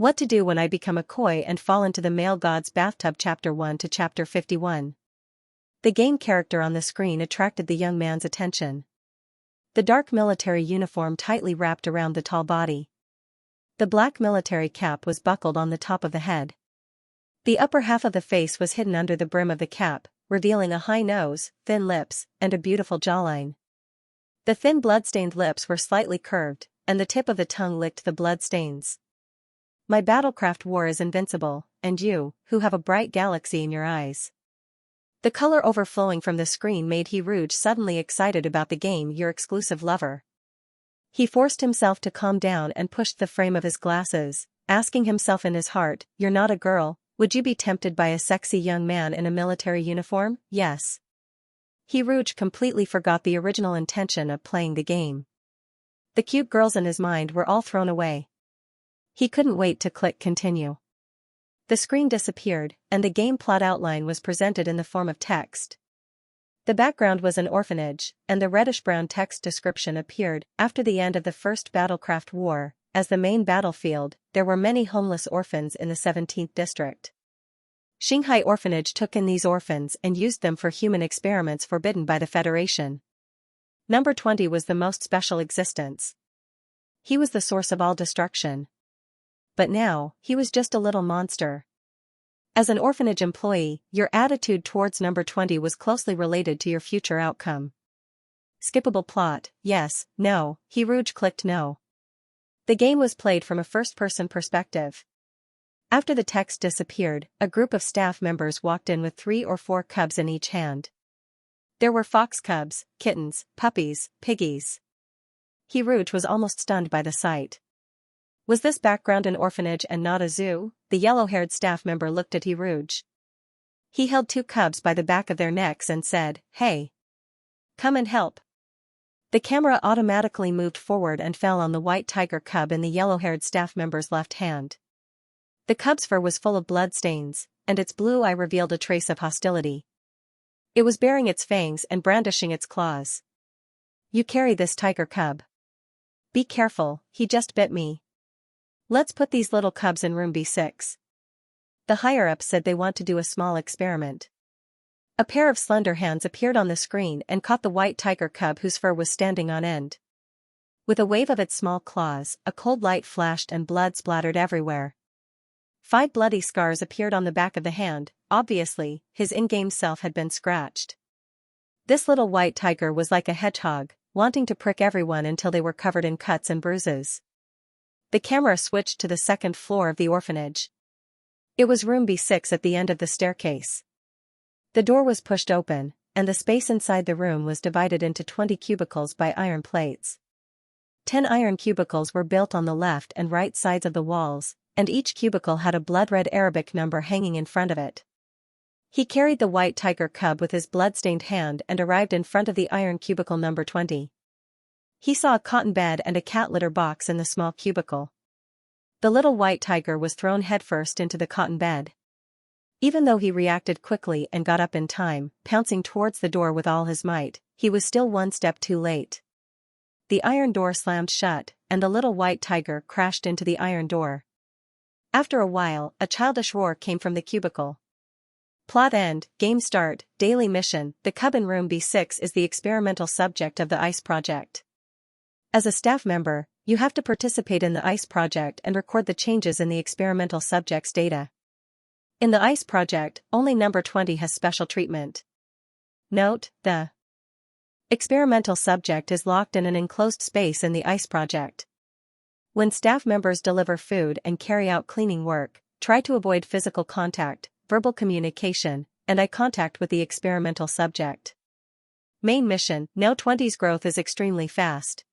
What to do when I become a koi and fall into the male god's bathtub. Chapter 1 to Chapter 51. The game character on the screen attracted the young man's attention. The dark military uniform tightly wrapped around the tall body. The black military cap was buckled on the top of the head. The upper half of the face was hidden under the brim of the cap, revealing a high nose, thin lips, and a beautiful jawline. The thin blood-stained lips were slightly curved, and the tip of the tongue licked the blood stains. My battlecraft war is invincible, and you, who have a bright galaxy in your eyes. The color overflowing from the screen made Rouge suddenly excited about the game. Your exclusive lover. He forced himself to calm down and pushed the frame of his glasses, asking himself in his heart, "You're not a girl, would you be tempted by a sexy young man in a military uniform?" Yes. Rouge completely forgot the original intention of playing the game. The cute girls in his mind were all thrown away. He couldn't wait to click continue. The screen disappeared, and the game plot outline was presented in the form of text. The background was an orphanage, and the reddish-brown text description appeared after the end of the First Battlecraft War. As the main battlefield, there were many homeless orphans in the 17th district. Xianxia Orphanage took in these orphans and used them for human experiments forbidden by the Federation. Number 20 was the most special existence. He was the source of all destruction. But now, he was just a little monster. As an orphanage employee, your attitude towards Number 20 was closely related to your future outcome. Skippable plot, yes, no. Rouge clicked no. The game was played from a first-person perspective. After the text disappeared, a group of staff members walked in with 3 or 4 cubs in each hand. There were fox cubs, kittens, puppies, piggies. Rouge was almost stunned by the sight. Was this background an orphanage and not a zoo? The yellow-haired staff member looked at Rouge. He held 2 cubs by the back of their necks and said, "Hey! Come and help." The camera automatically moved forward and fell on the white tiger cub in the yellow-haired staff member's left hand. The cub's fur was full of blood stains, and its blue eye revealed a trace of hostility. It was baring its fangs and brandishing its claws. "You carry this tiger cub. Be careful, he just bit me. Let's put these little cubs in room B6. The higher-ups said they want to do a small experiment. A pair of slender hands appeared on the screen and caught the white tiger cub whose fur was standing on end. With a wave of its small claws, a cold light flashed and blood splattered everywhere. 5 bloody scars appeared on the back of the hand. Obviously, his in-game self had been scratched. This little white tiger was like a hedgehog, wanting to prick everyone until they were covered in cuts and bruises. The camera switched to the second floor of the orphanage. It was room B6 at the end of the staircase. The door was pushed open, and the space inside the room was divided into 20 cubicles by iron plates. 10 iron cubicles were built on the left and right sides of the walls, and each cubicle had a blood-red Arabic number hanging in front of it. He carried the white tiger cub with his blood-stained hand and arrived in front of the iron cubicle number 20. He saw a cotton bed and a cat litter box in the small cubicle. The little white tiger was thrown headfirst into the cotton bed. Even though he reacted quickly and got up in time, pouncing towards the door with all his might, he was still one step too late. The iron door slammed shut, and the little white tiger crashed into the iron door. After a while, a childish roar came from the cubicle. Plot end, game start, daily mission. The cub in room B6 is the experimental subject of the ICE project. As a staff member, you have to participate in the ICE project and record the changes in the experimental subject's data. In the ICE project, only number 20 has special treatment. Note, the experimental subject is locked in an enclosed space in the ICE project. When staff members deliver food and carry out cleaning work, try to avoid physical contact, verbal communication, and eye contact with the experimental subject. Main mission, No 20's growth is extremely fast.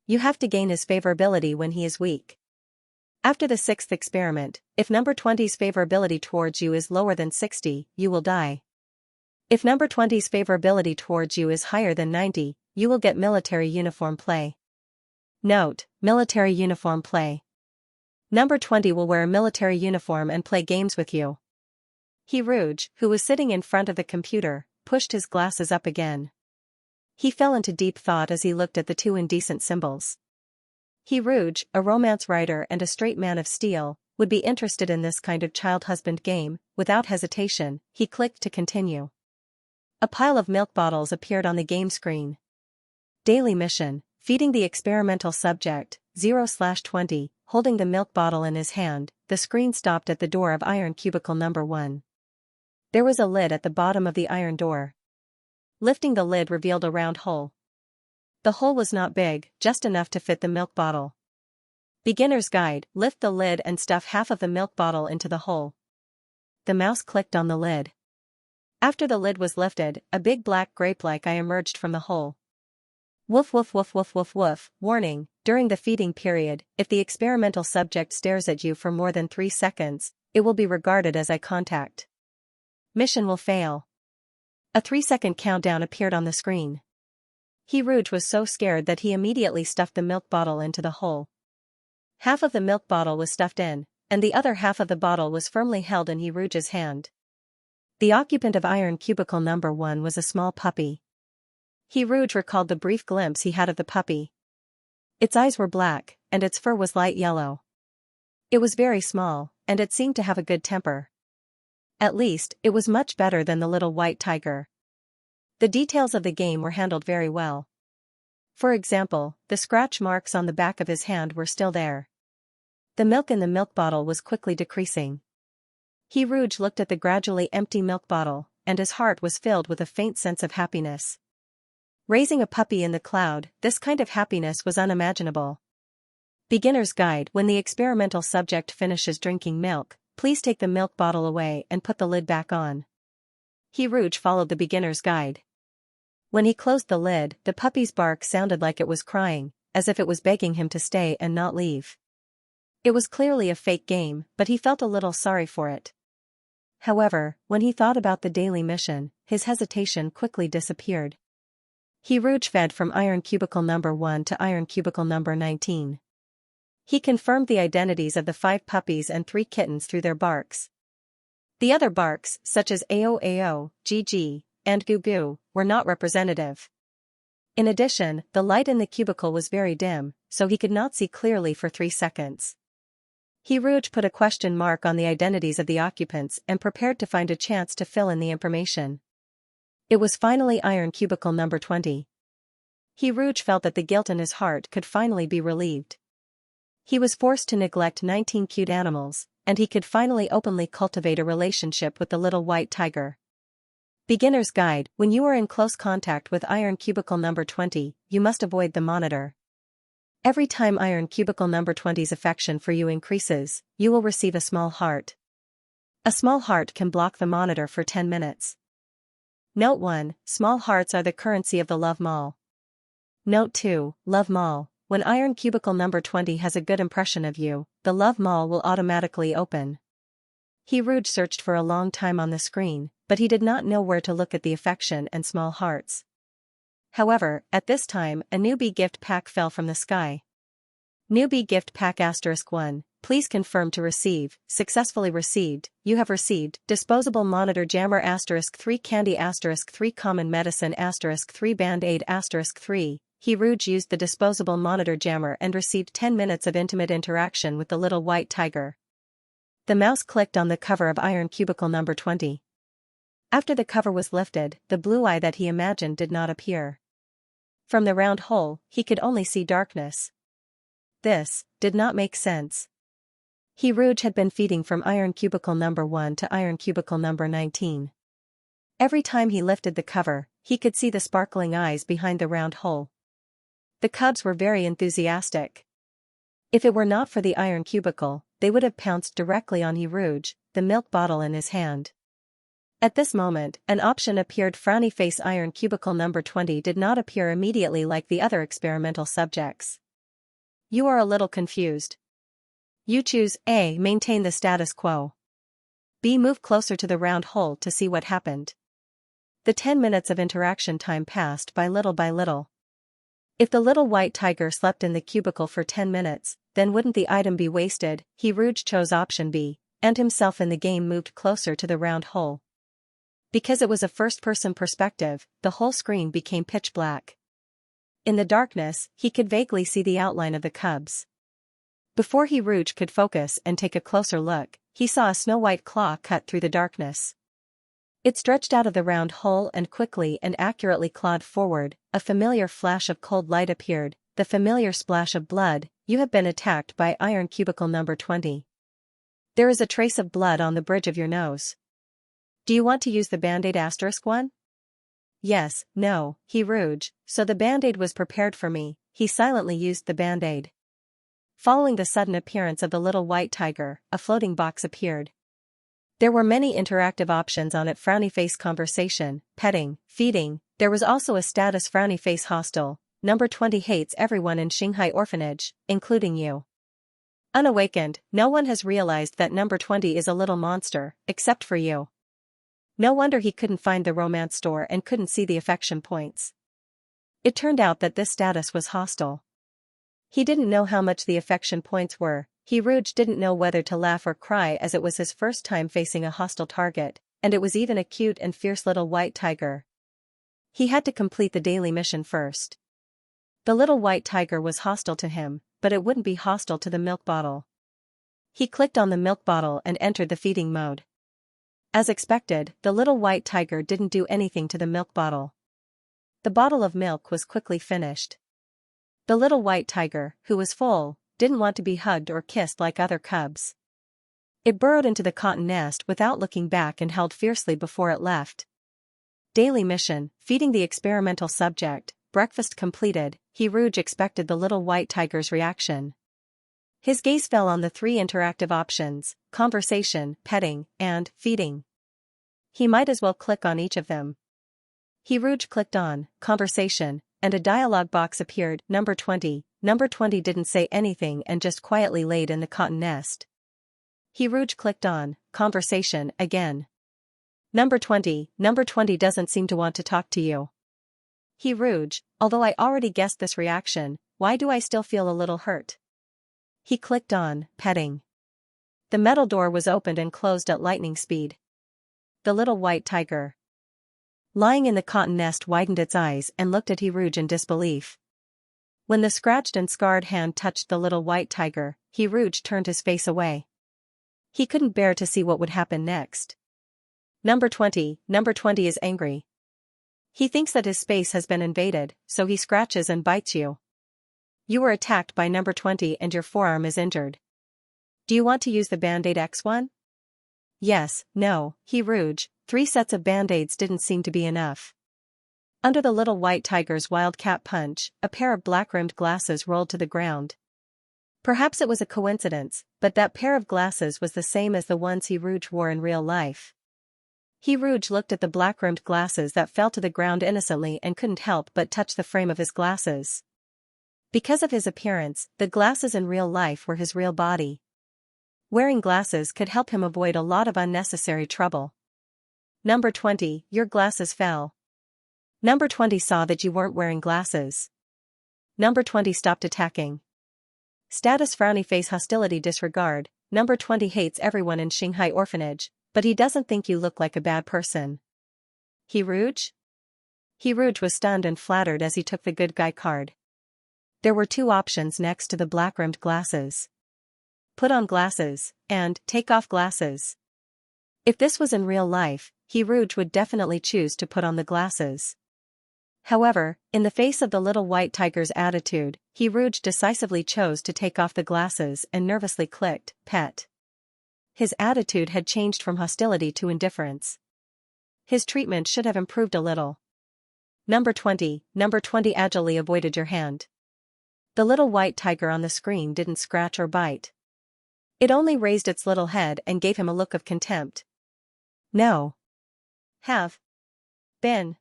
You have to gain his favorability when he is weak. After the 6th experiment, if number 20's favorability towards you is lower than 60, you will die. If number 20's favorability towards you is higher than 90, you will get military uniform play. Note, military uniform play. Number 20 will wear a military uniform and play games with you. Rouge, who was sitting in front of the computer, pushed his glasses up again. He fell into deep thought as he looked at the 2 indecent symbols. He Rouge, a romance writer and a straight man of steel, would be interested in this kind of child husband game. Without hesitation, he clicked to continue. A pile of milk bottles appeared on the game screen. Daily mission, feeding the experimental subject, 0/20, holding the milk bottle in his hand. The screen stopped at the door of iron cubicle number 1. There was a lid at the bottom of the iron door. Lifting the lid revealed a round hole. The hole was not big, just enough to fit the milk bottle. Beginner's guide, lift the lid and stuff half of the milk bottle into the hole. The mouse clicked on the lid. After the lid was lifted, a big black grape-like eye emerged from the hole. Woof woof woof woof woof woof. Warning, during the feeding period, if the experimental subject stares at you for more than 3 seconds, it will be regarded as eye contact. Mission will fail. A 3-second countdown appeared on the screen. He Rouge was so scared that he immediately stuffed the milk bottle into the hole. Half of the milk bottle was stuffed in, and the other half of the bottle was firmly held in He Rouge's hand. The occupant of iron cubicle number 1 was a small puppy. He Rouge recalled the brief glimpse he had of the puppy. Its eyes were black, and its fur was light yellow. It was very small, and it seemed to have a good temper. At least, it was much better than the little white tiger. The details of the game were handled very well. For example, the scratch marks on the back of his hand were still there. The milk in the milk bottle was quickly decreasing. He Rouge looked at the gradually empty milk bottle, and his heart was filled with a faint sense of happiness. Raising a puppy in the cloud, this kind of happiness was unimaginable. Beginner's guide: when the experimental subject finishes drinking milk, please take the milk bottle away and put the lid back on. He Rouge followed the beginner's guide. When he closed the lid, the puppy's bark sounded like it was crying, as if it was begging him to stay and not leave. It was clearly a fake game, but he felt a little sorry for it. However, when he thought about the daily mission, his hesitation quickly disappeared. He Rouge fed from iron cubicle number 1 to iron cubicle number 19. He confirmed the identities of the 5 puppies and 3 kittens through their barks. The other barks, such as AO AO, GG, and Goo Goo, were not representative. In addition, the light in the cubicle was very dim, so he could not see clearly for 3 seconds. He Rouge put a question mark on the identities of the occupants and prepared to find a chance to fill in the information. It was finally iron cubicle number 20. He Rouge felt that the guilt in his heart could finally be relieved. He was forced to neglect 19 cute animals, and he could finally openly cultivate a relationship with the little white tiger. Beginner's guide: when you are in close contact with iron cubicle number 20, you must avoid the monitor. Every time iron cubicle number 20's affection for you increases, you will receive a small heart. A small heart can block the monitor for 10 minutes. Note 1: small hearts are the currency of the love mall. Note 2: love mall: when iron cubicle number 20 has a good impression of you, the love mall will automatically open. He Rouge searched for a long time on the screen, but he did not know where to look at the affection and small hearts. However, at this time, a newbie gift pack fell from the sky. Newbie gift pack *1, please confirm to receive, successfully received. You have received disposable monitor jammer *3 candy *3 common medicine *3 band-aid *3. He Rouge used the disposable monitor jammer and received 10 minutes of intimate interaction with the little white tiger. The mouse clicked on the cover of iron cubicle number 20. After the cover was lifted, the blue eye that he imagined did not appear. From the round hole, he could only see darkness. This did not make sense. He Rouge had been feeding from iron cubicle number 1 to iron cubicle number 19. Every time he lifted the cover, he could see the sparkling eyes behind the round hole. The cubs were very enthusiastic. If it were not for the iron cubicle, they would have pounced directly on He Rouge, the milk bottle in his hand. At this moment, an option appeared: frowny face. Iron cubicle number 20 did not appear immediately like the other experimental subjects. You are a little confused. You choose A. Maintain the status quo. B. Move closer to the round hole to see what happened. The 10 minutes of interaction time passed by little by little. If the little white tiger slept in the cubicle for 10 minutes, then wouldn't the item be wasted? He Rouge chose option B, and himself in the game moved closer to the round hole. Because it was a first-person perspective, the whole screen became pitch black. In the darkness, he could vaguely see the outline of the cubs. Before Rouge could focus and take a closer look, he saw a snow-white claw cut through the darkness. It stretched out of the round hole and quickly and accurately clawed forward. A familiar flash of cold light appeared, the familiar splash of blood. You have been attacked by iron cubicle number 20. There is a trace of blood on the bridge of your nose. Do you want to use the Band-Aid *1? Yes, no, Rouge, so the Band-Aid was prepared for me. He silently used the Band-Aid. Following the sudden appearance of the little white tiger, a floating box appeared. There were many interactive options on it: frowny face conversation, petting, feeding. There was also a status: frowny face hostile. Number 20 hates everyone in Shanghai orphanage, including you. Unawakened, no one has realized that number 20 is a little monster, except for you. No wonder he couldn't find the romance store and couldn't see the affection points. It turned out that this status was hostile. He didn't know how much the affection points were. Rouge didn't know whether to laugh or cry, as it was his first time facing a hostile target, and it was even a cute and fierce little white tiger. He had to complete the daily mission first. The little white tiger was hostile to him, but it wouldn't be hostile to the milk bottle. He clicked on the milk bottle and entered the feeding mode. As expected, the little white tiger didn't do anything to the milk bottle. The bottle of milk was quickly finished. The little white tiger, who was full, didn't want to be hugged or kissed like other cubs. It burrowed into the cotton nest without looking back and held fiercely before it left. Daily mission: feeding the experimental subject. Breakfast completed. Rouge expected the little white tiger's reaction. His gaze fell on the 3 interactive options: conversation, petting, and feeding. He might as well click on each of them. Rouge clicked on conversation, and a dialog box appeared: number 20. Number 20 didn't say anything and just quietly laid in the cotton nest. Rouge clicked on conversation again. Number 20 doesn't seem to want to talk to you. Rouge, although I already guessed this reaction, why do I still feel a little hurt? He clicked on petting. The metal door was opened and closed at lightning speed. The little white tiger, lying in the cotton nest, widened its eyes and looked at Rouge in disbelief. When the scratched and scarred hand touched the little white tiger, Rouge turned his face away. He couldn't bear to see what would happen next. Number 20 is angry. He thinks that his space has been invaded, so he scratches and bites you. You were attacked by number 20 and your forearm is injured. Do you want to use the Band-Aid *1? Yes, no, Rouge. 3 sets of Band-Aids didn't seem to be enough. Under the little white tiger's wildcat punch, a pair of black-rimmed glasses rolled to the ground. Perhaps it was a coincidence, but that pair of glasses was the same as the ones Rouge wore in real life. Rouge looked at the black-rimmed glasses that fell to the ground innocently and couldn't help but touch the frame of his glasses. Because of his appearance, the glasses in real life were his real body. Wearing glasses could help him avoid a lot of unnecessary trouble. Number 20, your glasses fell. Number 20 saw that you weren't wearing glasses. Number 20 stopped attacking. Status: frowny face hostility disregard. Number 20 hates everyone in Shanghai orphanage, but he doesn't think you look like a bad person. Rouge? Rouge was stunned and flattered as he took the good guy card. There were 2 options next to the black-rimmed glasses: put on glasses, and take off glasses. If this was in real life, Rouge would definitely choose to put on the glasses. However, in the face of the little white tiger's attitude, Rouge decisively chose to take off the glasses and nervously clicked pet. His attitude had changed from hostility to indifference. His treatment should have improved a little. Number 20 agilely avoided your hand. The little white tiger on the screen didn't scratch or bite. It only raised its little head and gave him a look of contempt. No. Have been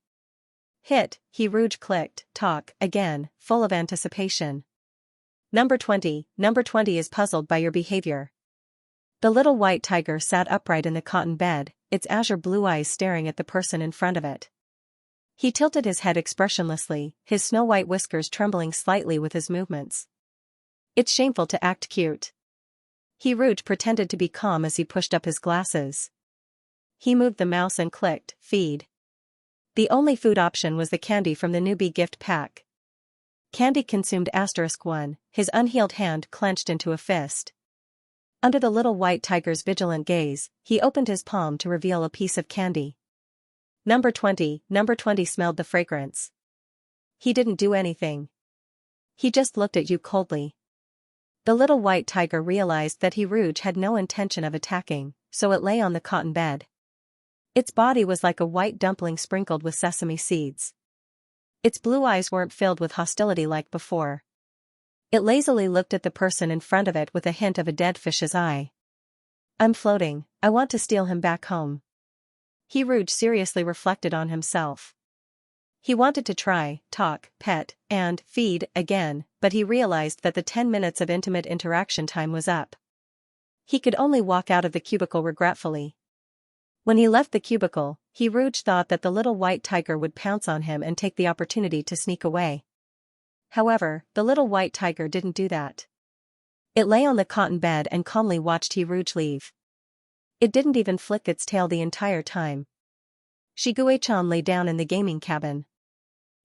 hit. Rouge clicked talk again, full of anticipation. Number 20 is puzzled by your behavior. The little white tiger sat upright in the cotton bed, its azure blue eyes staring at the person in front of it. He tilted his head expressionlessly, his snow-white whiskers trembling slightly with his movements. It's shameful to act cute. Rouge pretended to be calm as he pushed up his glasses. He moved the mouse and clicked feed. The only food option was the candy from the newbie gift pack. Candy consumed *1, his unhealed hand clenched into a fist. Under the little white tiger's vigilant gaze, he opened his palm to reveal a piece of candy. Number 20 smelled the fragrance. He didn't do anything. He just looked at you coldly. The little white tiger realized that Rouge had no intention of attacking, so it lay on the cotton bed. Its body was like a white dumpling sprinkled with sesame seeds. Its blue eyes weren't filled with hostility like before. It lazily looked at the person in front of it with a hint of a dead fish's eye. I'm floating, I want to steal him back home. Rouge seriously reflected on himself. He wanted to try, talk, pet, and feed again, but he realized that the 10 minutes of intimate interaction time was up. He could only walk out of the cubicle regretfully. When he left the cubicle, Rouge thought that the little white tiger would pounce on him and take the opportunity to sneak away. However, the little white tiger didn't do that. It lay on the cotton bed and calmly watched Rouge leave. It didn't even flick its tail the entire time. Shiguei-chan lay down in the gaming cabin.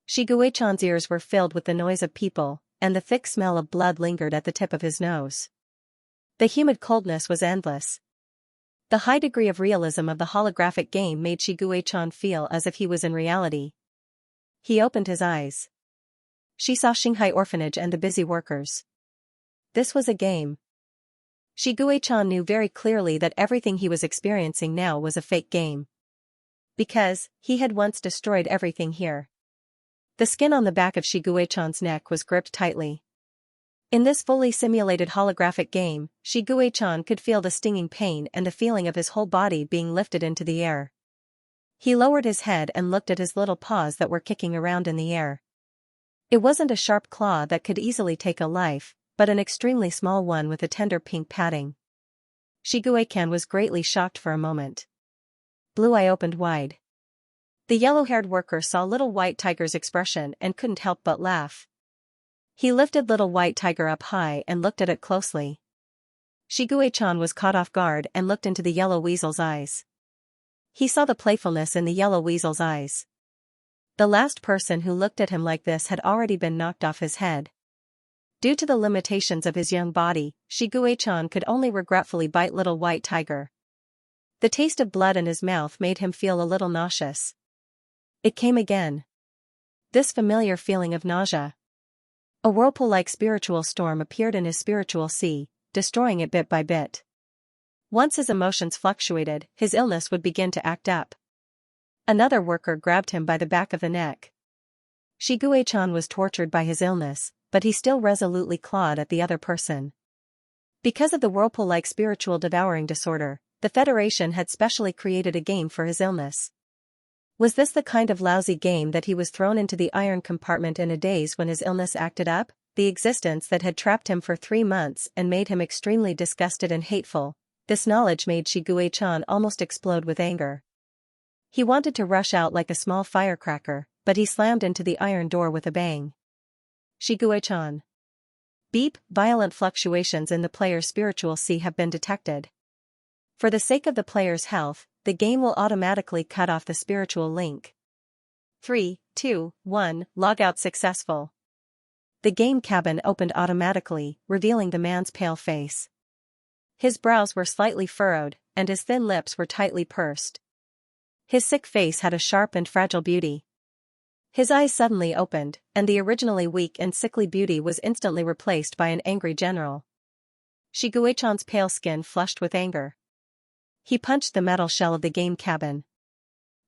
Shiguei-chan's ears were filled with the noise of people, and the thick smell of blood lingered at the tip of his nose. The humid coldness was endless. The high degree of realism of the holographic game made Shiguei-chan feel as if he was in reality. He opened his eyes. She saw Shanghai Orphanage and the busy workers. This was a game. Shiguei-chan knew very clearly that everything he was experiencing now was a fake game. Because he had once destroyed everything here. The skin on the back of Shiguei-chan's neck was gripped tightly. In this fully simulated holographic game, Shiguei-chan could feel the stinging pain and the feeling of his whole body being lifted into the air. He lowered his head and looked at his little paws that were kicking around in the air. It wasn't a sharp claw that could easily take a life, but an extremely small one with a tender pink padding. Shiguei-chan was greatly shocked for a moment. Blue eye opened wide. The yellow-haired worker saw little white tiger's expression and couldn't help but laugh. He lifted little white tiger up high and looked at it closely. Shiguei-chan was caught off guard and looked into the yellow weasel's eyes. He saw the playfulness in the yellow weasel's eyes. The last person who looked at him like this had already been knocked off his head. Due to the limitations of his young body, Shiguei-chan could only regretfully bite little white tiger. The taste of blood in his mouth made him feel a little nauseous. It came again. This familiar feeling of nausea. A whirlpool-like spiritual storm appeared in his spiritual sea, destroying it bit by bit. Once his emotions fluctuated, his illness would begin to act up. Another worker grabbed him by the back of the neck. Shiguei-chan was tortured by his illness, but he still resolutely clawed at the other person. Because of the whirlpool-like spiritual devouring disorder, the Federation had specially created a game for his illness. Was this the kind of lousy game that he was thrown into the iron compartment in a daze when his illness acted up, the existence that had trapped him for 3 months and made him extremely disgusted and hateful? This knowledge made Shiguei-chan almost explode with anger. He wanted to rush out like a small firecracker, but he slammed into the iron door with a bang. Shiguei-chan. Beep, violent fluctuations in the player's spiritual sea have been detected. For the sake of the player's health, the game will automatically cut off the spiritual link. 3, 2, 1, logout successful. The game cabin opened automatically, revealing the man's pale face. His brows were slightly furrowed, and his thin lips were tightly pursed. His sick face had a sharp and fragile beauty. His eyes suddenly opened, and the originally weak and sickly beauty was instantly replaced by an angry general. Shiguei-chan's pale skin flushed with anger. He punched the metal shell of the game cabin.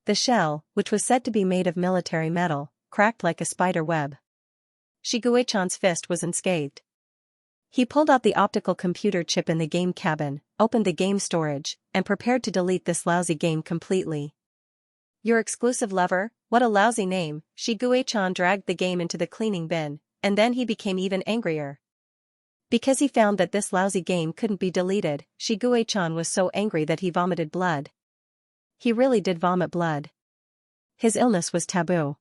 The shell, which was said to be made of military metal, cracked like a spider web. Shiguei-chan's fist was unscathed. He pulled out the optical computer chip in the game cabin, opened the game storage, and prepared to delete this lousy game completely. Your exclusive lover? What a lousy name. Shiguei-chan dragged the game into the cleaning bin, and then he became even angrier. Because he found that this lousy game couldn't be deleted, Shiguei-chan was so angry that he vomited blood. He really did vomit blood. His illness was taboo.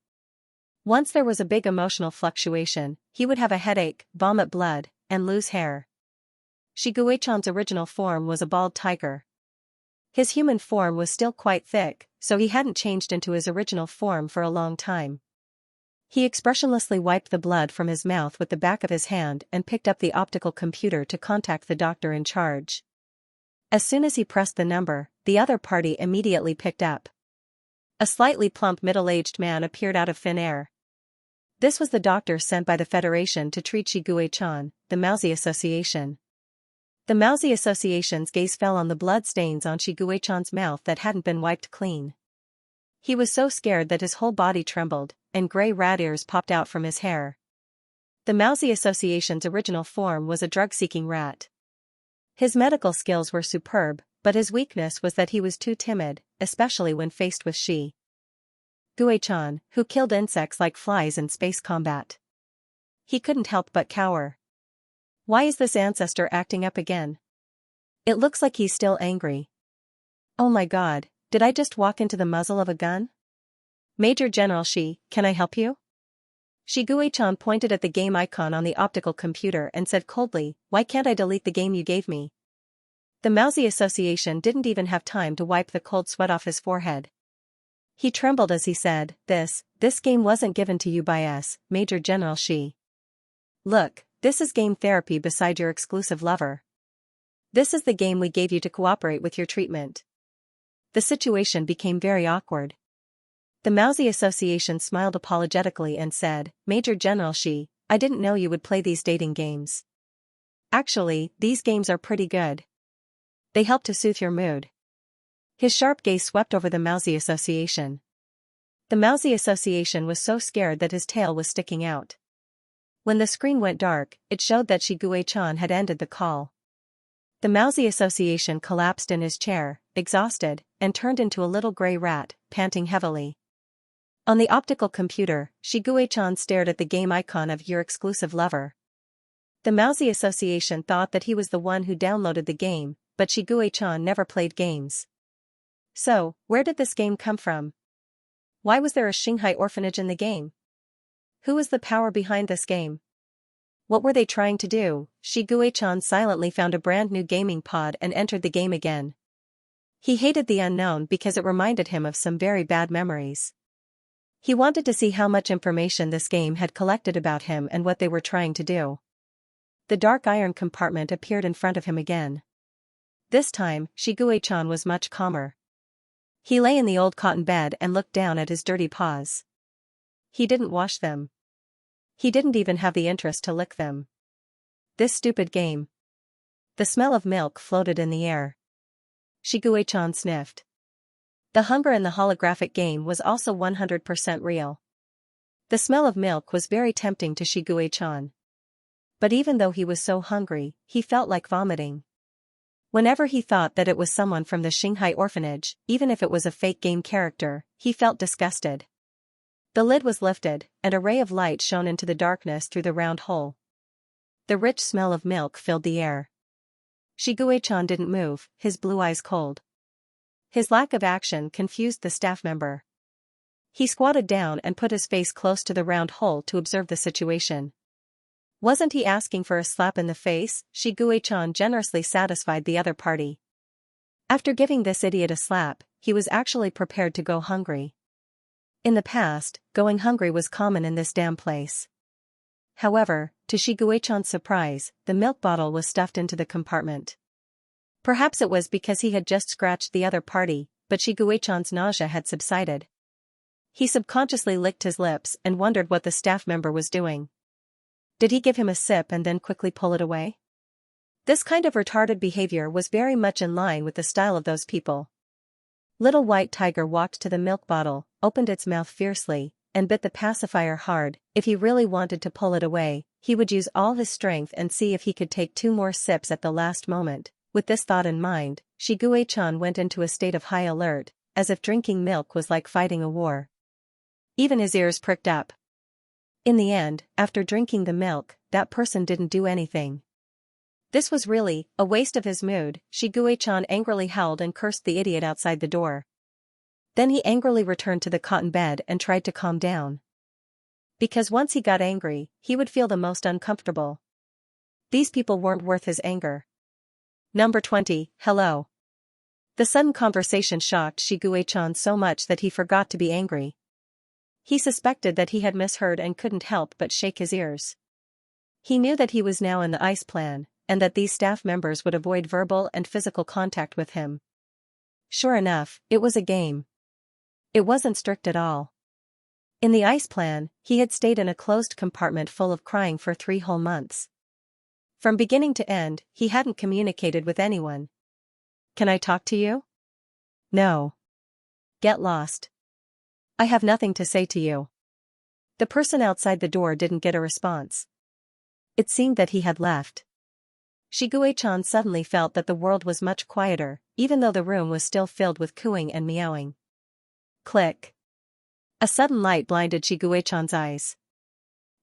Once there was a big emotional fluctuation, he would have a headache, vomit blood, and lose hair. Shiguei-chan's original form was a bald tiger. His human form was still quite thick, so he hadn't changed into his original form for a long time. He expressionlessly wiped the blood from his mouth with the back of his hand and picked up the optical computer to contact the doctor in charge. As soon as he pressed the number, the other party immediately picked up. A slightly plump middle-aged man appeared out of thin air. This was the doctor sent by the Federation to treat Shiguei-chan, the Mousy Association. The Mousy Association's gaze fell on the blood stains on Shiguei-chan's mouth that hadn't been wiped clean. He was so scared that his whole body trembled, and gray rat ears popped out from his hair. The Mousy Association's original form was a drug-seeking rat. His medical skills were superb, but his weakness was that he was too timid, especially when faced with Shiguei-chan, who killed insects like flies in space combat. He couldn't help but cower. Why is this ancestor acting up again? It looks like he's still angry. Oh my god, did I just walk into the muzzle of a gun? Major General can I help you? Shiguei-chan pointed at the game icon on the optical computer and said coldly, why can't I delete the game you gave me? The Mousy Association didn't even have time to wipe the cold sweat off his forehead. He trembled as he said, this game wasn't given to you by us, Major General Look, this is game therapy beside your exclusive lover. This is the game we gave you to cooperate with your treatment. The situation became very awkward. The Mousy Association smiled apologetically and said, Major General I didn't know you would play these dating games. Actually, these games are pretty good. They help to soothe your mood. His sharp gaze swept over the Mousy Association. The Mousy Association was so scared that his tail was sticking out. When the screen went dark, it showed that Shiguei-chan had ended the call. The Mousy Association collapsed in his chair, exhausted, and turned into a little gray rat, panting heavily. On the optical computer, Shiguei-chan stared at the game icon of your exclusive lover. The Mousy Association thought that he was the one who downloaded the game, but Shiguei-chan never played games. So, where did this game come from? Why was there a Shanghai orphanage in the game? Who was the power behind this game? What were they trying to do? Shiguei-chan silently found a brand new gaming pod and entered the game again. He hated the unknown because it reminded him of some very bad memories. He wanted to see how much information this game had collected about him and what they were trying to do. The dark iron compartment appeared in front of him again. This time, Shiguei-chan was much calmer. He lay in the old cotton bed and looked down at his dirty paws. He didn't wash them. He didn't even have the interest to lick them. This stupid game. The smell of milk floated in the air. Shiguei-chan sniffed. The hunger in the holographic game was also 100% real. The smell of milk was very tempting to Shiguei-chan. But even though he was so hungry, he felt like vomiting. Whenever he thought that it was someone from the Shanghai orphanage, even if it was a fake game character, he felt disgusted. The lid was lifted, and a ray of light shone into the darkness through the round hole. The rich smell of milk filled the air. Shiguei-chan didn't move, his blue eyes cold. His lack of action confused the staff member. He squatted down and put his face close to the round hole to observe the situation. Wasn't he asking for a slap in the face? Shiguei-chan generously satisfied the other party. After giving this idiot a slap, he was actually prepared to go hungry. In the past, going hungry was common in this damn place. However, to Shiguei-chan's surprise, the milk bottle was stuffed into the compartment. Perhaps it was because he had just scratched the other party, but Shiguei-chan's nausea had subsided. He subconsciously licked his lips and wondered what the staff member was doing. Did he give him a sip and then quickly pull it away? This kind of retarded behavior was very much in line with the style of those people. Little White Tiger walked to the milk bottle, opened its mouth fiercely, and bit the pacifier hard. If he really wanted to pull it away, he would use all his strength and see if he could take 2 more sips at the last moment. With this thought in mind, Shiguei-chan went into a state of high alert, as if drinking milk was like fighting a war. Even his ears pricked up. In the end, after drinking the milk, that person didn't do anything. This was really a waste of his mood. Shiguei-chan angrily howled and cursed the idiot outside the door. Then he angrily returned to the cotton bed and tried to calm down. Because once he got angry, he would feel the most uncomfortable. These people weren't worth his anger. Number 20, hello. The sudden conversation shocked Shiguei-chan so much that he forgot to be angry. He suspected that he had misheard and couldn't help but shake his ears. He knew that he was now in the ice plan, and that these staff members would avoid verbal and physical contact with him. Sure enough, it was a game. It wasn't strict at all. In the ice plan, he had stayed in a closed compartment full of crying for 3 whole months. From beginning to end, he hadn't communicated with anyone. Can I talk to you? No. Get lost. I have nothing to say to you. The person outside the door didn't get a response. It seemed that he had left. Shiguei-chan suddenly felt that the world was much quieter, even though the room was still filled with cooing and meowing. Click. A sudden light blinded Shiguei-chan's eyes.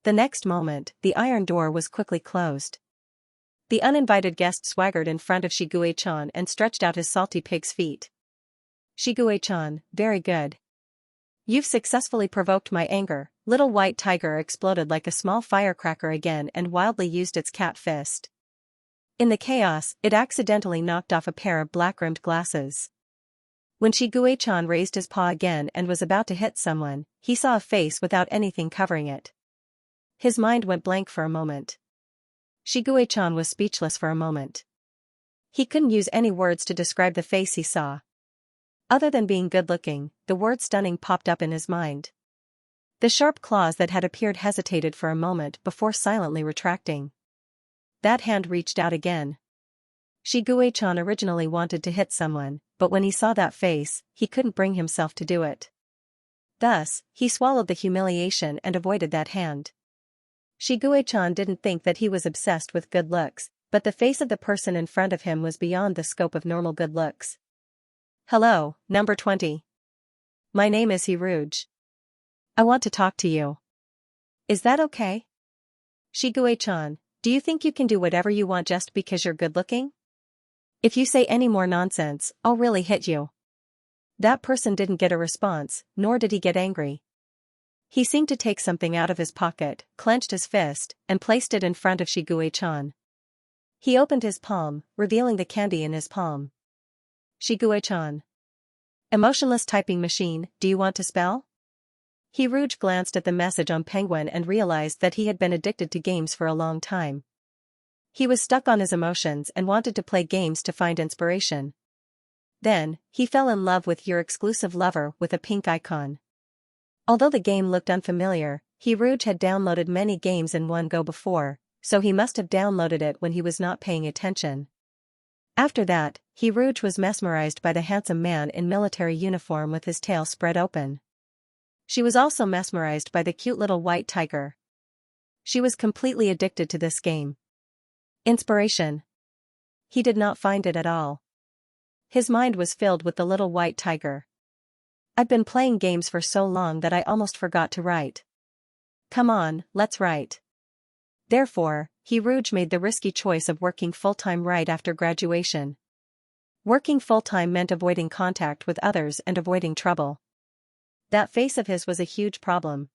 The next moment, the iron door was quickly closed. The uninvited guest swaggered in front of Shiguei-chan and stretched out his salty pig's feet. Shiguei-chan, very good. You've successfully provoked my anger. Little White Tiger exploded like a small firecracker again and wildly used its cat fist. In the chaos, it accidentally knocked off a pair of black-rimmed glasses. When Shiguei-chan raised his paw again and was about to hit someone, he saw a face without anything covering it. His mind went blank for a moment. Shiguei-chan was speechless for a moment. He couldn't use any words to describe the face he saw. Other than being good-looking, the word stunning popped up in his mind. The sharp claws that had appeared hesitated for a moment before silently retracting. That hand reached out again. Shiguei-chan originally wanted to hit someone, but when he saw that face, he couldn't bring himself to do it. Thus, he swallowed the humiliation and avoided that hand. Shiguei-chan didn't think that he was obsessed with good looks, but the face of the person in front of him was beyond the scope of normal good looks. Hello, number 20. My name is Hiruj. I want to talk to you. Is that okay? Shiguei-chan, do you think you can do whatever you want just because you're good-looking? If you say any more nonsense, I'll really hit you. That person didn't get a response, nor did he get angry. He seemed to take something out of his pocket, clenched his fist, and placed it in front of Shiguei-chan. He opened his palm, revealing the candy in his palm. Shiguei-chan. Emotionless typing machine, do you want to spell? Hiruj glanced at the message on Penguin and realized that he had been addicted to games for a long time. He was stuck on his emotions and wanted to play games to find inspiration. Then, he fell in love with Your Exclusive Lover with a pink icon. Although the game looked unfamiliar, Hiruj had downloaded many games in one go before, so he must have downloaded it when he was not paying attention. After that, Hiruj was mesmerized by the handsome man in military uniform with his tail spread open. She was also mesmerized by the cute little white tiger. She was completely addicted to this game. Inspiration. He did not find it at all. His mind was filled with the little white tiger. I'd been playing games for so long that I almost forgot to write. Come on, let's write. Therefore, Hiruj made the risky choice of working full-time right after graduation. Working full-time meant avoiding contact with others and avoiding trouble. That face of his was a huge problem.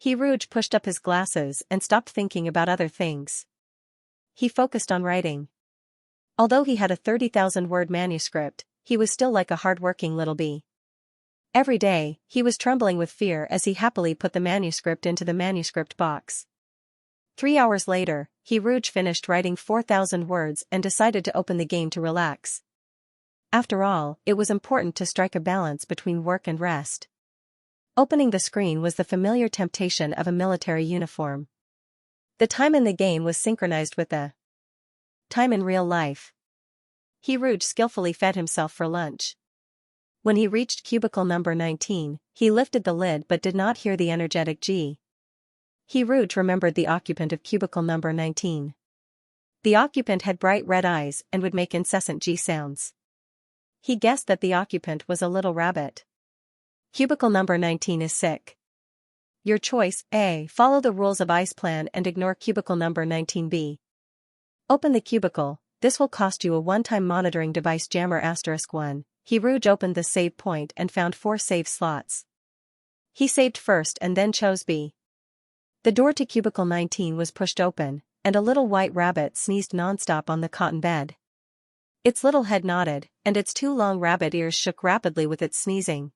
Hiruj pushed up his glasses and stopped thinking about other things. He focused on writing. Although he had a 30,000-word manuscript, he was still like a hard-working little bee. Every day, he was trembling with fear as he happily put the manuscript into the manuscript box. 3 hours later, Hiruj finished writing 4,000 words and decided to open the game to relax. After all, it was important to strike a balance between work and rest. Opening the screen was the familiar temptation of a military uniform. The time in the game was synchronized with the time in real life. Hiruj skillfully fed himself for lunch. When he reached cubicle number 19, he lifted the lid but did not hear the energetic G. Hiruj remembered the occupant of cubicle number 19. The occupant had bright red eyes and would make incessant G sounds. He guessed that the occupant was a little rabbit. Cubicle number 19 is sick. Your choice, A. Follow the rules of ice plan and ignore cubicle number 19B. Open the cubicle. This will cost you a one-time monitoring device jammer *1. Hiruj opened the save point and found 4 save slots. He saved first and then chose B. The door to cubicle 19 was pushed open, and a little white rabbit sneezed nonstop on the cotton bed. Its little head nodded, and its 2 long rabbit ears shook rapidly with its sneezing.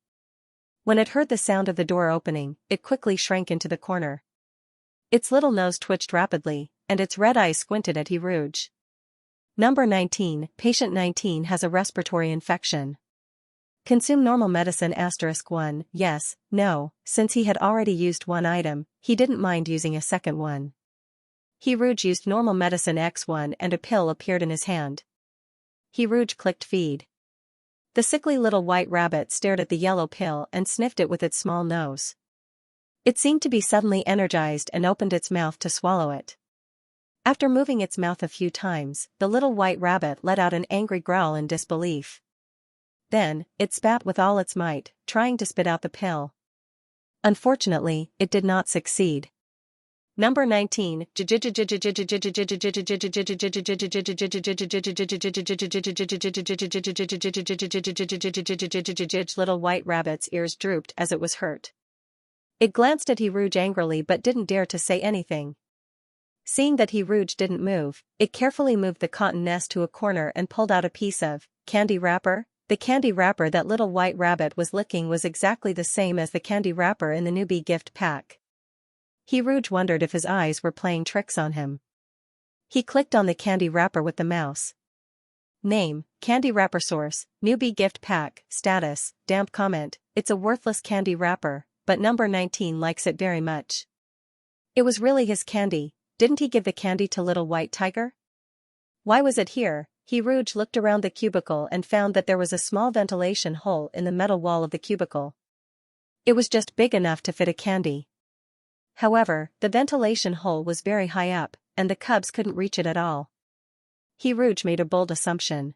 When it heard the sound of the door opening, it quickly shrank into the corner. Its little nose twitched rapidly, and its red eyes squinted at Rouge. Number 19, Patient 19 has a respiratory infection. Consume normal medicine *1, yes, no, since he had already used one item, he didn't mind using a second one. Rouge used normal medicine X1 and a pill appeared in his hand. Rouge clicked feed. The sickly little white rabbit stared at the yellow pill and sniffed it with its small nose. It seemed to be suddenly energized and opened its mouth to swallow it. After moving its mouth a few times, the little white rabbit let out an angry growl in disbelief. Then, it spat with all its might, trying to spit out the pill. Unfortunately, it did not succeed. Number 19, Little white rabbit's ears drooped as it was hurt. It glanced at Rouge angrily but didn't dare to say anything. Seeing that Rouge didn't move, it carefully moved the cotton nest to a corner and pulled out a piece of candy wrapper. The candy wrapper that little white rabbit was licking was exactly the same as the candy wrapper in the newbie gift pack. Rouge wondered if his eyes were playing tricks on him. He clicked on the candy wrapper with the mouse. Name, candy wrapper. Source, newbie gift pack. Status, damp. Comment, it's a worthless candy wrapper, but number 19 likes it very much. It was really his candy. Didn't he give the candy to little white tiger? Why was it here? Rouge looked around the cubicle and found that there was a small ventilation hole in the metal wall of the cubicle. It was just big enough to fit a candy. However, the ventilation hole was very high up, and the cubs couldn't reach it at all. Rouge made a bold assumption.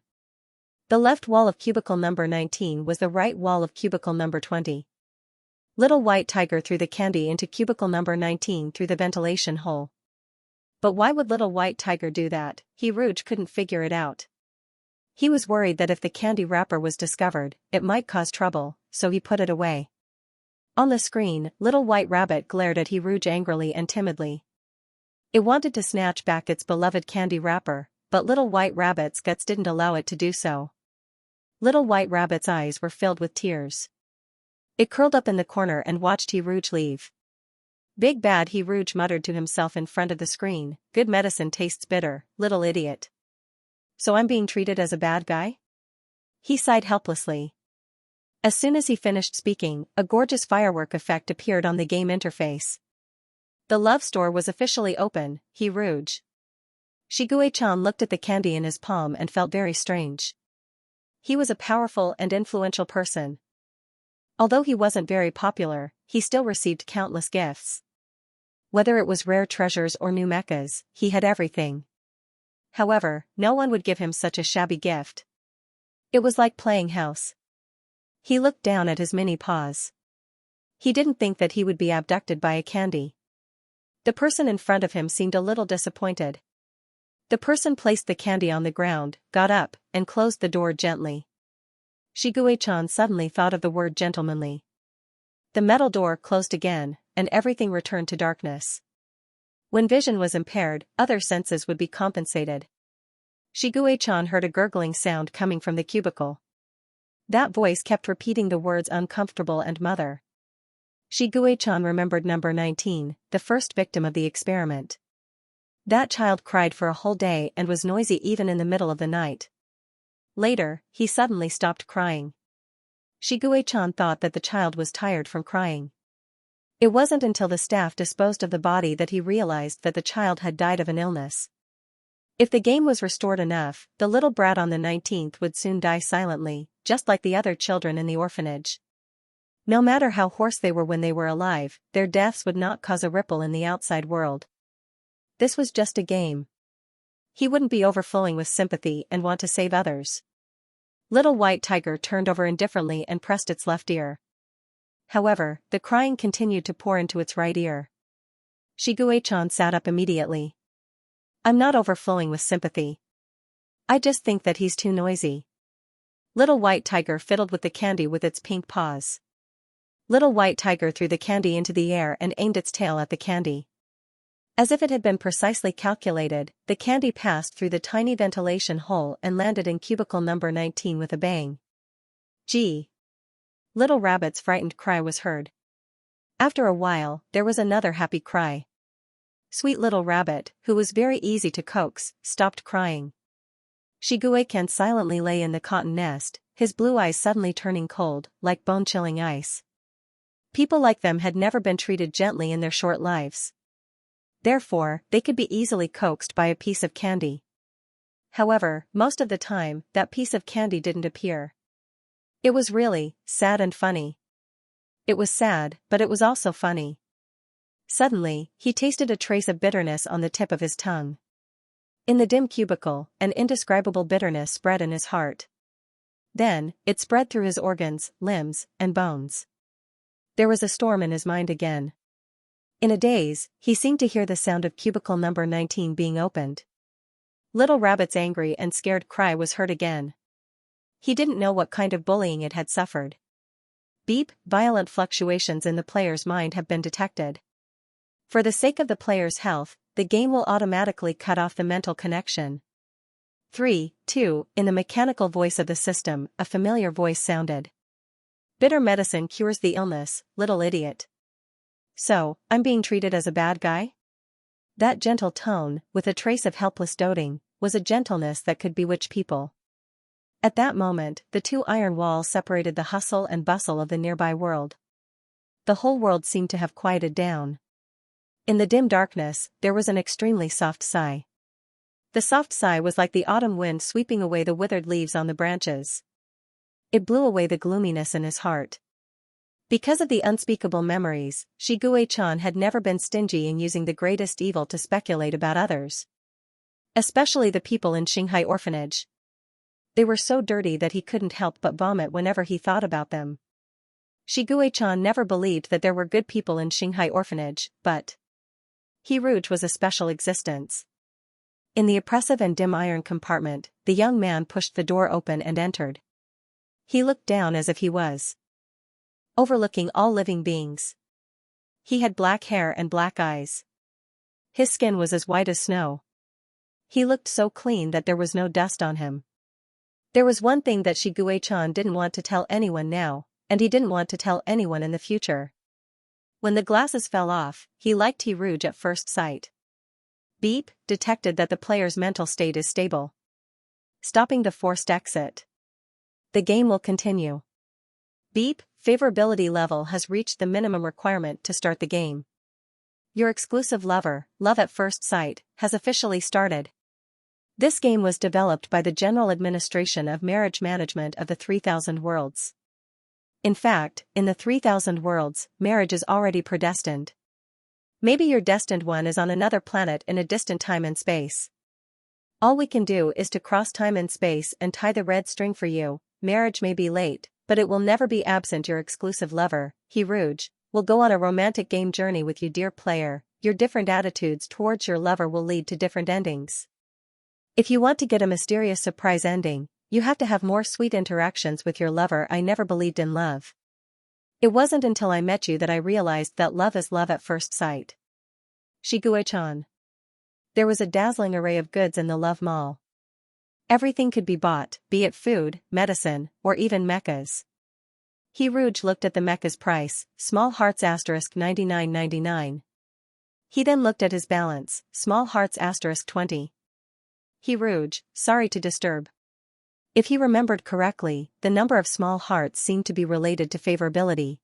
The left wall of cubicle number 19 was the right wall of cubicle number 20. Little white tiger threw the candy into cubicle number 19 through the ventilation hole. But why would little white tiger do that? Rouge couldn't figure it out. He was worried that if the candy wrapper was discovered, it might cause trouble, so he put it away. On the screen, little white rabbit glared at Rouge angrily and timidly. It wanted to snatch back its beloved candy wrapper, but little white rabbit's guts didn't allow it to do so. Little white rabbit's eyes were filled with tears. It curled up in the corner and watched Rouge leave. Big bad, Rouge muttered to himself in front of the screen, good medicine tastes bitter, little idiot. So I'm being treated as a bad guy? He sighed helplessly. As soon as he finished speaking, a gorgeous firework effect appeared on the game interface. The love store was officially open. Rouge. Shigue-chan looked at the candy in his palm and felt very strange. He was a powerful and influential person. Although he wasn't very popular, he still received countless gifts. Whether it was rare treasures or new mechas, he had everything. However, no one would give him such a shabby gift. It was like playing house. He looked down at his mini paws. He didn't think that he would be abducted by a candy. The person in front of him seemed a little disappointed. The person placed the candy on the ground, got up, and closed the door gently. Shigue-chan suddenly thought of the word gentlemanly. The metal door closed again, and everything returned to darkness. When vision was impaired, other senses would be compensated. Shigue-chan heard a gurgling sound coming from the cubicle. That voice kept repeating the words uncomfortable and mother. Shigue-chan remembered number 19, the first victim of the experiment. That child cried for a whole day and was noisy even in the middle of the night. Later, he suddenly stopped crying. Shigue-chan thought that the child was tired from crying. It wasn't until the staff disposed of the body that he realized that the child had died of an illness. If the game was restored enough, the little brat on the 19th would soon die silently, just like the other children in the orphanage. No matter how hoarse they were when they were alive, their deaths would not cause a ripple in the outside world. This was just a game. He wouldn't be overflowing with sympathy and want to save others. Little white tiger turned over indifferently and pressed its left ear. However, the crying continued to pour into its right ear. Shigue-chan sat up immediately. I'm not overflowing with sympathy. I just think that he's too noisy. Little white tiger fiddled with the candy with its pink paws. Little white tiger threw the candy into the air and aimed its tail at the candy. As if it had been precisely calculated, the candy passed through the tiny ventilation hole and landed in cubicle number 19 with a bang. Gee! Little Rabbit's frightened cry was heard. After a while, there was another happy cry. Sweet Little Rabbit, who was very easy to coax, stopped crying. Shigueikan silently lay in the cotton nest, his blue eyes suddenly turning cold, like bone-chilling ice. People like them had never been treated gently in their short lives. Therefore, they could be easily coaxed by a piece of candy. However, most of the time, that piece of candy didn't appear. It was really sad and funny. It was sad, but it was also funny. Suddenly, he tasted a trace of bitterness on the tip of his tongue. In the dim cubicle, an indescribable bitterness spread in his heart. Then, it spread through his organs, limbs, and bones. There was a storm in his mind again. In a daze, he seemed to hear the sound of cubicle number 19 being opened. Little Rabbit's angry and scared cry was heard again. He didn't know what kind of bullying it had suffered. Beep, violent fluctuations in the player's mind have been detected. For the sake of the player's health, the game will automatically cut off the mental connection. 3, 2, in the mechanical voice of the system, a familiar voice sounded. Bitter medicine cures the illness, little idiot. So, I'm being treated as a bad guy? That gentle tone, with a trace of helpless doting, was a gentleness that could bewitch people. At that moment, the two iron walls separated the hustle and bustle of the nearby world. The whole world seemed to have quieted down. In the dim darkness, there was an extremely soft sigh. The soft sigh was like the autumn wind sweeping away the withered leaves on the branches. It blew away the gloominess in his heart. Because of the unspeakable memories, Shiguei-chan had never been stingy in using the greatest evil to speculate about others. Especially the people in Shanghai orphanage. They were so dirty that he couldn't help but vomit whenever he thought about them. Shiguei-chan never believed that there were good people in Shanghai orphanage, but Hiruj was a special existence. In the oppressive and dim iron compartment, the young man pushed the door open and entered. He looked down as if he was overlooking all living beings. He had black hair and black eyes. His skin was as white as snow. He looked so clean that there was no dust on him. There was one thing that Shiguei-chan didn't want to tell anyone now, and he didn't want to tell anyone in the future. When the glasses fell off, he liked Hiruj at first sight. Beep, detected that the player's mental state is stable. Stopping the forced exit. The game will continue. Beep, favorability level has reached the minimum requirement to start the game. Your exclusive lover, love at first sight, has officially started. This game was developed by the General Administration of Marriage Management of the 3000 Worlds. In fact, in the 3000 Worlds, marriage is already predestined. Maybe your destined one is on another planet in a distant time and space. All we can do is to cross time and space and tie the red string for you. Marriage may be late, but it will never be absent. Your exclusive lover, Hiruj, will go on a romantic game journey with you, dear player. Your different attitudes towards your lover will lead to different endings. If you want to get a mysterious surprise ending, you have to have more sweet interactions with your lover. I never believed in love. It wasn't until I met you that I realized that love is love at first sight. Shiguei-chan. There was a dazzling array of goods in the Love Mall. Everything could be bought, be it food, medicine, or even mechas. Hiruj looked at the mecha's price, small hearts asterisk 99.99. He then looked at his balance, small hearts asterisk 20. Hiruj, sorry to disturb. If he remembered correctly, the number of small hearts seemed to be related to favorability.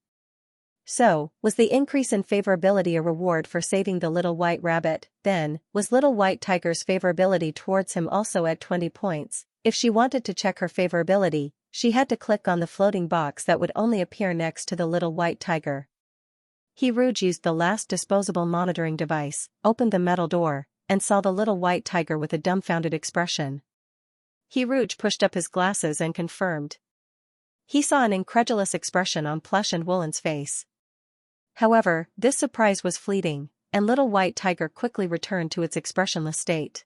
So, was the increase in favorability a reward for saving the little white rabbit? Then, was little white tiger's favorability towards him also at 20 points? If she wanted to check her favorability, she had to click on the floating box that would only appear next to the little white tiger. Hiruj used the last disposable monitoring device, opened the metal door, and saw the little white tiger with a dumbfounded expression. Hiruj pushed up his glasses and confirmed. He saw an incredulous expression on Plush and Woolen's face. However, this surprise was fleeting, and little white tiger quickly returned to its expressionless state.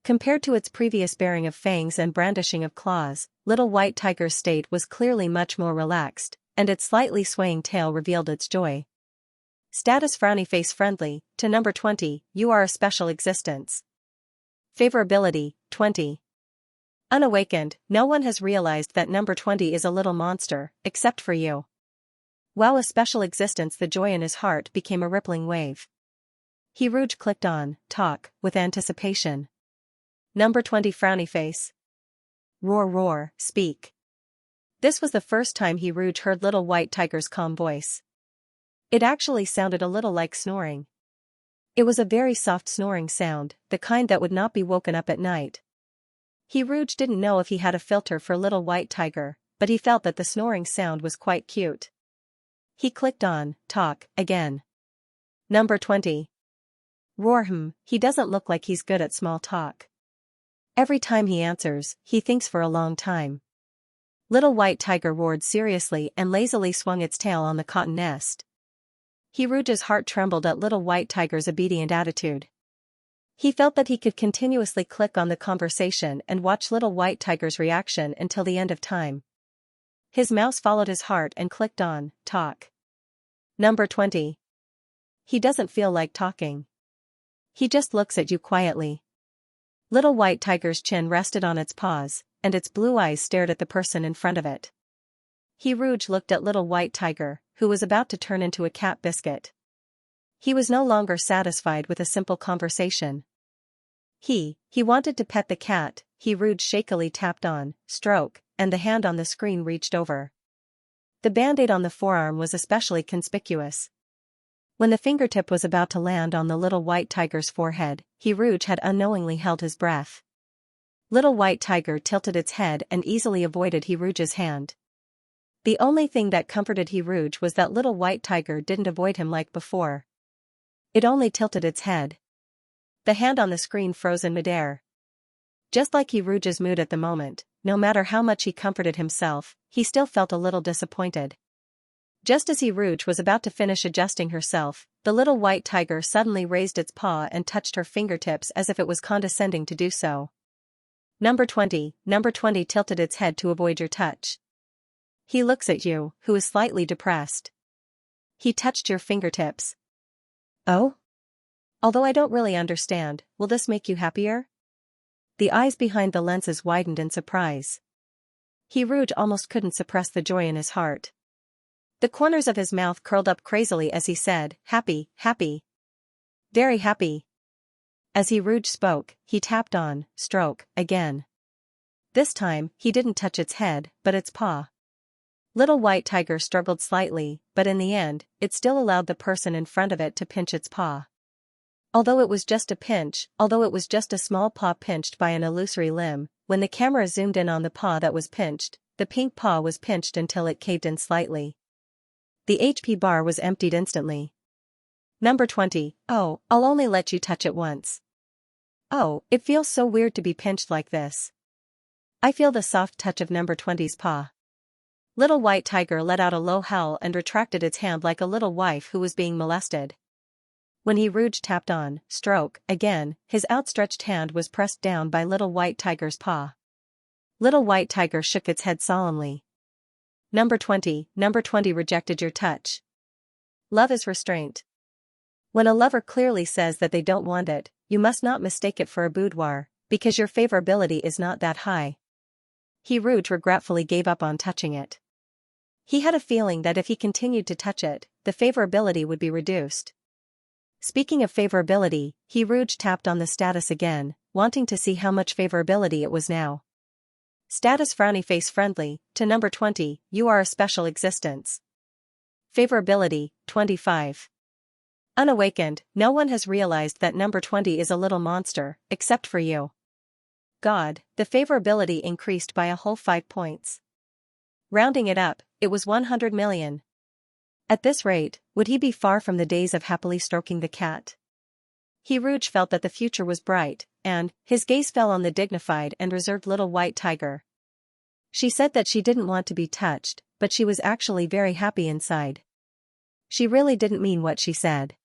Compared to its previous baring of fangs and brandishing of claws, little white tiger's state was clearly much more relaxed, and its slightly swaying tail revealed its joy. Status frowny face friendly, to number 20, you are a special existence. Favorability, 20. Unawakened, no one has realized that number 20 is a little monster, except for you. Wow, a special existence. The joy in his heart became a rippling wave. He Rouge clicked on, talk, with anticipation. Number 20 frowny face. Roar roar, speak. This was the first time He Rouge heard little white tiger's calm voice. It actually sounded a little like snoring. It was a very soft snoring sound, the kind that would not be woken up at night. He Rouge didn't know if he had a filter for little white tiger, but he felt that the snoring sound was quite cute. He clicked on, talk, again. Number 20. Roar he doesn't look like he's good at small talk. Every time he answers, he thinks for a long time. Little white tiger roared seriously and lazily swung its tail on the cotton nest. He Rouge's heart trembled at little white tiger's obedient attitude. He felt that he could continuously click on the conversation and watch little white tiger's reaction until the end of time. His mouse followed his heart and clicked on, talk. Number 20. He doesn't feel like talking. He just looks at you quietly. Little white tiger's chin rested on its paws, and its blue eyes stared at the person in front of it. He Rouge looked at little white tiger, who was about to turn into a cat biscuit. He was no longer satisfied with a simple conversation. He wanted to pet the cat. He Rouge shakily tapped on, stroke, and the hand on the screen reached over. The band-aid on the forearm was especially conspicuous. When the fingertip was about to land on the little white tiger's forehead, He Rouge had unknowingly held his breath. Little white tiger tilted its head and easily avoided He Rouge's hand. The only thing that comforted He Rouge was that little white tiger didn't avoid him like before. It only tilted its head. The hand on the screen froze in midair. Just like He Rouge's mood at the moment, no matter how much he comforted himself, he still felt a little disappointed. Just as He Rouge was about to finish adjusting herself, the little white tiger suddenly raised its paw and touched her fingertips as if it was condescending to do so. Number 20 tilted its head to avoid your touch. He looks at you, who is slightly depressed. He touched your fingertips. Oh? Although I don't really understand, will this make you happier? The eyes behind the lenses widened in surprise. He Rouge almost couldn't suppress the joy in his heart. The corners of his mouth curled up crazily as he said, happy, happy. Very happy. As He Rouge spoke, he tapped on, stroke, again. This time, he didn't touch its head, but its paw. Little white tiger struggled slightly, but in the end, it still allowed the person in front of it to pinch its paw. Although it was just a small paw pinched by an illusory limb, when the camera zoomed in on the paw that was pinched, the pink paw was pinched until it caved in slightly. The HP bar was emptied instantly. Number 20, oh, I'll only let you touch it once. Oh, it feels so weird to be pinched like this. I feel the soft touch of number 20's paw. Little white tiger let out a low howl and retracted its hand like a little wife who was being molested. When He Rouge tapped on, stroke, again, his outstretched hand was pressed down by little white tiger's paw. Little white tiger shook its head solemnly. Number 20 rejected your touch. Love is restraint. When a lover clearly says that they don't want it, you must not mistake it for a boudoir, because your favorability is not that high. He Rouge regretfully gave up on touching it. He had a feeling that if he continued to touch it, the favorability would be reduced. Speaking of favorability, He Rouge tapped on the status again, wanting to see how much favorability it was now. Status frowny face friendly, to number 20, you are a special existence. Favorability, 25. Unawakened, no one has realized that number 20 is a little monster, except for you. God, the favorability increased by a whole 5 points. Rounding it up, it was 100 million. At this rate, would he be far from the days of happily stroking the cat? He Rouge felt that the future was bright, and his gaze fell on the dignified and reserved little white tiger. She said that she didn't want to be touched, but she was actually very happy inside. She really didn't mean what she said.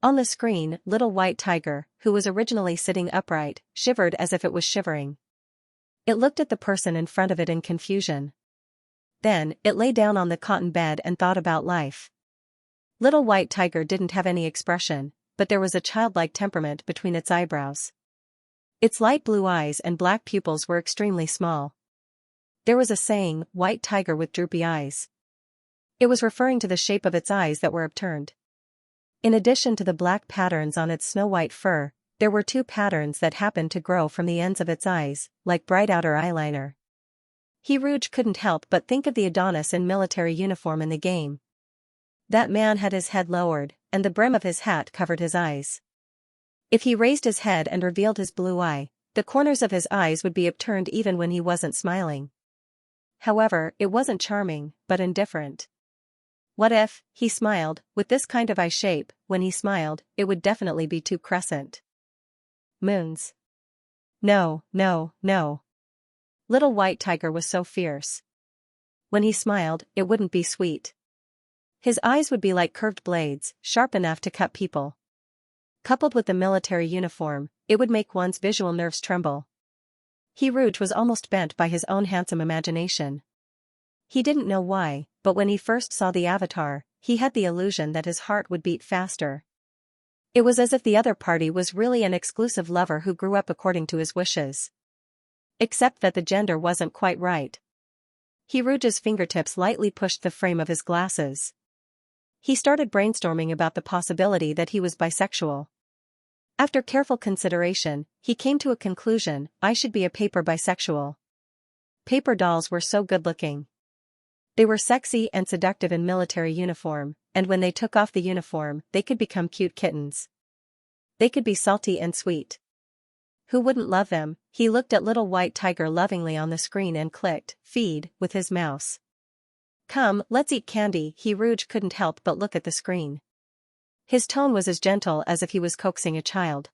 On the screen, little white tiger, who was originally sitting upright, shivered as if it was shivering. It looked at the person in front of it in confusion. Then, it lay down on the cotton bed and thought about life. Little white tiger didn't have any expression, but there was a childlike temperament between its eyebrows. Its light blue eyes and black pupils were extremely small. There was a saying, white tiger with droopy eyes. It was referring to the shape of its eyes that were upturned. In addition to the black patterns on its snow-white fur, there were two patterns that happened to grow from the ends of its eyes, like bright outer eyeliner. Rouge couldn't help but think of the Adonis in military uniform in the game. That man had his head lowered, and the brim of his hat covered his eyes. If he raised his head and revealed his blue eye, the corners of his eyes would be upturned even when he wasn't smiling. However, it wasn't charming, but indifferent. What if, he smiled, with this kind of eye shape, when he smiled, it would definitely be two crescent moons. No, no, no. Little white tiger was so fierce. When he smiled, it wouldn't be sweet. His eyes would be like curved blades, sharp enough to cut people. Coupled with the military uniform, it would make one's visual nerves tremble. Rouge was almost bent by his own handsome imagination. He didn't know why, but when he first saw the avatar, he had the illusion that his heart would beat faster. It was as if the other party was really an exclusive lover who grew up according to his wishes. Except that the gender wasn't quite right. Rouge's fingertips lightly pushed the frame of his glasses. He started brainstorming about the possibility that he was bisexual. After careful consideration, he came to a conclusion: I should be a paper bisexual. Paper dolls were so good-looking. They were sexy and seductive in military uniform, and when they took off the uniform, they could become cute kittens. They could be salty and sweet. Who wouldn't love them? He looked at little white tiger lovingly on the screen and clicked feed with his mouse. Come, let's eat candy. Rouge couldn't help but look at the screen. His tone was as gentle as if he was coaxing a child.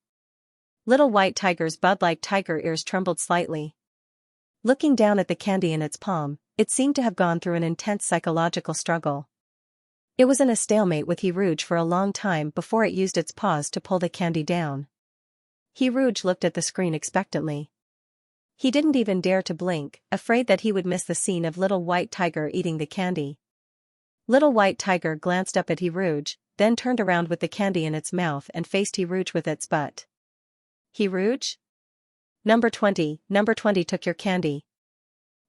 Little white tiger's bud-like tiger ears trembled slightly. Looking down at the candy in its palm, it seemed to have gone through an intense psychological struggle. It was in a stalemate with Rouge for a long time before it used its paws to pull the candy down. Rouge looked at the screen expectantly. He didn't even dare to blink, afraid that he would miss the scene of little white tiger eating the candy. Little white tiger glanced up at Rouge, then turned around with the candy in its mouth and faced Rouge with its butt. Rouge? Number 20 took your candy.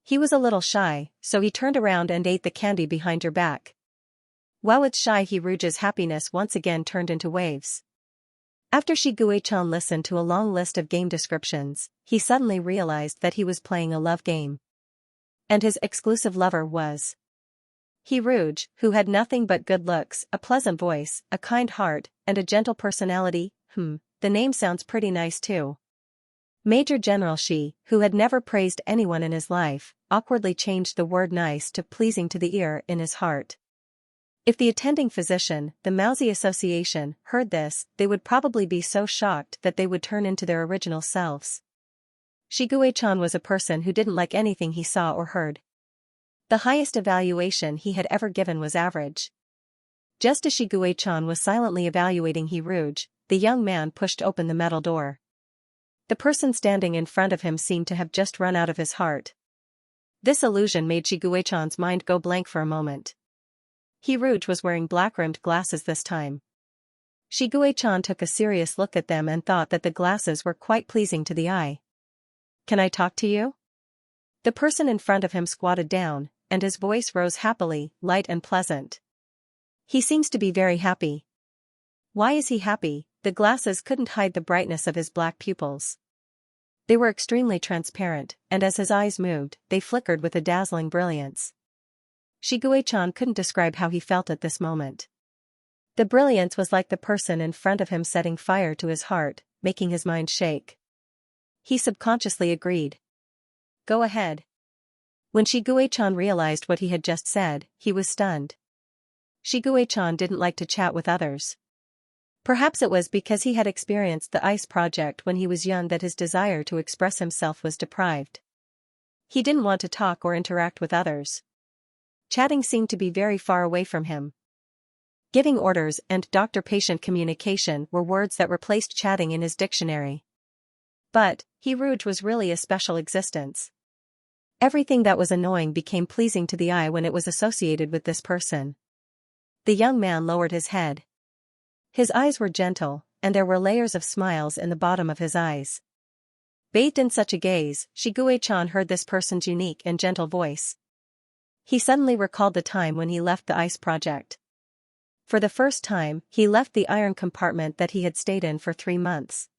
He was a little shy, so he turned around and ate the candy behind your back. Wow, it's shy. Rouge's happiness once again turned into waves. After Xianxia listened to a long list of game descriptions, he suddenly realized that he was playing a love game. And his exclusive lover was Rouge, who had nothing but good looks, a pleasant voice, a kind heart, and a gentle personality. The name sounds pretty nice too. Major General Xi, who had never praised anyone in his life, awkwardly changed the word nice to pleasing to the ear in his heart. If the attending physician, the Mousy Association, heard this, they would probably be so shocked that they would turn into their original selves. Xianxia was a person who didn't like anything he saw or heard. The highest evaluation he had ever given was average. Just as Xianxia was silently evaluating Rouge, the young man pushed open the metal door. The person standing in front of him seemed to have just run out of his heart. This illusion made Xianxia's mind go blank for a moment. Rouge was wearing black-rimmed glasses this time. Xianxia took a serious look at them and thought that the glasses were quite pleasing to the eye. Can I talk to you? The person in front of him squatted down, and his voice rose happily, light and pleasant. He seems to be very happy. Why is he happy? The glasses couldn't hide the brightness of his black pupils. They were extremely transparent, and as his eyes moved, they flickered with a dazzling brilliance. Xianxia couldn't describe how he felt at this moment. The brilliance was like the person in front of him setting fire to his heart, making his mind shake. He subconsciously agreed. Go ahead. When Xianxia realized what he had just said, he was stunned. Xianxia didn't like to chat with others. Perhaps it was because he had experienced the ICE project when he was young that his desire to express himself was deprived. He didn't want to talk or interact with others. Chatting seemed to be very far away from him. Giving orders and doctor-patient communication were words that replaced chatting in his dictionary. But, Rouge was really a special existence. Everything that was annoying became pleasing to the eye when it was associated with this person. The young man lowered his head. His eyes were gentle, and there were layers of smiles in the bottom of his eyes. Bathed in such a gaze, Shiguei-chan heard this person's unique and gentle voice. He suddenly recalled the time when he left the ice project. For the first time, he left the iron compartment that he had stayed in for 3 months.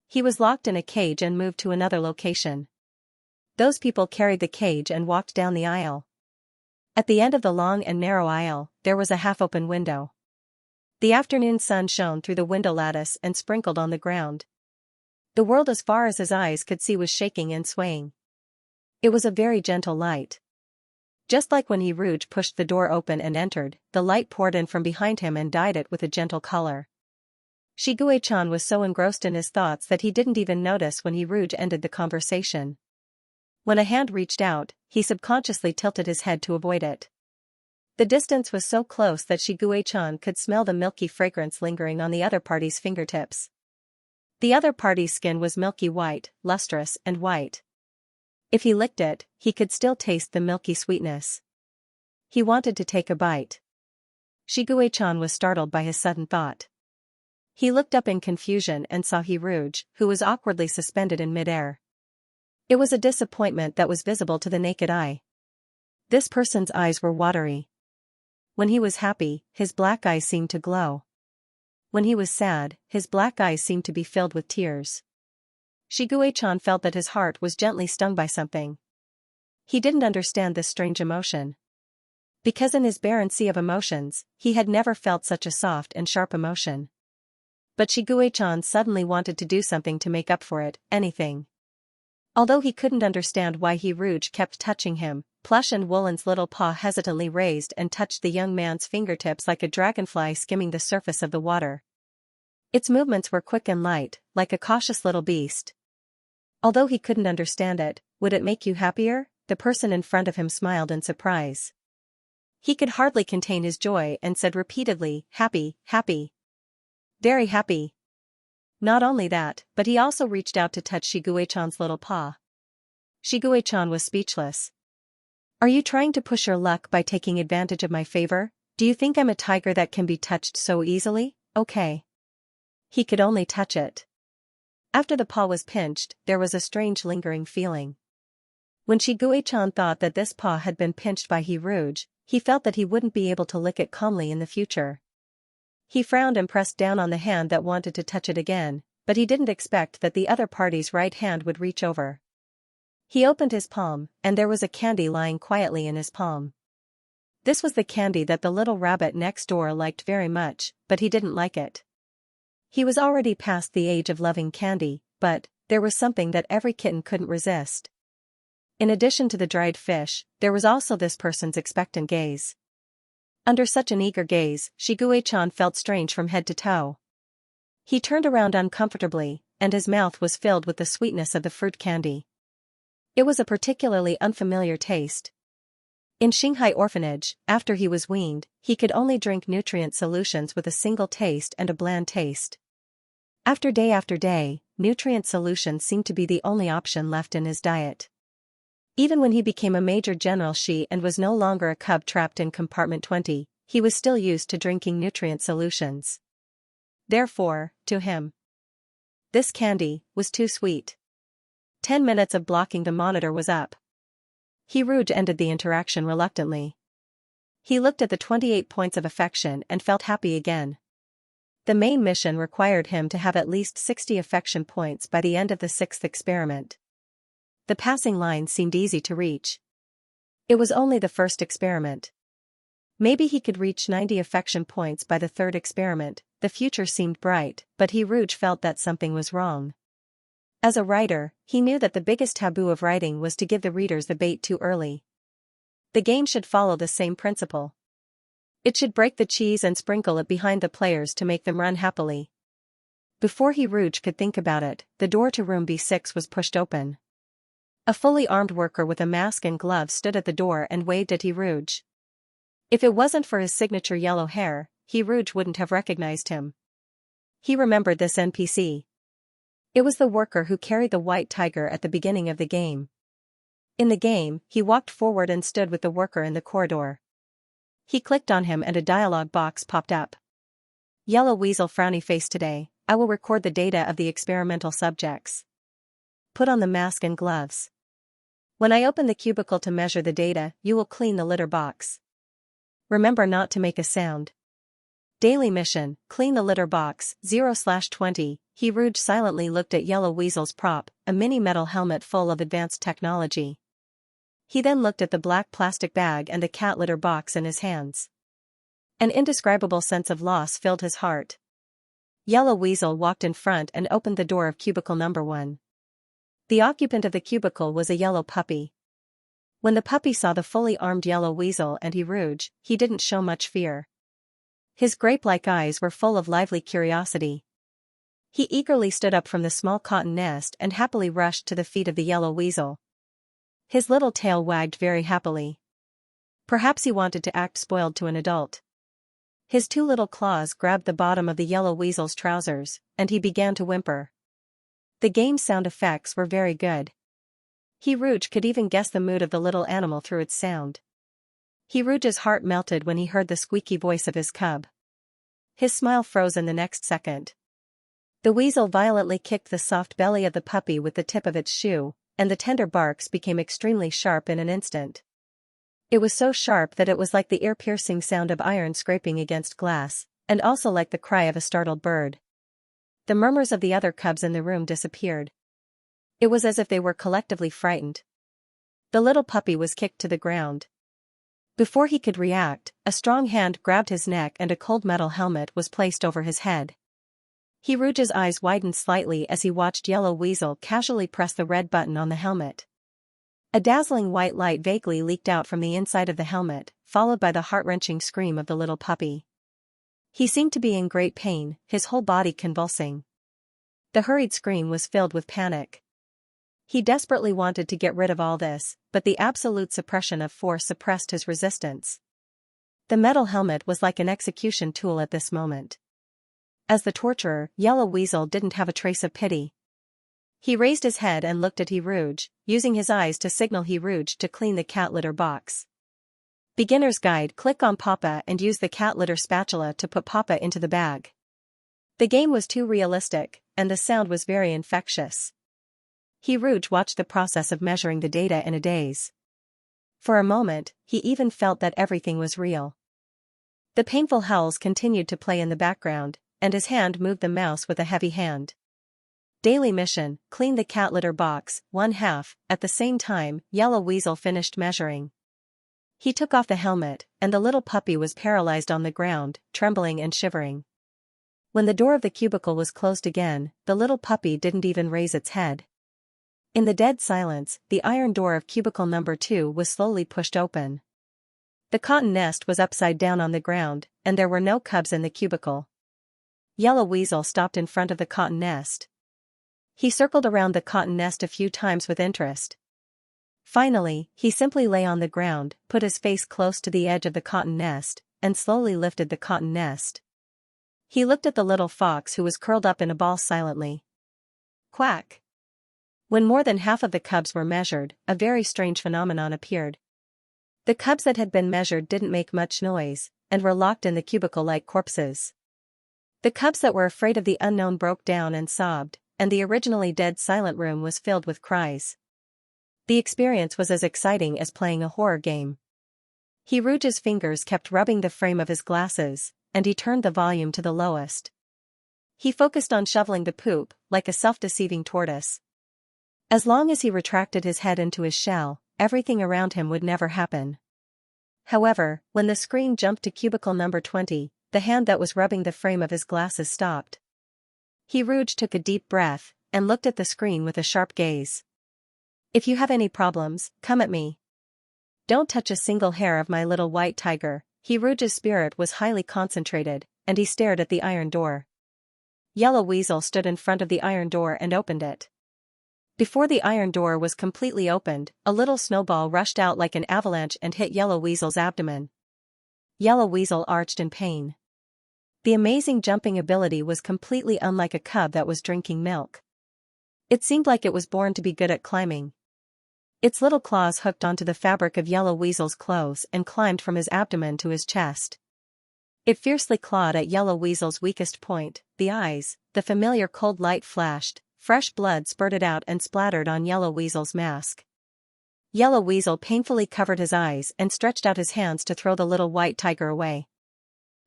He was locked in a cage and moved to another location. Those people carried the cage and walked down the aisle. At the end of the long and narrow aisle, there was a half-open window. The afternoon sun shone through the window lattice and sprinkled on the ground. The world as far as his eyes could see was shaking and swaying. It was a very gentle light. Just like when Rouge pushed the door open and entered, the light poured in from behind him and dyed it with a gentle color. Shiguei-chan was so engrossed in his thoughts that he didn't even notice when Rouge ended the conversation. When a hand reached out, he subconsciously tilted his head to avoid it. The distance was so close that Shiguei-chan could smell the milky fragrance lingering on the other party's fingertips. The other party's skin was milky white, lustrous and white. If he licked it, he could still taste the milky sweetness. He wanted to take a bite. Shiguei-chan was startled by his sudden thought. He looked up in confusion and saw Rouge, who was awkwardly suspended in midair. It was a disappointment that was visible to the naked eye. This person's eyes were watery. When he was happy, his black eyes seemed to glow. When he was sad, his black eyes seemed to be filled with tears. Shiguei-chan felt that his heart was gently stung by something. He didn't understand this strange emotion. Because in his barren sea of emotions, he had never felt such a soft and sharp emotion. But Shiguei-chan suddenly wanted to do something to make up for it, anything. Although he couldn't understand why Rouge kept touching him, Plush and Woolen's little paw hesitantly raised and touched the young man's fingertips like a dragonfly skimming the surface of the water. Its movements were quick and light, like a cautious little beast. Although he couldn't understand it, would it make you happier? The person in front of him smiled in surprise. He could hardly contain his joy and said repeatedly, happy, happy. Very happy. Not only that, but he also reached out to touch Shiguei-chan's little paw. Shiguei-chan was speechless. Are you trying to push your luck by taking advantage of my favor? Do you think I'm a tiger that can be touched so easily? Okay. He could only touch it. After the paw was pinched, there was a strange lingering feeling. When Shiguei-chan thought that this paw had been pinched by Rouge, he felt that he wouldn't be able to lick it calmly in the future. He frowned and pressed down on the hand that wanted to touch it again, but he didn't expect that the other party's right hand would reach over. He opened his palm, and there was a candy lying quietly in his palm. This was the candy that the little rabbit next door liked very much, but he didn't like it. He was already past the age of loving candy, but there was something that every kitten couldn't resist. In addition to the dried fish, there was also this person's expectant gaze. Under such an eager gaze, Shiguei-chan felt strange from head to toe. He turned around uncomfortably, and his mouth was filled with the sweetness of the fruit candy. It was a particularly unfamiliar taste. In Shanghai orphanage, after he was weaned, he could only drink nutrient solutions with a single taste and a bland taste. After day, nutrient solutions seemed to be the only option left in his diet. Even when he became a Major General Shi and was no longer a cub trapped in compartment 20, he was still used to drinking nutrient solutions. Therefore, to him, this candy was too sweet. 10 minutes of blocking the monitor was up. Rouge ended the interaction reluctantly. He looked at the 28 points of affection and felt happy again. The main mission required him to have at least 60 affection points by the end of the 6th experiment. The passing line seemed easy to reach. It was only the first experiment. Maybe he could reach 90 affection points by the 3rd experiment. The future seemed bright, but Rouge felt that something was wrong. As a writer, he knew that the biggest taboo of writing was to give the readers the bait too early. The game should follow the same principle. It should break the cheese and sprinkle it behind the players to make them run happily. Before Rouge could think about it, the door to room B6 was pushed open. A fully armed worker with a mask and gloves stood at the door and waved at Rouge. If it wasn't for his signature yellow hair, Rouge wouldn't have recognized him. He remembered this NPC. It was the worker who carried the white tiger at the beginning of the game. In the game, he walked forward and stood with the worker in the corridor. He clicked on him and a dialog box popped up. Yellow Weasel frowny face today, I will record the data of the experimental subjects. put on the mask and gloves. When I open the cubicle to measure the data, you will clean the litter box. Remember not to make a sound. Daily mission, clean the litter box, 0/20. He Rouge silently looked at Yellow Weasel's prop, a mini metal helmet full of advanced technology. He then looked at the black plastic bag and the cat litter box in his hands. An indescribable sense of loss filled his heart. Yellow Weasel walked in front and opened the door of cubicle number 1. The occupant of the cubicle was a yellow puppy. When the puppy saw the fully armed Yellow Weasel and Rouge, he didn't show much fear. His grape-like eyes were full of lively curiosity. He eagerly stood up from the small cotton nest and happily rushed to the feet of the Yellow Weasel. His little tail wagged very happily. Perhaps he wanted to act spoiled to an adult. His 2 little claws grabbed the bottom of the Yellow Weasel's trousers, and he began to whimper. The game's sound effects were very good. Rouge could even guess the mood of the little animal through its sound. Rouge's heart melted when he heard the squeaky voice of his cub. His smile froze in the next second. The weasel violently kicked the soft belly of the puppy with the tip of its shoe, and the tender barks became extremely sharp in an instant. It was so sharp that it was like the ear-piercing sound of iron scraping against glass, and also like the cry of a startled bird. The murmurs of the other cubs in the room disappeared. It was as if they were collectively frightened. The little puppy was kicked to the ground. Before he could react, a strong hand grabbed his neck and a cold metal helmet was placed over his head. Rouge's eyes widened slightly as he watched Yellow Weasel casually press the red button on the helmet. A dazzling white light vaguely leaked out from the inside of the helmet, followed by the heart-wrenching scream of the little puppy. He seemed to be in great pain, his whole body convulsing. The hurried scream was filled with panic. He desperately wanted to get rid of all this, but the absolute suppression of force suppressed his resistance. The metal helmet was like an execution tool at this moment. As the torturer, Yellow Weasel didn't have a trace of pity. He raised his head and looked at Rouge, using his eyes to signal Rouge to clean the cat litter box. Beginner's Guide: click on Papa and use the cat litter spatula to put Papa into the bag. The game was too realistic, and the sound was very infectious. Rouge watched the process of measuring the data in a daze. For a moment, he even felt that everything was real. The painful howls continued to play in the background, and his hand moved the mouse with a heavy hand. Daily mission, clean the cat litter box, 1/2. At the same time, Yellow Weasel finished measuring. He took off the helmet, and the little puppy was paralyzed on the ground, trembling and shivering. When the door of the cubicle was closed again, the little puppy didn't even raise its head. In the dead silence, the iron door of cubicle number 2 was slowly pushed open. The cotton nest was upside down on the ground, and there were no cubs in the cubicle. Yellow Weasel stopped in front of the cotton nest. He circled around the cotton nest a few times with interest. Finally, he simply lay on the ground, put his face close to the edge of the cotton nest, and slowly lifted the cotton nest. He looked at the little fox who was curled up in a ball silently. Quack! When more than half of the cubs were measured, a very strange phenomenon appeared. The cubs that had been measured didn't make much noise, and were locked in the cubicle like corpses. The cubs that were afraid of the unknown broke down and sobbed, and the originally dead silent room was filled with cries. The experience was as exciting as playing a horror game. Rouge's fingers kept rubbing the frame of his glasses, and he turned the volume to the lowest. He focused on shoveling the poop, like a self-deceiving tortoise. As long as he retracted his head into his shell, everything around him would never happen. However, when the screen jumped to cubicle number 20, the hand that was rubbing the frame of his glasses stopped. Rouge took a deep breath, and looked at the screen with a sharp gaze. If you have any problems, come at me. Don't touch a single hair of my little white tiger. Rouge's spirit was highly concentrated, and he stared at the iron door. Yellow Weasel stood in front of the iron door and opened it. Before the iron door was completely opened, a little snowball rushed out like an avalanche and hit Yellow Weasel's abdomen. Yellow Weasel arched in pain. The amazing jumping ability was completely unlike a cub that was drinking milk. It seemed like it was born to be good at climbing. Its little claws hooked onto the fabric of Yellow Weasel's clothes and climbed from his abdomen to his chest. It fiercely clawed at Yellow Weasel's weakest point, the eyes. The familiar cold light flashed, fresh blood spurted out and splattered on Yellow Weasel's mask. Yellow Weasel painfully covered his eyes and stretched out his hands to throw the little white tiger away.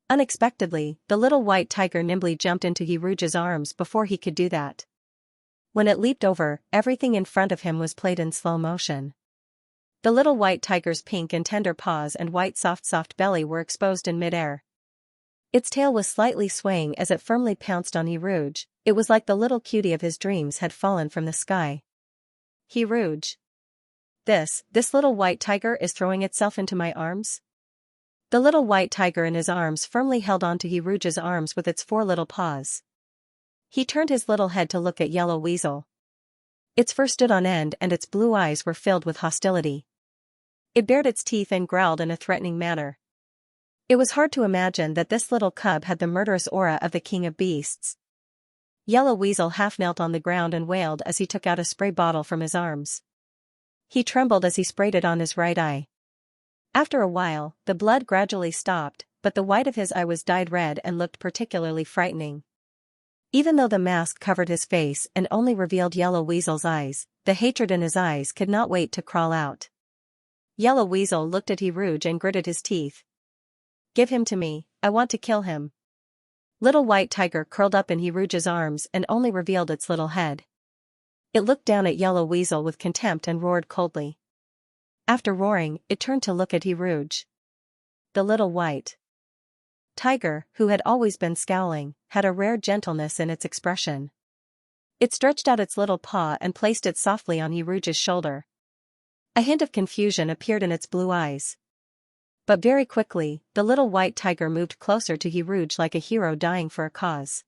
Unexpectedly, the little white tiger nimbly jumped into Yiruja's arms before he could do that. When it leaped over, everything in front of him was played in slow motion. The little white tiger's pink and tender paws and white soft belly were exposed in midair. Its tail was slightly swaying as it firmly pounced on Yiruj. It was like the little cutie of his dreams had fallen from the sky. Yiruj. This little white tiger is throwing itself into my arms? The little white tiger in his arms firmly held onto Yiruja's arms with its 4 little paws. He turned his little head to look at Yellow Weasel. Its fur stood on end and its blue eyes were filled with hostility. It bared its teeth and growled in a threatening manner. It was hard to imagine that this little cub had the murderous aura of the king of beasts. Yellow Weasel half knelt on the ground and wailed as he took out a spray bottle from his arms. He trembled as he sprayed it on his right eye. After a while, the blood gradually stopped, but the white of his eye was dyed red and looked particularly frightening. Even though the mask covered his face and only revealed Yellow Weasel's eyes, the hatred in his eyes could not wait to crawl out. Yellow Weasel looked at Yiruj and gritted his teeth. "Give him to me, I want to kill him." Little white tiger curled up in Yiruja's arms and only revealed its little head. It looked down at Yellow Weasel with contempt and roared coldly. After roaring, it turned to look at Yiruj. The little white tiger, who had always been scowling, had a rare gentleness in its expression. It stretched out its little paw and placed it softly on Yiruja's shoulder. A hint of confusion appeared in its blue eyes. But very quickly, the little white tiger moved closer to Yiruj like a hero dying for a cause.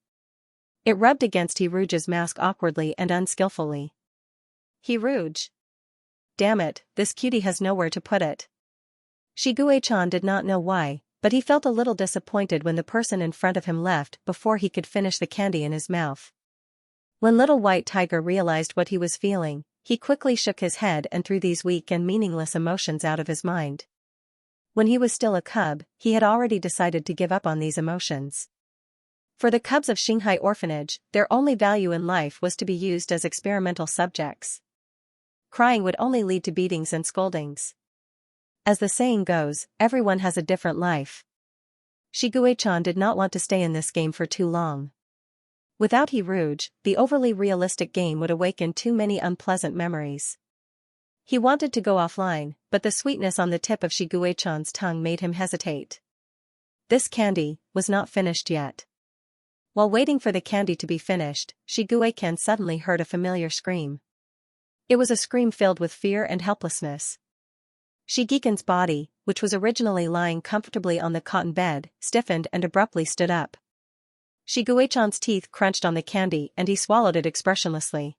It rubbed against Yiruja's mask awkwardly and unskillfully. "Yiruj. Damn it, this cutie has nowhere to put it." Shiguei-chan did not know why, but he felt a little disappointed when the person in front of him left before he could finish the candy in his mouth. When little white tiger realized what he was feeling, he quickly shook his head and threw these weak and meaningless emotions out of his mind. When he was still a cub, he had already decided to give up on these emotions. For the cubs of Xinghai Orphanage, their only value in life was to be used as experimental subjects. Crying would only lead to beatings and scoldings. As the saying goes, everyone has a different life. Shiguei-chan did not want to stay in this game for too long. Without Yiruj, the overly realistic game would awaken too many unpleasant memories. He wanted to go offline, but the sweetness on the tip of Shiguei-chan's tongue made him hesitate. This candy was not finished yet. While waiting for the candy to be finished, Shiguei-chan suddenly heard a familiar scream. It was a scream filled with fear and helplessness. Shigekin's body, which was originally lying comfortably on the cotton bed, stiffened and abruptly stood up. Shiguei-chan's teeth crunched on the candy and he swallowed it expressionlessly.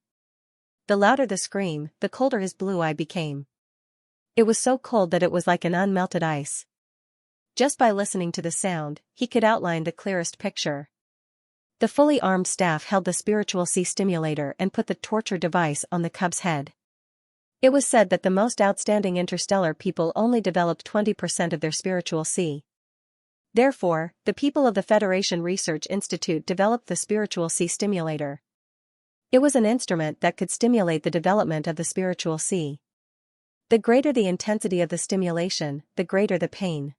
The louder the scream, the colder his blue eye became. It was so cold that it was like an unmelted ice. Just by listening to the sound, he could outline the clearest picture. The fully armed staff held the spiritual sea stimulator and put the torture device on the cub's head. It was said that the most outstanding interstellar people only developed 20% of their spiritual sea. Therefore, the people of the Federation Research Institute developed the spiritual sea stimulator. It was an instrument that could stimulate the development of the spiritual sea. The greater the intensity of the stimulation, the greater the pain.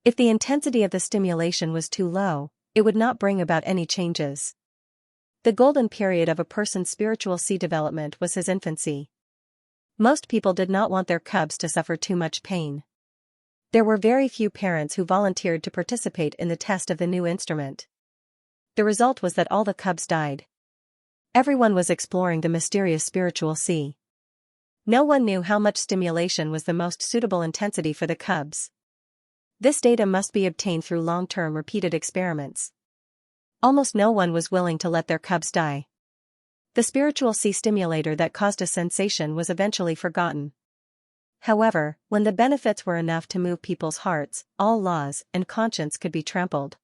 If the intensity of the stimulation was too low, it would not bring about any changes. The golden period of a person's spiritual sea development was his infancy. Most people did not want their cubs to suffer too much pain. There were very few parents who volunteered to participate in the test of the new instrument. The result was that all the cubs died. Everyone was exploring the mysterious spiritual sea. No one knew how much stimulation was the most suitable intensity for the cubs. This data must be obtained through long-term repeated experiments. Almost no one was willing to let their cubs die. The spiritual sea stimulator that caused a sensation was eventually forgotten. However, when the benefits were enough to move people's hearts, all laws and conscience could be trampled.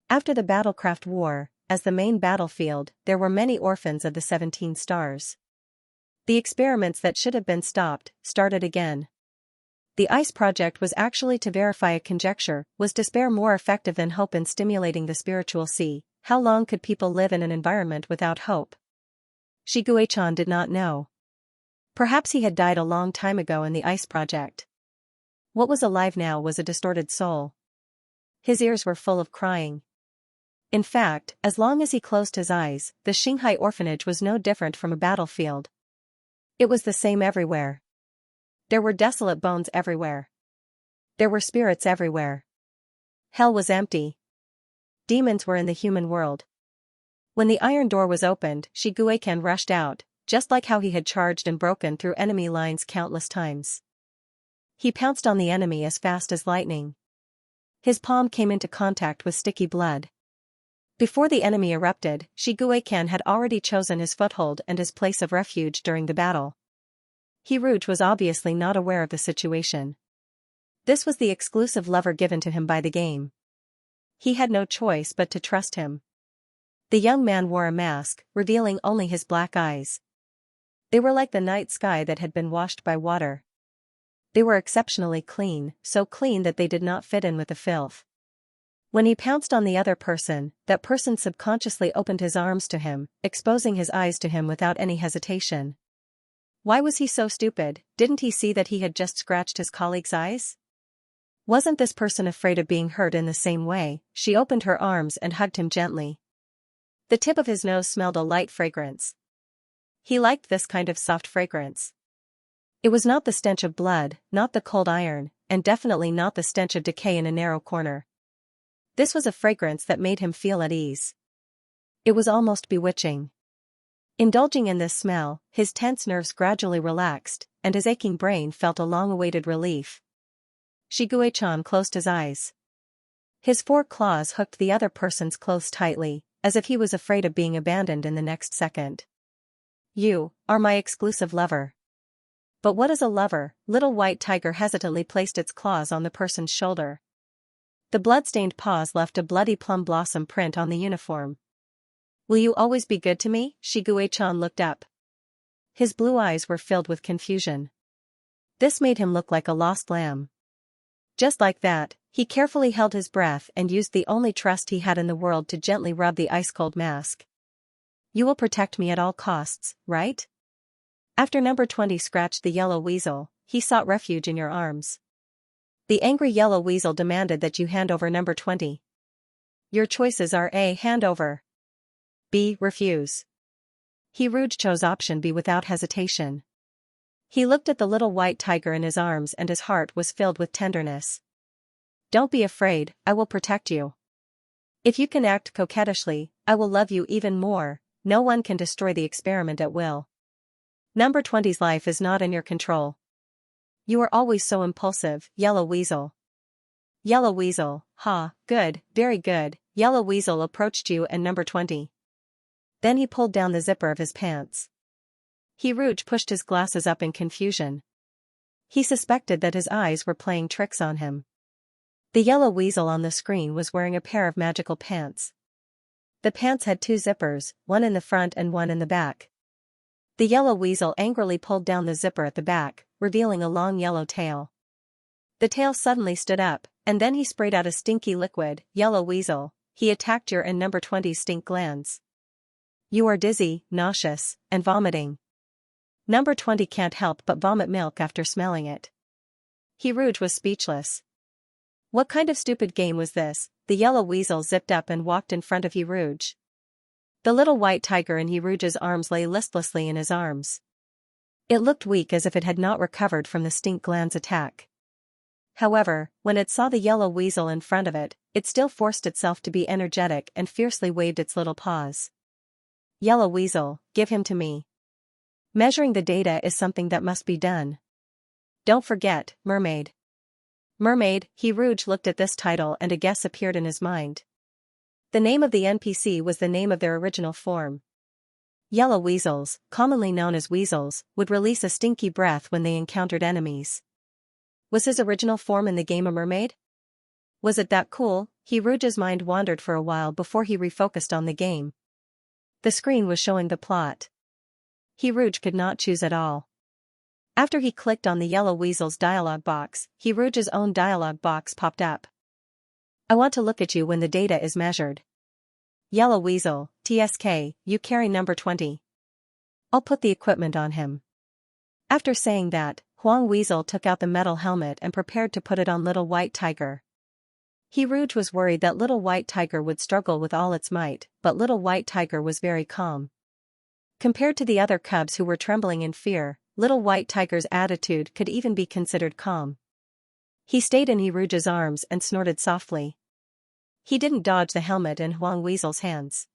After the Battlecraft War, as the main battlefield, there were many orphans of the 17 stars. The experiments that should have been stopped started again. The ICE project was actually to verify a conjecture: was despair more effective than hope in stimulating the spiritual sea? How long could people live in an environment without hope? Shiguei-chan did not know. Perhaps he had died a long time ago in the ice project. What was alive now was a distorted soul. His ears were full of crying. In fact, as long as he closed his eyes, the Shanghai orphanage was no different from a battlefield. It was the same everywhere. There were desolate bones everywhere. There were spirits everywhere. Hell was empty. Demons were in the human world. When the iron door was opened, Shiguei-kan rushed out, just like how he had charged and broken through enemy lines countless times. He pounced on the enemy as fast as lightning. His palm came into contact with sticky blood. Before the enemy erupted, Shiguei-kan had already chosen his foothold and his place of refuge during the battle. Hiruge was obviously not aware of the situation. This was the exclusive lover given to him by the game. He had no choice but to trust him. The young man wore a mask, revealing only his black eyes. They were like the night sky that had been washed by water. They were exceptionally clean, so clean that they did not fit in with the filth. When he pounced on the other person, that person subconsciously opened his arms to him, exposing his eyes to him without any hesitation. Why was he so stupid? Didn't he see that he had just scratched his colleague's eyes? Wasn't this person afraid of being hurt in the same way? She opened her arms and hugged him gently. The tip of his nose smelled a light fragrance. He liked this kind of soft fragrance. It was not the stench of blood, not the cold iron, and definitely not the stench of decay in a narrow corner. This was a fragrance that made him feel at ease. It was almost bewitching. Indulging in this smell, his tense nerves gradually relaxed, and his aching brain felt a long-awaited relief. Shiguei-chan closed his eyes. His 4 claws hooked the other person's clothes tightly, as if he was afraid of being abandoned in the next second. You are my exclusive lover. But what is a lover? Little white tiger hesitantly placed its claws on the person's shoulder. The blood-stained paws left a bloody plum blossom print on the uniform. Will you always be good to me? Shiguei-chan looked up. His blue eyes were filled with confusion. This made him look like a lost lamb. Just like that, he carefully held his breath and used the only trust he had in the world to gently rub the ice-cold mask. You will protect me at all costs, right? After number 20 scratched the yellow weasel, he sought refuge in your arms. The angry yellow weasel demanded that you hand over number 20. Your choices are A. Hand over. B. Refuse. Hiruge chose option B without hesitation. He looked at the little white tiger in his arms and his heart was filled with tenderness. Don't be afraid, I will protect you. If you can act coquettishly, I will love you even more. No one can destroy the experiment at will. Number 20's life is not in your control. You are always so impulsive, Yellow Weasel. Yellow Weasel, ha, good, very good. Yellow Weasel approached you and number 20. Then he pulled down the zipper of his pants. Hiruge pushed his glasses up in confusion. He suspected that his eyes were playing tricks on him. The yellow weasel on the screen was wearing a pair of magical pants. The pants had 2 zippers, one in the front and one in the back. The yellow weasel angrily pulled down the zipper at the back, revealing a long yellow tail. The tail suddenly stood up, and then he sprayed out a stinky liquid. Yellow Weasel, he attacked your and number 20's stink glands. You are dizzy, nauseous, and vomiting. Number 20 can't help but vomit milk after smelling it. Hiruge was speechless. What kind of stupid game was this? The yellow weasel zipped up and walked in front of Hiruge. The little white tiger in Hiruge's arms lay listlessly in his arms. It looked weak as if it had not recovered from the stink gland's attack. However, when it saw the yellow weasel in front of it, it still forced itself to be energetic and fiercely waved its little paws. Yellow Weasel, give him to me. Measuring the data is something that must be done. Don't forget, Mermaid. Mermaid, Hiruge looked at this title and a guess appeared in his mind. The name of the NPC was the name of their original form. Yellow weasels, commonly known as weasels, would release a stinky breath when they encountered enemies. Was his original form in the game a mermaid? Was it that cool? Hiruge's mind wandered for a while before he refocused on the game. The screen was showing the plot. Hiruge could not choose at all. After he clicked on the yellow weasel's dialog box, Hiruge's own dialog box popped up. I want to look at you when the data is measured. Yellow Weasel, TSK, you carry number 20. I'll put the equipment on him. After saying that, Huang Weasel took out the metal helmet and prepared to put it on Little White Tiger. He Rouge was worried that Little White Tiger would struggle with all its might, but Little White Tiger was very calm. Compared to the other cubs who were trembling in fear, Little White Tiger's attitude could even be considered calm. He stayed in Rouge's arms and snorted softly. He didn't dodge the helmet in Huang Weasel's hands.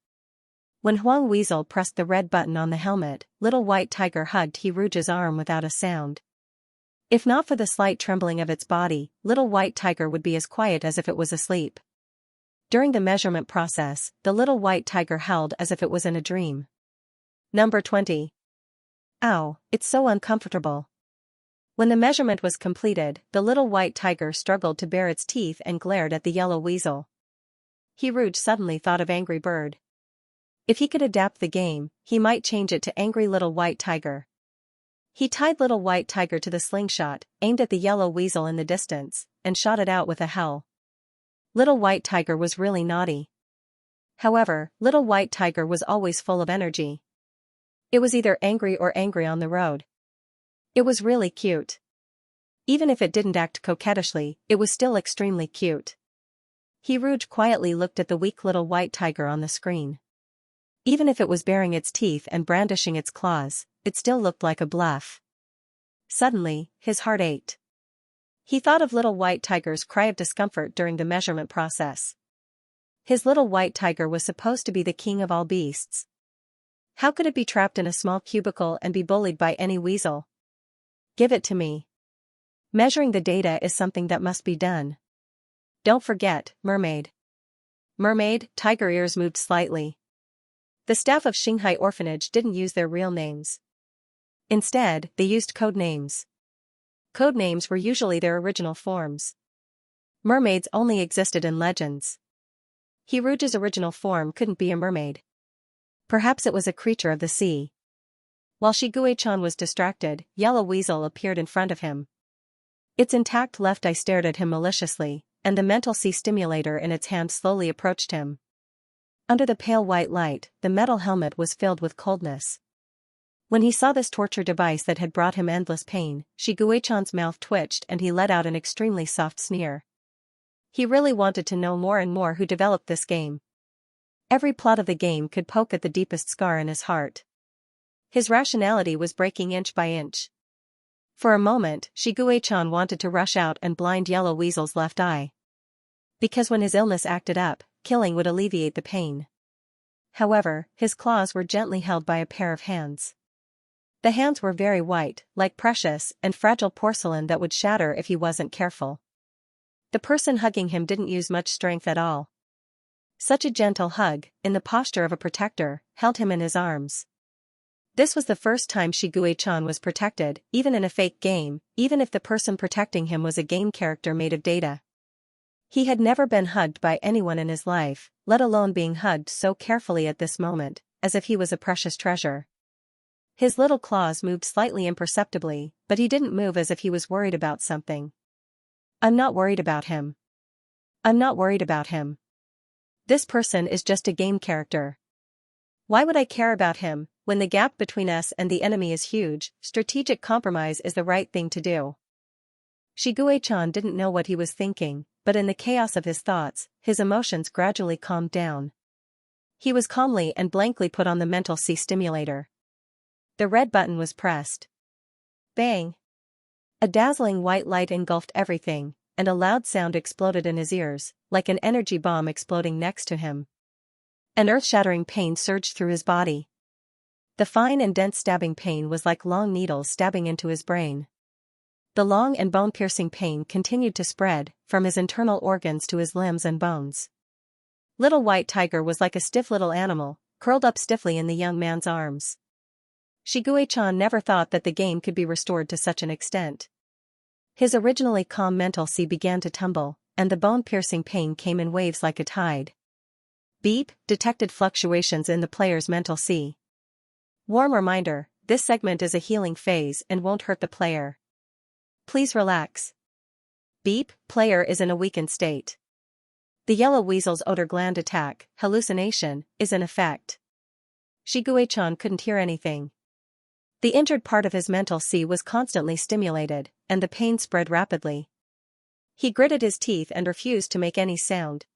When Huang Weasel pressed the red button on the helmet, Little White Tiger hugged Rouge's arm without a sound. If not for the slight trembling of its body, Little White Tiger would be as quiet as if it was asleep. During the measurement process, the Little White Tiger howled as if it was in a dream. Number 20. Ow, it's so uncomfortable. When the measurement was completed, the Little White Tiger struggled to bare its teeth and glared at the Yellow Weasel. Rouge suddenly thought of Angry Bird. If he could adapt the game, he might change it to Angry Little White Tiger. He tied Little White Tiger to the slingshot, aimed at the Yellow Weasel in the distance, and shot it out with a howl. Little White Tiger was really naughty. However, Little White Tiger was always full of energy. It was either angry or angry on the road. It was really cute. Even if it didn't act coquettishly, it was still extremely cute. Rouge quietly looked at the weak Little White Tiger on the screen. Even if it was baring its teeth and brandishing its claws, it still looked like a bluff. Suddenly, his heart ached. He thought of Little White Tiger's cry of discomfort during the measurement process. His Little White Tiger was supposed to be the king of all beasts. How could it be trapped in a small cubicle and be bullied by any weasel? Give it to me. Measuring the data is something that must be done. Don't forget, mermaid. Mermaid, Tiger ears moved slightly. The staff of Xinghai Orphanage didn't use their real names. Instead, they used code names. Code names were usually their original forms. Mermaids only existed in legends. Rouge's original form couldn't be a mermaid. Perhaps it was a creature of the sea. While Shiguei-chan was distracted, Yellow Weasel appeared in front of him. Its intact left eye stared at him maliciously, and the mental sea stimulator in its hand slowly approached him. Under the pale white light, the metal helmet was filled with coldness. When he saw this torture device that had brought him endless pain, Shiguei-chan's mouth twitched and he let out an extremely soft sneer. He really wanted to know more and more who developed this game. Every plot of the game could poke at the deepest scar in his heart. His rationality was breaking inch by inch. For a moment, Shiguei-chan wanted to rush out and blind Yellow Weasel's left eye. Because when his illness acted up, killing would alleviate the pain. However, his claws were gently held by a pair of hands. The hands were very white, like precious and fragile porcelain that would shatter if he wasn't careful. The person hugging him didn't use much strength at all. Such a gentle hug, in the posture of a protector, held him in his arms. This was the first time Shiguei-chan was protected, even in a fake game, even if the person protecting him was a game character made of data. He had never been hugged by anyone in his life, let alone being hugged so carefully at this moment, as if he was a precious treasure. His little claws moved slightly imperceptibly, but he didn't move as if he was worried about something. I'm not worried about him. I'm not worried about him. This person is just a game character. Why would I care about him, when the gap between us and the enemy is huge? Strategic compromise is the right thing to do. Shiguei-chan didn't know what he was thinking, but in the chaos of his thoughts, his emotions gradually calmed down. He was calmly and blankly put on the mental sea stimulator. The red button was pressed. Bang! A dazzling white light engulfed everything, and a loud sound exploded in his ears, like an energy bomb exploding next to him. An earth-shattering pain surged through his body. The fine and dense stabbing pain was like long needles stabbing into his brain. The long and bone-piercing pain continued to spread, from his internal organs to his limbs and bones. Little White Tiger was like a stiff little animal, curled up stiffly in the young man's arms. Shiguei-chan never thought that the game could be restored to such an extent. His originally calm mental sea began to tumble, and the bone-piercing pain came in waves like a tide. Beep, detected fluctuations in the player's mental sea. Warm reminder, this segment is a healing phase and won't hurt the player. Please relax. Beep, player is in a weakened state. The Yellow Weasel's odor gland attack, hallucination, is in effect. Shiguei-chan couldn't hear anything. The injured part of his mental sea was constantly stimulated, and the pain spread rapidly. He gritted his teeth and refused to make any sound.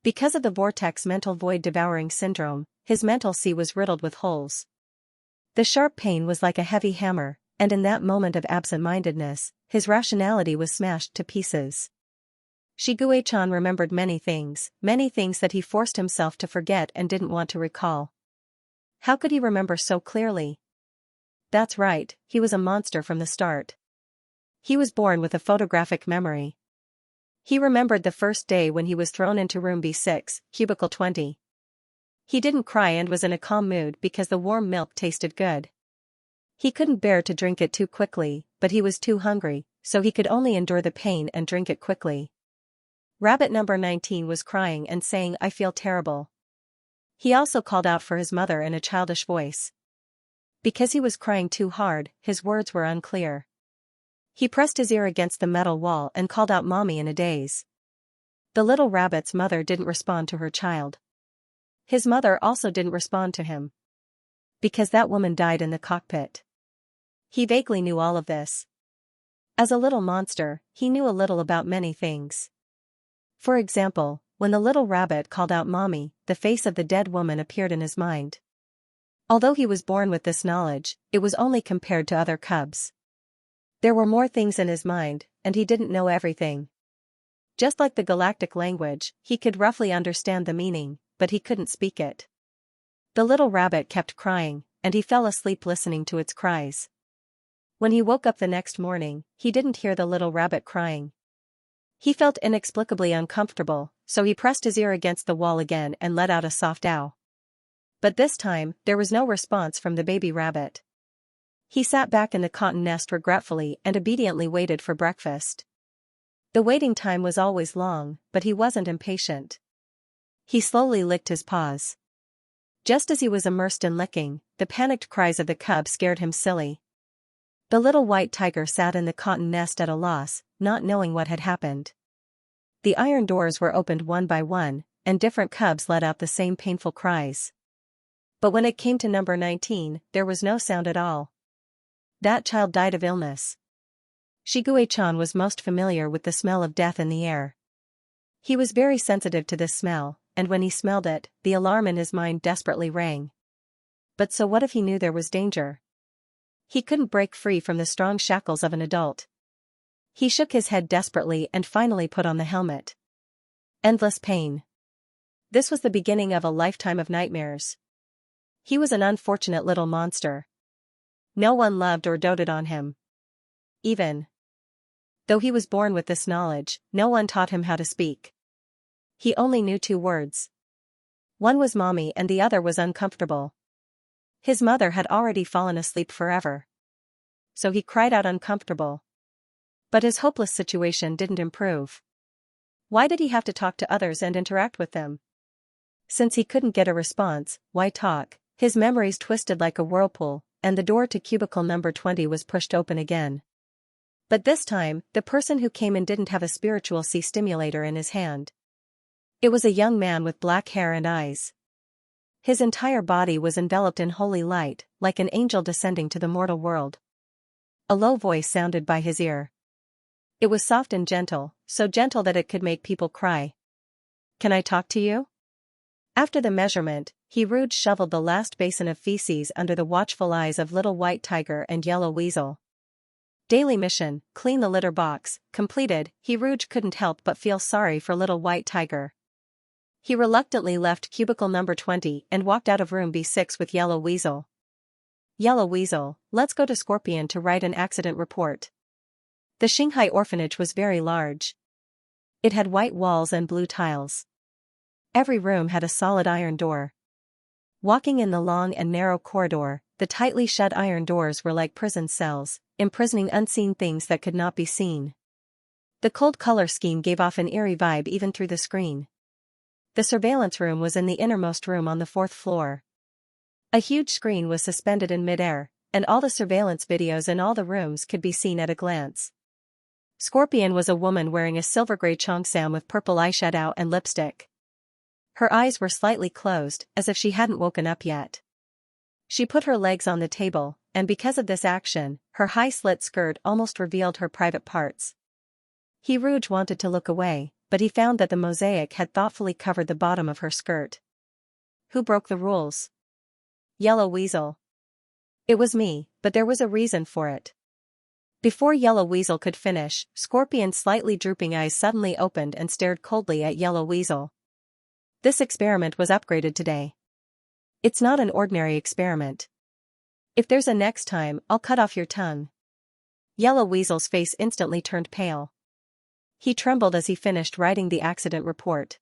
Because of the vortex mental void devouring syndrome, his mental sea was riddled with holes. The sharp pain was like a heavy hammer, and in that moment of absent-mindedness, his rationality was smashed to pieces. Shiguei-chan remembered many things that he forced himself to forget and didn't want to recall. How could he remember so clearly? That's right, he was a monster from the start. He was born with a photographic memory. He remembered the first day when he was thrown into room B6, cubicle 20. He didn't cry and was in a calm mood because the warm milk tasted good. He couldn't bear to drink it too quickly, but he was too hungry, so he could only endure the pain and drink it quickly. Rabbit number 19 was crying and saying, "I feel terrible." He also called out for his mother in a childish voice. Because he was crying too hard, his words were unclear. He pressed his ear against the metal wall and called out "Mommy" in a daze. The little rabbit's mother didn't respond to her child. His mother also didn't respond to him. Because that woman died in the cockpit. He vaguely knew all of this. As a little monster, he knew a little about many things. For example, when the little rabbit called out "Mommy," the face of the dead woman appeared in his mind. Although he was born with this knowledge, it was only compared to other cubs. There were more things in his mind, and he didn't know everything. Just like the galactic language, he could roughly understand the meaning, but he couldn't speak it. The little rabbit kept crying, and he fell asleep listening to its cries. When he woke up the next morning, he didn't hear the little rabbit crying. He felt inexplicably uncomfortable, so he pressed his ear against the wall again and let out a soft ow. But this time, there was no response from the baby rabbit. He sat back in the cotton nest regretfully and obediently waited for breakfast. The waiting time was always long, but he wasn't impatient. He slowly licked his paws. Just as he was immersed in licking, the panicked cries of the cub scared him silly. The little white tiger sat in the cotton nest at a loss, not knowing what had happened. The iron doors were opened one by one, and different cubs let out the same painful cries. But when it came to number 19, there was no sound at all. That child died of illness. Shiguei-chan was most familiar with the smell of death in the air. He was very sensitive to this smell, and when he smelled it, the alarm in his mind desperately rang. But so what if he knew there was danger? He couldn't break free from the strong shackles of an adult. He shook his head desperately and finally put on the helmet. Endless pain. This was the beginning of a lifetime of nightmares. He was an unfortunate little monster. No one loved or doted on him. Even though he was born with this knowledge, no one taught him how to speak. He only knew 2 words. One was "Mommy" and the other was "uncomfortable." His mother had already fallen asleep forever. So he cried out "uncomfortable." But his hopeless situation didn't improve. Why did he have to talk to others and interact with them? Since he couldn't get a response, why talk? His memories twisted like a whirlpool, and the door to cubicle number 20 was pushed open again. But this time, the person who came in didn't have a spiritual sea stimulator in his hand. It was a young man with black hair and eyes. His entire body was enveloped in holy light, like an angel descending to the mortal world. A low voice sounded by his ear. It was soft and gentle, so gentle that it could make people cry. "Can I talk to you?" After the measurement, he rude shoveled the last basin of feces under the watchful eyes of little white tiger and yellow weasel. Daily mission, clean the litter box, completed. He Rouge couldn't help but feel sorry for little white tiger. He reluctantly left cubicle number 20 and walked out of room B6 with Yellow Weasel. "Yellow Weasel, let's go to Scorpion to write an accident report." The Shanghai orphanage was very large. It had white walls and blue tiles. Every room had a solid iron door. Walking in the long and narrow corridor, the tightly shut iron doors were like prison cells, imprisoning unseen things that could not be seen. The cold color scheme gave off an eerie vibe even through the screen. The surveillance room was in the innermost room on the 4th floor. A huge screen was suspended in midair, and all the surveillance videos in all the rooms could be seen at a glance. Scorpion was a woman wearing a silver-gray cheongsam with purple eyeshadow and lipstick. Her eyes were slightly closed, as if she hadn't woken up yet. She put her legs on the table, and because of this action, her high-slit skirt almost revealed her private parts. Rouge wanted to look away, but he found that the mosaic had thoughtfully covered the bottom of her skirt. Who broke the rules? Yellow Weasel. It was me, but there was a reason for it. Before Yellow Weasel could finish, Scorpion's slightly drooping eyes suddenly opened and stared coldly at Yellow Weasel. This experiment was upgraded today. It's not an ordinary experiment. If there's a next time, I'll cut off your tongue. Yellow Weasel's face instantly turned pale. He trembled as he finished writing the accident report.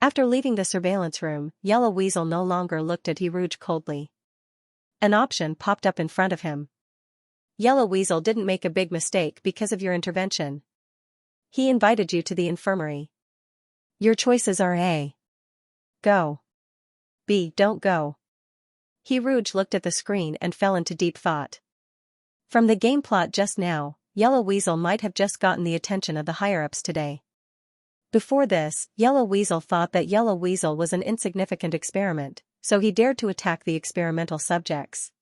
After leaving the surveillance room, Yellow Weasel no longer looked at Rouge coldly. An option popped up in front of him. Yellow Weasel didn't make a big mistake because of your intervention. He invited you to the infirmary. Your choices are A. Go. B. Don't go. Rouge looked at the screen and fell into deep thought. From the game plot just now, Yellow Weasel might have just gotten the attention of the higher-ups today. Before this, Yellow Weasel thought that Yellow Weasel was an insignificant experiment, so he dared to attack the experimental subjects.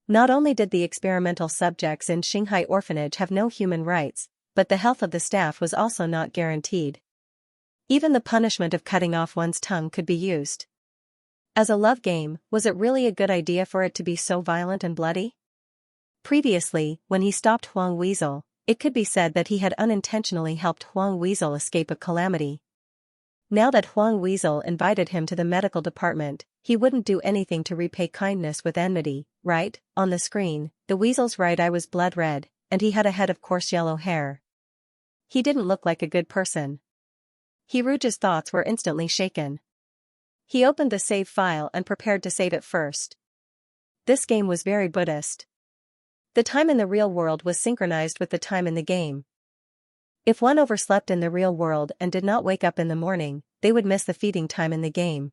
Not only did the experimental subjects in Shanghai orphanage have no human rights, but the health of the staff was also not guaranteed. Even the punishment of cutting off one's tongue could be used. As a love game, was it really a good idea for it to be so violent and bloody? Previously, when he stopped Huang Weasel, it could be said that he had unintentionally helped Huang Weasel escape a calamity. Now that Huang Weasel invited him to the medical department, he wouldn't do anything to repay kindness with enmity, right? On the screen, the Weasel's right eye was blood red, and he had a head of coarse yellow hair. He didn't look like a good person. Rouge's thoughts were instantly shaken. He opened the save file and prepared to save it first. This game was very Buddhist. The time in the real world was synchronized with the time in the game. If one overslept in the real world and did not wake up in the morning, they would miss the feeding time in the game.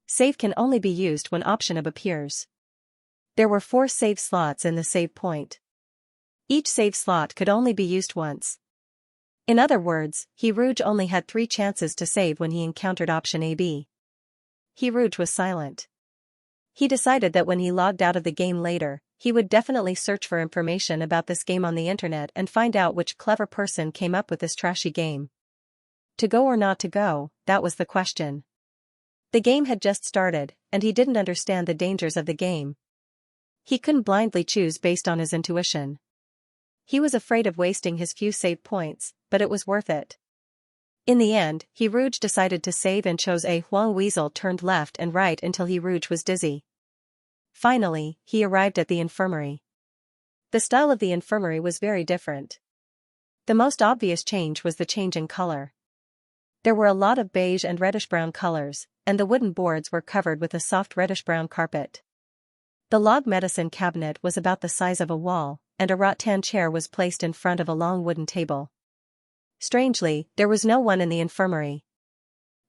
Save can only be used when option appears. There were 4 save slots in the save point. Each save slot could only be used once. In other words, Rouge only had 3 chances to save when he encountered option AB. Rouge was silent. He decided that when he logged out of the game later, he would definitely search for information about this game on the internet and find out which clever person came up with this trashy game. To go or not to go, that was the question. The game had just started, and he didn't understand the dangers of the game. He couldn't blindly choose based on his intuition. He was afraid of wasting his few save points, but it was worth it. In the end, Rouge decided to save and chose A. Huang Weasel turned left and right until Rouge was dizzy. Finally, he arrived at the infirmary. The style of the infirmary was very different. The most obvious change was the change in color. There were a lot of beige and reddish-brown colors, and the wooden boards were covered with a soft reddish-brown carpet. The log medicine cabinet was about the size of a wall, and a rattan chair was placed in front of a long wooden table. Strangely, there was no one in the infirmary.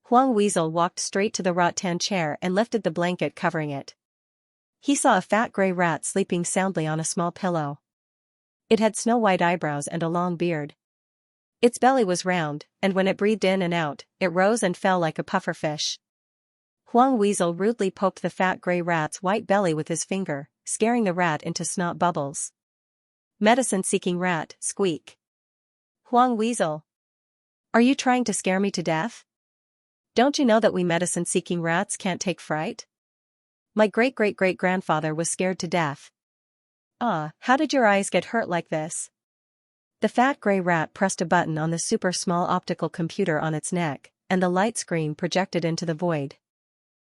Huang Weasel walked straight to the rattan chair and lifted the blanket covering it. He saw a fat gray rat sleeping soundly on a small pillow. It had snow-white eyebrows and a long beard. Its belly was round, and when it breathed in and out, it rose and fell like a pufferfish. Huang Weasel rudely poked the fat gray rat's white belly with his finger, scaring the rat into snot bubbles. Medicine-seeking rat, squeak. Huang Weasel. Are you trying to scare me to death? Don't you know that we medicine-seeking rats can't take fright? My great-great-great-grandfather was scared to death. How did your eyes get hurt like this? The fat gray rat pressed a button on the super small optical computer on its neck, and the light screen projected into the void.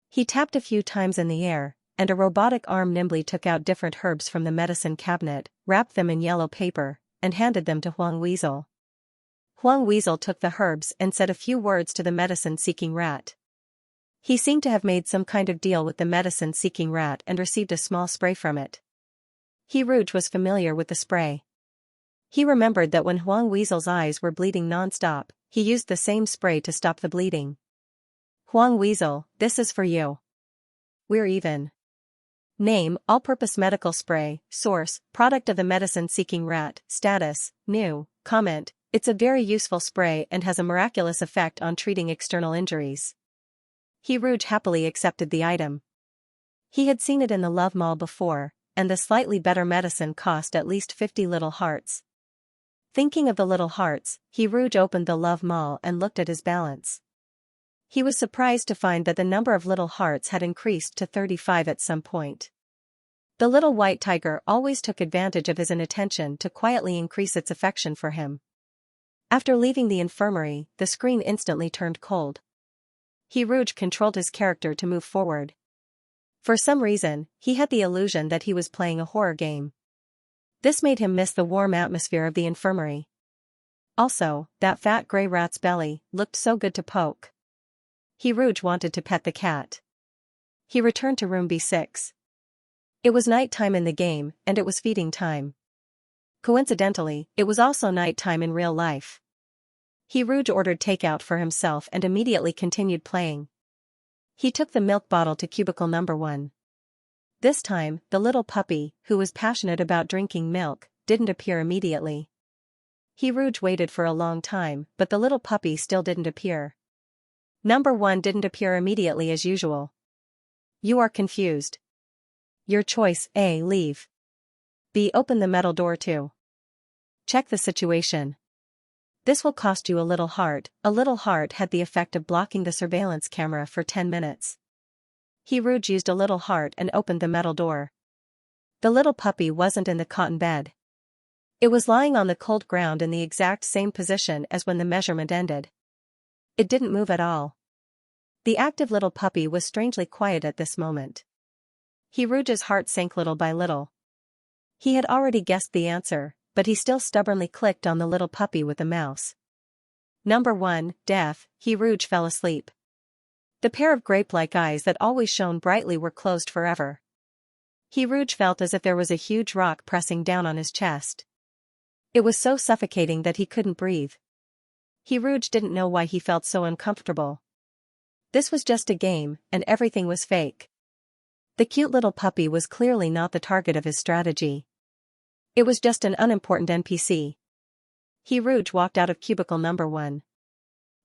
He tapped a few times in the air, and a robotic arm nimbly took out different herbs from the medicine cabinet, wrapped them in yellow paper, and handed them to Huang Weasel. Huang Weasel took the herbs and said a few words to the medicine-seeking rat. He seemed to have made some kind of deal with the medicine-seeking rat and received a small spray from it. Rouge was familiar with the spray. He remembered that when Huang Weasel's eyes were bleeding non-stop, he used the same spray to stop the bleeding. Huang Weasel, this is for you. We're even. Name, all-purpose medical spray. Source, product of the medicine-seeking rat. Status, new. Comment, it's a very useful spray and has a miraculous effect on treating external injuries. Rouge happily accepted the item. He had seen it in the Love Mall before, and the slightly better medicine cost at least 50 little hearts. Thinking of the little hearts, Rouge opened the love maul and looked at his balance. He was surprised to find that the number of little hearts had increased to 35 at some point. The little white tiger always took advantage of his inattention to quietly increase its affection for him. After leaving the infirmary, the screen instantly turned cold. Rouge controlled his character to move forward. For some reason, he had the illusion that he was playing a horror game. This made him miss the warm atmosphere of the infirmary. Also, that fat gray rat's belly looked so good to poke. Rouge wanted to pet the cat. He returned to room B6. It was night time in the game, and it was feeding time. Coincidentally, it was also night time in real life. Rouge ordered takeout for himself and immediately continued playing. He took the milk bottle to cubicle number 1. This time, the little puppy, who was passionate about drinking milk, didn't appear immediately. Rouge waited for a long time, but the little puppy still didn't appear. Number 1 didn't appear immediately as usual. You are confused. Your choice: A. Leave. B. Open the metal door to. Check the situation. This will cost you a little heart. A little heart had the effect of blocking the surveillance camera for 10 minutes. Rouge used a little heart and opened the metal door. The little puppy wasn't in the cotton bed. It was lying on the cold ground in the exact same position as when the measurement ended. It didn't move at all. The active little puppy was strangely quiet at this moment. Rouge's heart sank little by little. He had already guessed the answer, but he still stubbornly clicked on the little puppy with the mouse. Number 1, death. Rouge fell asleep. The pair of grape-like eyes that always shone brightly were closed forever. Rouge felt as if there was a huge rock pressing down on his chest. It was so suffocating that he couldn't breathe. Rouge didn't know why he felt so uncomfortable. This was just a game, and everything was fake. The cute little puppy was clearly not the target of his strategy. It was just an unimportant NPC. Rouge walked out of cubicle number 1.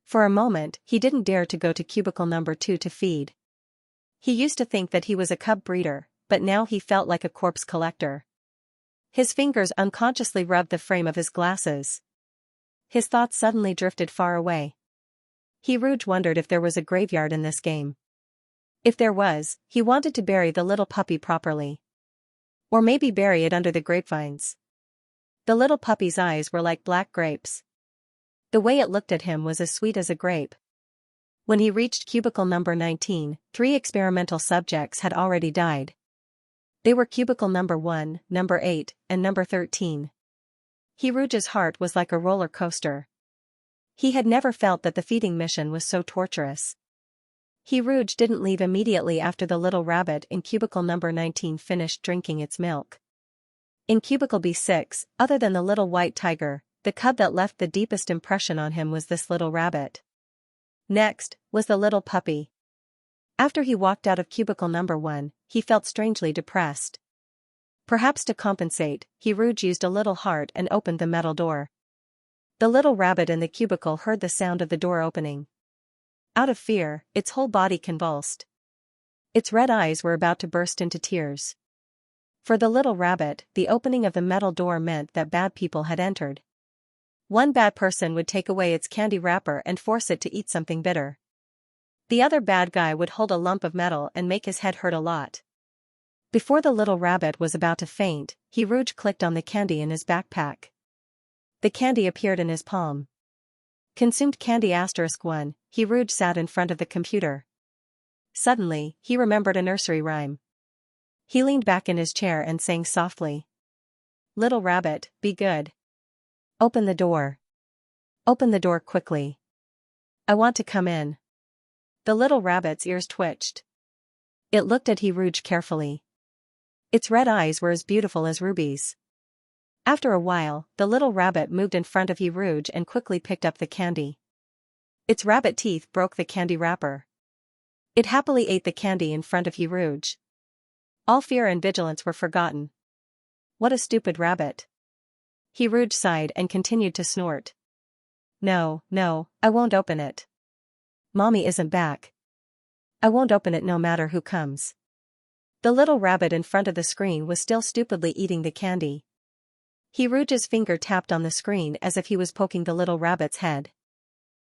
For a moment, he didn't dare to go to cubicle number 2 to feed. He used to think that he was a cub breeder, but now he felt like a corpse collector. His fingers unconsciously rubbed the frame of his glasses. His thoughts suddenly drifted far away. Rouge wondered if there was a graveyard in this game. If there was, he wanted to bury the little puppy properly. Or maybe bury it under the grapevines. The little puppy's eyes were like black grapes. The way it looked at him was as sweet as a grape. When he reached cubicle number 19, 3 experimental subjects had already died. They were cubicle number 1, number 8, and number 13. Rouge's heart was like a roller coaster. He had never felt that the feeding mission was so torturous. Rouge didn't leave immediately after the little rabbit in cubicle number 19 finished drinking its milk. In cubicle B6, other than the little white tiger, the cub that left the deepest impression on him was this little rabbit. Next, was the little puppy. After he walked out of cubicle number 1, he felt strangely depressed. Perhaps to compensate, Rouge used a little heart and opened the metal door. The little rabbit in the cubicle heard the sound of the door opening. Out of fear, its whole body convulsed. Its red eyes were about to burst into tears. For the little rabbit, the opening of the metal door meant that bad people had entered. One bad person would take away its candy wrapper and force it to eat something bitter. The other bad guy would hold a lump of metal and make his head hurt a lot. Before the little rabbit was about to faint, Rouge clicked on the candy in his backpack. The candy appeared in his palm. Consumed candy *1, Rouge sat in front of the computer. Suddenly, he remembered a nursery rhyme. He leaned back in his chair and sang softly. Little rabbit, be good. Open the door. Open the door quickly. I want to come in. The little rabbit's ears twitched. It looked at Rouge carefully. Its red eyes were as beautiful as rubies. After a while, the little rabbit moved in front of Rouge and quickly picked up the candy. Its rabbit teeth broke the candy wrapper. It happily ate the candy in front of Rouge. All fear and vigilance were forgotten. What a stupid rabbit. Rouge sighed and continued to snort. No, I won't open it. Mommy isn't back. I won't open it no matter who comes. The little rabbit in front of the screen was still stupidly eating the candy. Rouge's finger tapped on the screen as if he was poking the little rabbit's head.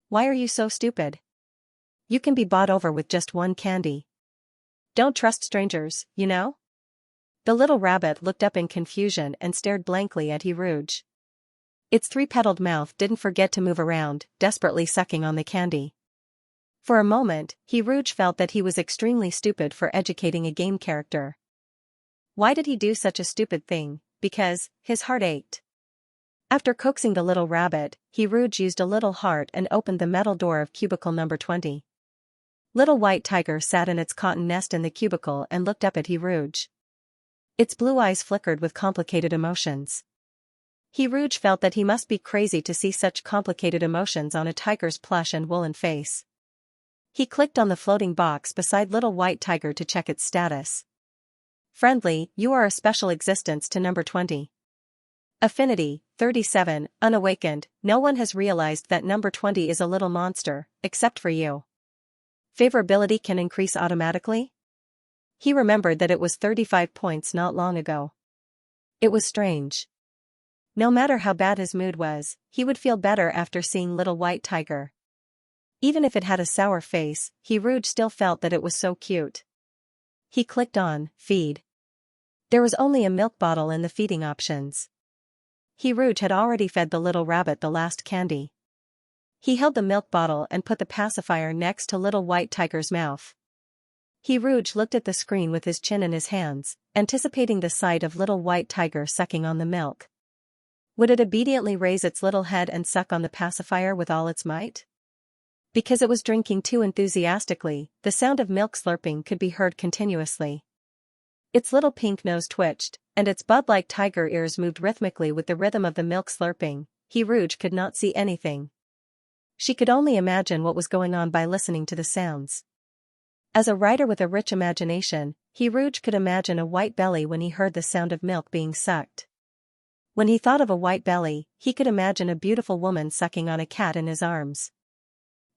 Why are you so stupid? You can be bought over with just one candy. Don't trust strangers, you know? The little rabbit looked up in confusion and stared blankly at Rouge. Its three-petaled mouth didn't forget to move around, desperately sucking on the candy. For a moment, Rouge felt that he was extremely stupid for educating a game character. Why did he do such a stupid thing? Because his heart ached. After coaxing the little rabbit, Rouge used a little heart and opened the metal door of cubicle number 20. Little White Tiger sat in its cotton nest in the cubicle and looked up at Rouge. Its blue eyes flickered with complicated emotions. Rouge felt that he must be crazy to see such complicated emotions on a tiger's plush and woolen face. He clicked on the floating box beside Little White Tiger to check its status. Friendly, you are a special existence to number 20. Affinity, 37, unawakened, no one has realized that number 20 is a little monster, except for you. Favorability can increase automatically? He remembered that it was 35 points not long ago. It was strange. No matter how bad his mood was, he would feel better after seeing Little White Tiger. Even if it had a sour face, Rouge still felt that it was so cute. He clicked on Feed. There was only a milk bottle in the feeding options. Rouge had already fed the little rabbit the last candy. He held the milk bottle and put the pacifier next to Little White Tiger's mouth. Rouge looked at the screen with his chin in his hands, anticipating the sight of Little White Tiger sucking on the milk. Would it obediently raise its little head and suck on the pacifier with all its might? Because it was drinking too enthusiastically, the sound of milk slurping could be heard continuously. Its little pink nose twitched, and its bud-like tiger ears moved rhythmically with the rhythm of the milk slurping. Rouge could not see anything. She could only imagine what was going on by listening to the sounds. As a writer with a rich imagination, Rouge could imagine a white belly when he heard the sound of milk being sucked. When he thought of a white belly, he could imagine a beautiful woman sucking on a cat in his arms.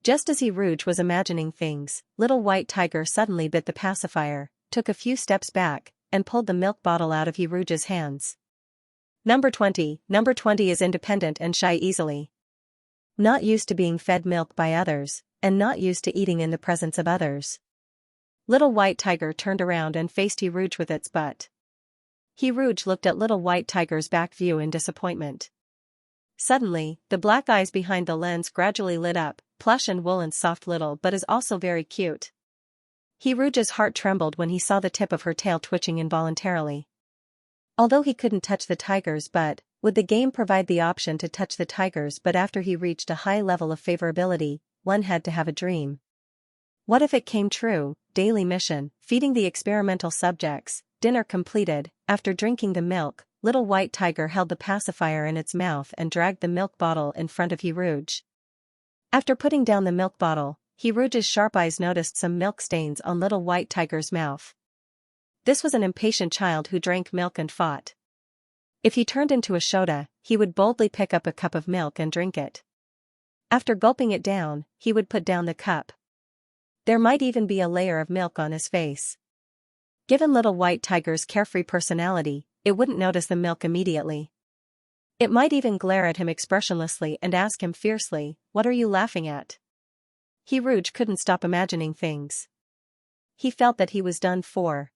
Just as Rouge was imagining things, Little White Tiger suddenly bit the pacifier, took a few steps back, and pulled the milk bottle out of Rouge's hands. Number 20 is independent and shy easily. Not used to being fed milk by others, and not used to eating in the presence of others. Little White Tiger turned around and faced Rouge with its butt. Rouge looked at Little White Tiger's back view in disappointment. Suddenly, the black eyes behind the lens gradually lit up, plush and woolen, soft little but is also very cute. Rouge's heart trembled when he saw the tip of her tail twitching involuntarily. Although he couldn't touch the tiger's butt, would the game provide the option to touch the tiger's butt after he reached a high level of favorability? One had to have a dream. What if it came true? Daily mission, feeding the experimental subjects, dinner completed. After drinking the milk, Little White Tiger held the pacifier in its mouth and dragged the milk bottle in front of Rouge. After putting down the milk bottle, Rouge's sharp eyes noticed some milk stains on Little White Tiger's mouth. This was an impatient child who drank milk and fought. If he turned into a Shota, he would boldly pick up a cup of milk and drink it. After gulping it down, he would put down the cup. There might even be a layer of milk on his face. Given Little White Tiger's carefree personality, it wouldn't notice the milk immediately. It might even glare at him expressionlessly and ask him fiercely, "What are you laughing at?" Rouge couldn't stop imagining things. He felt that he was done for.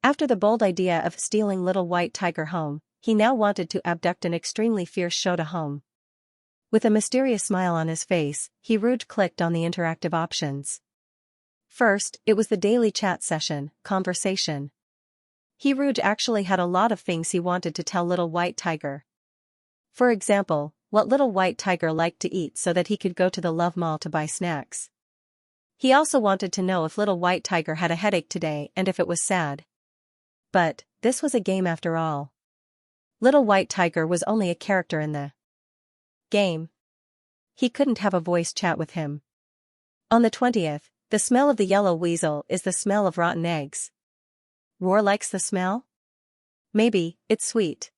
After the bold idea of stealing Little White Tiger home, he now wanted to abduct an extremely fierce Shota home. With a mysterious smile on his face, Rouge clicked on the interactive options. First, it was the daily chat session, conversation. Rouge actually had a lot of things he wanted to tell Little White Tiger. For example, what Little White Tiger liked to eat so that he could go to the Love Mall to buy snacks. He also wanted to know if Little White Tiger had a headache today and if it was sad. But, this was a game after all. Little White Tiger was only a character in the game. He couldn't have a voice chat with him. On the 20th, the smell of the yellow weasel is the smell of rotten eggs. Roar likes the smell? Maybe, it's sweet.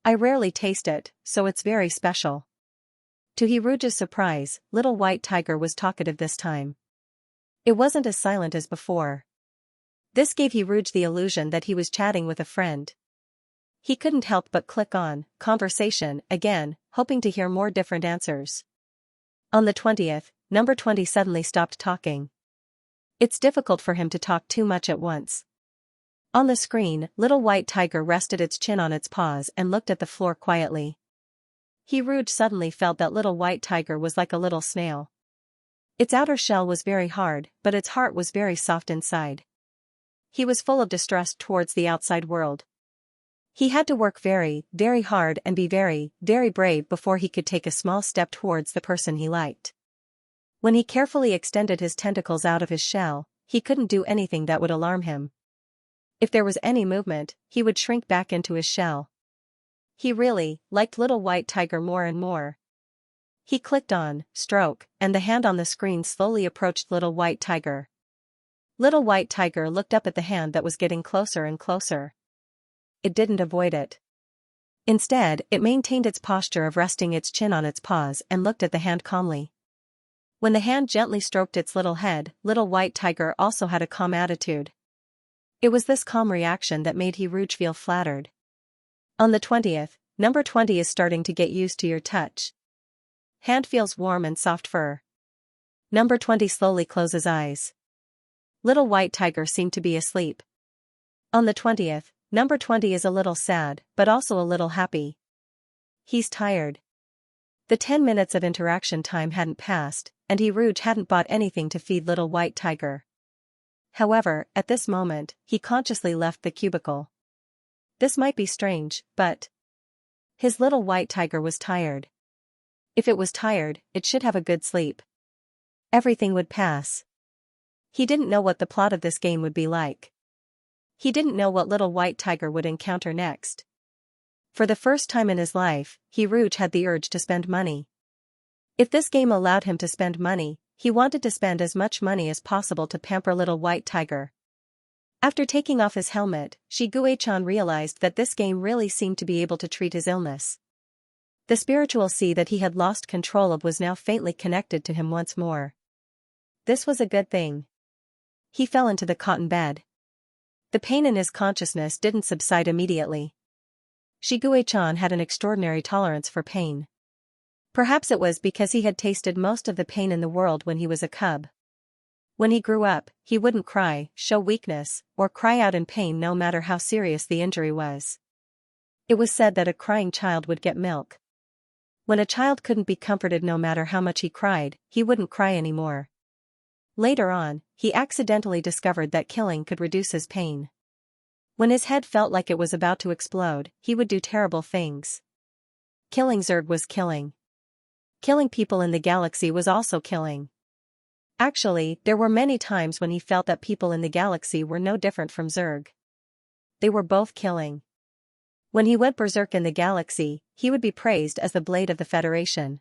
I rarely taste it, so it's very special. To Rouge's surprise, Little White Tiger was talkative this time. It wasn't as silent as before. This gave Rouge the illusion that he was chatting with a friend. He couldn't help but click on Conversation again, hoping to hear more different answers. On the 20th, number 20 suddenly stopped talking. It's difficult for him to talk too much at once. On the screen, little white tiger rested its chin on its paws and looked at the floor quietly. Rouge suddenly felt that little white tiger was like a little snail. Its outer shell was very hard, but its heart was very soft inside. He was full of distrust towards the outside world. He had to work very, very hard and be very, very brave before he could take a small step towards the person he liked. When he carefully extended his tentacles out of his shell, he couldn't do anything that would alarm him. If there was any movement, he would shrink back into his shell. He really liked little white tiger more and more. He clicked on Stroke, and the hand on the screen slowly approached little white tiger. Little white tiger looked up at the hand that was getting closer and closer. It didn't avoid it. Instead, it maintained its posture of resting its chin on its paws and looked at the hand calmly. When the hand gently stroked its little head, little white tiger also had a calm attitude. It was this calm reaction that made Rouge feel flattered. On the 20th, number 20 is starting to get used to your touch. Hand feels warm and soft fur. Number 20 slowly closes eyes. Little white tiger seemed to be asleep. On the 20th, number 20 is a little sad, but also a little happy. He's tired. The 10 minutes of interaction time hadn't passed, and Rouge hadn't bought anything to feed little white tiger. However, at this moment, he consciously left the cubicle. This might be strange, but his little white tiger was tired. If it was tired, it should have a good sleep. Everything would pass. He didn't know what the plot of this game would be like. He didn't know what little white tiger would encounter next. For the first time in his life, Rouge had the urge to spend money. If this game allowed him to spend money, he wanted to spend as much money as possible to pamper little white tiger. After taking off his helmet, Xianxia realized that this game really seemed to be able to treat his illness. The spiritual sea that he had lost control of was now faintly connected to him once more. This was a good thing. He fell into the cotton bed. The pain in his consciousness didn't subside immediately. Xianxia had an extraordinary tolerance for pain. Perhaps it was because he had tasted most of the pain in the world when he was a cub. When he grew up, he wouldn't cry, show weakness, or cry out in pain no matter how serious the injury was. It was said that a crying child would get milk. When a child couldn't be comforted no matter how much he cried, he wouldn't cry anymore. Later on, he accidentally discovered that killing could reduce his pain. When his head felt like it was about to explode, he would do terrible things. Killing Zerg was killing. Killing people in the galaxy was also killing. Actually, there were many times when he felt that people in the galaxy were no different from Zerg. They were both killing. When he went berserk in the galaxy, he would be praised as the Blade of the Federation.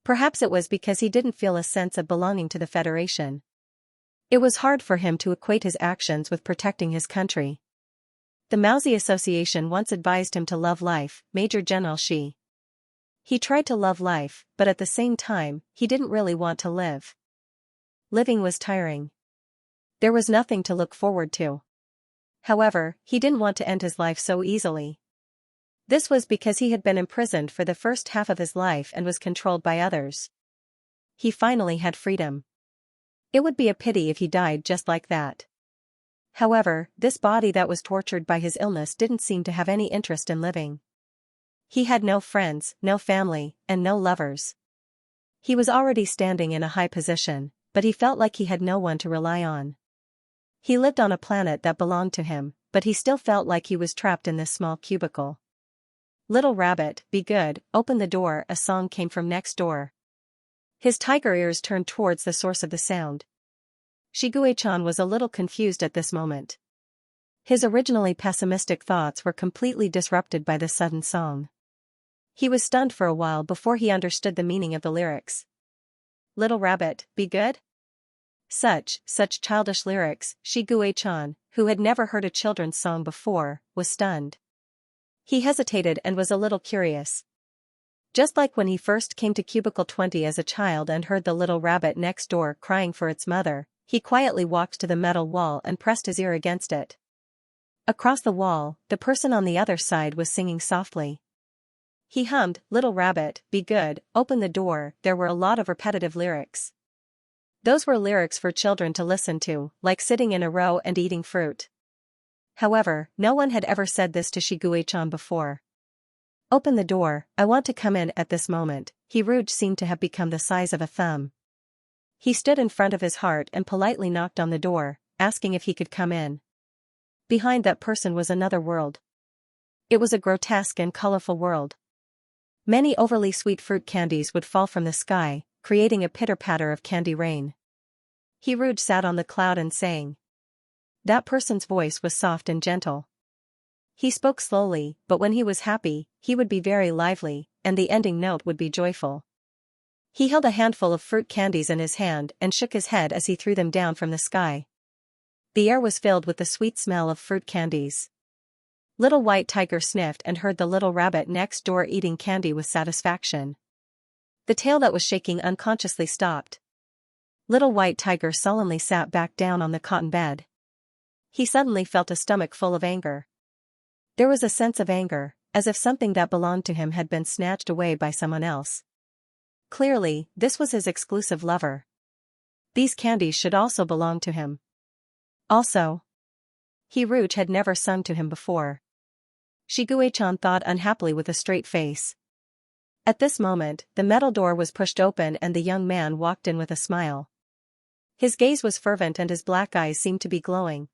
Perhaps it was because he didn't feel a sense of belonging to the Federation. It was hard for him to equate his actions with protecting his country. The Mousy Association once advised him to love life, Major General Shi. He tried to love life, but at the same time, he didn't really want to live. Living was tiring. There was nothing to look forward to. However, he didn't want to end his life so easily. This was because he had been imprisoned for the first half of his life and was controlled by others. He finally had freedom. It would be a pity if he died just like that. However, this body that was tortured by his illness didn't seem to have any interest in living. He had no friends, no family, and no lovers. He was already standing in a high position, but he felt like he had no one to rely on. He lived on a planet that belonged to him, but he still felt like he was trapped in this small cubicle. "Little rabbit, be good, open the door," a song came from next door. His tiger ears turned towards the source of the sound. Xianxia was a little confused at this moment. His originally pessimistic thoughts were completely disrupted by the sudden song. He was stunned for a while before he understood the meaning of the lyrics. "Little rabbit, be good?" Such childish lyrics. Xianxia, who had never heard a children's song before, was stunned. He hesitated and was a little curious. Just like when he first came to Cubicle 20 as a child and heard the little rabbit next door crying for its mother, He quietly walked to the metal wall and pressed his ear against it. Across the wall, the person on the other side was singing softly. He hummed, "Little rabbit, be good, open the door." There were a lot of repetitive lyrics. Those were lyrics for children to listen to, like sitting in a row and eating fruit. However, no one had ever said this to Shiguei-chan before. "Open the door, I want to come in." At this moment, Hiruj seemed to have become the size of a thumb. He stood in front of his heart and politely knocked on the door, asking if he could come in. Behind that person was another world. It was a grotesque and colorful world. Many overly sweet fruit candies would fall from the sky, creating a pitter-patter of candy rain. Hiruj sat on the cloud and sang. That person's voice was soft and gentle. He spoke slowly, but when he was happy, he would be very lively, and the ending note would be joyful. He held a handful of fruit candies in his hand and shook his head as he threw them down from the sky. The air was filled with the sweet smell of fruit candies. Little White Tiger sniffed and heard the little rabbit next door eating candy with satisfaction. The tail that was shaking unconsciously stopped. Little White Tiger sullenly sat back down on the cotton bed. He suddenly felt a stomach full of anger. There was a sense of anger, as if something that belonged to him had been snatched away by someone else. Clearly, this was his exclusive lover. These candies should also belong to him. Also, Hiruj had never sung to him before. Shiguei-chan thought unhappily with a straight face. At this moment, the metal door was pushed open and the young man walked in with a smile. His gaze was fervent and his black eyes seemed to be glowing.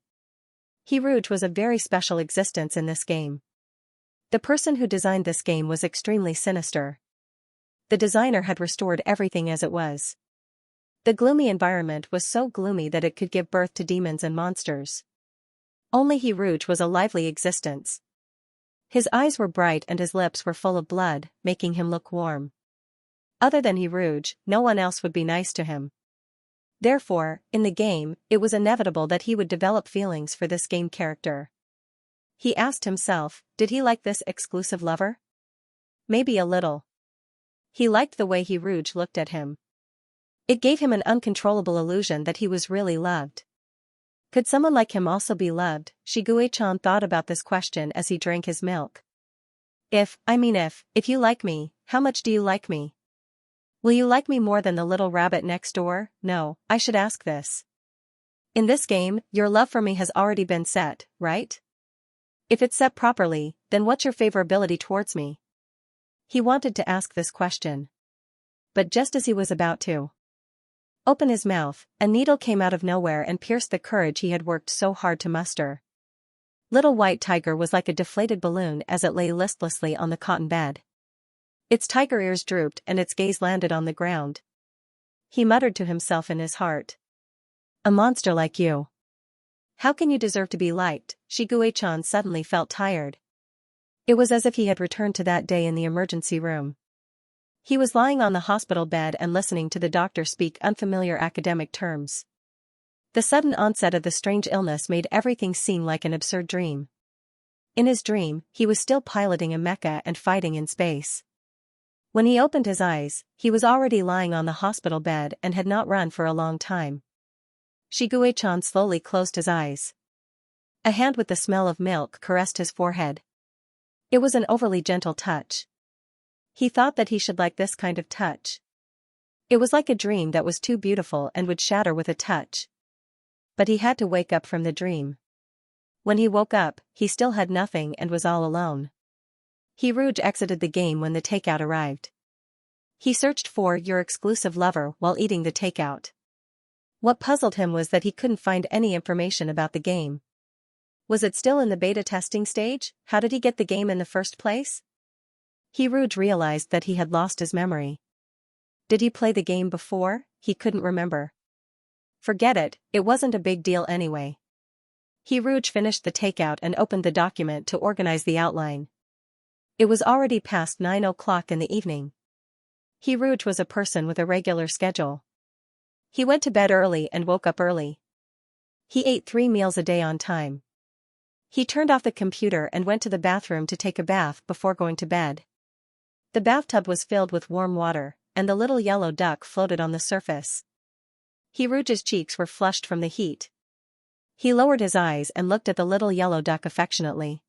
Hiruj was a very special existence in this game. The person who designed this game was extremely sinister. The designer had restored everything as it was. The gloomy environment was so gloomy that it could give birth to demons and monsters. Only Hiruj was a lively existence. His eyes were bright and his lips were full of blood, making him look warm. Other than Hiruj, no one else would be nice to him. Therefore, in the game, it was inevitable that he would develop feelings for this game character. He asked himself, did he like this exclusive lover? Maybe a little. He liked the way Hiruj looked at him. It gave him an uncontrollable illusion that he was really loved. Could someone like him also be loved? Shiguei-chan thought about this question as he drank his milk. If you like me, how much do you like me? Will you like me more than the little rabbit next door? No, I should ask this. In this game, your love for me has already been set, right? If it's set properly, then what's your favorability towards me? He wanted to ask this question. But just as he was about to open his mouth, a needle came out of nowhere and pierced the courage he had worked so hard to muster. Little White Tiger was like a deflated balloon as it lay listlessly on the cotton bed. Its tiger ears drooped and its gaze landed on the ground. He muttered to himself in his heart. A monster like you. How can you deserve to be liked? Shiguei-chan suddenly felt tired. It was as if he had returned to that day in the emergency room. He was lying on the hospital bed and listening to the doctor speak unfamiliar academic terms. The sudden onset of the strange illness made everything seem like an absurd dream. In his dream, he was still piloting a mecha and fighting in space. When he opened his eyes, he was already lying on the hospital bed and had not run for a long time. Shiguei-chan slowly closed his eyes. A hand with the smell of milk caressed his forehead. It was an overly gentle touch. He thought that he should like this kind of touch. It was like a dream that was too beautiful and would shatter with a touch. But he had to wake up from the dream. When he woke up, he still had nothing and was all alone. Hiruj exited the game when the takeout arrived. He searched for your exclusive lover while eating the takeout. What puzzled him was that he couldn't find any information about the game. Was it still in the beta testing stage? How did he get the game in the first place? Hiruj realized that he had lost his memory. Did he play the game before? He couldn't remember. Forget it, it wasn't a big deal anyway. Hiruj finished the takeout and opened the document to organize the outline. It was already past 9 o'clock in the evening. Hiruj was a person with a regular schedule. He went to bed early and woke up early. He ate 3 meals a day on time. He turned off the computer and went to the bathroom to take a bath before going to bed. The bathtub was filled with warm water, and the little yellow duck floated on the surface. Rouge's cheeks were flushed from the heat. He lowered his eyes and looked at the little yellow duck affectionately.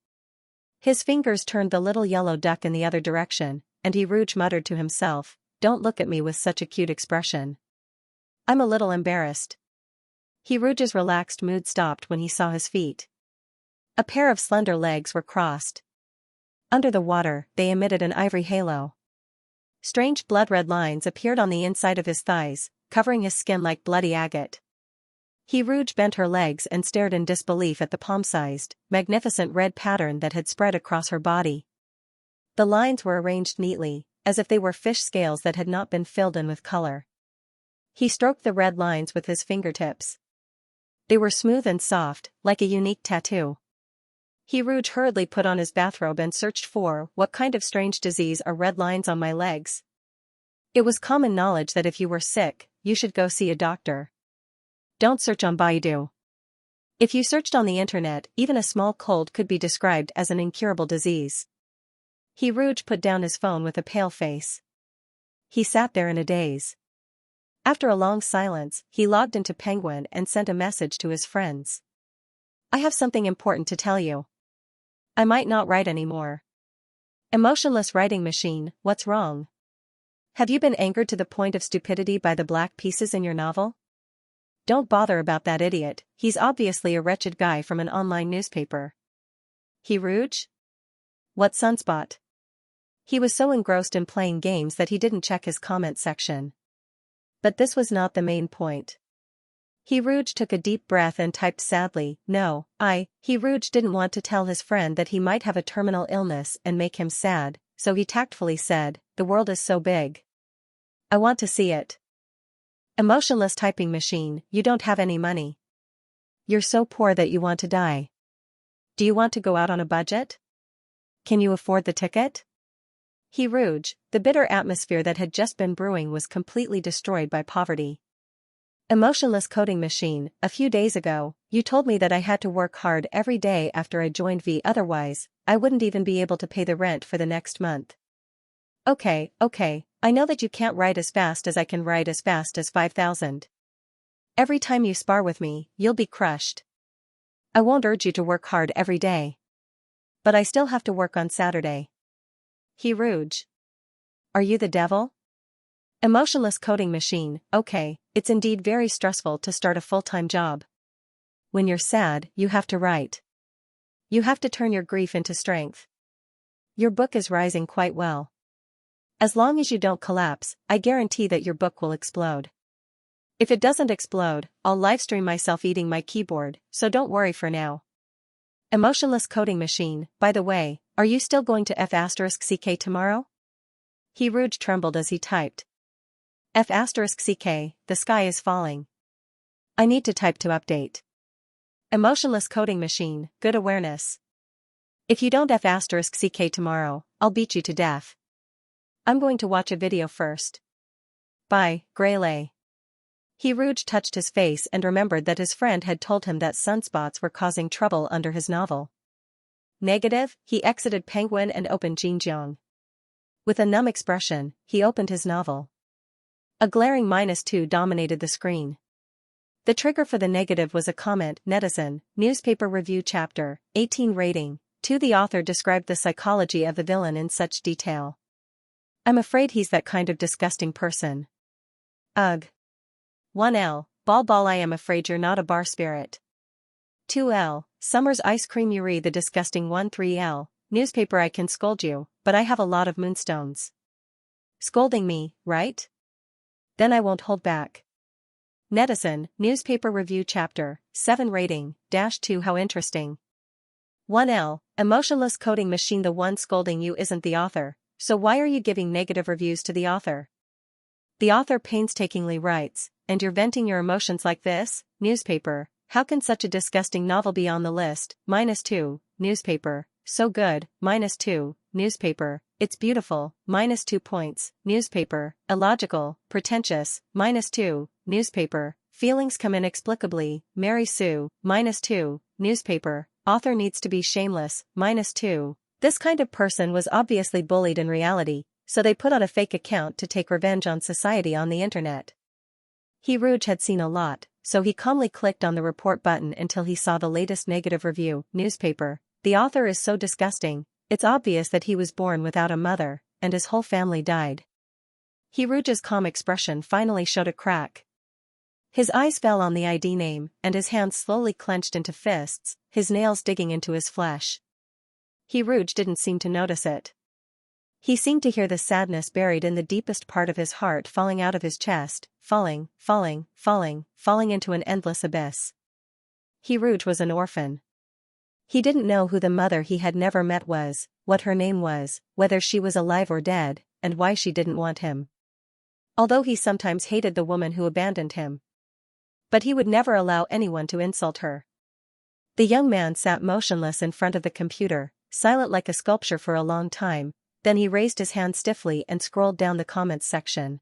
His fingers turned the little yellow duck in the other direction, and Rouge muttered to himself, "Don't look at me with such a cute expression. I'm a little embarrassed." Rouge's relaxed mood stopped when he saw his feet. A pair of slender legs were crossed. Under the water, they emitted an ivory halo. Strange blood-red lines appeared on the inside of his thighs, covering his skin like bloody agate. Rouge bent her legs and stared in disbelief at the palm-sized, magnificent red pattern that had spread across her body. The lines were arranged neatly, as if they were fish scales that had not been filled in with color. He stroked the red lines with his fingertips. They were smooth and soft, like a unique tattoo. Rouge hurriedly put on his bathrobe and searched for, "What kind of strange disease are red lines on my legs?" It was common knowledge that if you were sick, you should go see a doctor. Don't search on Baidu. If you searched on the internet, even a small cold could be described as an incurable disease. Rouge put down his phone with a pale face. He sat there in a daze. After a long silence, he logged into Penguin and sent a message to his friends. "I have something important to tell you. I might not write anymore." Emotionless writing machine, what's wrong? Have you been angered to the point of stupidity by the black pieces in your novel? Don't bother about that idiot, he's obviously a wretched guy from an online newspaper. Rouge? What sunspot? He was so engrossed in playing games that he didn't check his comment section. But this was not the main point. Rouge took a deep breath and typed sadly, "No, Rouge didn't want to tell his friend that he might have a terminal illness and make him sad, so he tactfully said, 'The world is so big. I want to see it.' Emotionless typing machine, you don't have any money. You're so poor that you want to die. Do you want to go out on a budget? Can you afford the ticket?" Rouge, the bitter atmosphere that had just been brewing was completely destroyed by poverty. Emotionless coding machine, a few days ago, you told me that I had to work hard every day after I joined V, otherwise, I wouldn't even be able to pay the rent for the next month. Okay, I know that you can't write as fast as I can write as fast as 5,000. Every time you spar with me, you'll be crushed. I won't urge you to work hard every day. But I still have to work on Saturday. Rouge. Are you the devil? Emotionless coding machine, okay, it's indeed very stressful to start a full-time job. When you're sad, you have to write. You have to turn your grief into strength. Your book is rising quite well. As long as you don't collapse, I guarantee that your book will explode. If it doesn't explode, I'll livestream myself eating my keyboard, so don't worry for now. Emotionless coding machine, by the way, are you still going to F***ck tomorrow? Rouge trembled as he typed. F***ck, the sky is falling. I need to type to update. Emotionless coding machine, good awareness. If you don't F***ck tomorrow, I'll beat you to death. I'm going to watch a video first. Bye, Graylay. Rouge touched his face and remembered that his friend had told him that sunspots were causing trouble under his novel. Negative, he exited Penguin and opened Xianxia. With a numb expression, he opened his novel. A glaring -2 dominated the screen. The trigger for the negative was a comment, netizen, newspaper review chapter, 18 rating, 2. The author described the psychology of the villain in such detail. I'm afraid he's that kind of disgusting person. Ugh. 1L, ball I am afraid you're not a bar spirit. 2L, Summer's ice cream you re the disgusting one. 3L, newspaper I can scold you, but I have a lot of moonstones. Scolding me, right? Then I won't hold back. Netizen, newspaper review chapter, 7 rating, -2 how interesting. 1L, emotionless coding machine the one scolding you isn't the author, so why are you giving negative reviews to the author? The author painstakingly writes, and you're venting your emotions like this? Newspaper, how can such a disgusting novel be on the list? -2, newspaper, so good, -2, newspaper, it's beautiful, -2 points, newspaper, illogical, pretentious, -2, newspaper, feelings come inexplicably, Mary Sue, -2, newspaper, author needs to be shameless, -2. This kind of person was obviously bullied in reality, so they put on a fake account to take revenge on society on the internet. Rouge had seen a lot, so he calmly clicked on the report button until he saw the latest negative review. Newspaper. The author is so disgusting, it's obvious that he was born without a mother, and his whole family died. Rouge's calm expression finally showed a crack. His eyes fell on the ID name, and his hands slowly clenched into fists, his nails digging into his flesh. Rouge didn't seem to notice it. He seemed to hear the sadness buried in the deepest part of his heart falling out of his chest, falling into an endless abyss. Rouge was an orphan. He didn't know who the mother he had never met was, what her name was, whether she was alive or dead, and why she didn't want him. Although he sometimes hated the woman who abandoned him. But he would never allow anyone to insult her. The young man sat motionless in front of the computer, silent like a sculpture for a long time, then he raised his hand stiffly and scrolled down the comments section.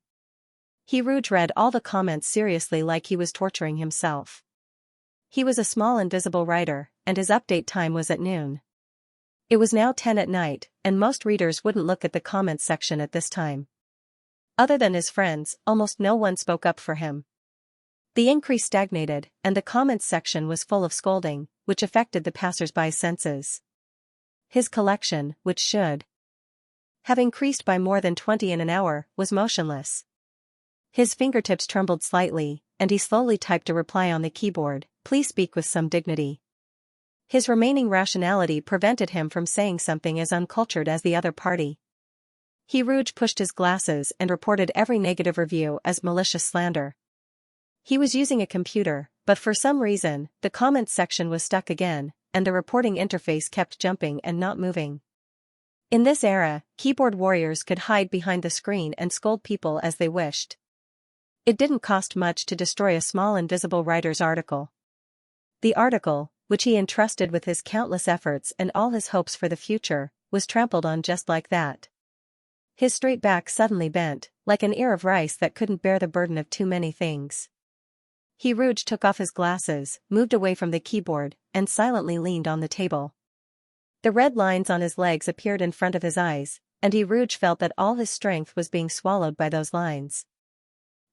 Rouge read all the comments seriously like he was torturing himself. He was a small invisible writer, and his update time was at noon. It was now 10 at night, and most readers wouldn't look at the comments section at this time. Other than his friends, almost no one spoke up for him. The increase stagnated, and the comments section was full of scolding, which affected the passers-by's senses. His collection, which should have increased by more than 20 in an hour, was motionless. His fingertips trembled slightly, and he slowly typed a reply on the keyboard, "Please speak with some dignity." His remaining rationality prevented him from saying something as uncultured as the other party. Rouge pushed his glasses and reported every negative review as malicious slander. He was using a computer, but for some reason, the comments section was stuck again, and the reporting interface kept jumping and not moving. In this era, keyboard warriors could hide behind the screen and scold people as they wished. It didn't cost much to destroy a small invisible writer's article. The article, which he entrusted with his countless efforts and all his hopes for the future, was trampled on just like that. His straight back suddenly bent, like an ear of rice that couldn't bear the burden of too many things. Rouge took off his glasses, moved away from the keyboard, and silently leaned on the table. The red lines on his legs appeared in front of his eyes, and Rouge felt that all his strength was being swallowed by those lines.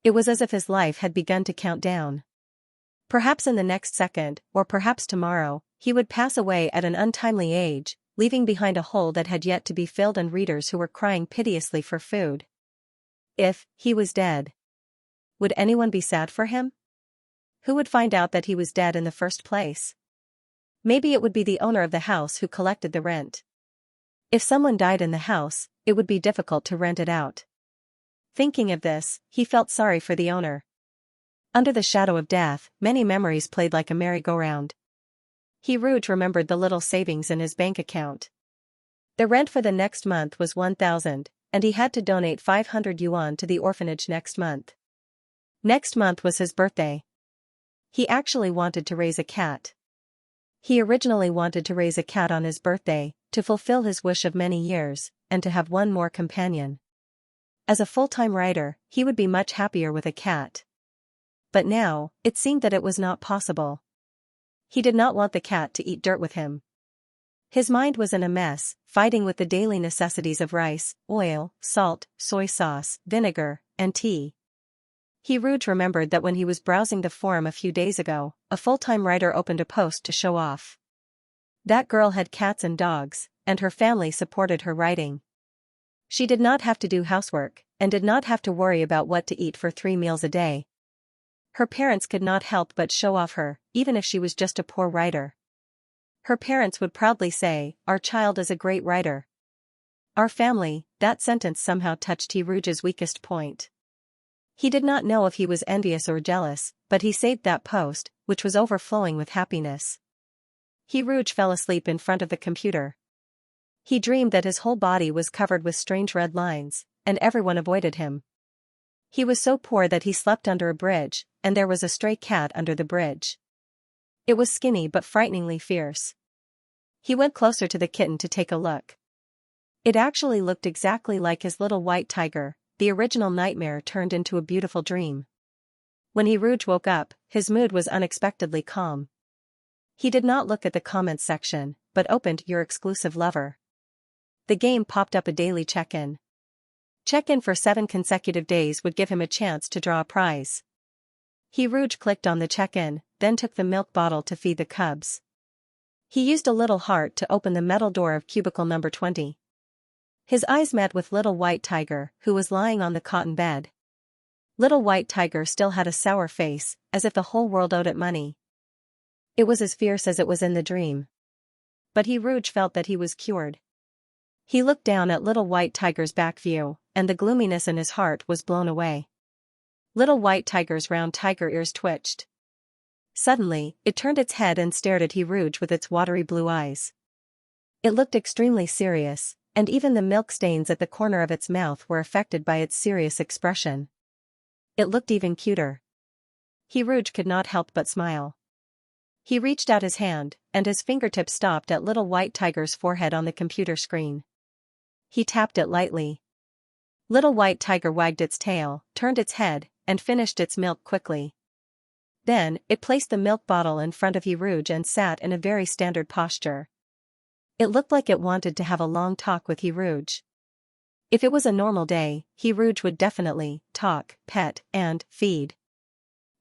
It was as if his life had begun to count down. Perhaps in the next second, or perhaps tomorrow, he would pass away at an untimely age, leaving behind a hole that had yet to be filled and readers who were crying piteously for food. If he was dead, would anyone be sad for him? Who would find out that he was dead in the first place? Maybe it would be the owner of the house who collected the rent. If someone died in the house, it would be difficult to rent it out. Thinking of this, he felt sorry for the owner. Under the shadow of death, many memories played like a merry-go-round. Rouge remembered the little savings in his bank account. The rent for the next month was 1,000, and he had to donate 500 yuan to the orphanage next month. Next month was his birthday. He actually wanted to raise a cat. He originally wanted to raise a cat on his birthday, to fulfill his wish of many years, and to have one more companion. As a full-time writer, he would be much happier with a cat. But now, it seemed that it was not possible. He did not want the cat to eat dirt with him. His mind was in a mess, fighting with the daily necessities of rice, oil, salt, soy sauce, vinegar, and tea. Rouge remembered that when he was browsing the forum a few days ago, a full-time writer opened a post to show off. That girl had cats and dogs, and her family supported her writing. She did not have to do housework, and did not have to worry about what to eat for 3 meals a day. Her parents could not help but show off her, even if she was just a poor writer. Her parents would proudly say, "Our child is a great writer." Our family, that sentence somehow touched Rouge's weakest point. He did not know if he was envious or jealous, but he saved that post, which was overflowing with happiness. Rouge fell asleep in front of the computer. He dreamed that his whole body was covered with strange red lines, and everyone avoided him. He was so poor that he slept under a bridge, and there was a stray cat under the bridge. It was skinny but frighteningly fierce. He went closer to the kitten to take a look. It actually looked exactly like his little white tiger. The original nightmare turned into a beautiful dream. When Rouge woke up, his mood was unexpectedly calm. He did not look at the comments section, but opened Your Exclusive Lover. The game popped up a daily check-in. Check-in for 7 consecutive days would give him a chance to draw a prize. He Rouge clicked on the check-in, then took the milk bottle to feed the cubs. He used a little heart to open the metal door of cubicle number 20. His eyes met with Little White Tiger, who was lying on the cotton bed. Little White Tiger still had a sour face, as if the whole world owed it money. It was as fierce as it was in the dream. But he Rouge felt that he was cured. He looked down at Little White Tiger's back view, and the gloominess in his heart was blown away. Little White Tiger's round tiger ears twitched. Suddenly, it turned its head and stared at he Rouge with its watery blue eyes. It looked extremely serious, and even the milk stains at the corner of its mouth were affected by its serious expression. It looked even cuter. He Rouge could not help but smile. He reached out his hand, and his fingertips stopped at Little White Tiger's forehead on the computer screen. He tapped it lightly. Little White Tiger wagged its tail, turned its head, and finished its milk quickly. Then, it placed the milk bottle in front of he Rouge and sat in a very standard posture. It looked like it wanted to have a long talk with he Rouge. If it was a normal day, he Rouge would definitely talk, pet, and feed.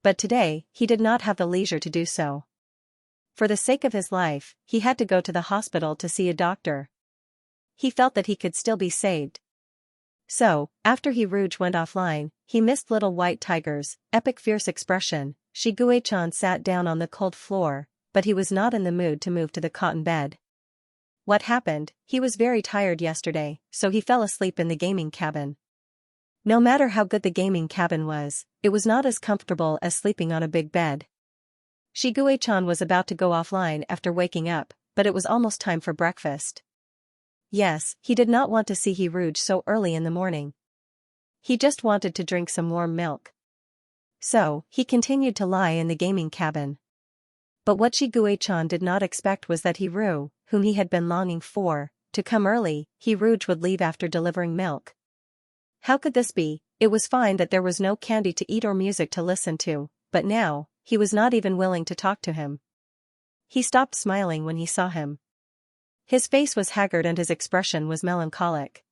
But today, he did not have the leisure to do so. For the sake of his life, he had to go to the hospital to see a doctor. He felt that he could still be saved. So, after he Rouge went offline, he missed Little White Tiger's epic fierce expression. Xianxia sat down on the cold floor, but he was not in the mood to move to the cotton bed. What happened? He was very tired yesterday, so he fell asleep in the gaming cabin. No matter how good the gaming cabin was, it was not as comfortable as sleeping on a big bed. Xianxia was about to go offline after waking up, but it was almost time for breakfast. Yes, he did not want to see he Rouge so early in the morning. He just wanted to drink some warm milk. So, he continued to lie in the gaming cabin. But what Xianxia did not expect was that he Rouge, whom he had been longing for, to come early. He Rouge would leave after delivering milk. How could this be? It was fine that there was no candy to eat or music to listen to, but now, he was not even willing to talk to him. He stopped smiling when he saw him. His face was haggard and his expression was melancholic.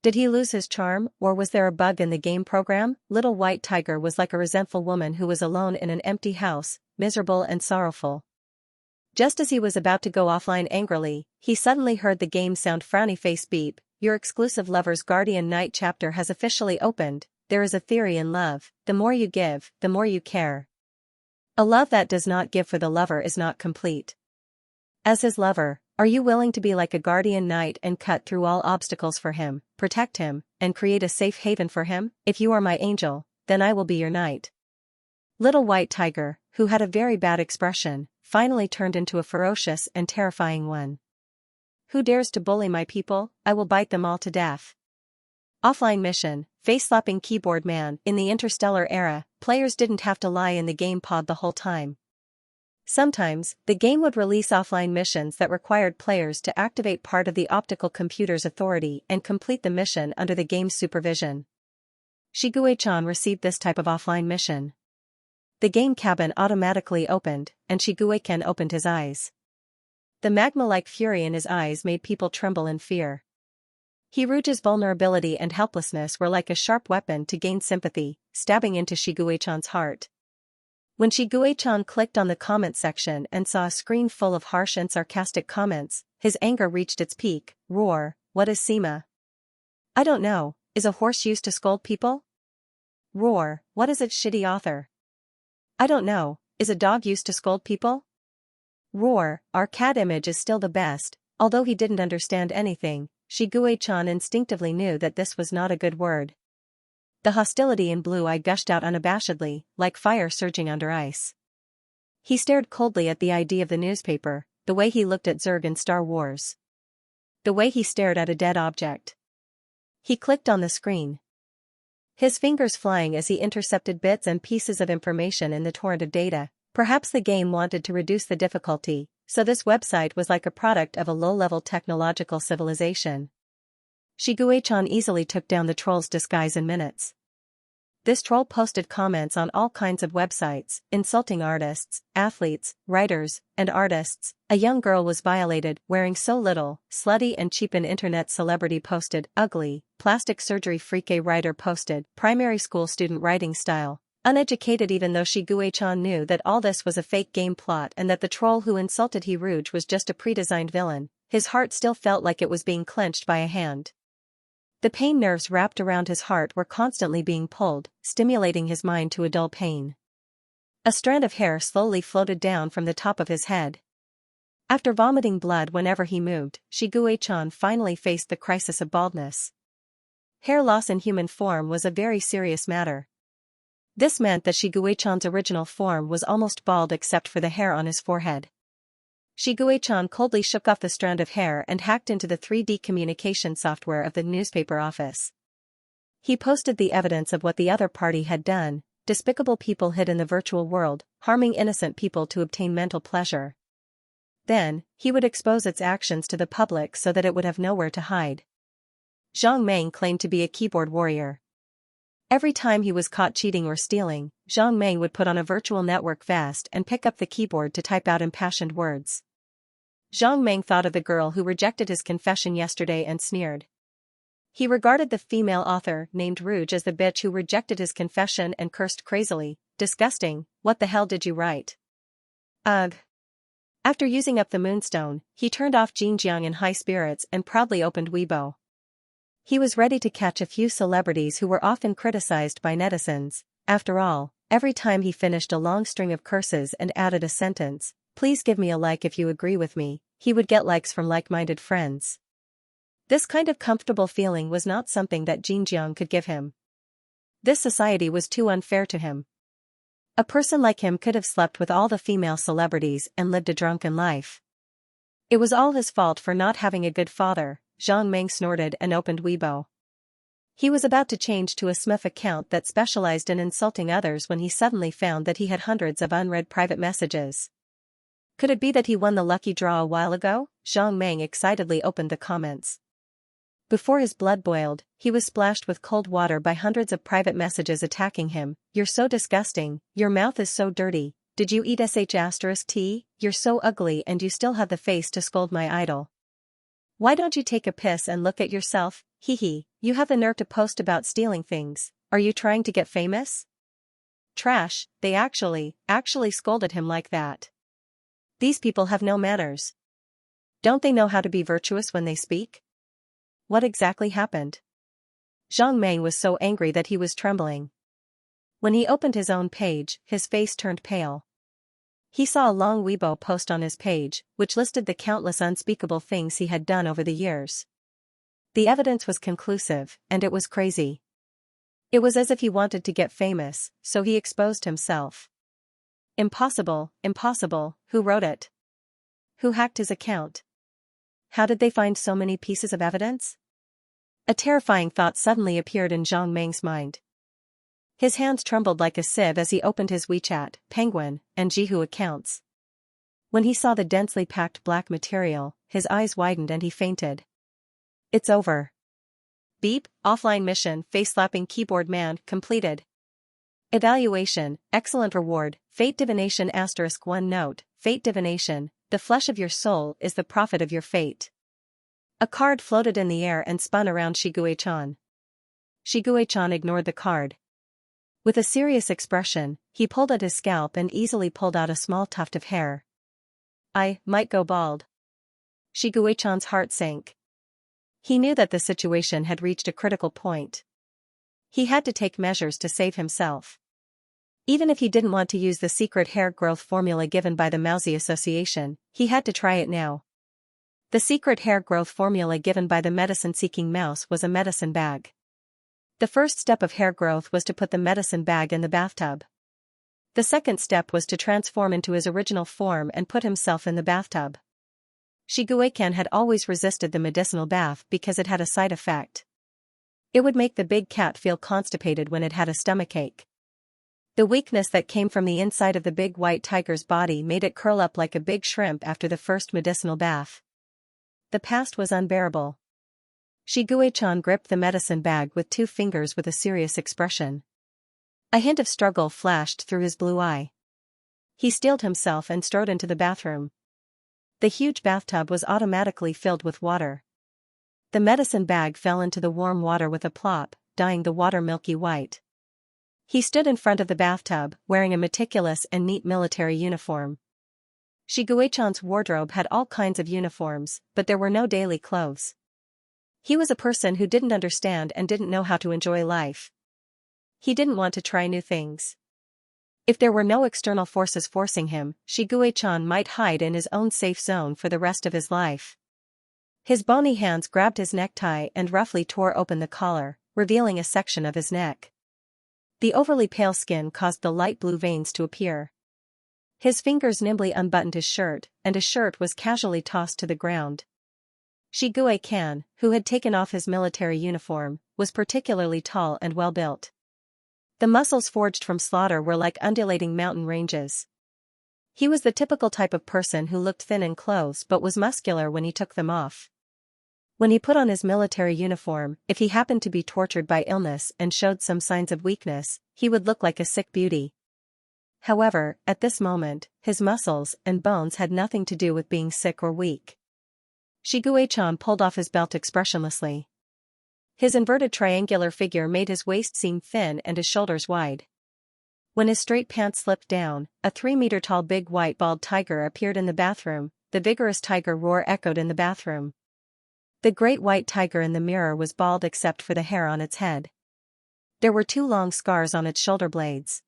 Did he lose his charm, or was there a bug in the game program? Little White Tiger was like a resentful woman who was alone in an empty house, miserable and sorrowful. Just as he was about to go offline angrily, he suddenly heard the game sound frowny face beep. Your exclusive Lover's Guardian Night chapter has officially opened. There is a theory in love: the more you give, the more you care. A love that does not give for the lover is not complete. As his lover, are you willing to be like a guardian knight and cut through all obstacles for him, protect him, and create a safe haven for him? If you are my angel, then I will be your knight. Little White Tiger, who had a very bad expression, finally turned into a ferocious and terrifying one. Who dares to bully my people? I will bite them all to death. Offline mission, face-slapping keyboard man. In the interstellar era, players didn't have to lie in the game pod the whole time. Sometimes, the game would release offline missions that required players to activate part of the optical computer's authority and complete the mission under the game's supervision. Xianxia received this type of offline mission. The game cabin automatically opened, and Xianxia opened his eyes. The magma-like fury in his eyes made people tremble in fear. He Rouge's vulnerability and helplessness were like a sharp weapon to gain sympathy, stabbing into Xianxia's heart. When Xianxia clicked on the comment section and saw a screen full of harsh and sarcastic comments, his anger reached its peak. Roar, what is Sima? I don't know, is a horse used to scold people? Roar, what is its shitty author? I don't know, is a dog used to scold people? Roar, our cat image is still the best. Although he didn't understand anything, Xianxia instinctively knew that this was not a good word. The hostility in blue eye gushed out unabashedly, like fire surging under ice. He stared coldly at the ID of the newspaper, the way he looked at Zurg in Star Wars. The way he stared at a dead object. He clicked on the screen. His fingers flying as he intercepted bits and pieces of information in the torrent of data. Perhaps the game wanted to reduce the difficulty, so this website was like a product of a low-level technological civilization. Xianxia easily took down the troll's disguise in minutes. This troll posted comments on all kinds of websites, insulting artists, athletes, writers, and artists. A young girl was violated, wearing so little. Slutty and cheap. An internet celebrity posted, ugly. Plastic surgery freak. A writer posted, primary school student writing style. Uneducated even though Shi Guichan knew that all this was a fake game plot and that the troll who insulted He Rouge was just a pre-designed villain, his heart still felt like it was being clenched by a hand. The pain nerves wrapped around his heart were constantly being pulled, stimulating his mind to a dull pain. A strand of hair slowly floated down from the top of his head. After vomiting blood whenever he moved, Shi Guichan finally faced the crisis of baldness. Hair loss in human form was a very serious matter. This meant that Shi Guichan's original form was almost bald except for the hair on his forehead. Shi Guichan coldly shook off the strand of hair and hacked into the 3D communication software of the newspaper office. He posted the evidence of what the other party had done, despicable people hid in the virtual world, harming innocent people to obtain mental pleasure. Then, he would expose its actions to the public so that it would have nowhere to hide. Zhang Meng claimed to be a keyboard warrior. Every time he was caught cheating or stealing, Zhang Meng would put on a virtual network vest and pick up the keyboard to type out impassioned words. Zhang Meng thought of the girl who rejected his confession yesterday and sneered. He regarded the female author named Rouge as the bitch who rejected his confession and cursed crazily, "Disgusting, what the hell did you write?" Ugh. After using up the moonstone, he turned off Xinjiang in high spirits and proudly opened Weibo. He was ready to catch a few celebrities who were often criticized by netizens. After all, every time he finished a long string of curses and added a sentence, "Please give me a like if you agree with me," he would get likes from like-minded friends. This kind of comfortable feeling was not something that Xinjiang could give him. This society was too unfair to him. A person like him could have slept with all the female celebrities and lived a drunken life. It was all his fault for not having a good father, Zhang Meng snorted and opened Weibo. He was about to change to a Smith account that specialized in insulting others when he suddenly found that he had hundreds of unread private messages. Could it be that he won the lucky draw a while ago? Zhang Meng excitedly opened the comments. Before his blood boiled, he was splashed with cold water by hundreds of private messages attacking him. "You're so disgusting, your mouth is so dirty, did you eat sh*t, you're so ugly and you still have the face to scold my idol. Why don't you take a piss and look at yourself, hee, you have the nerve to post about stealing things, are you trying to get famous?" Trash, they actually scolded him like that. These people have no manners. Don't they know how to be virtuous when they speak? What exactly happened? Zhang Meng was so angry that he was trembling. When he opened his own page, his face turned pale. He saw a long Weibo post on his page, which listed the countless unspeakable things he had done over the years. The evidence was conclusive, and it was crazy. It was as if he wanted to get famous, so he exposed himself. Impossible, who wrote it? Who hacked his account? How did they find so many pieces of evidence? A terrifying thought suddenly appeared in Zhang Meng's mind. His hands trembled like a sieve as he opened his WeChat, Penguin, and Jihu accounts. When he saw the densely packed black material, his eyes widened and he fainted. It's over. Beep, offline mission, face-slapping keyboard man, completed. Evaluation, excellent reward, fate divination *1 note, fate divination, the flesh of your soul is the profit of your fate. A card floated in the air and spun around Shi Guichan. Shi Guichan ignored the card. With a serious expression, he pulled at his scalp and easily pulled out a small tuft of hair. I might go bald. Shi Guichan's heart sank. He knew that the situation had reached a critical point. He had to take measures to save himself. Even if he didn't want to use the secret hair growth formula given by the Mousy Association, he had to try it now. The secret hair growth formula given by the medicine-seeking mouse was a medicine bag. The first step of hair growth was to put the medicine bag in the bathtub. The second step was to transform into his original form and put himself in the bathtub. Shi Guichan had always resisted the medicinal bath because it had a side effect. It would make the big cat feel constipated when it had a stomachache. The weakness that came from the inside of the big white tiger's body made it curl up like a big shrimp after the first medicinal bath. The past was unbearable. Shi Guichan gripped the medicine bag with 2 fingers with a serious expression. A hint of struggle flashed through his blue eye. He steeled himself and strode into the bathroom. The huge bathtub was automatically filled with water. The medicine bag fell into the warm water with a plop, dyeing the water milky white. He stood in front of the bathtub, wearing a meticulous and neat military uniform. Shiguechan's wardrobe had all kinds of uniforms, but there were no daily clothes. He was a person who didn't understand and didn't know how to enjoy life. He didn't want to try new things. If there were no external forces forcing him, Shiguechan might hide in his own safe zone for the rest of his life. His bony hands grabbed his necktie and roughly tore open the collar, revealing a section of his neck. The overly pale skin caused the light blue veins to appear. His fingers nimbly unbuttoned his shirt, and his shirt was casually tossed to the ground. Shiguechan, who had taken off his military uniform, was particularly tall and well-built. The muscles forged from slaughter were like undulating mountain ranges. He was the typical type of person who looked thin in clothes but was muscular when he took them off. When he put on his military uniform, if he happened to be tortured by illness and showed some signs of weakness, he would look like a sick beauty. However, at this moment, his muscles and bones had nothing to do with being sick or weak. Shiguechan pulled off his belt expressionlessly. His inverted triangular figure made his waist seem thin and his shoulders wide. When his straight pants slipped down, a 3-meter-tall big white bald tiger appeared in the bathroom. The vigorous tiger roar echoed in the bathroom. The great white tiger in the mirror was bald except for the hair on its head. There were 2 long scars on its shoulder blades.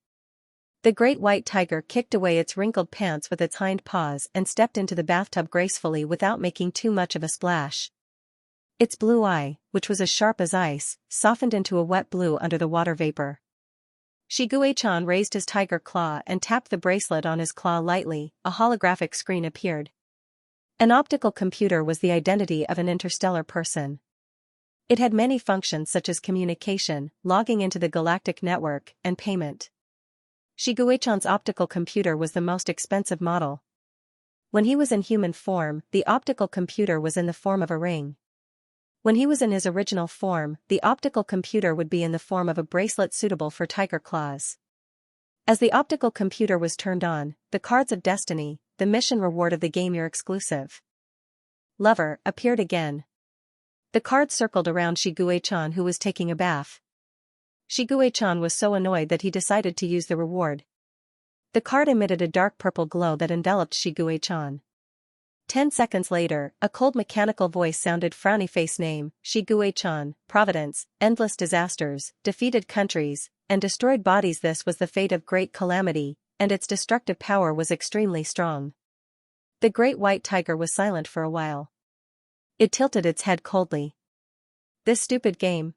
The great white tiger kicked away its wrinkled pants with its hind paws and stepped into the bathtub gracefully without making too much of a splash. Its blue eye, which was as sharp as ice, softened into a wet blue under the water vapor. Shiguechan raised his tiger claw and tapped the bracelet on his claw lightly. A holographic screen appeared. An optical computer was the identity of an interstellar person. It had many functions such as communication, logging into the galactic network, and payment. Shiguechan's optical computer was the most expensive model. When he was in human form, the optical computer was in the form of a ring. When he was in his original form, the optical computer would be in the form of a bracelet suitable for tiger claws. As the optical computer was turned on, the cards of destiny, the mission reward of the game Your Exclusive Lover, appeared again. The cards circled around Shiguechan, who was taking a bath. Shiguechan was so annoyed that he decided to use the reward. The card emitted a dark purple glow that enveloped Shiguechan. 10 seconds later, a cold mechanical voice sounded frowny face name, Shiguechan, Providence, endless disasters, defeated countries, and destroyed bodies. This was the fate of great calamity, and its destructive power was extremely strong. The great white tiger was silent for a while. It tilted its head coldly. This stupid game.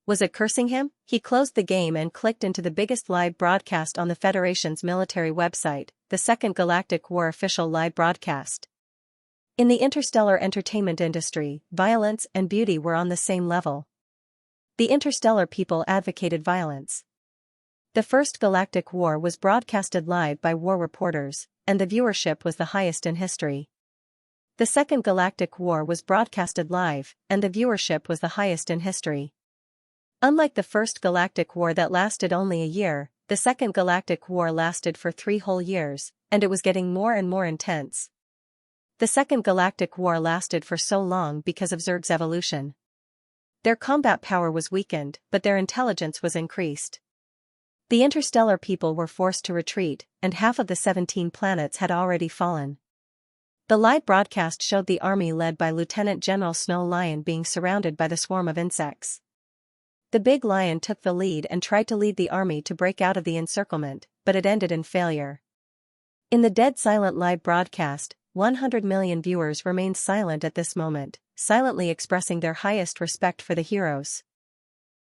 Was it cursing him? He closed the game and clicked into the biggest live broadcast on the Federation's military website, the Second Galactic War official live broadcast. In the interstellar entertainment industry, violence and beauty were on the same level. The interstellar people advocated violence. The First Galactic War was broadcasted live by war reporters, and the viewership was the highest in history. The Second Galactic War was broadcasted live, and the viewership was the highest in history. Unlike the First Galactic War that lasted only a year, the Second Galactic War lasted for 3 whole years, and it was getting more and more intense. The Second Galactic War lasted for so long because of Zerg's evolution. Their combat power was weakened, but their intelligence was increased. The interstellar people were forced to retreat, and half of the 17 planets had already fallen. The live broadcast showed the army led by Lieutenant General Snow Lion being surrounded by the swarm of insects. The big lion took the lead and tried to lead the army to break out of the encirclement, but it ended in failure. In the dead silent live broadcast, 100 million viewers remained silent at this moment, silently expressing their highest respect for the heroes.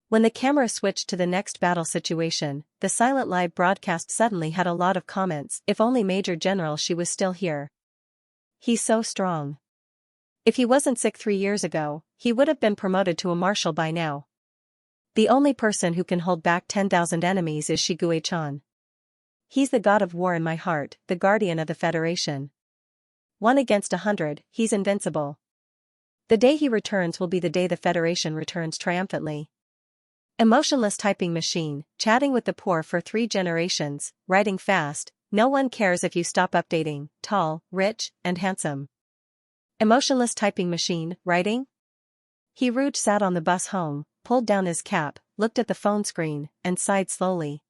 When the camera switched to the next battle situation, the silent live broadcast suddenly had a lot of comments. If only Major General Shi was still here. He's so strong. If he wasn't sick 3 years ago, he would have been promoted to a marshal by now. The only person who can hold back 10,000 enemies is Shiguechan. He's the god of war in my heart, the guardian of the Federation. 1 against 100, he's invincible. The day he returns will be the day the Federation returns triumphantly. Emotionless typing machine, chatting with the poor for 3 generations, writing fast, no one cares if you stop updating, tall, rich, and handsome. Emotionless typing machine, writing? He Rouge sat on the bus home, pulled down his cap, looked at the phone screen, and sighed slowly.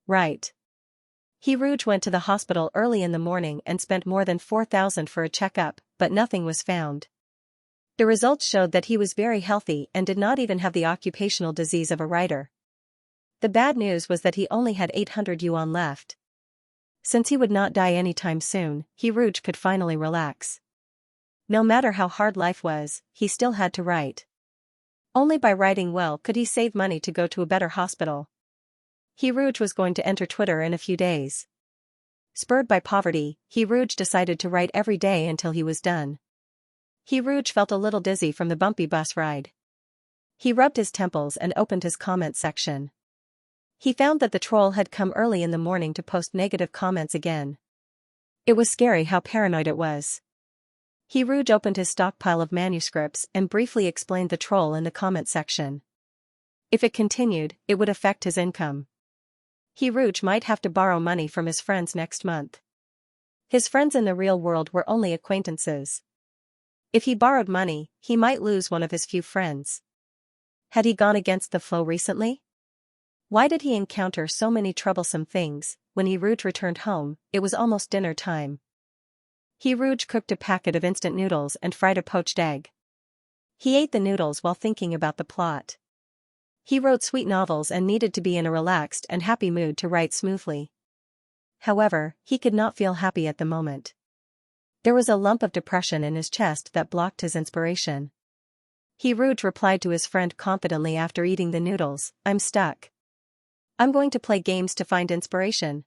Right. Rouge went to the hospital early in the morning and spent more than 4,000 for a checkup, but nothing was found. The results showed that he was very healthy and did not even have the occupational disease of a writer. The bad news was that he only had 800 yuan left. Since he would not die anytime soon, Rouge could finally relax. No matter how hard life was, he still had to write. Only by writing well could he save money to go to a better hospital. Rouge was going to enter Twitter in a few days. Spurred by poverty, Rouge decided to write every day until he was done. Rouge felt a little dizzy from the bumpy bus ride. He rubbed his temples and opened his comment section. He found that the troll had come early in the morning to post negative comments again. It was scary how paranoid it was. Rouge opened his stockpile of manuscripts and briefly explained the troll in the comment section. If it continued, it would affect his income. Rouge might have to borrow money from his friends next month. His friends in the real world were only acquaintances. If he borrowed money, he might lose one of his few friends. Had he gone against the flow recently? Why did he encounter so many troublesome things? When Rouge returned home, it was almost dinner time. Rouge cooked a packet of instant noodles and fried a poached egg. He ate the noodles while thinking about the plot. He wrote sweet novels and needed to be in a relaxed and happy mood to write smoothly. However, he could not feel happy at the moment. There was a lump of depression in his chest that blocked his inspiration. Rouge replied to his friend confidently after eating the noodles, "I'm stuck. I'm going to play games to find inspiration."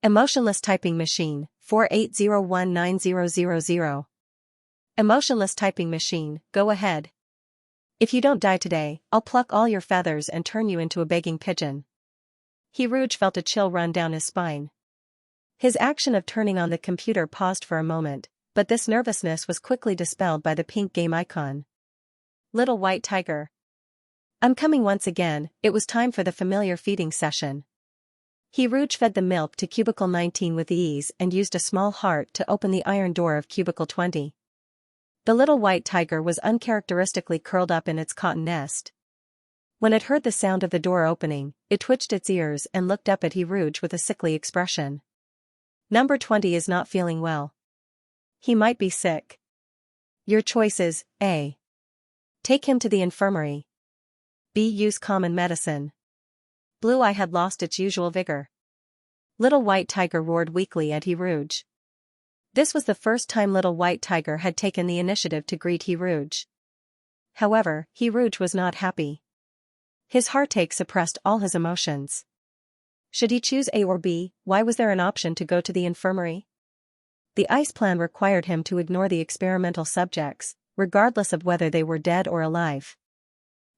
Emotionless typing machine, 48019000. Emotionless typing machine, go ahead. If you don't die today, I'll pluck all your feathers and turn you into a begging pigeon. Rouge felt a chill run down his spine. His action of turning on the computer paused for a moment, but this nervousness was quickly dispelled by the pink game icon. Little White Tiger. I'm coming once again. It was time for the familiar feeding session. Rouge fed the milk to cubicle 19 with ease and used a small heart to open the iron door of cubicle 20. The little white tiger was uncharacteristically curled up in its cotton nest. When it heard the sound of the door opening, it twitched its ears and looked up at Rouge with a sickly expression. Number 20 is not feeling well. He might be sick. Your choices: A. Take him to the infirmary. B. Use common medicine. Blue Eye had lost its usual vigor. Little White Tiger roared weakly at Rouge. This was the first time Little White Tiger had taken the initiative to greet Rouge. However, Rouge was not happy. His heartache suppressed all his emotions. Should he choose A or B? Why was there an option to go to the infirmary? The ICE plan required him to ignore the experimental subjects, regardless of whether they were dead or alive.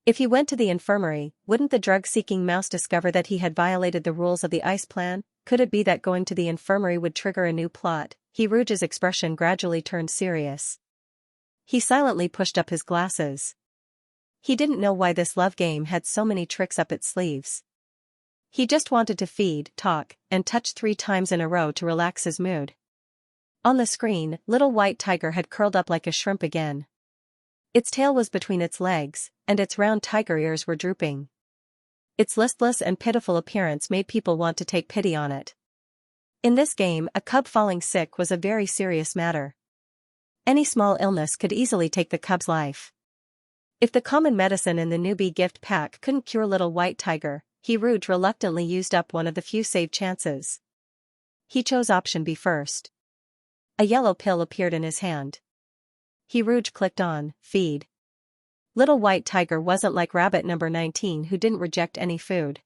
If he went to the infirmary, wouldn't the drug-seeking mouse discover that he had violated the rules of the ICE plan? Could it be that going to the infirmary would trigger a new plot? Rouge's expression gradually turned serious. He silently pushed up his glasses. He didn't know why this love game had so many tricks up its sleeves. He just wanted to feed, talk, and touch 3 times in a row to relax his mood. On the screen, Little White Tiger had curled up like a shrimp again. Its tail was between its legs, and its round tiger ears were drooping. Its listless and pitiful appearance made people want to take pity on it. In this game, a cub falling sick was a very serious matter. Any small illness could easily take the cub's life. If the common medicine in the newbie gift pack couldn't cure Little White Tiger, Rouge reluctantly used up one of the few saved chances. He chose option B first. A yellow pill appeared in his hand. Rouge clicked on feed. Little White Tiger wasn't like rabbit number 19 who didn't reject any food.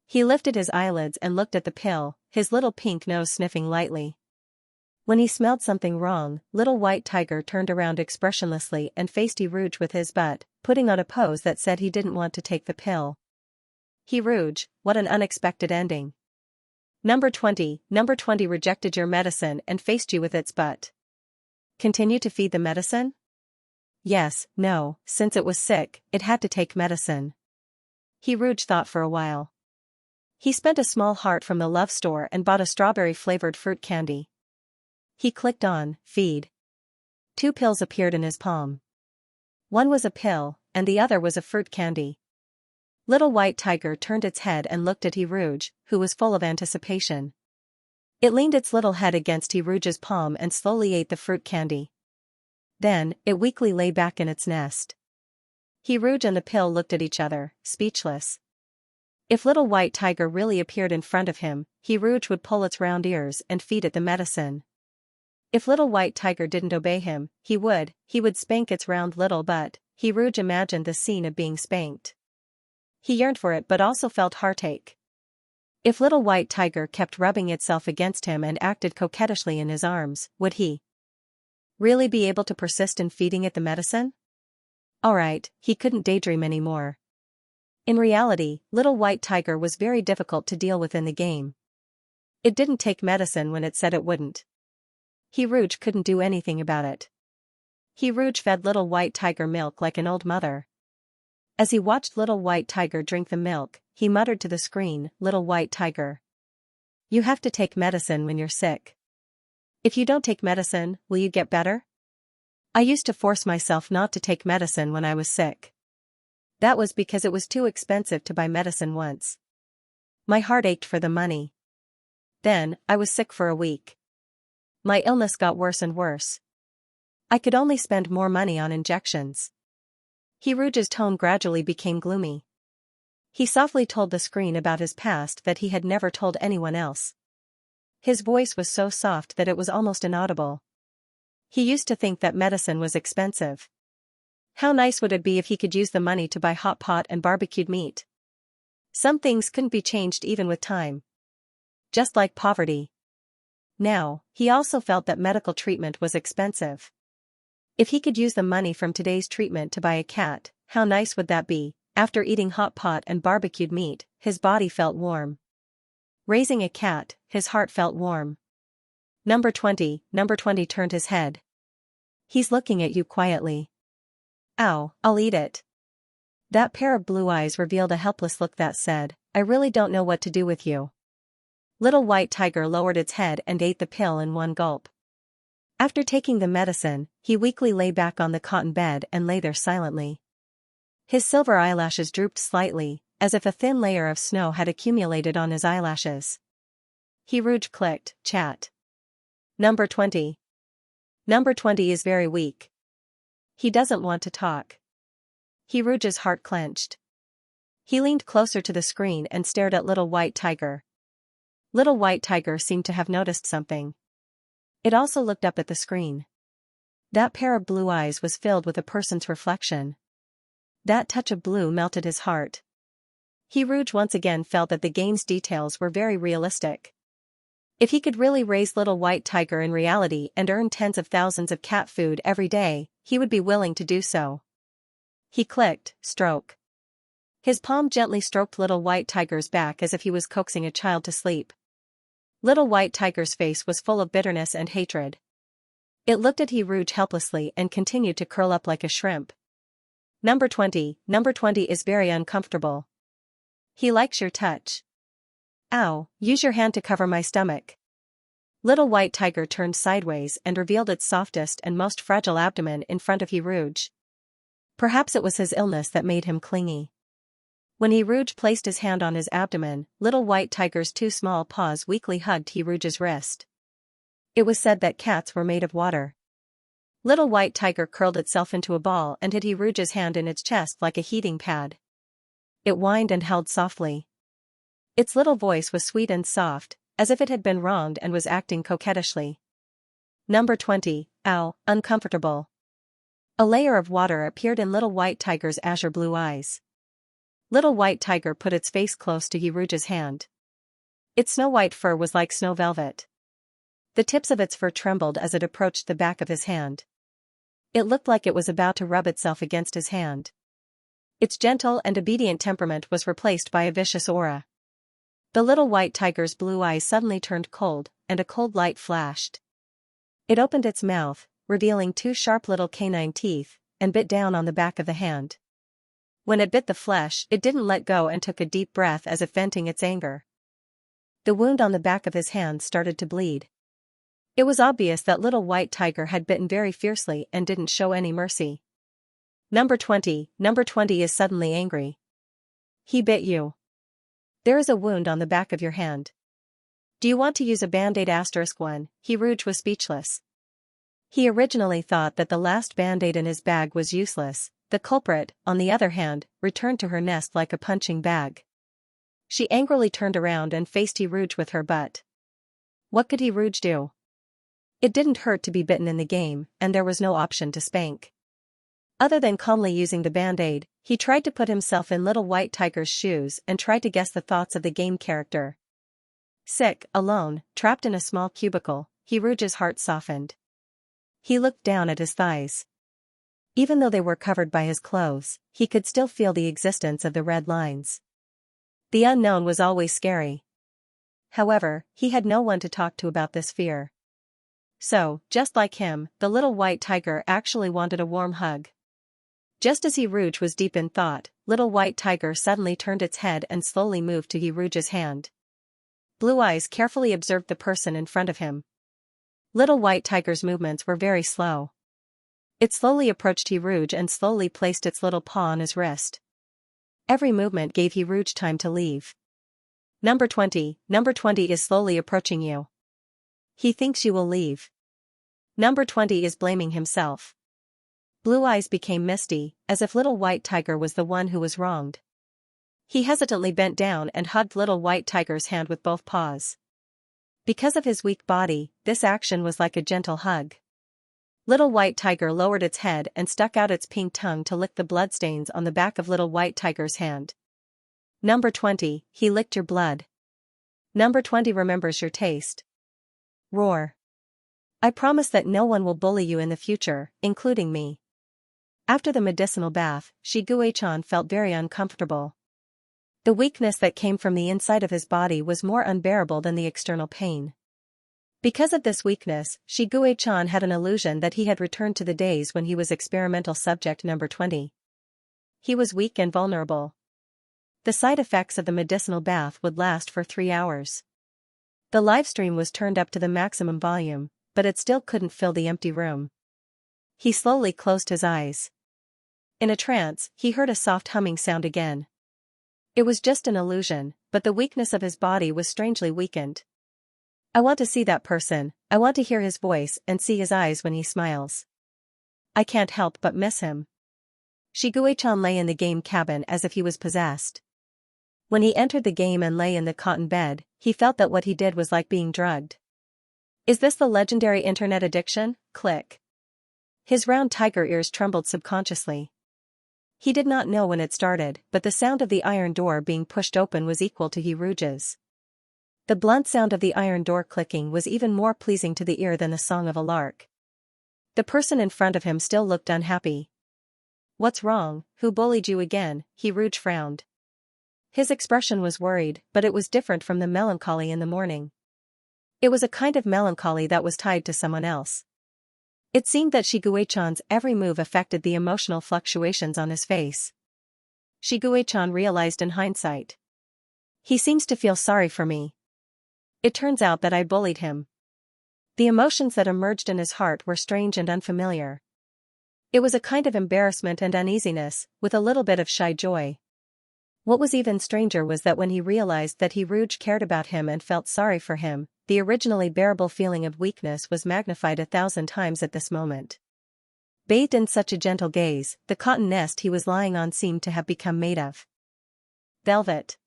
He lifted his eyelids and looked at the pill, his little pink nose sniffing lightly. When he smelled something wrong, Little White Tiger turned around expressionlessly and faced Rouge with his butt, putting on a pose that said he didn't want to take the pill. Rouge, what an unexpected ending. Number 20 rejected your medicine and faced you with its butt. Continue to feed the medicine? Yes, no, since it was sick, it had to take medicine. Rouge thought for a while. He spent a small heart from the love store and bought a strawberry-flavored fruit candy. He clicked on feed. 2 pills appeared in his palm. One was a pill, and the other was a fruit candy. Little White Tiger turned its head and looked at Rouge, who was full of anticipation. It leaned its little head against Rouge's palm and slowly ate the fruit candy. Then, it weakly lay back in its nest. Rouge and the pill looked at each other, speechless. If Little White Tiger really appeared in front of him, Rouge would pull its round ears and feed it the medicine. If Little White Tiger didn't obey him, he would spank its round little butt. Rouge imagined the scene of being spanked. He yearned for it but also felt heartache. If Little White Tiger kept rubbing itself against him and acted coquettishly in his arms, would he really be able to persist in feeding it the medicine? Alright, he couldn't daydream anymore. In reality, Little White Tiger was very difficult to deal with in the game. It didn't take medicine when it said it wouldn't. Rouge couldn't do anything about it. Rouge fed Little White Tiger milk like an old mother. As he watched Little White Tiger drink the milk, he muttered to the screen, "Little White Tiger, you have to take medicine when you're sick. If you don't take medicine, will you get better? I used to force myself not to take medicine when I was sick. That was because it was too expensive to buy medicine once. My heart ached for the money. Then, I was sick for a week. My illness got worse and worse. I could only spend more money on injections." Rouge's tone gradually became gloomy. He softly told the screen about his past that he had never told anyone else. His voice was so soft that it was almost inaudible. He used to think that medicine was expensive. How nice would it be if he could use the money to buy hot pot and barbecued meat? Some things couldn't be changed even with time. Just like poverty. Now, he also felt that medical treatment was expensive. If he could use the money from today's treatment to buy a cat, how nice would that be? After eating hot pot and barbecued meat, his body felt warm. Raising a cat, his heart felt warm. Number 20 turned his head. He's looking at you quietly. Ow, I'll eat it. That pair of blue eyes revealed a helpless look that said, I really don't know what to do with you. Little White Tiger lowered its head and ate the pill in one gulp. After taking the medicine, he weakly lay back on the cotton bed and lay there silently. His silver eyelashes drooped slightly, as if a thin layer of snow had accumulated on his eyelashes. Rouge clicked, chat. Number 20. Number 20 is very weak. He doesn't want to talk. Rouge's heart clenched. He leaned closer to the screen and stared at Little White Tiger. Little White Tiger seemed to have noticed something. It also looked up at the screen. That pair of blue eyes was filled with a person's reflection. That touch of blue melted his heart. Rouge once again felt that the game's details were very realistic. If he could really raise Little White Tiger in reality and earn tens of thousands of cat food every day, he would be willing to do so. He clicked, stroke. His palm gently stroked Little White Tiger's back as if he was coaxing a child to sleep. Little White Tiger's face was full of bitterness and hatred. It looked at Rouge helplessly and continued to curl up like a shrimp. Number 20 is very uncomfortable. He likes your touch. Ow, use your hand to cover my stomach. Little White Tiger turned sideways and revealed its softest and most fragile abdomen in front of Rouge. Perhaps it was his illness that made him clingy. When Rouge placed his hand on his abdomen, Little White Tiger's two small paws weakly hugged Rouge's wrist. It was said that cats were made of water. Little White Tiger curled itself into a ball and hid Rouge's hand in its chest like a heating pad. It whined and held softly. Its little voice was sweet and soft, as if it had been wronged and was acting coquettishly. Number 20, ow, uncomfortable. A layer of water appeared in Little White Tiger's azure blue eyes. Little White Tiger put its face close to Rouge's hand. Its snow-white fur was like snow velvet. The tips of its fur trembled as it approached the back of his hand. It looked like it was about to rub itself against his hand. Its gentle and obedient temperament was replaced by a vicious aura. The Little White Tiger's blue eyes suddenly turned cold, and a cold light flashed. It opened its mouth, revealing two sharp little canine teeth, and bit down on the back of the hand. When it bit the flesh, it didn't let go and took a deep breath as if venting its anger. The wound on the back of his hand started to bleed. It was obvious that Little White Tiger had bitten very fiercely and didn't show any mercy. Number 20. Number 20 is suddenly angry. He bit you. There is a wound on the back of your hand. Do you want to use a band-aid *1? Rouge was speechless. He originally thought that the last band-aid in his bag was useless. The culprit, on the other hand, returned to her nest like a punching bag. She angrily turned around and faced Rouge with her butt. What could Rouge do? It didn't hurt to be bitten in the game, and there was no option to spank. Other than calmly using the band-aid, he tried to put himself in Little White Tiger's shoes and tried to guess the thoughts of the game character. Sick, alone, trapped in a small cubicle, Rouge's heart softened. He looked down at his thighs. Even though they were covered by his clothes, he could still feel the existence of the red lines. The unknown was always scary. However, he had no one to talk to about this fear. So, just like him, the Little White Tiger actually wanted a warm hug. Just as Rouge was deep in thought, Little White Tiger suddenly turned its head and slowly moved to Rouge's hand. Blue Eyes carefully observed the person in front of him. Little White Tiger's movements were very slow. It slowly approached Rouge and slowly placed its little paw on his wrist. Every movement gave Rouge time to leave. Number 20. Number 20 is slowly approaching you. He thinks you will leave. Number 20 is blaming himself. Blue Eyes became misty, as if Little White Tiger was the one who was wronged. He hesitantly bent down and hugged Little White Tiger's hand with both paws. Because of his weak body, this action was like a gentle hug. Little White Tiger lowered its head and stuck out its pink tongue to lick the bloodstains on the back of Little White Tiger's hand. Number 20, he licked your blood. Number 20 remembers your taste. Roar. I promise that no one will bully you in the future, including me. After the medicinal bath, Xianxia felt very uncomfortable. The weakness that came from the inside of his body was more unbearable than the external pain. Because of this weakness, Xianxia had an illusion that he had returned to the days when he was experimental subject number 20. He was weak and vulnerable. The side effects of the medicinal bath would last for 3 hours. The livestream was turned up to the maximum volume, but it still couldn't fill the empty room. He slowly closed his eyes. In a trance, he heard a soft humming sound again. It was just an illusion, but the weakness of his body was strangely weakened. I want to see that person, I want to hear his voice and see his eyes when he smiles. I can't help but miss him. Xianxia lay in the game cabin as if he was possessed. When he entered the game and lay in the cotton bed, he felt that what he did was like being drugged. Is this the legendary internet addiction? Click. His round tiger ears trembled subconsciously. He did not know when it started, but the sound of the iron door being pushed open was equal to Rouge's. The blunt sound of the iron door clicking was even more pleasing to the ear than the song of a lark. The person in front of him still looked unhappy. What's wrong? Who bullied you again? Rouge frowned. His expression was worried, but it was different from the melancholy in the morning. It was a kind of melancholy that was tied to someone else. It seemed that Xianxia's every move affected the emotional fluctuations on his face. Xianxia realized in hindsight. He seems to feel sorry for me. It turns out that I bullied him. The emotions that emerged in his heart were strange and unfamiliar. It was a kind of embarrassment and uneasiness, with a little bit of shy joy. What was even stranger was that when he realized that Rouge cared about him and felt sorry for him, the originally bearable feeling of weakness was magnified 1,000 times at this moment. Bathed in such a gentle gaze, the cotton nest he was lying on seemed to have become made of velvet.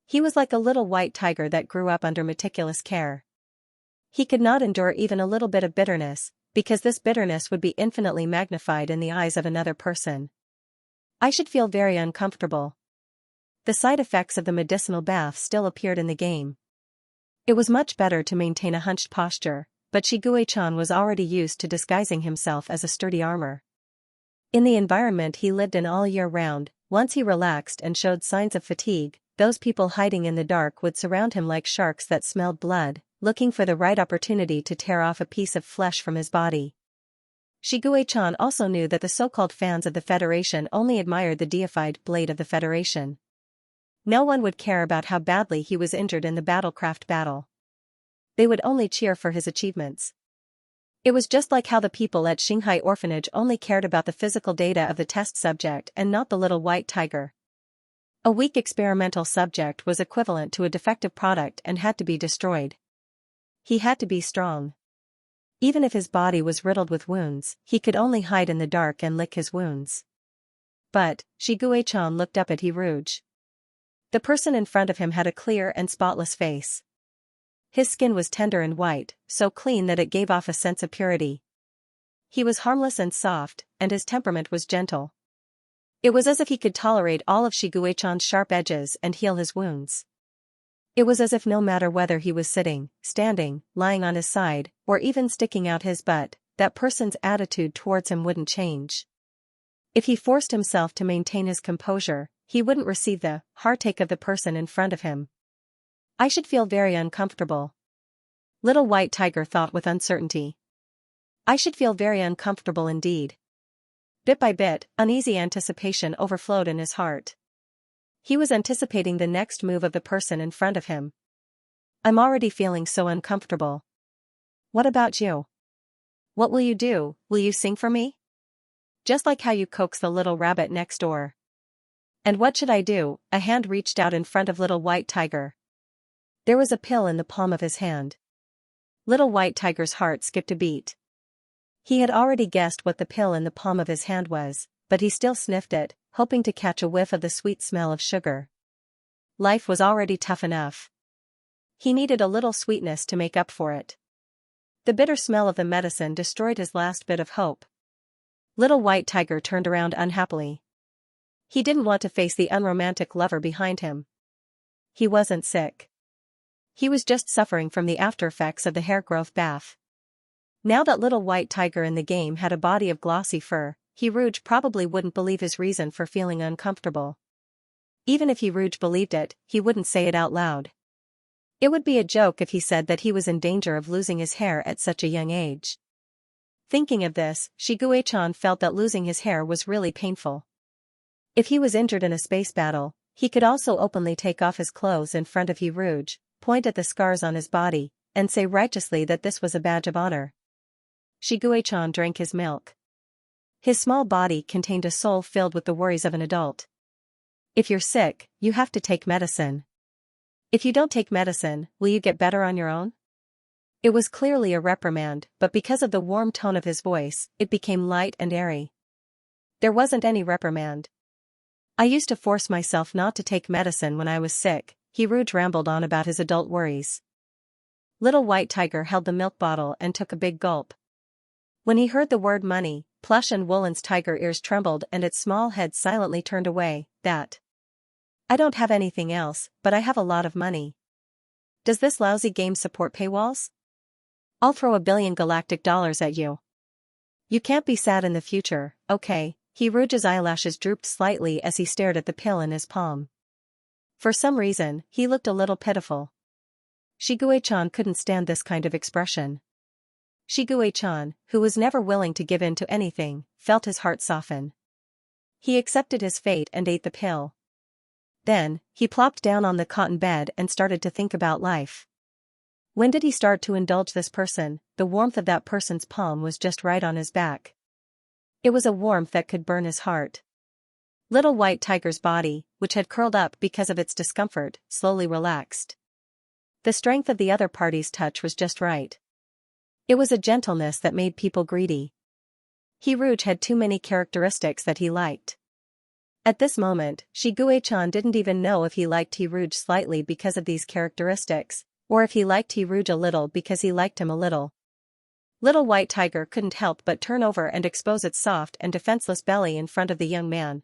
He was like a little white tiger that grew up under meticulous care. He could not endure even a little bit of bitterness, because this bitterness would be infinitely magnified in the eyes of another person. I should feel very uncomfortable. The side effects of the medicinal bath still appeared in the game. It was much better to maintain a hunched posture, but Xianxia was already used to disguising himself as a sturdy armor. In the environment he lived in all year round, once he relaxed and showed signs of fatigue, those people hiding in the dark would surround him like sharks that smelled blood, looking for the right opportunity to tear off a piece of flesh from his body. Xianxia also knew that the so-called fans of the Federation only admired the deified blade of the Federation. No one would care about how badly he was injured in the battlecraft battle. They would only cheer for his achievements. It was just like how the people at Shanghai orphanage only cared about the physical data of the test subject and not the little white tiger. A weak experimental subject was equivalent to a defective product and had to be destroyed. He had to be strong. Even if his body was riddled with wounds, he could only hide in the dark and lick his wounds. But, Shiguei-chan looked up at Hiruj. The person in front of him had a clear and spotless face. His skin was tender and white, so clean that it gave off a sense of purity. He was harmless and soft, and his temperament was gentle. It was as if he could tolerate all of Shiguei-chan's sharp edges and heal his wounds. It was as if no matter whether he was sitting, standing, lying on his side, or even sticking out his butt, that person's attitude towards him wouldn't change. If he forced himself to maintain his composure, he wouldn't receive the heartache of the person in front of him. I should feel very uncomfortable. Little White Tiger thought with uncertainty. I should feel very uncomfortable indeed. Bit by bit, uneasy anticipation overflowed in his heart. He was anticipating the next move of the person in front of him. I'm already feeling so uncomfortable. What about you? What will you do? Will you sing for me? Just like how you coax the little rabbit next door. And what should I do? A hand reached out in front of Little White Tiger. There was a pill in the palm of his hand. Little White Tiger's heart skipped a beat. He had already guessed what the pill in the palm of his hand was, but he still sniffed it, hoping to catch a whiff of the sweet smell of sugar. Life was already tough enough. He needed a little sweetness to make up for it. The bitter smell of the medicine destroyed his last bit of hope. Little White Tiger turned around unhappily. He didn't want to face the unromantic lover behind him. He wasn't sick. He was just suffering from the after-effects of the hair growth bath. Now that Little White Tiger in the game had a body of glossy fur, Hiruj probably wouldn't believe his reason for feeling uncomfortable. Even if Hiruj believed it, he wouldn't say it out loud. It would be a joke if he said that he was in danger of losing his hair at such a young age. Thinking of this, Shiguei-chan felt that losing his hair was really painful. If he was injured in a space battle, he could also openly take off his clothes in front of Hiruj, point at the scars on his body, and say righteously that this was a badge of honor. Shiguei-chan drank his milk. His small body contained a soul filled with the worries of an adult. If you're sick, you have to take medicine. If you don't take medicine, will you get better on your own? It was clearly a reprimand, but because of the warm tone of his voice, it became light and airy. There wasn't any reprimand. I used to force myself not to take medicine when I was sick, Hiruj rambled on about his adult worries. Little White Tiger held the milk bottle and took a big gulp. When he heard the word money, Plush and Woolen's tiger ears trembled and its small head silently turned away. That. I don't have anything else, but I have a lot of money. Does this lousy game support paywalls? I'll throw $1 billion galactic dollars at you. You can't be sad in the future, okay? Hiruj's eyelashes drooped slightly as he stared at the pill in his palm. For some reason, he looked a little pitiful. Shiguei-chan couldn't stand this kind of expression. Shiguei-chan, who was never willing to give in to anything, felt his heart soften. He accepted his fate and ate the pill. Then, he plopped down on the cotton bed and started to think about life. When did he start to indulge this person? The warmth of that person's palm was just right on his back. It was a warmth that could burn his heart. Little White Tiger's body, which had curled up because of its discomfort, slowly relaxed. The strength of the other party's touch was just right. It was a gentleness that made people greedy. Hiruj had too many characteristics that he liked. At this moment, Shiguei-chan didn't even know if he liked Hiruj slightly because of these characteristics, or if he liked Hiruj a little because he liked him a little. Little White Tiger couldn't help but turn over and expose its soft and defenseless belly in front of the young man.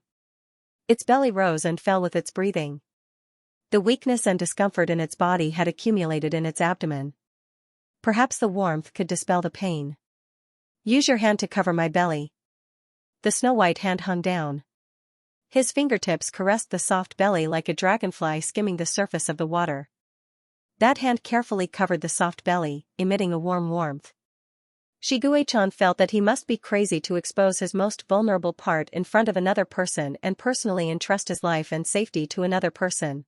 Its belly rose and fell with its breathing. The weakness and discomfort in its body had accumulated in its abdomen. Perhaps the warmth could dispel the pain. Use your hand to cover my belly. The snow-white hand hung down. His fingertips caressed the soft belly like a dragonfly skimming the surface of the water. That hand carefully covered the soft belly, emitting a warm warmth. Shiguei-chan felt that he must be crazy to expose his most vulnerable part in front of another person and personally entrust his life and safety to another person.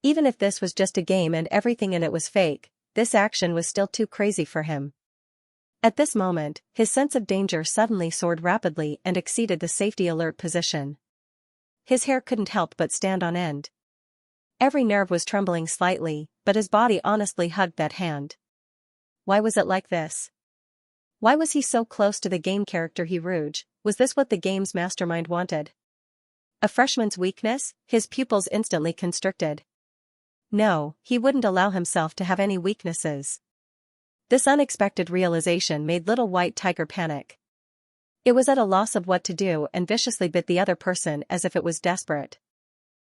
Even if this was just a game and everything in it was fake, this action was still too crazy for him. At this moment, his sense of danger suddenly soared rapidly and exceeded the safety alert position. His hair couldn't help but stand on end. Every nerve was trembling slightly, but his body honestly hugged that hand. Why was it like this? Why was he so close to the game character Rouge? Was this what the game's mastermind wanted? A freshman's weakness? His pupils instantly constricted. No, he wouldn't allow himself to have any weaknesses. This unexpected realization made little white tiger panic. It was at a loss of what to do and viciously bit the other person as if it was desperate.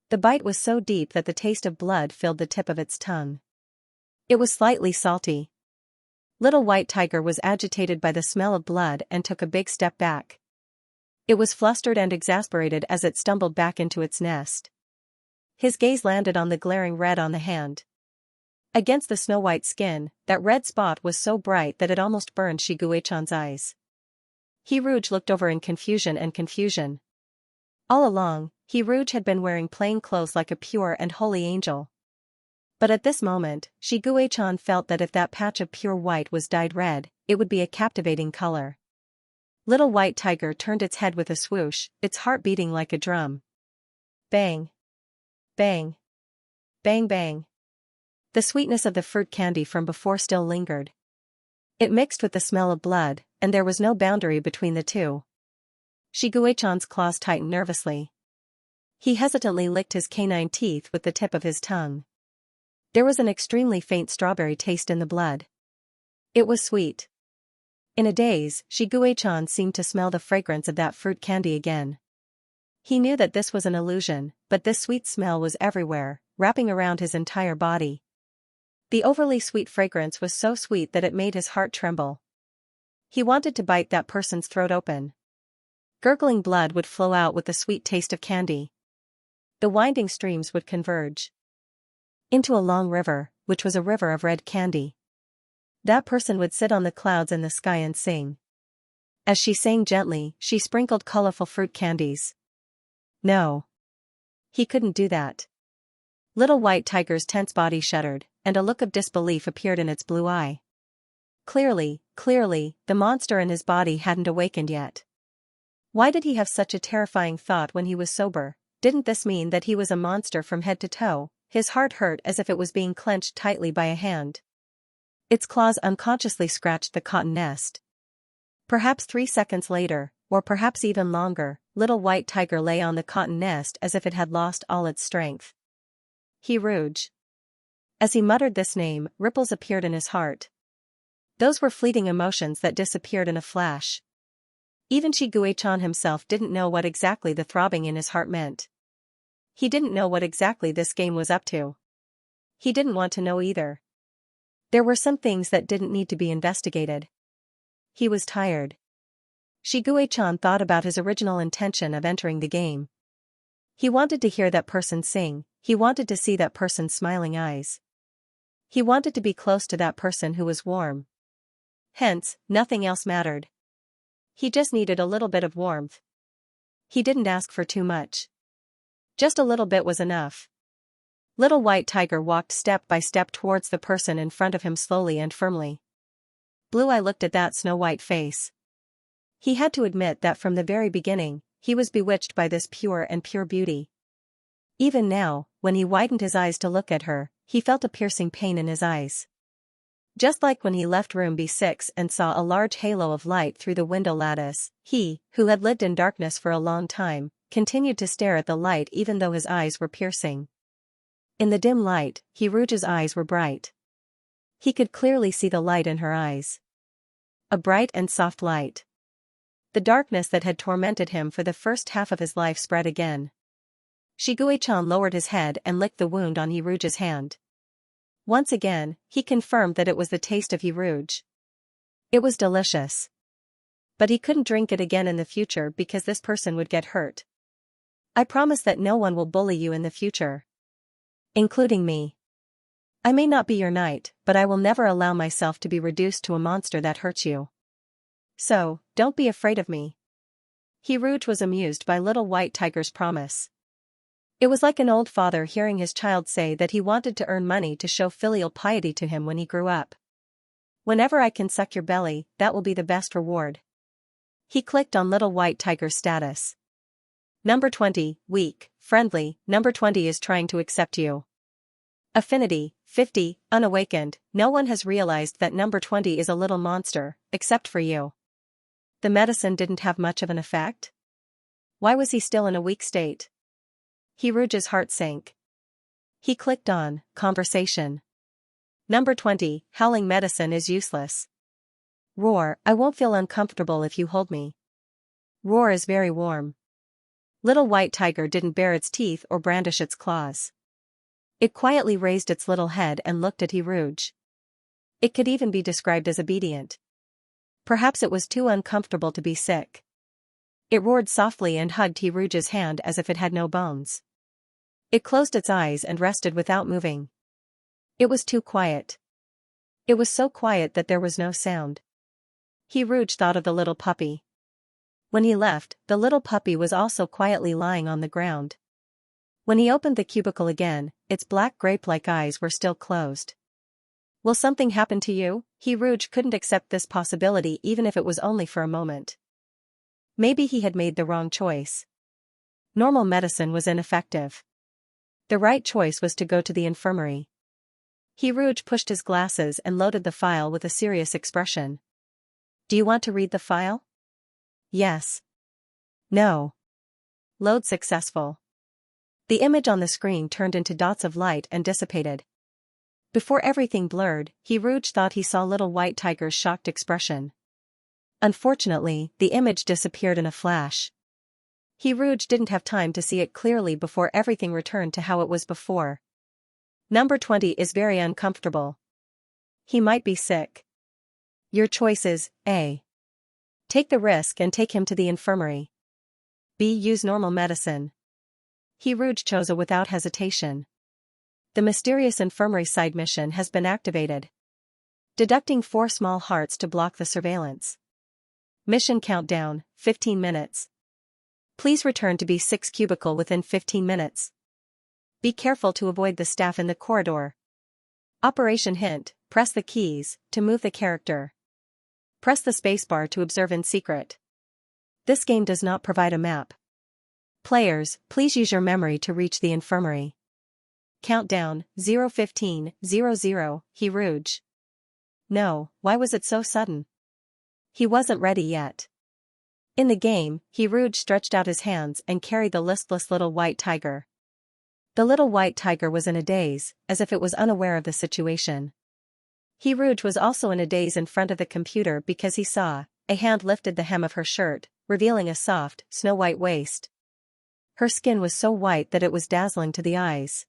The bite was so deep that the taste of blood filled the tip of its tongue. It was slightly salty. Little white tiger was agitated by the smell of blood and took a big step back. It was flustered and exasperated as it stumbled back into its nest. His gaze landed on the glaring red on the hand. Against the snow-white skin, that red spot was so bright that it almost burned Xianxia's eyes. Rouge looked over in confusion. All along, Rouge had been wearing plain clothes like a pure and holy angel. But at this moment, Xianxia felt that if that patch of pure white was dyed red, it would be a captivating color. Little white tiger turned its head with a swoosh, its heart beating like a drum. Bang! Bang! Bang bang! The sweetness of the fruit candy from before still lingered. It mixed with the smell of blood, and there was no boundary between the two. Xianxia's claws tightened nervously. He hesitantly licked his canine teeth with the tip of his tongue. There was an extremely faint strawberry taste in the blood. It was sweet. In a daze, Xianxia seemed to smell the fragrance of that fruit candy again. He knew that this was an illusion, but this sweet smell was everywhere, wrapping around his entire body. The overly sweet fragrance was so sweet that it made his heart tremble. He wanted to bite that person's throat open. Gurgling blood would flow out with the sweet taste of candy. The winding streams would converge into a long river, which was a river of red candy. That person would sit on the clouds in the sky and sing. As she sang gently, she sprinkled colorful fruit candies. No. He couldn't do that. Little white tiger's tense body shuddered, and a look of disbelief appeared in its blue eye. Clearly, the monster in his body hadn't awakened yet. Why did he have such a terrifying thought when he was sober? Didn't this mean that he was a monster from head to toe? His heart hurt as if it was being clenched tightly by a hand. Its claws unconsciously scratched the cotton nest. Perhaps 3 seconds later, or perhaps even longer, little white tiger lay on the cotton nest as if it had lost all its strength. Rouge. As he muttered this name, ripples appeared in his heart. Those were fleeting emotions that disappeared in a flash. Even Xianxia himself didn't know what exactly the throbbing in his heart meant. He didn't know what exactly this game was up to. He didn't want to know either. There were some things that didn't need to be investigated. He was tired. Xianxia thought about his original intention of entering the game. He wanted to hear that person sing, he wanted to see that person's smiling eyes. He wanted to be close to that person who was warm. Hence, nothing else mattered. He just needed a little bit of warmth. He didn't ask for too much. Just a little bit was enough. Little white tiger walked step by step towards the person in front of him slowly and firmly. Blue Eye looked at that snow-white face. He had to admit that from the very beginning, he was bewitched by this pure beauty. Even now, when he widened his eyes to look at her, he felt a piercing pain in his eyes. Just like when he left room B6 and saw a large halo of light through the window lattice, he, who had lived in darkness for a long time, continued to stare at the light even though his eyes were piercing. In the dim light, Rouge's eyes were bright. He could clearly see the light in her eyes. A bright and soft light. The darkness that had tormented him for the first half of his life spread again. Xianxia lowered his head and licked the wound on Rouge's hand. Once again, he confirmed that it was the taste of Rouge. It was delicious. But he couldn't drink it again in the future because this person would get hurt. I promise that no one will bully you in the future. Including me. I may not be your knight, but I will never allow myself to be reduced to a monster that hurts you. So, don't be afraid of me. Rouge was amused by little white tiger's promise. It was like an old father hearing his child say that he wanted to earn money to show filial piety to him when he grew up. Whenever I can suck your belly, that will be the best reward. He clicked on Little White Tiger's status. Number 20, weak, friendly, number 20 is trying to accept you. Affinity, 50, unawakened, no one has realized that number 20 is a little monster, except for you. The medicine didn't have much of an effect? Why was he still in a weak state? Rouge's heart sank. He clicked on Conversation. Number 20, howling medicine is useless. Roar, I won't feel uncomfortable if you hold me. Roar is very warm. Little White Tiger didn't bare its teeth or brandish its claws. It quietly raised its little head and looked at Rouge. It could even be described as obedient. Perhaps it was too uncomfortable to be sick. It roared softly and hugged Rouge's hand as if it had no bones. It closed its eyes and rested without moving. It was too quiet. It was so quiet that there was no sound. Rouge thought of the little puppy. When he left, the little puppy was also quietly lying on the ground. When he opened the cubicle again, its black grape-like eyes were still closed. Will something happen to you? Rouge couldn't accept this possibility even if it was only for a moment. Maybe he had made the wrong choice. Normal medicine was ineffective. The right choice was to go to the infirmary. Rouge pushed his glasses and loaded the file with a serious expression. Do you want to read the file? Yes. No. Load successful. The image on the screen turned into dots of light and dissipated. Before everything blurred, Rouge thought he saw Little White Tiger's shocked expression. Unfortunately, the image disappeared in a flash. Rouge didn't have time to see it clearly before everything returned to how it was before. Number 20 is very uncomfortable. He might be sick. Your choice is A. Take the risk and take him to the infirmary. B. Use normal medicine. Rouge chose A without hesitation. The mysterious infirmary side mission has been activated. Deducting 4 small hearts to block the surveillance. Mission countdown, 15 minutes. Please return to B6 cubicle within 15 minutes. Be careful to avoid the staff in the corridor. Operation hint, press the keys to move the character. Press the spacebar to observe in secret. This game does not provide a map. Players, please use your memory to reach the infirmary. Countdown, 0:15, 00, Rouge. No, why was it so sudden? He wasn't ready yet. In the game, Rouge stretched out his hands and carried the listless Little White Tiger. The Little White Tiger was in a daze, as if it was unaware of the situation. Rouge was also in a daze in front of the computer because he saw a hand lifted the hem of her shirt, revealing a soft, snow-white waist. Her skin was so white that it was dazzling to the eyes.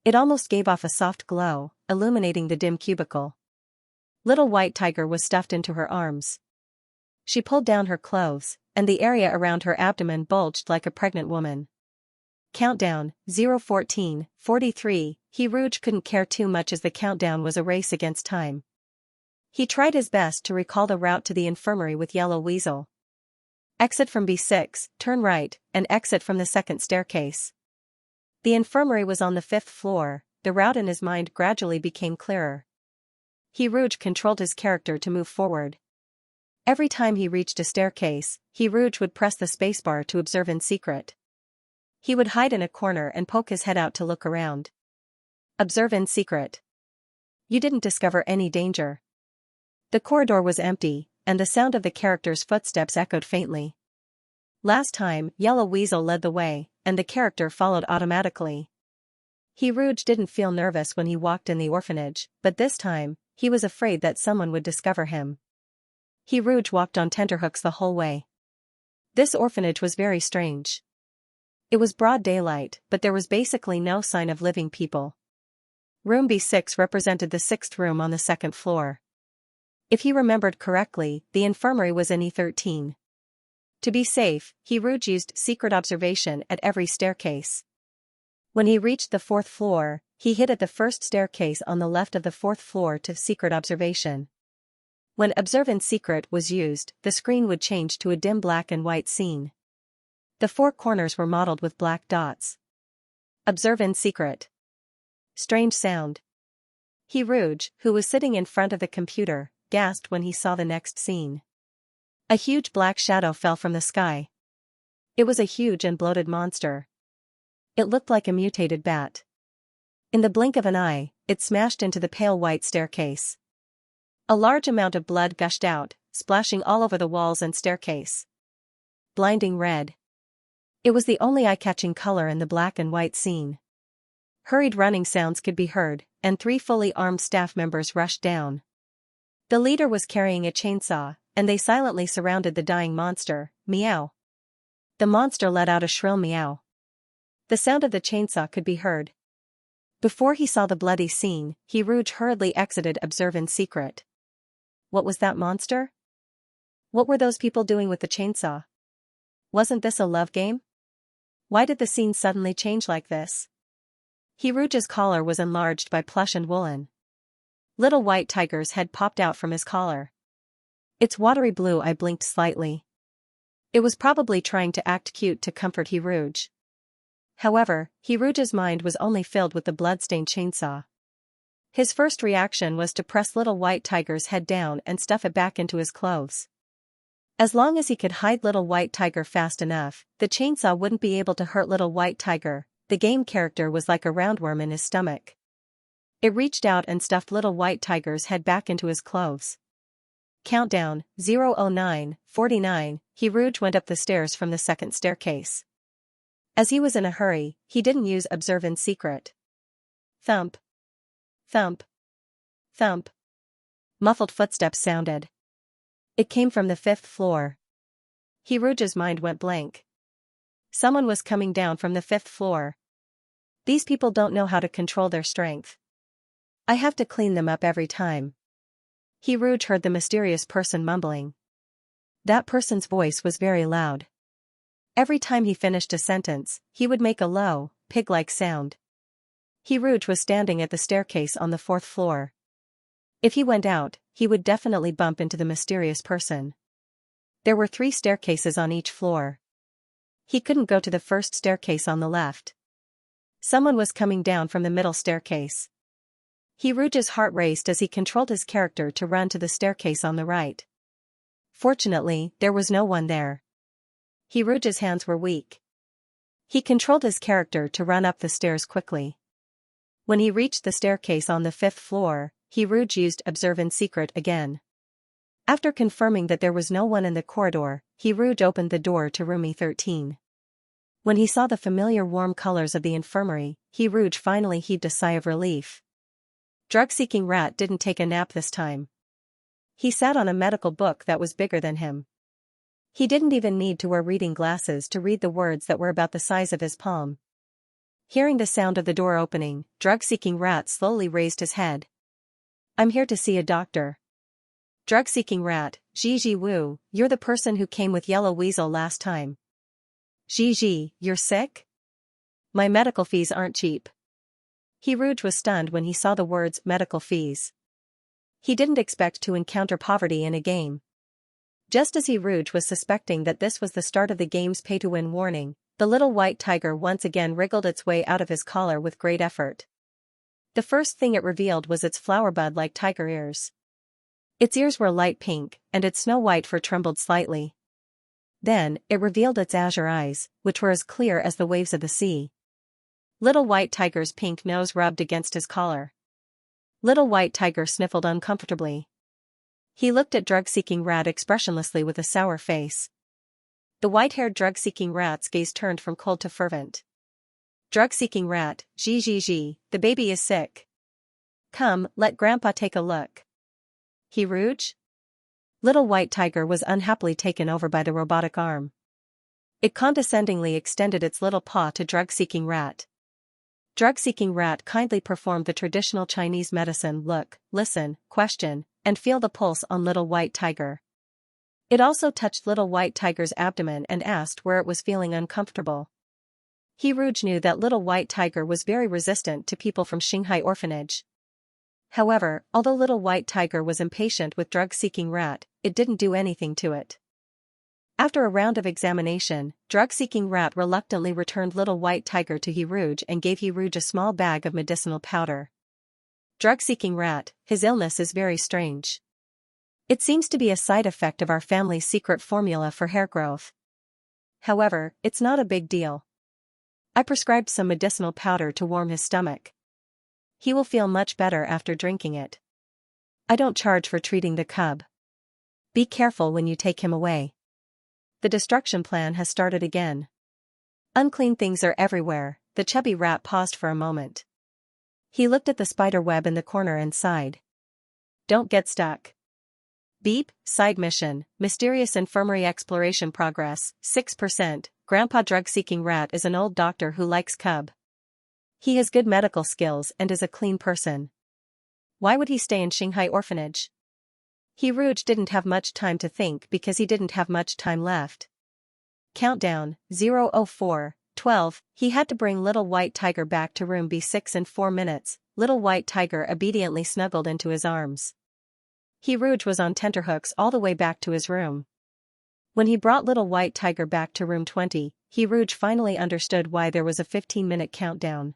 It almost gave off a soft glow, illuminating the dim cubicle. Little White Tiger was stuffed into her arms. She pulled down her clothes, and the area around her abdomen bulged like a pregnant woman. Countdown, 0:14, 43, Rouge couldn't care too much as the countdown was a race against time. He tried his best to recall the route to the infirmary with Yellow Weasel. Exit from B6, turn right, and exit from the second staircase. The infirmary was on the 5th floor. The route in his mind gradually became clearer. Rouge controlled his character to move forward. Every time he reached a staircase, Rouge would press the spacebar to observe in secret. He would hide in a corner and poke his head out to look around. Observe in secret. You didn't discover any danger. The corridor was empty, and the sound of the character's footsteps echoed faintly. Last time, Yellow Weasel led the way, and the character followed automatically. Rouge didn't feel nervous when he walked in the orphanage, but this time, he was afraid that someone would discover him. Rouge walked on tenterhooks the whole way. This orphanage was very strange. It was broad daylight, but there was basically no sign of living people. Room B6 represented the 6th room on the 2nd floor. If he remembered correctly, the infirmary was in E13. To be safe, Rouge used secret observation at every staircase. When he reached the 4th floor, he hid at the first staircase on the left of the 4th floor to secret observation. When observe in secret was used, the screen would change to a dim black and white scene. The 4 corners were modeled with black dots. Observe in secret. Strange sound. He Rouge, who was sitting in front of the computer, gasped when he saw the next scene. A huge black shadow fell from the sky. It was a huge and bloated monster. It looked like a mutated bat. In the blink of an eye, it smashed into the pale white staircase. A large amount of blood gushed out, splashing all over the walls and staircase. Blinding red. It was the only eye-catching color in the black and white scene. Hurried running sounds could be heard, and 3 fully armed staff members rushed down. The leader was carrying a chainsaw, and they silently surrounded the dying monster. Meow. The monster let out a shrill meow. The sound of the chainsaw could be heard. Before he saw the bloody scene, he Rouge hurriedly exited Observe in secret. What was that monster? What were those people doing with the chainsaw? Wasn't this a love game? Why did the scene suddenly change like this? He Rouge's collar was enlarged by plush and woolen. Little white tiger's head popped out from his collar. Its watery blue eye blinked slightly. It was probably trying to act cute to comfort He Rouge. However, He Rouge's mind was only filled with the blood-stained chainsaw. His first reaction was to press little white tiger's head down and stuff it back into his clothes. As long as he could hide little white tiger fast enough, the chainsaw wouldn't be able to hurt little white tiger. The game character was like a roundworm in his stomach. It reached out and stuffed little white tiger's head back into his clothes. Countdown, 009:49, He Rouge went up the stairs from the second staircase. As he was in a hurry, he didn't use Observe in secret. Thump. Thump. Thump. Muffled footsteps sounded. It came from the 5th floor. He Rouge's mind went blank. Someone was coming down from the 5th floor. These people don't know how to control their strength. I have to clean them up every time. He Rouge heard the mysterious person mumbling. That person's voice was very loud. Every time he finished a sentence, he would make a low, pig-like sound. He Rouge was standing at the staircase on the 4th floor. If he went out, he would definitely bump into the mysterious person. There were 3 staircases on each floor. He couldn't go to the first staircase on the left. Someone was coming down from the middle staircase. He Rouge's heart raced as he controlled his character to run to the staircase on the right. Fortunately, there was no one there. He Rouge's hands were weak. He controlled his character to run up the stairs quickly. When he reached the staircase on the 5th floor, He Rouge used Observe in secret again. After confirming that there was no one in the corridor, He Rouge opened the door to room E13. When he saw the familiar warm colors of the infirmary, He Rouge finally heaved a sigh of relief. Drug-seeking rat didn't take a nap this time. He sat on a medical book that was bigger than him. He didn't even need to wear reading glasses to read the words that were about the size of his palm. Hearing the sound of the door opening, drug-seeking rat slowly raised his head. I'm here to see a doctor. Drug-seeking rat, Gigi Wu, you're the person who came with Yellow Weasel last time. Gigi, you're sick? My medical fees aren't cheap. He Rouge was stunned when he saw the words medical fees. He didn't expect to encounter poverty in a game. Just as He Rouge was suspecting that this was the start of the game's pay-to-win warning, the little white tiger once again wriggled its way out of his collar with great effort. The first thing it revealed was its flowerbud-like tiger ears. Its ears were light pink, and its snow white fur trembled slightly. Then, it revealed its azure eyes, which were as clear as the waves of the sea. Little white tiger's pink nose rubbed against his collar. Little white tiger sniffled uncomfortably. He looked at drug-seeking rat expressionlessly with a sour face. The white-haired drug-seeking rat's gaze turned from cold to fervent. Drug-seeking rat, Gigi, the baby is sick. Come, let Grandpa take a look. He Rouge? Little white tiger was unhappily taken over by the robotic arm. It condescendingly extended its little paw to drug-seeking rat. Drug-seeking rat kindly performed the traditional Chinese medicine look, listen, question, and feel the pulse on little white tiger. It also touched little white tiger's abdomen and asked where it was feeling uncomfortable. He Rouge knew that little white tiger was very resistant to people from Shanghai orphanage. However, although little white tiger was impatient with drug-seeking rat, it didn't do anything to it. After a round of examination, drug-seeking rat reluctantly returned little white tiger to He Rouge and gave He Rouge a small bag of medicinal powder. Drug-seeking rat, his illness is very strange. It seems to be a side effect of our family's secret formula for hair growth. However, it's not a big deal. I prescribed some medicinal powder to warm his stomach. He will feel much better after drinking it. I don't charge for treating the cub. Be careful when you take him away. The destruction plan has started again. Unclean things are everywhere. The chubby rat paused for a moment. He looked at the spider web in the corner and sighed. Don't get stuck. Beep, side mission, mysterious infirmary exploration progress, 6%, Grandpa drug-seeking rat is an old doctor who likes cub. He has good medical skills and is a clean person. Why would he stay in Shanghai orphanage? Rouge didn't have much time to think because he didn't have much time left. Countdown, 004, 12, he had to bring Little White Tiger back to room B6 in 4 minutes. Little White Tiger obediently snuggled into his arms. Rouge was on tenterhooks all the way back to his room. When he brought Little White Tiger back to room 20, Rouge finally understood why there was a 15-minute countdown.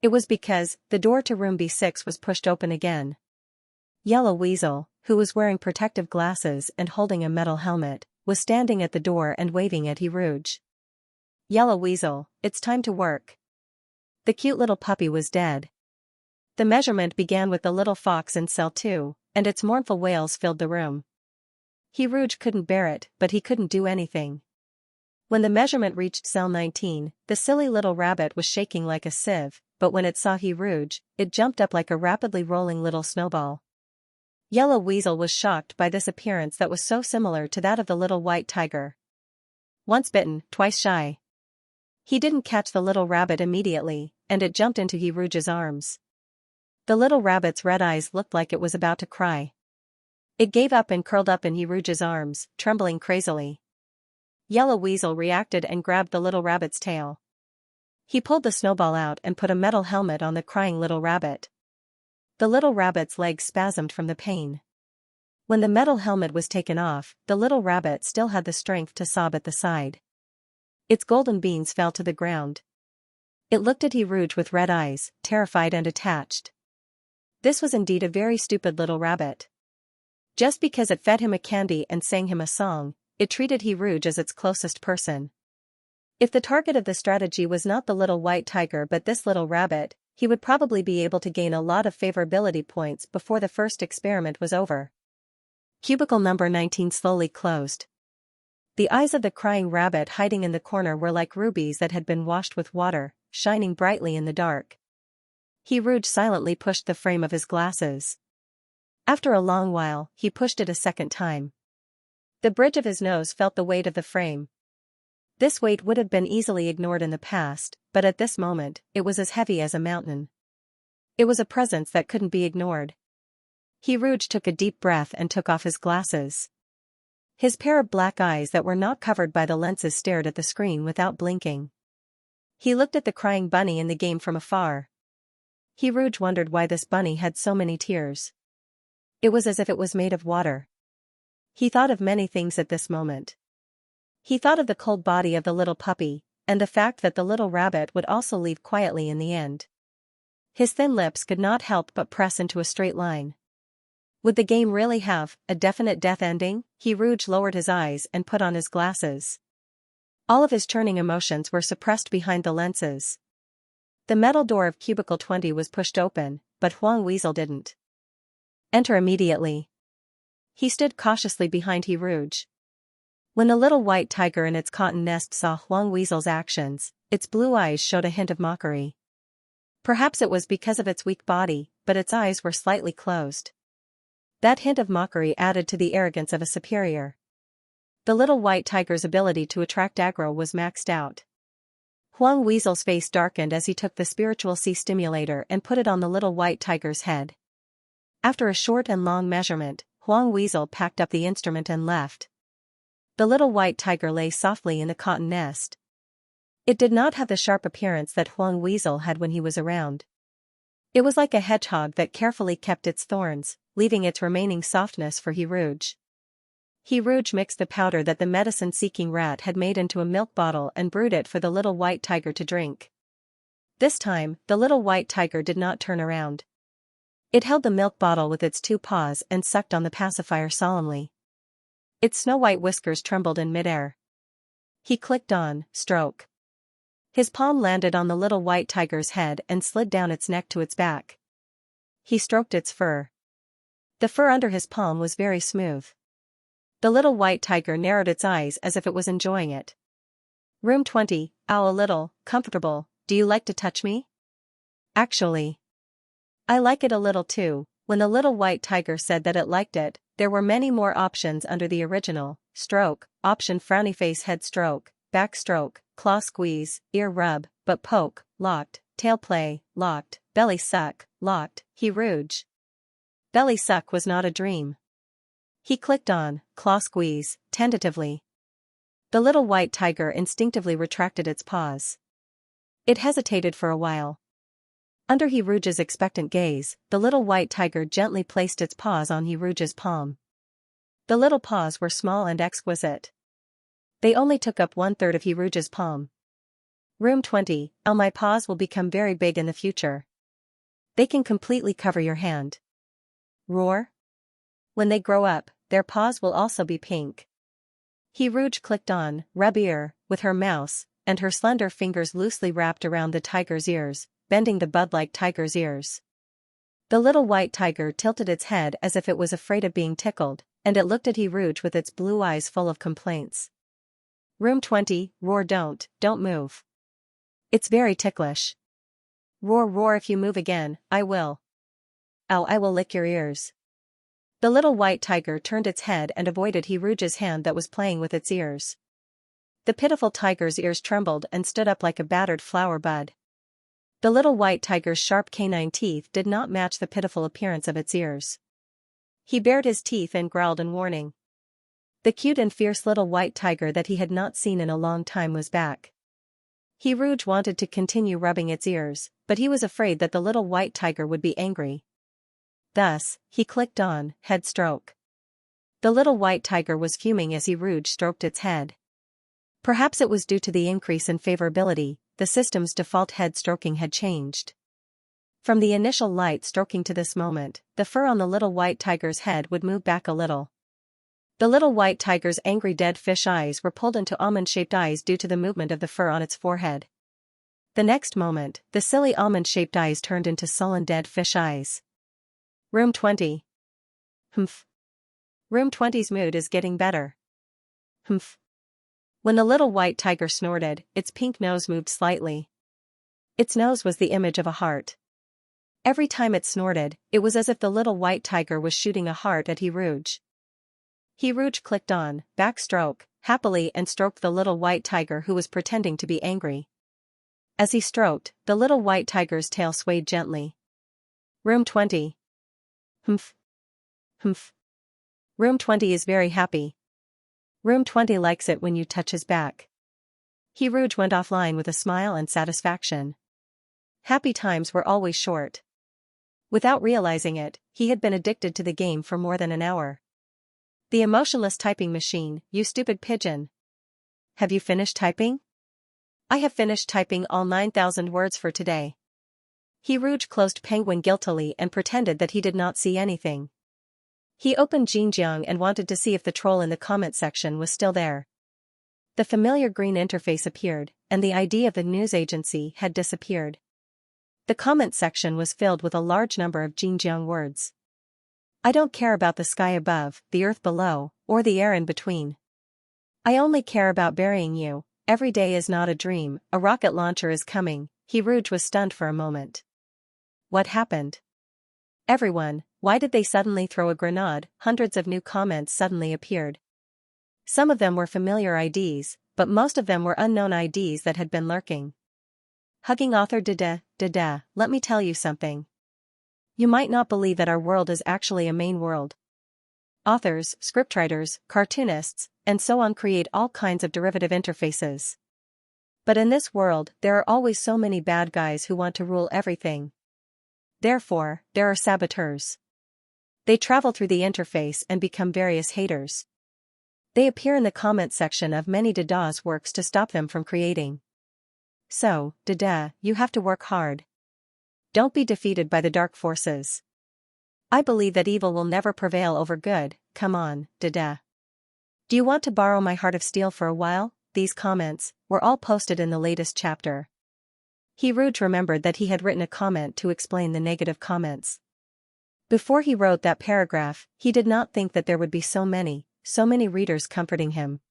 It was because the door to room B6 was pushed open again. Yellow Weasel, who was wearing protective glasses and holding a metal helmet, was standing at the door and waving at Rouge. Yellow Weasel, it's time to work. The cute little puppy was dead. The measurement began with the little fox in cell 2, and its mournful wails filled the room. Rouge couldn't bear it, but he couldn't do anything. When the measurement reached cell 19, the silly little rabbit was shaking like a sieve, but when it saw Rouge, it jumped up like a rapidly rolling little snowball. Yellow Weasel was shocked by this appearance that was so similar to that of the Little White Tiger. Once bitten, twice shy. He didn't catch the little rabbit immediately, and it jumped into Rouge's arms. The little rabbit's red eyes looked like it was about to cry. It gave up and curled up in Rouge's arms, trembling crazily. Yellow Weasel reacted and grabbed the little rabbit's tail. He pulled the snowball out and put a metal helmet on the crying little rabbit. The little rabbit's legs spasmed from the pain. When the metal helmet was taken off, the little rabbit still had the strength to sob at the side. Its golden beans fell to the ground. It looked at Rouge with red eyes, terrified and attached. This was indeed a very stupid little rabbit. Just because it fed him a candy and sang him a song, it treated Rouge as its closest person. If the target of the strategy was not the Little White Tiger but this little rabbit, he would probably be able to gain a lot of favorability points before the first experiment was over. Cubicle number 19 slowly closed. The eyes of the crying rabbit hiding in the corner were like rubies that had been washed with water, shining brightly in the dark. Rouge silently pushed the frame of his glasses. After a long while, he pushed it a second time. The bridge of his nose felt the weight of the frame. This weight would have been easily ignored in the past, but at this moment, it was as heavy as a mountain. It was a presence that couldn't be ignored. Rouge took a deep breath and took off his glasses. His pair of black eyes that were not covered by the lenses stared at the screen without blinking. He looked at the crying bunny in the game from afar. Rouge wondered why this bunny had so many tears. It was as if it was made of water. He thought of many things at this moment. He thought of the cold body of the little puppy, and the fact that the little rabbit would also leave quietly in the end. His thin lips could not help but press into a straight line. Would the game really have a definite death ending? Rouge lowered his eyes and put on his glasses. All of his churning emotions were suppressed behind the lenses. The metal door of cubicle 20 was pushed open, but Huang Weasel didn't. Enter immediately. He stood cautiously behind Rouge. When the Little White Tiger in its cotton nest saw Huang Weasel's actions, its blue eyes showed a hint of mockery. Perhaps it was because of its weak body, but its eyes were slightly closed. That hint of mockery added to the arrogance of a superior. The Little White Tiger's ability to attract aggro was maxed out. Huang Weasel's face darkened as he took the spiritual sea stimulator and put it on the Little White Tiger's head. After a short and long measurement, Huang Weasel packed up the instrument and left. The Little White Tiger lay softly in the cotton nest. It did not have the sharp appearance that Huang Weasel had when he was around. It was like a hedgehog that carefully kept its thorns, leaving its remaining softness for Rouge. Rouge mixed the powder that the medicine-seeking rat had made into a milk bottle and brewed it for the Little White Tiger to drink. This time, the Little White Tiger did not turn around. It held the milk bottle with its two paws and sucked on the pacifier solemnly. Its snow-white whiskers trembled in midair. He clicked on, stroke. His palm landed on the little white tiger's head and slid down its neck to its back. He stroked its fur. The fur under his palm was very smooth. The little white tiger narrowed its eyes as if it was enjoying it. Room 20, ow, a little, comfortable, do you like to touch me? Actually, I like it a little too. When the little white tiger said that it liked it, there were many more options under the original, stroke, option frowny face head stroke, back stroke, claw squeeze, ear rub, butt poke, locked, tail play, locked, belly suck, locked, he rouge. Belly suck was not a dream. He clicked on, claw squeeze, tentatively. The little white tiger instinctively retracted its paws. It hesitated for a while. Under He Rouge's expectant gaze, the little white tiger gently placed its paws on He Rouge's palm. The little paws were small and exquisite. They only took up 1/3 of He Rouge's palm. Room 20, oh, my paws will become very big in the future. They can completely cover your hand. Roar. When they grow up, their paws will also be pink. He Rouge clicked on, rub ear, with her mouse, and her slender fingers loosely wrapped around the tiger's ears, bending the bud-like tiger's ears. The little white tiger tilted its head as if it was afraid of being tickled, and it looked at He Rouge with its blue eyes full of complaints. Room 20, roar, don't move. It's very ticklish. Roar, roar, if you move again, I will. Ow, I will lick your ears. The little white tiger turned its head and avoided He Rouge's hand that was playing with its ears. The pitiful tiger's ears trembled and stood up like a battered flower bud. The little white tiger's sharp canine teeth did not match the pitiful appearance of its ears. He bared his teeth and growled in warning. The cute and fierce little white tiger that he had not seen in a long time was back. He Rouge wanted to continue rubbing its ears, but he was afraid that the little white tiger would be angry. Thus, he clicked on, head stroke. The little white tiger was fuming as He Rouge stroked its head. Perhaps it was due to the increase in favorability, the system's default head stroking had changed. From the initial light stroking to this moment, the fur on the little white tiger's head would move back a little. The little white tiger's angry dead fish eyes were pulled into almond-shaped eyes due to the movement of the fur on its forehead. The next moment, the silly almond-shaped eyes turned into sullen dead fish eyes. Room 20. Humph. Room 20's mood is getting better. Humph. When the little white tiger snorted, its pink nose moved slightly. Its nose was the image of a heart. Every time it snorted, it was as if the little white tiger was shooting a heart at He Rouge. He Rouge clicked on, backstroke, happily and stroked the little white tiger who was pretending to be angry. As he stroked, the little white tiger's tail swayed gently. Room 20. Humph. Humph. Room 20 is very happy. Room 20 likes it when you touch his back. He Rouge went offline with a smile and satisfaction. Happy times were always short. Without realizing it, he had been addicted to the game for more than an hour. The emotionless typing machine, you stupid pigeon. Have you finished typing? I have finished typing all 9,000 words for today. He Rouge closed Penguin guiltily and pretended that he did not see anything. He opened Xianxia and wanted to see if the troll in the comment section was still there. The familiar green interface appeared, and the ID of the news agency had disappeared. The comment section was filled with a large number of Xianxia words. I don't care about the sky above, the earth below, or the air in between. I only care about burying you. Every day is not a dream, a rocket launcher is coming. He Rouge was stunned for a moment. What happened? Everyone, why did they suddenly throw a grenade? Hundreds of new comments suddenly appeared. Some of them were familiar IDs, but most of them were unknown IDs that had been lurking. Hugging author da-da, let me tell you something. You might not believe that our world is actually a main world. Authors, scriptwriters, cartoonists, and so on create all kinds of derivative interfaces. But in this world, there are always so many bad guys who want to rule everything. Therefore, there are saboteurs. They travel through the interface and become various haters. They appear in the comment section of many Dada's works to stop them from creating. So, Dada, you have to work hard. Don't be defeated by the dark forces. I believe that evil will never prevail over good. Come on, Dada. Do you want to borrow my heart of steel for a while? These comments were all posted in the latest chapter. Rouge remembered that he had written a comment to explain the negative comments. Before he wrote that paragraph, he did not think that there would be so many readers comforting him.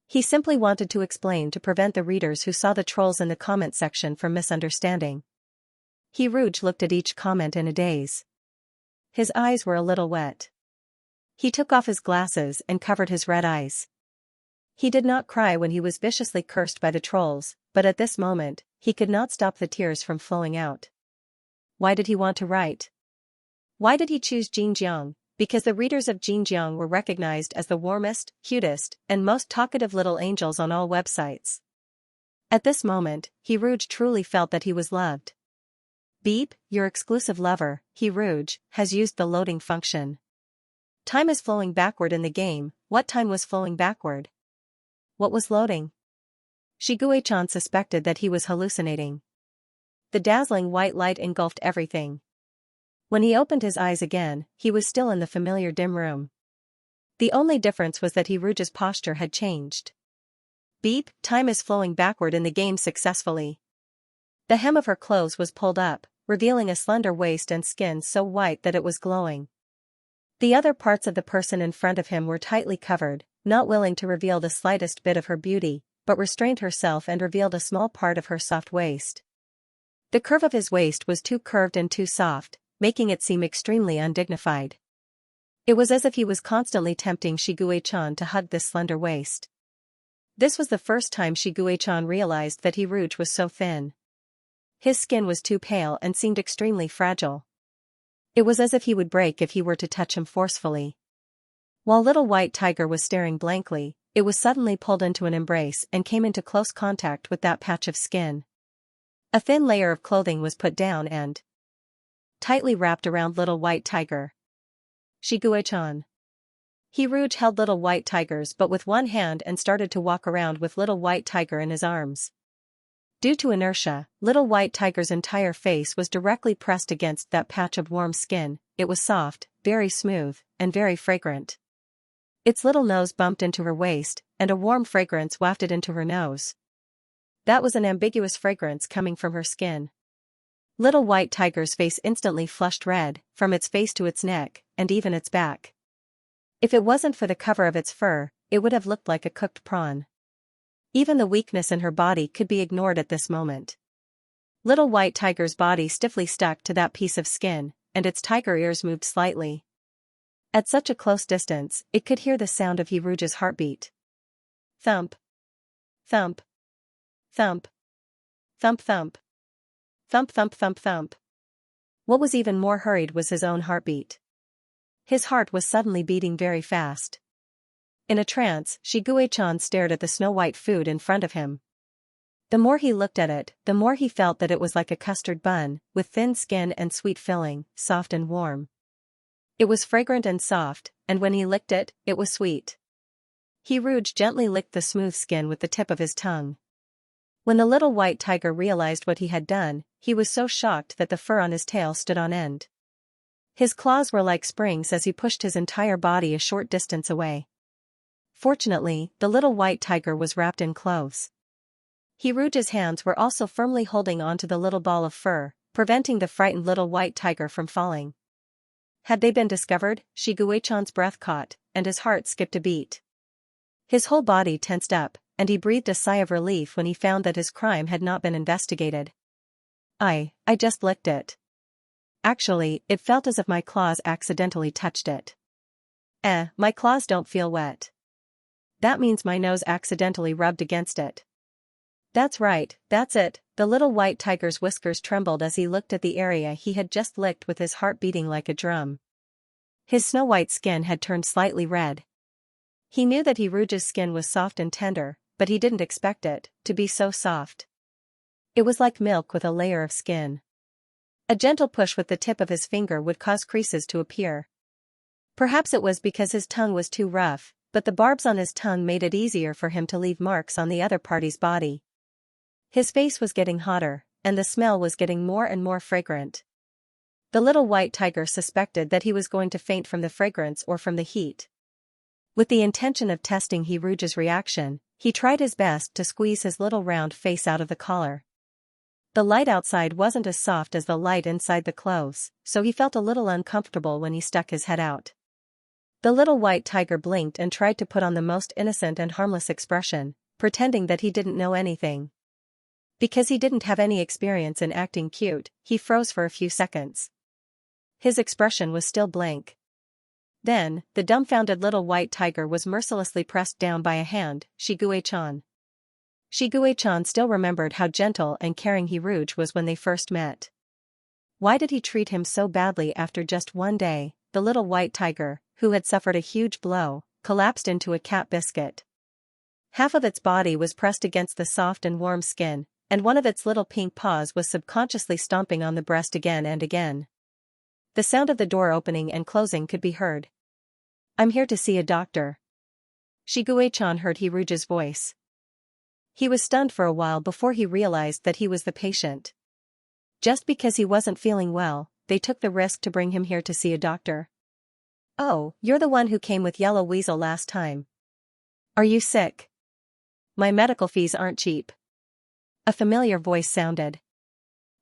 He simply wanted to explain to prevent the readers who saw the trolls in the comment section from misunderstanding. Rouge looked at each comment in a daze. His eyes were a little wet. He took off his glasses and covered his red eyes. He did not cry when he was viciously cursed by the trolls, but at this moment, he could not stop the tears from flowing out. Why did he want to write? Why did he choose Xianxia? Because the readers of Xianxia were recognized as the warmest, cutest, and most talkative little angels on all websites. At this moment, Rouge truly felt that he was loved. Beep, your exclusive lover, Rouge, has used the loading function. Time is flowing backward in the game. What time was flowing backward? What was loading? Xianxia suspected that he was hallucinating. The dazzling white light engulfed everything. When he opened his eyes again, he was still in the familiar dim room. The only difference was that Rouge's posture had changed. Beep, time is flowing backward in the game successfully. The hem of her clothes was pulled up, revealing a slender waist and skin so white that it was glowing. The other parts of the person in front of him were tightly covered, not willing to reveal the slightest bit of her beauty, but restrained herself and revealed a small part of her soft waist. The curve of his waist was too curved and too soft, making it seem extremely undignified. It was as if he was constantly tempting Xianxia to hug this slender waist. This was the first time Xianxia realized that Rouge was so thin. His skin was too pale and seemed extremely fragile. It was as if he would break if he were to touch him forcefully. While Little White Tiger was staring blankly, it was suddenly pulled into an embrace and came into close contact with that patch of skin. A thin layer of clothing was put down and tightly wrapped around Little White Tiger. Xianxia. Rouge held Little White Tiger's butt with one hand and started to walk around with Little White Tiger in his arms. Due to inertia, Little White Tiger's entire face was directly pressed against that patch of warm skin. It was soft, very smooth, and very fragrant. Its little nose bumped into her waist, and a warm fragrance wafted into her nose. That was an ambiguous fragrance coming from her skin. Little White Tiger's face instantly flushed red, from its face to its neck, and even its back. If it wasn't for the cover of its fur, it would have looked like a cooked prawn. Even the weakness in her body could be ignored at this moment. Little White Tiger's body stiffly stuck to that piece of skin, and its tiger ears moved slightly. At such a close distance, it could hear the sound of Rouge's heartbeat. Thump. Thump. Thump. Thump thump. Thump thump thump thump. What was even more hurried was his own heartbeat. His heart was suddenly beating very fast. In a trance, Xianxia stared at the snow-white food in front of him. The more he looked at it, the more he felt that it was like a custard bun, with thin skin and sweet filling, soft and warm. It was fragrant and soft, and when he licked it, it was sweet. Rouge gently licked the smooth skin with the tip of his tongue. When the Little White Tiger realized what he had done, he was so shocked that the fur on his tail stood on end. His claws were like springs as he pushed his entire body a short distance away. Fortunately, the Little White Tiger was wrapped in clothes. Rouge's hands were also firmly holding onto the little ball of fur, preventing the frightened Little White Tiger from falling. Had they been discovered? Xianxia's breath caught, and his heart skipped a beat. His whole body tensed up, and he breathed a sigh of relief when he found that his crime had not been investigated. I just licked it. Actually, it felt as if my claws accidentally touched it. My claws don't feel wet. That means my nose accidentally rubbed against it. That's right, that's it. The Little White Tiger's whiskers trembled as he looked at the area he had just licked with his heart beating like a drum. His snow-white skin had turned slightly red. He knew that Rouge's skin was soft and tender, but he didn't expect it to be so soft. It was like milk with a layer of skin. A gentle push with the tip of his finger would cause creases to appear. Perhaps it was because his tongue was too rough, but the barbs on his tongue made it easier for him to leave marks on the other party's body. His face was getting hotter, and the smell was getting more and more fragrant. The little white tiger suspected that he was going to faint from the fragrance or from the heat. With the intention of testing Rouge's reaction, he tried his best to squeeze his little round face out of the collar. The light outside wasn't as soft as the light inside the clothes, so he felt a little uncomfortable when he stuck his head out. The little white tiger blinked and tried to put on the most innocent and harmless expression, pretending that he didn't know anything. Because he didn't have any experience in acting cute, he froze for a few seconds. His expression was still blank. Then, the dumbfounded little white tiger was mercilessly pressed down by a hand, Xianxia. Xianxia still remembered how gentle and caring Rouge was when they first met. Why did he treat him so badly after just one day? The little white tiger, who had suffered a huge blow, collapsed into a cat biscuit. Half of its body was pressed against the soft and warm skin, and one of its little pink paws was subconsciously stomping on the breast again and again. The sound of the door opening and closing could be heard. "I'm here to see a doctor." Xianxia heard Rouge's voice. He was stunned for a while before he realized that he was the patient. Just because he wasn't feeling well, they took the risk to bring him here to see a doctor. "Oh, you're the one who came with Yellow Weasel last time. Are you sick? My medical fees aren't cheap." A familiar voice sounded.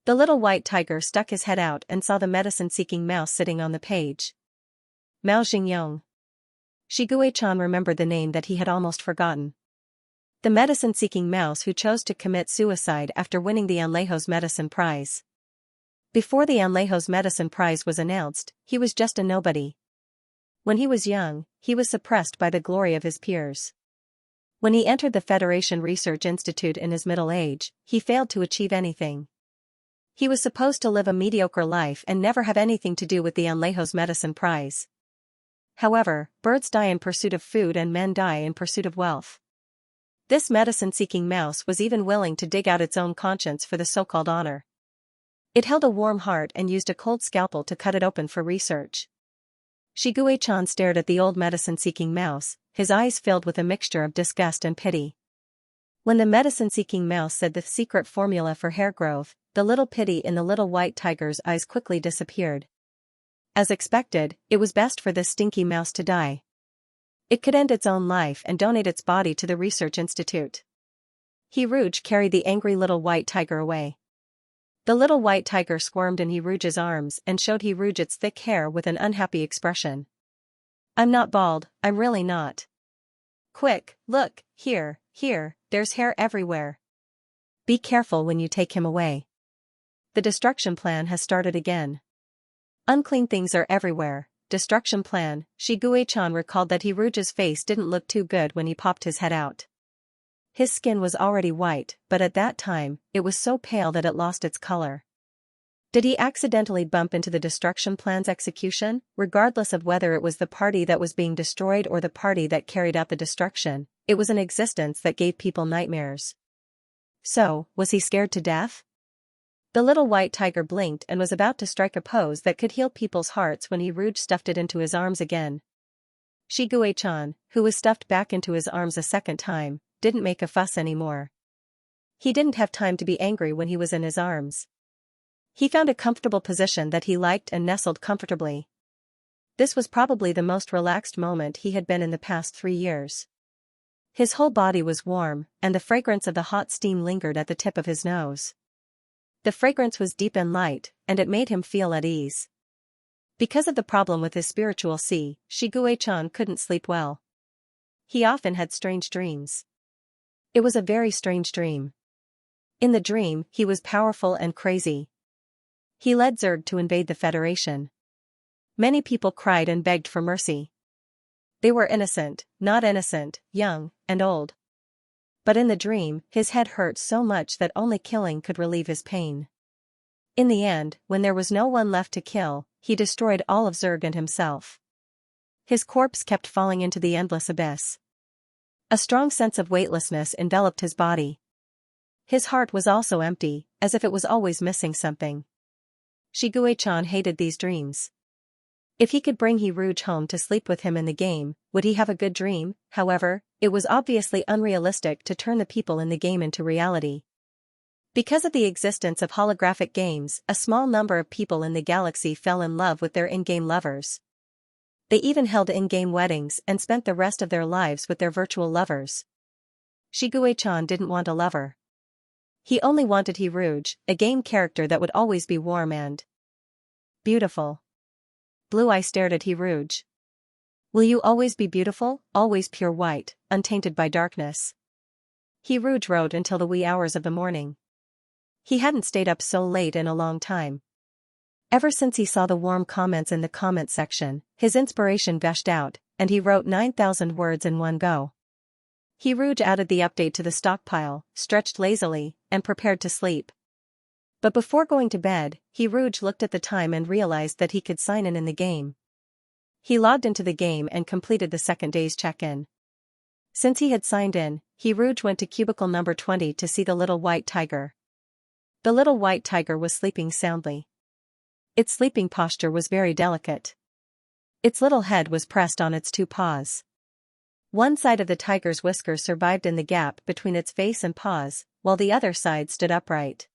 The little white tiger stuck his head out and saw the medicine-seeking mouse sitting on the page. Mao Xingyong. Xianxia remembered the name that he had almost forgotten. The medicine-seeking mouse who chose to commit suicide after winning the Anlejos Medicine Prize. Before the Anlejos Medicine Prize was announced, he was just a nobody. When he was young, he was suppressed by the glory of his peers. When he entered the Federation Research Institute in his middle age, he failed to achieve anything. He was supposed to live a mediocre life and never have anything to do with the Anlejos Medicine Prize. However, birds die in pursuit of food and men die in pursuit of wealth. This medicine-seeking mouse was even willing to dig out its own conscience for the so-called honor. It held a warm heart and used a cold scalpel to cut it open for research. Xianxia stared at the old medicine-seeking mouse, his eyes filled with a mixture of disgust and pity. When the medicine-seeking mouse said the secret formula for hair growth, the little pity in the little white tiger's eyes quickly disappeared. As expected, it was best for this stinky mouse to die. It could end its own life and donate its body to the research institute. Rouge carried the angry little white tiger away. The little white tiger squirmed in Rouge's arms and showed Rouge its thick hair with an unhappy expression. "I'm not bald, I'm really not. Quick, look, here, there's hair everywhere. Be careful when you take him away. The destruction plan has started again. Unclean things are everywhere." Destruction plan. Xianxia recalled that Rouge's face didn't look too good when he popped his head out. His skin was already white, but at that time, it was so pale that it lost its color. Did he accidentally bump into the destruction plan's execution? Regardless of whether it was the party that was being destroyed or the party that carried out the destruction, it was an existence that gave people nightmares. So, was he scared to death? The little white tiger blinked and was about to strike a pose that could heal people's hearts when Rouge stuffed it into his arms again. Xianxia, who was stuffed back into his arms a second time, didn't make a fuss anymore. He didn't have time to be angry when he was in his arms. He found a comfortable position that he liked and nestled comfortably. This was probably the most relaxed moment he had been in the past 3 years. His whole body was warm, and the fragrance of the hot steam lingered at the tip of his nose. The fragrance was deep and light, and it made him feel at ease. Because of the problem with his spiritual sea, Xianxia couldn't sleep well. He often had strange dreams. It was a very strange dream. In the dream, he was powerful and crazy. He led Zerg to invade the Federation. Many people cried and begged for mercy. They were innocent, not innocent, young, and old. But in the dream, his head hurt so much that only killing could relieve his pain. In the end, when there was no one left to kill, he destroyed all of Zerg and himself. His corpse kept falling into the endless abyss. A strong sense of weightlessness enveloped his body. His heart was also empty, as if it was always missing something. Xianxia hated these dreams. If he could bring Rouge home to sleep with him in the game, would he have a good dream? However, it was obviously unrealistic to turn the people in the game into reality. Because of the existence of holographic games, a small number of people in the galaxy fell in love with their in-game lovers. They even held in-game weddings and spent the rest of their lives with their virtual lovers. Shigue-chan didn't want a lover. He only wanted Hirouge, a game character that would always be warm and beautiful. Blue Eye stared at Hirouge. Will you always be beautiful, always pure white, untainted by darkness? Hirouge wrote until the wee hours of the morning. He hadn't stayed up so late in a long time. Ever since he saw the warm comments in the comment section, his inspiration gushed out, and he wrote 9,000 words in one go. Hirouge added the update to the stockpile, stretched lazily, and prepared to sleep. But before going to bed, Hirouge looked at the time and realized that he could sign in the game. He logged into the game and completed the second day's check-in. Since he had signed in, Hirouge went to cubicle number 20 to see the little white tiger. The little white tiger was sleeping soundly. Its sleeping posture was very delicate. Its little head was pressed on its two paws. One side of the tiger's whiskers survived in the gap between its face and paws, while the other side stood upright.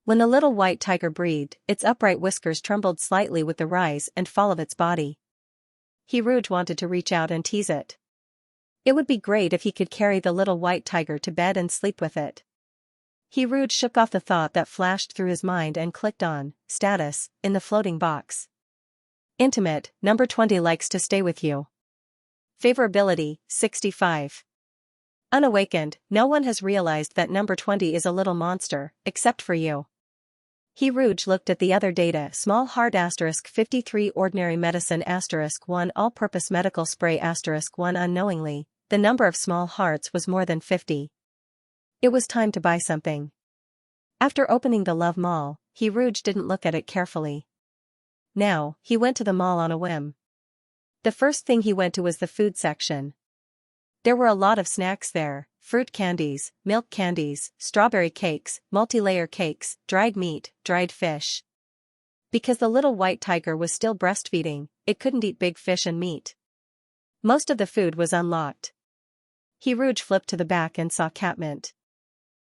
When the little white tiger breathed, its upright whiskers trembled slightly with the rise and fall of its body. Hirouge wanted to reach out and tease it. It would be great if he could carry the little white tiger to bed and sleep with it. Hirouge shook off the thought that flashed through his mind and clicked on Status in the floating box. Intimate, number 20 likes to stay with you. Favorability, 65. Unawakened, no one has realized that number 20 is a little monster, except for you. Hirouge looked at the other data: small heart *53 ordinary medicine *1 all-purpose medical spray *1 unknowingly, the number of small hearts was more than 50. It was time to buy something. After opening the Love Mall, Hirouge didn't look at it carefully. Now, he went to the mall on a whim. The first thing he went to was the food section. There were a lot of snacks there: fruit candies, milk candies, strawberry cakes, multi-layer cakes, dried meat, dried fish. Because the little white tiger was still breastfeeding, it couldn't eat big fish and meat. Most of the food was unlocked. Hirouge flipped to the back and saw Catmint.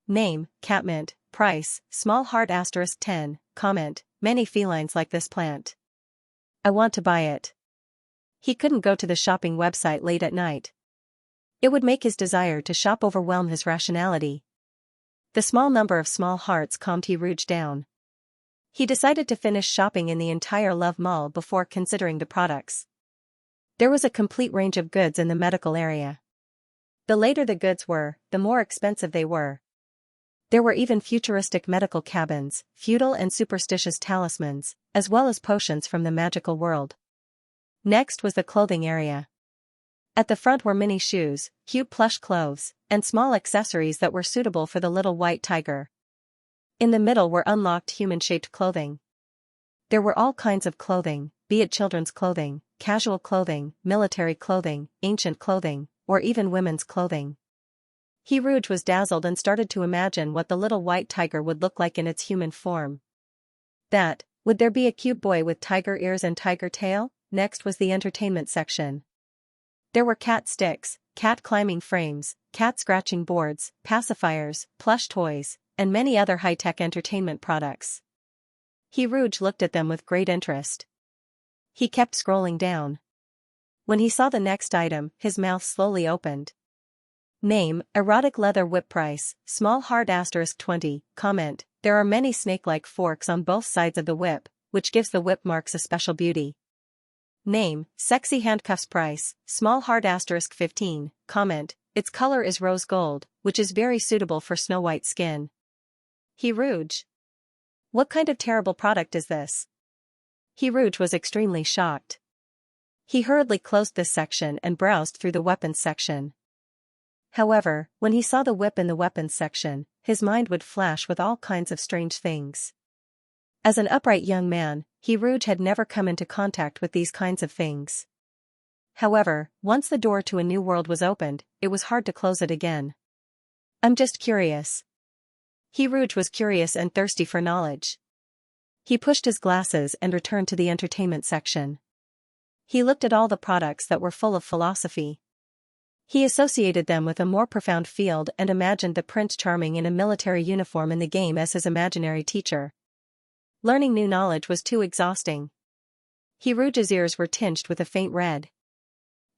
Name, Catmint. Price, small heart *10. Comment, many felines like this plant. I want to buy it. He couldn't go to the shopping website late at night. It would make his desire to shop overwhelm his rationality. The small number of small hearts calmed Hirouge down. He decided to finish shopping in the entire Love Mall before considering the products. There was a complete range of goods in the medical area. The later the goods were, the more expensive they were. There were even futuristic medical cabins, feudal and superstitious talismans, as well as potions from the magical world. Next was the clothing area. At the front were mini shoes, cute plush clothes, and small accessories that were suitable for the little white tiger. In the middle were unlocked human-shaped clothing. There were all kinds of clothing, be it children's clothing, casual clothing, military clothing, ancient clothing, or even women's clothing. Hirouge was dazzled and started to imagine what the little white tiger would look like in its human form. Would there be a cute boy with tiger ears and tiger tail? Next was the entertainment section. There were cat sticks, cat climbing frames, cat scratching boards, pacifiers, plush toys, and many other high-tech entertainment products. Hirouge looked at them with great interest. He kept scrolling down. When he saw the next item, his mouth slowly opened. Name, erotic leather whip. Price, small heart *20. Comment, there are many snake-like forks on both sides of the whip, which gives the whip marks a special beauty. Name, sexy handcuffs. Price, small heart *15. Comment, its color is rose gold, which is very suitable for snow-white skin. Hirouge. What kind of terrible product is this? Hirouge was extremely shocked. He hurriedly closed this section and browsed through the weapons section. However, when he saw the whip in the weapons section, his mind would flash with all kinds of strange things. As an upright young man, Hirouge had never come into contact with these kinds of things. However, once the door to a new world was opened, it was hard to close it again. I'm just curious. Hirouge was curious and thirsty for knowledge. He pushed his glasses and returned to the entertainment section. He looked at all the products that were full of philosophy. He associated them with a more profound field and imagined the Prince Charming in a military uniform in the game as his imaginary teacher. Learning new knowledge was too exhausting. Rouge's ears were tinged with a faint red.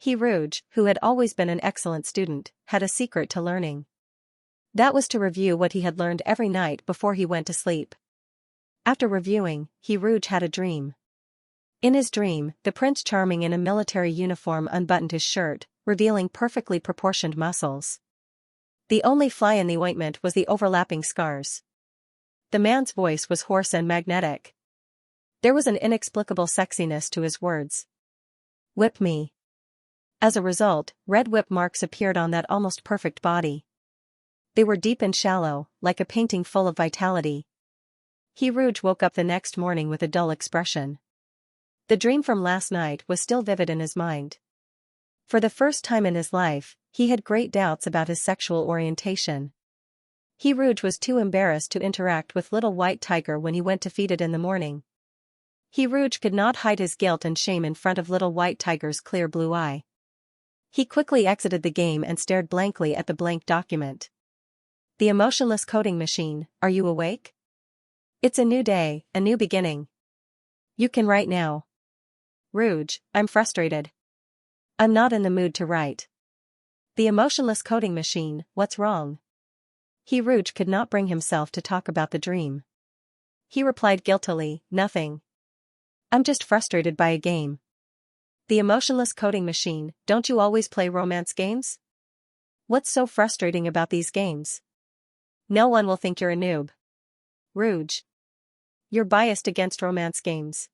Rouge, who had always been an excellent student, had a secret to learning. That was to review what he had learned every night before he went to sleep. After reviewing, Rouge had a dream. In his dream, the Prince Charming in a military uniform unbuttoned his shirt, revealing perfectly proportioned muscles. The only fly in the ointment was the overlapping scars. The man's voice was hoarse and magnetic. There was an inexplicable sexiness to his words. "Whip me." As a result, red whip marks appeared on that almost perfect body. They were deep and shallow, like a painting full of vitality. Rouge woke up the next morning with a dull expression. The dream from last night was still vivid in his mind. For the first time in his life, he had great doubts about his sexual orientation. Rouge was too embarrassed to interact with little white tiger when he went to feed it in the morning. Rouge could not hide his guilt and shame in front of little white tiger's clear blue eye. He quickly exited the game and stared blankly at the blank document. The emotionless coding machine, are you awake? It's a new day, a new beginning. You can write now. Rouge, I'm frustrated. I'm not in the mood to write. The emotionless coding machine, what's wrong? Rouge could not bring himself to talk about the dream. He replied guiltily, nothing. I'm just frustrated by a game. The emotionless coding machine, don't you always play romance games? What's so frustrating about these games? No one will think you're a noob. Rouge. You're biased against romance games.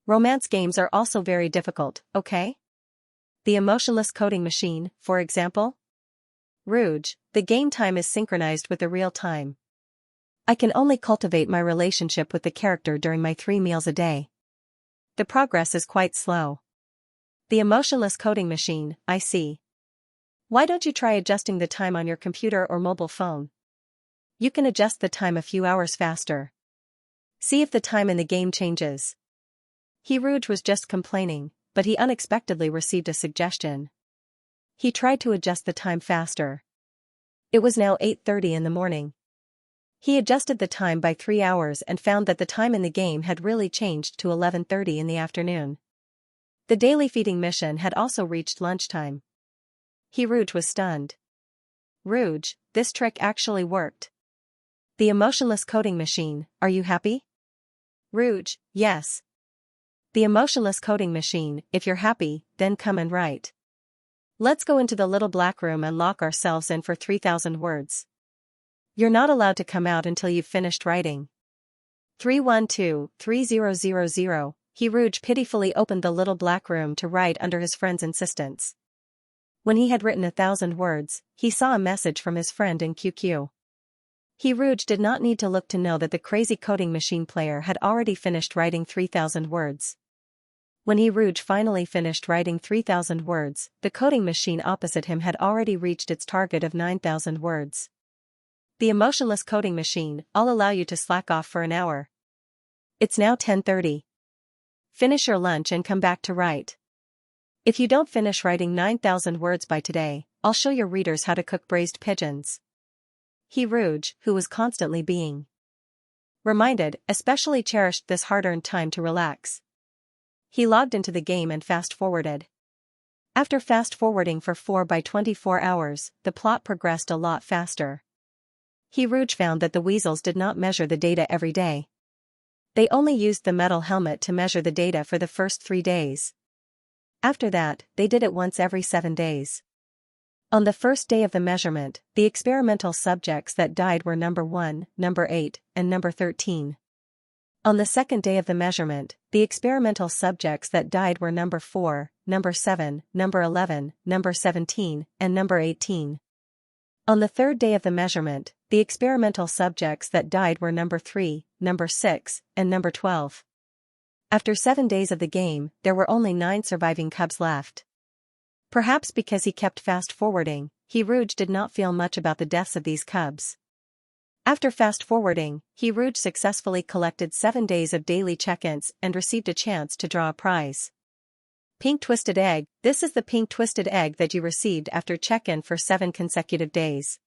Romance games are also very difficult, okay? The emotionless coding machine, for example? Rouge, the game time is synchronized with the real time. I can only cultivate my relationship with the character during my 3 meals a day. The progress is quite slow. The emotionless coding machine, I see. Why don't you try adjusting the time on your computer or mobile phone? You can adjust the time a few hours faster. See if the time in the game changes. Rouge was just complaining, but he unexpectedly received a suggestion. He tried to adjust the time faster. It was now 8:30 in the morning. He adjusted the time by 3 hours and found that the time in the game had really changed to 11:30 in the afternoon. The daily feeding mission had also reached lunchtime. Rouge was stunned. Rouge, this trick actually worked. The emotionless coding machine, are you happy? Rouge, yes. The emotionless coding machine, if you're happy, then come and write. Let's go into the little black room and lock ourselves in for 3,000 words. You're not allowed to come out until you've finished writing. 312-3000. Rouge pitifully opened the little black room to write under his friend's insistence. When he had written 1,000 words, he saw a message from his friend in QQ. Rouge did not need to look to know that the crazy coding machine player had already finished writing 3,000 words. When Rouge finally finished writing 3,000 words, the coding machine opposite him had already reached its target of 9,000 words. The emotionless coding machine, I'll allow you to slack off for an hour. It's now 10:30. Finish your lunch and come back to write. If you don't finish writing 9,000 words by today, I'll show your readers how to cook braised pigeons. Rouge, who was constantly being reminded, especially cherished this hard-earned time to relax. He logged into the game and fast-forwarded. After fast-forwarding for 4 by 24 hours, the plot progressed a lot faster. Rouge found that the weasels did not measure the data every day. They only used the metal helmet to measure the data for the first 3 days. After that, they did it once every 7 days. On the first day of the measurement, the experimental subjects that died were number 1, number 8, and number 13. On the second day of the measurement, the experimental subjects that died were number 4, number 7, number 11, number 17, and number 18. On the third day of the measurement, the experimental subjects that died were number 3, number 6, and number 12. After 7 days of the game, there were only 9 surviving cubs left. Perhaps because he kept fast-forwarding, Rouge did not feel much about the deaths of these cubs. After fast-forwarding, Rouge successfully collected 7 days of daily check-ins and received a chance to draw a prize. Pink twisted egg. This is the pink twisted egg that you received after check-in for 7 consecutive days.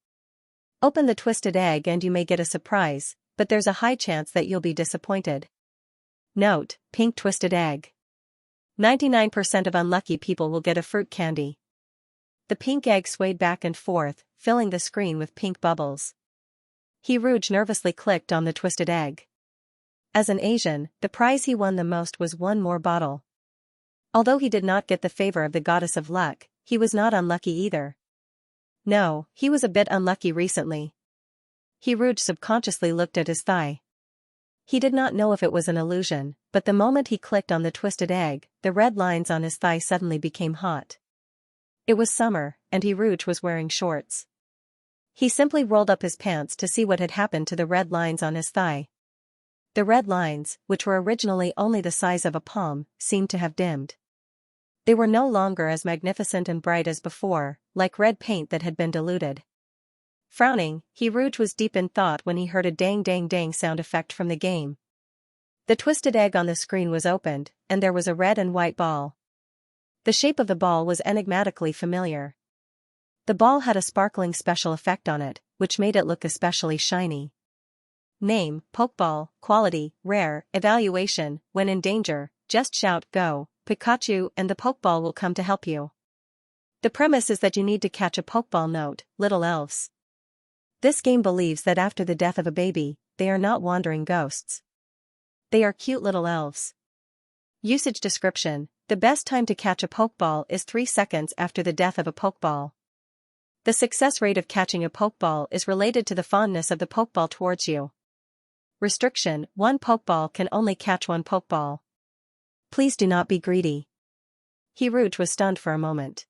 Open the twisted egg and you may get a surprise, but there's a high chance that you'll be disappointed. Note: pink twisted egg. 99% of unlucky people will get a fruit candy. The pink egg swayed back and forth, filling the screen with pink bubbles. Rouge nervously clicked on the twisted egg. As an Asian, the prize he won the most was one more bottle. Although he did not get the favor of the goddess of luck, he was not unlucky either. No, he was a bit unlucky recently. Rouge subconsciously looked at his thigh. He did not know if it was an illusion, but the moment he clicked on the twisted egg, the red lines on his thigh suddenly became hot. It was summer, and Rouge was wearing shorts. He simply rolled up his pants to see what had happened to the red lines on his thigh. The red lines, which were originally only the size of a palm, seemed to have dimmed. They were no longer as magnificent and bright as before, like red paint that had been diluted. Frowning, Rouge was deep in thought when he heard a dang dang dang sound effect from the game. The twisted egg on the screen was opened, and there was a red and white ball. The shape of the ball was enigmatically familiar. The ball had a sparkling special effect on it, which made it look especially shiny. Name: Pokeball. Quality: rare. Evaluation: when in danger, just shout "Go, Pikachu," and the Pokeball will come to help you. The premise is that you need to catch a Pokeball. Note: little elves. This game believes that after the death of a baby, they are not wandering ghosts. They are cute little elves. Usage description: the best time to catch a Pokeball is 3 seconds after the death of a Pokeball. The success rate of catching a Pokeball is related to the fondness of the Pokeball towards you. Restriction: one Pokeball can only catch one Pokeball. Please do not be greedy. Rouge was stunned for a moment.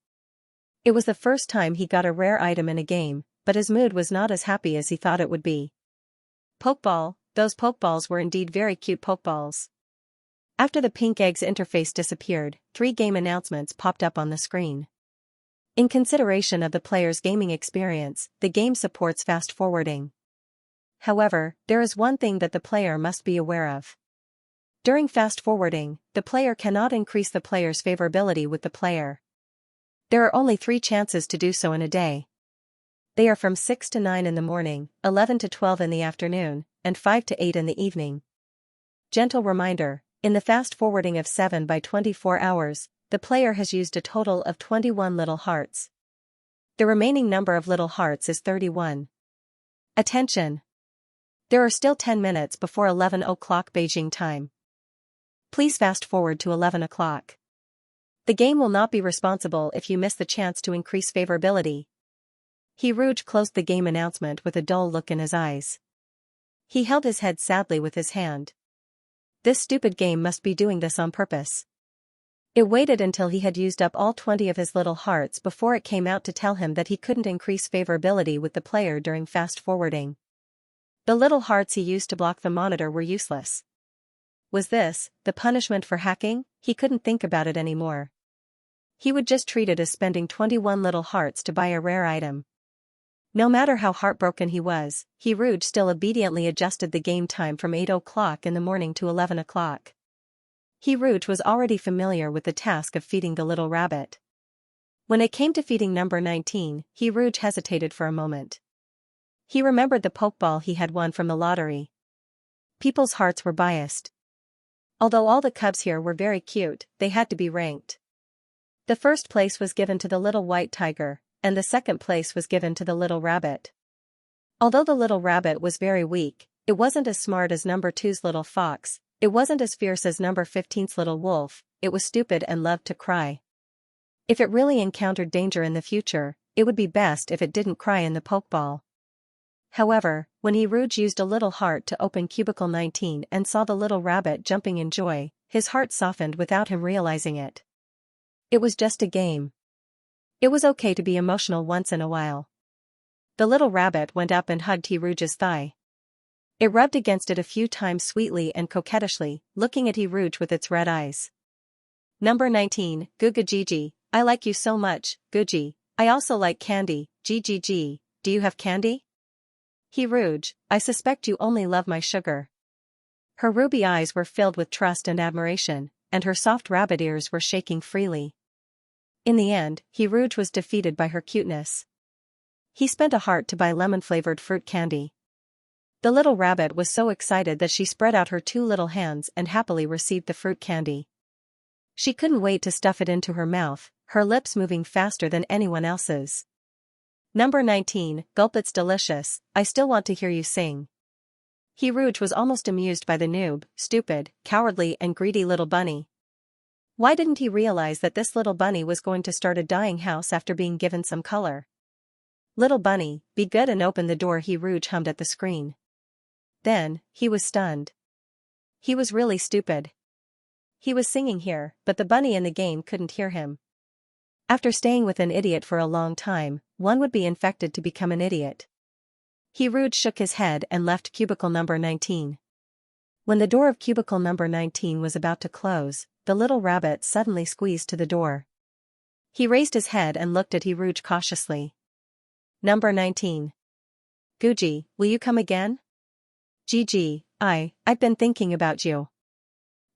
It was the first time he got a rare item in a game, but his mood was not as happy as he thought it would be. Pokeball: those Pokeballs were indeed very cute Pokeballs. After the pink egg's interface disappeared, 3 game announcements popped up on the screen. In consideration of the player's gaming experience, the game supports fast forwarding. However, there is one thing that the player must be aware of. During fast forwarding, the player cannot increase the player's favorability with the player. There are only 3 chances to do so in a day. They are from 6 to 9 in the morning, 11 to 12 in the afternoon, and 5 to 8 in the evening. Gentle reminder: in the fast forwarding of 7 by 24 hours, the player has used a total of 21 little hearts. The remaining number of little hearts is 31. Attention! There are still 10 minutes before 11 o'clock Beijing time. Please fast forward to 11 o'clock. The game will not be responsible if you miss the chance to increase favorability. Rouge closed the game announcement with a dull look in his eyes. He held his head sadly with his hand. This stupid game must be doing this on purpose. It waited until he had used up all 20 of his little hearts before it came out to tell him that he couldn't increase favorability with the player during fast forwarding. The little hearts he used to block the monitor were useless. Was this the punishment for hacking? He couldn't think about it anymore. He would just treat it as spending 21 little hearts to buy a rare item. No matter how heartbroken he was, Rouge still obediently adjusted the game time from 8 o'clock in the morning to 11 o'clock. Rouge was already familiar with the task of feeding the little rabbit. When it came to feeding number 19, Rouge hesitated for a moment. He remembered the Pokeball he had won from the lottery. People's hearts were biased. Although all the cubs here were very cute, they had to be ranked. The first place was given to the little white tiger, and the second place was given to the little rabbit. Although the little rabbit was very weak, it wasn't as smart as number 2's little fox, it wasn't as fierce as number 15's little wolf, it was stupid and loved to cry. If it really encountered danger in the future, it would be best if it didn't cry in the Pokeball. However, when Rouge used a little heart to open cubicle 19 and saw the little rabbit jumping in joy, his heart softened without him realizing it. It was just a game. It was okay to be emotional once in a while. The little rabbit went up and hugged Rouge's thigh. It rubbed against it a few times sweetly and coquettishly, looking at Rouge with its red eyes. Number 19, Guga Gigi, I like you so much, Guji. I also like candy, GGG, do you have candy? Rouge, I suspect you only love my sugar. Her ruby eyes were filled with trust and admiration, and her soft rabbit ears were shaking freely. In the end, Rouge was defeated by her cuteness. He spent a heart to buy lemon-flavored fruit candy. The little rabbit was so excited that she spread out her 2 little hands and happily received the fruit candy. She couldn't wait to stuff it into her mouth, her lips moving faster than anyone else's. Number 19, gulp, it's delicious, I still want to hear you sing. Rouge was almost amused by the noob, stupid, cowardly and greedy little bunny. Why didn't he realize that this little bunny was going to start a dying house after being given some color? Little bunny, be good and open the door, Rouge hummed at the screen. Then, he was stunned. He was really stupid. He was singing here, but the bunny in the game couldn't hear him. After staying with an idiot for a long time, one would be infected to become an idiot. Rouge shook his head and left cubicle number 19. When the door of cubicle number 19 was about to close, the little rabbit suddenly squeezed to the door. He raised his head and looked at Rouge cautiously. Number 19. Guji, will you come again? Gigi, I've been thinking about you.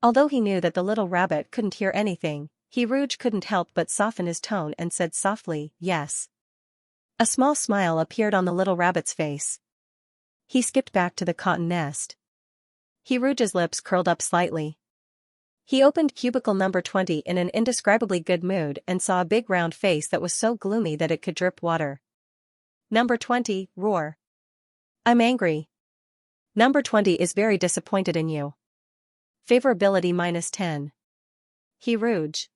Although he knew that the little rabbit couldn't hear anything, Rouge couldn't help but soften his tone and said softly, yes. A small smile appeared on the little rabbit's face. He skipped back to the cotton nest. Rouge's lips curled up slightly. He opened cubicle number 20 in an indescribably good mood and saw a big round face that was so gloomy that it could drip water. Number 20, roar. I'm angry. Number 20 is very disappointed in you. Favorability -10. Rouge.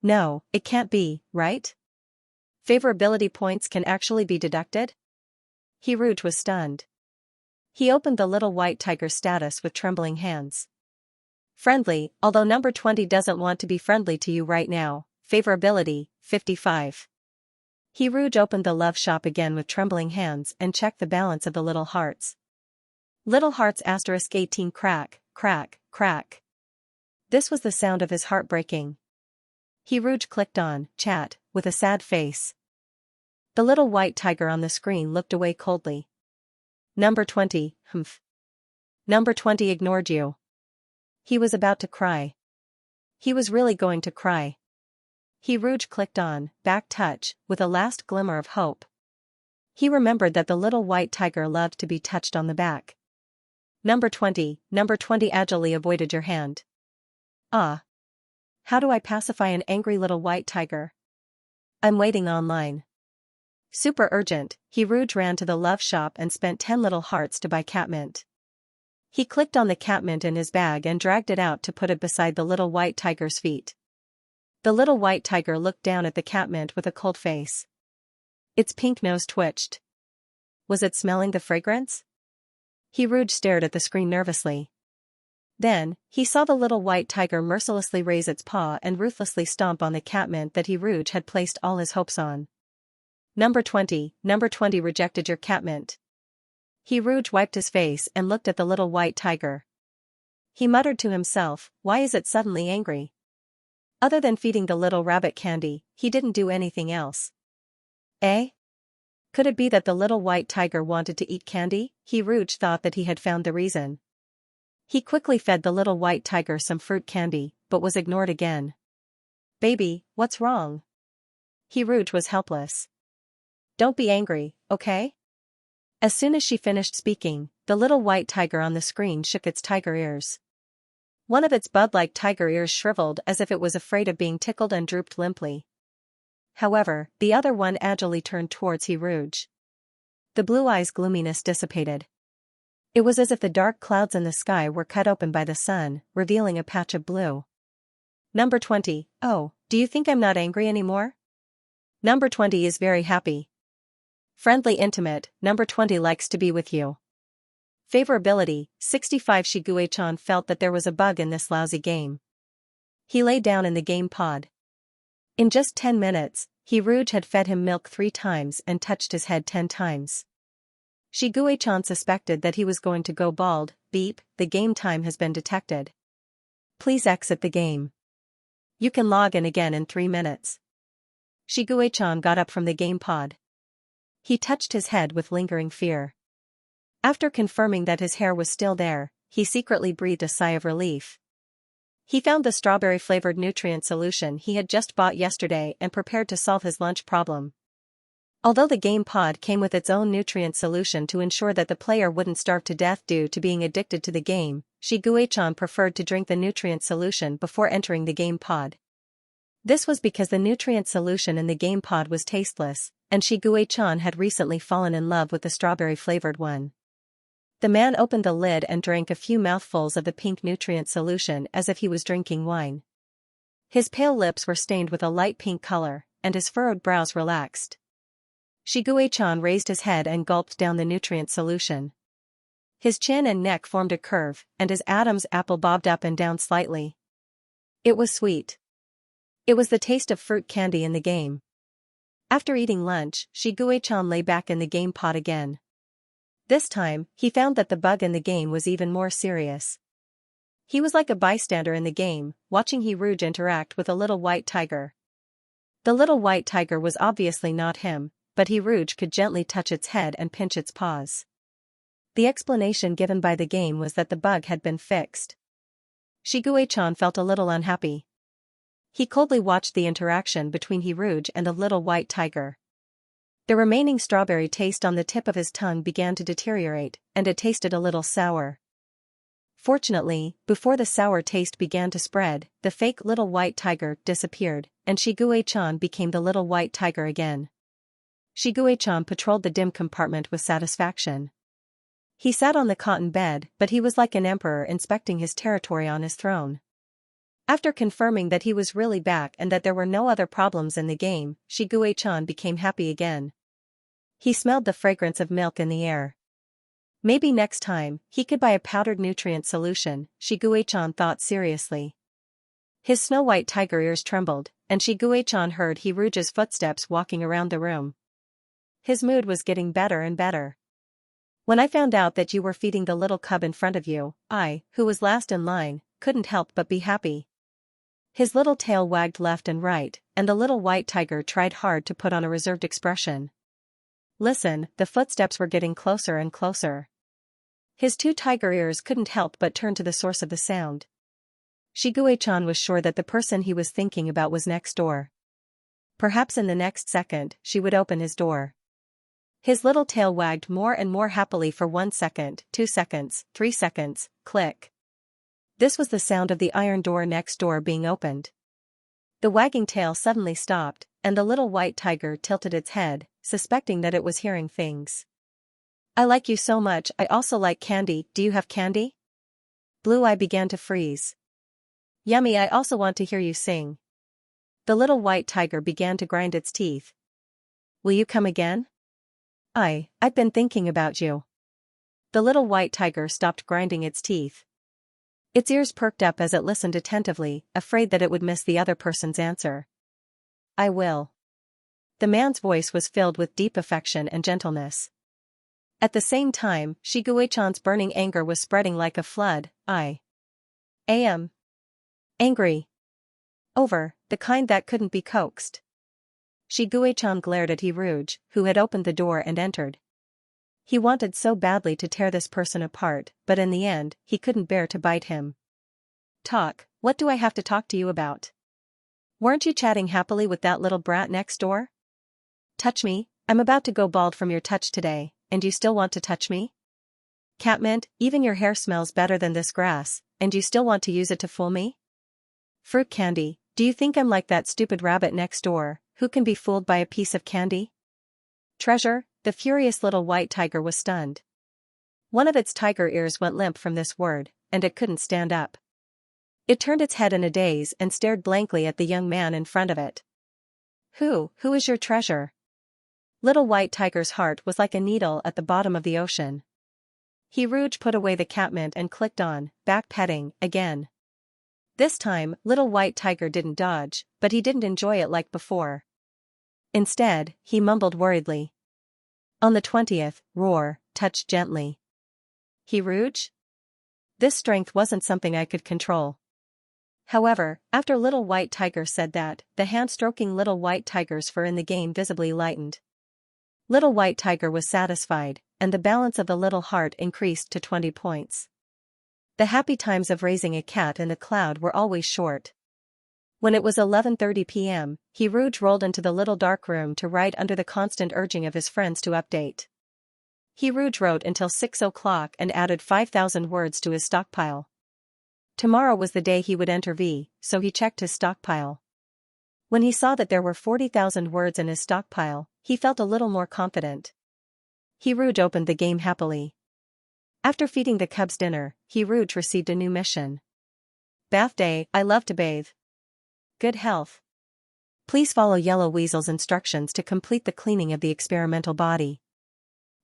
No, it can't be, right? Favorability points can actually be deducted? Rouge was stunned. He opened the little white tiger's status with trembling hands. Friendly, although number 20 doesn't want to be friendly to you right now. Favorability, 55. Rouge opened the love shop again with trembling hands and checked the balance of the little hearts. Little hearts *18 crack, crack, crack. This was the sound of his heart breaking. Rouge clicked on chat with a sad face. The little white tiger on the screen looked away coldly. Number 20, humph. Number 20 ignored you. He was about to cry. He was really going to cry. Rouge clicked on back touch with a last glimmer of hope. He remembered that the little white tiger loved to be touched on the back. Number 20 agilely avoided your hand. Ah. How do I pacify an angry little white tiger? I'm waiting online. Super urgent, Rouge ran to the love shop and spent 10 little hearts to buy catmint. He clicked on the catmint in his bag and dragged it out to put it beside the little white tiger's feet. The little white tiger looked down at the catmint with a cold face. Its pink nose twitched. Was it smelling the fragrance? Rouge stared at the screen nervously. Then, he saw the little white tiger mercilessly raise its paw and ruthlessly stomp on the catmint that Rouge had placed all his hopes on. Number 20 rejected your catmint. Rouge wiped his face and looked at the little white tiger. He muttered to himself, why is it suddenly angry? Other than feeding the little rabbit candy, he didn't do anything else. Eh? Could it be that the little white tiger wanted to eat candy? Rouge thought that he had found the reason. He quickly fed the little white tiger some fruit candy, but was ignored again. Baby, what's wrong? Rouge was helpless. Don't be angry, okay? As soon as she finished speaking, the little white tiger on the screen shook its tiger ears. One of its bud-like tiger ears shriveled as if it was afraid of being tickled and drooped limply. However, the other one agilely turned towards Rouge. The blue eye's gloominess dissipated. It was as if the dark clouds in the sky were cut open by the sun, revealing a patch of blue. Number 20, oh, do you think I'm not angry anymore? Number 20 is very happy. Friendly intimate, number 20 likes to be with you. Favorability, 65. Shiguei-chan felt that there was a bug in this lousy game. He lay down in the game pod. In just 10 minutes, Rouge had fed him milk 3 times and touched his head 10 times. Shiguei-chan suspected that he was going to go bald. Beep, the game time has been detected. Please exit the game. You can log in again in 3 minutes. Shiguei-chan got up from the game pod. He touched his head with lingering fear. After confirming that his hair was still there, he secretly breathed a sigh of relief. He found the strawberry-flavored nutrient solution he had just bought yesterday and prepared to solve his lunch problem. Although the game pod came with its own nutrient solution to ensure that the player wouldn't starve to death due to being addicted to the game, Xianxia preferred to drink the nutrient solution before entering the game pod. This was because the nutrient solution in the game pod was tasteless, and Xianxia had recently fallen in love with the strawberry-flavored one. The man opened the lid and drank a few mouthfuls of the pink nutrient solution as if he was drinking wine. His pale lips were stained with a light pink color, and his furrowed brows relaxed. Xianxia raised his head and gulped down the nutrient solution. His chin and neck formed a curve, and his Adam's apple bobbed up and down slightly. It was sweet. It was the taste of fruit candy in the game. After eating lunch, Xianxia lay back in the game pod again. This time, he found that the bug in the game was even more serious. He was like a bystander in the game, watching Rouge interact with a little white tiger. The little white tiger was obviously not him, but Rouge could gently touch its head and pinch its paws. The explanation given by the game was that the bug had been fixed. Xianxia felt a little unhappy. He coldly watched the interaction between Rouge and the little white tiger. The remaining strawberry taste on the tip of his tongue began to deteriorate, and it tasted a little sour. Fortunately, before the sour taste began to spread, the fake little white tiger disappeared, and Xianxia became the little white tiger again. Xianxia patrolled the dim compartment with satisfaction. He sat on the cotton bed, but he was like an emperor inspecting his territory on his throne. After confirming that he was really back and that there were no other problems in the game, Xianxia became happy again. He smelled the fragrance of milk in the air. Maybe next time, he could buy a powdered nutrient solution, Xianxia thought seriously. His snow-white tiger ears trembled, and Xianxia heard Rouge's footsteps walking around the room. His mood was getting better and better. When I found out that you were feeding the little cub in front of you, I, who was last in line, couldn't help but be happy. His little tail wagged left and right, and the little white tiger tried hard to put on a reserved expression. Listen, the footsteps were getting closer and closer. His two tiger ears couldn't help but turn to the source of the sound. Xianxia was sure that the person he was thinking about was next door. Perhaps in the next second, she would open his door. His little tail wagged more and more happily for 1 second, 2 seconds, 3 seconds, click. This was the sound of the iron door next door being opened. The wagging tail suddenly stopped, and the little white tiger tilted its head, suspecting that it was hearing things. I like you so much, I also like candy, do you have candy? Blue Eye began to freeze. Yummy, I also want to hear you sing. The little white tiger began to grind its teeth. Will you come again? I've been thinking about you. The little white tiger stopped grinding its teeth. Its ears perked up as it listened attentively, afraid that it would miss the other person's answer. I will. The man's voice was filled with deep affection and gentleness. At the same time, Xianxia's burning anger was spreading like a flood. I am angry. Over, the kind that couldn't be coaxed. Xianxia glared at Rouge, who had opened the door and entered. He wanted so badly to tear this person apart, but in the end, he couldn't bear to bite him. Talk, what do I have to talk to you about? Weren't you chatting happily with that little brat next door? Touch me, I'm about to go bald from your touch today, and you still want to touch me? Catmint, even your hair smells better than this grass, and you still want to use it to fool me? Fruit candy, do you think I'm like that stupid rabbit next door, who can be fooled by a piece of candy? Treasure, the furious little white tiger was stunned. One of its tiger ears went limp from this word, and it couldn't stand up. It turned its head in a daze and stared blankly at the young man in front of it. Who is your treasure? Little white tiger's heart was like a needle at the bottom of the ocean. Rouge put away the catmint and clicked on, back petting, again. This time, little white tiger didn't dodge, but he didn't enjoy it like before. Instead, he mumbled worriedly. On the 20th, roar, touch gently. Rouge? This strength wasn't something I could control. However, after little white tiger said that, the hand stroking little white tiger's fur in the game visibly lightened. Little white tiger was satisfied, and the balance of the little heart increased to 20 points. The happy times of raising a cat in the cloud were always short. When it was 11:30 p.m., Rouge rolled into the little dark room to write under the constant urging of his friends to update. Rouge wrote until 6 o'clock and added 5,000 words to his stockpile. Tomorrow was the day he would enter V, so he checked his stockpile. When he saw that there were 40,000 words in his stockpile, he felt a little more confident. Rouge opened the game happily. After feeding the cubs dinner, Rouge received a new mission. Bath day, I love to bathe. Good health. Please follow Yellow Weasel's instructions to complete the cleaning of the experimental body.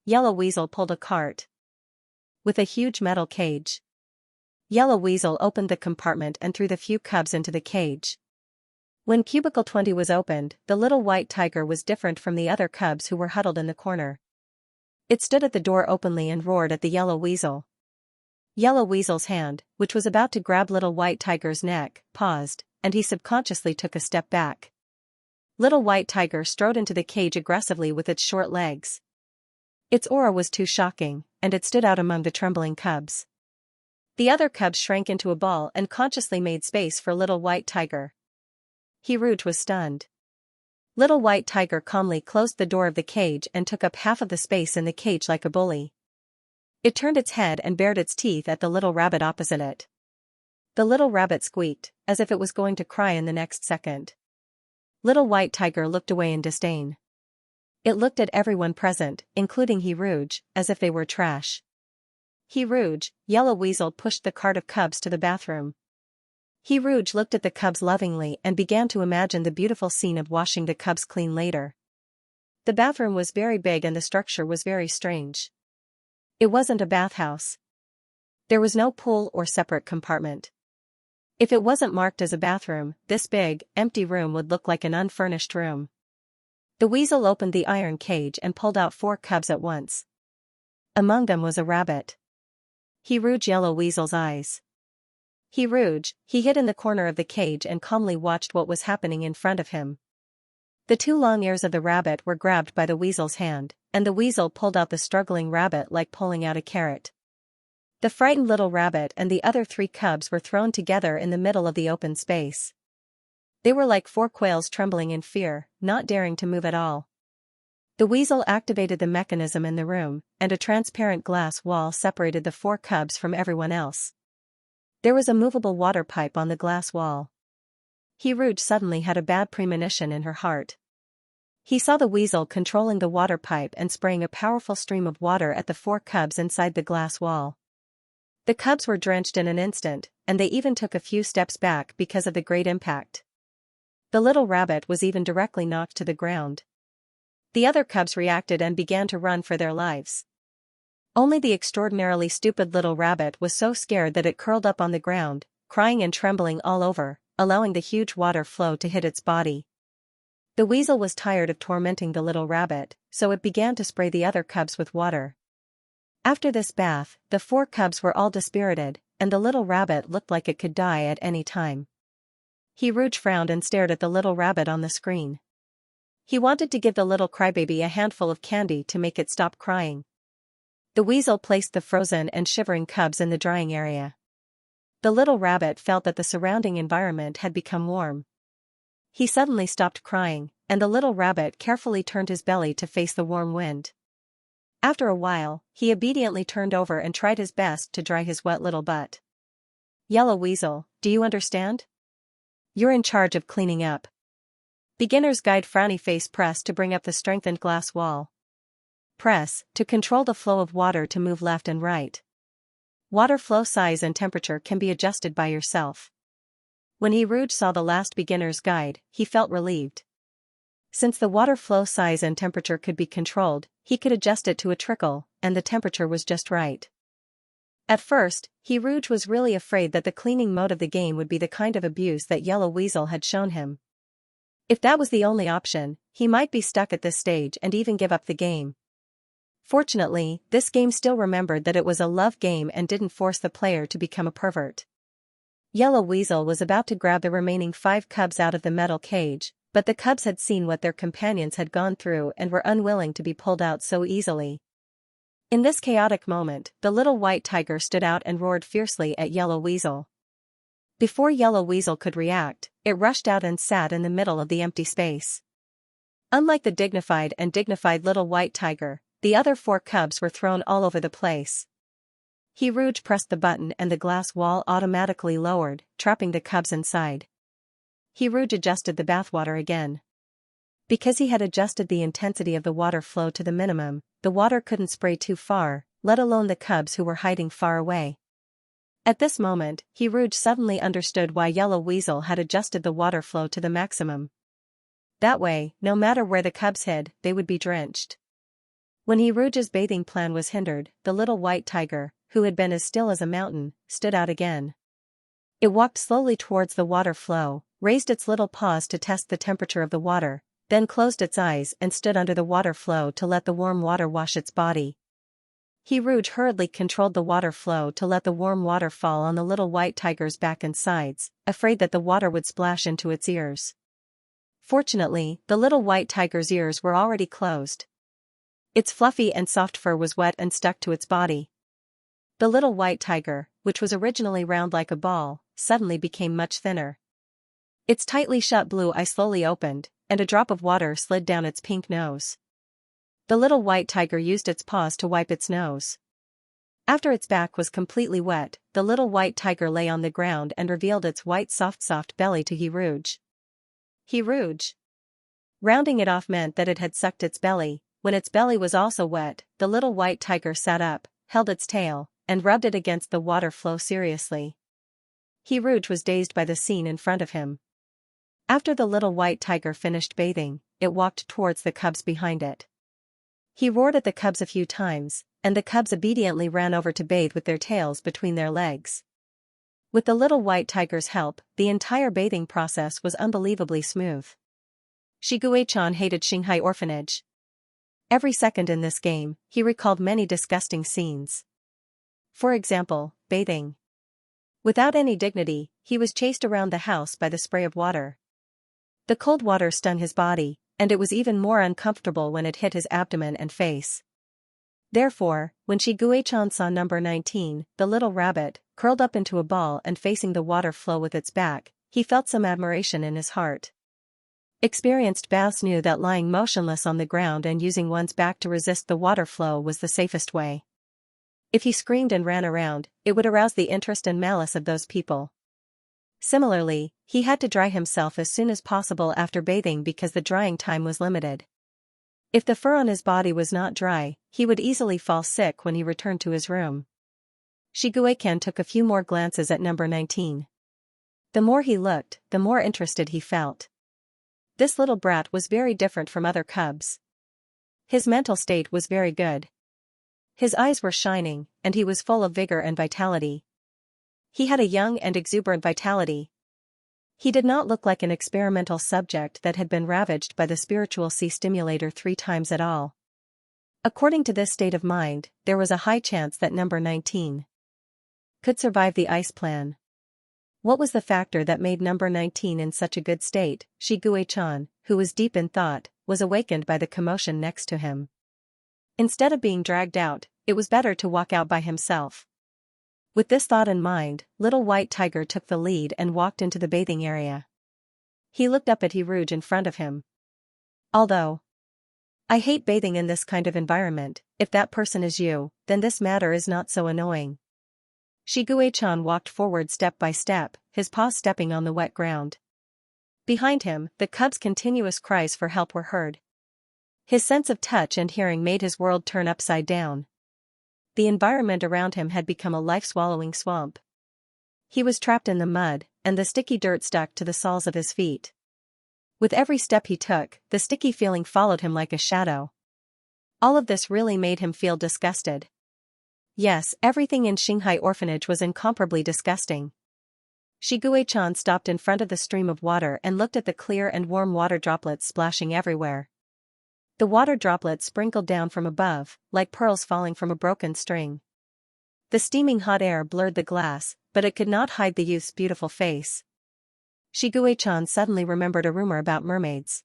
Yellow Weasel pulled a cart with a huge metal cage. Yellow Weasel opened the compartment and threw the few cubs into the cage. When cubicle 20 was opened, the little white tiger was different from the other cubs who were huddled in the corner. It stood at the door openly and roared at the Yellow Weasel. Yellow Weasel's hand, which was about to grab little white tiger's neck, paused, and he subconsciously took a step back. Little white tiger strode into the cage aggressively with its short legs. Its aura was too shocking, and it stood out among the trembling cubs. The other cubs shrank into a ball and consciously made space for little white tiger. Rouge was stunned. Little white tiger calmly closed the door of the cage and took up half of the space in the cage like a bully. It turned its head and bared its teeth at the little rabbit opposite it. The little rabbit squeaked, as if it was going to cry in the next second. Little white tiger looked away in disdain. It looked at everyone present, including Rouge, as if they were trash. Rouge, Yellow Weasel pushed the cart of cubs to the bathroom. Rouge looked at the cubs lovingly and began to imagine the beautiful scene of washing the cubs clean later. The bathroom was very big and the structure was very strange. It wasn't a bathhouse. There was no pool or separate compartment. If it wasn't marked as a bathroom, this big, empty room would look like an unfurnished room. The weasel opened the iron cage and pulled out 4 cubs at once. Among them was a rabbit. Rouge Yellow Weasel's eyes. Rouge, he hid in the corner of the cage and calmly watched what was happening in front of him. The 2 long ears of the rabbit were grabbed by the weasel's hand, and the weasel pulled out the struggling rabbit like pulling out a carrot. The frightened little rabbit and the other 3 cubs were thrown together in the middle of the open space. They were like 4 quails trembling in fear, not daring to move at all. The weasel activated the mechanism in the room, and a transparent glass wall separated the 4 cubs from everyone else. There was a movable water pipe on the glass wall. Rouge suddenly had a bad premonition in her heart. He saw the weasel controlling the water pipe and spraying a powerful stream of water at the 4 cubs inside the glass wall. The cubs were drenched in an instant, and they even took a few steps back because of the great impact. The little rabbit was even directly knocked to the ground. The other cubs reacted and began to run for their lives. Only the extraordinarily stupid little rabbit was so scared that it curled up on the ground, crying and trembling all over, allowing the huge water flow to hit its body. The weasel was tired of tormenting the little rabbit, so it began to spray the other cubs with water. After this bath, the 4 cubs were all dispirited, and the little rabbit looked like it could die at any time. Rouge frowned and stared at the little rabbit on the screen. He wanted to give the little crybaby a handful of candy to make it stop crying. The weasel placed the frozen and shivering cubs in the drying area. The little rabbit felt that the surrounding environment had become warm. He suddenly stopped crying, and the little rabbit carefully turned his belly to face the warm wind. After a while, he obediently turned over and tried his best to dry his wet little butt. Yellow Weasel, do you understand? You're in charge of cleaning up. Beginner's Guide. Frowny face. Press to bring up the strengthened glass wall. Press to control the flow of water to move left and right. Water flow size and temperature can be adjusted by yourself. When Rouge saw the last beginner's guide, he felt relieved. Since the water flow size and temperature could be controlled, he could adjust it to a trickle, and the temperature was just right. At first, Rouge was really afraid that the cleaning mode of the game would be the kind of abuse that Yellow Weasel had shown him. If that was the only option, he might be stuck at this stage and even give up the game. Fortunately, this game still remembered that it was a love game and didn't force the player to become a pervert. Yellow Weasel was about to grab the remaining 5 cubs out of the metal cage, but the cubs had seen what their companions had gone through and were unwilling to be pulled out so easily. In this chaotic moment, the little white tiger stood out and roared fiercely at Yellow Weasel. Before Yellow Weasel could react, it rushed out and sat in the middle of the empty space. Unlike the dignified little white tiger, the other 4 cubs were thrown all over the place. Rouge pressed the button and the glass wall automatically lowered, trapping the cubs inside. Rouge adjusted the bathwater again. Because he had adjusted the intensity of the water flow to the minimum, the water couldn't spray too far, let alone the cubs who were hiding far away. At this moment, Rouge suddenly understood why Yellow Weasel had adjusted the water flow to the maximum. That way, no matter where the cubs hid, they would be drenched. When Rouge's bathing plan was hindered, the little white tiger, who had been as still as a mountain, stood out again. It walked slowly towards the water flow, raised its little paws to test the temperature of the water, then closed its eyes and stood under the water flow to let the warm water wash its body. Rouge hurriedly controlled the water flow to let the warm water fall on the little white tiger's back and sides, afraid that the water would splash into its ears. Fortunately, the little white tiger's ears were already closed. Its fluffy and soft fur was wet and stuck to its body. The little white tiger, which was originally round like a ball, suddenly became much thinner. Its tightly shut blue eye slowly opened, and a drop of water slid down its pink nose. The little white tiger used its paws to wipe its nose. After its back was completely wet, the little white tiger lay on the ground and revealed its white soft belly to Rouge. Rouge. Rounding it off meant that it had sucked its belly. When its belly was also wet, the little white tiger sat up, held its tail, and rubbed it against the water flow seriously. Rouge was dazed by the scene in front of him. After the little white tiger finished bathing, it walked towards the cubs behind it. He roared at the cubs a few times, and the cubs obediently ran over to bathe with their tails between their legs. With the little white tiger's help, the entire bathing process was unbelievably smooth. Xianxia hated Shanghai orphanage. Every second in this game, he recalled many disgusting scenes. For example, bathing. Without any dignity, he was chased around the house by the spray of water. The cold water stung his body, and it was even more uncomfortable when it hit his abdomen and face. Therefore, when Xianxia saw number 19, the little rabbit, curled up into a ball and facing the water flow with its back, he felt some admiration in his heart. Experienced baths knew that lying motionless on the ground and using one's back to resist the water flow was the safest way. If he screamed and ran around, it would arouse the interest and malice of those people. Similarly, he had to dry himself as soon as possible after bathing because the drying time was limited. If the fur on his body was not dry, he would easily fall sick when he returned to his room. Xianxia took a few more glances at number 19. The more he looked, the more interested he felt. This little brat was very different from other cubs. His mental state was very good. His eyes were shining, and he was full of vigor and vitality. He had a young and exuberant vitality. He did not look like an experimental subject that had been ravaged by the spiritual sea stimulator 3 times at all. According to this state of mind, there was a high chance that number 19 could survive the ice plan. What was the factor that made number 19 in such a good state? Xianxia, who was deep in thought, was awakened by the commotion next to him. Instead of being dragged out, it was better to walk out by himself. With this thought in mind, little white tiger took the lead and walked into the bathing area. He looked up at Rouge in front of him. Although I hate bathing in this kind of environment, if that person is you, then this matter is not so annoying. Xianxia walked forward step by step, his paws stepping on the wet ground. Behind him, the cub's continuous cries for help were heard. His sense of touch and hearing made his world turn upside down. The environment around him had become a life-swallowing swamp. He was trapped in the mud, and the sticky dirt stuck to the soles of his feet. With every step he took, the sticky feeling followed him like a shadow. All of this really made him feel disgusted. Yes, everything in Shanghai orphanage was incomparably disgusting. Xianxia stopped in front of the stream of water and looked at the clear and warm water droplets splashing everywhere. The water droplets sprinkled down from above, like pearls falling from a broken string. The steaming hot air blurred the glass, but it could not hide the youth's beautiful face. Xianxia suddenly remembered a rumor about mermaids.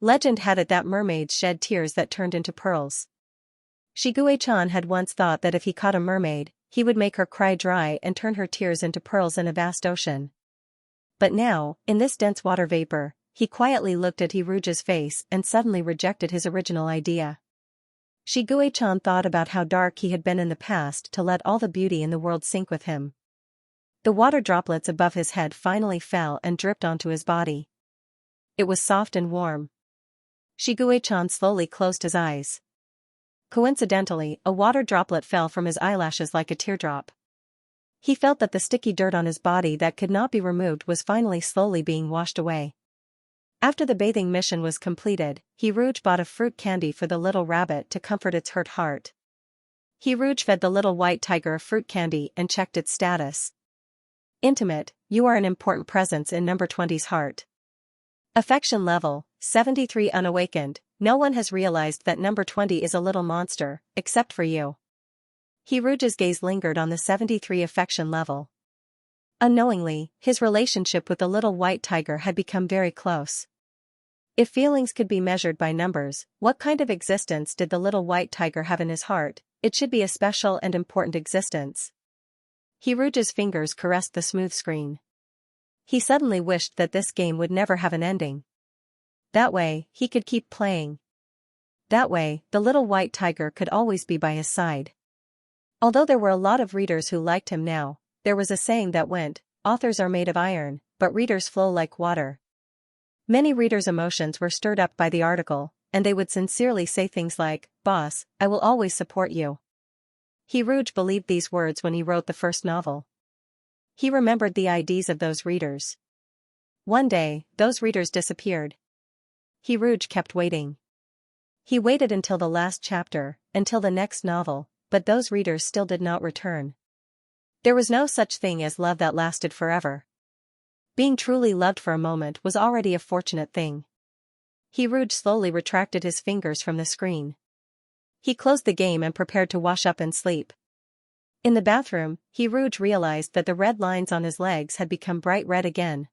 Legend had it that mermaids shed tears that turned into pearls. Shiguei-chan had once thought that if he caught a mermaid, he would make her cry dry and turn her tears into pearls in a vast ocean. But now, in this dense water vapor, he quietly looked at Hiruge's face and suddenly rejected his original idea. Shiguei-chan thought about how dark he had been in the past to let all the beauty in the world sink with him. The water droplets above his head finally fell and dripped onto his body. It was soft and warm. Shiguei-chan slowly closed his eyes. Coincidentally, a water droplet fell from his eyelashes like a teardrop. He felt that the sticky dirt on his body that could not be removed was finally slowly being washed away. After the bathing mission was completed, Hiruge bought a fruit candy for the little rabbit to comfort its hurt heart. Hiruge fed the little white tiger a fruit candy and checked its status. Intimate, you are an important presence in number 20's heart. Affection level, 73 unawakened, no one has realized that number 20 is a little monster, except for you. Hiruge's gaze lingered on the 73 affection level. Unknowingly, his relationship with the little white tiger had become very close. If feelings could be measured by numbers, what kind of existence did the little white tiger have in his heart? It should be a special and important existence. Hiruge's fingers caressed the smooth screen. He suddenly wished that this game would never have an ending. That way, he could keep playing. That way, the little white tiger could always be by his side. Although there were a lot of readers who liked him now, there was a saying that went, authors are made of iron, but readers flow like water. Many readers' emotions were stirred up by the article, and they would sincerely say things like, "Boss, I will always support you." Hiruge believed these words when he wrote the first novel. He remembered the IDs of those readers. One day, those readers disappeared. Hiruge kept waiting. He waited until the last chapter, until the next novel, but those readers still did not return. There was no such thing as love that lasted forever. Being truly loved for a moment was already a fortunate thing. Hiruge slowly retracted his fingers from the screen. He closed the game and prepared to wash up and sleep. In the bathroom, Hiruge realized that the red lines on his legs had become bright red again.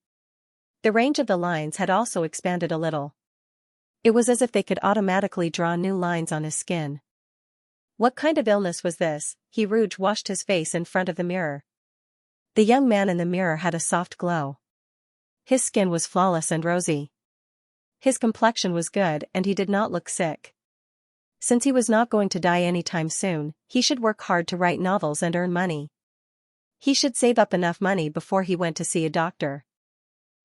The range of the lines had also expanded a little. It was as if they could automatically draw new lines on his skin. What kind of illness was this? Hiruge washed his face in front of the mirror. The young man in the mirror had a soft glow. His skin was flawless and rosy. His complexion was good and he did not look sick. Since he was not going to die anytime soon, he should work hard to write novels and earn money. He should save up enough money before he went to see a doctor.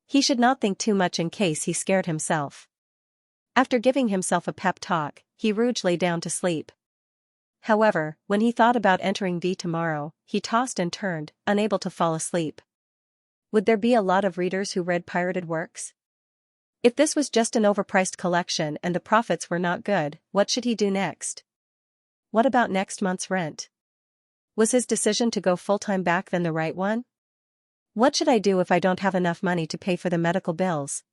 He should not think too much in case he scared himself. After giving himself a pep talk, Hiruge lay down to sleep. However, when he thought about entering V tomorrow, he tossed and turned, unable to fall asleep. Would there be a lot of readers who read pirated works? If this was just an overpriced collection and the profits were not good, what should he do next? What about next month's rent? Was his decision to go full-time back then the right one? What should I do if I don't have enough money to pay for the medical bills?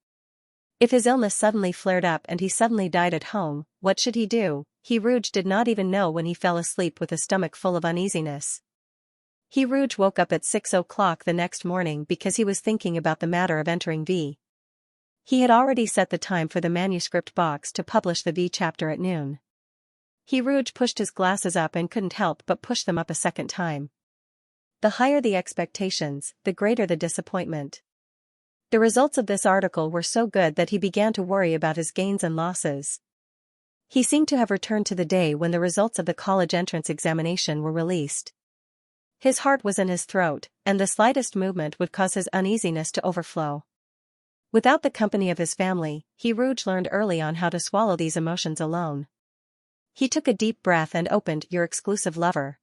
If his illness suddenly flared up and he suddenly died at home, what should he do? Hiruge did not even know when he fell asleep with a stomach full of uneasiness. Hiruge woke up at 6 o'clock the next morning because he was thinking about the matter of entering V. He had already set the time for the manuscript box to publish the V chapter at noon. Hiruge pushed his glasses up and couldn't help but push them up a second time. The higher the expectations, the greater the disappointment. The results of this article were so good that he began to worry about his gains and losses. He seemed to have returned to the day when the results of the college entrance examination were released. His heart was in his throat, and the slightest movement would cause his uneasiness to overflow. Without the company of his family, Hiruge learned early on how to swallow these emotions alone. He took a deep breath and opened Your Exclusive Lover.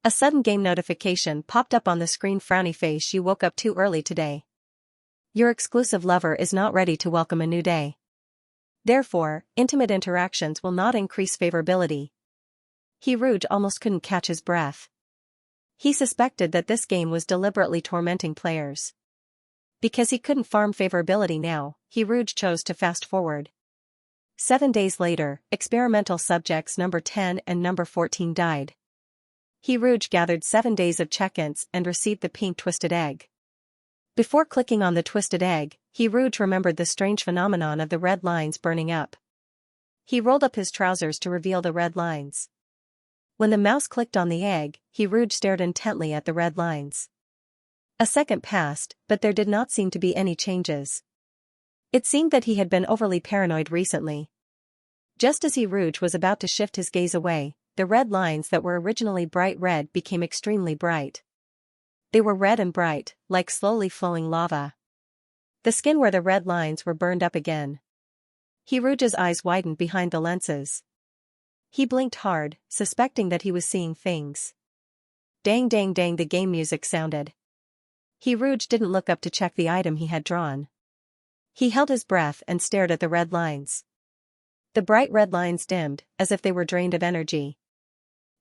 A sudden game notification popped up on the screen. Frowny face, you woke up too early today. Your exclusive lover is not ready to welcome a new day. Therefore, intimate interactions will not increase favorability. Hiruge almost couldn't catch his breath. He suspected that this game was deliberately tormenting players. Because he couldn't farm favorability now, Hiruge chose to fast forward. 7 days later, experimental subjects number 10 and number 14 died. Hiruge gathered 7 days of check-ins and received the pink twisted egg. Before clicking on the twisted egg, Hiruge remembered the strange phenomenon of the red lines burning up. He rolled up his trousers to reveal the red lines. When the mouse clicked on the egg, Rouge stared intently at the red lines. A second passed, but there did not seem to be any changes. It seemed that he had been overly paranoid recently. Just as Rouge was about to shift his gaze away, the red lines that were originally bright red became extremely bright. They were red and bright, like slowly flowing lava. The skin where the red lines were burned up again. Rouge's eyes widened behind the lenses. He blinked hard, suspecting that he was seeing things. Dang dang dang, the game music sounded. Rouge didn't look up to check the item he had drawn. He held his breath and stared at the red lines. The bright red lines dimmed, as if they were drained of energy.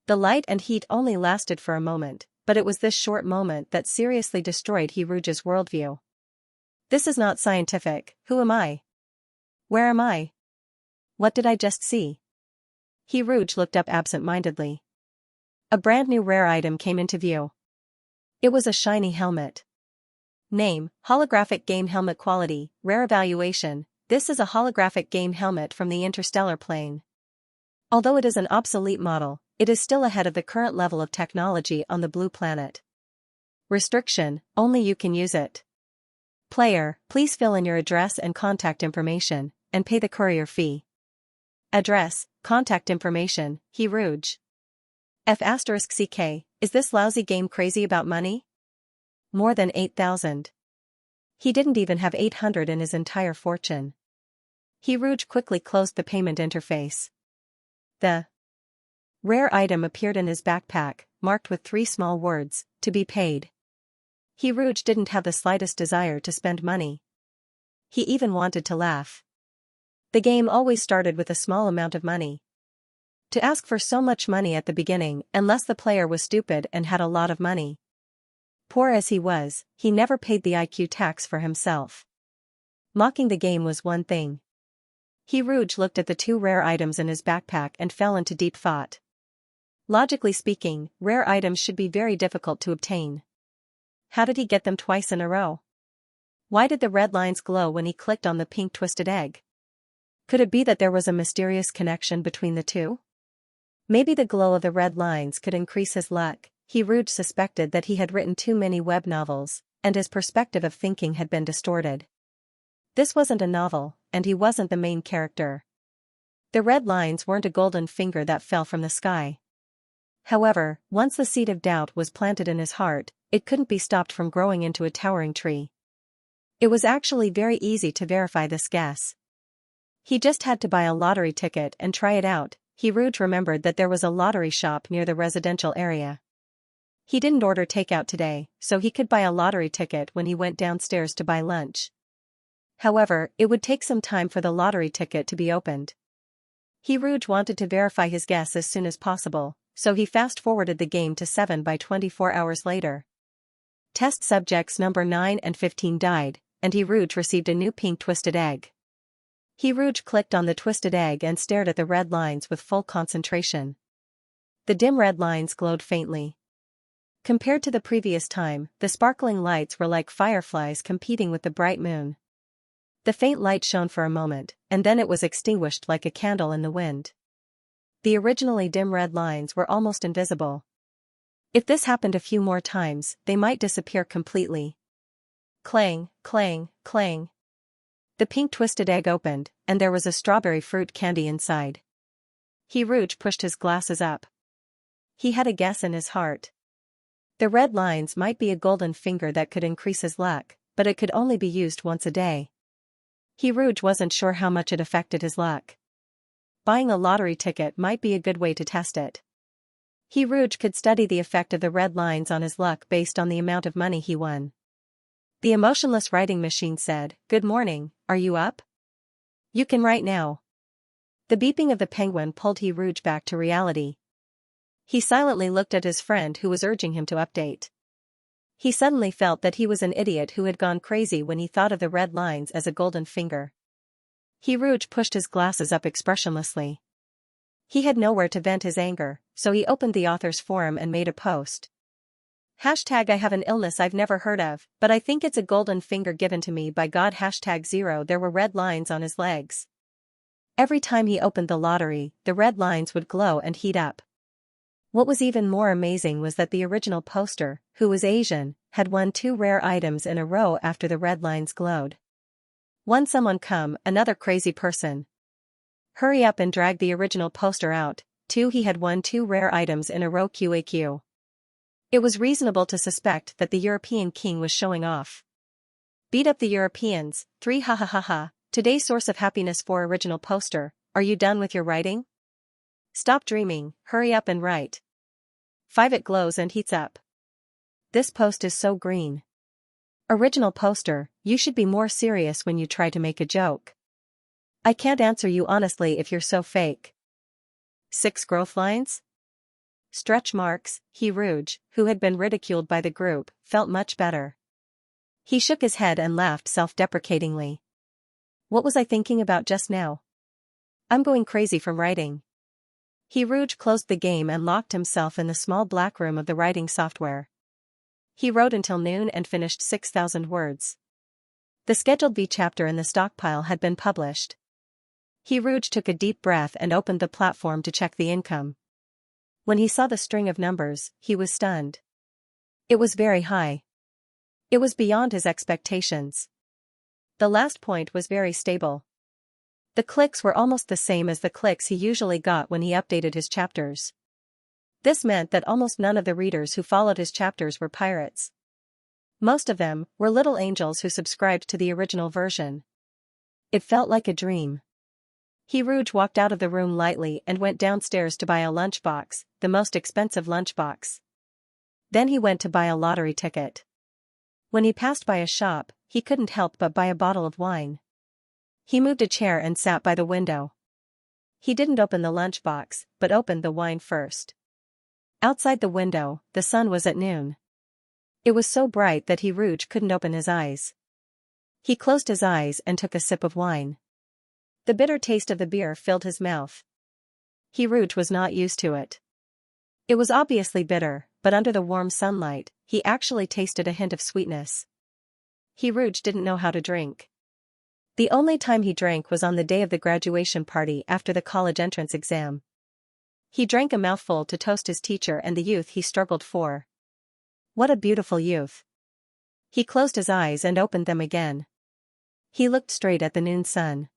The light and heat only lasted for a moment, but it was this short moment that seriously destroyed Rouge's worldview. This is not scientific. Who am I? Where am I? What did I just see? Rouge looked up absent-mindedly. A brand new rare item came into view. It was a shiny helmet. Name: Holographic Game Helmet. Quality: Rare. Evaluation: This is a holographic game helmet from the interstellar plane. Although it is an obsolete model, it is still ahead of the current level of technology on the blue planet. Restriction: Only you can use it. Player, please fill in your address and contact information, and pay the courier fee. Address, contact information, Rouge. F***CK, is this lousy game crazy about money? More than 8,000. He didn't even have 800 in his entire fortune. Rouge quickly closed the payment interface. The rare item appeared in his backpack, marked with 3 small words, to be paid. Rouge didn't have the slightest desire to spend money. He even wanted to laugh. The game always started with a small amount of money. To ask for so much money at the beginning, unless the player was stupid and had a lot of money. Poor as he was, he never paid the IQ tax for himself. Mocking the game was one thing. Rouge looked at the 2 rare items in his backpack and fell into deep thought. Logically speaking, rare items should be very difficult to obtain. How did he get them twice in a row? Why did the red lines glow when he clicked on the pink twisted egg? Could it be that there was a mysterious connection between the two? Maybe the glow of the red lines could increase his luck. Rouge suspected that he had written too many web novels, and his perspective of thinking had been distorted. This wasn't a novel, and he wasn't the main character. The red lines weren't a golden finger that fell from the sky. However, once the seed of doubt was planted in his heart, it couldn't be stopped from growing into a towering tree. It was actually very easy to verify this guess. He just had to buy a lottery ticket and try it out. Rouge remembered that there was a lottery shop near the residential area. He didn't order takeout today, so he could buy a lottery ticket when he went downstairs to buy lunch. However, it would take some time for the lottery ticket to be opened. Rouge wanted to verify his guess as soon as possible, so he fast-forwarded the game to 7 by 24 hours later. Test subjects number 9 and 15 died, and Rouge received a new pink twisted egg. Rouge clicked on the twisted egg and stared at the red lines with full concentration. The dim red lines glowed faintly. Compared to the previous time, the sparkling lights were like fireflies competing with the bright moon. The faint light shone for a moment, and then it was extinguished like a candle in the wind. The originally dim red lines were almost invisible. If this happened a few more times, they might disappear completely. Clang, clang, clang. The pink twisted egg opened, and there was a strawberry fruit candy inside. Rouge pushed his glasses up. He had a guess in his heart. The red lines might be a golden finger that could increase his luck, but it could only be used once a day. Rouge wasn't sure how much it affected his luck. Buying a lottery ticket might be a good way to test it. Rouge could study the effect of the red lines on his luck based on the amount of money he won. The emotionless writing machine said, "Good morning, are you up? You can write now." The beeping of the penguin pulled Rouge back to reality. He silently looked at his friend who was urging him to update. He suddenly felt that he was an idiot who had gone crazy when he thought of the red lines as a golden finger. Rouge pushed his glasses up expressionlessly. He had nowhere to vent his anger, so he opened the author's forum and made a post. Hashtag I have an illness I've never heard of, but I think it's a golden finger given to me by God. Hashtag 0 There were red lines on his legs. Every time he opened the lottery, the red lines would glow and heat up. What was even more amazing was that the original poster, who was Asian, had won 2 rare items in a row after the red lines glowed. 1. Someone come, another crazy person. Hurry up and drag the original poster out. 2. He had won 2 rare items in a row QAQ. It was reasonable to suspect that the European king was showing off. Beat up the Europeans. 3. Ha ha ha ha. Today's source of happiness. 4. Original poster. Are you done with your writing? Stop dreaming, hurry up and write. 5. It glows and heats up. This post is so green. Original poster, you should be more serious when you try to make a joke. I can't answer you honestly if you're so fake. 6. Growth lines? Stretch marks. He Rouge, who had been ridiculed by the group, felt much better. He shook his head and laughed self-deprecatingly. What was I thinking about just now? I'm going crazy from writing. He Rouge closed the game and locked himself in the small black room of the writing software. He wrote until noon and finished 6,000 words. The scheduled B chapter in the stockpile had been published. He Rouge took a deep breath and opened the platform to check the income. When he saw the string of numbers, he was stunned. It was very high. It was beyond his expectations. The last point was very stable. The clicks were almost the same as the clicks he usually got when he updated his chapters. This meant that almost none of the readers who followed his chapters were pirates. Most of them were little angels who subscribed to the original version. It felt like a dream. He Rouge walked out of the room lightly and went downstairs to buy a lunchbox, the most expensive lunchbox. Then he went to buy a lottery ticket. When he passed by a shop, he couldn't help but buy a bottle of wine. He moved a chair and sat by the window. He didn't open the lunchbox, but opened the wine first. Outside the window, the sun was at noon. It was so bright that He Rouge couldn't open his eyes. He closed his eyes and took a sip of wine. The bitter taste of the beer filled his mouth. He Rouge was not used to it. It was obviously bitter, but under the warm sunlight, he actually tasted a hint of sweetness. He Rouge didn't know how to drink. The only time he drank was on the day of the graduation party after the college entrance exam. He drank a mouthful to toast his teacher and the youth he struggled for. What a beautiful youth. He closed his eyes and opened them again. He looked straight at the noon sun.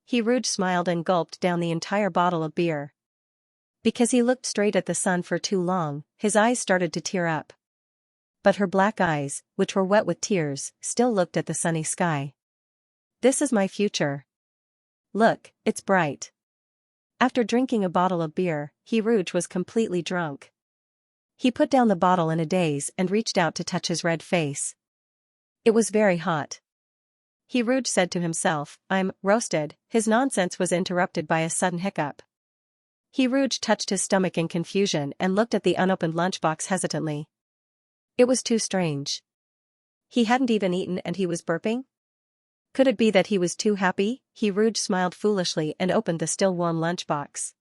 He Rouge smiled and gulped down the entire bottle of beer. Because he looked straight at the sun for too long, his eyes started to tear up. But her black eyes, which were wet with tears, still looked at the sunny sky. This is my future. Look, it's bright. After drinking a bottle of beer, He Rouge was completely drunk. He put down the bottle in a daze and reached out to touch his red face. It was very hot. He Rouge said to himself, I'm roasted. His nonsense was interrupted by a sudden hiccup. He Rouge touched his stomach in confusion and looked at the unopened lunchbox hesitantly. It was too strange. He hadn't even eaten and he was burping? Could it be that he was too happy? He Rouge smiled foolishly and opened the still warm lunchbox.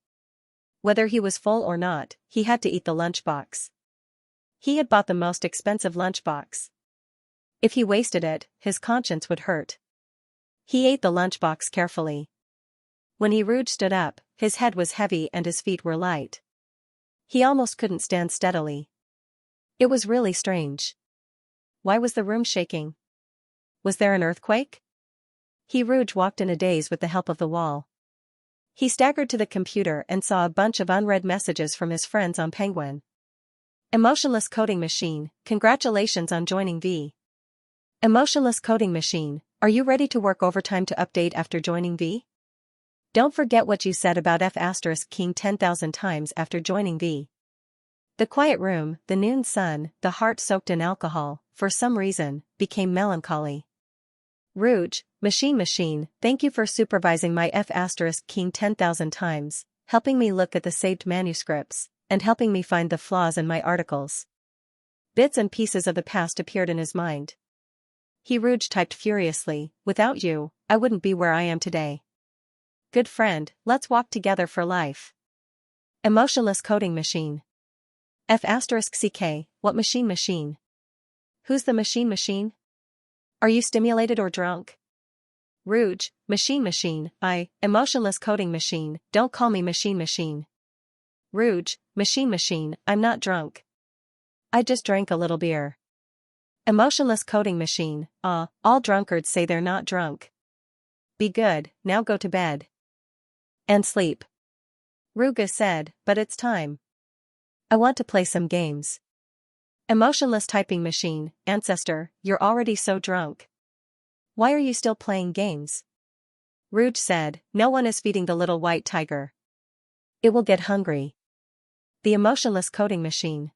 Whether he was full or not, he had to eat the lunchbox. He had bought the most expensive lunchbox. If he wasted it, his conscience would hurt. He ate the lunchbox carefully. When He Rouge stood up, his head was heavy and his feet were light. He almost couldn't stand steadily. It was really strange. Why was the room shaking? Was there an earthquake? He Rouge walked in a daze with the help of the wall. He staggered to the computer and saw a bunch of unread messages from his friends on Penguin. Emotionless coding machine, congratulations on joining V. Emotionless coding machine, are you ready to work overtime to update after joining V? Don't forget what you said about F*King 10,000 times after joining V. The quiet room, the noon sun, the heart soaked in alcohol, for some reason, became melancholy. Rouge, machine, thank you for supervising my F*King 10,000 times, helping me look at the saved manuscripts, and helping me find the flaws in my articles. Bits and pieces of the past appeared in his mind. He Rouge typed furiously, without you, I wouldn't be where I am today. Good friend, let's walk together for life. Emotionless coding machine. F*CK, what machine? Who's the machine? Are you stimulated or drunk? Rouge, machine, emotionless coding machine, don't call me machine. Rouge, machine, I'm not drunk. I just drank a little beer. Emotionless coding machine, all drunkards say they're not drunk. Be good, now go to bed. And sleep. Ruga said, but it's time. I want to play some games. Emotionless typing machine, ancestor, you're already so drunk. Why are you still playing games? Rouge said, no one is feeding the little white tiger. It will get hungry. The emotionless coding machine.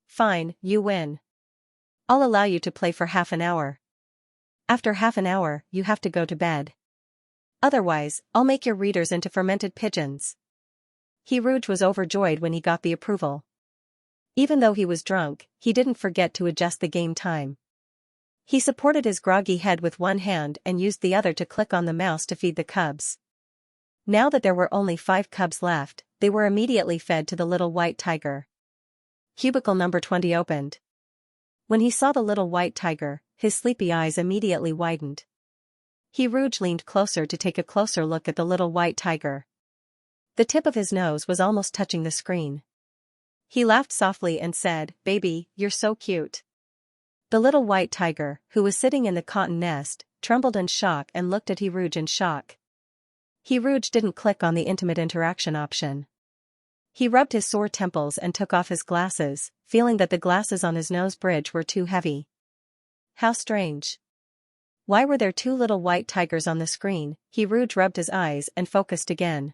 Fine, you win. I'll allow you to play for half an hour. After half an hour, you have to go to bed. Otherwise, I'll make your readers into fermented pigeons. Rouge was overjoyed when he got the approval. Even though he was drunk, he didn't forget to adjust the game time. He supported his groggy head with one hand and used the other to click on the mouse to feed the cubs. Now that there were only 5 cubs left, they were immediately fed to the little white tiger. Cubicle number 20 opened. When he saw the little white tiger, his sleepy eyes immediately widened. Rouge leaned closer to take a closer look at the little white tiger. The tip of his nose was almost touching the screen. He laughed softly and said, "Baby, you're so cute." The little white tiger, who was sitting in the cotton nest, trembled in shock and looked at Rouge in shock. Rouge didn't click on the intimate interaction option. He rubbed his sore temples and took off his glasses, feeling that the glasses on his nose bridge were too heavy. How strange. Why were there 2 little white tigers on the screen? Rouge rubbed his eyes and focused again.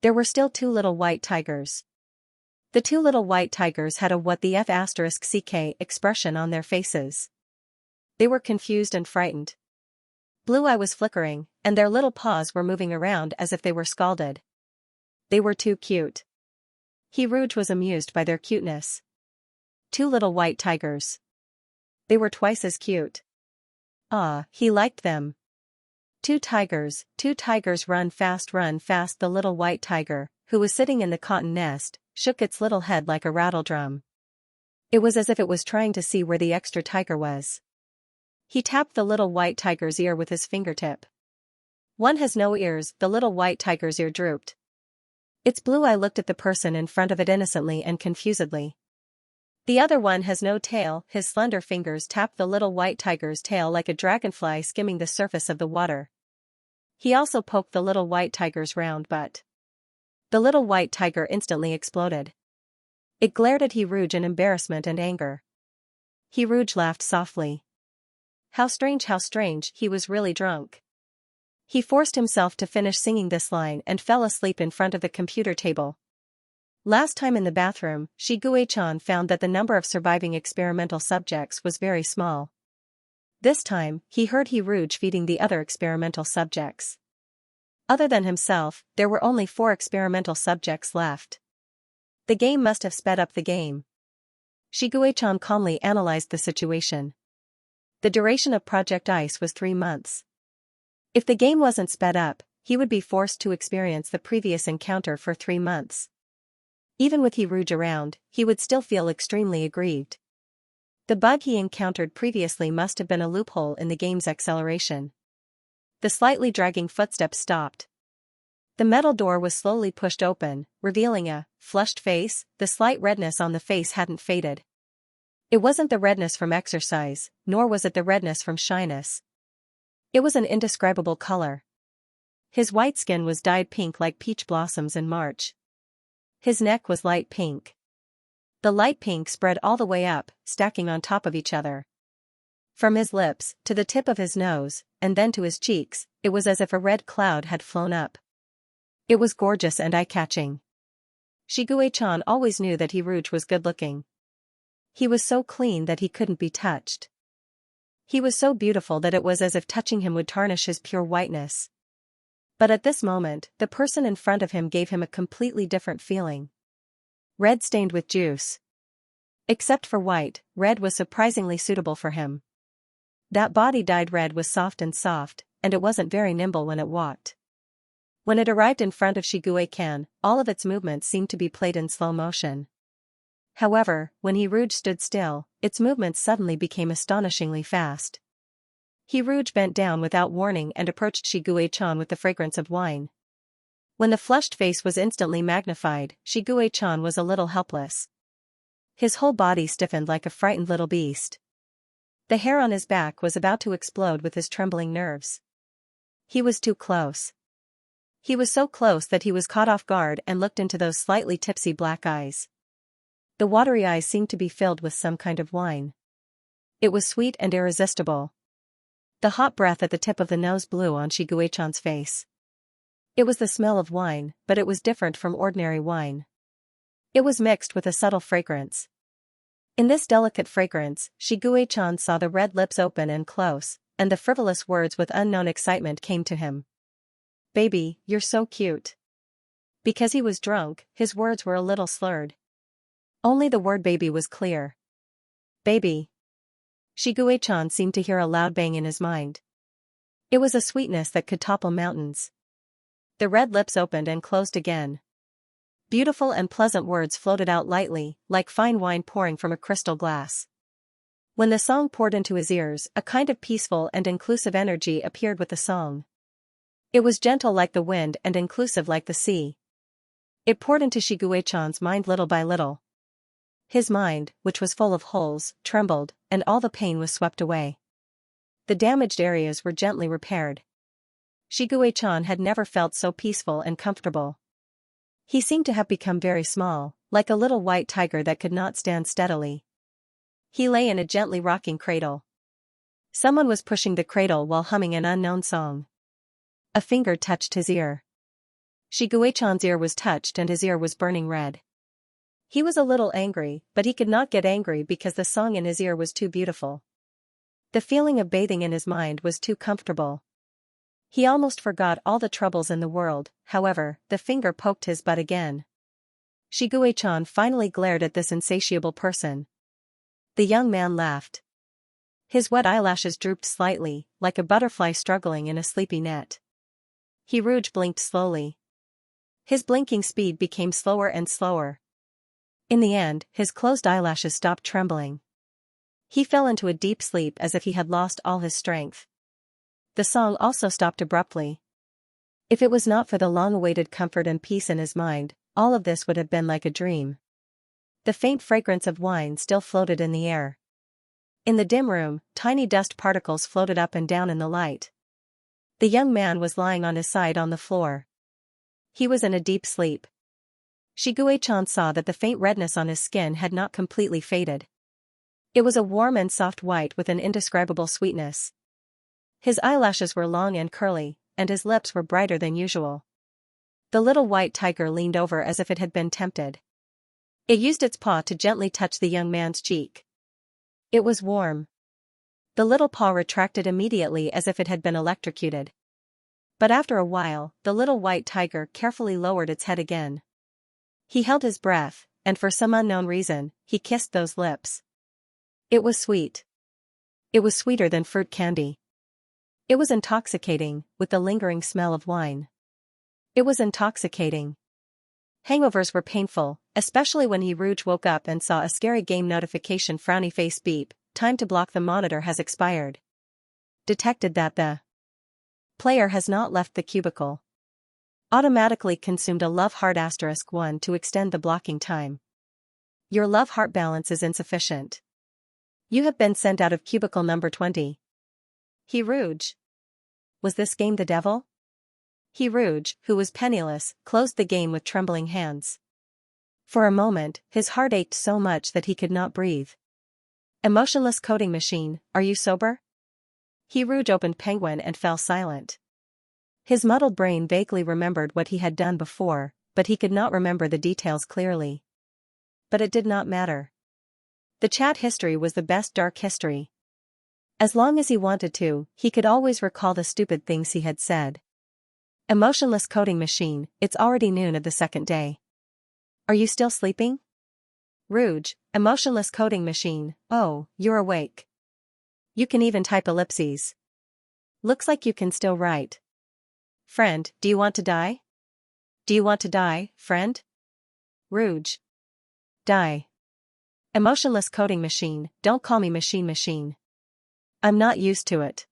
There were still 2 little white tigers. The 2 little white tigers had a what the f *ck expression on their faces. They were confused and frightened. Blue eye was flickering, and their little paws were moving around as if they were scalded. They were too cute. Rouge was amused by their cuteness. 2 little white tigers. They were twice as cute. He liked them. Two tigers run fast. The little white tiger, who was sitting in the cotton nest, shook its little head like a rattledrum. It was as if it was trying to see where the extra tiger was. He tapped the little white tiger's ear with his fingertip. One has no ears, the little white tiger's ear drooped. Its blue eye looked at the person in front of it innocently and confusedly. The other one has no tail, his slender fingers tapped the little white tiger's tail like a dragonfly skimming the surface of the water. He also poked the little white tiger's round butt. The little white tiger instantly exploded. It glared at Rouge in embarrassment and anger. Rouge laughed softly. How strange, he was really drunk. He forced himself to finish singing this line and fell asleep in front of the computer table. Last time in the bathroom, Xianxia found that the number of surviving experimental subjects was very small. This time, he heard Rouge feeding the other experimental subjects. Other than himself, there were only 4 experimental subjects left. The game must have sped up the game. Xianxia calmly analyzed the situation. The duration of Project Ice was 3 months. If the game wasn't sped up, he would be forced to experience the previous encounter for 3 months. Even with Rouge around, he would still feel extremely aggrieved. The bug he encountered previously must have been a loophole in the game's acceleration. The slightly dragging footsteps stopped. The metal door was slowly pushed open, revealing a flushed face. The slight redness on the face hadn't faded. It wasn't the redness from exercise, nor was it the redness from shyness. It was an indescribable color. His white skin was dyed pink like peach blossoms in March. His neck was light pink. The light pink spread all the way up, stacking on top of each other. From his lips, to the tip of his nose, and then to his cheeks, it was as if a red cloud had flown up. It was gorgeous and eye-catching. Xianxia always knew that Rouge was good-looking. He was so clean that he couldn't be touched. He was so beautiful that it was as if touching him would tarnish his pure whiteness. But at this moment, the person in front of him gave him a completely different feeling. Red stained with juice. Except for white, red was surprisingly suitable for him. That body dyed red was soft, and it wasn't very nimble when it walked. When it arrived in front of Xianxia, all of its movements seemed to be played in slow motion. However, when Rouge stood still, its movements suddenly became astonishingly fast. Rouge bent down without warning and approached Xianxia with the fragrance of wine. When the flushed face was instantly magnified, Shiguei-chan was a little helpless. His whole body stiffened like a frightened little beast. The hair on his back was about to explode with his trembling nerves. He was too close. He was so close that he was caught off guard and looked into those slightly tipsy black eyes. The watery eyes seemed to be filled with some kind of wine. It was sweet and irresistible. The hot breath at the tip of the nose blew on Shiguei-chan's face. It was the smell of wine, but it was different from ordinary wine. It was mixed with a subtle fragrance. In this delicate fragrance, Shiguei-chan saw the red lips open and close, and the frivolous words with unknown excitement came to him. "Baby, you're so cute." Because he was drunk, his words were a little slurred. Only the word baby was clear. Baby. Shiguei-chan seemed to hear a loud bang in his mind. It was a sweetness that could topple mountains. The red lips opened and closed again. Beautiful and pleasant words floated out lightly, like fine wine pouring from a crystal glass. When the song poured into his ears, a kind of peaceful and inclusive energy appeared with the song. It was gentle like the wind and inclusive like the sea. It poured into Shiguei-chan's mind little by little. His mind, which was full of holes, trembled, and all the pain was swept away. The damaged areas were gently repaired. Shiguei-chan had never felt so peaceful and comfortable. He seemed to have become very small, like a little white tiger that could not stand steadily. He lay in a gently rocking cradle. Someone was pushing the cradle while humming an unknown song. A finger touched his ear. Shiguei-chan's ear was touched and his ear was burning red. He was a little angry, but he could not get angry because the song in his ear was too beautiful. The feeling of bathing in his mind was too comfortable. He almost forgot all the troubles in the world. However, the finger poked his butt again. Shiguei-chan finally glared at this insatiable person. The young man laughed. His wet eyelashes drooped slightly, like a butterfly struggling in a sleepy net. Rouge blinked slowly. His blinking speed became slower and slower. In the end, his closed eyelashes stopped trembling. He fell into a deep sleep as if he had lost all his strength. The song also stopped abruptly. If it was not for the long-awaited comfort and peace in his mind, all of this would have been like a dream. The faint fragrance of wine still floated in the air. In the dim room, tiny dust particles floated up and down in the light. The young man was lying on his side on the floor. He was in a deep sleep. Shiguei-chan saw that the faint redness on his skin had not completely faded. It was a warm and soft white with an indescribable sweetness. His eyelashes were long and curly, and his lips were brighter than usual. The little white tiger leaned over as if it had been tempted. It used its paw to gently touch the young man's cheek. It was warm. The little paw retracted immediately as if it had been electrocuted. But after a while, the little white tiger carefully lowered its head again. He held his breath, and for some unknown reason, he kissed those lips. It was sweet. It was sweeter than fruit candy. It was intoxicating, with the lingering smell of wine. It was intoxicating. Hangovers were painful, especially when Rouge woke up and saw a scary game notification frowny face beep. Time to block the monitor has expired. Detected that the player has not left the cubicle. Automatically consumed a love heart *1 to extend the blocking time. Your love heart balance is insufficient. You have been sent out of cubicle number 20. Rouge. Was this game the devil? Rouge, who was penniless, closed the game with trembling hands. For a moment, his heart ached so much that he could not breathe. Emotionless coding machine, are you sober? Rouge opened Penguin and fell silent. His muddled brain vaguely remembered what he had done before, but he could not remember the details clearly. But it did not matter. The chat history was the best dark history. As long as he wanted to, he could always recall the stupid things he had said. Emotionless coding machine, it's already noon of the second day. Are you still sleeping? Rouge, emotionless coding machine, oh, you're awake. You can even type ellipses. Looks like you can still write. Friend, do you want to die? Do you want to die, friend? Rouge. Die. Emotionless coding machine, don't call me machine. I'm not used to it.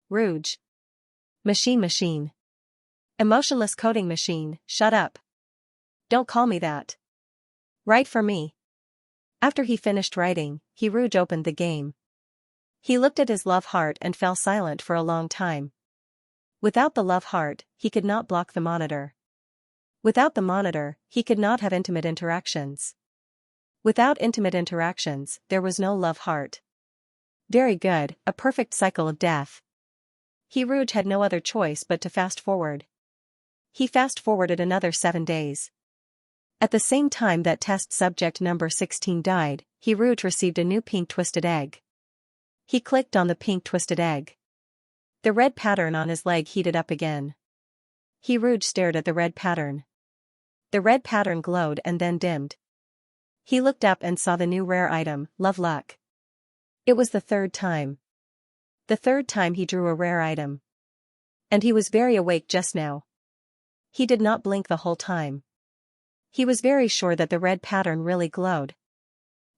Rouge. Machine. Emotionless coding machine, shut up. Don't call me that. Write for me. After he finished writing, Rouge opened the game. He looked at his love heart and fell silent for a long time. Without the love heart, he could not block the monitor. Without the monitor, he could not have intimate interactions. Without intimate interactions, there was no love heart. Very good, a perfect cycle of death. Rouge had no other choice but to fast forward. He fast-forwarded another 7 days. At the same time that test subject number 16 died, Rouge received a new pink twisted egg. He clicked on the pink twisted egg. The red pattern on his leg heated up again. Rouge stared at the red pattern. The red pattern glowed and then dimmed. He looked up and saw the new rare item, Love Luck. It was the third time. The third time he drew a rare item. And he was very awake just now. He did not blink the whole time. He was very sure that the red pattern really glowed.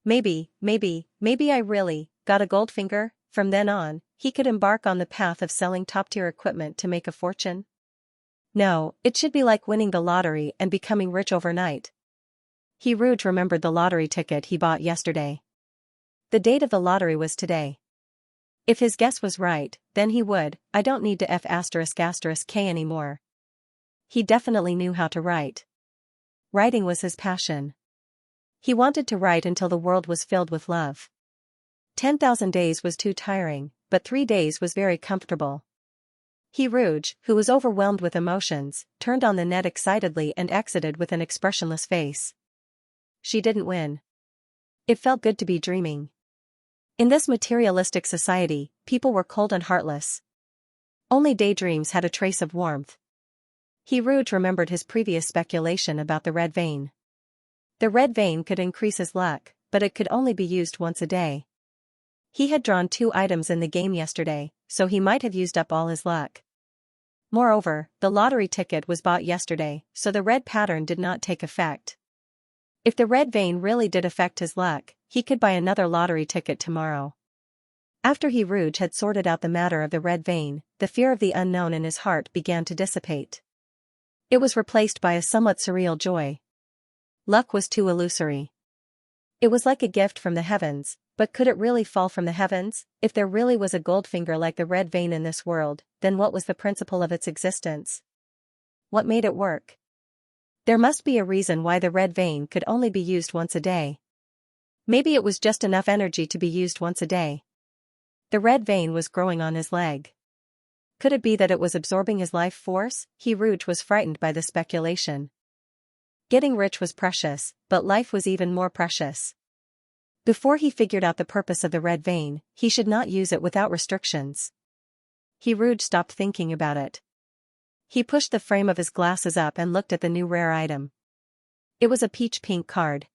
Maybe I really got a gold finger. From then on, he could embark on the path of selling top-tier equipment to make a fortune. No, it should be like winning the lottery and becoming rich overnight. Rouge remembered the lottery ticket he bought yesterday. The date of the lottery was today. If his guess was right, then he would, I don't need to F***K anymore. He definitely knew how to write. Writing was his passion. He wanted to write until the world was filled with love. 10,000 days was too tiring, but 3 days was very comfortable. Rouge, who was overwhelmed with emotions, turned on the net excitedly and exited with an expressionless face. She didn't win. It felt good to be dreaming. In this materialistic society, people were cold and heartless. Only daydreams had a trace of warmth. Rouge remembered his previous speculation about the red vein. The red vein could increase his luck, but it could only be used once a day. He had drawn 2 items in the game yesterday, so he might have used up all his luck. Moreover, the lottery ticket was bought yesterday, so the red pattern did not take effect. If the red vein really did affect his luck, he could buy another lottery ticket tomorrow. After Rouge had sorted out the matter of the red vein, the fear of the unknown in his heart began to dissipate. It was replaced by a somewhat surreal joy. Luck was too illusory. It was like a gift from the heavens, but could it really fall from the heavens? If there really was a goldfinger like the red vein in this world, then what was the principle of its existence? What made it work? There must be a reason why the red vein could only be used once a day. Maybe it was just enough energy to be used once a day. The red vein was growing on his leg. Could it be that it was absorbing his life force? Rouge was frightened by the speculation. Getting rich was precious, but life was even more precious. Before he figured out the purpose of the red vein, he should not use it without restrictions. Rouge stopped thinking about it. He pushed the frame of his glasses up and looked at the new rare item. It was a peach pink card.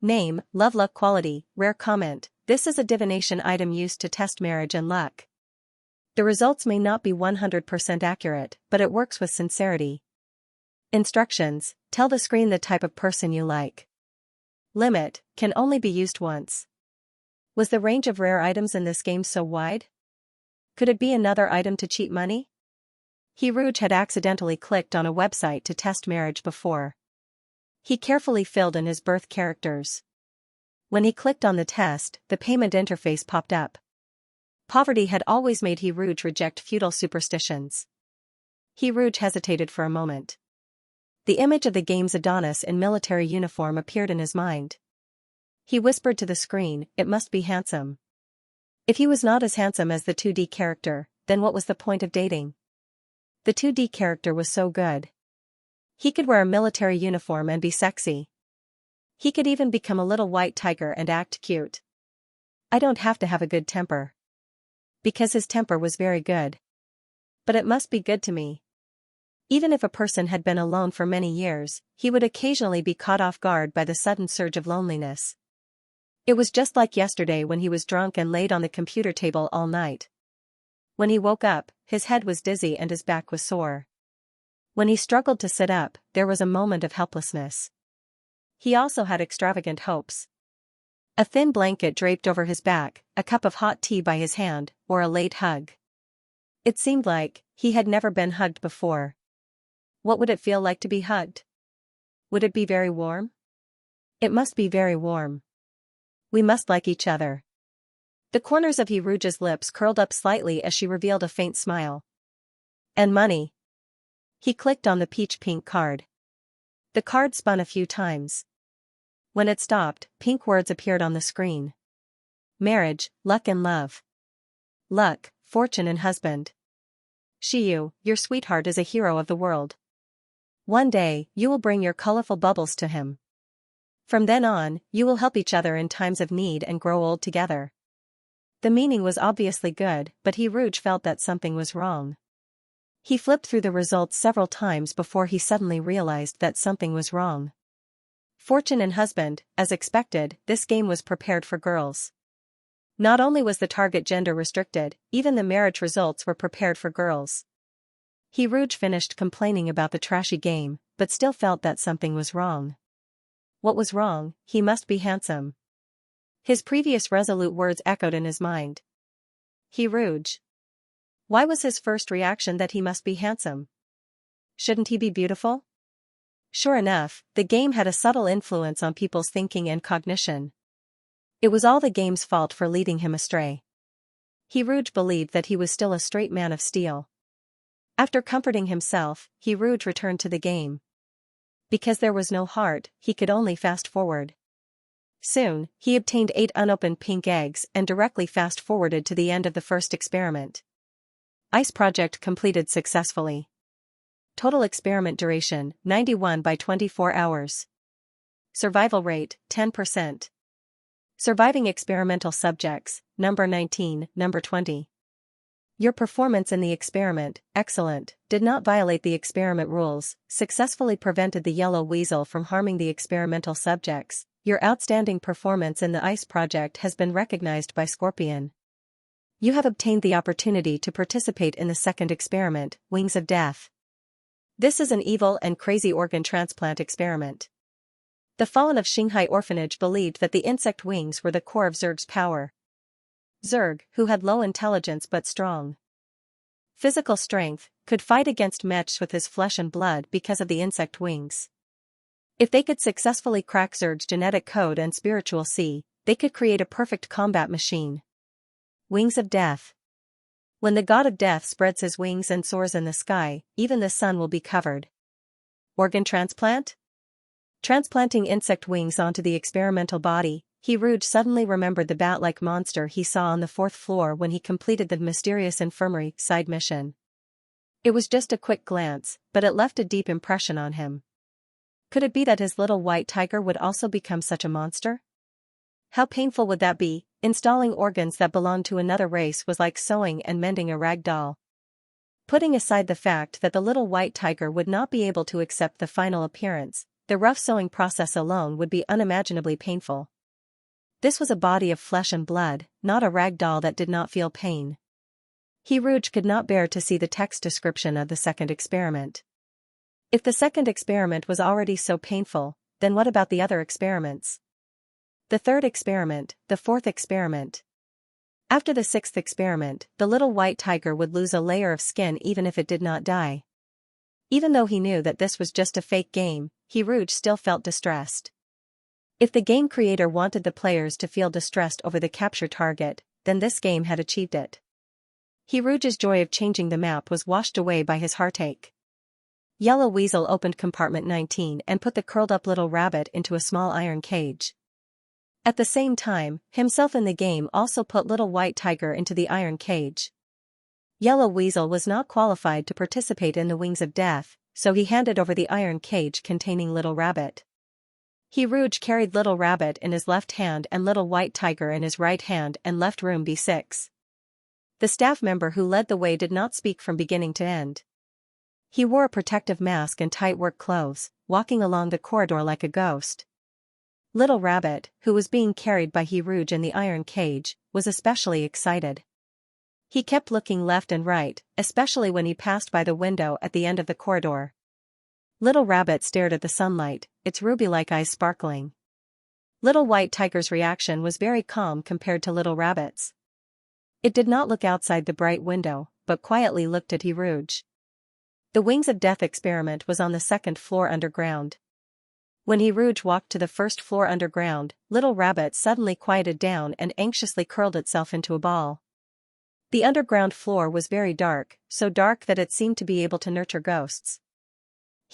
Name, Love Luck Quality, Rare Comment, this is a divination item used to test marriage and luck. The results may not be 100% accurate, but it works with sincerity. Instructions, tell the screen the type of person you like. Limit, can only be used once. Was the range of rare items in this game so wide? Could it be another item to cheat money? Rouge had accidentally clicked on a website to test marriage before. He carefully filled in his birth characters. When he clicked on the test, the payment interface popped up. Poverty had always made Rouge reject feudal superstitions. Rouge hesitated for a moment. The image of the game's Adonis in military uniform appeared in his mind. He whispered to the screen, it must be handsome. If he was not as handsome as the 2D character, then what was the point of dating? The 2D character was so good. He could wear a military uniform and be sexy. He could even become a little white tiger and act cute. I don't have to have a good temper. Because his temper was very good. But it must be good to me. Even if a person had been alone for many years, he would occasionally be caught off guard by the sudden surge of loneliness. It was just like yesterday when he was drunk and laid on the computer table all night. When he woke up, his head was dizzy and his back was sore. When he struggled to sit up, there was a moment of helplessness. He also had extravagant hopes. A thin blanket draped over his back, a cup of hot tea by his hand, or a late hug. It seemed like he had never been hugged before. What would it feel like to be hugged? Would it be very warm? It must be very warm. We must like each other. The corners of Rouge's lips curled up slightly as she revealed a faint smile. And money. He clicked on the peach-pink card. The card spun a few times. When it stopped, pink words appeared on the screen. Marriage, luck and love. Luck, fortune and husband. Xiu, your sweetheart is a hero of the world. One day, you will bring your colorful bubbles to him. From then on, you will help each other in times of need and grow old together. The meaning was obviously good, but Rouge felt that something was wrong. He flipped through the results several times before he suddenly realized that something was wrong. Fortune and husband, as expected, this game was prepared for girls. Not only was the target gender restricted, even the marriage results were prepared for girls. Rouge finished complaining about the trashy game, but still felt that something was wrong. What was wrong? He must be handsome. His previous resolute words echoed in his mind. Rouge. Why was his first reaction that he must be handsome? Shouldn't he be beautiful? Sure enough, the game had a subtle influence on people's thinking and cognition. It was all the game's fault for leading him astray. Rouge believed that he was still a straight man of steel. After comforting himself, Rouge returned to the game. Because there was no heart, he could only fast forward. Soon, he obtained 8 unopened pink eggs and directly fast-forwarded to the end of the first experiment. Ice project completed successfully. Total experiment duration, 91 by 24 hours. Survival rate, 10%. Surviving experimental subjects, number 19, number 20. Your performance in the experiment, excellent, did not violate the experiment rules, successfully prevented the yellow weasel from harming the experimental subjects. Your outstanding performance in the ICE project has been recognized by Scorpion. You have obtained the opportunity to participate in the second experiment, Wings of Death. This is an evil and crazy organ transplant experiment. The Fallen of Xinghai Orphanage believed that the insect wings were the core of Zerg's power. Zerg, who had low intelligence but strong physical strength, could fight against mechs with his flesh and blood because of the insect wings. If they could successfully crack Zerg's genetic code and spiritual sea, they could create a perfect combat machine. Wings of Death. When the god of death spreads his wings and soars in the sky, even the sun will be covered. Organ transplant? Transplanting insect wings onto the experimental body, Rouge suddenly remembered the bat-like monster he saw on the 4th floor when he completed the mysterious infirmary side mission. It was just a quick glance, but it left a deep impression on him. Could it be that his little white tiger would also become such a monster? How painful would that be? Installing organs that belonged to another race was like sewing and mending a rag doll. Putting aside the fact that the little white tiger would not be able to accept the final appearance, the rough sewing process alone would be unimaginably painful. This was a body of flesh and blood, not a rag doll that did not feel pain. Rouge could not bear to see the text description of the second experiment. If the second experiment was already so painful, then what about the other experiments? The third experiment, the fourth experiment. After the 6th experiment, the little white tiger would lose a layer of skin even if it did not die. Even though he knew that this was just a fake game, Rouge still felt distressed. If the game creator wanted the players to feel distressed over the capture target, then this game had achieved it. Rouge's joy of changing the map was washed away by his heartache. Yellow Weasel opened compartment 19 and put the curled-up little rabbit into a small iron cage. At the same time, himself in the game also put little white tiger into the iron cage. Yellow Weasel was not qualified to participate in the Wings of Death, so he handed over the iron cage containing little rabbit. Rouge carried little rabbit in his left hand and little white tiger in his right hand and left room B6. The staff member who led the way did not speak from beginning to end. He wore a protective mask and tight work clothes, walking along the corridor like a ghost. Little Rabbit, who was being carried by Rouge in the iron cage, was especially excited. He kept looking left and right, especially when he passed by the window at the end of the corridor. Little Rabbit stared at the sunlight, its ruby-like eyes sparkling. Little White Tiger's reaction was very calm compared to Little Rabbit's. It did not look outside the bright window, but quietly looked at Rouge. The Wings of Death experiment was on the second floor underground. When Rouge walked to the first floor underground, Little Rabbit suddenly quieted down and anxiously curled itself into a ball. The underground floor was very dark, so dark that it seemed to be able to nurture ghosts.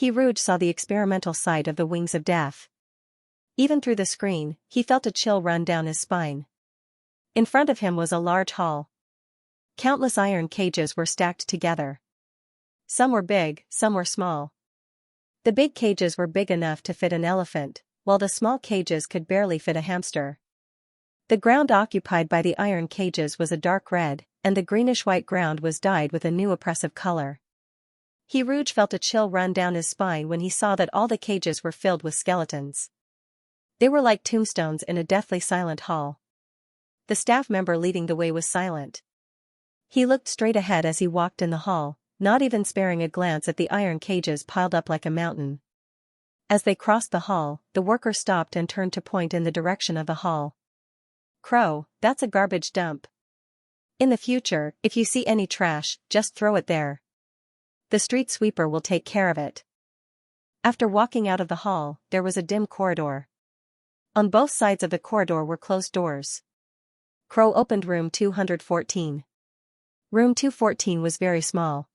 Rouge saw the experimental site of the Wings of Death. Even through the screen, he felt a chill run down his spine. In front of him was a large hall. Countless iron cages were stacked together. Some were big, some were small. The big cages were big enough to fit an elephant, while the small cages could barely fit a hamster. The ground occupied by the iron cages was a dark red, and the greenish-white ground was dyed with a new oppressive color. Rouge felt a chill run down his spine when he saw that all the cages were filled with skeletons. They were like tombstones in a deathly silent hall. The staff member leading the way was silent. He looked straight ahead as he walked in the hall, not even sparing a glance at the iron cages piled up like a mountain. As they crossed the hall, the worker stopped and turned to point in the direction of the hall. "Crow, that's a garbage dump. In the future, if you see any trash, just throw it there. The street sweeper will take care of it." After walking out of the hall, there was a dim corridor. On both sides of the corridor were closed doors. Crow opened room 214. Room 214 was very small.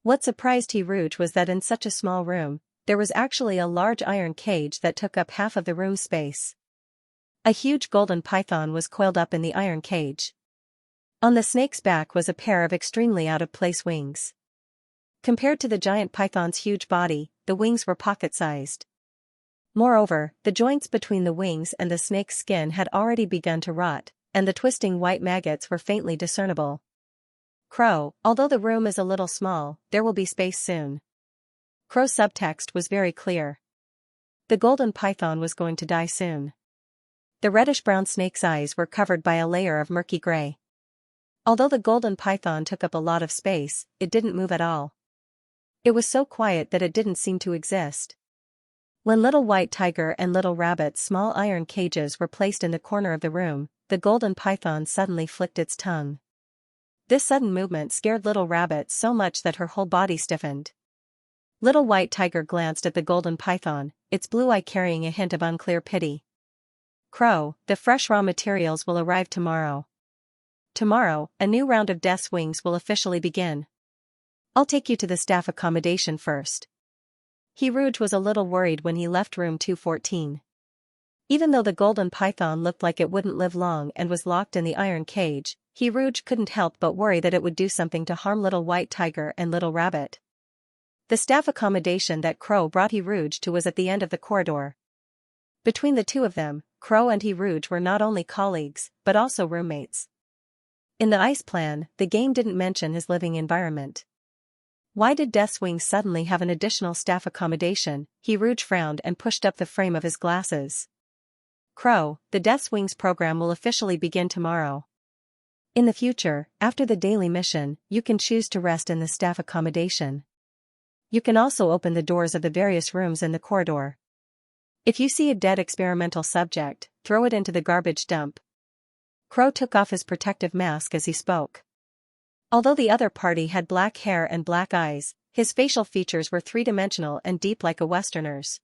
What surprised Rouge was that in such a small room, there was actually a large iron cage that took up half of the room space. A huge golden python was coiled up in the iron cage. On the snake's back was a pair of extremely out-of-place wings. Compared to the giant python's huge body, the wings were pocket-sized. Moreover, the joints between the wings and the snake's skin had already begun to rot, and the twisting white maggots were faintly discernible. "Crow, although the room is a little small, there will be space soon." Crow's subtext was very clear. The golden python was going to die soon. The reddish-brown snake's eyes were covered by a layer of murky gray. Although the golden python took up a lot of space, it didn't move at all. It was so quiet that it didn't seem to exist. When Little White Tiger and Little Rabbit's small iron cages were placed in the corner of the room, the golden python suddenly flicked its tongue. This sudden movement scared Little Rabbit so much that her whole body stiffened. Little White Tiger glanced at the golden python, its blue eye carrying a hint of unclear pity. "Crow, the fresh raw materials will arrive tomorrow. Tomorrow, a new round of Death's Wings will officially begin. I'll take you to the staff accommodation first." Rouge was a little worried when he left room 214. Even though the golden python looked like it wouldn't live long and was locked in the iron cage, Rouge couldn't help but worry that it would do something to harm Little White Tiger and Little Rabbit. The staff accommodation that Crow brought Rouge to was at the end of the corridor. Between the two of them, Crow and Rouge were not only colleagues, but also roommates. In the ice plan, the game didn't mention his living environment. Why did Death's Wings suddenly have an additional staff accommodation? Rouge frowned and pushed up the frame of his glasses. "Crow, the Death's Wings program will officially begin tomorrow. In the future, after the daily mission, you can choose to rest in the staff accommodation. You can also open the doors of the various rooms in the corridor. If you see a dead experimental subject, throw it into the garbage dump." Crow took off his protective mask as he spoke. Although the other party had black hair and black eyes, his facial features were three-dimensional and deep like a Westerner's.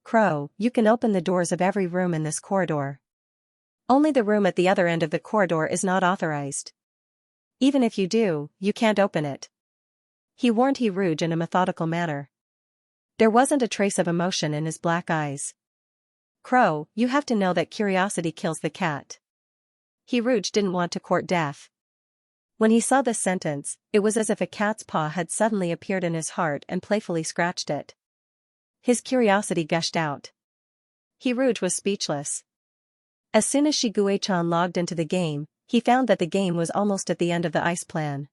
"Crow, you can open the doors of every room in this corridor. Only the room at the other end of the corridor is not authorized. Even if you do, you can't open it." He warned Rouge in a methodical manner. There wasn't a trace of emotion in his black eyes. "Crow, you have to know that curiosity kills the cat." Rouge didn't want to court death. When he saw this sentence, it was as if a cat's paw had suddenly appeared in his heart and playfully scratched it. His curiosity gushed out. Rouge was speechless. As soon as Shiguei-chan logged into the game, he found that the game was almost at the end of the ice plan.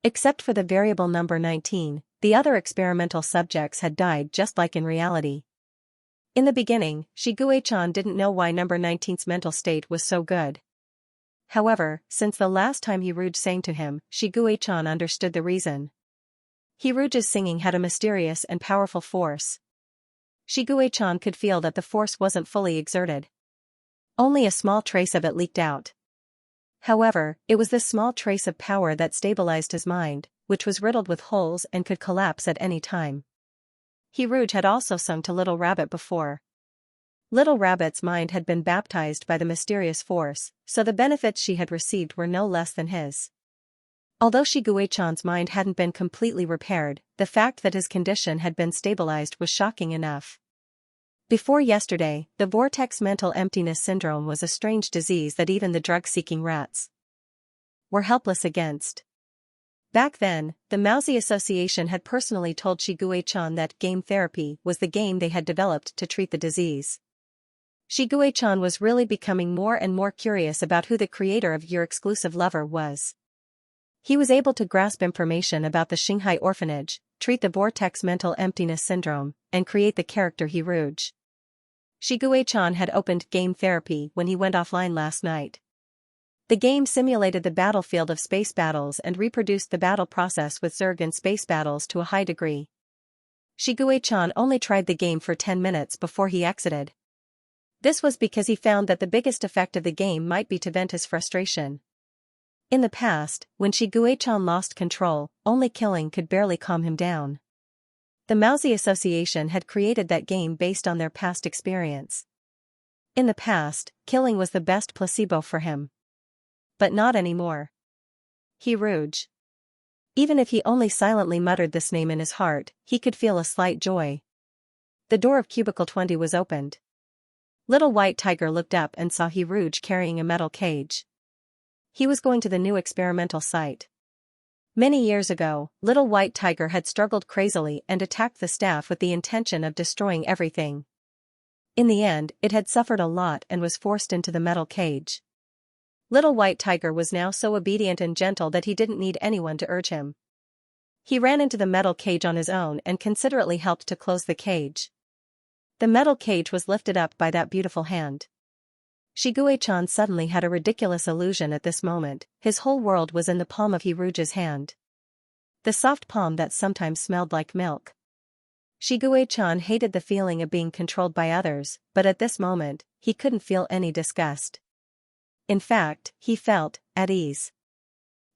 Except for the variable number 19, the other experimental subjects had died just like in reality. In the beginning, Shiguei-chan didn't know why number 19's mental state was so good. However, since the last time Rouge sang to him, Shiguei-chan understood the reason. Rouge's singing had a mysterious and powerful force. Shiguei-chan could feel that the force wasn't fully exerted. Only a small trace of it leaked out. However, it was this small trace of power that stabilized his mind, which was riddled with holes and could collapse at any time. Rouge had also sung to Little Rabbit before. Little Rabbit's mind had been baptized by the mysterious force, so the benefits she had received were no less than his. Although Shiguechan's mind hadn't been completely repaired, the fact that his condition had been stabilized was shocking enough. Before yesterday, the vortex mental emptiness syndrome was a strange disease that even the drug-seeking rats were helpless against. Back then, the Mousy Association had personally told Shiguechan that game therapy was the game they had developed to treat the disease. Shiguechan was really becoming more and more curious about who the creator of Your Exclusive Lover was. He was able to grasp information about the Xinghai orphanage, treat the vortex mental emptiness syndrome, and create the character Rouge. Shiguechan had opened game therapy when he went offline last night. The game simulated the battlefield of space battles and reproduced the battle process with Zerg and space battles to a high degree. Shiguechan only tried the game for 10 minutes before he exited. This was because he found that the biggest effect of the game might be to vent his frustration. In the past, when Shiguechan lost control, only killing could barely calm him down. The Mousy Association had created that game based on their past experience. In the past, killing was the best placebo for him. But not anymore. Rouge. Even if he only silently muttered this name in his heart, he could feel a slight joy. The door of Cubicle 20 was opened. Little White Tiger looked up and saw Rouge carrying a metal cage. He was going to the new experimental site. Many years ago, Little White Tiger had struggled crazily and attacked the staff with the intention of destroying everything. In the end, it had suffered a lot and was forced into the metal cage. Little White Tiger was now so obedient and gentle that he didn't need anyone to urge him. He ran into the metal cage on his own and considerately helped to close the cage. The metal cage was lifted up by that beautiful hand. Shiguechan suddenly had a ridiculous illusion at this moment. His whole world was in the palm of Rouge's hand. The soft palm that sometimes smelled like milk. Shiguechan hated the feeling of being controlled by others, but at this moment, he couldn't feel any disgust. In fact, he felt at ease.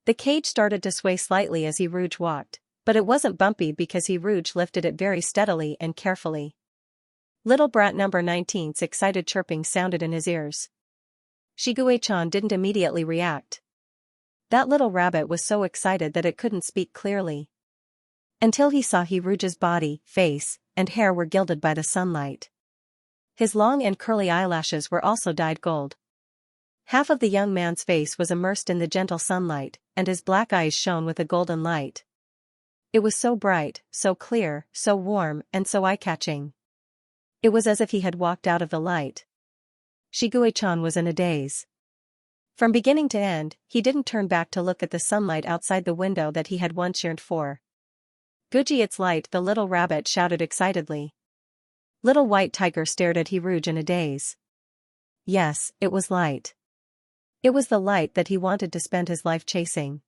The cage started to sway slightly as Rouge walked, but it wasn't bumpy because Rouge lifted it very steadily and carefully. Little Brat number 19's excited chirping sounded in his ears. Shiguechan didn't immediately react. That little rabbit was so excited that it couldn't speak clearly. Until he saw Rouge's body, face, and hair were gilded by the sunlight. His long and curly eyelashes were also dyed gold. Half of the young man's face was immersed in the gentle sunlight, and his black eyes shone with a golden light. It was so bright, so clear, so warm, and so eye-catching. It was as if he had walked out of the light. Shiguechan was in a daze. From beginning to end, he didn't turn back to look at the sunlight outside the window that he had once yearned for. Guji, it's light, the little rabbit shouted excitedly. Little White Tiger stared at Rouge in a daze. Yes, it was light. It was the light that he wanted to spend his life chasing.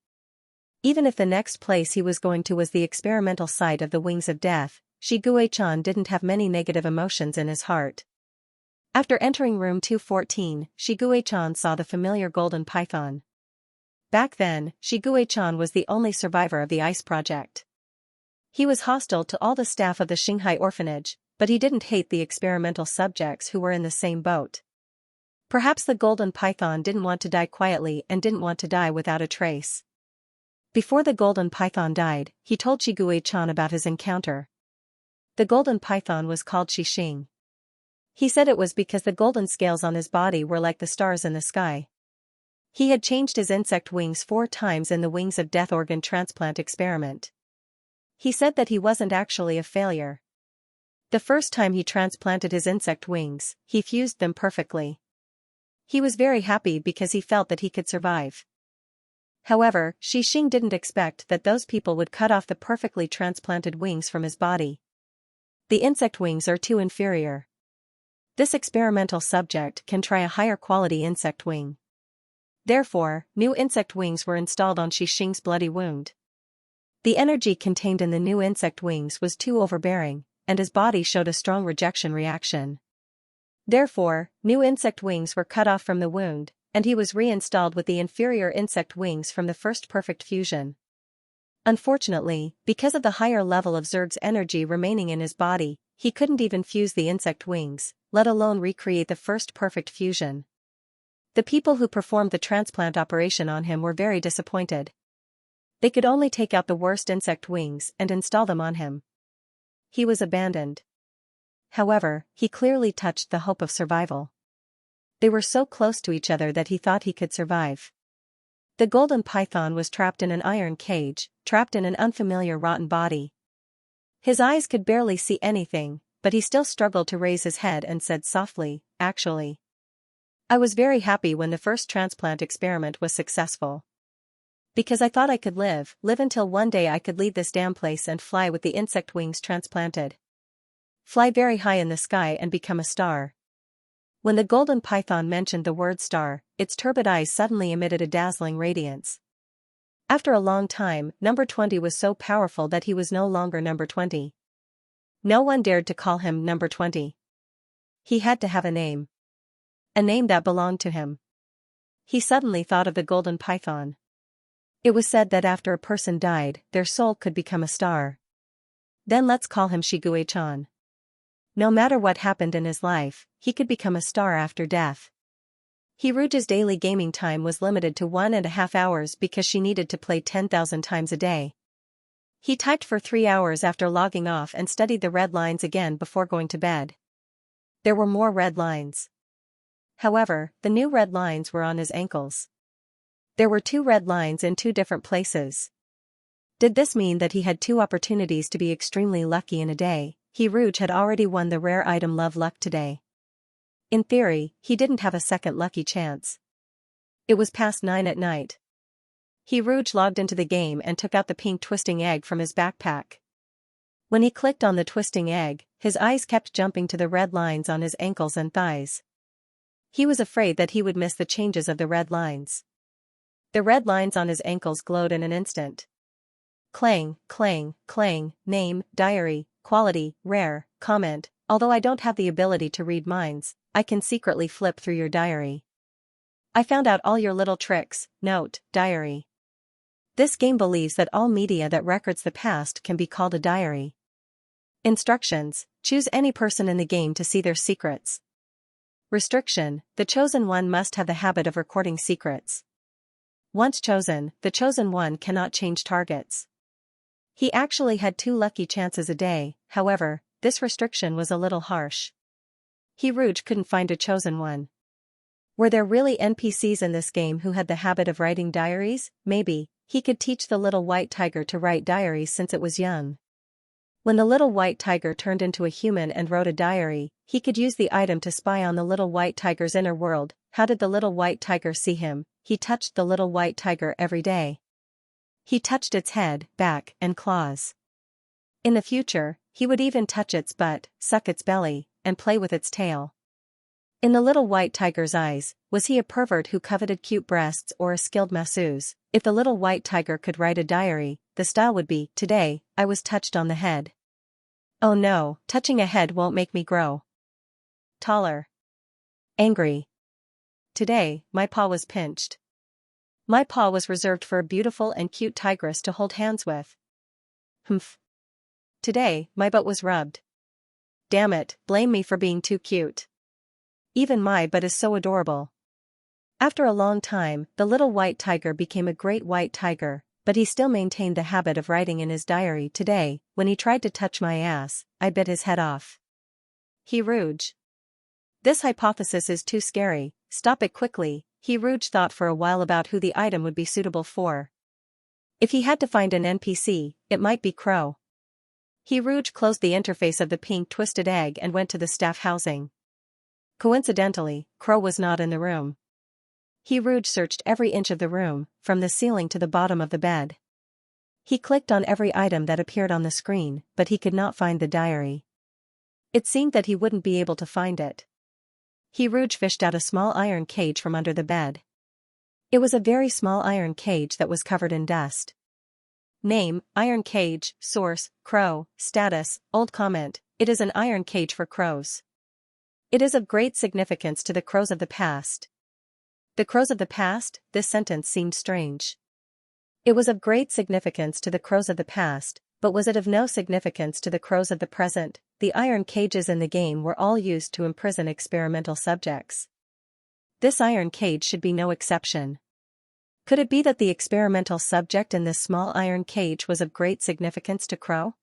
Even if the next place he was going to was the experimental site of the Wings of Death, Shiguechan didn't have many negative emotions in his heart. After entering room 214, Shiguechan saw the familiar golden python. Back then, Shiguechan was the only survivor of the ice project. He was hostile to all the staff of the Xinghai orphanage, but he didn't hate the experimental subjects who were in the same boat. Perhaps the golden python didn't want to die quietly and didn't want to die without a trace. Before the golden python died, he told Shiguechan about his encounter. The golden python was called Xixing. He said it was because the golden scales on his body were like the stars in the sky. He had changed his insect wings 4 times in the Wings of Death organ transplant experiment. He said that he wasn't actually a failure. The first time he transplanted his insect wings, he fused them perfectly. He was very happy because he felt that he could survive. However, Xixing didn't expect that those people would cut off the perfectly transplanted wings from his body. The insect wings are too inferior. This experimental subject can try a higher quality insect wing. Therefore, new insect wings were installed on Xixing's bloody wound. The energy contained in the new insect wings was too overbearing, and his body showed a strong rejection reaction. Therefore, new insect wings were cut off from the wound, and he was reinstalled with the inferior insect wings from the first perfect fusion. Unfortunately, because of the higher level of Zerg's energy remaining in his body, he couldn't even fuse the insect wings, let alone recreate the first perfect fusion. The people who performed the transplant operation on him were very disappointed. They could only take out the worst insect wings and install them on him. He was abandoned. However, he clearly touched the hope of survival. They were so close to each other that he thought he could survive. The golden python was trapped in an iron cage, trapped in an unfamiliar rotten body. His eyes could barely see anything, but he still struggled to raise his head and said softly, "Actually, I was very happy when the first transplant experiment was successful. Because I thought I could live until one day I could leave this damn place and fly with the insect wings transplanted. Fly very high in the sky and become a star." When the golden python mentioned the word star, its turbid eyes suddenly emitted a dazzling radiance. After a long time, number 20 was so powerful that he was no longer number 20. No one dared to call him number 20. He had to have a name. A name that belonged to him. He suddenly thought of the golden python. It was said that after a person died, their soul could become a star. Then let's call him Shigue-chan. No matter what happened in his life, he could become a star after death. Hiruge's daily gaming time was limited to 1.5 hours because she needed to play 10,000 times a day. He typed for 3 hours after logging off and studied the red lines again before going to bed. There were more red lines. However, the new red lines were on his ankles. There were 2 red lines in 2 different places. Did this mean that he had 2 opportunities to be extremely lucky in a day? Hiruge had already won the rare item Love Luck today. In theory, he didn't have a second lucky chance. It was past 9 at night. Hiruge logged into the game and took out the pink twisting egg from his backpack. When he clicked on the twisting egg, his eyes kept jumping to the red lines on his ankles and thighs. He was afraid that he would miss the changes of the red lines. The red lines on his ankles glowed in an instant. Clang, clang, clang, name, diary, quality, rare, comment. Although I don't have the ability to read minds, I can secretly flip through your diary. I found out all your little tricks. Note, diary. This game believes that all media that records the past can be called a diary. Instructions: choose any person in the game to see their secrets. Restriction: the chosen one must have the habit of recording secrets. Once chosen, the chosen one cannot change targets. He actually had 2 lucky chances a day, however, this restriction was a little harsh. Hiruge couldn't find a chosen one. Were there really NPCs in this game who had the habit of writing diaries? Maybe. He could teach the little white tiger to write diaries since it was young. When the little white tiger turned into a human and wrote a diary, he could use the item to spy on the little white tiger's inner world. How did the little white tiger see him? He touched the little white tiger every day. He touched its head, back, and claws. In the future, he would even touch its butt, suck its belly, and play with its tail. In the little white tiger's eyes, was he a pervert who coveted cute breasts or a skilled masseuse? If the little white tiger could write a diary, the style would be, "Today, I was touched on the head. Oh no, touching a head won't make me grow taller." Angry. Today, my paw was pinched. My paw was reserved for a beautiful and cute tigress to hold hands with. Humph. Today, my butt was rubbed. Damn it, blame me for being too cute. Even my butt is so adorable. After a long time, the little white tiger became a great white tiger, but he still maintained the habit of writing in his diary. Today, when he tried to touch my ass, I bit his head off. Hiruge. This hypothesis is too scary, stop it quickly. Hiruge thought for a while about who the item would be suitable for. If he had to find an NPC, it might be Crow. Hiruge closed the interface of the pink twisted egg and went to the staff housing. Coincidentally, Crow was not in the room. Hiruge searched every inch of the room, from the ceiling to the bottom of the bed. He clicked on every item that appeared on the screen, but he could not find the diary. It seemed that he wouldn't be able to find it. Hiruge fished out a small iron cage from under the bed. It was a very small iron cage that was covered in dust. Name, iron cage, source, crow, status, old comment, it is an iron cage for crows. It is of great significance to the crows of the past. The crows of the past? This sentence seemed strange. It was of great significance to the crows of the past, but was it of no significance to the crows of the present? The iron cages in the game were all used to imprison experimental subjects. This iron cage should be no exception. Could it be that the experimental subject in this small iron cage was of great significance to Crow?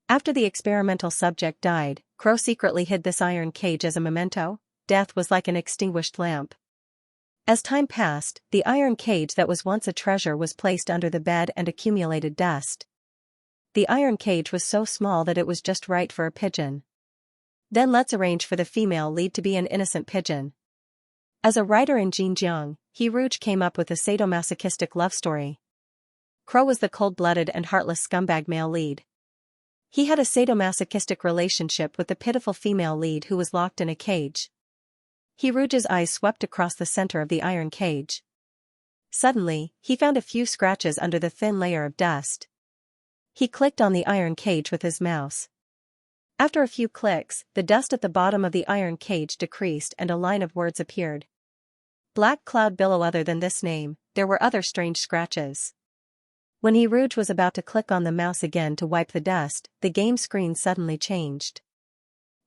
After the experimental subject died, Crow secretly hid this iron cage as a memento. Death was like an extinguished lamp. As time passed, the iron cage that was once a treasure was placed under the bed and accumulated dust. The iron cage was so small that it was just right for a pigeon. Then let's arrange for the female lead to be an innocent pigeon. As a writer in Xinjiang, He Rouge came up with a sadomasochistic love story. Crow was the cold-blooded and heartless scumbag male lead. He had a sadomasochistic relationship with the pitiful female lead who was locked in a cage. He Rouge's eyes swept across the center of the iron cage. Suddenly, he found a few scratches under the thin layer of dust. He clicked on the iron cage with his mouse. After a few clicks, the dust at the bottom of the iron cage decreased and a line of words appeared. Black cloud billow. Other than this name, there were other strange scratches. When He Rouge was about to click on the mouse again to wipe the dust, the game screen suddenly changed.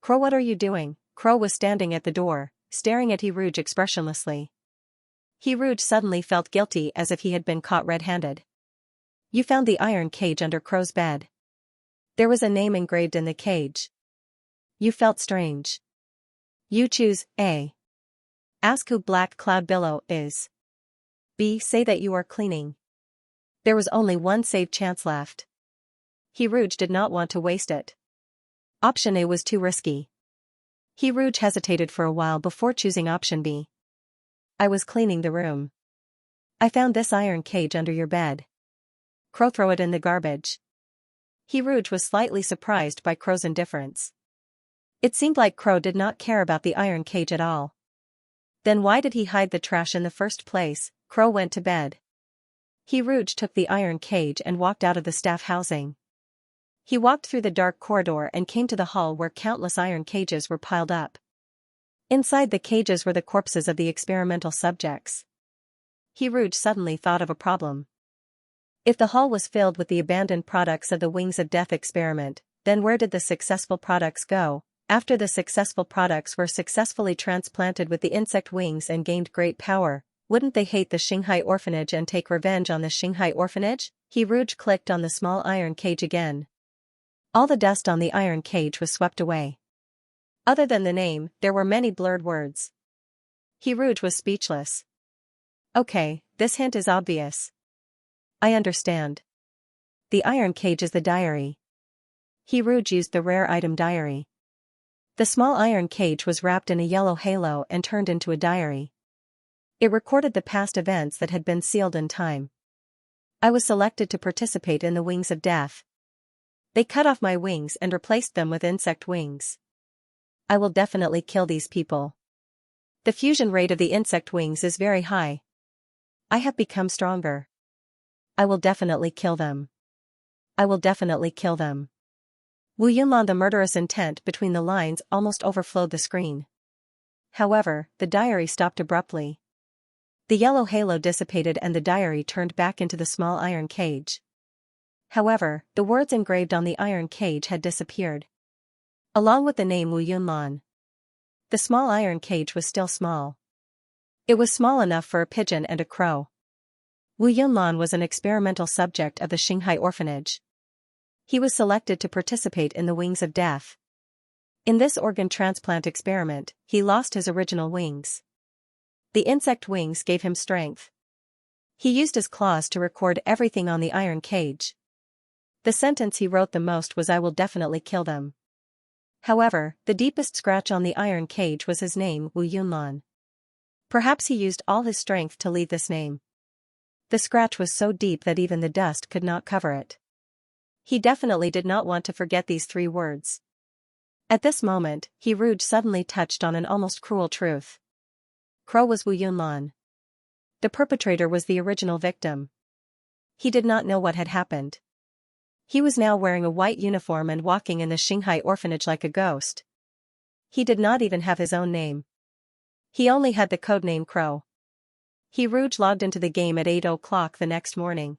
Crow, what are you doing? Crow was standing at the door, staring at He Rouge expressionlessly. He Rouge suddenly felt guilty as if he had been caught red-handed. You found the iron cage under Crow's bed. There was a name engraved in the cage. You felt strange. You choose A. Ask who Black Cloud Billow is. B. Say that you are cleaning. There was only one save chance left. He Rouge did not want to waste it. Option A was too risky. He Rouge hesitated for a while before choosing option B. I was cleaning the room. I found this iron cage under your bed. Crow, throw it in the garbage. He Rouge was slightly surprised by Crow's indifference. It seemed like Crow did not care about the iron cage at all. Then why did he hide the trash in the first place? Crow went to bed. He Rouge took the iron cage and walked out of the staff housing. He walked through the dark corridor and came to the hall where countless iron cages were piled up. Inside the cages were the corpses of the experimental subjects. He Rouge suddenly thought of a problem. If the hall was filled with the abandoned products of the Wings of Death experiment, then where did the successful products go? After the successful products were successfully transplanted with the insect wings and gained great power, wouldn't they hate the Xianxia orphanage and take revenge on the Xianxia orphanage? He Rouge clicked on the small iron cage again. All the dust on the iron cage was swept away. Other than the name, there were many blurred words. He Rouge was speechless. Okay, this hint is obvious. I understand. The iron cage is the diary. He Rouge used the rare item diary. The small iron cage was wrapped in a yellow halo and turned into a diary. It recorded the past events that had been sealed in time. I was selected to participate in the Wings of Death. They cut off my wings and replaced them with insect wings. I will definitely kill these people. The fusion rate of the insect wings is very high. I have become stronger. I will definitely kill them. I will definitely kill them. Wu Yunlan, the murderous intent between the lines almost overflowed the screen. However, the diary stopped abruptly. The yellow halo dissipated and the diary turned back into the small iron cage. However, the words engraved on the iron cage had disappeared. Along with the name Wu Yunlan. The small iron cage was still small. It was small enough for a pigeon and a crow. Wu Yunlan was an experimental subject of the Xianxia orphanage. He was selected to participate in the Wings of Death. In this organ transplant experiment, he lost his original wings. The insect wings gave him strength. He used his claws to record everything on the iron cage. The sentence he wrote the most was, I will definitely kill them. However, the deepest scratch on the iron cage was his name, Wu Yunlan. Perhaps he used all his strength to leave this name. The scratch was so deep that even the dust could not cover it. He definitely did not want to forget these 3 words. At this moment, He Rouge suddenly touched on an almost cruel truth. Crow was Wu Yunlan. The perpetrator was the original victim. He did not know what had happened. He was now wearing a white uniform and walking in the Xianxia orphanage like a ghost. He did not even have his own name. He only had the codename Crow. He Rouge logged into the game at 8 o'clock the next morning.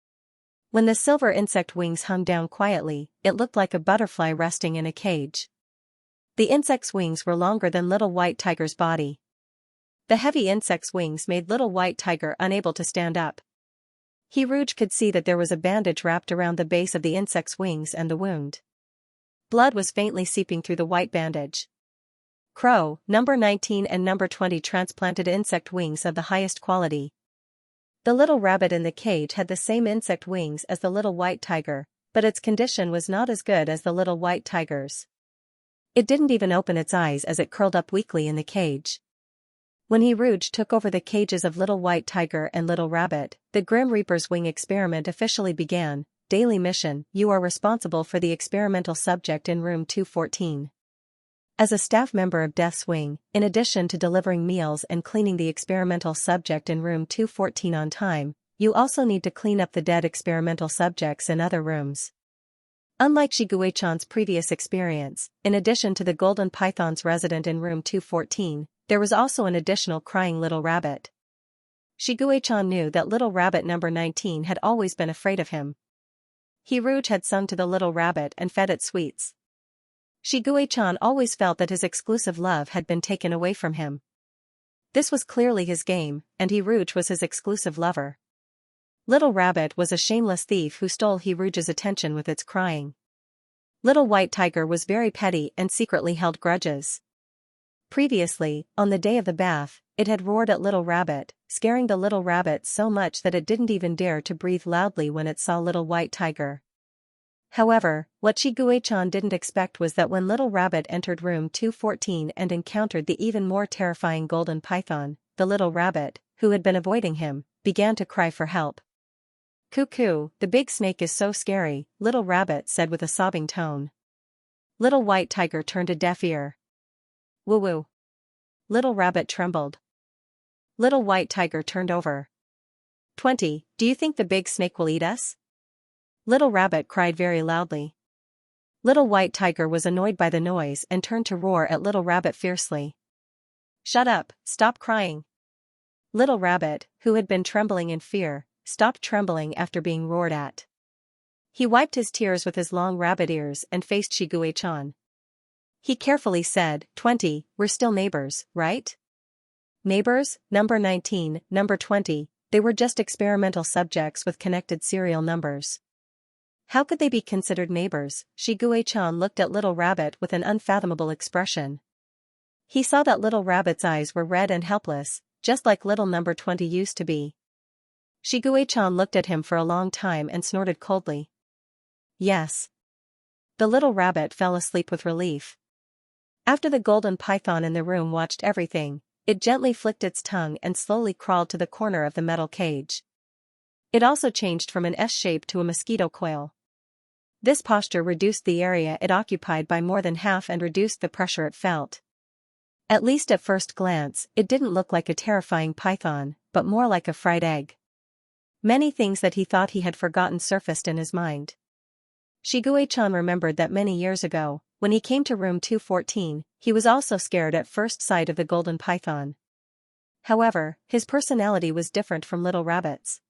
When the silver insect wings hung down quietly, it looked like a butterfly resting in a cage. The insect's wings were longer than Little White Tiger's body. The heavy insect's wings made Little White Tiger unable to stand up. Rouge could see that there was a bandage wrapped around the base of the insect's wings and the wound. Blood was faintly seeping through the white bandage. Crow, number 19 and number 20 transplanted insect wings of the highest quality. The little rabbit in the cage had the same insect wings as the Little White Tiger, but its condition was not as good as the Little White Tiger's. It didn't even open its eyes as it curled up weakly in the cage. When Rouge took over the cages of Little White Tiger and Little Rabbit, the Grim Reaper's wing experiment officially began. Daily mission: you are responsible for the experimental subject in room 214. As a staff member of Death's Wing, in addition to delivering meals and cleaning the experimental subject in room 214 on time, you also need to clean up the dead experimental subjects in other rooms. Unlike Shiguei-chan's previous experience, in addition to the golden pythons resident in room 214, there was also an additional crying little rabbit. Shiguei-chan knew that Little Rabbit number 19 had always been afraid of him. Rouge had sung to the little rabbit and fed it sweets. Shiguei-chan always felt that his exclusive love had been taken away from him. This was clearly his game, and Rouge was his exclusive lover. Little Rabbit was a shameless thief who stole Rouge's attention with its crying. Little White Tiger was very petty and secretly held grudges. Previously, on the day of the bath, it had roared at Little Rabbit, scaring the little rabbit so much that it didn't even dare to breathe loudly when it saw Little White Tiger. However, what Xianxia didn't expect was that when Little Rabbit entered room 214 and encountered the even more terrifying golden python, the little rabbit, who had been avoiding him, began to cry for help. "Cuckoo, the big snake is so scary," Little Rabbit said with a sobbing tone. Little White Tiger turned a deaf ear. "Woo-woo." Little Rabbit trembled. Little White Tiger turned over. 20, do you think the big snake will eat us?" Little Rabbit cried very loudly. Little White Tiger was annoyed by the noise and turned to roar at Little Rabbit fiercely. "Shut up, stop crying." Little Rabbit, who had been trembling in fear, stopped trembling after being roared at. He wiped his tears with his long rabbit ears and faced Xianxia. He carefully said, 20, we're still neighbors, right? Neighbors, number 19, number 20, they were just experimental subjects with connected serial numbers. How could they be considered neighbors? Xianxia looked at Little Rabbit with an unfathomable expression. He saw that Little Rabbit's eyes were red and helpless, just like little number 20 used to be. Xianxia looked at him for a long time and snorted coldly. Yes. The little rabbit fell asleep with relief. After the golden python in the room watched everything, it gently flicked its tongue and slowly crawled to the corner of the metal cage. It also changed from an S shape to a mosquito coil. This posture reduced the area it occupied by more than half and reduced the pressure it felt. At least at first glance, it didn't look like a terrifying python, but more like a fried egg. Many things that he thought he had forgotten surfaced in his mind. Xianxia remembered that many years ago, when he came to room 214, he was also scared at first sight of the golden python. However, his personality was different from Little Rabbit's.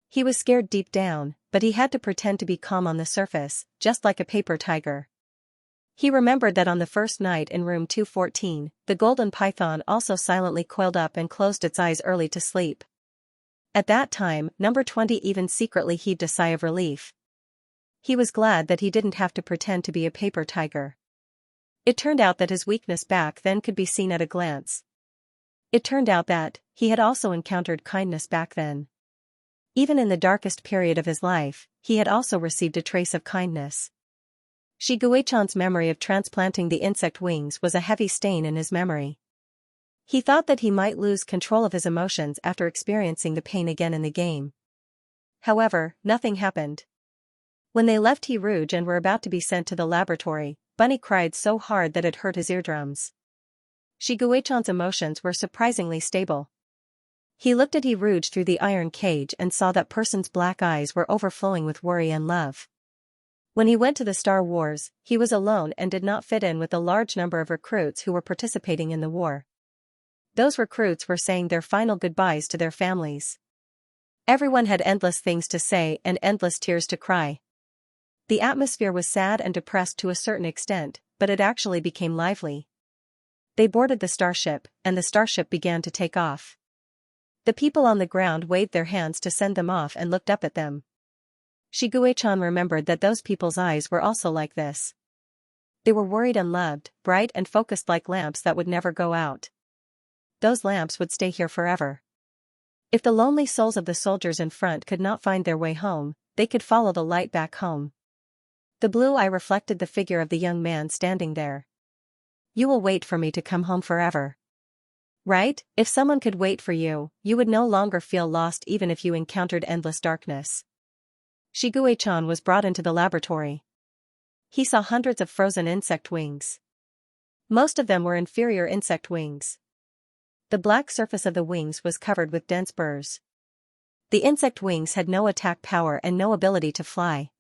He was scared deep down, but he had to pretend to be calm on the surface, just like a paper tiger. He remembered that on the first night in room 214, the golden python also silently coiled up and closed its eyes early to sleep. At that time, number 20 even secretly heaved a sigh of relief. He was glad that he didn't have to pretend to be a paper tiger. It turned out that his weakness back then could be seen at a glance. It turned out that he had also encountered kindness back then. Even in the darkest period of his life, he had also received a trace of kindness. Xianxia's memory of transplanting the insect wings was a heavy stain in his memory. He thought that he might lose control of his emotions after experiencing the pain again in the game. However, nothing happened. When they left Rouge and were about to be sent to the laboratory, Bunny cried so hard that it hurt his eardrums. Xianxia's emotions were surprisingly stable. He looked at Rouge through the iron cage and saw that person's black eyes were overflowing with worry and love. When he went to the Star Wars, he was alone and did not fit in with the large number of recruits who were participating in the war. Those recruits were saying their final goodbyes to their families. Everyone had endless things to say and endless tears to cry. The atmosphere was sad and depressed to a certain extent, but it actually became lively. They boarded the starship, and the starship began to take off. The people on the ground waved their hands to send them off and looked up at them. Xianxia remembered that those people's eyes were also like this. They were worried and loved, bright and focused like lamps that would never go out. Those lamps would stay here forever. If the lonely souls of the soldiers in front could not find their way home, they could follow the light back home. The blue eye reflected the figure of the young man standing there. You will wait for me to come home forever. Right? If someone could wait for you, you would no longer feel lost even if you encountered endless darkness. Xianxia was brought into the laboratory. He saw hundreds of frozen insect wings. Most of them were inferior insect wings. The black surface of the wings was covered with dense burrs. The insect wings had no attack power and no ability to fly.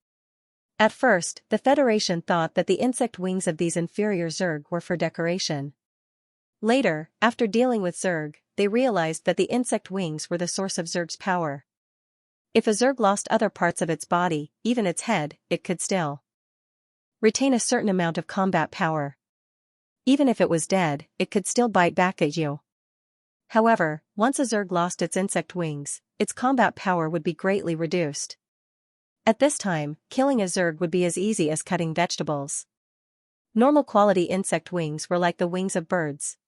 At first, the Federation thought that the insect wings of these inferior Zerg were for decoration. Later, after dealing with Zerg, they realized that the insect wings were the source of Zerg's power. If a Zerg lost other parts of its body, even its head, it could still retain a certain amount of combat power. Even if it was dead, it could still bite back at you. However, once a Zerg lost its insect wings, its combat power would be greatly reduced. At this time, killing a Zerg would be as easy as cutting vegetables. Normal quality insect wings were like the wings of birds.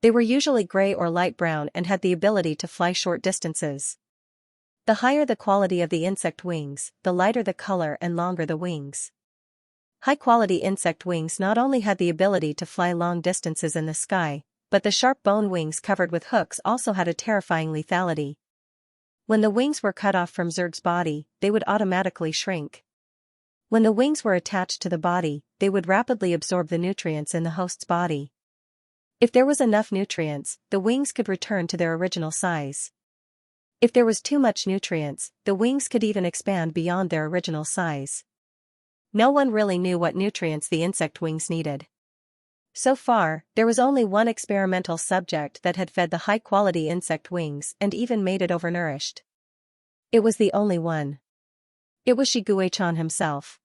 They were usually gray or light brown and had the ability to fly short distances. The higher the quality of the insect wings, the lighter the color and longer the wings. High-quality insect wings not only had the ability to fly long distances in the sky, but the sharp bone wings covered with hooks also had a terrifying lethality. When the wings were cut off from Zerg's body, they would automatically shrink. When the wings were attached to the body, they would rapidly absorb the nutrients in the host's body. If there was enough nutrients, the wings could return to their original size. If there was too much nutrients, the wings could even expand beyond their original size. No one really knew what nutrients the insect wings needed. So far, there was only one experimental subject that had fed the high-quality insect wings and even made it overnourished. It was the only one. It was Xianxia himself.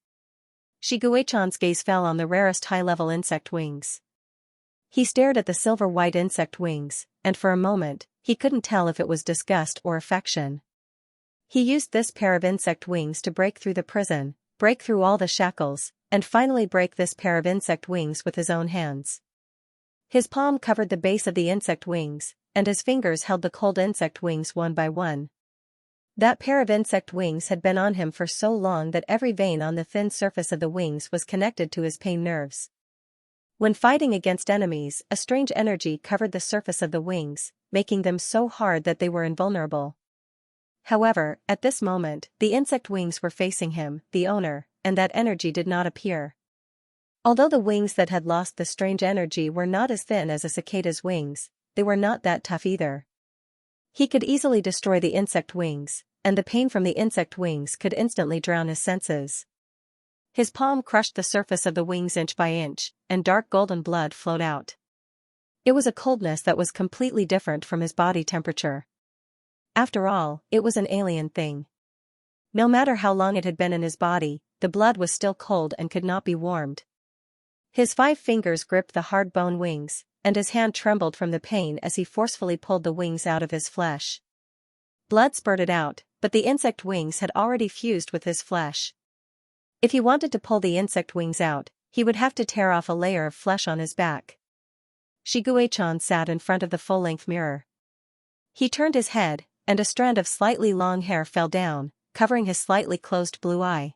Xianxia's gaze fell on the rarest high-level insect wings. He stared at the silver-white insect wings, and for a moment, he couldn't tell if it was disgust or affection. He used this pair of insect wings to break through the prison, break through all the shackles, and finally break this pair of insect wings with his own hands. His palm covered the base of the insect wings, and his fingers held the cold insect wings one by one. That pair of insect wings had been on him for so long that every vein on the thin surface of the wings was connected to his pain nerves. When fighting against enemies, a strange energy covered the surface of the wings, making them so hard that they were invulnerable. However, at this moment, the insect wings were facing him, the owner, and that energy did not appear. Although the wings that had lost the strange energy were not as thin as a cicada's wings, they were not that tough either. He could easily destroy the insect wings, and the pain from the insect wings could instantly drown his senses. His palm crushed the surface of the wings inch by inch, and dark golden blood flowed out. It was a coldness that was completely different from his body temperature. After all, it was an alien thing. No matter how long it had been in his body, the blood was still cold and could not be warmed. His 5 fingers gripped the hard bone wings, and his hand trembled from the pain as he forcefully pulled the wings out of his flesh. Blood spurted out, but the insect wings had already fused with his flesh. If he wanted to pull the insect wings out, he would have to tear off a layer of flesh on his back. Xianxia sat in front of the full-length mirror. He turned his head, and a strand of slightly long hair fell down, covering his slightly closed blue eye.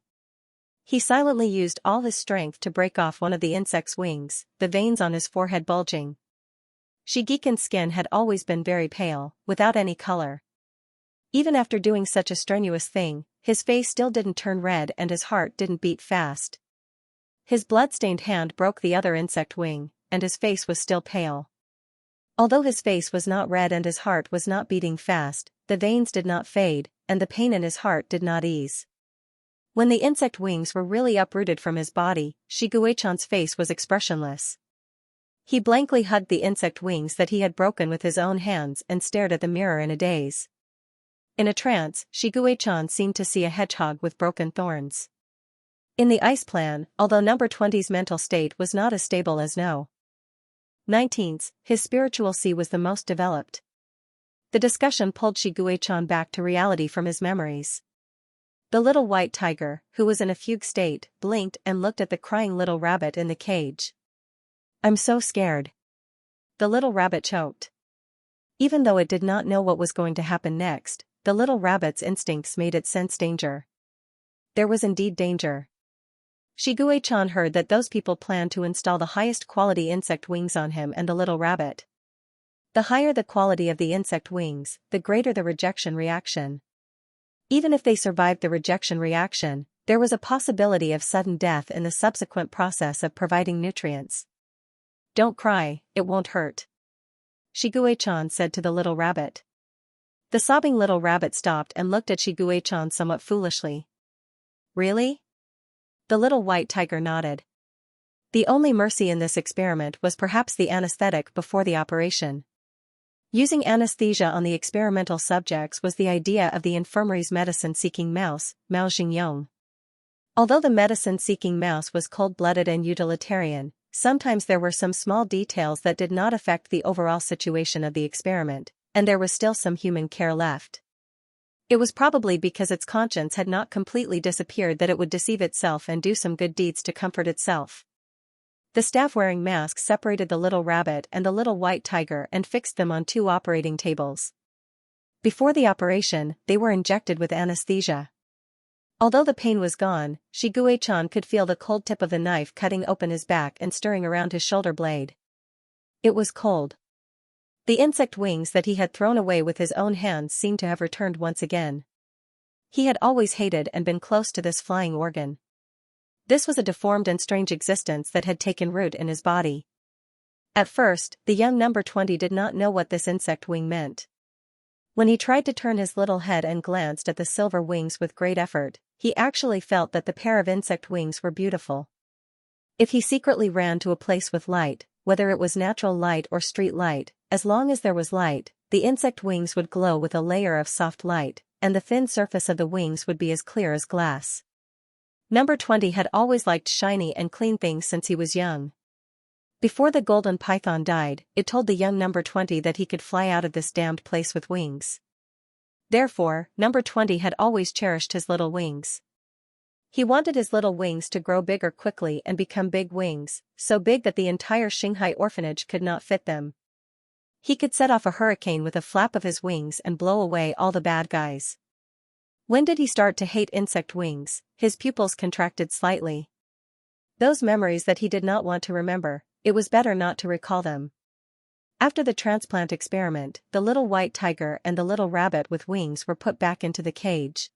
He silently used all his strength to break off one of the insect's wings, the veins on his forehead bulging. Xianxia's skin had always been very pale, without any color. Even after doing such a strenuous thing, his face still didn't turn red and his heart didn't beat fast. His blood-stained hand broke the other insect wing, and his face was still pale. Although his face was not red and his heart was not beating fast, the veins did not fade, and the pain in his heart did not ease. When the insect wings were really uprooted from his body, Xianxia's face was expressionless. He blankly hugged the insect wings that he had broken with his own hands and stared at the mirror in a daze. In a trance, Xianxia seemed to see a hedgehog with broken thorns. In the ice plan, although number 20's mental state was not as stable as No. 19's, his spiritual sea was the most developed. The discussion pulled Xianxia back to reality from his memories. The little white tiger, who was in a fugue state, blinked and looked at the crying little rabbit in the cage. "I'm so scared." The little rabbit choked. Even though it did not know what was going to happen next, the little rabbit's instincts made it sense danger. There was indeed danger. Xianxia heard that those people planned to install the highest quality insect wings on him and the little rabbit. The higher the quality of the insect wings, the greater the rejection reaction. Even if they survived the rejection reaction, there was a possibility of sudden death in the subsequent process of providing nutrients. "Don't cry, it won't hurt," Xianxia said to the little rabbit. The sobbing little rabbit stopped and looked at Xianxia somewhat foolishly. "Really?" The little white tiger nodded. The only mercy in this experiment was perhaps the anesthetic before the operation. Using anesthesia on the experimental subjects was the idea of the infirmary's medicine-seeking mouse, Mao Xingyong. Although the medicine-seeking mouse was cold-blooded and utilitarian, sometimes there were some small details that did not affect the overall situation of the experiment, and there was still some human care left. It was probably because its conscience had not completely disappeared that it would deceive itself and do some good deeds to comfort itself. The staff wearing masks separated the little rabbit and the little white tiger and fixed them on 2 operating tables. Before the operation, they were injected with anesthesia. Although the pain was gone, Xianxia could feel the cold tip of the knife cutting open his back and stirring around his shoulder blade. It was cold. The insect wings that he had thrown away with his own hands seemed to have returned once again. He had always hated and been close to this flying organ. This was a deformed and strange existence that had taken root in his body. At first, the young number 20 did not know what this insect wing meant. When he tried to turn his little head and glanced at the silver wings with great effort, he actually felt that the pair of insect wings were beautiful. If he secretly ran to a place with light, whether it was natural light or street light, as long as there was light, the insect wings would glow with a layer of soft light, and the thin surface of the wings would be as clear as glass. Number 20 had always liked shiny and clean things since he was young. Before the golden python died, it told the young number 20 that he could fly out of this damned place with wings. Therefore, number 20 had always cherished his little wings. He wanted his little wings to grow bigger quickly and become big wings, so big that the entire Xianxia orphanage could not fit them. He could set off a hurricane with a flap of his wings and blow away all the bad guys. When did he start to hate insect wings? His pupils contracted slightly. Those memories that he did not want to remember, it was better not to recall them. After the transplant experiment, the little white tiger and the little rabbit with wings were put back into the cage.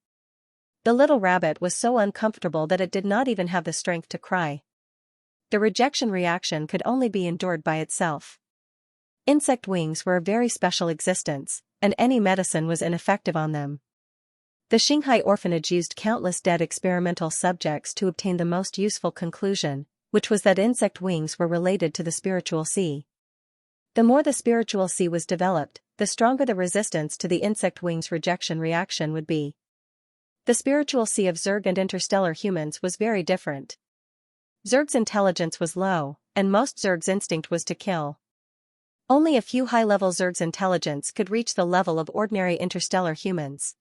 The little rabbit was so uncomfortable that it did not even have the strength to cry. The rejection reaction could only be endured by itself. Insect wings were a very special existence, and any medicine was ineffective on them. The Xianxia orphanage used countless dead experimental subjects to obtain the most useful conclusion, which was that insect wings were related to the spiritual sea. The more the spiritual sea was developed, the stronger the resistance to the insect wings rejection reaction would be. The spiritual sea of Zerg and interstellar humans was very different. Zerg's intelligence was low, and most Zerg's instinct was to kill. Only a few high-level Zerg's intelligence could reach the level of ordinary interstellar humans.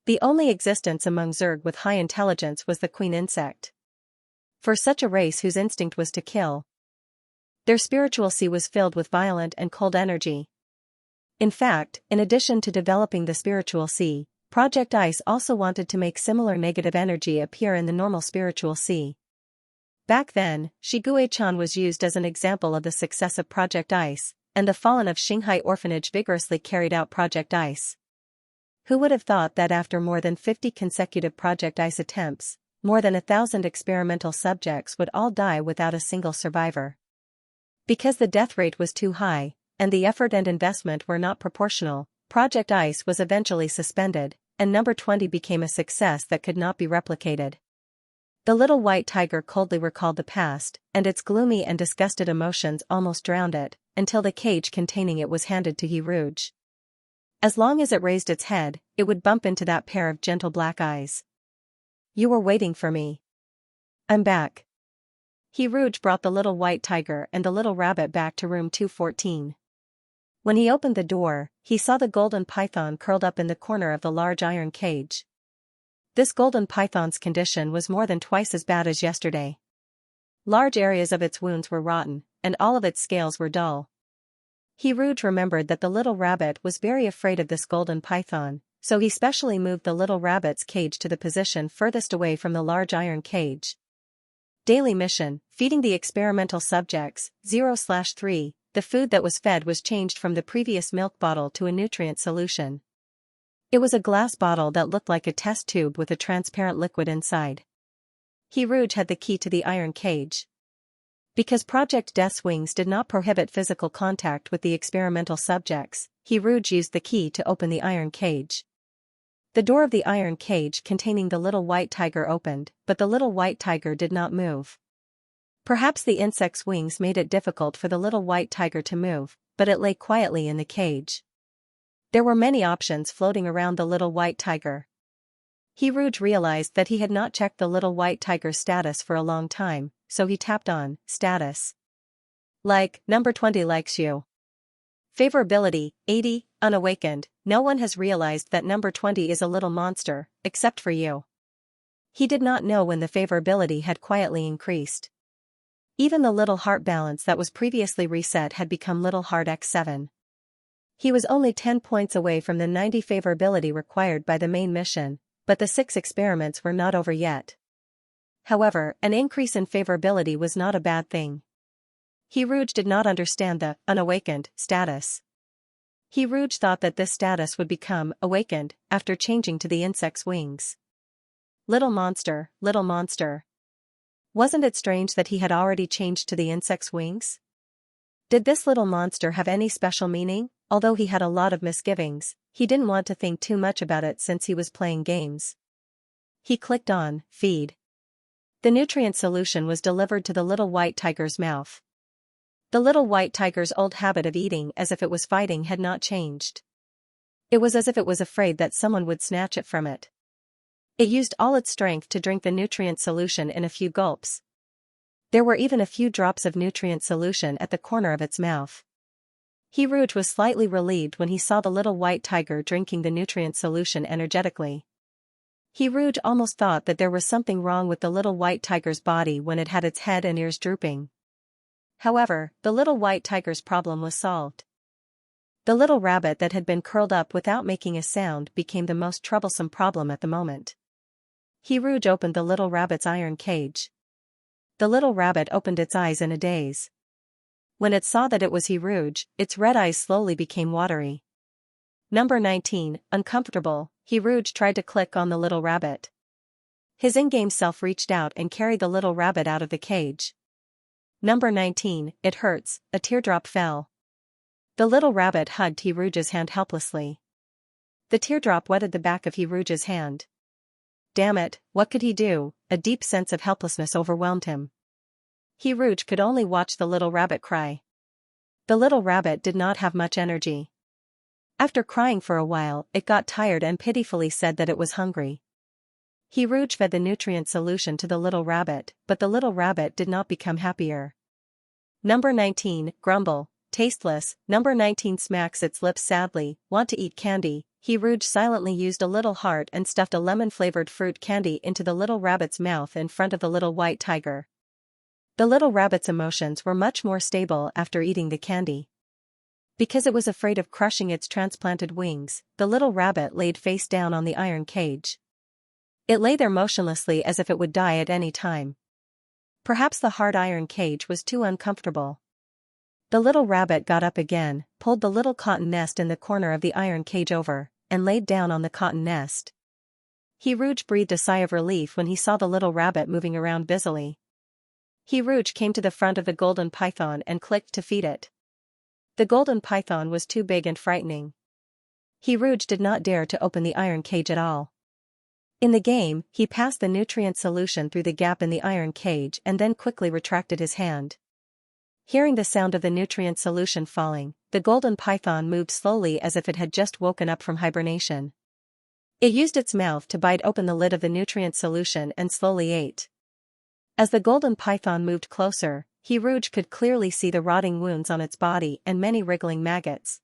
The only existence among Zerg with high intelligence was the queen insect. For such a race whose instinct was to kill, their spiritual sea was filled with violent and cold energy. In fact, in addition to developing the spiritual sea, Project Ice also wanted to make similar negative energy appear in the normal spiritual sea. Back then, Xianxia was used as an example of the success of Project Ice, and the fallen of Xianxia orphanage vigorously carried out Project Ice. Who would have thought that after more than 50 consecutive Project Ice attempts, more than 1,000 experimental subjects would all die without a single survivor? Because the death rate was too high, and the effort and investment were not proportional, Project Ice was eventually suspended, and number 20 became a success that could not be replicated. The little white tiger coldly recalled the past, and its gloomy and disgusted emotions almost drowned it, until the cage containing it was handed to Xianxia. As long as it raised its head, it would bump into that pair of gentle black eyes. "You were waiting for me. I'm back." Xianxia brought the little white tiger and the little rabbit back to room 214. When he opened the door, he saw the golden python curled up in the corner of the large iron cage. This golden python's condition was more than twice as bad as yesterday. Large areas of its wounds were rotten, and all of its scales were dull. Xianxia remembered that the little rabbit was very afraid of this golden python, so he specially moved the little rabbit's cage to the position furthest away from the large iron cage. Daily mission, feeding the experimental subjects, 0/3, the food that was fed was changed from the previous milk bottle to a nutrient solution. It was a glass bottle that looked like a test tube with a transparent liquid inside. Xianxia had the key to the iron cage. Because Project Death's wings did not prohibit physical contact with the experimental subjects, Xianxia used the key to open the iron cage. The door of the iron cage containing the little white tiger opened, but the little white tiger did not move. Perhaps the insect's wings made it difficult for the little white tiger to move, but it lay quietly in the cage. There were many options floating around the little white tiger. Rouge realized that he had not checked the little white tiger's status for a long time, so he tapped on status. Like, number 20 likes you. Favorability, 80, unawakened. No one has realized that number 20 is a little monster, except for you. He did not know when the favorability had quietly increased. Even the little heart balance that was previously reset had become little heart x7. He was only 10 points away from the 90 favorability required by the main mission, but the 6 experiments were not over yet. However, an increase in favorability was not a bad thing. Rouge did not understand the unawakened status. Rouge thought that this status would become awakened after changing to the insect's wings. Little monster, little monster. Wasn't it strange that he had already changed to the insect's wings? Did this little monster have any special meaning? Although he had a lot of misgivings, he didn't want to think too much about it since he was playing games. He clicked on feed. The nutrient solution was delivered to the little white tiger's mouth. The little white tiger's old habit of eating as if it was fighting had not changed. It was as if it was afraid that someone would snatch it from it. It used all its strength to drink the nutrient solution in a few gulps. There were even a few drops of nutrient solution at the corner of its mouth. Rouge was slightly relieved when he saw the little white tiger drinking the nutrient solution energetically. Rouge almost thought that there was something wrong with the little white tiger's body when it had its head and ears drooping. However, the little white tiger's problem was solved. The little rabbit that had been curled up without making a sound became the most troublesome problem at the moment. Rouge opened the little rabbit's iron cage. The little rabbit opened its eyes in a daze. When it saw that it was Rouge, its red eyes slowly became watery. Number 19, uncomfortable. Rouge tried to click on the little rabbit. His in-game self reached out and carried the little rabbit out of the cage. Number 19, it hurts. A teardrop fell. The little rabbit hugged Rouge's hand helplessly. The teardrop wetted the back of Rouge's hand. Damn it, what could he do? A deep sense of helplessness overwhelmed him. Rouge could only watch the little rabbit cry. The little rabbit did not have much energy. After crying for a while, it got tired and pitifully said that it was hungry. Rouge fed the nutrient solution to the little rabbit, but the little rabbit did not become happier. Number 19, grumble, tasteless. Number 19 smacks its lips sadly, want to eat candy. Rouge silently used a little heart and stuffed a lemon-flavored fruit candy into the little rabbit's mouth in front of the little white tiger. The little rabbit's emotions were much more stable after eating the candy. Because it was afraid of crushing its transplanted wings, the little rabbit laid face down on the iron cage. It lay there motionlessly as if it would die at any time. Perhaps the hard iron cage was too uncomfortable. The little rabbit got up again, pulled the little cotton nest in the corner of the iron cage over, and laid down on the cotton nest. Rouge breathed a sigh of relief when he saw the little rabbit moving around busily. Rouge came to the front of the golden python and clicked to feed it. The golden python was too big and frightening. Rouge did not dare to open the iron cage at all. In the game, he passed the nutrient solution through the gap in the iron cage and then quickly retracted his hand. Hearing the sound of the nutrient solution falling, the golden python moved slowly as if it had just woken up from hibernation. It used its mouth to bite open the lid of the nutrient solution and slowly ate. As the golden python moved closer, Rouge could clearly see the rotting wounds on its body and many wriggling maggots.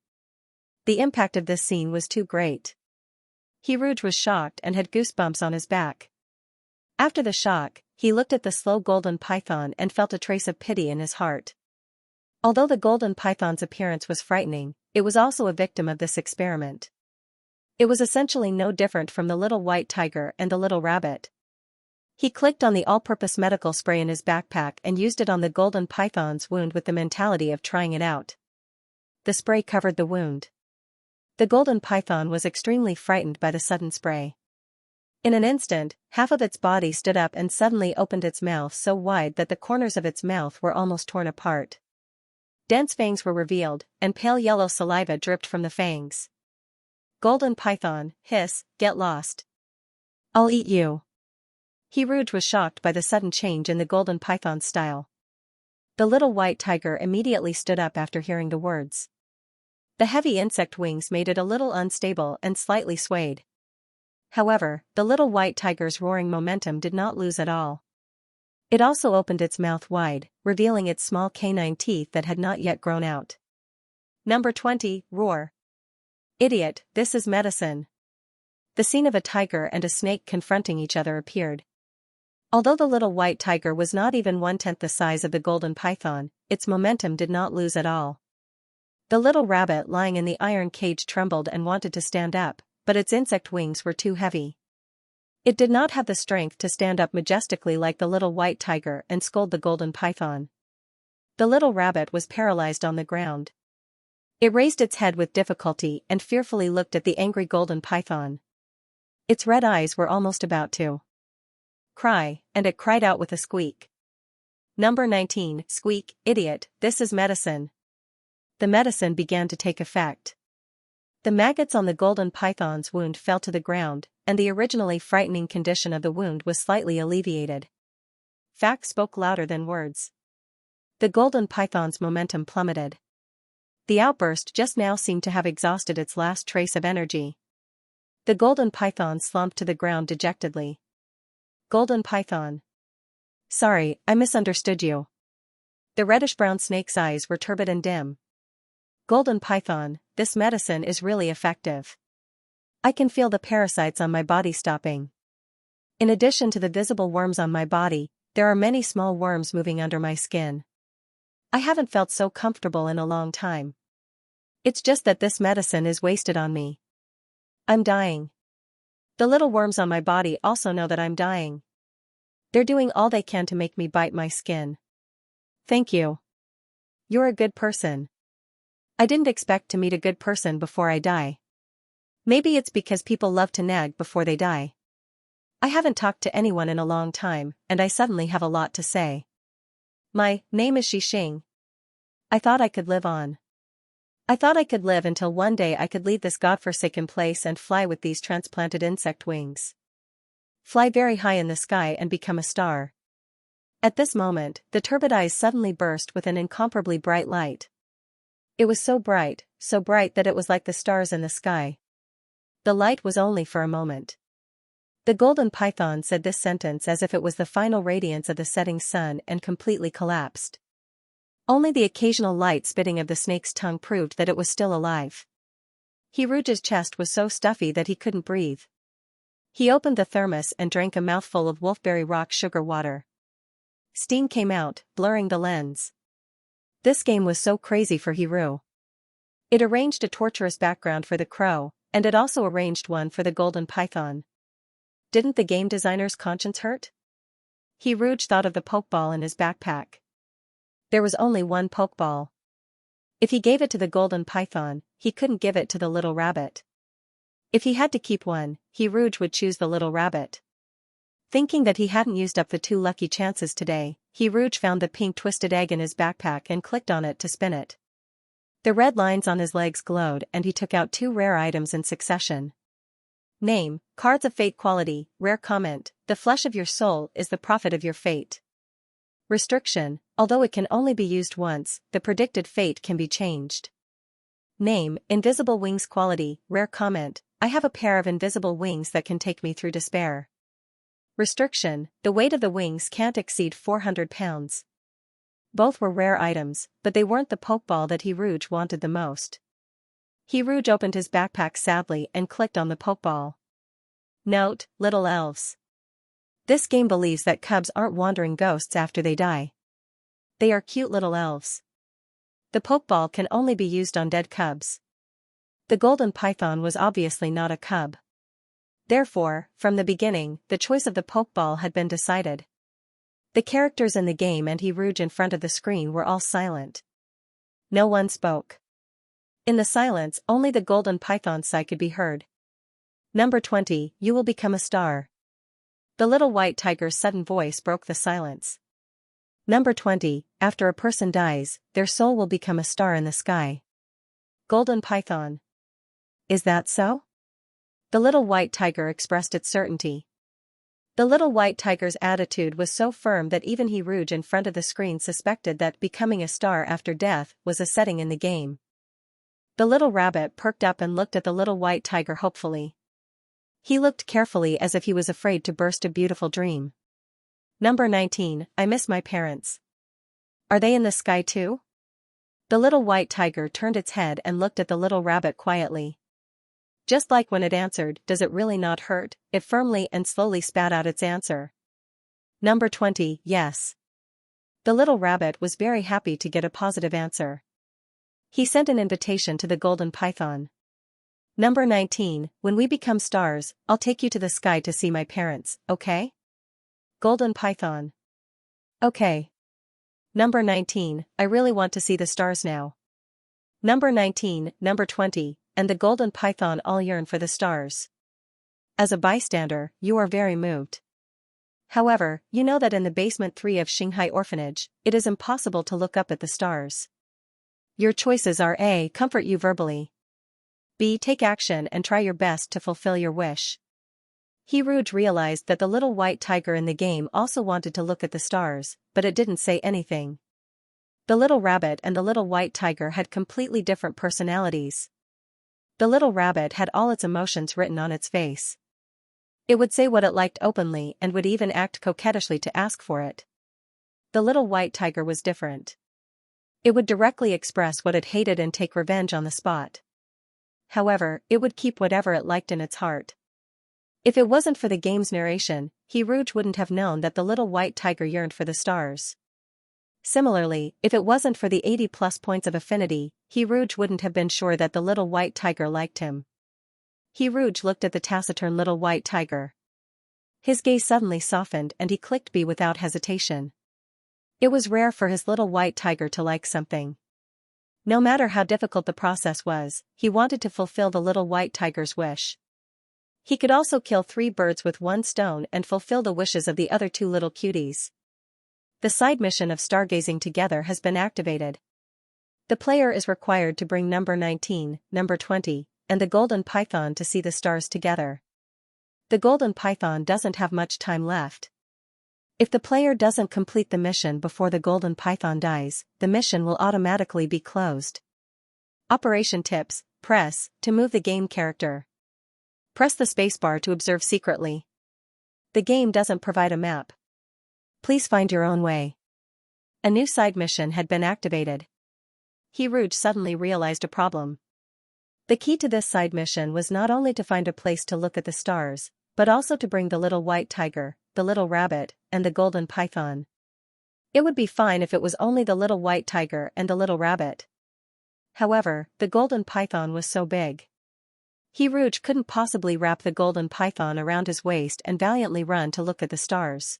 The impact of this scene was too great. Rouge was shocked and had goosebumps on his back. After the shock, he looked at the slow golden python and felt a trace of pity in his heart. Although the golden python's appearance was frightening, it was also a victim of this experiment. It was essentially no different from the little white tiger and the little rabbit. He clicked on the all-purpose medical spray in his backpack and used it on the golden python's wound with the mentality of trying it out. The spray covered the wound. The golden python was extremely frightened by the sudden spray. In an instant, half of its body stood up and suddenly opened its mouth so wide that the corners of its mouth were almost torn apart. Dense fangs were revealed, and pale yellow saliva dripped from the fangs. Golden python, hiss, get lost. I'll eat you. Rouge was shocked by the sudden change in the golden python's style. The little white tiger immediately stood up after hearing the words. The heavy insect wings made it a little unstable and slightly swayed. However, the little white tiger's roaring momentum did not lose at all. It also opened its mouth wide, revealing its small canine teeth that had not yet grown out. Number 20, Roar. Idiot, this is medicine. The scene of a tiger and a snake confronting each other appeared. Although the little white tiger was not even 1/10 the size of the golden python, its momentum did not lose at all. The little rabbit lying in the iron cage trembled and wanted to stand up, but its insect wings were too heavy. It did not have the strength to stand up majestically like the little white tiger and scold the golden python. The little rabbit was paralyzed on the ground. It raised its head with difficulty and fearfully looked at the angry golden python. Its red eyes were almost about to cry, and it cried out with a squeak. Number 19, Squeak, idiot, this is medicine. The medicine began to take effect. The maggots on the golden python's wound fell to the ground, and the originally frightening condition of the wound was slightly alleviated. Facts spoke louder than words. The golden python's momentum plummeted. The outburst just now seemed to have exhausted its last trace of energy. The golden python slumped to the ground dejectedly. Golden python. Sorry, I misunderstood you. The reddish-brown snake's eyes were turbid and dim. Golden python, this medicine is really effective. I can feel the parasites on my body stopping. In addition to the visible worms on my body, there are many small worms moving under my skin. I haven't felt so comfortable in a long time. It's just that this medicine is wasted on me. I'm dying. The little worms on my body also know that I'm dying. They're doing all they can to make me bite my skin. Thank you. You're a good person. I didn't expect to meet a good person before I die. Maybe it's because people love to nag before they die. I haven't talked to anyone in a long time, and I suddenly have a lot to say. My name is Xianxia. I thought I could live on. I thought I could live until one day I could leave this godforsaken place and fly with these transplanted insect wings. Fly very high in the sky and become a star. At this moment, the turbid eyes suddenly burst with an incomparably bright light. It was so bright that it was like the stars in the sky. The light was only for a moment. The golden python said this sentence as if it was the final radiance of the setting sun and completely collapsed. Only the occasional light spitting of the snake's tongue proved that it was still alive. Rouge's chest was so stuffy that he couldn't breathe. He opened the thermos and drank a mouthful of wolfberry rock sugar water. Steam came out, blurring the lens. This game was so crazy for Rouge. It arranged a torturous background for the crow, and it also arranged one for the golden python. Didn't the game designer's conscience hurt? Rouge thought of the pokeball in his backpack. There was only one pokeball. If he gave it to the golden python, he couldn't give it to the little rabbit. If he had to keep one, Rouge would choose the little rabbit. Thinking that he hadn't used up the 2 lucky chances today, Rouge found the pink twisted egg in his backpack and clicked on it to spin it. The red lines on his legs glowed and he took out 2 rare items in succession. Name, Cards of Fate quality, rare comment, the flesh of your soul is the profit of your fate. Restriction, although it can only be used once, the predicted fate can be changed. Name, Invisible Wings quality, rare comment, I have a pair of invisible wings that can take me through despair. Restriction, the weight of the wings can't exceed 400 pounds. Both were rare items, but they weren't the pokeball that Rouge wanted the most. Rouge opened his backpack sadly and clicked on the pokeball. Note, little elves. This game believes that cubs aren't wandering ghosts after they die. They are cute little elves. The pokeball can only be used on dead cubs. The golden python was obviously not a cub. Therefore, from the beginning, the choice of the pokeball had been decided. The characters in the game and Rouge in front of the screen were all silent. No one spoke. In the silence, only the golden python's sigh could be heard. Number 20, you will become a star. The little white tiger's sudden voice broke the silence. Number 20, after a person dies, their soul will become a star in the sky. Golden python. Is that so? The little white tiger expressed its certainty. The little white tiger's attitude was so firm that even Rouge in front of the screen suspected that becoming a star after death was a setting in the game. The little rabbit perked up and looked at the little white tiger hopefully. He looked carefully as if he was afraid to burst a beautiful dream. Number 19, I miss my parents. Are they in the sky too? The little white tiger turned its head and looked at the little rabbit quietly. Just like when it answered, "Does it really not hurt?" it firmly and slowly spat out its answer. Number 20, yes. The little rabbit was very happy to get a positive answer. He sent an invitation to the golden python. Number 19, when we become stars, I'll take you to the sky to see my parents, okay? Golden python. Okay. Number 19, I really want to see the stars now. Number 19, number 20, and the golden python all yearn for the stars. As a bystander, you are very moved. However, you know that in the basement 3 of Xianxia orphanage, it is impossible to look up at the stars. Your choices are A. Comfort you verbally. B. Take action and try your best to fulfill your wish. Rouge realized that the little white tiger in the game also wanted to look at the stars, but it didn't say anything. The little rabbit and the little white tiger had completely different personalities. The little rabbit had all its emotions written on its face. It would say what it liked openly and would even act coquettishly to ask for it. The little white tiger was different. It would directly express what it hated and take revenge on the spot. However, it would keep whatever it liked in its heart. If it wasn't for the game's narration, Rouge wouldn't have known that the little white tiger yearned for the stars. Similarly, if it wasn't for the 80+ points of affinity, Rouge wouldn't have been sure that the little white tiger liked him. Rouge looked at the taciturn little white tiger. His gaze suddenly softened and he clicked B without hesitation. It was rare for his little white tiger to like something. No matter how difficult the process was, he wanted to fulfill the little white tiger's wish. He could also kill 3 birds with 1 stone and fulfill the wishes of the other 2 little cuties. The side mission of stargazing together has been activated. The player is required to bring number 19, number 20, and the golden python to see the stars together. The golden python doesn't have much time left. If the player doesn't complete the mission before the golden python dies, the mission will automatically be closed. Operation tips: press to move the game character. Press the spacebar to observe secretly. The game doesn't provide a map. Please find your own way. A new side mission had been activated. Rouge suddenly realized a problem. The key to this side mission was not only to find a place to look at the stars, but also to bring the little white tiger, the little rabbit, and the golden python. It would be fine if it was only the little white tiger and the little rabbit. However, the golden python was so big. Rouge couldn't possibly wrap the golden python around his waist and valiantly run to look at the stars.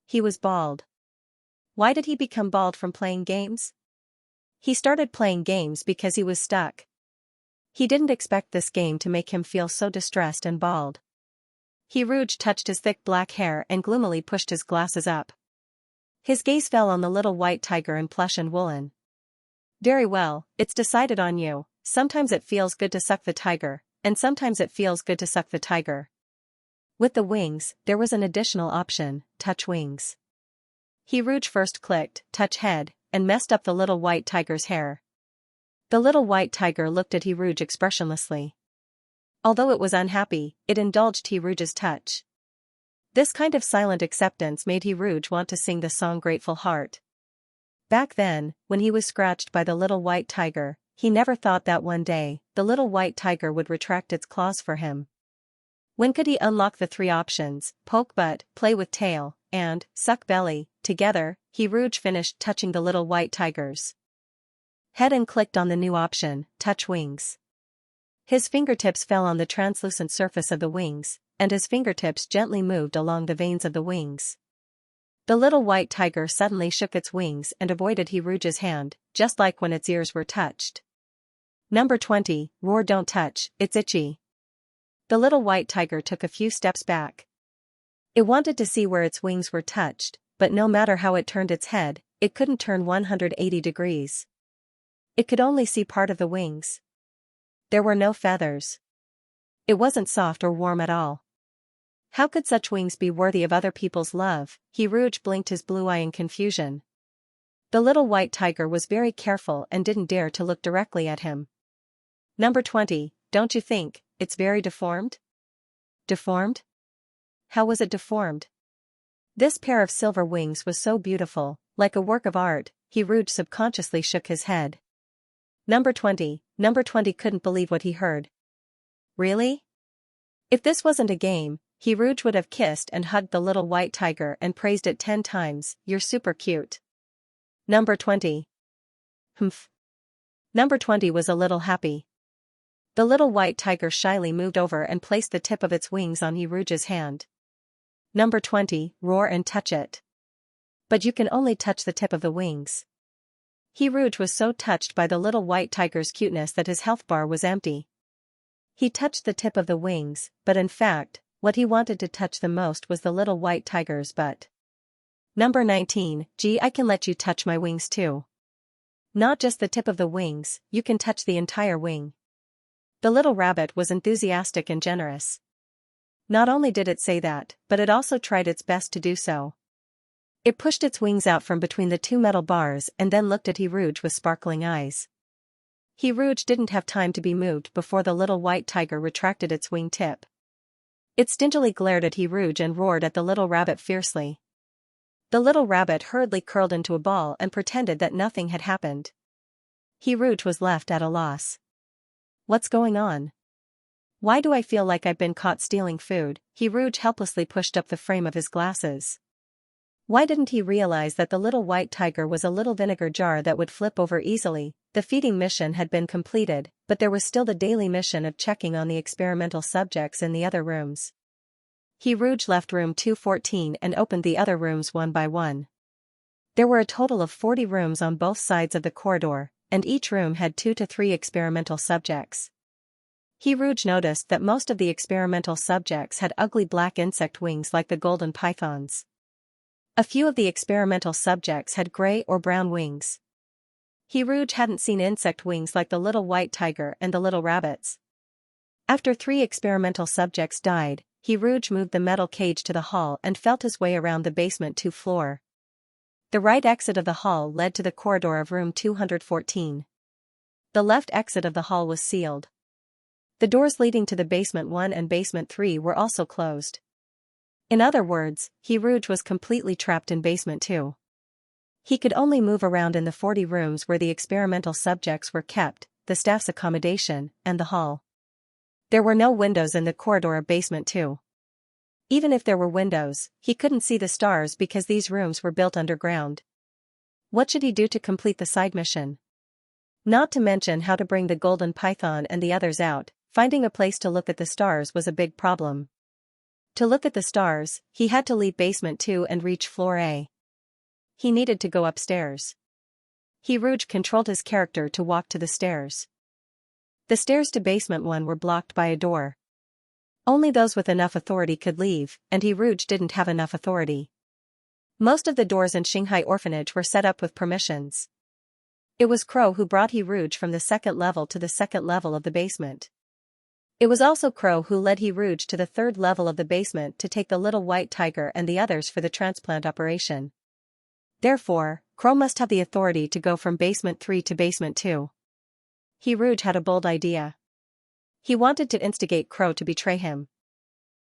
He was bald. Why did he become bald from playing games? He started playing games because he was stuck. He didn't expect this game to make him feel so distressed and bald. Rouge touched his thick black hair and gloomily pushed his glasses up. His gaze fell on the little white tiger in plush and woolen. Very well, it's decided on you. Sometimes it feels good to suck the tiger, and sometimes it feels good to suck the tiger. With the wings, there was an additional option: touch wings. Rouge first clicked touch head, and messed up the little white tiger's hair. The little white tiger looked at Rouge expressionlessly. Although it was unhappy, it indulged Rouge's touch. This kind of silent acceptance made Rouge want to sing the song Grateful Heart. Back then, when he was scratched by the little white tiger, he never thought that one day, the little white tiger would retract its claws for him. When could he unlock the 3 options: poke butt, play with tail, and suck belly? Together, Rouge finished touching the little white tiger's head and clicked on the new option: touch wings. His fingertips fell on the translucent surface of the wings, and his fingertips gently moved along the veins of the wings. The little white tiger suddenly shook its wings and avoided Rouge's hand, just like when its ears were touched. Number 20, roar don't touch, it's itchy. The little white tiger took a few steps back. It wanted to see where its wings were touched, but no matter how it turned its head, it couldn't turn 180 degrees. It could only see part of the wings. There were no feathers. It wasn't soft or warm at all. How could such wings be worthy of other people's love? Rouge blinked his blue eye in confusion. The little white tiger was very careful and didn't dare to look directly at him. Number 20, don't you think it's very deformed? Deformed? How was it deformed? This pair of silver wings was so beautiful, like a work of art. Rouge subconsciously shook his head. Number 20 couldn't believe what he heard. Really? If this wasn't a game, Rouge would have kissed and hugged the little white tiger and praised it 10 times. You're super cute. Number 20. Humph. Number 20 was a little happy. The little white tiger shyly moved over and placed the tip of its wings on Rouge's hand. Number 20, roar and touch it. But you can only touch the tip of the wings. Rouge was so touched by the little white tiger's cuteness that his health bar was empty. He touched the tip of the wings, but in fact, what he wanted to touch the most was the little white tiger's butt. Number 19, gee, I can let you touch my wings too. Not just the tip of the wings, you can touch the entire wing. The little rabbit was enthusiastic and generous. Not only did it say that, but it also tried its best to do so. It pushed its wings out from between the two metal bars and then looked at Rouge with sparkling eyes. Rouge didn't have time to be moved before the little white tiger retracted its wing tip. It stingily glared at Rouge and roared at the little rabbit fiercely. The little rabbit hurriedly curled into a ball and pretended that nothing had happened. Rouge was left at a loss. What's going on? Why do I feel like I've been caught stealing food? Rouge helplessly pushed up the frame of his glasses. Why didn't he realize that the little white tiger was a little vinegar jar that would flip over easily? The feeding mission had been completed, but there was still the daily mission of checking on the experimental subjects in the other rooms. Rouge left room 214 and opened the other rooms one by one. There were a total of 40 rooms on both sides of the corridor, and each room had 2 to 3 experimental subjects. Rouge noticed that most of the experimental subjects had ugly black insect wings like the golden pythons. A few of the experimental subjects had gray or brown wings. Rouge hadn't seen insect wings like the little white tiger and the little rabbits. After 3 experimental subjects died, Rouge moved the metal cage to the hall and felt his way around the basement 2 floor. The right exit of the hall led to the corridor of room 214. The left exit of the hall was sealed. The doors leading to the basement 1 and basement 3 were also closed. In other words, Rouge was completely trapped in basement 2. He could only move around in the 40 rooms where the experimental subjects were kept, the staff's accommodation, and the hall. There were no windows in the corridor of basement 2. Even if there were windows, he couldn't see the stars because these rooms were built underground. What should he do to complete the side mission? Not to mention how to bring the golden python and the others out. Finding a place to look at the stars was a big problem. To look at the stars, he had to leave basement 2 and reach floor A. He needed to go upstairs. Rouge controlled his character to walk to the stairs. The stairs to basement 1 were blocked by a door. Only those with enough authority could leave, and Rouge didn't have enough authority. Most of the doors in Shanghai Orphanage were set up with permissions. It was Crow who brought Rouge from the 2nd level to the 2nd level of the basement. It was also Crow who led Rouge to the 3rd level of the basement to take the little white tiger and the others for the transplant operation. Therefore, Crow must have the authority to go from basement 3 to basement 2. Rouge had a bold idea. He wanted to instigate Crow to betray him.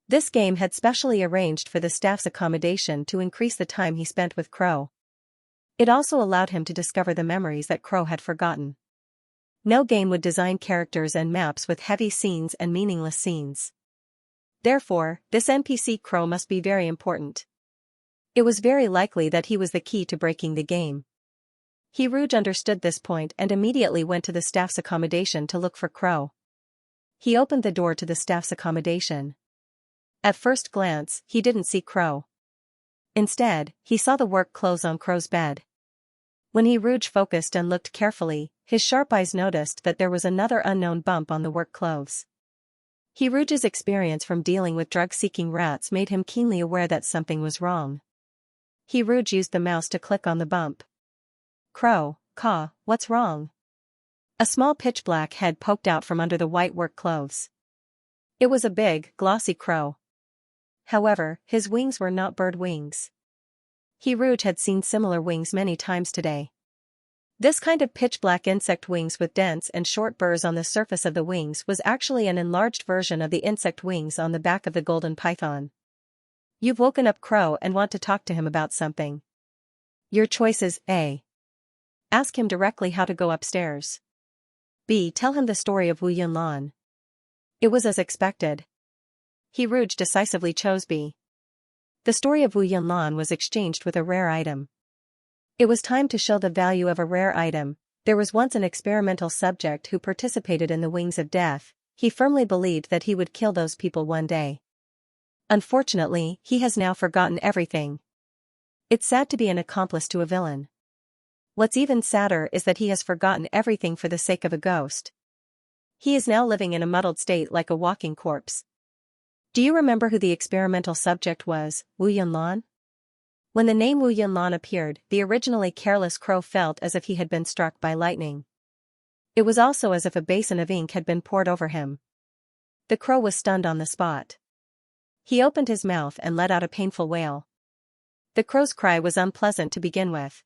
This game had specially arranged for the staff's accommodation to increase the time he spent with Crow. It also allowed him to discover the memories that Crow had forgotten. No game would design characters and maps with heavy scenes and meaningless scenes. Therefore, this NPC Crow must be very important. It was very likely that he was the key to breaking the game. Rouge understood this point and immediately went to the staff's accommodation to look for Crow. He opened the door to the staff's accommodation. At first glance, he didn't see Crow. Instead, he saw the work clothes on Crow's bed. When Rouge focused and looked carefully, his sharp eyes noticed that there was another unknown bump on the work clothes. Rouge's experience from dealing with drug-seeking rats made him keenly aware that something was wrong. Rouge used the mouse to click on the bump. Crow, caw, what's wrong? A small pitch-black head poked out from under the white work clothes. It was a big, glossy crow. However, his wings were not bird wings. Rouge had seen similar wings many times today. This kind of pitch-black insect wings with dense and short burrs on the surface of the wings was actually an enlarged version of the insect wings on the back of the golden python. You've woken up Crow and want to talk to him about something. Your choice is A. Ask him directly how to go upstairs. B. Tell him the story of Wu Yunlan. It was as expected. He Rouge decisively chose B. The story of Wu Yunlan was exchanged with a rare item. It was time to show the value of a rare item. There was once an experimental subject who participated in the Wings of Death. He firmly believed that he would kill those people one day. Unfortunately, he has now forgotten everything. It's sad to be an accomplice to a villain. What's even sadder is that he has forgotten everything for the sake of a ghost. He is now living in a muddled state like a walking corpse. Do you remember who the experimental subject was, Wu Yunlan? When the name Wu Yunlan appeared, the originally careless Crow felt as if he had been struck by lightning. It was also as if a basin of ink had been poured over him. The Crow was stunned on the spot. He opened his mouth and let out a painful wail. The Crow's cry was unpleasant to begin with.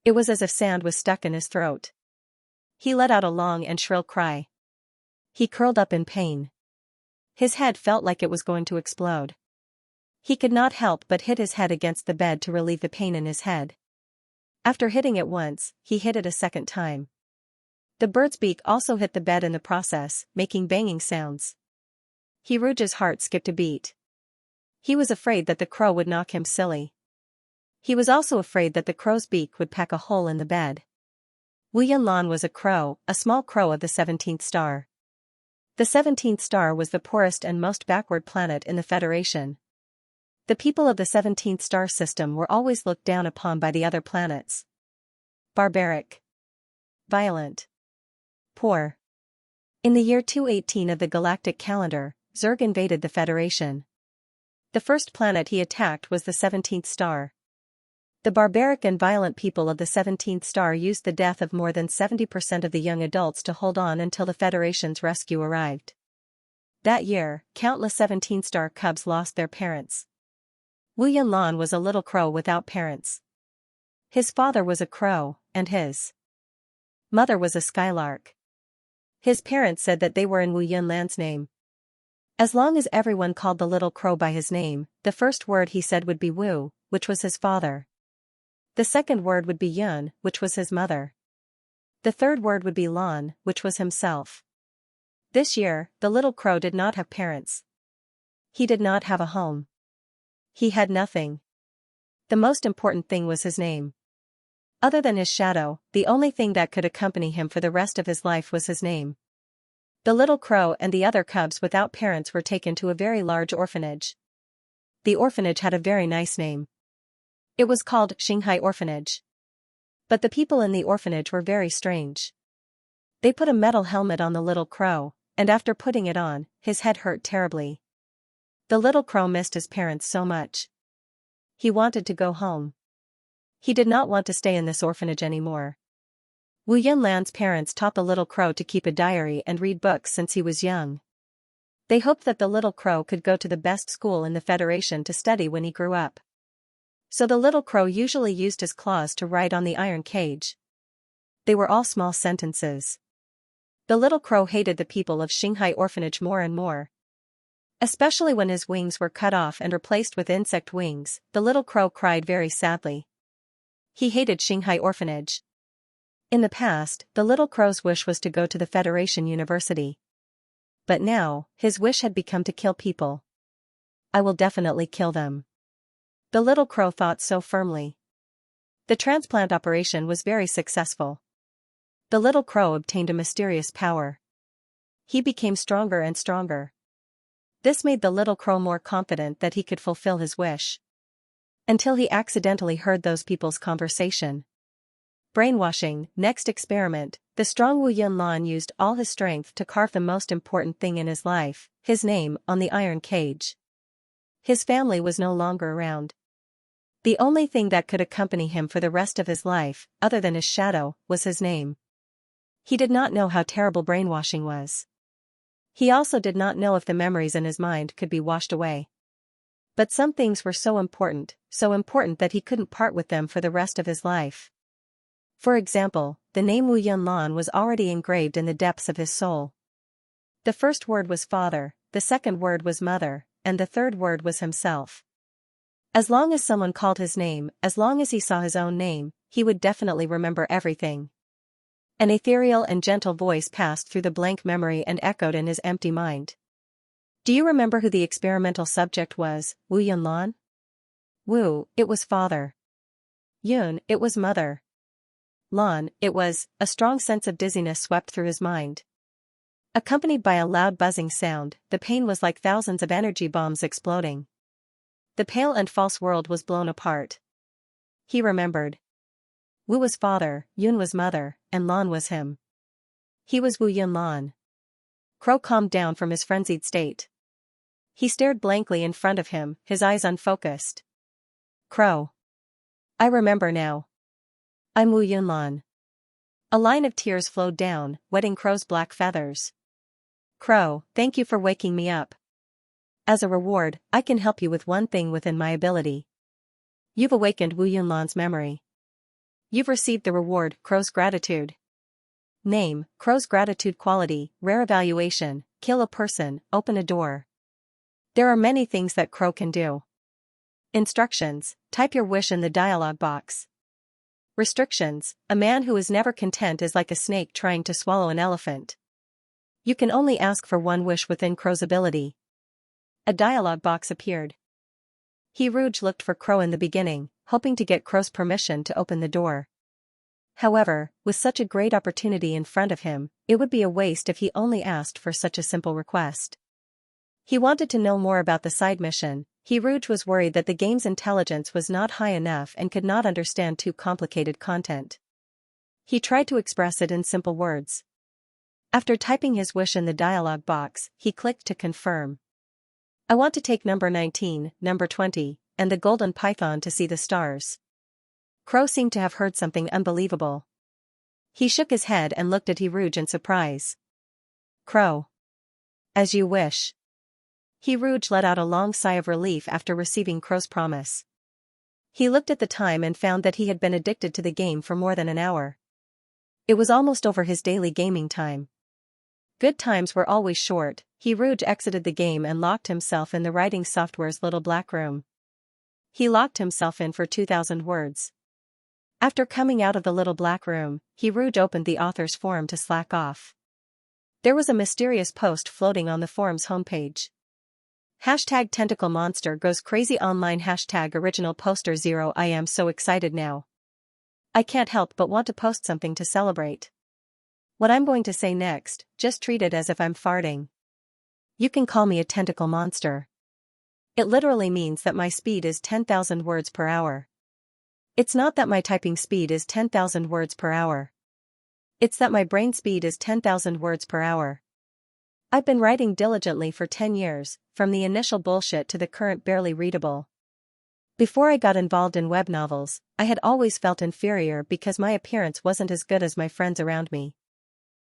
It was as if sand was stuck in his throat. He let out a long and shrill cry. He curled up in pain. His head felt like it was going to explode. He could not help but hit his head against the bed to relieve the pain in his head. After hitting it once, he hit it a second time. The bird's beak also hit the bed in the process, making banging sounds. He Rouge's heart skipped a beat. He was afraid that the Crow would knock him silly. He was also afraid that the Crow's beak would peck a hole in the bed. Wu Yunlan was a crow, a small crow of the 17th star. The 17th star was the poorest and most backward planet in the Federation. The people of the 17th star system were always looked down upon by the other planets. Barbaric. Violent. Poor. In the year 218 of the galactic calendar, Zerg invaded the Federation. The first planet he attacked was the 17th star. The barbaric and violent people of the 17th star used the death of more than 70% of the young adults to hold on until the Federation's rescue arrived. That year, countless 17th star cubs lost their parents. Wu Yunlan was a little crow without parents. His father was a crow, and his mother was a skylark. His parents said that they were in Wu Yunlan's name. As long as everyone called the little crow by his name, the first word he said would be Wu, which was his father. The second word would be Yun, which was his mother. The third word would be Lan, which was himself. This year, the little crow did not have parents. He did not have a home. He had nothing. The most important thing was his name. Other than his shadow, the only thing that could accompany him for the rest of his life was his name. The little crow and the other cubs without parents were taken to a very large orphanage. The orphanage had a very nice name. It was called Xianxia Orphanage. But the people in the orphanage were very strange. They put a metal helmet on the little crow, and after putting it on, his head hurt terribly. The little crow missed his parents so much. He wanted to go home. He did not want to stay in this orphanage anymore. Wu Yunlan's parents taught the little crow to keep a diary and read books since he was young. They hoped that the little crow could go to the best school in the Federation to study when he grew up. So the little crow usually used his claws to write on the iron cage. They were all small sentences. The little crow hated the people of Xianxia Orphanage more and more. Especially when his wings were cut off and replaced with insect wings, the little crow cried very sadly. He hated Xianxia Orphanage. In the past, the little crow's wish was to go to the Federation University. But now, his wish had become to kill people. I will definitely kill them. The little crow thought so firmly. The transplant operation was very successful. The little crow obtained a mysterious power. He became stronger and stronger. This made the little crow more confident that he could fulfill his wish. Until he accidentally heard those people's conversation. Brainwashing. Next experiment, the strong Wu Yunlan used all his strength to carve the most important thing in his life, his name, on the iron cage. His family was no longer around. The only thing that could accompany him for the rest of his life, other than his shadow, was his name. He did not know how terrible brainwashing was. He also did not know if the memories in his mind could be washed away. But some things were so important that he couldn't part with them for the rest of his life. For example, the name Wu Yunlan was already engraved in the depths of his soul. The first word was father, the second word was mother, and the third word was himself. As long as someone called his name, as long as he saw his own name, he would definitely remember everything. An ethereal and gentle voice passed through the blank memory and echoed in his empty mind. Do you remember who the experimental subject was, Wu Yunlan? Wu, it was father. Yun, it was mother. Lan, it was. A strong sense of dizziness swept through his mind. Accompanied by a loud buzzing sound, the pain was like thousands of energy bombs exploding. The pale and false world was blown apart. He remembered. Wu was father, Yun was mother, and Lan was him. He was Wu Yunlan. Crow calmed down from his frenzied state. He stared blankly in front of him, his eyes unfocused. Crow. I remember now. I'm Wu Yunlan. A line of tears flowed down, wetting Crow's black feathers. Crow, thank you for waking me up. As a reward, I can help you with one thing within my ability. You've awakened Wu Yunlan's memory. You've received the reward, Crow's gratitude. Name, Crow's gratitude quality, rare evaluation, kill a person, open a door. There are many things that Crow can do. Instructions, type your wish in the dialog box. Restrictions, a man who is never content is like a snake trying to swallow an elephant. You can only ask for one wish within Crow's ability. A dialog box appeared. He Rouge looked for Crow in the beginning, hoping to get Crow's permission to open the door. However, with such a great opportunity in front of him, it would be a waste if he only asked for such a simple request. He wanted to know more about the side mission. He Rouge was worried that the game's intelligence was not high enough and could not understand too complicated content. He tried to express it in simple words. After typing his wish in the dialog box, he clicked to confirm. I want to take number 19, number 20, and the golden python to see the stars. Crow seemed to have heard something unbelievable. He shook his head and looked at He Rouge in surprise. Crow. As you wish. He Rouge let out a long sigh of relief after receiving Crow's promise. He looked at the time and found that he had been addicted to the game for more than an hour. It was almost over his daily gaming time. Good times were always short. He Rouge exited the game and locked himself in the writing software's little black room. He locked himself in for 2,000 words. After coming out of the little black room, He Rouge opened the author's forum to slack off. There was a mysterious post floating on the forum's homepage. Hashtag Tentacle Monster goes crazy online. Hashtag Original Poster 0. I am so excited now. I can't help but want to post something to celebrate. What I'm going to say next, just treat it as if I'm farting. You can call me a tentacle monster. It literally means that my speed is 10,000 words per hour. It's not that my typing speed is 10,000 words per hour. It's that my brain speed is 10,000 words per hour. I've been writing diligently for 10 years, from the initial bullshit to the current barely readable. Before I got involved in web novels, I had always felt inferior because my appearance wasn't as good as my friends around me.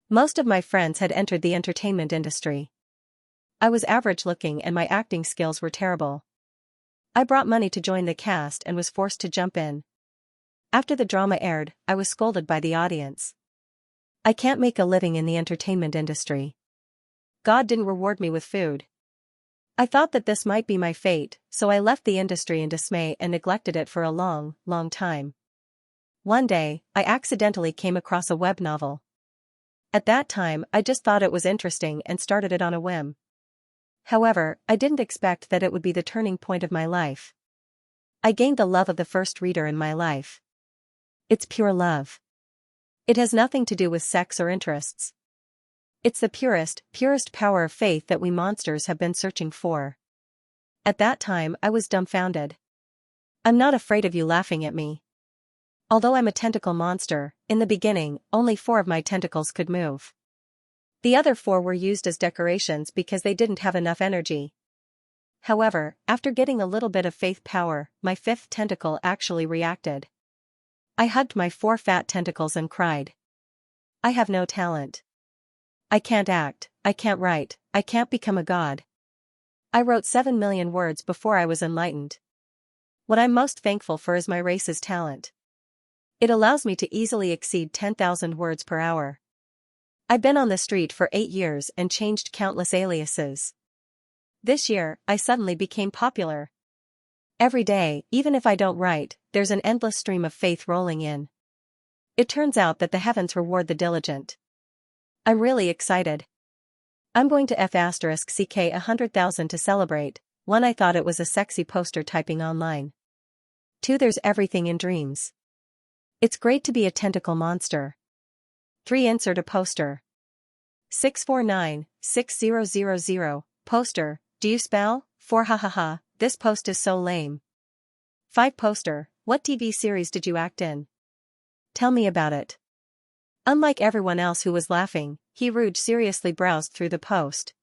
Most of my friends had entered the entertainment industry. I was average looking and my acting skills were terrible. I brought money to join the cast and was forced to jump in. After the drama aired, I was scolded by the audience. I can't make a living in the entertainment industry. God didn't reward me with food. I thought that this might be my fate, so I left the industry in dismay and neglected it for a long, long time. One day, I accidentally came across a web novel. At that time, I just thought it was interesting and started it on a whim. However, I didn't expect that it would be the turning point of my life. I gained the love of the first reader in my life. It's pure love. It has nothing to do with sex or interests. It's the purest power of faith that we monsters have been searching for. At that time, I was dumbfounded. I'm not afraid of you laughing at me. Although I'm a tentacle monster, in the beginning, only 4 of my tentacles could move. The other 4 were used as decorations because they didn't have enough energy. However, after getting a little bit of faith power, my 5th tentacle actually reacted. I hugged my 4 fat tentacles and cried. I have no talent. I can't act, I can't write, I can't become a god. I wrote 7 million words before I was enlightened. What I'm most thankful for is my race's talent. It allows me to easily exceed 10,000 words per hour. I've been on the street for 8 years and changed countless aliases. This year, I suddenly became popular. Every day, even if I don't write, there's an endless stream of faith rolling in. It turns out that the heavens reward the diligent. I'm really excited. I'm going to F***CK 100,000 to celebrate. 1. I thought it was a sexy poster typing online. 2. There's everything in dreams. It's great to be a tentacle monster. 3. Insert a poster. 649-6000. Poster, do you spell? 4. Hahaha, this post is so lame. 5. Poster, what TV series did you act in? Tell me about it. Unlike everyone else who was laughing, Rouge seriously browsed through the post.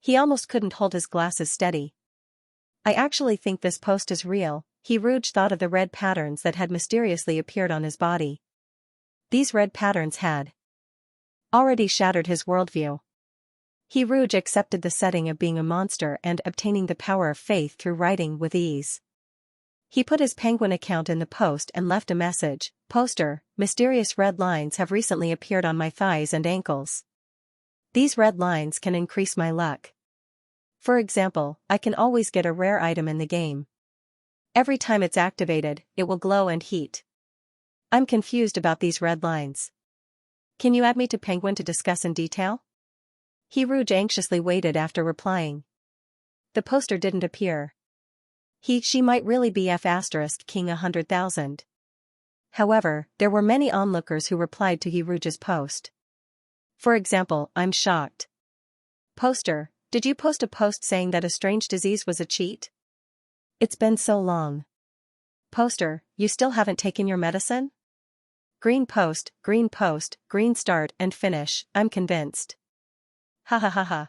He almost couldn't hold his glasses steady. I actually think this post is real. Rouge thought of the red patterns that had mysteriously appeared on his body. These red patterns had already shattered his worldview. Rouge accepted the setting of being a monster and obtaining the power of faith through writing with ease. He put his Penguin account in the post and left a message. Poster, mysterious red lines have recently appeared on my thighs and ankles. These red lines can increase my luck. For example, I can always get a rare item in the game. Every time it's activated, it will glow and heat. I'm confused about these red lines. Can you add me to Penguin to discuss in detail? Rouge anxiously waited after replying. The poster didn't appear. She might really be F***king 100,000. However, there were many onlookers who replied to Rouge's post. For example, I'm shocked. Poster, did you post a post saying that a strange disease was a cheat? It's been so long. Poster, you still haven't taken your medicine? Green post, green start and finish, I'm convinced. Ha ha ha ha.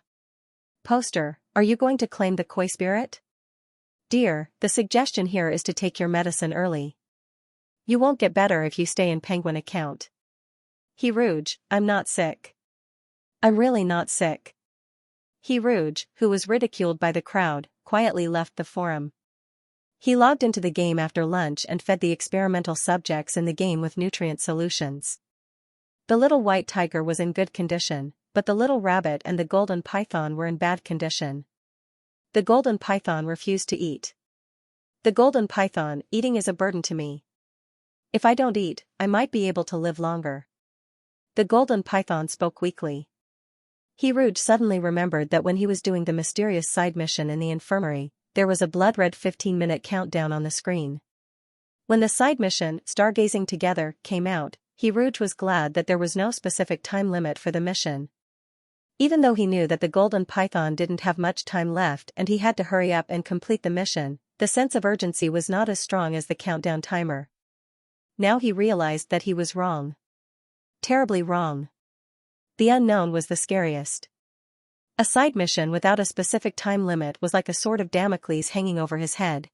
Poster, are you going to claim the koi spirit? Dear, the suggestion here is to take your medicine early. You won't get better if you stay in Penguin account. Rouge, I'm not sick. I'm really not sick. Rouge, who was ridiculed by the crowd, quietly left the forum. He logged into the game after lunch and fed the experimental subjects in the game with nutrient solutions. The little white tiger was in good condition, but the little rabbit and the golden python were in bad condition. The golden python refused to eat. The golden python, eating is a burden to me. If I don't eat, I might be able to live longer. The golden python spoke weakly. Rouge suddenly remembered that when he was doing the mysterious side mission in the infirmary, there was a blood-red 15-minute countdown on the screen. When the side mission, Stargazing Together, came out, Rouge was glad that there was no specific time limit for the mission. Even though he knew that the golden python didn't have much time left and he had to hurry up and complete the mission, the sense of urgency was not as strong as the countdown timer. Now he realized that he was wrong. Terribly wrong. The unknown was the scariest. A side mission without a specific time limit was like a sword of Damocles hanging over his head.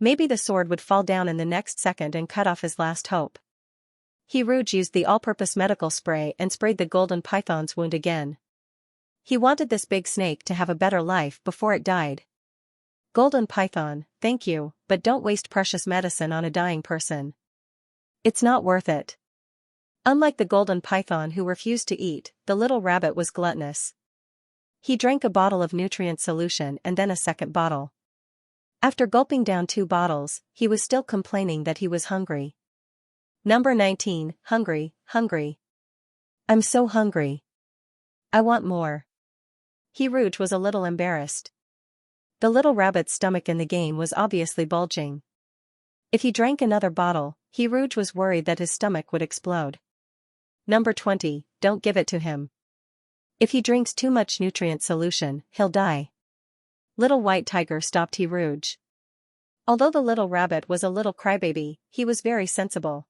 Maybe the sword would fall down in the next second and cut off his last hope. Rouge used the all-purpose medical spray and sprayed the golden python's wound again. He wanted this big snake to have a better life before it died. Golden python, thank you, but don't waste precious medicine on a dying person. It's not worth it. Unlike the golden python who refused to eat, the little rabbit was gluttonous. He drank a bottle of nutrient solution and then a second bottle. After gulping down 2 bottles, he was still complaining that he was hungry. Number 19, hungry. I'm so hungry. I want more. Rouge was a little embarrassed. The little rabbit's stomach in the game was obviously bulging. If he drank another bottle, Rouge was worried that his stomach would explode. Number 20, don't give it to him. If he drinks too much nutrient solution, he'll die. Little White Tiger stopped Rouge. Although the little rabbit was a little crybaby, he was very sensible.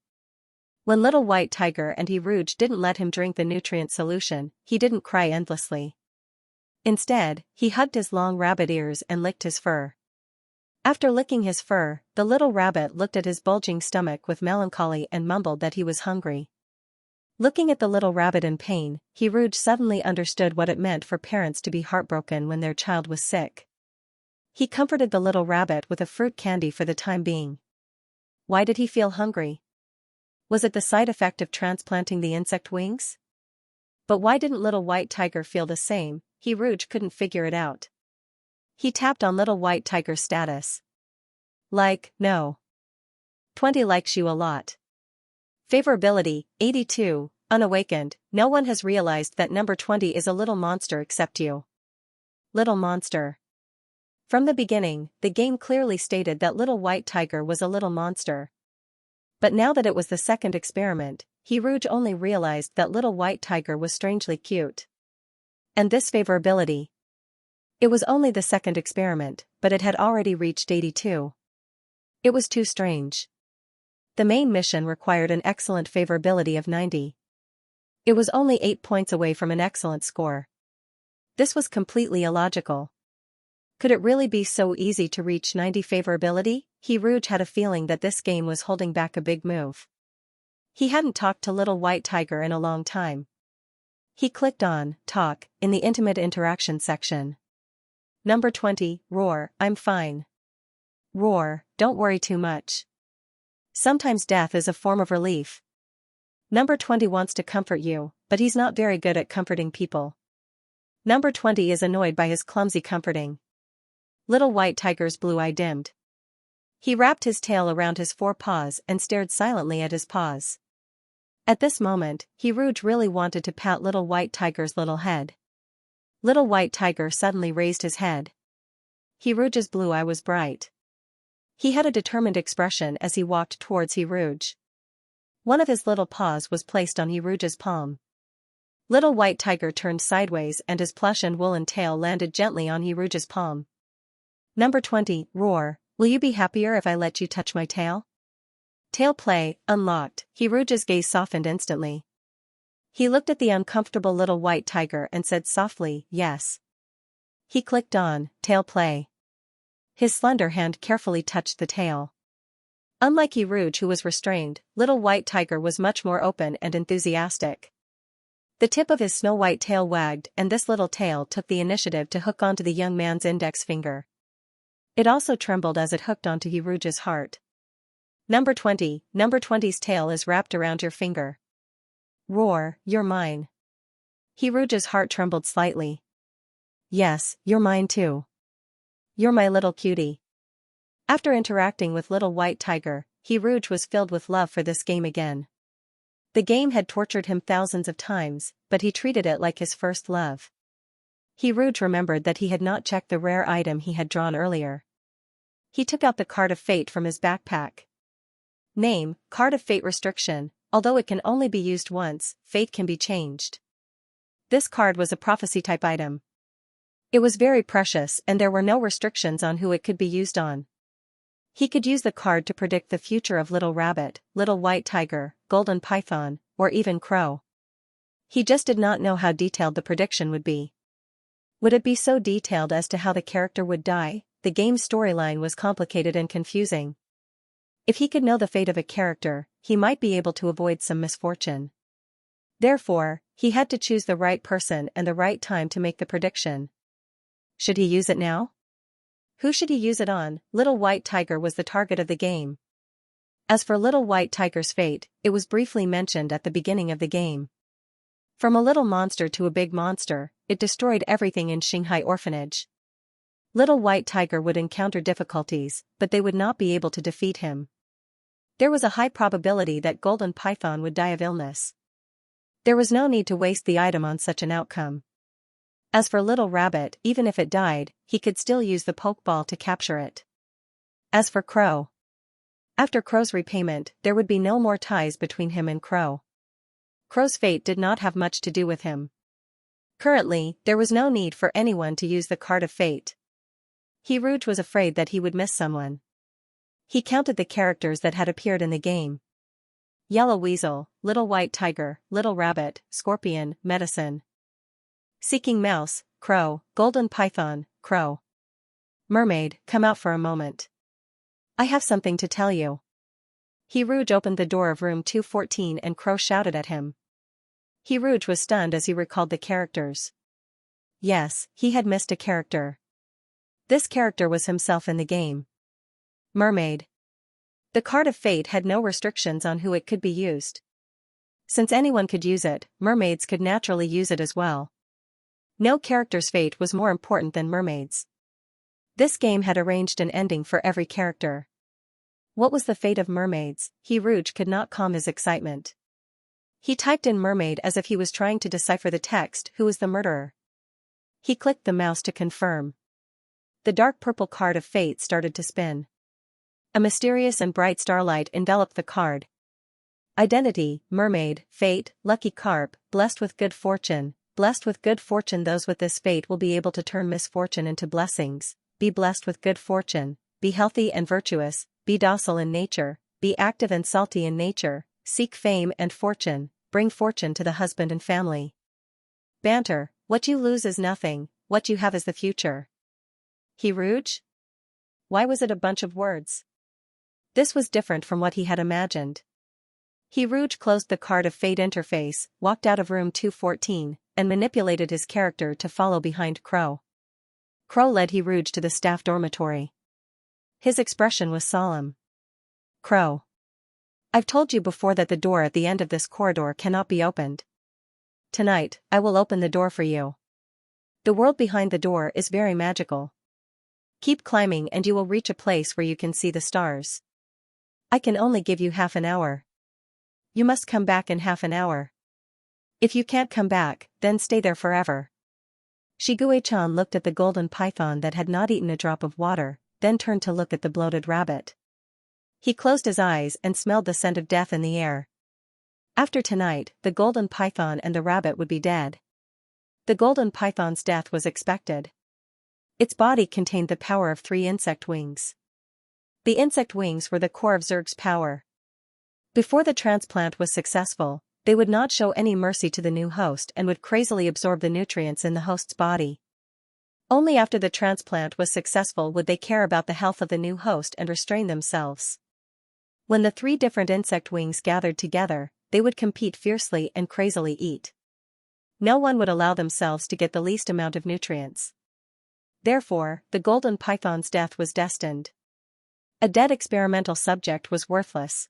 When Little White Tiger and Rouge didn't let him drink the nutrient solution, he didn't cry endlessly. Instead, he hugged his long rabbit ears and licked his fur. After licking his fur, the little rabbit looked at his bulging stomach with melancholy and mumbled that he was hungry. Looking at the little rabbit in pain, Rouge suddenly understood what it meant for parents to be heartbroken when their child was sick. He comforted the little rabbit with a fruit candy for the time being. Why did he feel hungry? Was it the side effect of transplanting the insect wings? But why didn't Little White Tiger feel the same? Rouge couldn't figure it out. He tapped on Little White Tiger's status. Like, no. 20 likes you a lot. Favorability, 82, unawakened. No one has realized that number 20 is a little monster except you. Little monster. From the beginning, the game clearly stated that Little White Tiger was a little monster. But now that it was the second experiment, Rouge only realized that Little White Tiger was strangely cute. And this favorability. It was only the second experiment, but it had already reached 82. It was too strange. The main mission required an excellent favorability of 90. It was only 8 points away from an excellent score. This was completely illogical. Could it really be so easy to reach 90 favorability? Rouge had a feeling that this game was holding back a big move. He hadn't talked to Little White Tiger in a long time. He clicked on Talk in the Intimate Interaction section. Number 20, Roar, I'm fine. Roar, don't worry too much. Sometimes death is a form of relief. Number 20 wants to comfort you, but he's not very good at comforting people. Number 20 is annoyed by his clumsy comforting. Little White Tiger's blue eye dimmed. He wrapped his tail around his forepaws and stared silently at his paws. At this moment, Rouge really wanted to pat Little White Tiger's little head. Little White Tiger suddenly raised his head. Rouge's blue eye was bright. He had a determined expression as he walked towards Rouge. One of his little paws was placed on Rouge's palm. Little White Tiger turned sideways and his plush and woolen tail landed gently on Rouge's palm. Number 20, Roar, will you be happier if I let you touch my tail? Tail play, unlocked. Rouge's gaze softened instantly. He looked at the uncomfortable Little White Tiger and said softly, yes. He clicked on Tail play. His slender hand carefully touched the tail. Unlike Rouge, who was restrained, Little White Tiger was much more open and enthusiastic. The tip of his snow-white tail wagged and this little tail took the initiative to hook onto the young man's index finger. It also trembled as it hooked onto Rouge's heart. Number 20, Number 20's tail is wrapped around your finger. Roar, you're mine. Rouge's heart trembled slightly. Yes, you're mine too. You're my little cutie. After interacting with Little White Tiger, Rouge was filled with love for this game again. The game had tortured him thousands of times, but he treated it like his first love. Rouge remembered that he had not checked the rare item he had drawn earlier. He took out the Card of Fate from his backpack. Name, Card of Fate restriction, although it can only be used once, fate can be changed. This card was a prophecy-type item. It was very precious and there were no restrictions on who it could be used on. He could use the card to predict the future of Little Rabbit, Little White Tiger, Golden Python, or even Crow. He just did not know how detailed the prediction would be. Would it be so detailed as to how the character would die? The game's storyline was complicated and confusing. If he could know the fate of a character, he might be able to avoid some misfortune. Therefore, he had to choose the right person and the right time to make the prediction. Should he use it now? Who should he use it on? Little White Tiger was the target of the game. As for Little White Tiger's fate, it was briefly mentioned at the beginning of the game. From a little monster to a big monster, it destroyed everything in Xianxia Orphanage. Little White Tiger would encounter difficulties, but they would not be able to defeat him. There was a high probability that Golden Python would die of illness. There was no need to waste the item on such an outcome. As for Little Rabbit, even if it died, he could still use the Pokeball to capture it. As for Crow. After Crow's repayment, there would be no more ties between him and Crow. Crow's fate did not have much to do with him. Currently, there was no need for anyone to use the Card of Fate. Rouge was afraid that he would miss someone. He counted the characters that had appeared in the game. Yellow Weasel, Little White Tiger, Little Rabbit, Scorpion, Medicine. Seeking Mouse, Crow, Golden Python, Crow. Mermaid, come out for a moment. I have something to tell you. Rouge opened the door of room 214 and Crow shouted at him. Rouge was stunned as he recalled the characters. Yes, he had missed a character. This character was himself in the game. Mermaid. The card of fate had no restrictions on who it could be used. Since anyone could use it, mermaids could naturally use it as well. No character's fate was more important than mermaids. This game had arranged an ending for every character. What was the fate of mermaids? Rouge could not calm his excitement. He typed in mermaid as if he was trying to decipher the text. Who was the murderer? He clicked the mouse to confirm. The dark purple card of fate started to spin. A mysterious and bright starlight enveloped the card. Identity, mermaid, fate, lucky carp, blessed with good fortune. Blessed with good fortune. Those with this fate will be able to turn misfortune into blessings. Be blessed with good fortune. Be healthy and virtuous. Be docile in nature. Be active and salty in nature. Seek fame and fortune. Bring fortune to the husband and family. Banter. What you lose is nothing, what you have is the future. Rouge? Why was it a bunch of words? This was different from what he had imagined. Rouge closed the card of fate interface, walked out of room 214, and manipulated his character to follow behind Crow. Crow led Rouge to the staff dormitory. His expression was solemn. Crow. I've told you before that the door at the end of this corridor cannot be opened. Tonight, I will open the door for you. The world behind the door is very magical. Keep climbing and you will reach a place where you can see the stars. I can only give you half an hour. You must come back in half an hour. If you can't come back, then stay there forever. Shiguei-chan looked at the golden python that had not eaten a drop of water, then turned to look at the bloated rabbit. He closed his eyes and smelled the scent of death in the air. After tonight, the golden python and the rabbit would be dead. The golden python's death was expected. Its body contained the power of 3 insect wings. The insect wings were the core of Zerg's power. Before the transplant was successful, they would not show any mercy to the new host and would crazily absorb the nutrients in the host's body. Only after the transplant was successful would they care about the health of the new host and restrain themselves. When the 3 different insect wings gathered together, they would compete fiercely and crazily eat. No one would allow themselves to get the least amount of nutrients. Therefore, the golden python's death was destined. A dead experimental subject was worthless.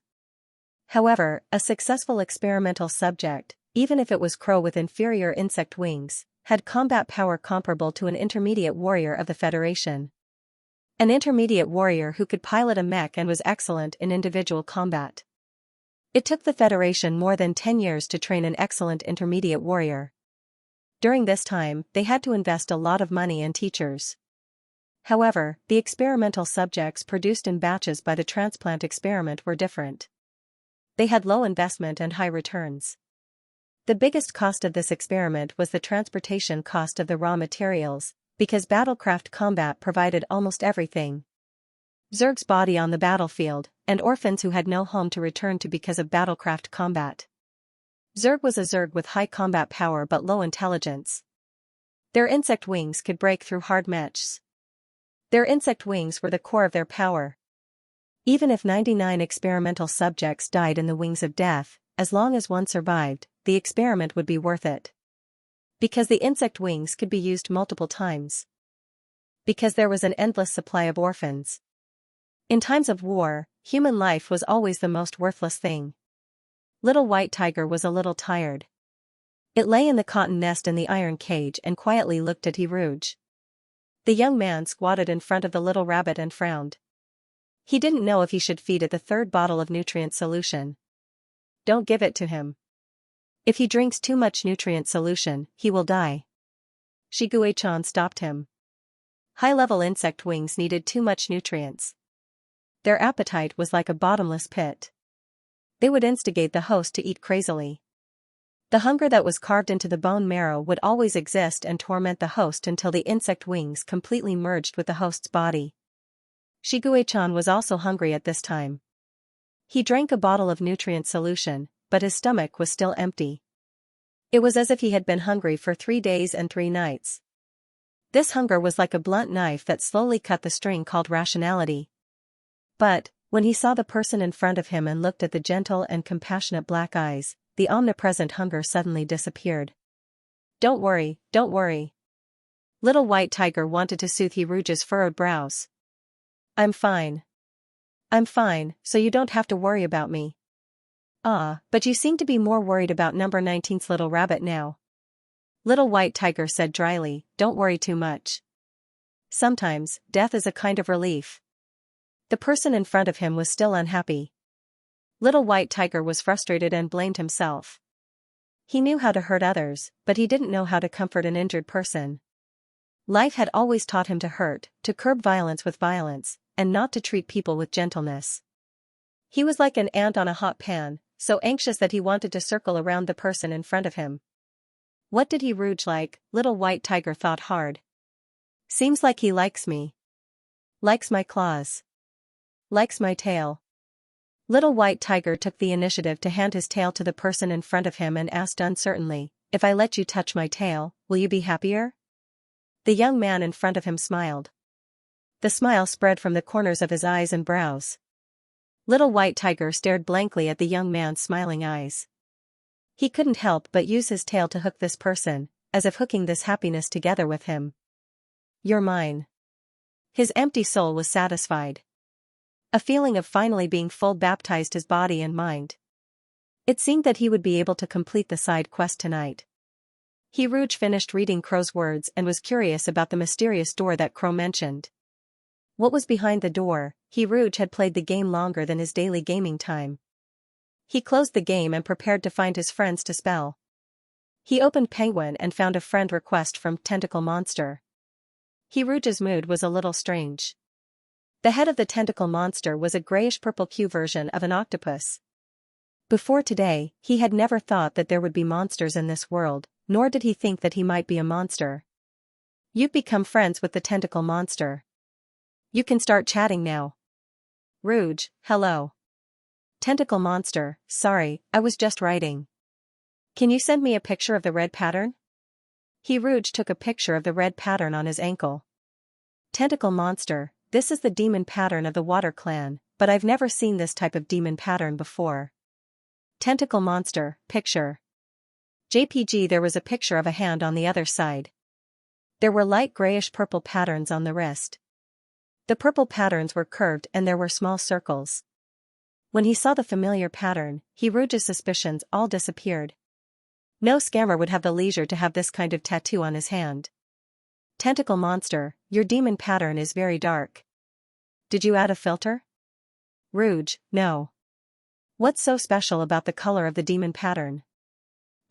However, a successful experimental subject, even if it was Crow with inferior insect wings, had combat power comparable to an intermediate warrior of the Federation. An intermediate warrior who could pilot a mech and was excellent in individual combat. It took the Federation more than 10 years to train an excellent intermediate warrior. During this time, they had to invest a lot of money in teachers. However, the experimental subjects produced in batches by the transplant experiment were different. They had low investment and high returns. The biggest cost of this experiment was the transportation cost of the raw materials, because battlecraft combat provided almost everything. Zerg's body on the battlefield, and orphans who had no home to return to because of battlecraft combat. Zerg was a Zerg with high combat power but low intelligence. Their insect wings could break through hard mechs. Their insect wings were the core of their power. Even if 99 experimental subjects died in the wings of death, as long as one survived, the experiment would be worth it. Because the insect wings could be used multiple times. Because there was an endless supply of orphans. In times of war, human life was always the most worthless thing. Little White Tiger was a little tired. It lay in the cotton nest in the iron cage and quietly looked at Rouge. The young man squatted in front of the little rabbit and frowned. He didn't know if he should feed it the 3rd bottle of nutrient solution. Don't give it to him. If he drinks too much nutrient solution, he will die. Shiguei-chan stopped him. High-level insect wings needed too much nutrients. Their appetite was like a bottomless pit. They would instigate the host to eat crazily. The hunger that was carved into the bone marrow would always exist and torment the host until the insect wings completely merged with the host's body. Shiguei-chan was also hungry at this time. He drank a bottle of nutrient solution, but his stomach was still empty. It was as if he had been hungry for 3 days and 3 nights. This hunger was like a blunt knife that slowly cut the string called rationality. But, when he saw the person in front of him and looked at the gentle and compassionate black eyes, the omnipresent hunger suddenly disappeared. Don't worry, don't worry. Little White Tiger wanted to soothe Rouge's furrowed brows. I'm fine. I'm fine, so you don't have to worry about me. Ah, but you seem to be more worried about number 19's little rabbit now. Little White Tiger said dryly, don't worry too much. Sometimes, death is a kind of relief. The person in front of him was still unhappy. Little White Tiger was frustrated and blamed himself. He knew how to hurt others, but he didn't know how to comfort an injured person. Life had always taught him to hurt, to curb violence with violence, and not to treat people with gentleness. He was like an ant on a hot pan, so anxious that he wanted to circle around the person in front of him. What did he rouge like? Little White Tiger thought hard. Seems like he likes me. Likes my claws. Likes my tail. Little White Tiger took the initiative to hand his tail to the person in front of him and asked uncertainly, if I let you touch my tail, will you be happier? The young man in front of him smiled. The smile spread from the corners of his eyes and brows. Little White Tiger stared blankly at the young man's smiling eyes. He couldn't help but use his tail to hook this person, as if hooking this happiness together with him. You're mine. His empty soul was satisfied. A feeling of finally being full baptized his body and mind. It seemed that he would be able to complete the side quest tonight. He Rouge finished reading Crow's words and was curious about the mysterious door that Crow mentioned. What was behind the door? He Rouge had played the game longer than his daily gaming time. He closed the game and prepared to find his friends to spell. He opened Penguin and found a friend request from Tentacle Monster. He Rouge's mood was a little strange. The head of the tentacle monster was a grayish-purple Q version of an octopus. Before today, he had never thought that there would be monsters in this world, nor did he think that he might be a monster. You've become friends with the tentacle monster. You can start chatting now. Rouge, hello. Tentacle monster, sorry, I was just writing. Can you send me a picture of the red pattern? He Rouge took a picture of the red pattern on his ankle. Tentacle monster, this is the demon pattern of the Water Clan, but I've never seen this type of demon pattern before. Tentacle monster, picture. JPG. There was a picture of a hand on the other side. There were light grayish-purple patterns on the wrist. The purple patterns were curved and there were small circles. When he saw the familiar pattern, He Rouge's suspicions all disappeared. No scammer would have the leisure to have this kind of tattoo on his hand. Tentacle monster, your demon pattern is very dark. Did you add a filter? Rouge, no. What's so special about the color of the demon pattern?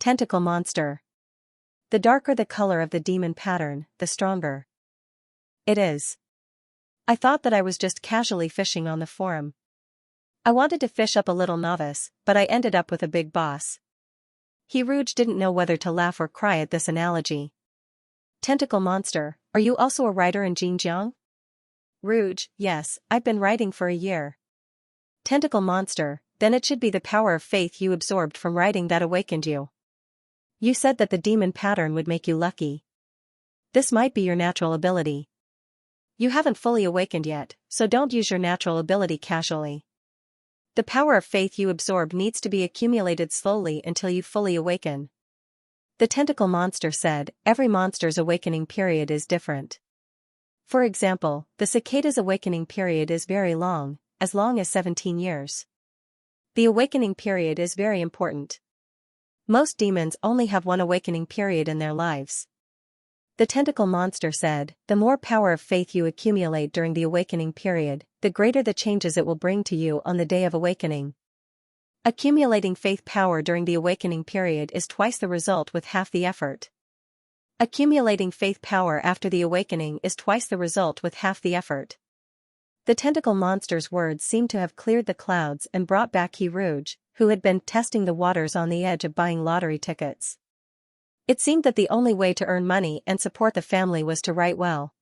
Tentacle monster. The darker the color of the demon pattern, the stronger. It is. I thought that I was just casually fishing on the forum. I wanted to fish up a little novice, but I ended up with a big boss. He Rouge didn't know whether to laugh or cry at this analogy. Tentacle monster, are you also a writer in Xinjiang? Rouge, yes, I've been writing for a year. Tentacle monster, then it should be the power of faith you absorbed from writing that awakened you. You said that the demon pattern would make you lucky. This might be your natural ability. You haven't fully awakened yet, so don't use your natural ability casually. The power of faith you absorb needs to be accumulated slowly until you fully awaken. The tentacle monster said, every monster's awakening period is different. For example, the cicada's awakening period is very long as 17 years. The awakening period is very important. Most demons only have one awakening period in their lives. The tentacle monster said, the more power of faith you accumulate during the awakening period, the greater the changes it will bring to you on the day of awakening. Accumulating faith power during the awakening period is twice the result with half the effort. Accumulating faith power after the awakening is twice the result with half the effort. The tentacle monster's words seemed to have cleared the clouds and brought back He Rouge, who had been testing the waters on the edge of buying lottery tickets. It seemed that the only way to earn money and support the family was to write well.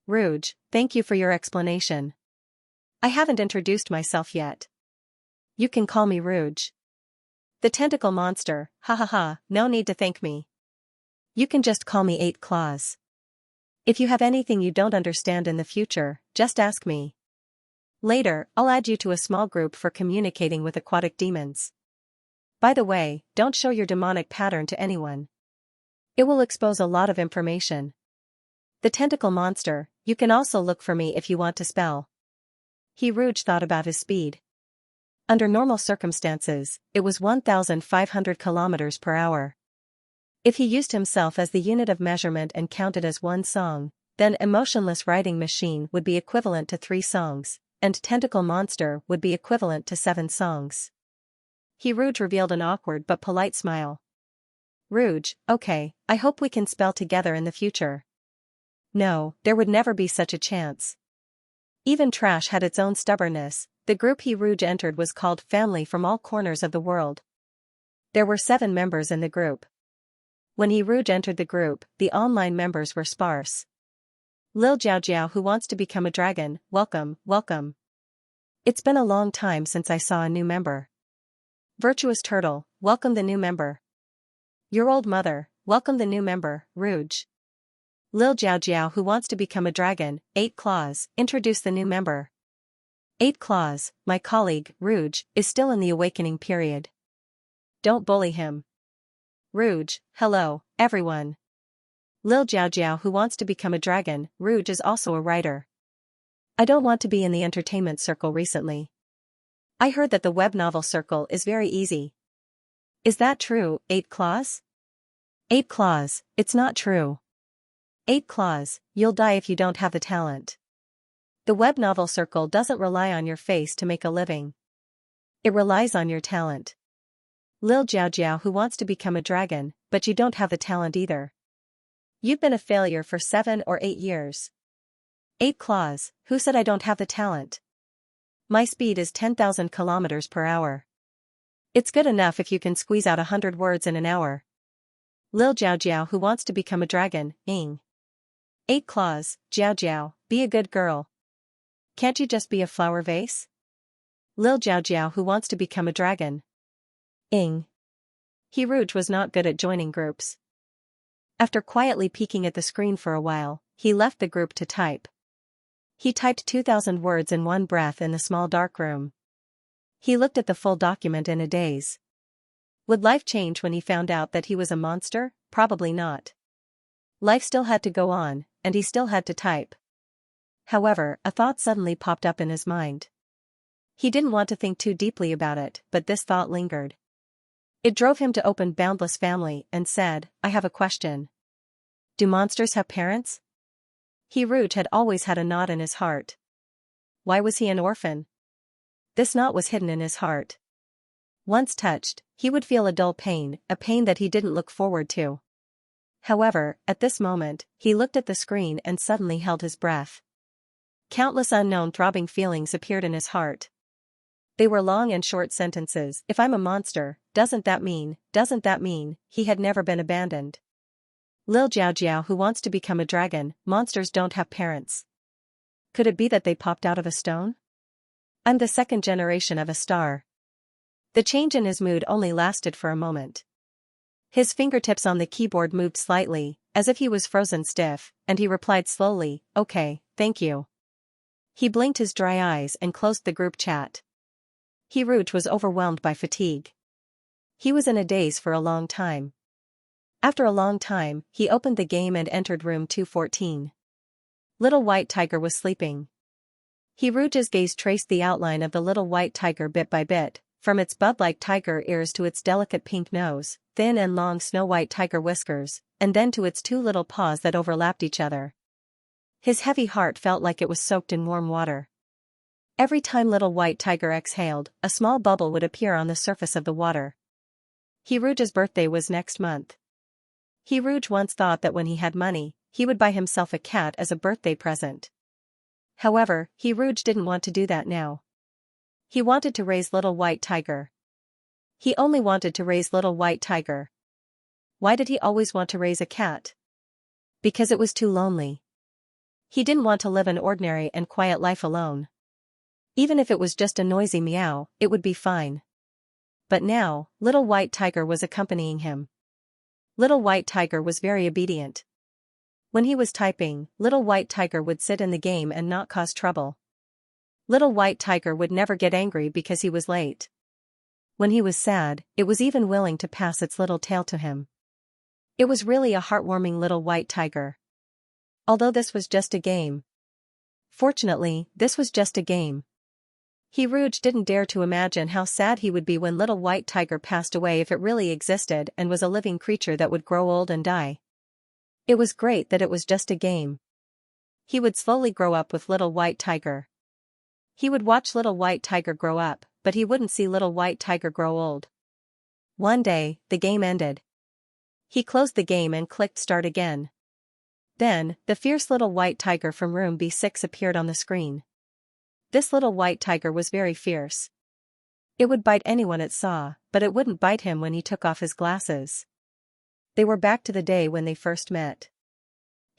Rouge, thank you for your explanation. I haven't introduced myself yet. You can call me Rouge. The tentacle monster, ha ha ha, no need to thank me. You can just call me 8 Claws. If you have anything you don't understand in the future, just ask me. Later, I'll add you to a small group for communicating with aquatic demons. By the way, don't show your demonic pattern to anyone. It will expose a lot of information. The tentacle monster, you can also look for me if you want to spell. He Rouge thought about his speed. Under normal circumstances, it was 1,500 kilometers per hour. If he used himself as the unit of measurement and counted as one song, then Emotionless Riding Machine would be equivalent to 3 songs, and Tentacle Monster would be equivalent to 7 songs. He Rouge revealed an awkward but polite smile. Rouge, okay, I hope we can spell together in the future. No, there would never be such a chance. Even trash had its own stubbornness. The group He Rouge entered was called Family from all corners of the world. There were 7 members in the group. When He Rouge entered the group, the online members were sparse. Lil Xiaojiao who wants to become a dragon, welcome, welcome. It's been a long time since I saw a new member. Virtuous Turtle, welcome the new member. Your old mother, welcome the new member, Rouge. Lil Xiaojiao who wants to become a dragon, 8 Claws, introduce the new member. 8 Claws, my colleague, Rouge, is still in the awakening period. Don't bully him. Rouge, hello, everyone. Lil Xiaojiao who wants to become a dragon, Rouge is also a writer. I don't want to be in the entertainment circle recently. I heard that the web novel circle is very easy. Is that true, 8 Claws? 8 Claws, it's not true. 8 Claws, you'll die if you don't have the talent. The web novel circle doesn't rely on your face to make a living. It relies on your talent. Lil Xiaojiao who wants to become a dragon, but you don't have the talent either. You've been a failure for 7 or 8 years. 8 Claws, who said I don't have the talent? My speed is 10,000 kilometers per hour. It's good enough if you can squeeze out 100 words in an hour. Lil Xiaojiao who wants to become a dragon, ing. 8 Claws, Xiaojiao, be a good girl. Can't you just be a flower vase? Lil Xiaojiao who wants to become a dragon. Ing. He Rouge was not good at joining groups. After quietly peeking at the screen for a while, he left the group to type. He typed 2,000 words in one breath in the small dark room. He looked at the full document in a daze. Would life change when he found out that he was a monster? Probably not. Life still had to go on, and he still had to type. However, a thought suddenly popped up in his mind. He didn't want to think too deeply about it, but this thought lingered. It drove him to open Boundless Family and said, I have a question. Do monsters have parents? He Rouge had always had a knot in his heart. Why was he an orphan? This knot was hidden in his heart. Once touched, he would feel a dull pain, a pain that he didn't look forward to. However, at this moment, he looked at the screen and suddenly held his breath. Countless unknown throbbing feelings appeared in his heart. They were long and short sentences. If I'm a monster, doesn't that mean, he had never been abandoned? Lil Xiaojiao who wants to become a dragon, monsters don't have parents. Could it be that they popped out of a stone? I'm the 2nd generation of a star. The change in his mood only lasted for a moment. His fingertips on the keyboard moved slightly, as if he was frozen stiff, and he replied slowly, okay, thank you. He blinked his dry eyes and closed the group chat. He Rouge was overwhelmed by fatigue. He was in a daze for a long time. After a long time, he opened the game and entered room 214. Little White Tiger was sleeping. He Rouge's gaze traced the outline of the little white tiger bit by bit, from its bud-like tiger ears to its delicate pink nose, thin and long snow-white tiger whiskers, and then to its 2 little paws that overlapped each other. His heavy heart felt like it was soaked in warm water. Every time Little White Tiger exhaled, a small bubble would appear on the surface of the water. He Rouge's birthday was next month. He Rouge once thought that when he had money, he would buy himself a cat as a birthday present. However, He Rouge didn't want to do that now. He wanted to raise Little White Tiger. He only wanted to raise Little White Tiger. Why did he always want to raise a cat? Because it was too lonely. He didn't want to live an ordinary and quiet life alone. Even if it was just a noisy meow, it would be fine. But now, Little White Tiger was accompanying him. Little White Tiger was very obedient. When he was typing, Little White Tiger would sit in the game and not cause trouble. Little White Tiger would never get angry because he was late. When he was sad, it was even willing to pass its little tail to him. It was really a heartwarming Little White Tiger. Although this was just a game. Fortunately, this was just a game. Rouge didn't dare to imagine how sad he would be when little white tiger passed away if it really existed and was a living creature that would grow old and die. It was great that it was just a game. He would slowly grow up with little white tiger. He would watch little white tiger grow up, but he wouldn't see little white tiger grow old. One day, the game ended. He closed the game and clicked start again. Then, the fierce little white tiger from room B6 appeared on the screen. This little white tiger was very fierce. It would bite anyone it saw, but it wouldn't bite him when he took off his glasses. They were back to the day when they first met.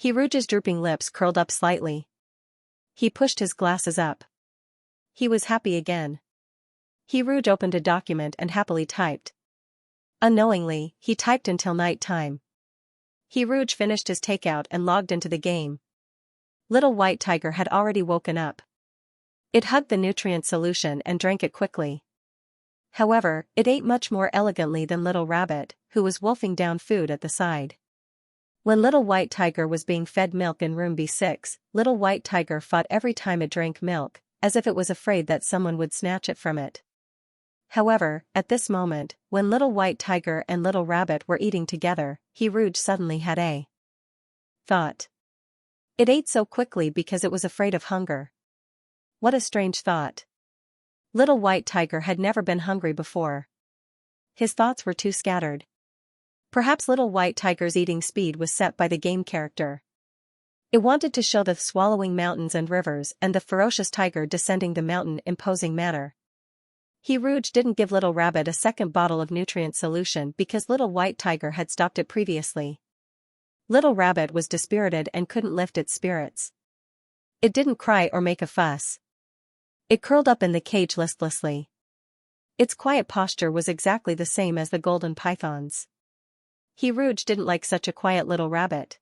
Rouge's drooping lips curled up slightly. He pushed his glasses up. He was happy again. Rouge opened a document and happily typed. Unknowingly, he typed until night time. Rouge finished his takeout and logged into the game. Little white tiger had already woken up. It hugged the nutrient solution and drank it quickly. However, it ate much more elegantly than little rabbit, who was wolfing down food at the side. When little white tiger was being fed milk in room B6, little white tiger fought every time it drank milk, as if it was afraid that someone would snatch it from it. However, at this moment, when little white tiger and little rabbit were eating together, Rouge suddenly had a thought. It ate so quickly because it was afraid of hunger. What a strange thought. Little white tiger had never been hungry before. His thoughts were too scattered. Perhaps little white tiger's eating speed was set by the game character. It wanted to show the swallowing mountains and rivers and the ferocious tiger descending the mountain imposing manner. Rouge didn't give little rabbit a second bottle of nutrient solution because little white tiger had stopped it previously. Little rabbit was dispirited and couldn't lift its spirits. It didn't cry or make a fuss. It curled up in the cage listlessly. Its quiet posture was exactly the same as the golden python's. Rouge didn't like such a quiet little rabbit.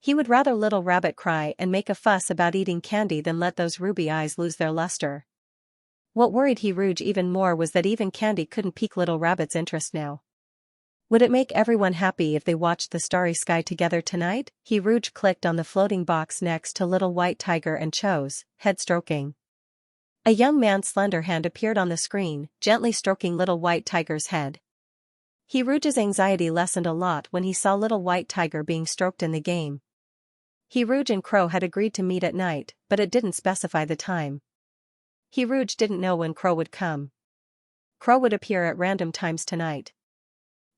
He would rather little rabbit cry and make a fuss about eating candy than let those ruby eyes lose their luster. What worried Rouge even more was that even candy couldn't pique little rabbit's interest now. Would it make everyone happy if they watched the starry sky together tonight? Rouge clicked on the floating box next to little white tiger and chose, head stroking. A young man's slender hand appeared on the screen, gently stroking little white tiger's head. Rouge's anxiety lessened a lot when he saw little white tiger being stroked in the game. Rouge and Crow had agreed to meet at night, but it didn't specify the time. Rouge didn't know when Crow would come. Crow would appear at random times tonight.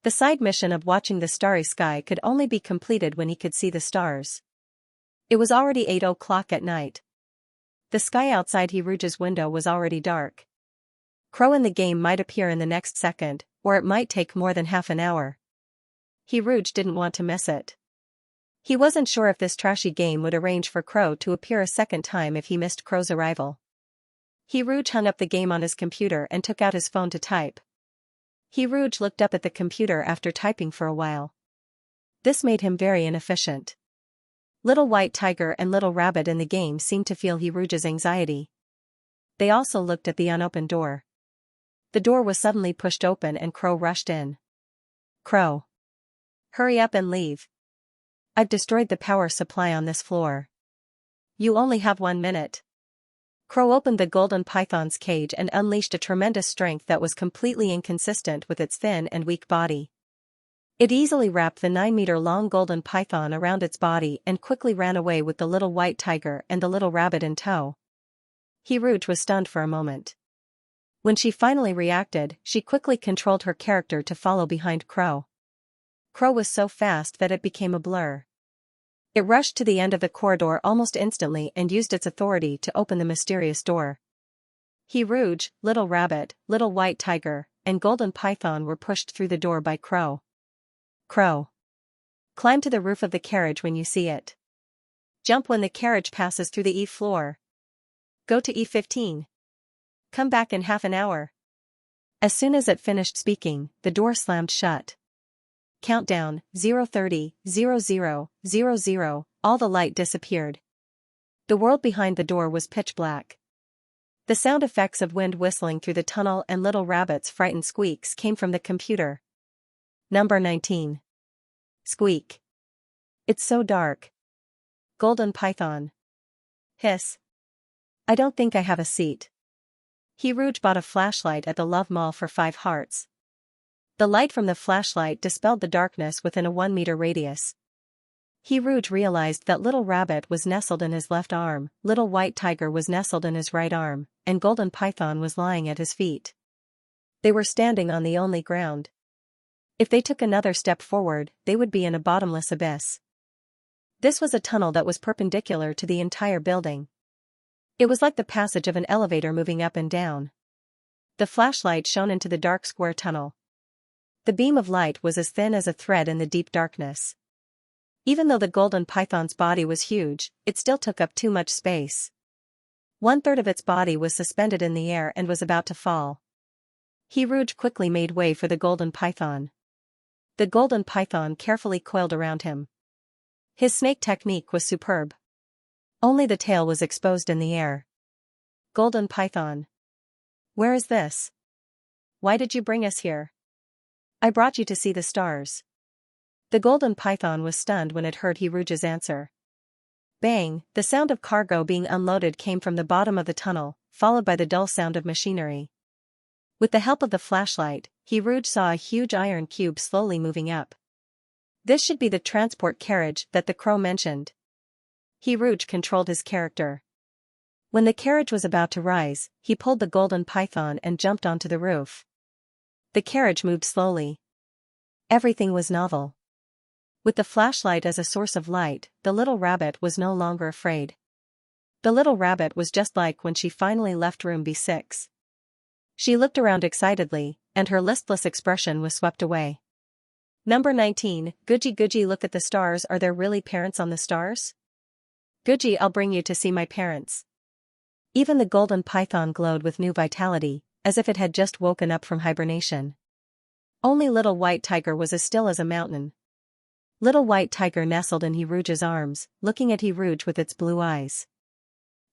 The side mission of watching the starry sky could only be completed when he could see the stars. It was already 8 o'clock at night. The sky outside Rouge's window was already dark. Crow in the game might appear in the next second, or it might take more than half an hour. Rouge didn't want to miss it. He wasn't sure if this trashy game would arrange for Crow to appear a second time if he missed Crow's arrival. Rouge hung up the game on his computer and took out his phone to type. Rouge looked up at the computer after typing for a while. This made him very inefficient. Little white tiger and little rabbit in the game seemed to feel Rouge's anxiety. They also looked at the unopened door. The door was suddenly pushed open and Crow rushed in. Crow. Hurry up and leave. I've destroyed the power supply on this floor. You only have 1 minute. Crow opened the golden python's cage and unleashed a tremendous strength that was completely inconsistent with its thin and weak body. It easily wrapped the 9-meter-long golden python around its body and quickly ran away with the little white tiger and the little rabbit in tow. Rouge was stunned for a moment. When she finally reacted, she quickly controlled her character to follow behind Crow. Crow was so fast that it became a blur. It rushed to the end of the corridor almost instantly and used its authority to open the mysterious door. Rouge, little rabbit, little white tiger, and golden python were pushed through the door by Crow. Crow. Climb to the roof of the carriage when you see it. Jump when the carriage passes through the E floor. Go to E15. Come back in half an hour. As soon as it finished speaking, the door slammed shut. Countdown, 0:30, 00, 00, all the light disappeared. The world behind the door was pitch black. The sound effects of wind whistling through the tunnel and little rabbits' frightened squeaks came from the computer. Number 19. Squeak. It's so dark. Golden python. Hiss. I don't think I have a seat. He Rouge bought a flashlight at the Love Mall for 5 hearts. The light from the flashlight dispelled the darkness within a 1-meter radius. He Rouge realized that Little Rabbit was nestled in his left arm, Little White Tiger was nestled in his right arm, and Golden Python was lying at his feet. They were standing on the only ground. If they took another step forward, they would be in a bottomless abyss. This was a tunnel that was perpendicular to the entire building. It was like the passage of an elevator moving up and down. The flashlight shone into the dark square tunnel. The beam of light was as thin as a thread in the deep darkness. Even though the golden python's body was huge, it still took up too much space. 1/3 of its body was suspended in the air and was about to fall. He Rouge quickly made way for the golden python. The golden python carefully coiled around him. His snake technique was superb. Only the tail was exposed in the air. Golden Python. Where is this? Why did you bring us here? I brought you to see the stars. The golden python was stunned when it heard He Rouge's answer. Bang, the sound of cargo being unloaded came from the bottom of the tunnel, followed by the dull sound of machinery. With the help of the flashlight, He Rouge saw a huge iron cube slowly moving up. This should be the transport carriage that the crow mentioned. He Rouge controlled his character. When the carriage was about to rise, he pulled the golden python and jumped onto the roof. The carriage moved slowly. Everything was novel. With the flashlight as a source of light, the little rabbit was no longer afraid. The little rabbit was just like when she finally left room B6. She looked around excitedly, and her listless expression was swept away. Number 19, Guji Guji, look at the stars. Are there really parents on the stars? Guji, I'll bring you to see my parents. Even the golden python glowed with new vitality, as if it had just woken up from hibernation. Only Little White Tiger was as still as a mountain. Little White Tiger nestled in He Rouge's arms, looking at He Rouge with its blue eyes.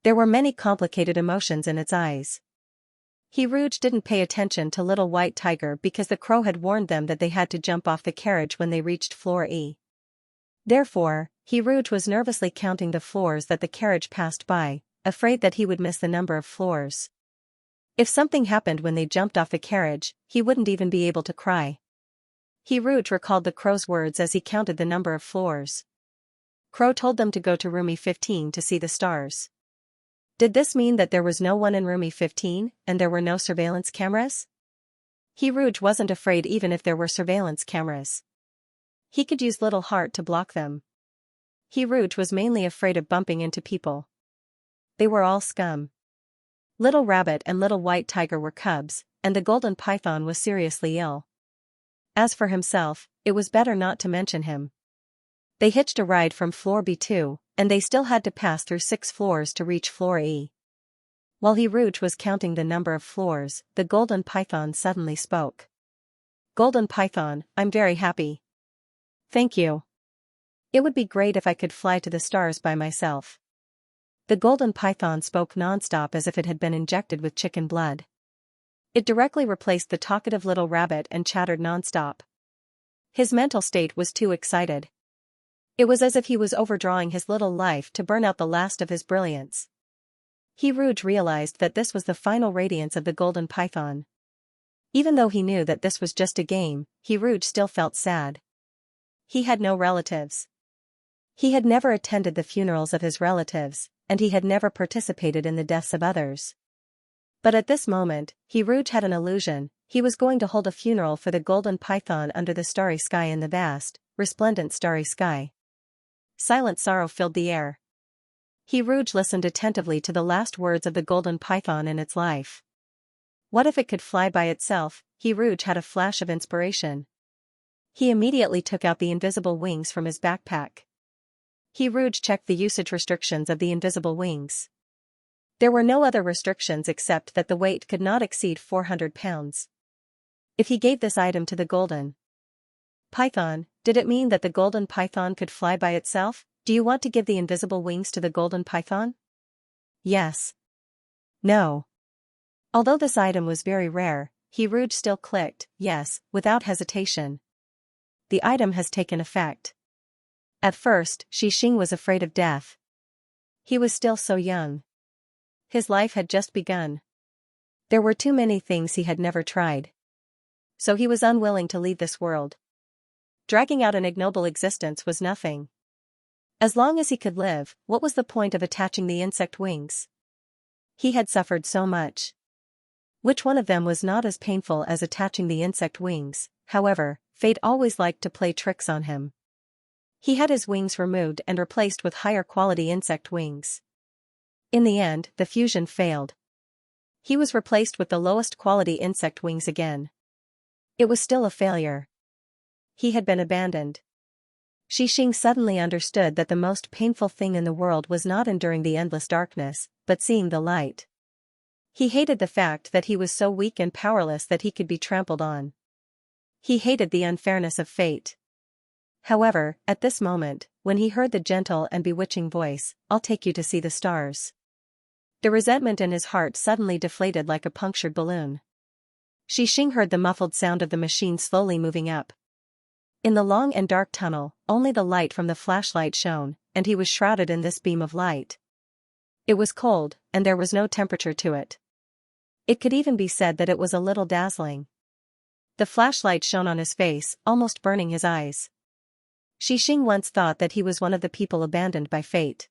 There were many complicated emotions in its eyes. He Rouge didn't pay attention to Little White Tiger because the crow had warned them that they had to jump off the carriage when they reached floor E. Therefore, He Rouge was nervously counting the floors that the carriage passed by, afraid that he would miss the number of floors. If something happened when they jumped off the carriage, he wouldn't even be able to cry. He Rouge recalled the crow's words as he counted the number of floors. Crow told them to go to room E15 to see the stars. Did this mean that there was no one in room E15, and there were no surveillance cameras? He Rouge wasn't afraid even if there were surveillance cameras. He could use Little Heart to block them. He Rouge was mainly afraid of bumping into people. They were all scum. Little Rabbit and Little White Tiger were cubs, and the golden python was seriously ill. As for himself, it was better not to mention him. They hitched a ride from floor B2, and they still had to pass through 6 floors to reach floor E. While He Rouge was counting the number of floors, the golden python suddenly spoke. Golden Python, I'm very happy. Thank you. It would be great if I could fly to the stars by myself. The golden python spoke nonstop as if it had been injected with chicken blood. It directly replaced the talkative little rabbit and chattered nonstop. His mental state was too excited. It was as if he was overdrawing his little life to burn out the last of his brilliance. He Rouge realized that this was the final radiance of the golden python. Even though he knew that this was just a game, He Rouge still felt sad. He had no relatives. He had never attended the funerals of his relatives, and he had never participated in the deaths of others. But at this moment, He Rouge had an illusion. He was going to hold a funeral for the golden python under the starry sky in the vast, resplendent starry sky. Silent sorrow filled the air. He Rouge listened attentively to the last words of the golden python in its life. What if it could fly by itself? He Rouge had a flash of inspiration. He immediately took out the invisible wings from his backpack. He Rouge checked the usage restrictions of the invisible wings. There were no other restrictions except that the weight could not exceed 400 pounds. If he gave this item to the golden python, did it mean that the golden python could fly by itself? Do you want to give the invisible wings to the golden python? Yes. No. Although this item was very rare, He Rouge still clicked yes, without hesitation. The item has taken effect. At first, Xing was afraid of death. He was still so young. His life had just begun. There were too many things he had never tried. So he was unwilling to leave this world. Dragging out an ignoble existence was nothing. As long as he could live, what was the point of attaching the insect wings? He had suffered so much. Which one of them was not as painful as attaching the insect wings? However, fate always liked to play tricks on him. He had his wings removed and replaced with higher quality insect wings. In the end, the fusion failed. He was replaced with the lowest quality insect wings again. It was still a failure. He had been abandoned. Xing suddenly understood that the most painful thing in the world was not enduring the endless darkness, but seeing the light. He hated the fact that he was so weak and powerless that he could be trampled on. He hated the unfairness of fate. However, at this moment, when he heard the gentle and bewitching voice, "I'll take you to see the stars," the resentment in his heart suddenly deflated like a punctured balloon. Xing heard the muffled sound of the machine slowly moving up. In the long and dark tunnel, only the light from the flashlight shone, and he was shrouded in this beam of light. It was cold, and there was no temperature to it. It could even be said that it was a little dazzling. The flashlight shone on his face, almost burning his eyes. Xing once thought that he was one of the people abandoned by fate.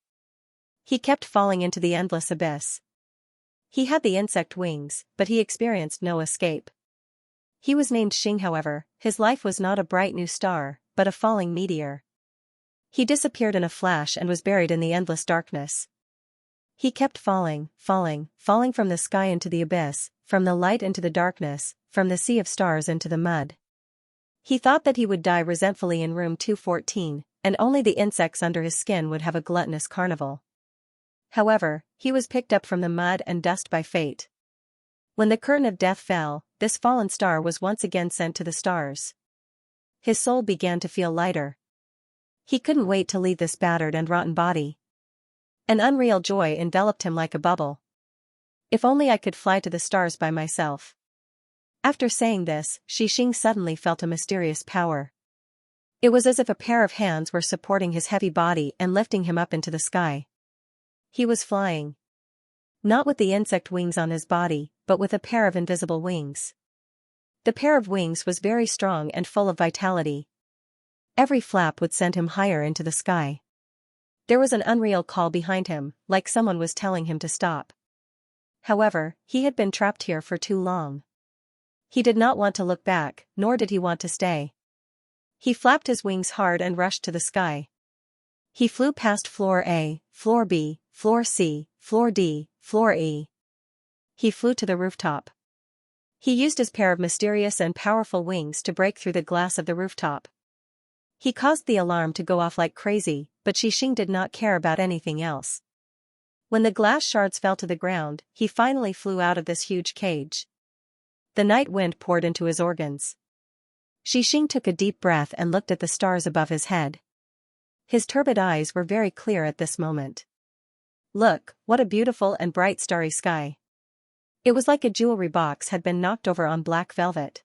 He kept falling into the endless abyss. He had the insect wings, but he experienced no escape. He was named Xing, however, his life was not a bright new star, but a falling meteor. He disappeared in a flash and was buried in the endless darkness. He kept falling, falling, falling from the sky into the abyss, from the light into the darkness, from the sea of stars into the mud. He thought that he would die resentfully in room 214, and only the insects under his skin would have a gluttonous carnival. However, he was picked up from the mud and dust by fate. When the curtain of death fell, this fallen star was once again sent to the stars. His soul began to feel lighter. He couldn't wait to leave this battered and rotten body. An unreal joy enveloped him like a bubble. If only I could fly to the stars by myself. After saying this, Xing suddenly felt a mysterious power. It was as if a pair of hands were supporting his heavy body and lifting him up into the sky. He was flying. Not with the insect wings on his body, but with a pair of invisible wings. The pair of wings was very strong and full of vitality. Every flap would send him higher into the sky. There was an unreal call behind him, like someone was telling him to stop. However, he had been trapped here for too long. He did not want to look back, nor did he want to stay. He flapped his wings hard and rushed to the sky. He flew past floor A, floor B, floor C, floor D, floor E. He flew to the rooftop. He used his pair of mysterious and powerful wings to break through the glass of the rooftop. He caused the alarm to go off like crazy, but Xing did not care about anything else. When the glass shards fell to the ground, he finally flew out of this huge cage. The night wind poured into his organs. Xing took a deep breath and looked at the stars above his head. His turbid eyes were very clear at this moment. Look, what a beautiful and bright starry sky. It was like a jewelry box had been knocked over on black velvet.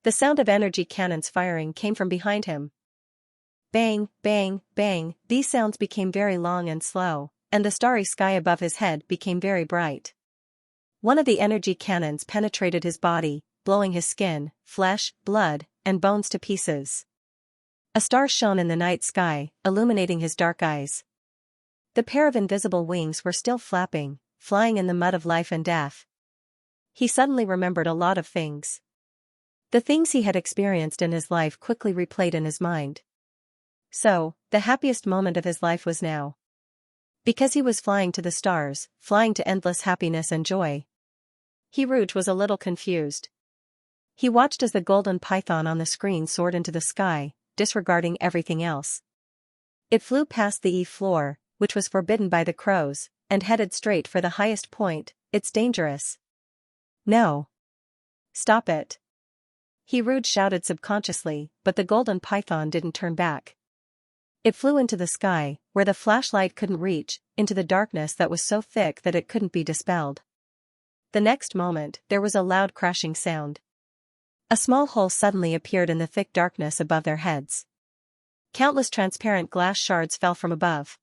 The sound of energy cannons firing came from behind him. Bang, bang, bang, these sounds became very long and slow, and the starry sky above his head became very bright. One of the energy cannons penetrated his body, blowing his skin, flesh, blood, and bones to pieces. A star shone in the night sky, illuminating his dark eyes. The pair of invisible wings were still flapping, flying in the mud of life and death. He suddenly remembered a lot of things. The things he had experienced in his life quickly replayed in his mind. So, the happiest moment of his life was now. Because he was flying to the stars, flying to endless happiness and joy. Rouge was a little confused. He watched as the golden python on the screen soared into the sky, disregarding everything else. It flew past the E floor, which was forbidden by the crows, and headed straight for the highest point. It's dangerous. No. Stop it. Rouge shouted subconsciously, but the golden python didn't turn back. It flew into the sky, where the flashlight couldn't reach, into the darkness that was so thick that it couldn't be dispelled. The next moment, there was a loud crashing sound. A small hole suddenly appeared in the thick darkness above their heads. Countless transparent glass shards fell from above.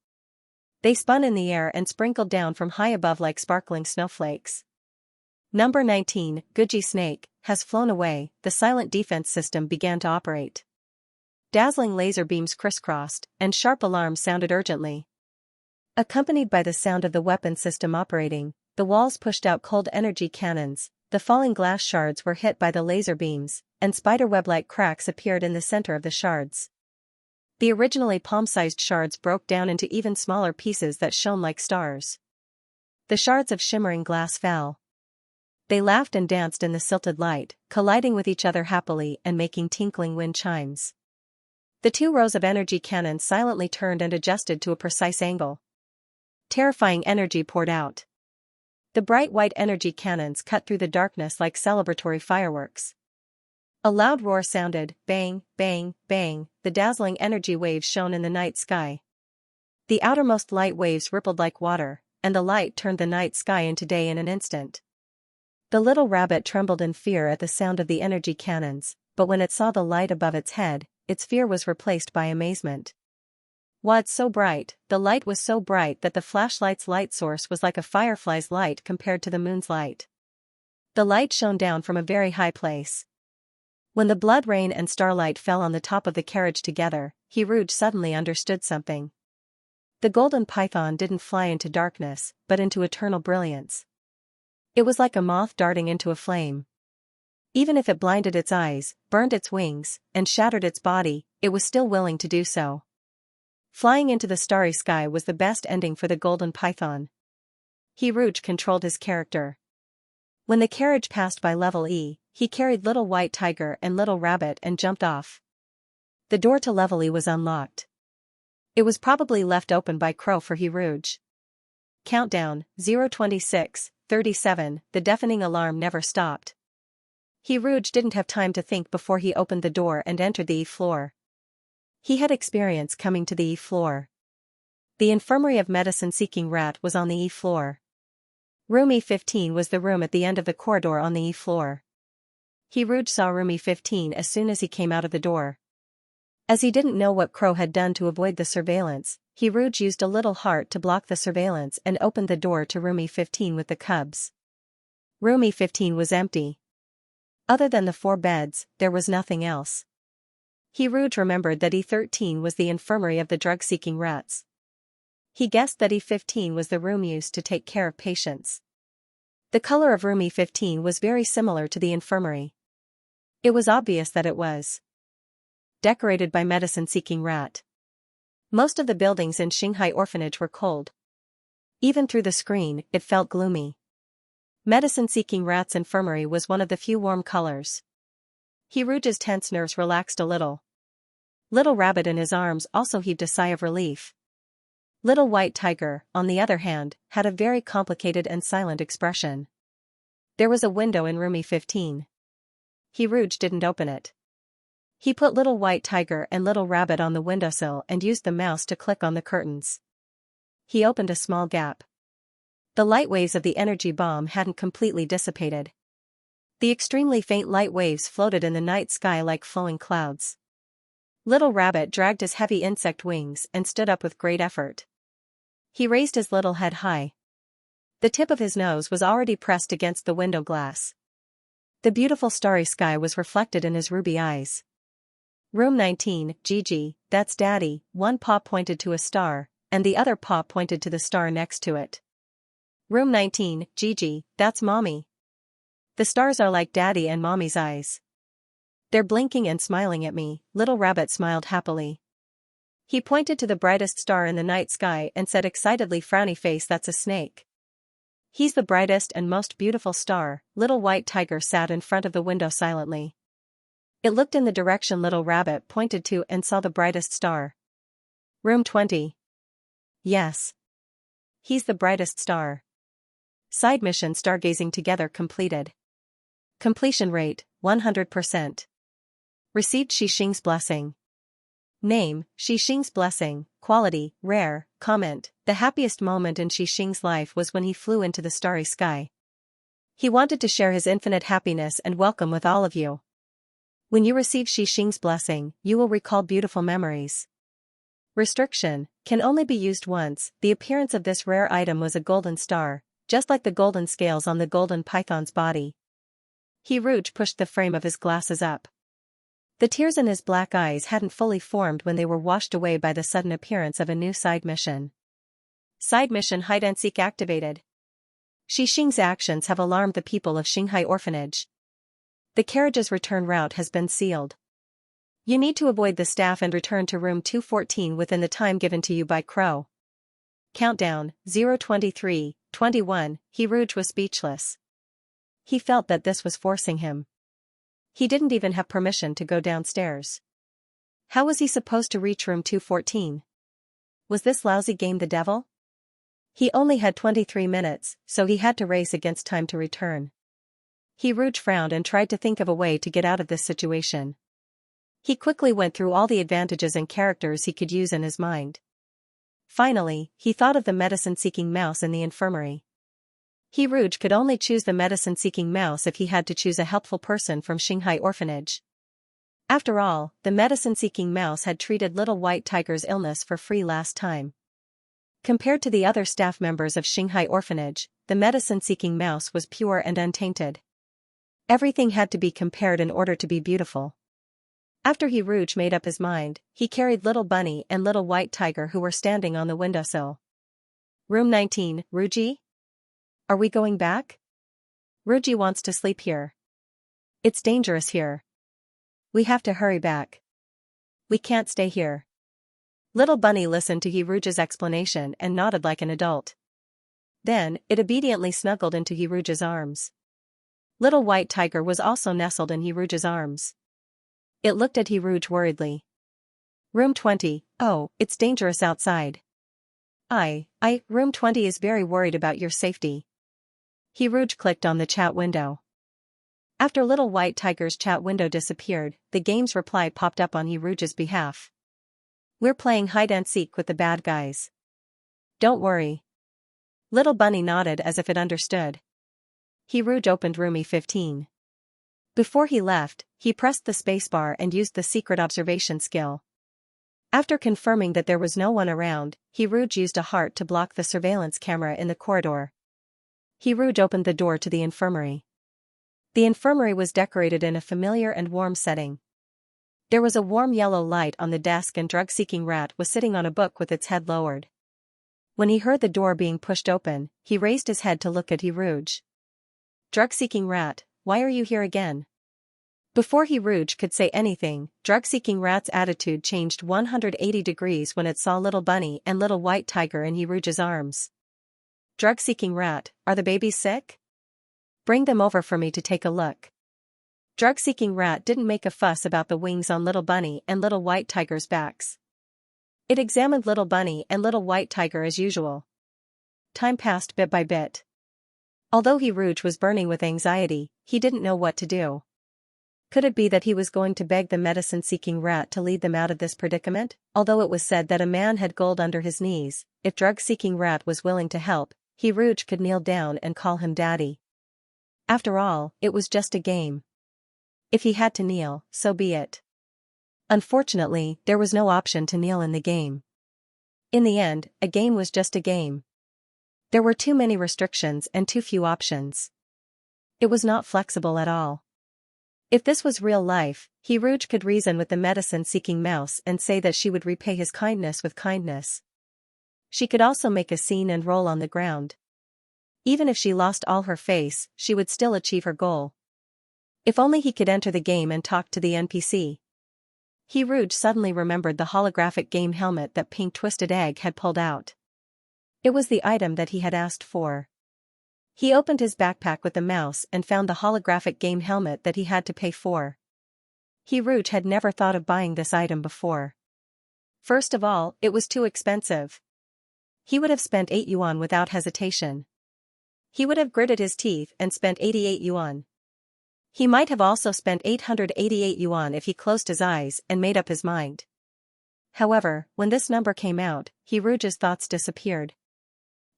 They spun in the air and sprinkled down from high above like sparkling snowflakes. Number 19, Guji Snake, has flown away. The silent defense system began to operate. Dazzling laser beams crisscrossed, and sharp alarms sounded urgently. Accompanied by the sound of the weapon system operating, the walls pushed out cold energy cannons, the falling glass shards were hit by the laser beams, and spiderweb-like cracks appeared in the center of the shards. The originally palm-sized shards broke down into even smaller pieces that shone like stars. The shards of shimmering glass fell. They laughed and danced in the silted light, colliding with each other happily and making tinkling wind chimes. The 2 rows of energy cannons silently turned and adjusted to a precise angle. Terrifying energy poured out. The bright white energy cannons cut through the darkness like celebratory fireworks. A loud roar sounded, bang, bang, bang, the dazzling energy waves shone in the night sky. The outermost light waves rippled like water, and the light turned the night sky into day in an instant. The little rabbit trembled in fear at the sound of the energy cannons, but when it saw the light above its head, its fear was replaced by amazement. Wow, it's so bright. The light was so bright that the flashlight's light source was like a firefly's light compared to the moon's light. The light shone down from a very high place. When the blood rain and starlight fell on the top of the carriage together, Rouge suddenly understood something. The golden python didn't fly into darkness, but into eternal brilliance. It was like a moth darting into a flame. Even if it blinded its eyes, burned its wings, and shattered its body, it was still willing to do so. Flying into the starry sky was the best ending for the golden python. Rouge controlled his character. When the carriage passed by level E, he carried Little White Tiger and Little Rabbit and jumped off. The door to level E was unlocked. It was probably left open by Crow for Rouge. Countdown, 0:26, 37, the deafening alarm never stopped. Rouge didn't have time to think before he opened the door and entered the E floor. He had experience coming to the E floor. The infirmary of medicine-seeking rat was on the E floor. Room E15 was the room at the end of the corridor on the E floor. Rouge saw room E15 as soon as he came out of the door. As he didn't know what Crow had done to avoid the surveillance, Rouge used a little heart to block the surveillance and opened the door to room E15 with the cubs. Room E15 was empty. Other than the 4 beds, there was nothing else. Rouge remembered that E13 was the infirmary of the drug-seeking rats. He guessed that E15 was the room used to take care of patients. The color of room E15 was very similar to the infirmary. It was obvious that it was decorated by medicine-seeking rat. Most of the buildings in Shanghai Orphanage were cold. Even through the screen, it felt gloomy. Medicine-seeking rat's infirmary was one of the few warm colors. Rouge's tense nerves relaxed a little. Little Rabbit in his arms also heaved a sigh of relief. Little White Tiger, on the other hand, had a very complicated and silent expression. There was a window in room E15. Rouge didn't open it. He put Little White Tiger and Little Rabbit on the windowsill and used the mouse to click on the curtains. He opened a small gap. The light waves of the energy bomb hadn't completely dissipated. The extremely faint light waves floated in the night sky like flowing clouds. Little Rabbit dragged his heavy insect wings and stood up with great effort. He raised his little head high. The tip of his nose was already pressed against the window glass. The beautiful starry sky was reflected in his ruby eyes. Room 19, Gigi, that's Daddy. One paw pointed to a star, and the other paw pointed to the star next to it. Room 19, Gigi, that's Mommy. The stars are like Daddy and Mommy's eyes. They're blinking and smiling at me. Little Rabbit smiled happily. He pointed to the brightest star in the night sky and said excitedly, frowny face, that's a snake. He's the brightest and most beautiful star. Little White Tiger sat in front of the window silently. It looked in the direction Little Rabbit pointed to and saw the brightest star. Room 20. Yes. He's the brightest star. Side mission stargazing together completed. Completion rate, 100%. Received Xixing's blessing. Name, Xixing's blessing. Quality, rare. Comment, the happiest moment in Xixing's life was when he flew into the starry sky. He wanted to share his infinite happiness and welcome with all of you. When you receive Xixing's blessing, you will recall beautiful memories. Restriction, can only be used once. The appearance of this rare item was a golden star. just like the golden scales on the golden python's body. Rouge pushed the frame of his glasses up. The tears in his black eyes hadn't fully formed when they were washed away by the sudden appearance of a new side mission. Side mission hide-and-seek activated. Xing's actions have alarmed the people of Xinghai Orphanage. The carriage's return route has been sealed. You need to avoid the staff and return to room 214 within the time given to you by Crow. Countdown, 0:23, 21, Rouge was speechless. He felt that this was forcing him. He didn't even have permission to go downstairs. How was he supposed to reach room 214? Was this lousy game the devil? He only had 23 minutes, so he had to race against time to return. Rouge frowned and tried to think of a way to get out of this situation. He quickly went through all the advantages and characters he could use in his mind. Finally, he thought of the medicine-seeking mouse in the infirmary. Rouge could only choose the medicine-seeking mouse if he had to choose a helpful person from Xinghai Orphanage. After all, the medicine-seeking mouse had treated little white tiger's illness for free last time. Compared to the other staff members of Xinghai Orphanage, the medicine-seeking mouse was pure and untainted. Everything had to be compared in order to be beautiful. After Rouge made up his mind, he carried Little Bunny and Little White Tiger who were standing on the windowsill. Room 19, Ruji? Are we going back? Ruji wants to sleep here. It's dangerous here. We have to hurry back. We can't stay here. Little Bunny listened to Rouge's explanation and nodded like an adult. Then, it obediently snuggled into Rouge's arms. Little White Tiger was also nestled in Rouge's arms. It looked at Rouge worriedly. Room 20, oh, it's dangerous outside. Room 20 is very worried about your safety. Rouge clicked on the chat window. After Little White Tiger's chat window disappeared, the game's reply popped up on Rouge's behalf. We're playing hide-and-seek with the bad guys. Don't worry. Little Bunny nodded as if it understood. Rouge opened room E15. Before he left, he pressed the spacebar and used the secret observation skill. After confirming that there was no one around, Rouge used a heart to block the surveillance camera in the corridor. Rouge opened the door to the infirmary. The infirmary was decorated in a familiar and warm setting. There was a warm yellow light on the desk and drug-seeking rat was sitting on a book with its head lowered. When he heard the door being pushed open, he raised his head to look at Rouge. Drug-seeking rat, why are you here again? Before Rouge could say anything, drug-seeking rat's attitude changed 180 degrees when it saw Little Bunny and Little White Tiger in Rouge's arms. Drug-seeking rat, are the babies sick? Bring them over for me to take a look. Drug-seeking rat didn't make a fuss about the wings on Little Bunny and Little White Tiger's backs. It examined Little Bunny and Little White Tiger as usual. Time passed bit by bit. Although Rouge was burning with anxiety, he didn't know what to do. Could it be that he was going to beg the medicine-seeking rat to lead them out of this predicament? Although it was said that a man had gold under his knees, if drug-seeking rat was willing to help, Rouge could kneel down and call him daddy. After all, it was just a game. If he had to kneel, so be it. Unfortunately, there was no option to kneel in the game. In the end, a game was just a game. There were too many restrictions and too few options. It was not flexible at all. If this was real life, Rouge could reason with the medicine-seeking mouse and say that she would repay his kindness with kindness. She could also make a scene and roll on the ground. Even if she lost all her face, she would still achieve her goal. If only he could enter the game and talk to the NPC. Rouge suddenly remembered the holographic game helmet that Pink Twisted Egg had pulled out. It was the item that he had asked for. He opened his backpack with the mouse and found the holographic game helmet that he had to pay for. Rouge had never thought of buying this item before. First of all, it was too expensive. He would have spent 8 yuan without hesitation. He would have gritted his teeth and spent 88 yuan. He might have also spent 888 yuan if he closed his eyes and made up his mind. However, when this number came out, Rouge's thoughts disappeared.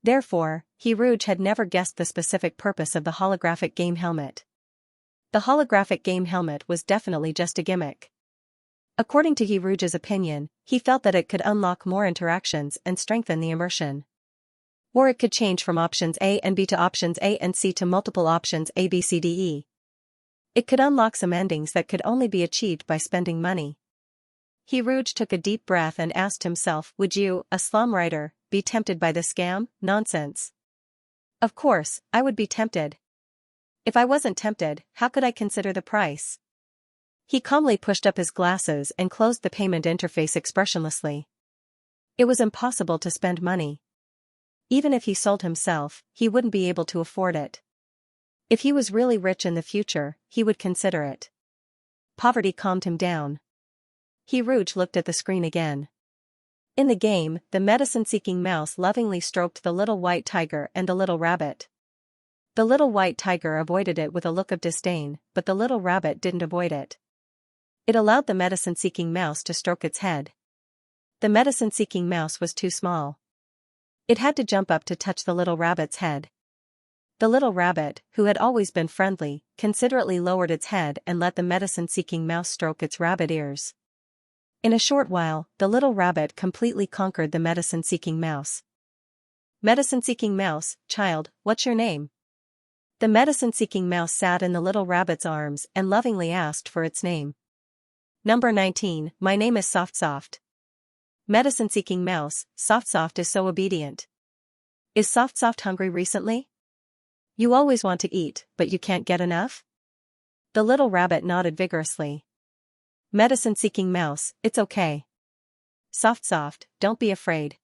Therefore, Rouge had never guessed the specific purpose of the holographic game helmet. The holographic game helmet was definitely just a gimmick. According to Rouge's opinion, he felt that it could unlock more interactions and strengthen the immersion. Or it could change from options A and B to options A and C to multiple options A, B, C, D, E. It could unlock some endings that could only be achieved by spending money. Rouge took a deep breath and asked himself, would you, a slum writer, be tempted by this scam? Nonsense. Of course, I would be tempted. If I wasn't tempted, how could I consider the price? He calmly pushed up his glasses and closed the payment interface expressionlessly. It was impossible to spend money. Even if he sold himself, he wouldn't be able to afford it. If he was really rich in the future, he would consider it. Poverty calmed him down. Rouge looked at the screen again. In the game, the medicine-seeking mouse lovingly stroked the little white tiger and the little rabbit. The little white tiger avoided it with a look of disdain, but the little rabbit didn't avoid it. It allowed the medicine-seeking mouse to stroke its head. The medicine-seeking mouse was too small. It had to jump up to touch the little rabbit's head. The little rabbit, who had always been friendly, considerately lowered its head and let the medicine-seeking mouse stroke its rabbit ears. In a short while, the little rabbit completely conquered the medicine-seeking mouse. Medicine-seeking mouse, child, what's your name? The medicine-seeking mouse sat in the little rabbit's arms and lovingly asked for its name. Number 19, my name is Soft. Medicine-seeking mouse, Soft is so obedient. Is Soft hungry recently? You always want to eat, but you can't get enough? The little rabbit nodded vigorously. Medicine-seeking mouse, it's okay. Soft, don't be afraid.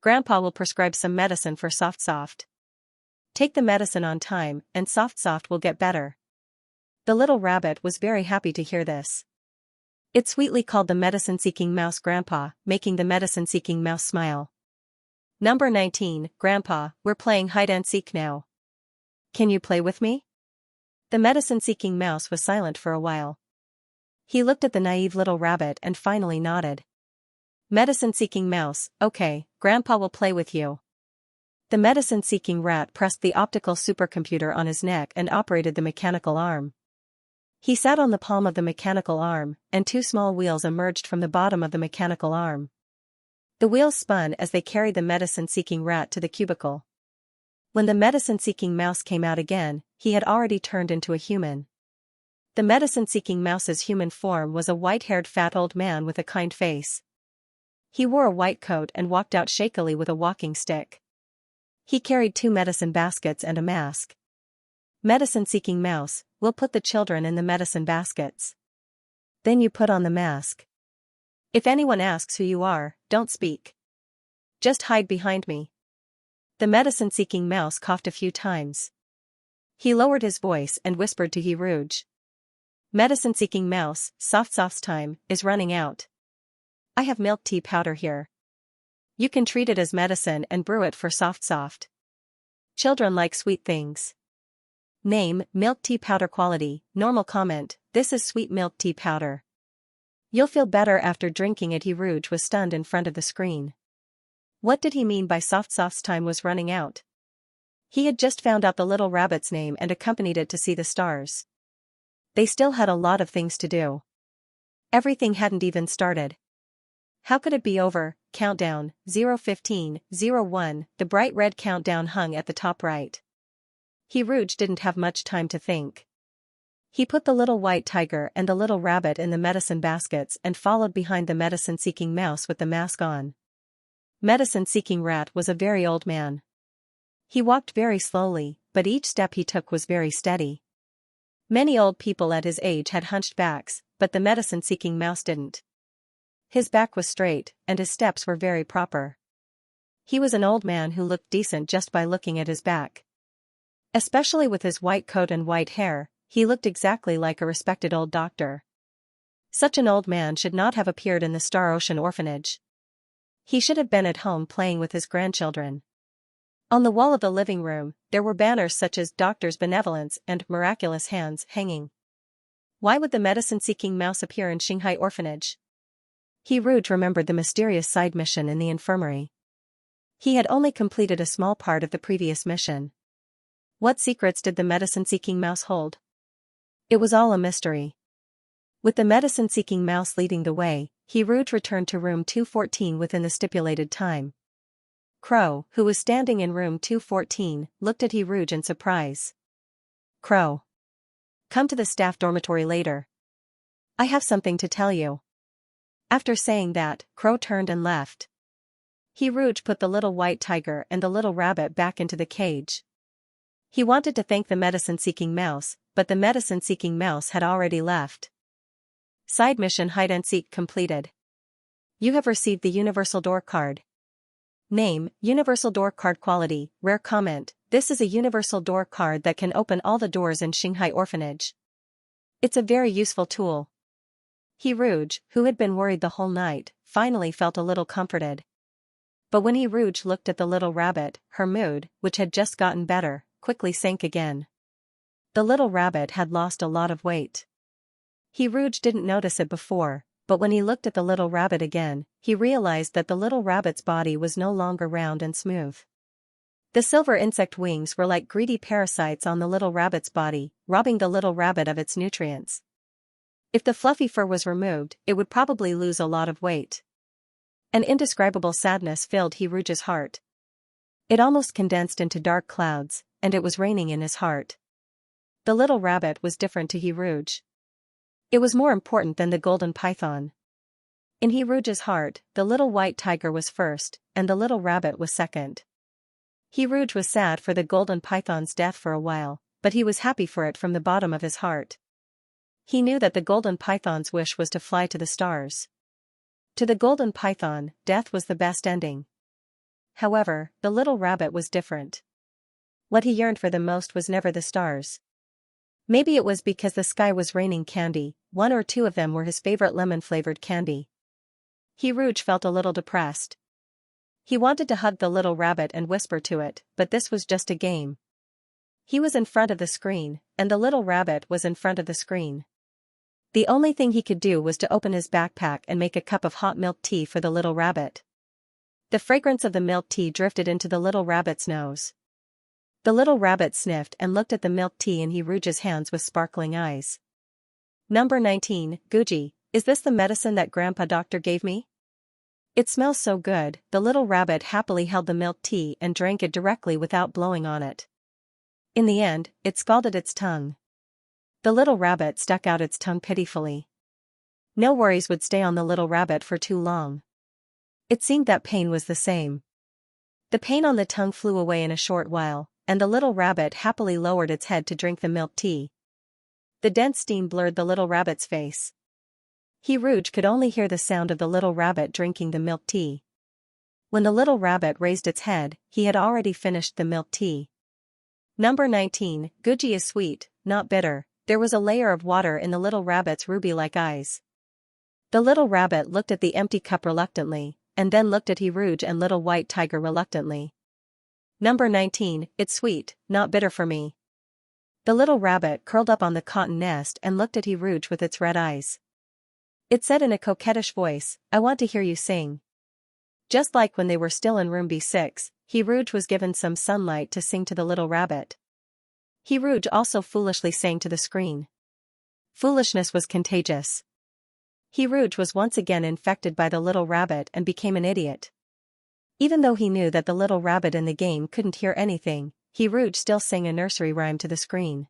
Grandpa will prescribe some medicine for Soft. Take the medicine on time, and Soft will get better. The little rabbit was very happy to hear this. It sweetly called the medicine-seeking mouse Grandpa, making the medicine-seeking mouse smile. Number 19, Grandpa, we're playing hide-and-seek now. Can you play with me? The medicine-seeking mouse was silent for a while. He looked at the naive little rabbit and finally nodded. Medicine-seeking mouse, okay, Grandpa will play with you. The medicine-seeking rat pressed the optical supercomputer on his neck and operated the mechanical arm. He sat on the palm of the mechanical arm, and two small wheels emerged from the bottom of the mechanical arm. The wheels spun as they carried the medicine-seeking rat to the cubicle. When the medicine-seeking mouse came out again, he had already turned into a human. The medicine-seeking mouse's human form was a white-haired fat old man with a kind face. He wore a white coat and walked out shakily with a walking stick. He carried 2 medicine baskets and a mask. Medicine-seeking mouse, we'll put the children in the medicine baskets. Then you put on the mask. If anyone asks who you are, don't speak. Just hide behind me. The medicine-seeking mouse coughed a few times. He lowered his voice and whispered to Rouge. Medicine-seeking mouse, Soft's time is running out. I have milk tea powder here. You can treat it as medicine and brew it for Soft. Children like sweet things. Name, milk tea powder. Quality, normal. Comment, this is sweet milk tea powder. You'll feel better after drinking it. Rouge was stunned in front of the screen. What did he mean by Soft's time was running out? He had just found out the little rabbit's name and accompanied it to see the stars. They still had a lot of things to do. Everything hadn't even started. How could it be over? Countdown, 0:15, 01, the bright red countdown hung at the top right. Rouge didn't have much time to think. He put the little white tiger and the little rabbit in the medicine baskets and followed behind the medicine-seeking mouse with the mask on. Medicine-seeking rat was a very old man. He walked very slowly, but each step he took was very steady. Many old people at his age had hunched backs, but the medicine-seeking mouse didn't. His back was straight, and his steps were very proper. He was an old man who looked decent just by looking at his back. Especially with his white coat and white hair, he looked exactly like a respected old doctor. Such an old man should not have appeared in the Star Ocean orphanage. He should have been at home playing with his grandchildren. On the wall of the living room, there were banners such as Doctor's Benevolence and Miraculous Hands hanging. Why would the medicine-seeking mouse appear in Shanghai orphanage? Rouge remembered the mysterious side mission in the infirmary. He had only completed a small part of the previous mission. What secrets did the medicine-seeking mouse hold? It was all a mystery. With the medicine-seeking mouse leading the way, Rouge returned to room 214 within the stipulated time. Crow, who was standing in room 214, looked at Rouge in surprise. Crow. Come to the staff dormitory later. I have something to tell you. After saying that, Crow turned and left. Rouge put the little white tiger and the little rabbit back into the cage. He wanted to thank the medicine-seeking mouse, but the medicine-seeking mouse had already left. Side mission hide-and-seek completed. You have received the Universal Door card. Name, Universal Door card quality, rare comment, this is a Universal Door card that can open all the doors in Shanghai Orphanage. It's a very useful tool. Rouge, who had been worried the whole night, finally felt a little comforted. But when Rouge looked at the little rabbit, her mood, which had just gotten better, quickly sank again. The little rabbit had lost a lot of weight. Rouge didn't notice it before, but when he looked at the little rabbit again, he realized that the little rabbit's body was no longer round and smooth. The silver insect wings were like greedy parasites on the little rabbit's body, robbing the little rabbit of its nutrients. If the fluffy fur was removed, it would probably lose a lot of weight. An indescribable sadness filled Rouge's heart. It almost condensed into dark clouds, and it was raining in his heart. The little rabbit was different to Rouge. It was more important than the golden python. In Rouge's heart, the little white tiger was first, and the little rabbit was second. Rouge was sad for the golden python's death for a while, but he was happy for it from the bottom of his heart. He knew that the golden python's wish was to fly to the stars. To the golden python, death was the best ending. However, the little rabbit was different. What he yearned for the most was never the stars. Maybe it was because the sky was raining candy, one or two of them were his favorite lemon-flavored candy. Rouge felt a little depressed. He wanted to hug the little rabbit and whisper to it, but this was just a game. He was in front of the screen, and the little rabbit was in front of the screen. The only thing he could do was to open his backpack and make a cup of hot milk tea for the little rabbit. The fragrance of the milk tea drifted into the little rabbit's nose. The little rabbit sniffed and looked at the milk tea in Rouge's hands with sparkling eyes. Number 19, Guji, is this the medicine that Grandpa Doctor gave me? It smells so good. The little rabbit happily held the milk tea and drank it directly without blowing on it. In the end, it scalded its tongue. The little rabbit stuck out its tongue pitifully. No worries would stay on the little rabbit for too long. It seemed that pain was the same. The pain on the tongue flew away in a short while, and the little rabbit happily lowered its head to drink the milk tea. The dense steam blurred the little rabbit's face. Rouge could only hear the sound of the little rabbit drinking the milk tea. When the little rabbit raised its head, he had already finished the milk tea. Number 19, Guji is sweet, not bitter. There was a layer of water in the little rabbit's ruby-like eyes. The little rabbit looked at the empty cup reluctantly, and then looked at Rouge and little white tiger reluctantly. Number 19, it's sweet, not bitter for me. The little rabbit curled up on the cotton nest and looked at Rouge with its red eyes. It said in a coquettish voice, I want to hear you sing. Just like when they were still in room B6, Rouge was given some sunlight to sing to the little rabbit. Rouge also foolishly sang to the screen. Foolishness was contagious. Rouge was once again infected by the little rabbit and became an idiot. Even though he knew that the little rabbit in the game couldn't hear anything, Rouge still sang a nursery rhyme to the screen.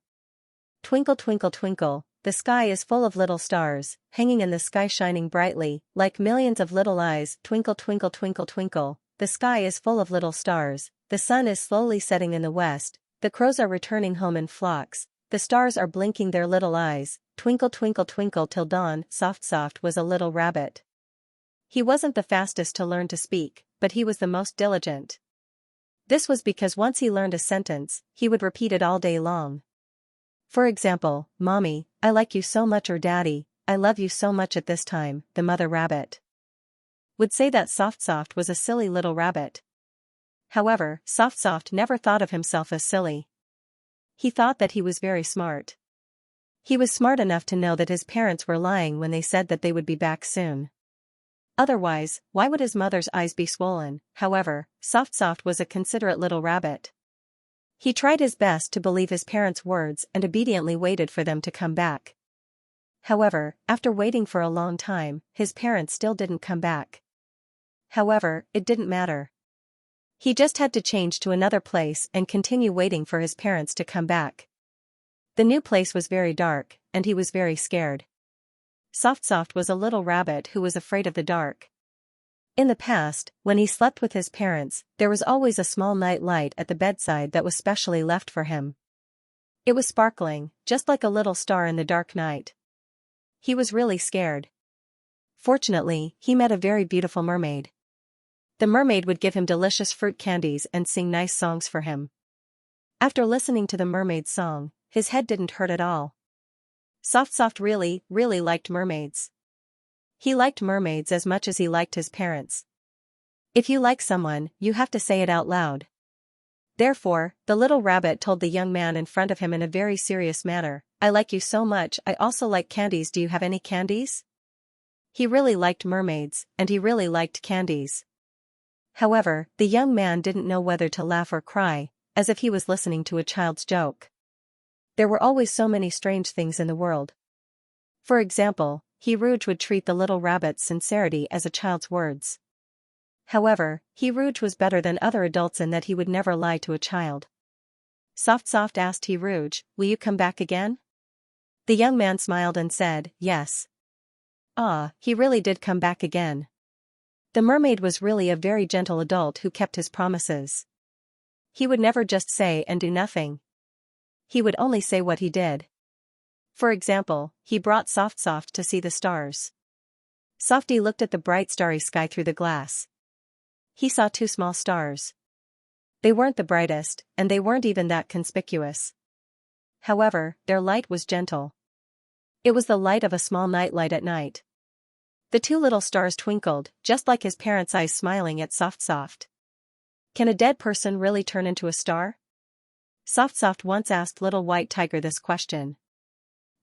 Twinkle twinkle twinkle, the sky is full of little stars, hanging in the sky shining brightly, like millions of little eyes. Twinkle twinkle twinkle twinkle, the sky is full of little stars, the sun is slowly setting in the west, the crows are returning home in flocks, the stars are blinking their little eyes, twinkle twinkle twinkle till dawn. Soft was a little rabbit. He wasn't the fastest to learn to speak, but he was the most diligent. This was because once he learned a sentence, he would repeat it all day long. For example, Mommy, I like you so much, or Daddy, I love you so much. At this time, the mother rabbit would say that Soft was a silly little rabbit. However, Soft never thought of himself as silly. He thought that he was very smart. He was smart enough to know that his parents were lying when they said that they would be back soon. Otherwise, why would his mother's eyes be swollen? However, Soft was a considerate little rabbit. He tried his best to believe his parents' words and obediently waited for them to come back. However, after waiting for a long time, his parents still didn't come back. However, it didn't matter. He just had to change to another place and continue waiting for his parents to come back. The new place was very dark, and he was very scared. Soft was a little rabbit who was afraid of the dark. In the past, when he slept with his parents, there was always a small night light at the bedside that was specially left for him. It was sparkling, just like a little star in the dark night. He was really scared. Fortunately, he met a very beautiful mermaid. The mermaid would give him delicious fruit candies and sing nice songs for him. After listening to the mermaid's song, his head didn't hurt at all. Soft really liked mermaids. He liked mermaids as much as he liked his parents. If you like someone, you have to say it out loud. Therefore, the little rabbit told the young man in front of him in a very serious manner, "I like you so much. I also like candies. Do you have any candies?" He really liked mermaids, and he really liked candies. However, the young man didn't know whether to laugh or cry, as if he was listening to a child's joke. There were always so many strange things in the world. For example, Rouge would treat the little rabbit's sincerity as a child's words. However, Rouge was better than other adults in that he would never lie to a child. Soft asked Rouge, "Will you come back again?" The young man smiled and said, "Yes." He really did come back again. The mermaid was really a very gentle adult who kept his promises. He would never just say and do nothing. He would only say what he did. For example, he brought Soft to see the stars. Softy looked at the bright starry sky through the glass. He saw 2 small stars. They weren't the brightest, and they weren't even that conspicuous. However, their light was gentle. It was the light of a small night light at night. The 2 little stars twinkled, just like his parents' eyes smiling at Soft. Can a dead person really turn into a star? Soft once asked Little White Tiger this question.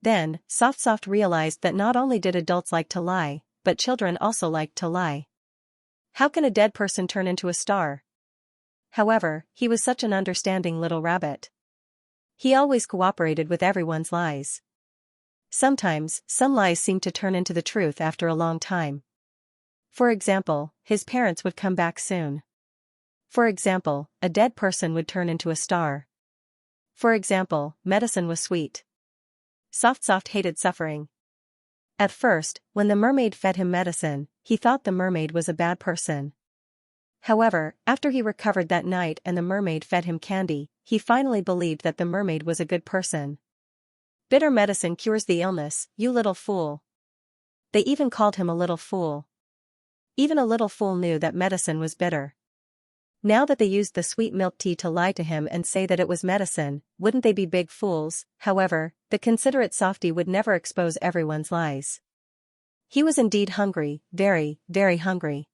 Then, Soft realized that not only did adults like to lie, but children also liked to lie. How can a dead person turn into a star? However, he was such an understanding little rabbit. He always cooperated with everyone's lies. Sometimes, some lies seemed to turn into the truth after a long time. For example, his parents would come back soon. For example, a dead person would turn into a star. For example, medicine was sweet. Soft hated suffering. At first, when the mermaid fed him medicine, he thought the mermaid was a bad person. However, after he recovered that night and the mermaid fed him candy, he finally believed that the mermaid was a good person. Bitter medicine cures the illness, you little fool. They even called him a little fool. Even a little fool knew that medicine was bitter. Now that they used the sweet milk tea to lie to him and say that it was medicine, wouldn't they be big fools? However, the considerate Softy would never expose everyone's lies. He was indeed hungry, very hungry.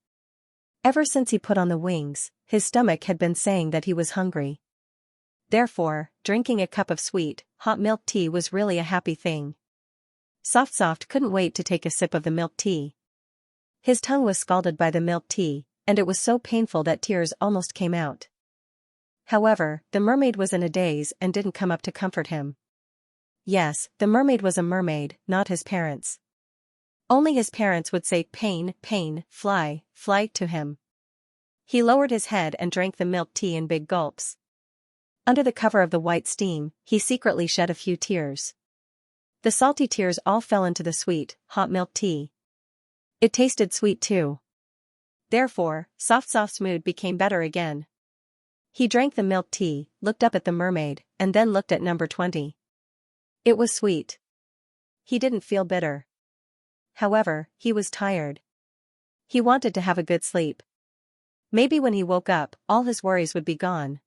Ever since he put on the wings, his stomach had been saying that he was hungry. Therefore, drinking a cup of sweet, hot milk tea was really a happy thing. Soft couldn't wait to take a sip of the milk tea. His tongue was scalded by the milk tea, and it was so painful that tears almost came out. However, the mermaid was in a daze and didn't come up to comfort him. Yes, the mermaid was a mermaid, not his parents. Only his parents would say pain, fly to him. He lowered his head and drank the milk tea in big gulps. Under the cover of the white steam, he secretly shed a few tears. The salty tears all fell into the sweet, hot milk tea. It tasted sweet too. Therefore, Soft's mood became better again. He drank the milk tea, looked up at the mermaid, and then looked at number 20. It was sweet. He didn't feel bitter. However, he was tired. He wanted to have a good sleep. Maybe when he woke up, all his worries would be gone.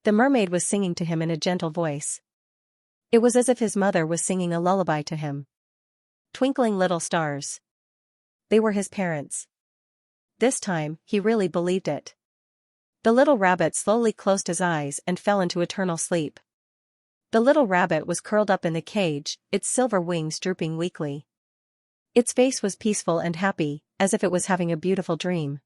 The mermaid was singing to him in a gentle voice. It was as if his mother was singing a lullaby to him. Twinkling little stars. They were his parents. This time, he really believed it. The little rabbit slowly closed his eyes and fell into eternal sleep. The little rabbit was curled up in the cage, its silver wings drooping weakly. Its face was peaceful and happy, as if it was having a beautiful dream.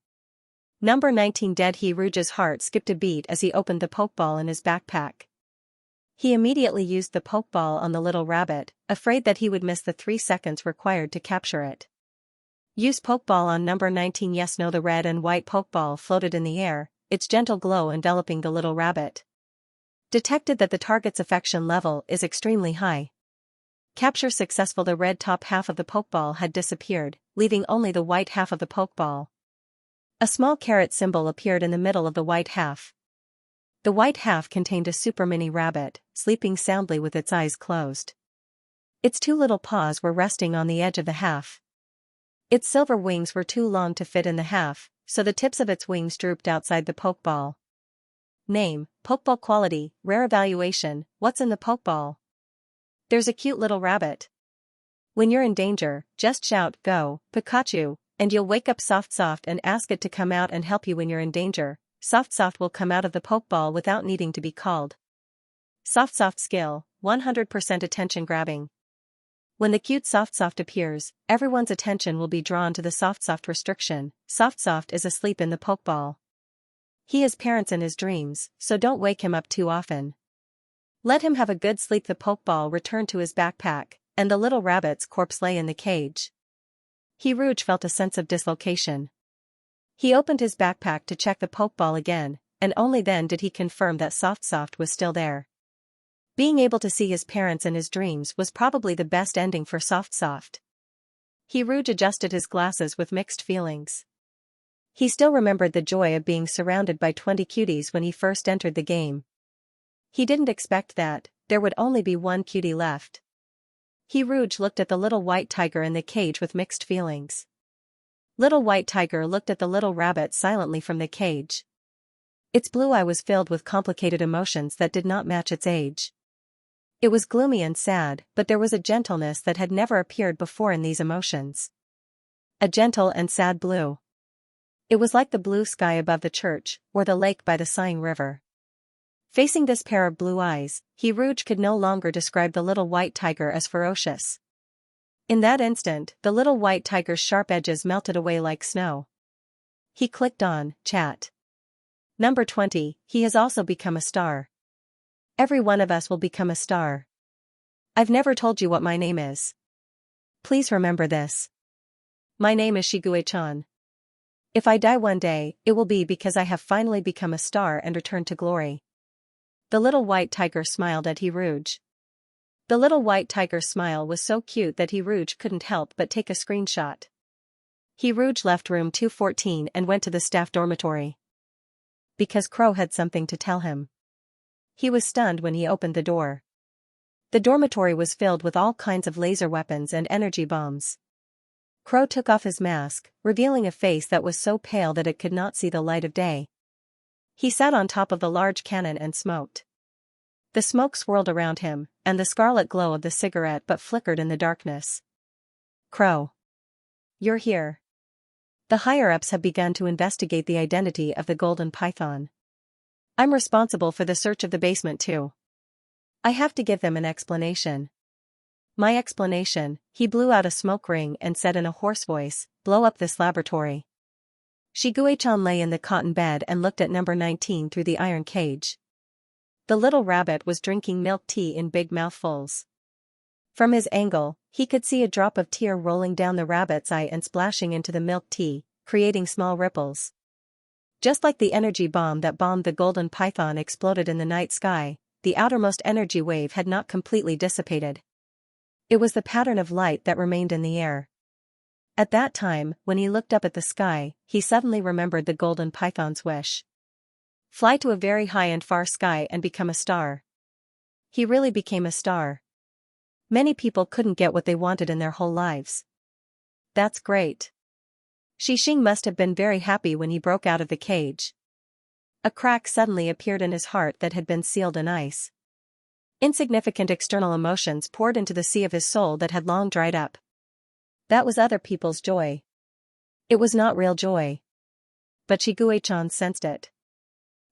Number 19 Dead Rouge's heart skipped a beat as he opened the pokeball in his backpack. He immediately used the pokeball on the little rabbit, afraid that he would miss the 3 seconds required to capture it. Use pokeball on number 19. Yes, no. The red and white pokeball floated in the air, its gentle glow enveloping the little rabbit. Detected that the target's affection level is extremely high. Capture successful. The red top half of the pokeball had disappeared, leaving only the white half of the pokeball. A small carrot symbol appeared in the middle of the white half. The white half contained a super mini rabbit, sleeping soundly with its eyes closed. Its two little paws were resting on the edge of the half. Its silver wings were too long to fit in the half, so the tips of its wings drooped outside the pokeball. Name, Pokeball quality, rare evaluation, what's in the pokeball? There's a cute little rabbit. When you're in danger, just shout, "Go, Pikachu," and you'll wake up Soft and ask it to come out and help you when you're in danger. Soft will come out of the pokeball without needing to be called. Soft skill, 100% attention grabbing. When the cute Soft appears, everyone's attention will be drawn to the Soft restriction. Soft is asleep in the pokeball. He has parents in his dreams, so don't wake him up too often. Let him have a good sleep. The pokeball returned to his backpack, and the little rabbit's corpse lay in the cage. Rouge felt a sense of dislocation. He opened his backpack to check the pokeball again, and only then did he confirm that Soft was still there. Being able to see his parents in his dreams was probably the best ending for Soft. Rouge adjusted his glasses with mixed feelings. He still remembered the joy of being surrounded by 20 cuties when he first entered the game. He didn't expect that there would only be one cutie left. Rouge looked at the little white tiger in the cage with mixed feelings. Little white tiger looked at the little rabbit silently from the cage. Its blue eye was filled with complicated emotions that did not match its age. It was gloomy and sad, but there was a gentleness that had never appeared before in these emotions. A gentle and sad blue. It was like the blue sky above the church, or the lake by the sighing river. Facing this pair of blue eyes, Rouge could no longer describe the little white tiger as ferocious. In that instant, the little white tiger's sharp edges melted away like snow. He clicked on chat. Number 20, he has also become a star. Every one of us will become a star. I've never told you what my name is. Please remember this. My name is Xianxia. If I die one day, it will be because I have finally become a star and returned to glory. The little white tiger smiled at Rouge. The little white tiger's smile was so cute that Rouge couldn't help but take a screenshot. Rouge left room 214 and went to the staff dormitory. Because Crow had something to tell him. He was stunned when he opened the door. The dormitory was filled with all kinds of laser weapons and energy bombs. Crow took off his mask, revealing a face that was so pale that it could not see the light of day. He sat on top of the large cannon and smoked. The smoke swirled around him, and the scarlet glow of the cigarette but flickered in the darkness. Crow. You're here. The higher-ups have begun to investigate the identity of the golden python. I'm responsible for the search of the basement too. I have to give them an explanation. My explanation, he blew out a smoke ring and said in a hoarse voice, blow up this laboratory. Xianxia lay in the cotton bed and looked at number 19 through the iron cage. The little rabbit was drinking milk tea in big mouthfuls. From his angle, he could see a drop of tear rolling down the rabbit's eye and splashing into the milk tea, creating small ripples. Just like the energy bomb that bombed the golden python exploded in the night sky, the outermost energy wave had not completely dissipated. It was the pattern of light that remained in the air. At that time, when he looked up at the sky, he suddenly remembered the golden python's wish. Fly to a very high and far sky and become a star. He really became a star. Many people couldn't get what they wanted in their whole lives. That's great. Xing must have been very happy when he broke out of the cage. A crack suddenly appeared in his heart that had been sealed in ice. Insignificant external emotions poured into the sea of his soul that had long dried up. That was other people's joy. It was not real joy. But Xianxia sensed it.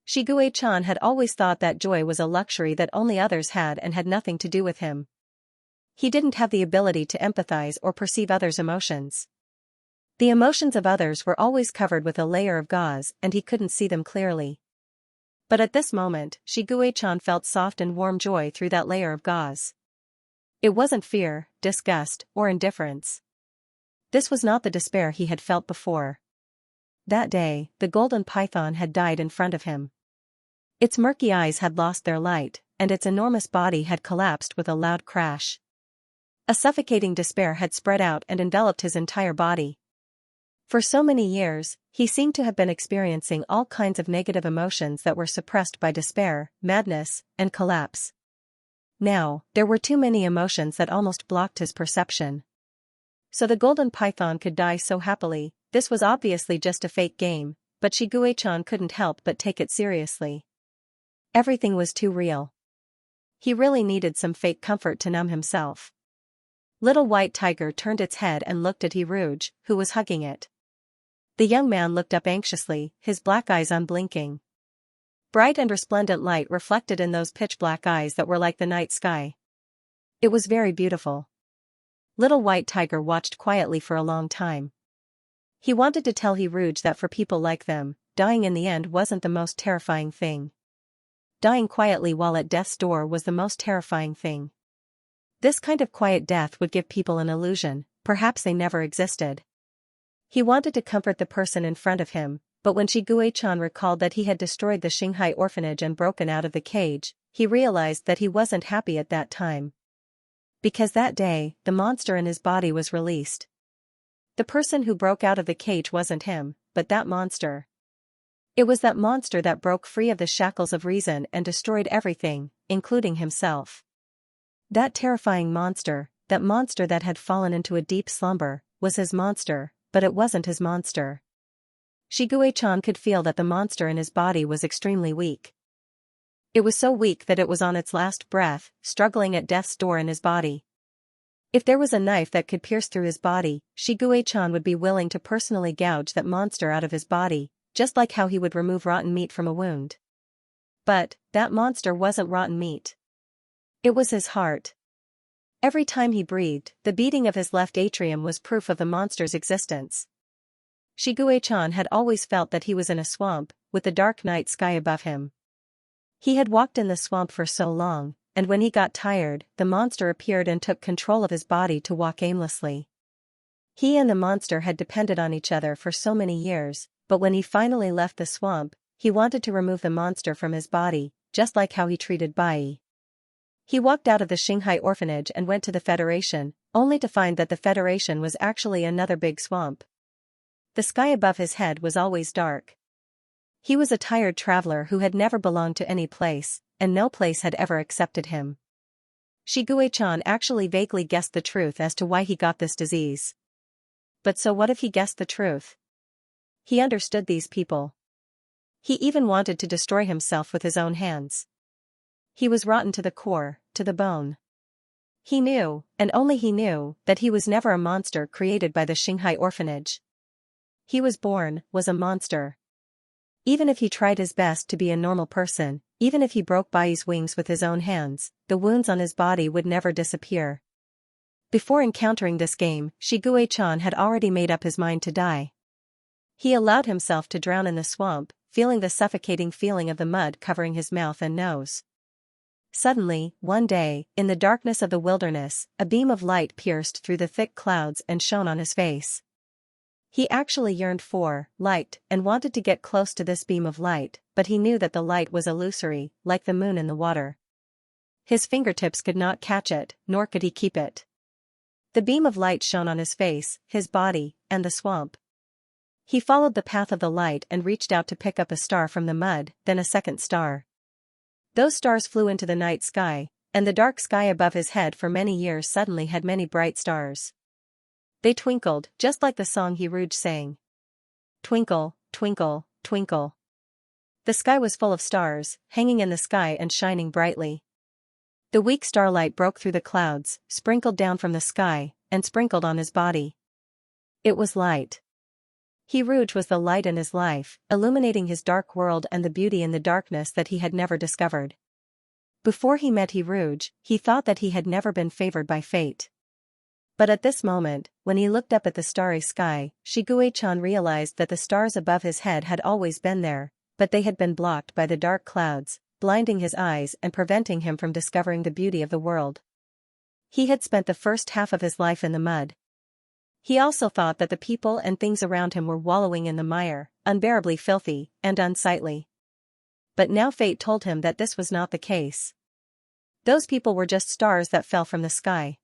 Xianxia had always thought that joy was a luxury that only others had and had nothing to do with him. He didn't have the ability to empathize or perceive others' emotions. The emotions of others were always covered with a layer of gauze and he couldn't see them clearly. But at this moment, Xianxia felt soft and warm joy through that layer of gauze. It wasn't fear, disgust, or indifference. This was not the despair he had felt before. that day, the golden python had died in front of him. Its murky eyes had lost their light, and its enormous body had collapsed with a loud crash. A suffocating despair had spread out and enveloped his entire body. For so many years, he seemed to have been experiencing all kinds of negative emotions that were suppressed by despair, madness, and collapse. Now, there were too many emotions that almost blocked his perception. So the golden python could die so happily. This was obviously just a fake game, but Shiguei-chan couldn't help but take it seriously. Everything was too real. He really needed some fake comfort to numb himself. Little White Tiger turned its head and looked at Hiruj, who was hugging it. The young man looked up anxiously, his black eyes unblinking. Bright and resplendent light reflected in those pitch-black eyes that were like the night sky. It was very beautiful. Little White Tiger watched quietly for a long time. He wanted to tell Hiruj that for people like them, dying in the end wasn't the most terrifying thing. Dying quietly while at death's door was the most terrifying thing. This kind of quiet death would give people an illusion, perhaps they never existed. He wanted to comfort the person in front of him, but when Shiguei-chan recalled that he had destroyed the Shanghai orphanage and broken out of the cage, he realized that he wasn't happy at that time. Because that day, the monster in his body was released. The person who broke out of the cage wasn't him, but that monster. It was that monster that broke free of the shackles of reason and destroyed everything, including himself. That terrifying monster, that monster that had fallen into a deep slumber, was his monster, but it wasn't his monster. Shiguei-chan could feel that the monster in his body was extremely weak. It was so weak that it was on its last breath, struggling at death's door in his body. If there was a knife that could pierce through his body, Shiguei-chan would be willing to personally gouge that monster out of his body, just like how he would remove rotten meat from a wound. But, that monster wasn't rotten meat. It was his heart. Every time he breathed, the beating of his left atrium was proof of the monster's existence. Shiguei-chan had always felt that he was in a swamp, with the dark night sky above him. He had walked in the swamp for so long, and when he got tired, the monster appeared and took control of his body to walk aimlessly. He and the monster had depended on each other for so many years, but when he finally left the swamp, he wanted to remove the monster from his body, just like how he treated Bai. He walked out of the Shanghai orphanage and went to the Federation, only to find that the Federation was actually another big swamp. The sky above his head was always dark. He was a tired traveler who had never belonged to any place, and no place had ever accepted him. Shiguei-chan actually vaguely guessed the truth as to why he got this disease. But so what if he guessed the truth? He understood these people. He even wanted to destroy himself with his own hands. He was rotten to the core, to the bone. He knew, and only he knew, that he was never a monster created by the Shanghai orphanage. He was a monster. Even if he tried his best to be a normal person, even if he broke Bai's wings with his own hands, the wounds on his body would never disappear. Before encountering this game, Shiguei-chan had already made up his mind to die. He allowed himself to drown in the swamp, feeling the suffocating feeling of the mud covering his mouth and nose. Suddenly, one day, in the darkness of the wilderness, a beam of light pierced through the thick clouds and shone on his face. He actually yearned for light and wanted to get close to this beam of light, but he knew that the light was illusory, like the moon in the water. His fingertips could not catch it, nor could he keep it. The beam of light shone on his face, his body, and the swamp. He followed the path of the light and reached out to pick up a star from the mud, then a second star. Those stars flew into the night sky, and the dark sky above his head for many years suddenly had many bright stars. They twinkled, just like the song Hiruj sang. Twinkle, twinkle, twinkle. The sky was full of stars, hanging in the sky and shining brightly. The weak starlight broke through the clouds, sprinkled down from the sky, and sprinkled on his body. It was light. Hiruj was the light in his life, illuminating his dark world and the beauty in the darkness that he had never discovered. Before he met Hiruj, he thought that he had never been favored by fate. But at this moment, when he looked up at the starry sky, Shiguei-chan realized that the stars above his head had always been there, but they had been blocked by the dark clouds, blinding his eyes and preventing him from discovering the beauty of the world. He had spent the first half of his life in the mud. He also thought that the people and things around him were wallowing in the mire, unbearably filthy and unsightly. But now fate told him that this was not the case. Those people were just stars that fell from the sky.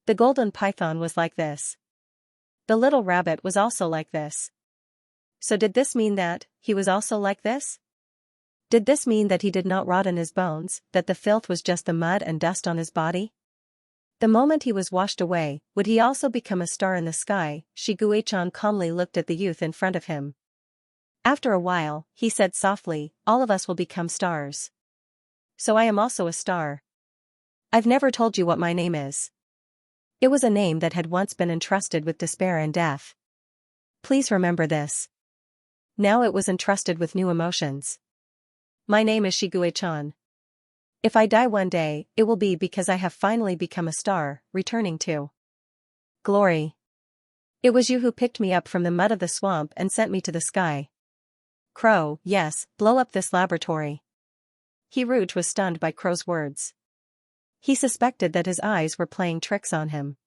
The golden python was like this. The little rabbit was also like this. So did this mean that he was also like this? Did this mean that he did not rot in his bones, that the filth was just the mud and dust on his body? The moment he was washed away, would he also become a star in the sky? Xianxia calmly looked at the youth in front of him. After a while, he said softly, all of us will become stars. So I am also a star. I've never told you what my name is. It was a name that had once been entrusted with despair and death. Please remember this. Now it was entrusted with new emotions. My name is Xianxia. If I die one day, it will be because I have finally become a star, returning to glory. It was you who picked me up from the mud of the swamp and sent me to the sky. Crow, yes, blow up this laboratory. Xianxia was stunned by Crow's words. He suspected that his eyes were playing tricks on him.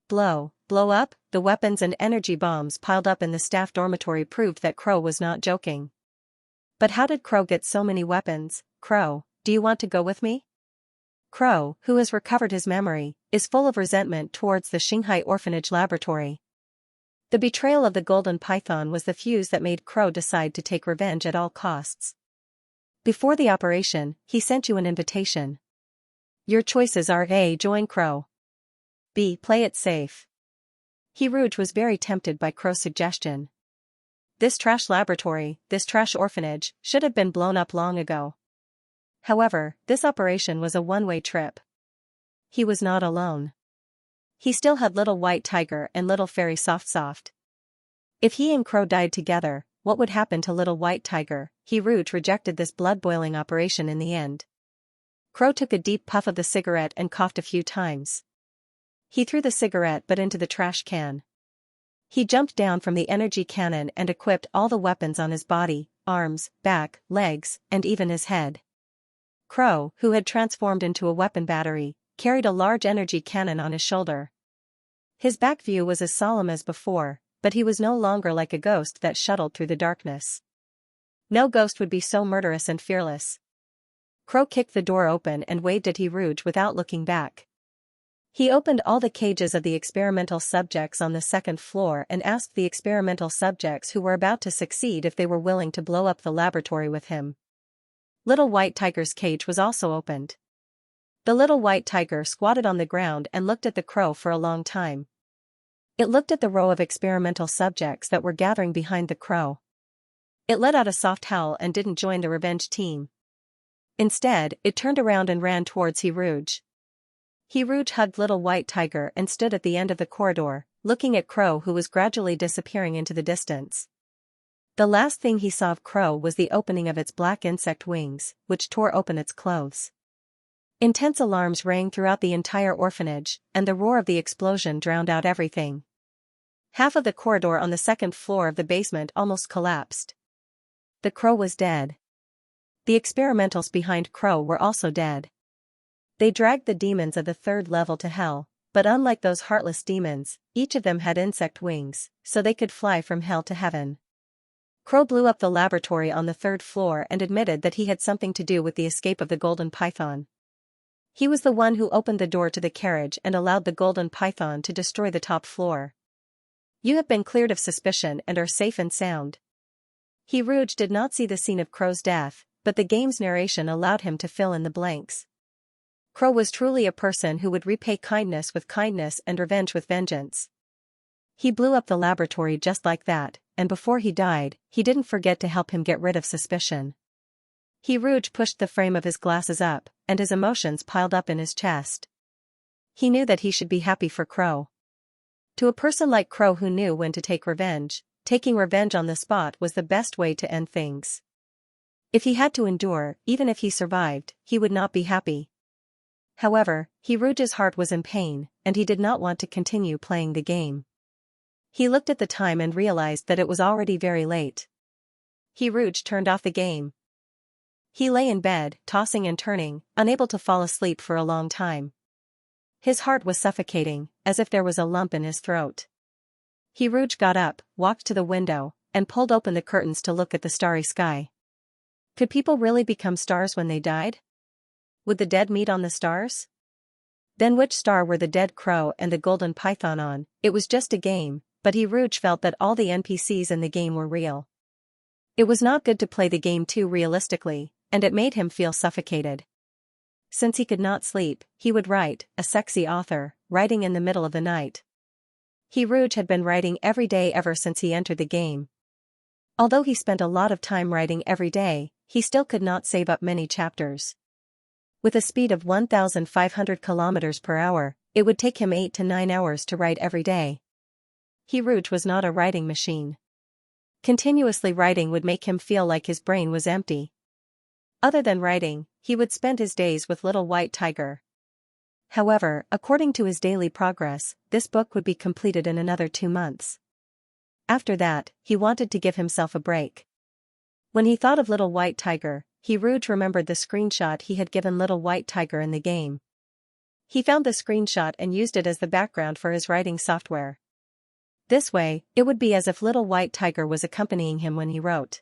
Blow up? The weapons and energy bombs piled up in the staff dormitory proved that Crow was not joking. But how did Crow get so many weapons? Crow, do you want to go with me? Crow, who has recovered his memory, is full of resentment towards the Xianxia orphanage laboratory. The betrayal of the golden python was the fuse that made Crow decide to take revenge at all costs. Before the operation, he sent you an invitation. Your choices are A. Join Crow. B. Play it safe. Xianxia was very tempted by Crow's suggestion. This trash laboratory, this trash orphanage, should have been blown up long ago. However, this operation was a one-way trip. He was not alone. He still had Little White Tiger and Little Fairy Soft. If he and Crow died together, what would happen to Little White Tiger? Xianxia rejected this blood-boiling operation in the end. Crow took a deep puff of the cigarette and coughed a few times. He threw the cigarette butt into the trash can. He jumped down from the energy cannon and equipped all the weapons on his body, arms, back, legs, and even his head. Crow, who had transformed into a weapon battery, carried a large energy cannon on his shoulder. His back view was as solemn as before, but he was no longer like a ghost that shuttled through the darkness. No ghost would be so murderous and fearless. Crow kicked the door open and waved at Xianxia without looking back. He opened all the cages of the experimental subjects on the second floor and asked the experimental subjects who were about to succeed if they were willing to blow up the laboratory with him. Little White Tiger's cage was also opened. The little white tiger squatted on the ground and looked at the crow for a long time. It looked at the row of experimental subjects that were gathering behind the crow. It let out a soft howl and didn't join the revenge team. Instead, it turned around and ran towards Xianxia. Xianxia hugged Little White Tiger and stood at the end of the corridor, looking at Crow, who was gradually disappearing into the distance. The last thing he saw of Crow was the opening of its black insect wings, which tore open its clothes. Intense alarms rang throughout the entire orphanage, and the roar of the explosion drowned out everything. Half of the corridor on the second floor of the basement almost collapsed. The crow was dead. The experimentals behind Crow were also dead. They dragged the demons of the third level to hell, but unlike those heartless demons, each of them had insect wings, so they could fly from hell to heaven. Crow blew up the laboratory on the third floor and admitted that he had something to do with the escape of the golden python. He was the one who opened the door to the carriage and allowed the golden python to destroy the top floor. You have been cleared of suspicion and are safe and sound. Xianxia did not see the scene of Crow's death, but the game's narration allowed him to fill in the blanks. Crow was truly a person who would repay kindness with kindness and revenge with vengeance. He blew up the laboratory just like that, and before he died, he didn't forget to help him get rid of suspicion. Xianxia pushed the frame of his glasses up, and his emotions piled up in his chest. He knew that he should be happy for Crow. To a person like Crow who knew when to take revenge, taking revenge on the spot was the best way to end things. If he had to endure, even if he survived, he would not be happy. However, Xianxia's heart was in pain, and he did not want to continue playing the game. He looked at the time and realized that it was already very late. Xianxia turned off the game. He lay in bed, tossing and turning, unable to fall asleep for a long time. His heart was suffocating, as if there was a lump in his throat. Rouge got up, walked to the window, and pulled open the curtains to look at the starry sky. Could people really become stars when they died? Would the dead meet on the stars? Then which star were the dead crow and the golden python on? It was just a game, but Rouge felt that all the NPCs in the game were real. It was not good to play the game too realistically, and it made him feel suffocated. Since he could not sleep, he would write, a sexy author, writing in the middle of the night. Rouge had been writing every day ever since he entered the game. Although he spent a lot of time writing every day, he still could not save up many chapters. With a speed of 1,500 kilometers per hour, it would take him 8 to 9 hours to write every day. Rouge was not a writing machine. Continuously writing would make him feel like his brain was empty. Other than writing, he would spend his days with Little White Tiger. However, according to his daily progress, this book would be completed in another 2 months. After that, he wanted to give himself a break. When he thought of Little White Tiger, Rouge remembered the screenshot he had given Little White Tiger in the game. He found the screenshot and used it as the background for his writing software. This way, it would be as if Little White Tiger was accompanying him when he wrote.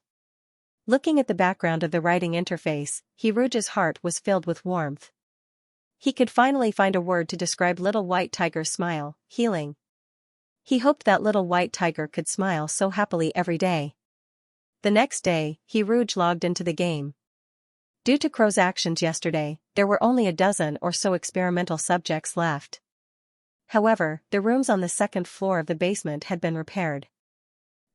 Looking at the background of the writing interface, Rouge's heart was filled with warmth. He could finally find a word to describe Little White Tiger's smile, healing. He hoped that Little White Tiger could smile so happily every day. The next day, Rouge logged into the game. Due to Crow's actions yesterday, there were only a dozen or so experimental subjects left. However, the rooms on the second floor of the basement had been repaired.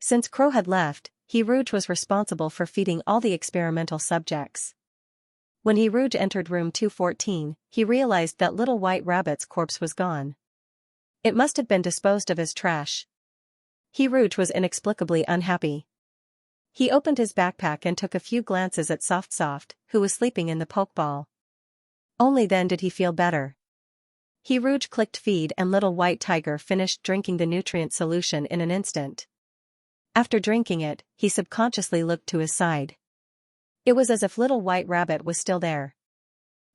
Since Crow had left, Rouge was responsible for feeding all the experimental subjects. When Rouge entered room 214, he realized that Little White Rabbit's corpse was gone. It must have been disposed of as trash. Rouge was inexplicably unhappy. He opened his backpack and took a few glances at Soft, who was sleeping in the pokeball. Only then did he feel better. Rouge clicked feed and Little White Tiger finished drinking the nutrient solution in an instant. After drinking it, he subconsciously looked to his side. It was as if Little White Rabbit was still there.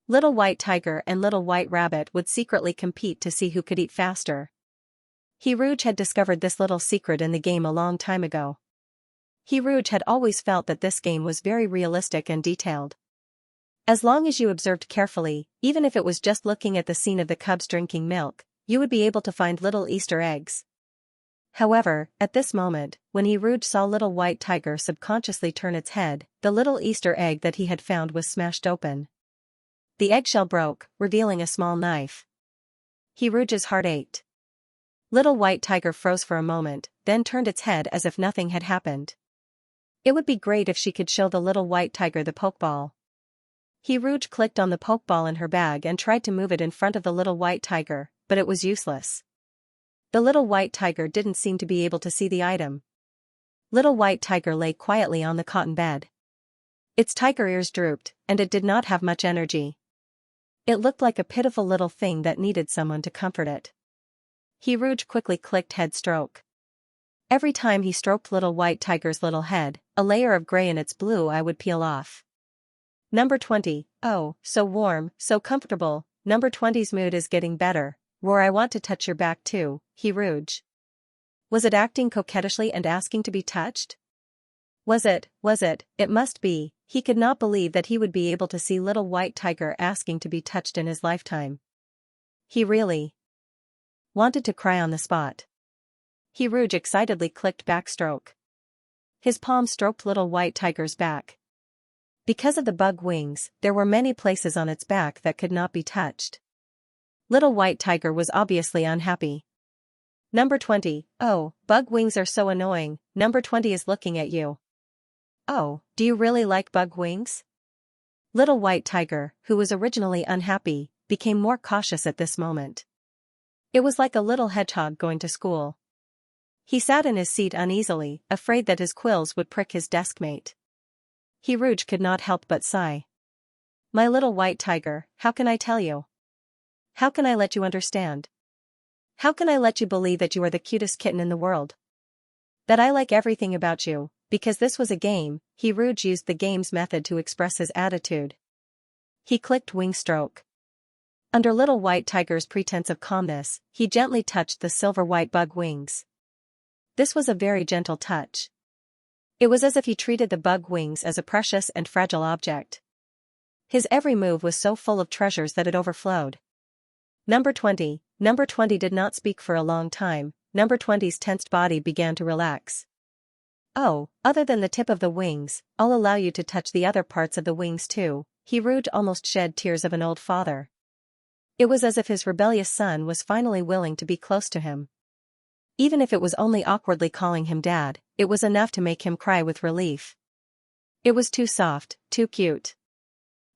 Little White Tiger and Little White Rabbit would secretly compete to see who could eat faster. Rouge had discovered this little secret in the game a long time ago. Rouge had always felt that this game was very realistic and detailed. As long as you observed carefully, even if it was just looking at the scene of the cubs drinking milk, you would be able to find little Easter eggs. However, at this moment, when Rouge saw Little White Tiger subconsciously turn its head, the little Easter egg that he had found was smashed open. The eggshell broke, revealing a small knife. Rouge's heart ached. Little White Tiger froze for a moment, then turned its head as if nothing had happened. It would be great if she could show the Little White Tiger the pokeball. Rouge clicked on the pokeball in her bag and tried to move it in front of the Little White Tiger, but it was useless. The Little White Tiger didn't seem to be able to see the item. Little White Tiger lay quietly on the cotton bed. Its tiger ears drooped, and it did not have much energy. It looked like a pitiful little thing that needed someone to comfort it. Rouge quickly clicked head stroke. Every time he stroked Little White Tiger's little head, a layer of gray in its blue eye would peel off. Number 20, oh, so warm, so comfortable, number 20's mood is getting better, roar I want to touch your back too, Rouge. Was it acting coquettishly and asking to be touched? Was it, it must be, he could not believe that he would be able to see Little White Tiger asking to be touched in his lifetime. He really wanted to cry on the spot. Rouge excitedly clicked backstroke. His palm stroked Little White Tiger's back. Because of the bug wings, there were many places on its back that could not be touched. Little White Tiger was obviously unhappy. Number 20, oh, bug wings are so annoying, number 20 is looking at you. Oh, do you really like bug wings? Little White Tiger, who was originally unhappy, became more cautious at this moment. It was like a little hedgehog going to school. He sat in his seat uneasily, afraid that his quills would prick his deskmate. Rouge could not help but sigh. My Little White Tiger, how can I tell you? How can I let you understand? How can I let you believe that you are the cutest kitten in the world? That I like everything about you, because this was a game, Rouge used the game's method to express his attitude. He clicked wing stroke. Under Little White Tiger's pretense of calmness, he gently touched the silver-white bug wings. This was a very gentle touch. It was as if he treated the bug wings as a precious and fragile object. His every move was so full of treasures that it overflowed. Number 20. Number 20 did not speak for a long time. Number 20's tensed body began to relax. Oh, other than the tip of the wings, I'll allow you to touch the other parts of the wings too. Rouge almost shed tears of an old father. It was as if his rebellious son was finally willing to be close to him. Even if it was only awkwardly calling him dad, it was enough to make him cry with relief. It was too soft, too cute.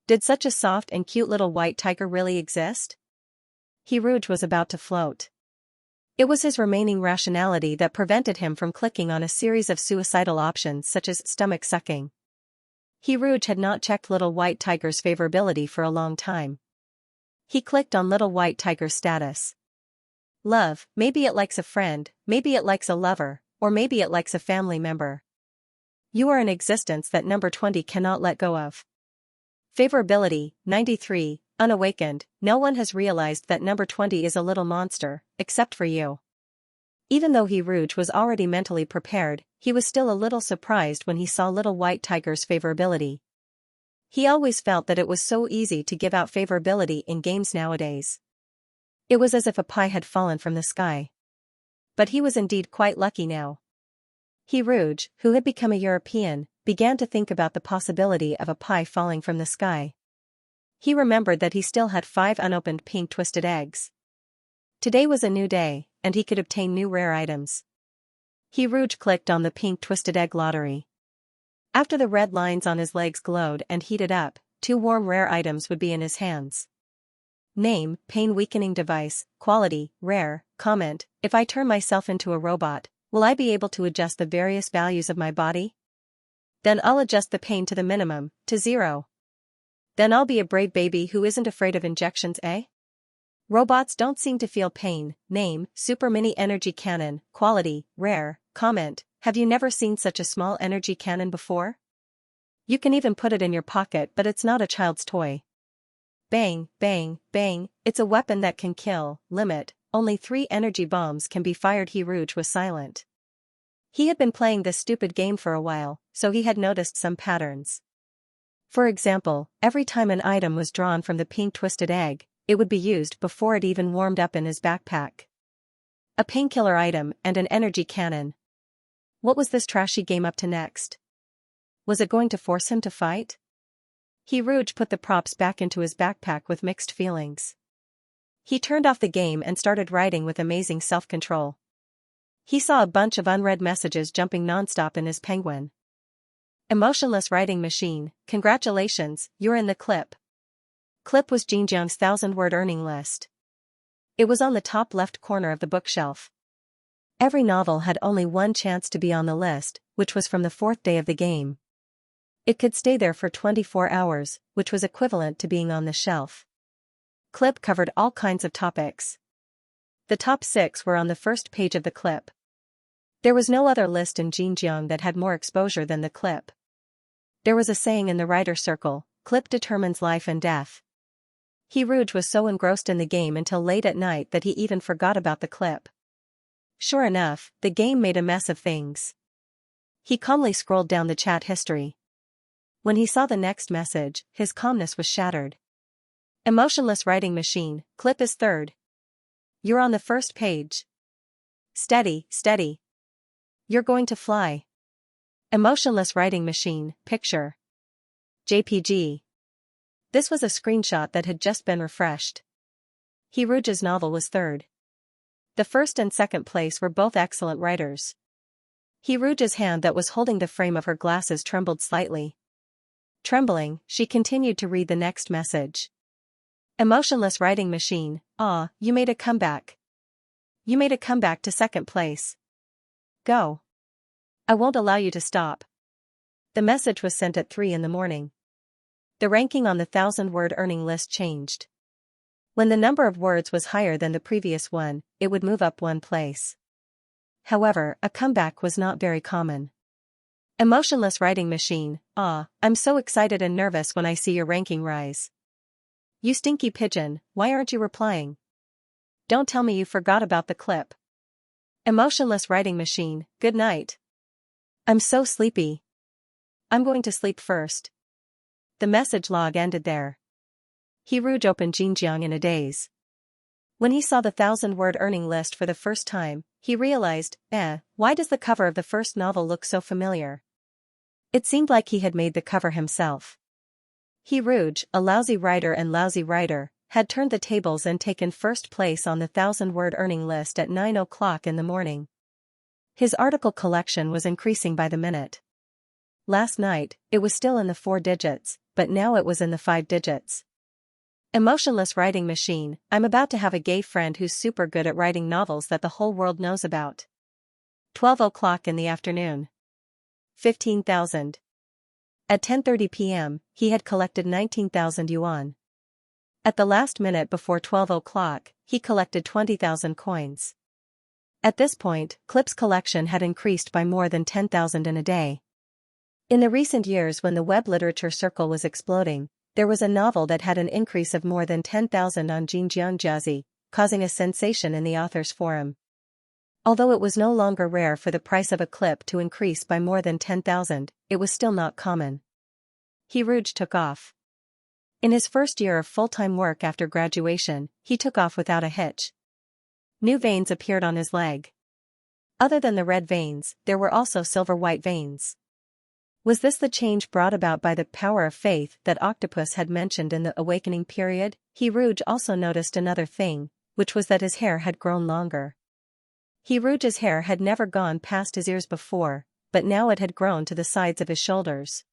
Did such a soft and cute little white tiger really exist? Rouge was about to float. It was his remaining rationality that prevented him from clicking on a series of suicidal options such as stomach sucking. Rouge had not checked little white tiger's favorability for a long time. He clicked on little white tiger's status. Love, maybe it likes a friend, maybe it likes a lover, or maybe it likes a family member. You are an existence that number 20 cannot let go of. Favorability, 93, unawakened. No one has realized that number 20 is a little monster, except for you. Even though Rouge was already mentally prepared, he was still a little surprised when he saw little white tiger's favorability. He always felt that it was so easy to give out favorability in games nowadays. It was as if a pie had fallen from the sky. But he was indeed quite lucky now. Rouge, who had become a European, began to think about the possibility of a pie falling from the sky. He remembered that he still had 5 unopened pink twisted eggs. Today was a new day, and he could obtain new rare items. Rouge clicked on the pink twisted egg lottery. After the red lines on his legs glowed and heated up, 2 warm rare items would be in his hands. Name, pain weakening device, quality, rare, comment, if I turn myself into a robot, will I be able to adjust the various values of my body? Then I'll adjust the pain to the minimum, to 0. Then I'll be a brave baby who isn't afraid of injections, eh? Robots don't seem to feel pain. Name, super mini energy cannon, quality, rare, comment, have you never seen such a small energy cannon before? You can even put it in your pocket, but it's not a child's toy. Bang, bang, bang, it's a weapon that can kill. Limit, only 3 energy bombs can be fired. Rouge was silent. He had been playing this stupid game for a while, so he had noticed some patterns. For example, every time an item was drawn from the pink twisted egg, it would be used before it even warmed up in his backpack. A painkiller item and an energy cannon. What was this trashy game up to next? Was it going to force him to fight? Rouge put the props back into his backpack with mixed feelings. He turned off the game and started writing with amazing self-control. He saw a bunch of unread messages jumping nonstop in his penguin. Emotionless writing machine, congratulations, you're in the clip. Clip was Xianxia's 1,000-word earning list. It was on the top left corner of the bookshelf. Every novel had only one chance to be on the list, which was from the 4th day of the game. It could stay there for 24 hours, which was equivalent to being on the shelf. Clip covered all kinds of topics. The top 6 were on the first page of the clip. There was no other list in Xinjiang that had more exposure than the clip. There was a saying in the writer circle, clip determines life and death. Rouge was so engrossed in the game until late at night that he even forgot about the clip. Sure enough, the game made a mess of things. He calmly scrolled down the chat history. When he saw the next message, his calmness was shattered. Emotionless writing machine, clip is 3rd. You're on the first page. Steady, steady. You're going to fly. Emotionless writing machine, picture. JPG. This was a screenshot that had just been refreshed. Rouge's novel was 3rd. The 1st and 2nd place were both excellent writers. Rouge's hand that was holding the frame of her glasses trembled slightly. Trembling, she continued to read the next message. Emotionless writing machine, ah, you made a comeback. You made a comeback to 2nd place. Go. I won't allow you to stop. The message was sent at 3 in the morning. The ranking on the 1,000-word earning list changed. When the number of words was higher than the previous one, it would move up 1 place. However, a comeback was not very common. Emotionless writing machine, ah, I'm so excited and nervous when I see your ranking rise. You stinky pigeon, why aren't you replying? Don't tell me you forgot about the clip. Emotionless writing machine, good night. I'm so sleepy. I'm going to sleep first. The message log ended there. He opened Xianxia in a daze. When he saw the 1,000-word earning list for the first time, he realized, why does the cover of the first novel look so familiar? It seemed like he had made the cover himself. He, a lousy writer and lousy writer, had turned the tables and taken first place on the 1,000-word earning list at 9 o'clock in the morning. His article collection was increasing by the minute. Last night, it was still in the 4 digits, but now it was in the 5 digits. Emotionless writing machine, I'm about to have a gay friend who's super good at writing novels that the whole world knows about. 12 o'clock in the afternoon. 15,000. At 10:30 p.m., he had collected 19,000 yuan. At the last minute before 12 o'clock, he collected 20,000 coins. At this point, Clip's collection had increased by more than 10,000 in a day. In the recent years when the web literature circle was exploding, there was a novel that had an increase of more than 10,000 on Xianxia, causing a sensation in the authors' forum. Although it was no longer rare for the price of a clip to increase by more than 10,000, it was still not common. He took off. In his first year of full-time work after graduation, he took off without a hitch. New veins appeared on his leg. Other than the red veins, there were also silver-white veins. Was this the change brought about by the power of faith that Octopus had mentioned in the awakening period? He also noticed another thing, which was that his hair had grown longer. His hair had never gone past his ears before, but now it had grown to the sides of his shoulders.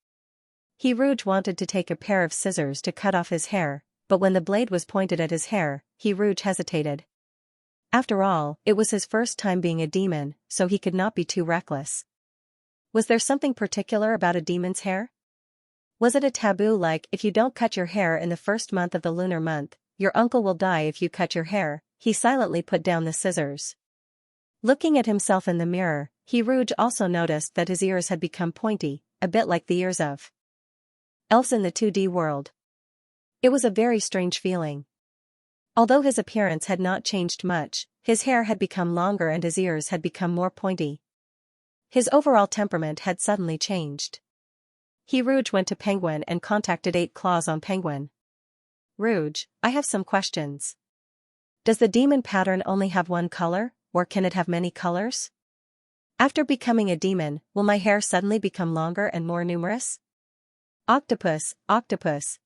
He wanted to take a pair of scissors to cut off his hair, but when the blade was pointed at his hair, he hesitated. After all, it was his first time being a demon, so he could not be too reckless. Was there something particular about a demon's hair? Was it a taboo like, if you don't cut your hair in the first month of the lunar month, your uncle will die if you cut your hair? He silently put down the scissors. Looking at himself in the mirror, he also noticed that his ears had become pointy, a bit like the ears of elves in the 2D world. It was a very strange feeling. Although his appearance had not changed much, his hair had become longer and his ears had become more pointy. His overall temperament had suddenly changed. He went to Penguin and contacted 8 Claws on Penguin. I have some questions. Does the demon pattern only have one color, or can it have many colors? After becoming a demon, will my hair suddenly become longer and more numerous? Octopus,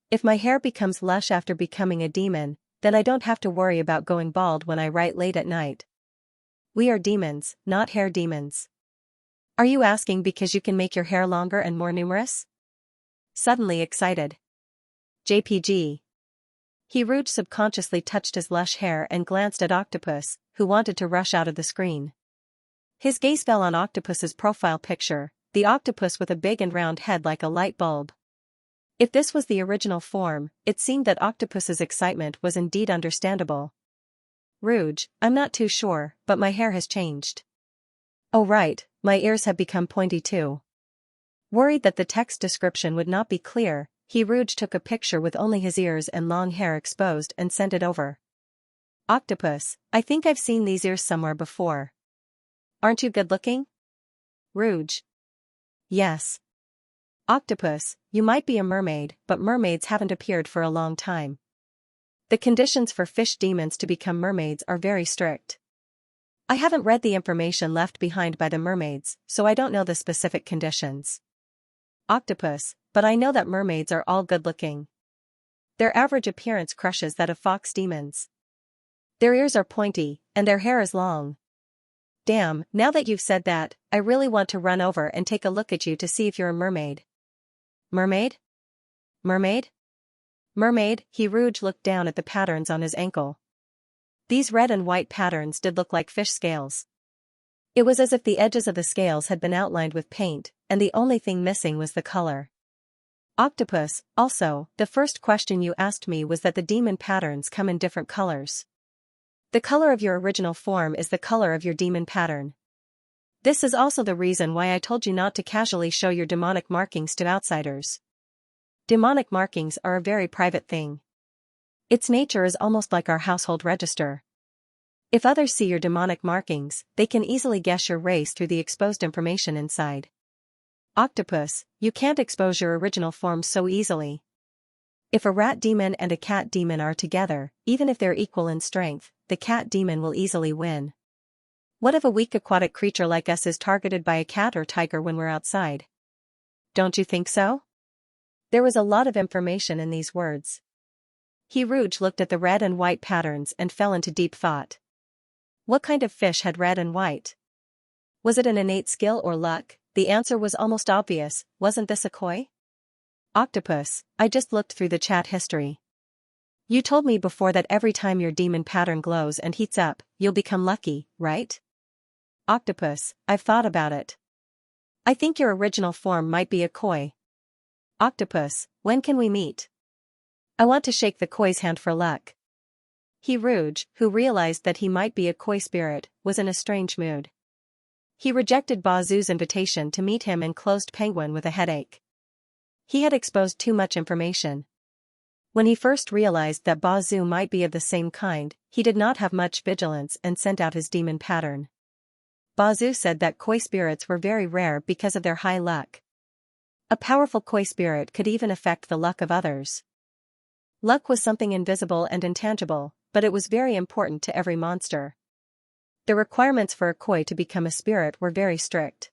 if my hair becomes lush after becoming a demon, then I don't have to worry about going bald when I write late at night. We are demons, not hair demons. Are you asking because you can make your hair longer and more numerous? Suddenly excited. JPG. He subconsciously touched his lush hair and glanced at Octopus, who wanted to rush out of the screen. His gaze fell on Octopus's profile picture, the octopus with a big and round head like a light bulb. If this was the original form, it seemed that Octopus's excitement was indeed understandable. I'm not too sure, but my hair has changed. Oh right, my ears have become pointy too. Worried that the text description would not be clear, he took a picture with only his ears and long hair exposed and sent it over. Octopus, I think I've seen these ears somewhere before. Aren't you good looking? Yes. Octopus, you might be a mermaid, but mermaids haven't appeared for a long time. The conditions for fish demons to become mermaids are very strict. I haven't read the information left behind by the mermaids, so I don't know the specific conditions. Octopus, but I know that mermaids are all good-looking. Their average appearance crushes that of fox demons. Their ears are pointy, and their hair is long. Damn, now that you've said that, I really want to run over and take a look at you to see if you're a mermaid. Mermaid? Mermaid? Mermaid, he looked down at the patterns on his ankle. These red and white patterns did look like fish scales. It was as if the edges of the scales had been outlined with paint, and the only thing missing was the color. Octopus, also, the first question you asked me was that the demon patterns come in different colors. The color of your original form is the color of your demon pattern. This is also the reason why I told you not to casually show your demonic markings to outsiders. Demonic markings are a very private thing. Its nature is almost like our household register. If others see your demonic markings, they can easily guess your race through the exposed information inside. Octopus, you can't expose your original form so easily. If a rat demon and a cat demon are together, even if they're equal in strength, the cat demon will easily win. What if a weak aquatic creature like us is targeted by a cat or tiger when we're outside? Don't you think so? There was a lot of information in these words. Rouge looked at the red and white patterns and fell into deep thought. What kind of fish had red and white? Was it an innate skill or luck? The answer was almost obvious. Wasn't this a koi? Octopus, I just looked through the chat history. You told me before that every time your demon pattern glows and heats up, you'll become lucky, right? Octopus, I've thought about it. I think your original form might be a koi. Octopus, when can we meet? I want to shake the koi's hand for luck. Rouge, who realized that he might be a koi spirit, was in a strange mood. He rejected Bazu's invitation to meet him and closed Penguin with a headache. He had exposed too much information. When he first realized that Bazu might be of the same kind, he did not have much vigilance and sent out his demon pattern. Bazu said that koi spirits were very rare because of their high luck. A powerful koi spirit could even affect the luck of others. Luck was something invisible and intangible, but it was very important to every monster. The requirements for a koi to become a spirit were very strict.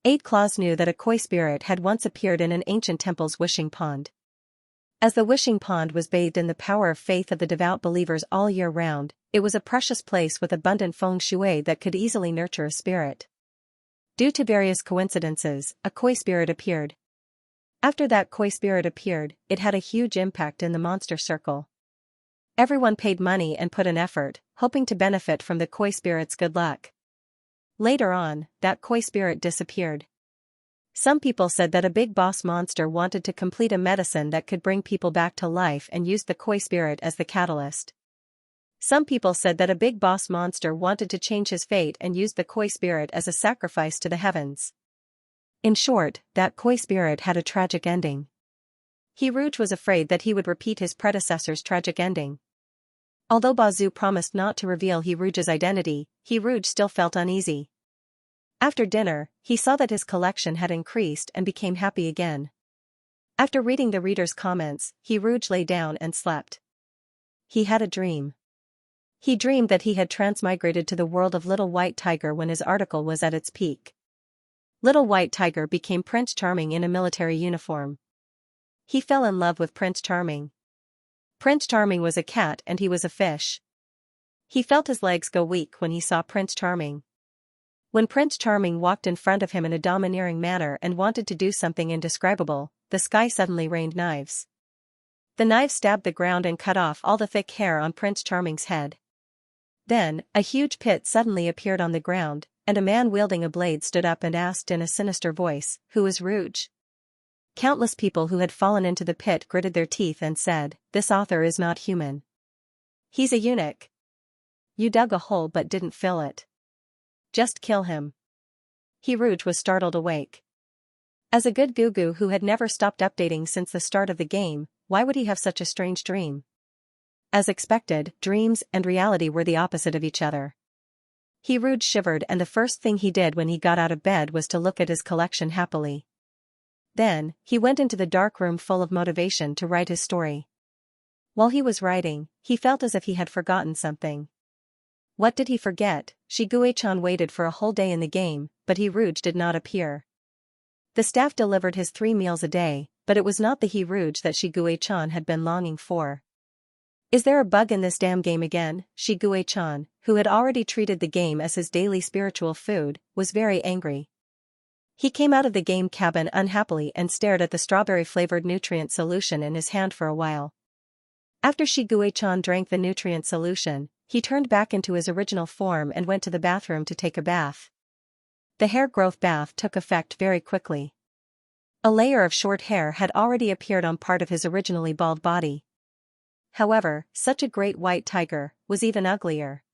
Eight Claws knew that a koi spirit had once appeared in an ancient temple's wishing pond. As the wishing pond was bathed in the power of faith of the devout believers all year round, it was a precious place with abundant feng shui that could easily nurture a spirit. Due to various coincidences, a koi spirit appeared. After that koi spirit appeared, it had a huge impact in the monster circle. Everyone paid money and put in effort, hoping to benefit from the koi spirit's good luck. Later on, that koi spirit disappeared. Some people said that a big boss monster wanted to complete a medicine that could bring people back to life and used the koi spirit as the catalyst. Some people said that a big boss monster wanted to change his fate and used the koi spirit as a sacrifice to the heavens. In short, that koi spirit had a tragic ending. Rouge was afraid that he would repeat his predecessor's tragic ending. Although Bazu promised not to reveal Rouge's identity, Rouge still felt uneasy. After dinner, he saw that his collection had increased and became happy again. After reading the reader's comments, Rouge lay down and slept. He had a dream. He dreamed that he had transmigrated to the world of Little White Tiger when his article was at its peak. Little White Tiger became Prince Charming in a military uniform. He fell in love with Prince Charming. Prince Charming was a cat and he was a fish. He felt his legs go weak when he saw Prince Charming. When Prince Charming walked in front of him in a domineering manner and wanted to do something indescribable, the sky suddenly rained knives. The knives stabbed the ground and cut off all the thick hair on Prince Charming's head. Then, a huge pit suddenly appeared on the ground, and a man wielding a blade stood up and asked in a sinister voice, "Who is Rouge?" Countless people who had fallen into the pit gritted their teeth and said, "This author is not human. He's a eunuch. You dug a hole but didn't fill it. Just kill him." Rouge was startled awake. As a good Gugu who had never stopped updating since the start of the game, why would he have such a strange dream? As expected, dreams and reality were the opposite of each other. Rouge shivered and the first thing he did when he got out of bed was to look at his collection happily. Then, he went into the dark room full of motivation to write his story. While he was writing, he felt as if he had forgotten something. What did he forget? Shigue-chan waited for a whole day in the game, but Rouge did not appear. The staff delivered his 3 meals a day, but it was not the Rouge that Shigue-chan had been longing for. "Is there a bug in this damn game again?" Shigue-chan, who had already treated the game as his daily spiritual food, was very angry. He came out of the game cabin unhappily and stared at the strawberry-flavored nutrient solution in his hand for a while. After Shigue-chan drank the nutrient solution, he turned back into his original form and went to the bathroom to take a bath. The hair growth bath took effect very quickly. A layer of short hair had already appeared on part of his originally bald body. However, such a great white tiger was even uglier.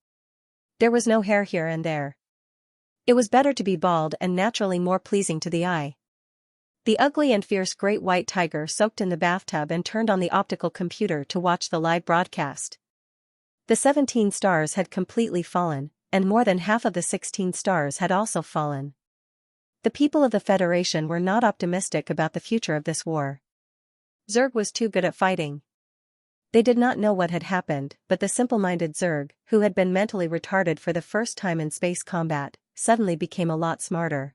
There was no hair here and there. It was better to be bald and naturally more pleasing to the eye. The ugly and fierce great white tiger soaked in the bathtub and turned on the optical computer to watch the live broadcast. The 17 stars had completely fallen, and more than half of the 16 stars had also fallen. The people of the Federation were not optimistic about the future of this war. Zerg was too good at fighting. They did not know what had happened, but the simple-minded Zerg, who had been mentally retarded for the first time in space combat, suddenly became a lot smarter.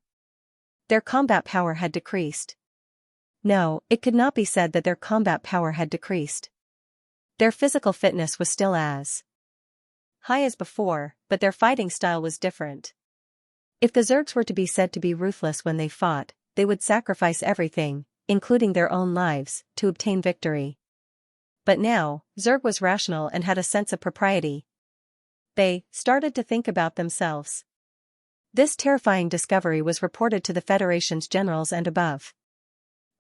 Their combat power had decreased. No, it could not be said that their combat power had decreased. Their physical fitness was still as high as before, but their fighting style was different. If the Zergs were to be said to be ruthless when they fought, they would sacrifice everything, including their own lives, to obtain victory. But now, Zerg was rational and had a sense of propriety. They started to think about themselves. This terrifying discovery was reported to the Federation's generals and above.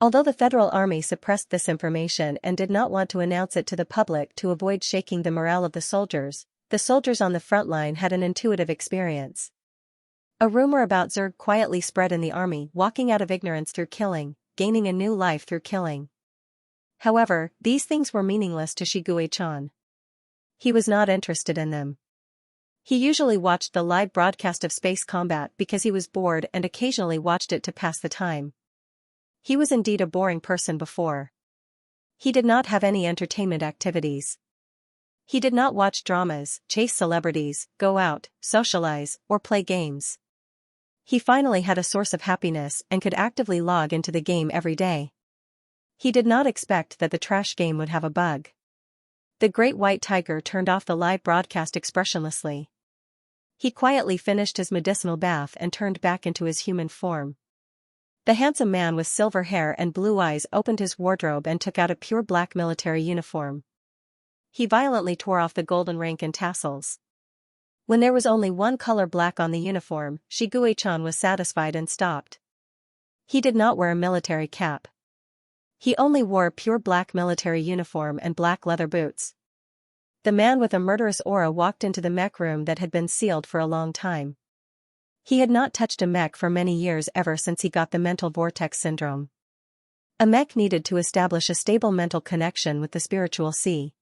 Although the Federal Army suppressed this information and did not want to announce it to the public to avoid shaking the morale of the soldiers on the front line had an intuitive experience. A rumor about Zerg quietly spread in the army, walking out of ignorance through killing, gaining a new life through killing. However, these things were meaningless to Xianxia. He was not interested in them. He usually watched the live broadcast of space combat because he was bored and occasionally watched it to pass the time. He was indeed a boring person before. He did not have any entertainment activities. He did not watch dramas, chase celebrities, go out, socialize, or play games. He finally had a source of happiness and could actively log into the game every day. He did not expect that the trash game would have a bug. The great white tiger turned off the live broadcast expressionlessly. He quietly finished his medicinal bath and turned back into his human form. The handsome man with silver hair and blue eyes opened his wardrobe and took out a pure black military uniform. He violently tore off the golden rank and tassels. When there was only one color black on the uniform, Xianxia was satisfied and stopped. He did not wear a military cap. He only wore a pure black military uniform and black leather boots. The man with a murderous aura walked into the mech room that had been sealed for a long time. He had not touched a mech for many years ever since he got the mental vortex syndrome. A mech needed to establish a stable mental connection with the spiritual sea.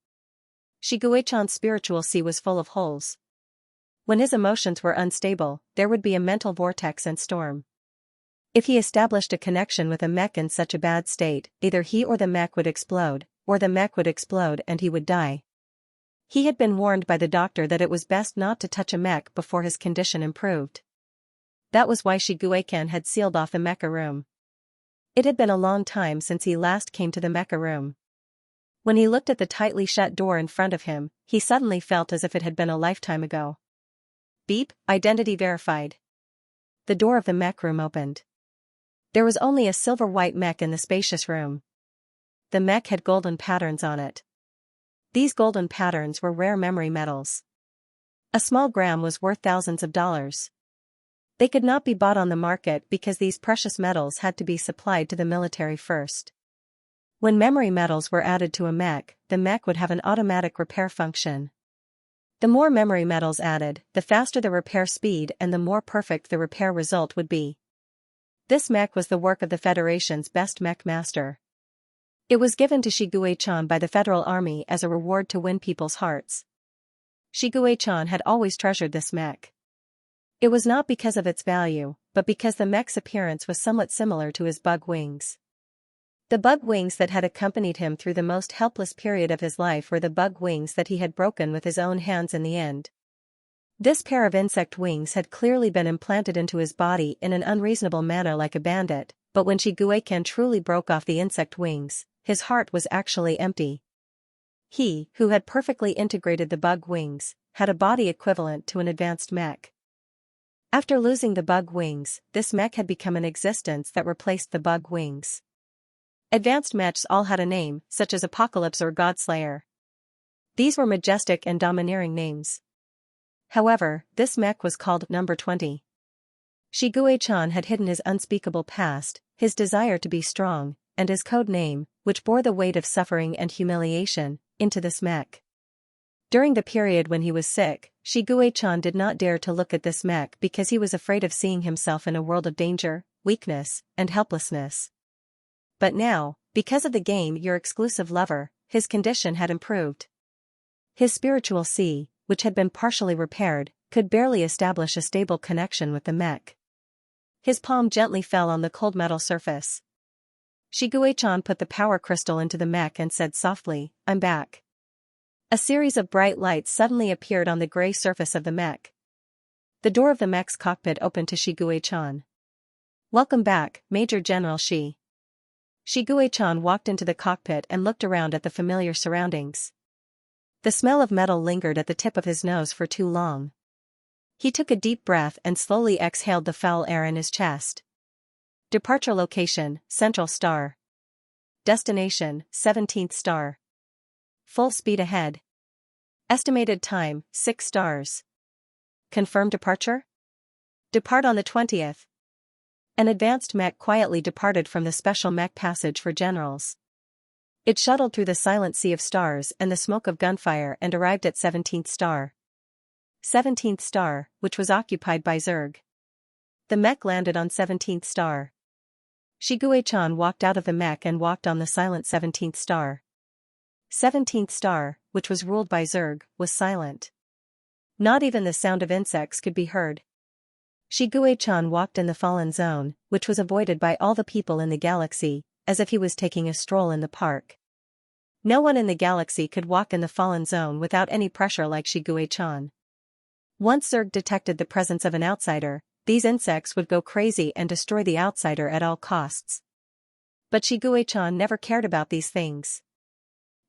Xianxia's spiritual sea was full of holes. When his emotions were unstable, there would be a mental vortex and storm. If he established a connection with a mech in such a bad state, either he or the mech would explode, or the mech would explode and he would die. He had been warned by the doctor that it was best not to touch a mech before his condition improved. That was why Xianxia had sealed off the mecha room. It had been a long time since he last came to the mecha room. When he looked at the tightly shut door in front of him, he suddenly felt as if it had been a lifetime ago. Beep, identity verified. The door of the mech room opened. There was only a silver-white mech in the spacious room. The mech had golden patterns on it. These golden patterns were rare memory metals. A small gram was worth thousands of dollars. They could not be bought on the market because these precious metals had to be supplied to the military first. When memory metals were added to a mech, the mech would have an automatic repair function. The more memory metals added, the faster the repair speed and the more perfect the repair result would be. This mech was the work of the Federation's best mech master. It was given to Xianxia by the Federal Army as a reward to win people's hearts. Xianxia had always treasured this mech. It was not because of its value, but because the mech's appearance was somewhat similar to his bug wings. The bug wings that had accompanied him through the most helpless period of his life were the bug wings that he had broken with his own hands in the end. This pair of insect wings had clearly been implanted into his body in an unreasonable manner like a bandit, but when Xianxia truly broke off the insect wings, his heart was actually empty. He, who had perfectly integrated the bug wings, had a body equivalent to an advanced mech. After losing the bug wings, this mech had become an existence that replaced the bug wings. Advanced mechs all had a name, such as Apocalypse or Godslayer. These were majestic and domineering names. However, this mech was called Number 20. Xianxia had hidden his unspeakable past, his desire to be strong, and his code name, which bore the weight of suffering and humiliation, into this mech. During the period when he was sick, Xianxia did not dare to look at this mech because he was afraid of seeing himself in a world of danger, weakness, and helplessness. But now, because of the game Your Exclusive Lover, his condition had improved. His spiritual sea, which had been partially repaired, could barely establish a stable connection with the mech. His palm gently fell on the cold metal surface. Shiguei-chan put the power crystal into the mech and said softly, "I'm back." A series of bright lights suddenly appeared on the gray surface of the mech. The door of the mech's cockpit opened to Shiguei-chan. "Welcome back, Major General Shi." Shiguei-chan walked into the cockpit and looked around at the familiar surroundings. The smell of metal lingered at the tip of his nose for too long. He took a deep breath and slowly exhaled the foul air in his chest. Departure location, Central Star. Destination, 17th star. Full speed ahead. Estimated time, 6 stars. Confirmed departure? Depart on the 20th. An advanced mech quietly departed from the special mech passage for generals. It shuttled through the silent sea of stars and the smoke of gunfire and arrived at 17th star. 17th star, which was occupied by Zerg. The mech landed on 17th star. Shiguei-chan walked out of the mech and walked on the silent 17th star. 17th star, which was ruled by Zerg, was silent. Not even the sound of insects could be heard. Shiguei-chan walked in the fallen zone, which was avoided by all the people in the galaxy, as if he was taking a stroll in the park. No one in the galaxy could walk in the fallen zone without any pressure like Shiguei-chan. Once Zerg detected the presence of an outsider, these insects would go crazy and destroy the outsider at all costs. But Shiguei-chan never cared about these things.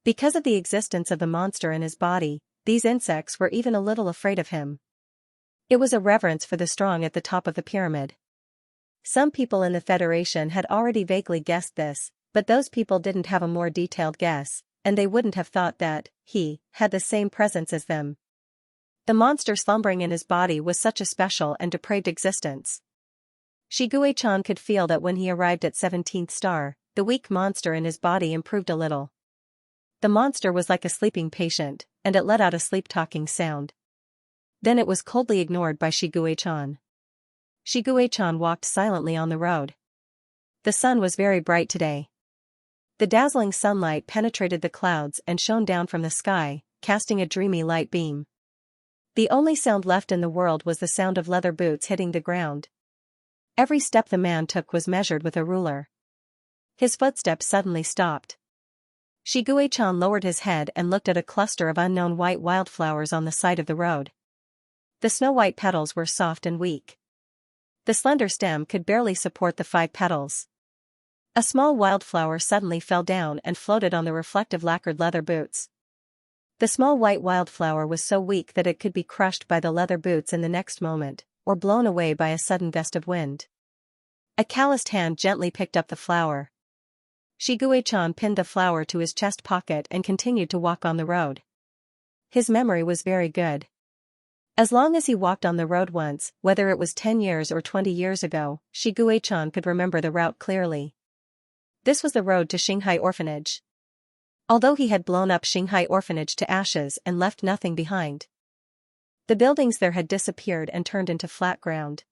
Because of the existence of the monster in his body, these insects were even a little afraid of him. It was a reverence for the strong at the top of the pyramid. Some people in the Federation had already vaguely guessed this, but those people didn't have a more detailed guess, and they wouldn't have thought that he had the same presence as them. The monster slumbering in his body was such a special and depraved existence. Shiguei-chan could feel that when he arrived at 17th star, the weak monster in his body improved a little. The monster was like a sleeping patient, and it let out a sleep-talking sound. Then it was coldly ignored by Shiguei-chan. Shiguei-chan walked silently on the road. The sun was very bright today. The dazzling sunlight penetrated the clouds and shone down from the sky, casting a dreamy light beam. The only sound left in the world was the sound of leather boots hitting the ground. Every step the man took was measured with a ruler. His footsteps suddenly stopped. Shiguei-chan lowered his head and looked at a cluster of unknown white wildflowers on the side of the road. The snow-white petals were soft and weak. The slender stem could barely support the 5 petals. A small wildflower suddenly fell down and floated on the reflective lacquered leather boots. The small white wildflower was so weak that it could be crushed by the leather boots in the next moment, or blown away by a sudden gust of wind. A calloused hand gently picked up the flower. Shiguei-chan pinned the flower to his chest pocket and continued to walk on the road. His memory was very good. As long as he walked on the road once, whether it was 10 years or 20 years ago, Shiguei-chan could remember the route clearly. This was the road to Xinghai Orphanage. Although he had blown up Xinghai Orphanage to ashes and left nothing behind. The buildings there had disappeared and turned into flat ground.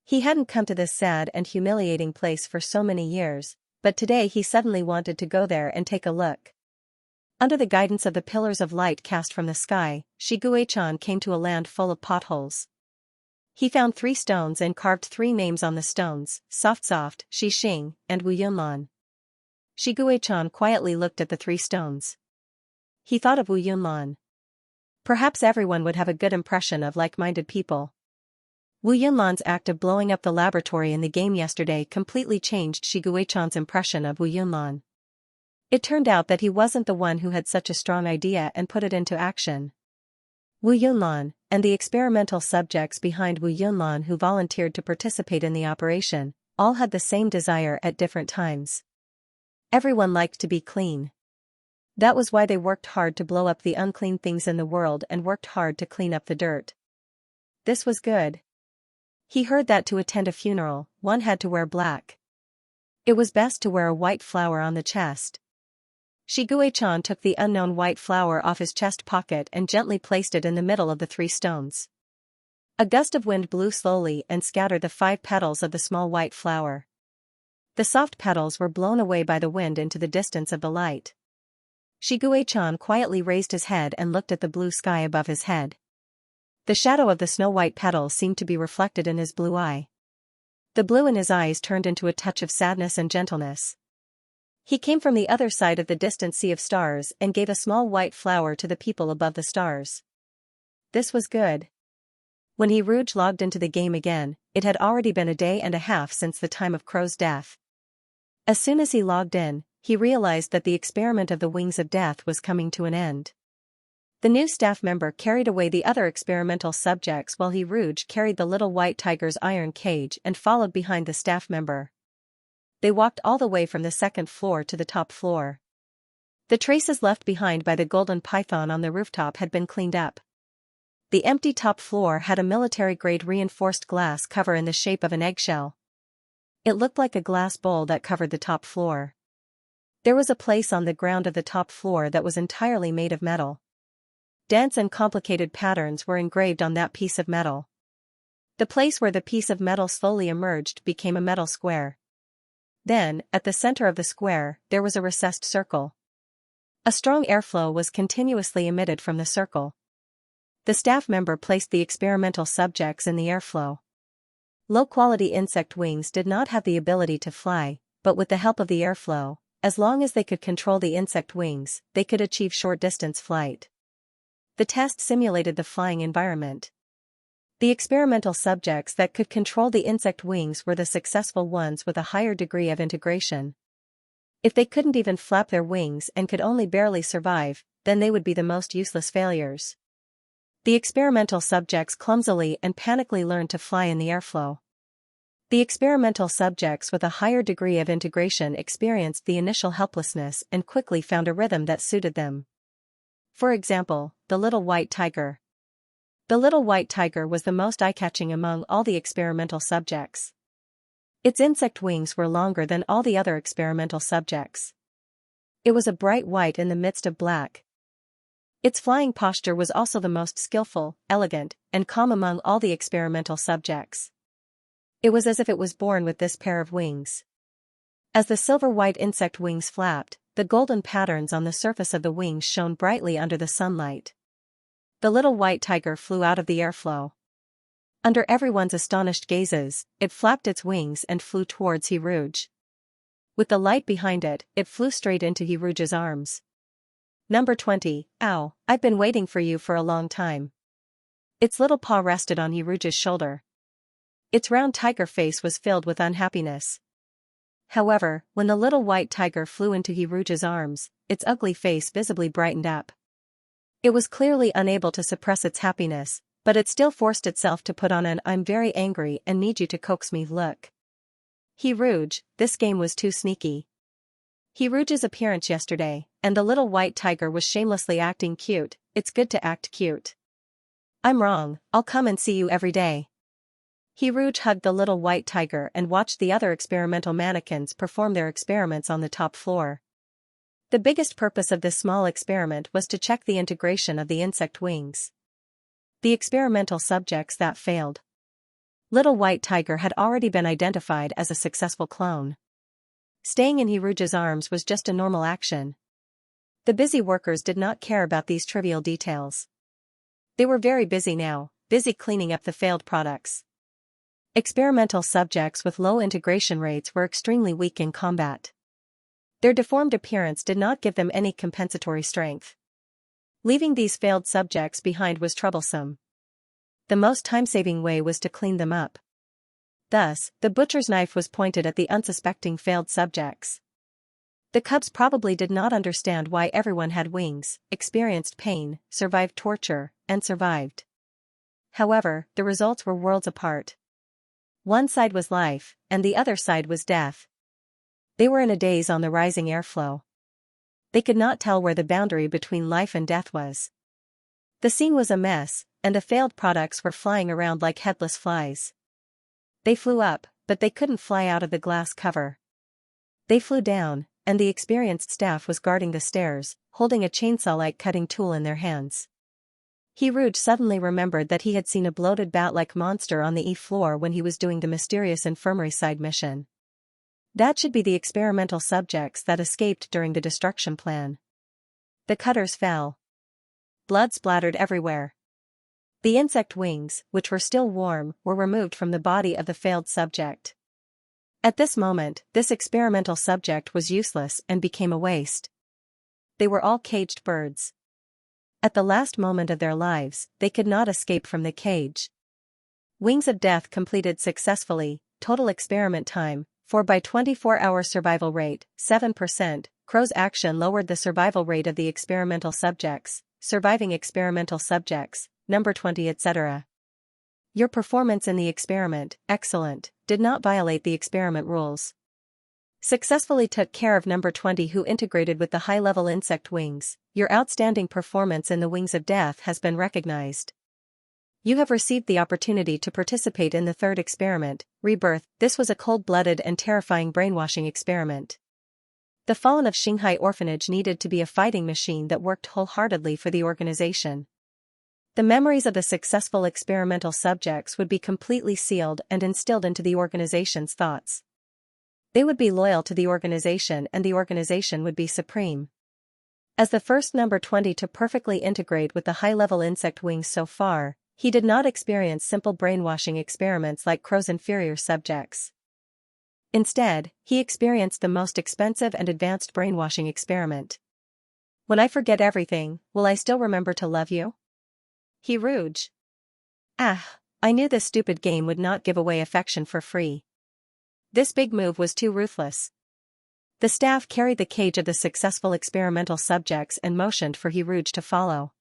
He hadn't come to this sad and humiliating place for so many years, but today he suddenly wanted to go there and take a look. Under the guidance of the pillars of light cast from the sky, Shiguei-chan came to a land full of potholes. He found 3 stones and carved 3 names on the stones, Soft, Shi Xing, and Wu Yunlan. Shiguei-chan quietly looked at the 3 stones. He thought of Wu Yunlan. Perhaps everyone would have a good impression of like-minded people. Wu Yunlan's act of blowing up the laboratory in the game yesterday completely changed Shiguei-chan's impression of Wu Yunlan. It turned out that he wasn't the one who had such a strong idea and put it into action. Wu Yunlan, and the experimental subjects behind Wu Yunlan who volunteered to participate in the operation, all had the same desire at different times. Everyone liked to be clean. That was why they worked hard to blow up the unclean things in the world and worked hard to clean up the dirt. This was good. He heard that to attend a funeral, one had to wear black. It was best to wear a white flower on the chest. Shiguei-chan took the unknown white flower off his chest pocket and gently placed it in the middle of the 3 stones. A gust of wind blew slowly and scattered the 5 petals of the small white flower. The soft petals were blown away by the wind into the distance of the light. Shiguei-chan quietly raised his head and looked at the blue sky above his head. The shadow of the snow-white petals seemed to be reflected in his blue eye. The blue in his eyes turned into a touch of sadness and gentleness. He came from the other side of the distant sea of stars and gave a small white flower to the people above the stars. This was good. When Hiruge logged into the game again, it had already been a day and a half since the time of Crow's death. As soon as he logged in, he realized that the experiment of the Wings of Death was coming to an end. The new staff member carried away the other experimental subjects while Hiruge carried the little white tiger's iron cage and followed behind the staff member. They walked all the way from the second floor to the top floor. The traces left behind by the golden python on the rooftop had been cleaned up. The empty top floor had a military-grade reinforced glass cover in the shape of an eggshell. It looked like a glass bowl that covered the top floor. There was a place on the ground of the top floor that was entirely made of metal. Dense and complicated patterns were engraved on that piece of metal. The place where the piece of metal slowly emerged became a metal square. Then, at the center of the square, there was a recessed circle. A strong airflow was continuously emitted from the circle. The staff member placed the experimental subjects in the airflow. Low-quality insect wings did not have the ability to fly, but with the help of the airflow, as long as they could control the insect wings, they could achieve short-distance flight. The test simulated the flying environment. The experimental subjects that could control the insect wings were the successful ones with a higher degree of integration. If they couldn't even flap their wings and could only barely survive, then they would be the most useless failures. The experimental subjects clumsily and panically learned to fly in the airflow. The experimental subjects with a higher degree of integration experienced the initial helplessness and quickly found a rhythm that suited them. For example, the little white tiger. The little white tiger was the most eye-catching among all the experimental subjects. Its insect wings were longer than all the other experimental subjects. It was a bright white in the midst of black. Its flying posture was also the most skillful, elegant, and calm among all the experimental subjects. It was as if it was born with this pair of wings. As the silver-white insect wings flapped, the golden patterns on the surface of the wings shone brightly under the sunlight. The little white tiger flew out of the airflow. Under everyone's astonished gazes, it flapped its wings and flew towards Hiruge. With the light behind it, it flew straight into Hiruge's arms. Number 20, ow, I've been waiting for you for a long time. Its little paw rested on Hiruge's shoulder. Its round tiger face was filled with unhappiness. However, when the little white tiger flew into Hiruge's arms, its ugly face visibly brightened up. It was clearly unable to suppress its happiness, but it still forced itself to put on an "I'm very angry and need you to coax me" look. Hiruge, this game was too sneaky. Hiruge's appearance yesterday, and the little white tiger was shamelessly acting cute. It's good to act cute. I'm wrong, I'll come and see you every day. Hiruge hugged the little white tiger and watched the other experimental mannequins perform their experiments on the top floor. The biggest purpose of this small experiment was to check the integration of the insect wings. The experimental subjects that failed. Little white tiger had already been identified as a successful clone. Staying in Hiruge's arms was just a normal action. The busy workers did not care about these trivial details. They were very busy now, busy cleaning up the failed products. Experimental subjects with low integration rates were extremely weak in combat. Their deformed appearance did not give them any compensatory strength. Leaving these failed subjects behind was troublesome. The most time-saving way was to clean them up. Thus, the butcher's knife was pointed at the unsuspecting failed subjects. The cubs probably did not understand why everyone had wings, experienced pain, survived torture, and survived. However, the results were worlds apart. One side was life, and the other side was death. They were in a daze on the rising airflow. They could not tell where the boundary between life and death was. The scene was a mess, and the failed products were flying around like headless flies. They flew up, but they couldn't fly out of the glass cover. They flew down, and the experienced staff was guarding the stairs, holding a chainsaw-like cutting tool in their hands. Hiruge suddenly remembered that he had seen a bloated bat-like monster on the E floor when he was doing the mysterious infirmary side mission. That should be the experimental subjects that escaped during the destruction plan. The cutters fell. Blood splattered everywhere. The insect wings, which were still warm, were removed from the body of the failed subject. At this moment, this experimental subject was useless and became a waste. They were all caged birds. At the last moment of their lives, they could not escape from the cage. Wings of Death completed successfully. Total experiment time, 4 by 24-hour survival rate, 7%. Crow's action lowered the survival rate of the experimental subjects, surviving experimental subjects, number 20, etc. Your performance in the experiment, excellent, did not violate the experiment rules. Successfully took care of number 20 who integrated with the high-level insect wings. Your outstanding performance in the Wings of Death has been recognized. You have received the opportunity to participate in the third experiment, Rebirth. This was a cold-blooded and terrifying brainwashing experiment. The Fallen of Xianxia orphanage needed to be a fighting machine that worked wholeheartedly for the organization. The memories of the successful experimental subjects would be completely sealed and instilled into the organization's thoughts. They would be loyal to the organization and the organization would be supreme. As the first number 20 to perfectly integrate with the high-level insect wings so far, he did not experience simple brainwashing experiments like Crow's inferior subjects. Instead, he experienced the most expensive and advanced brainwashing experiment. When I forget everything, will I still remember to love you? He Rouge. Ah, I knew this stupid game would not give away affection for free. This big move was too ruthless. The staff carried the cage of the successful experimental subjects and motioned for He Rouge to follow.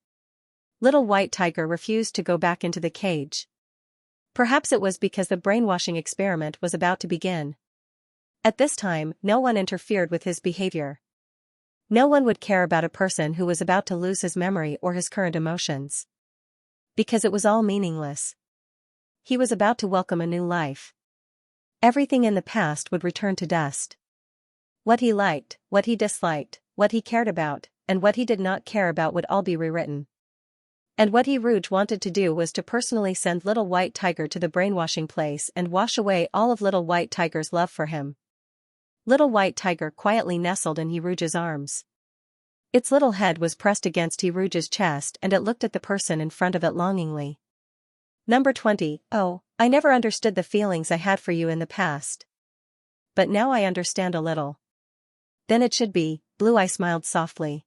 Little White Tiger refused to go back into the cage. Perhaps it was because the brainwashing experiment was about to begin. At this time, no one interfered with his behavior. No one would care about a person who was about to lose his memory or his current emotions. Because it was all meaningless. He was about to welcome a new life. Everything in the past would return to dust. What he liked, what he disliked, what he cared about, and what he did not care about would all be rewritten. And what He Rouge wanted to do was to personally send Little White Tiger to the brainwashing place and wash away all of Little White Tiger's love for him. Little White Tiger quietly nestled in He Rouge's arms. Its little head was pressed against He Rouge's chest and it looked at the person in front of it longingly. Number 20, oh, I never understood the feelings I had for you in the past. But now I understand a little. Then it should be, Blue Eye smiled softly.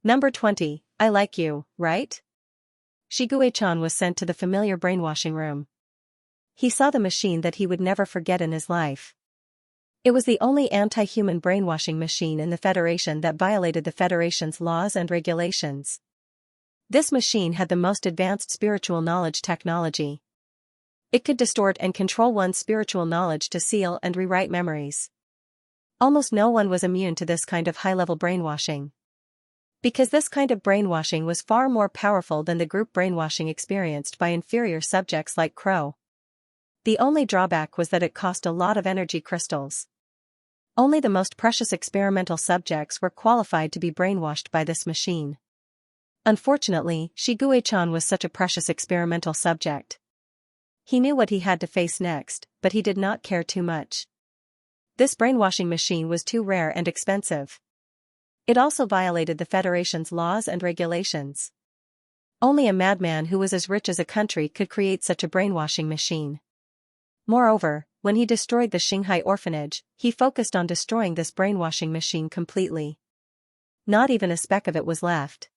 Number 20, I like you, right? Xianxia was sent to the familiar brainwashing room. He saw the machine that he would never forget in his life. It was the only anti-human brainwashing machine in the Federation that violated the Federation's laws and regulations. This machine had the most advanced spiritual knowledge technology. It could distort and control one's spiritual knowledge to seal and rewrite memories. Almost no one was immune to this kind of high-level brainwashing. Because this kind of brainwashing was far more powerful than the group brainwashing experienced by inferior subjects like Crow. The only drawback was that it cost a lot of energy crystals. Only the most precious experimental subjects were qualified to be brainwashed by this machine. Unfortunately, Xianxia was such a precious experimental subject. He knew what he had to face next, but he did not care too much. This brainwashing machine was too rare and expensive. It also violated the Federation's laws and regulations. Only a madman who was as rich as a country could create such a brainwashing machine. Moreover, when he destroyed the Xianxia orphanage, he focused on destroying this brainwashing machine completely. Not even a speck of it was left.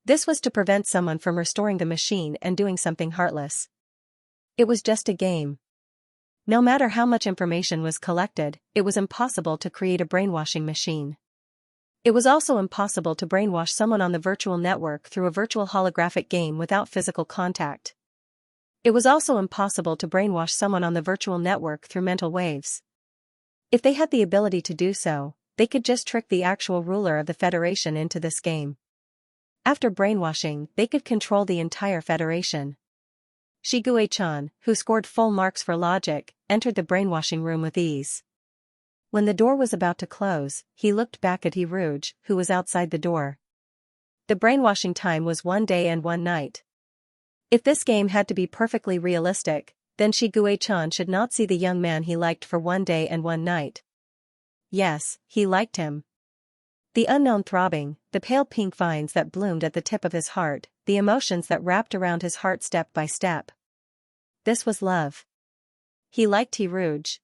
This was to prevent someone from restoring the machine and doing something heartless. It was just a game. No matter how much information was collected, it was impossible to create a brainwashing machine. It was also impossible to brainwash someone on the virtual network through a virtual holographic game without physical contact. It was also impossible to brainwash someone on the virtual network through mental waves. If they had the ability to do so, they could just trick the actual ruler of the Federation into this game. After brainwashing, they could control the entire Federation. Xianxia, who scored full marks for logic, entered the brainwashing room with ease. When the door was about to close, he looked back at He Rouge, who was outside the door. The brainwashing time was 1 day and 1 night. If this game had to be perfectly realistic, then Xianxia should not see the young man he liked for 1 day and 1 night. Yes, he liked him. The unknown throbbing, the pale pink vines that bloomed at the tip of his heart, the emotions that wrapped around his heart step by step. This was love. He liked Tea Rouge.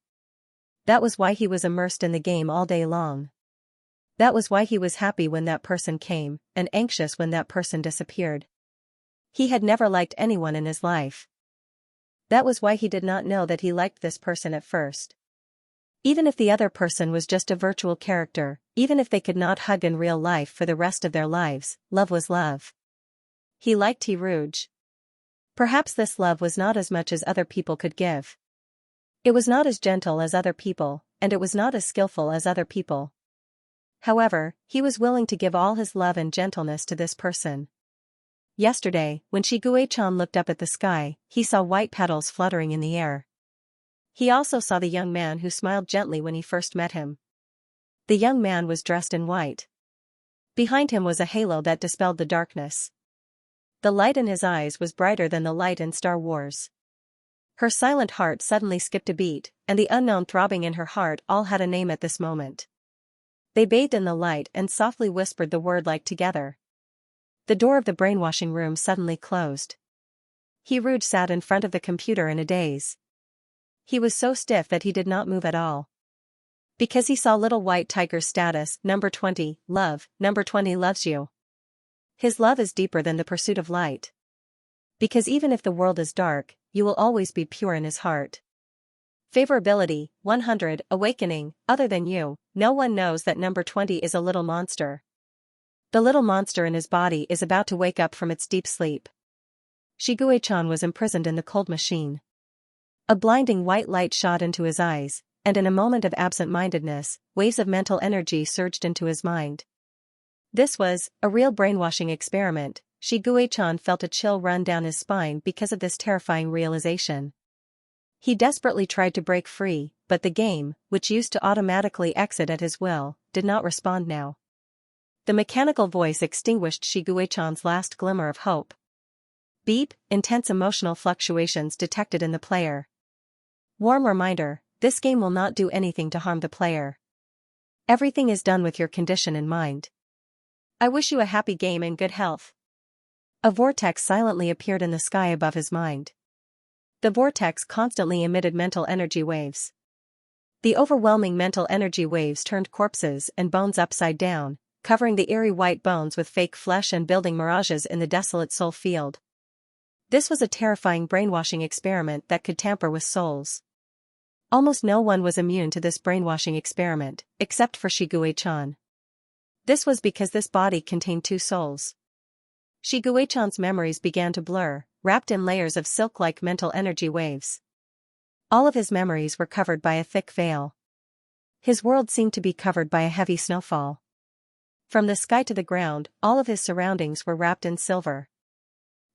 That was why he was immersed in the game all day long. That was why he was happy when that person came, and anxious when that person disappeared. He had never liked anyone in his life. That was why he did not know that he liked this person at first. Even if the other person was just a virtual character, even if they could not hug in real life for the rest of their lives, love was love. He liked Tea Rouge. Perhaps this love was not as much as other people could give. It was not as gentle as other people, and it was not as skillful as other people. However, he was willing to give all his love and gentleness to this person. Yesterday, when Xianxia looked up at the sky, he saw white petals fluttering in the air. He also saw the young man who smiled gently when he first met him. The young man was dressed in white. Behind him was a halo that dispelled the darkness. The light in his eyes was brighter than the light in Star Wars. Her silent heart suddenly skipped a beat, and the unknown throbbing in her heart all had a name at this moment. They bathed in the light and softly whispered the word like together. The door of the brainwashing room suddenly closed. Tea Rouge sat in front of the computer in a daze. He was so stiff that he did not move at all. Because he saw Little White Tiger's status, number 20, love, number 20 loves you. His love is deeper than the pursuit of light. Because even if the world is dark, you will always be pure in his heart. Favorability, 100, awakening, other than you, no one knows that number 20 is a little monster. The little monster in his body is about to wake up from its deep sleep. Xianxia was imprisoned in the cold machine. A blinding white light shot into his eyes, and in a moment of absent-mindedness, waves of mental energy surged into his mind. This was a real brainwashing experiment. Xianxia felt a chill run down his spine because of this terrifying realization. He desperately tried to break free, but the game, which used to automatically exit at his will, did not respond now. The mechanical voice extinguished Xianxia's last glimmer of hope. Beep, intense emotional fluctuations detected in the player. Warm reminder, this game will not do anything to harm the player. Everything is done with your condition in mind. I wish you a happy game and good health. A vortex silently appeared in the sky above his mind. The vortex constantly emitted mental energy waves. The overwhelming mental energy waves turned corpses and bones upside down, covering the eerie white bones with fake flesh and building mirages in the desolate soul field. This was a terrifying brainwashing experiment that could tamper with souls. Almost no one was immune to this brainwashing experiment, except for Xianxia. This was because this body contained two souls. Xianxia's memories began to blur, wrapped in layers of silk-like mental energy waves. All of his memories were covered by a thick veil. His world seemed to be covered by a heavy snowfall. From the sky to the ground, all of his surroundings were wrapped in silver.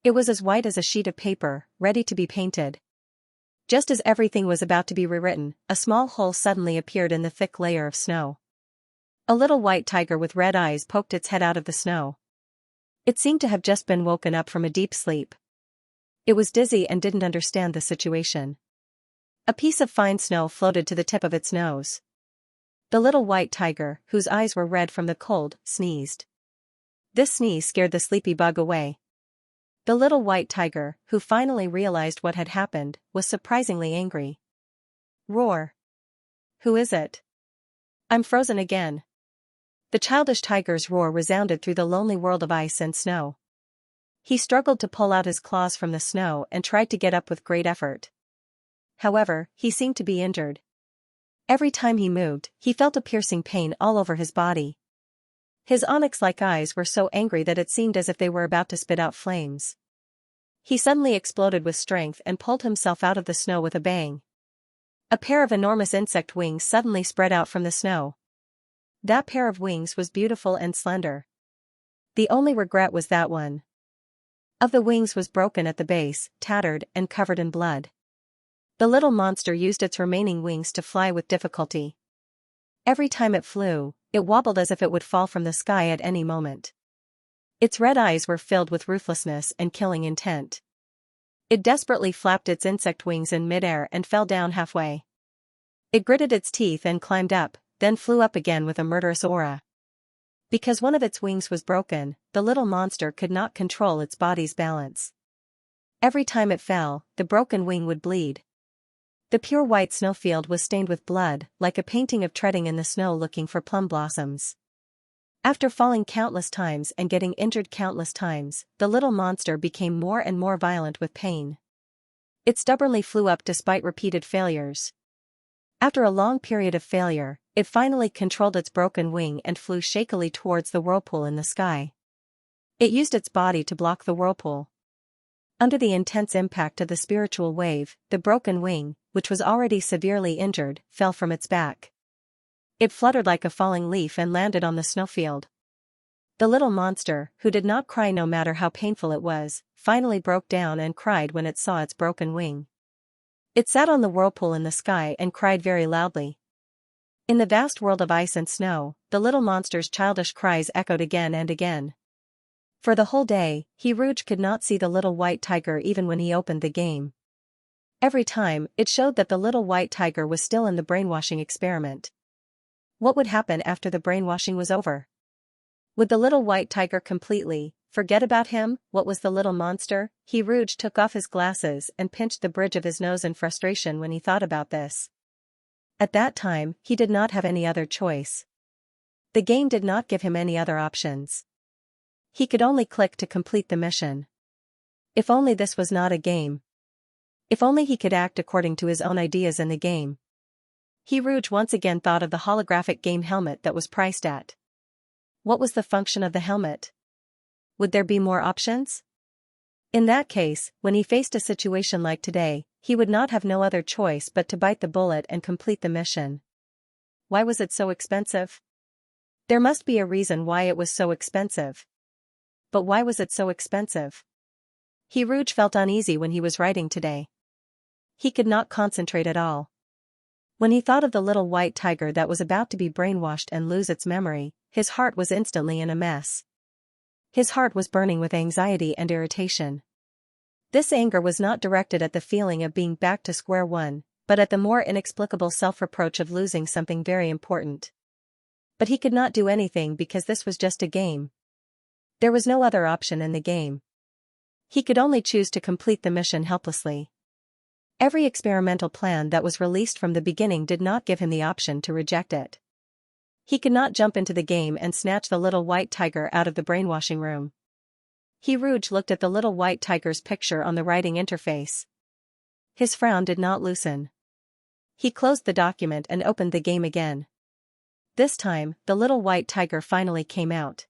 It was as white as a sheet of paper, ready to be painted. Just as everything was about to be rewritten, a small hole suddenly appeared in the thick layer of snow. A little white tiger with red eyes poked its head out of the snow. It seemed to have just been woken up from a deep sleep. It was dizzy and didn't understand the situation. A piece of fine snow floated to the tip of its nose. The little white tiger, whose eyes were red from the cold, sneezed. This sneeze scared the sleepy bug away. The little white tiger, who finally realized what had happened, was surprisingly angry. Roar! Who is it? I'm frozen again. The childish tiger's roar resounded through the lonely world of ice and snow. He struggled to pull out his claws from the snow and tried to get up with great effort. However, he seemed to be injured. Every time he moved, he felt a piercing pain all over his body. His onyx-like eyes were so angry that it seemed as if they were about to spit out flames. He suddenly exploded with strength and pulled himself out of the snow with a bang. A pair of enormous insect wings suddenly spread out from the snow. That pair of wings was beautiful and slender. The only regret was that one of the wings was broken at the base, tattered and covered in blood. The little monster used its remaining wings to fly with difficulty. Every time it flew, it wobbled as if it would fall from the sky at any moment. Its red eyes were filled with ruthlessness and killing intent. It desperately flapped its insect wings in midair and fell down halfway. It gritted its teeth and climbed up, then flew up again with a murderous aura. Because one of its wings was broken, the little monster could not control its body's balance. Every time it fell, the broken wing would bleed. The pure white snowfield was stained with blood, like a painting of treading in the snow looking for plum blossoms. After falling countless times and getting injured countless times, the little monster became more and more violent with pain. It stubbornly flew up despite repeated failures. After a long period of failure, it finally controlled its broken wing and flew shakily towards the whirlpool in the sky. It used its body to block the whirlpool. Under the intense impact of the spiritual wave, the broken wing, which was already severely injured, fell from its back. It fluttered like a falling leaf and landed on the snowfield. The little monster, who did not cry no matter how painful it was, finally broke down and cried when it saw its broken wing. It sat on the whirlpool in the sky and cried very loudly. In the vast world of ice and snow, the little monster's childish cries echoed again and again. For the whole day, Rouge could not see the little white tiger even when he opened the game. Every time, it showed that the little white tiger was still in the brainwashing experiment. What would happen after the brainwashing was over? Would the little white tiger completely forget about him? What was the little monster? Rouge took off his glasses and pinched the bridge of his nose in frustration when he thought about this. At that time, he did not have any other choice. The game did not give him any other options. He could only click to complete the mission. If only this was not a game. If only he could act according to his own ideas in the game. Rouge once again thought of the holographic game helmet that was priced at. What was the function of the helmet? Would there be more options? In that case, when he faced a situation like today, he would not have no other choice but to bite the bullet and complete the mission. Why was it so expensive? There must be a reason why it was so expensive. But why was it so expensive? Rouge felt uneasy when he was writing today. He could not concentrate at all. When he thought of the little white tiger that was about to be brainwashed and lose its memory, his heart was instantly in a mess. His heart was burning with anxiety and irritation. This anger was not directed at the feeling of being back to square one, but at the more inexplicable self-reproach of losing something very important. But he could not do anything because this was just a game. There was no other option in the game. He could only choose to complete the mission helplessly. Every experimental plan that was released from the beginning did not give him the option to reject it. He could not jump into the game and snatch the little white tiger out of the brainwashing room. Rouge looked at the little white tiger's picture on the writing interface. His frown did not loosen. He closed the document and opened the game again. This time, the little white tiger finally came out.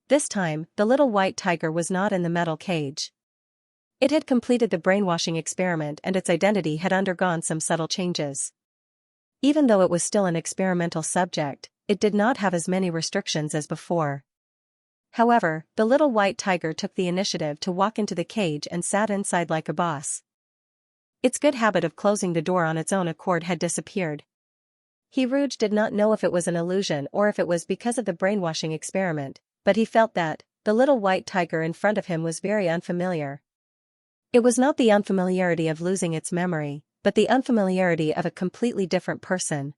This time, the little white tiger was not in the metal cage. It had completed the brainwashing experiment and its identity had undergone some subtle changes. Even though it was still an experimental subject, it did not have as many restrictions as before. However, the little white tiger took the initiative to walk into the cage and sat inside like a boss. Its good habit of closing the door on its own accord had disappeared. Rouge did not know if it was an illusion or if it was because of the brainwashing experiment, but he felt that the little white tiger in front of him was very unfamiliar. It was not the unfamiliarity of losing its memory, but the unfamiliarity of a completely different person.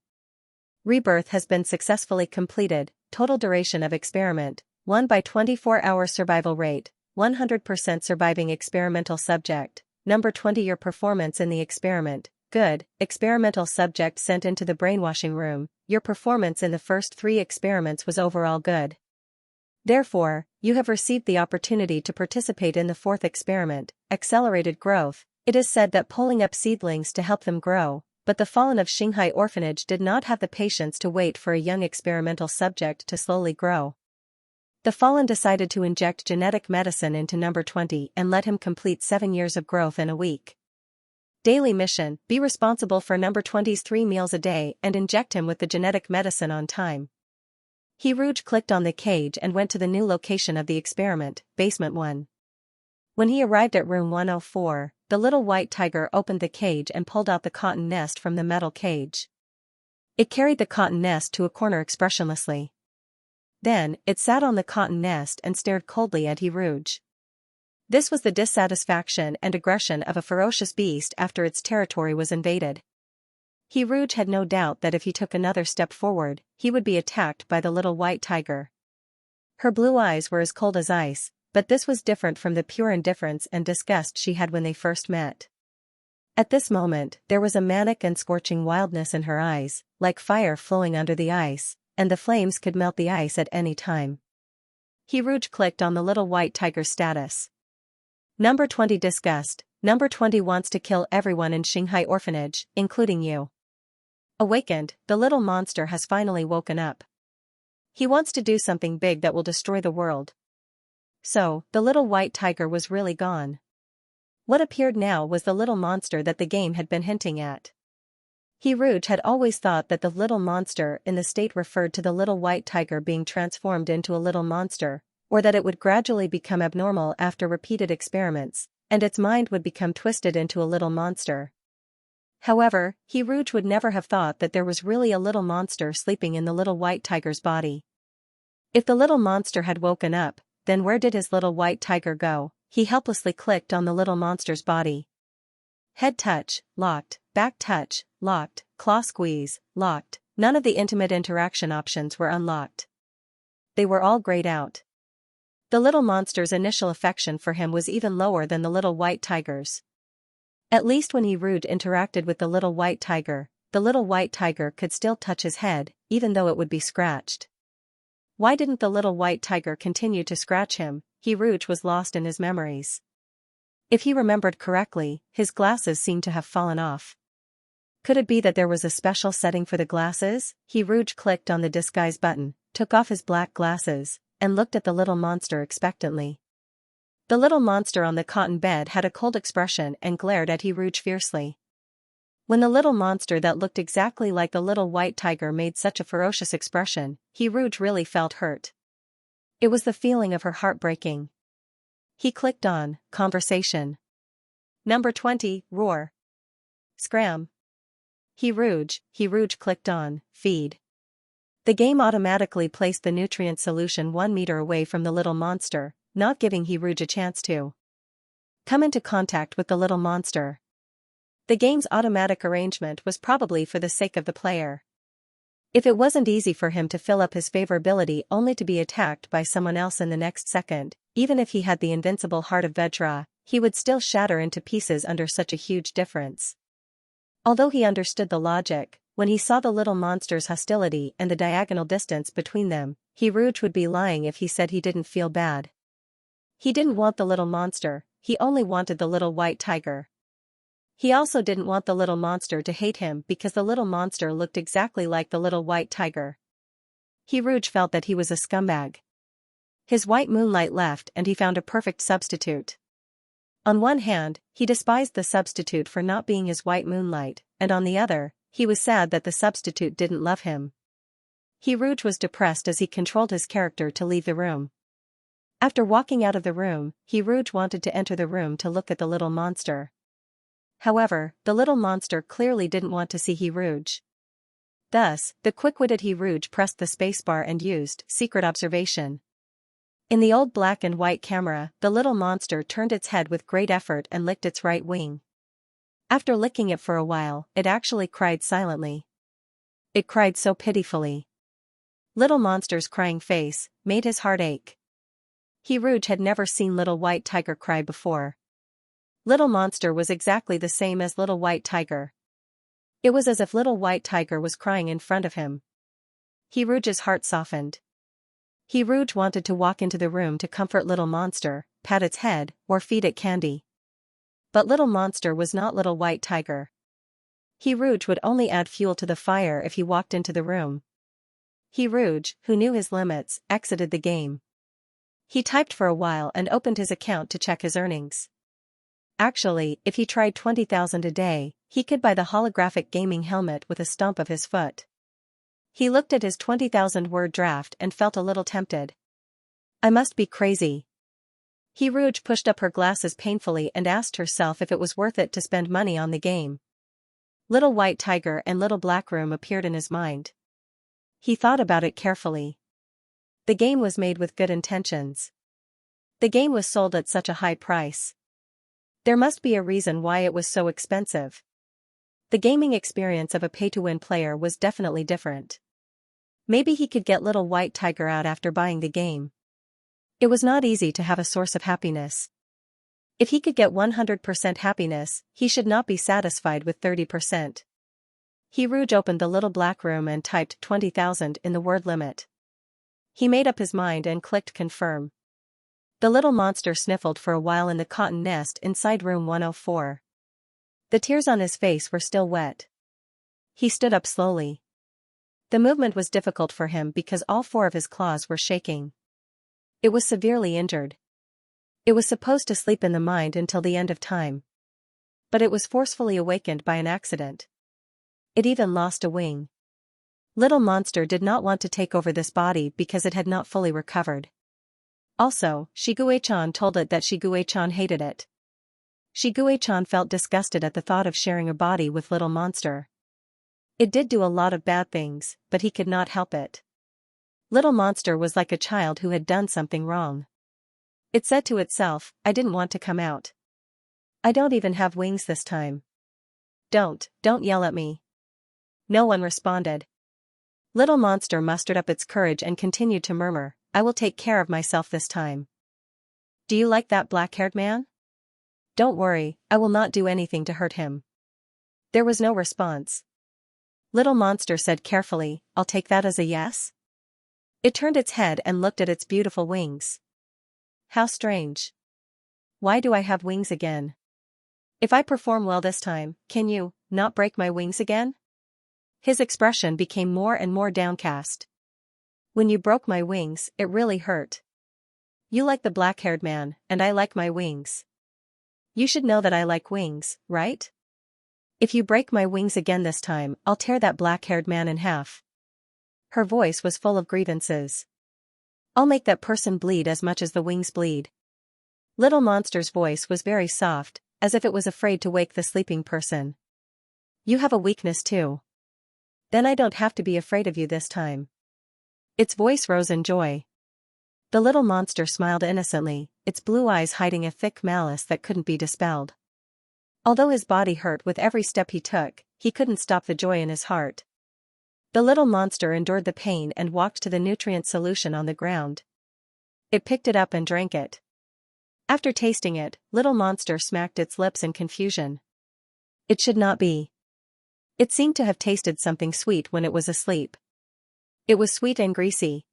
Rebirth has been successfully completed. Total duration of experiment, 1 by 24-hour survival rate, 100% surviving experimental subject, number 20. Your performance in the experiment, good. Experimental subject sent into the brainwashing room, your performance in the first 3 experiments was overall good. Therefore, you have received the opportunity to participate in the 4th experiment, accelerated growth. It is said that pulling up seedlings to help them grow, but the fallen of Shanghai orphanage did not have the patience to wait for a young experimental subject to slowly grow. The fallen decided to inject genetic medicine into number 20 and let him complete 7 years of growth in a week. Daily mission, be responsible for number 20's 3 meals a day and inject him with the genetic medicine on time. Rouge clicked on the cage and went to the new location of the experiment, basement 1. When he arrived at room 104, the little white tiger opened the cage and pulled out the cotton nest from the metal cage. It carried the cotton nest to a corner expressionlessly. Then, it sat on the cotton nest and stared coldly at Rouge. This was the dissatisfaction and aggression of a ferocious beast after its territory was invaded. Rouge had no doubt that if he took another step forward, he would be attacked by the little white tiger. Her blue eyes were as cold as ice, but this was different from the pure indifference and disgust she had when they first met. At this moment, there was a manic and scorching wildness in her eyes, like fire flowing under the ice, and the flames could melt the ice at any time. Rouge clicked on the little white tiger's status. Number 20 disgust. Number 20 wants to kill everyone in Shanghai orphanage, including you. Awakened, the little monster has finally woken up. He wants to do something big that will destroy the world. So, the little white tiger was really gone. What appeared now was the little monster that the game had been hinting at. Rouge had always thought that the little monster in the state referred to the little white tiger being transformed into a little monster, or that it would gradually become abnormal after repeated experiments, and its mind would become twisted into a little monster. However, Rouge would never have thought that there was really a little monster sleeping in the little white tiger's body. If the little monster had woken up, then where did his little white tiger go? He helplessly clicked on the little monster's body. Head touch, locked, back touch, locked, claw squeeze, locked. None of the intimate interaction options were unlocked. They were all grayed out. The little monster's initial affection for him was even lower than the little white tiger's. At least when Rouge interacted with the little white tiger could still touch his head, even though it would be scratched. Why didn't the little white tiger continue to scratch him? Rouge was lost in his memories. If he remembered correctly, his glasses seemed to have fallen off. Could it be that there was a special setting for the glasses? Rouge clicked on the disguise button, took off his black glasses, and looked at the little monster expectantly. The little monster on the cotton bed had a cold expression and glared at Rouge fiercely. When the little monster that looked exactly like the little white tiger made such a ferocious expression, Rouge really felt hurt. It was the feeling of her heart breaking. He clicked on conversation. Number 20, roar. Scram. Rouge clicked on feed. The game automatically placed the nutrient solution 1 meter away from the little monster, not giving Rouge a chance to come into contact with the little monster. The game's automatic arrangement was probably for the sake of the player. If it wasn't easy for him to fill up his favorability only to be attacked by someone else in the next second, even if he had the invincible heart of Vedra, he would still shatter into pieces under such a huge difference. Although he understood the logic, when he saw the little monster's hostility and the diagonal distance between them, Rouge would be lying if he said he didn't feel bad. He didn't want the little monster, he only wanted the little white tiger. He also didn't want the little monster to hate him because the little monster looked exactly like the little white tiger. Rouge felt that he was a scumbag. His white moonlight left and he found a perfect substitute. On one hand, he despised the substitute for not being his white moonlight, and on the other, he was sad that the substitute didn't love him. Rouge was depressed as he controlled his character to leave the room. After walking out of the room, Rouge wanted to enter the room to look at the little monster. However, the little monster clearly didn't want to see Rouge. Thus, the quick-witted Rouge pressed the spacebar and used secret observation. In the old black and white camera, the little monster turned its head with great effort and licked its right wing. After licking it for a while, it actually cried silently. It cried so pitifully. Little monster's crying face made his heart ache. Rouge had never seen little white tiger cry before. Little monster was exactly the same as little white tiger. It was as if little white tiger was crying in front of him. Rouge's heart softened. Rouge wanted to walk into the room to comfort little monster, pat its head, or feed it candy. But little monster was not little white tiger. Rouge would only add fuel to the fire if he walked into the room. Rouge, who knew his limits, exited the game. He typed for a while and opened his account to check his earnings. Actually, if he tried 20,000 a day, he could buy the holographic gaming helmet with a stomp of his foot. He looked at his 20,000-word draft and felt a little tempted. I must be crazy. Rouge pushed up her glasses painfully and asked herself if it was worth it to spend money on the game. Little White Tiger and Little Black Room appeared in his mind. He thought about it carefully. The game was made with good intentions. The game was sold at such a high price. There must be a reason why it was so expensive. The gaming experience of a pay-to-win player was definitely different. Maybe he could get Little White Tiger out after buying the game. It was not easy to have a source of happiness. If he could get 100% happiness, he should not be satisfied with 30%. He opened the little black room and typed 20,000 in the word limit. He made up his mind and clicked confirm. The little monster sniffled for a while in the cotton nest inside room 104. The tears on his face were still wet. He stood up slowly. The movement was difficult for him because all 4 of his claws were shaking. It was severely injured. It was supposed to sleep in the mind until the end of time. But it was forcefully awakened by an accident. It even lost a wing. Little monster did not want to take over this body because it had not fully recovered. Also, Shigue-chan told it that Shigue-chan hated it. Shigue-chan felt disgusted at the thought of sharing a body with little monster. It did do a lot of bad things, but he could not help it. Little monster was like a child who had done something wrong. It said to itself, I didn't want to come out. I don't even have wings this time. Don't yell at me. No one responded. Little monster mustered up its courage and continued to murmur, I will take care of myself this time. Do you like that black-haired man? Don't worry, I will not do anything to hurt him. There was no response. Little monster said carefully, I'll take that as a yes. It turned its head and looked at its beautiful wings. How strange. Why do I have wings again? If I perform well this time, can you not break my wings again? His expression became more and more downcast. When you broke my wings, it really hurt. You like the black-haired man, and I like my wings. You should know that I like wings, right? If you break my wings again this time, I'll tear that black-haired man in half. Her voice was full of grievances. I'll make that person bleed as much as the wings bleed. Little monster's voice was very soft, as if it was afraid to wake the sleeping person. You have a weakness too. Then I don't have to be afraid of you this time. Its voice rose in joy. The little monster smiled innocently, its blue eyes hiding a thick malice that couldn't be dispelled. Although his body hurt with every step he took, he couldn't stop the joy in his heart. The little monster endured the pain and walked to the nutrient solution on the ground. It picked it up and drank it. After tasting it, little monster smacked its lips in confusion. It should not be. It seemed to have tasted something sweet when it was asleep. It was sweet and greasy.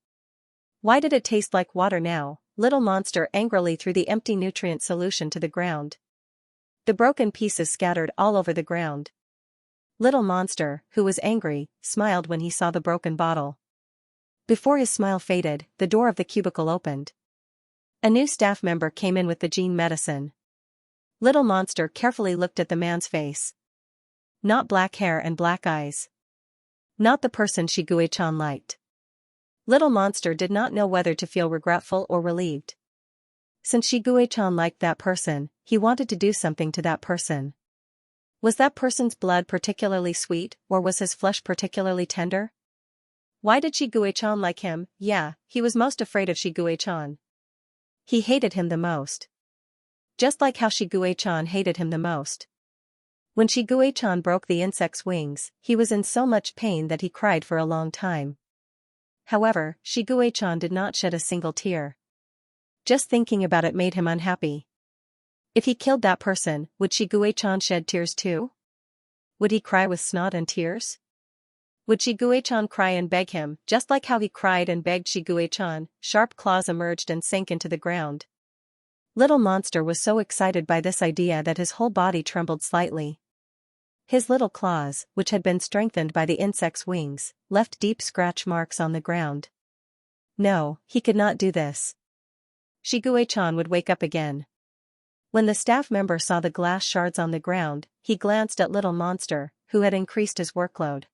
Why did it taste like water now? Little monster angrily threw the empty nutrient solution to the ground. The broken pieces scattered all over the ground. Little monster, who was angry, smiled when he saw the broken bottle. Before his smile faded, the door of the cubicle opened. A new staff member came in with the gene medicine. Little monster carefully looked at the man's face. Not black hair and black eyes. Not the person Shigue-chan liked. Little monster did not know whether to feel regretful or relieved. Since Shigue-chan liked that person, he wanted to do something to that person. Was that person's blood particularly sweet, or was his flesh particularly tender? Why did Shigue-chan like him? Yeah, he was most afraid of Shigue-chan. He hated him the most. Just like how Shigue-chan hated him the most. When Shigue-chan broke the insect's wings, he was in so much pain that he cried for a long time. However, Shigue-chan did not shed a single tear. Just thinking about it made him unhappy. If he killed that person, would Shigue-chan shed tears too? Would he cry with snot and tears? Would Shigue-chan cry and beg him, just like how he cried and begged Shigue-chan? Sharp claws emerged and sank into the ground. Little monster was so excited by this idea that his whole body trembled slightly. His little claws, which had been strengthened by the insect's wings, left deep scratch marks on the ground. No, he could not do this. Shigue-chan would wake up again. When the staff member saw the glass shards on the ground, he glanced at little monster, who had increased his workload.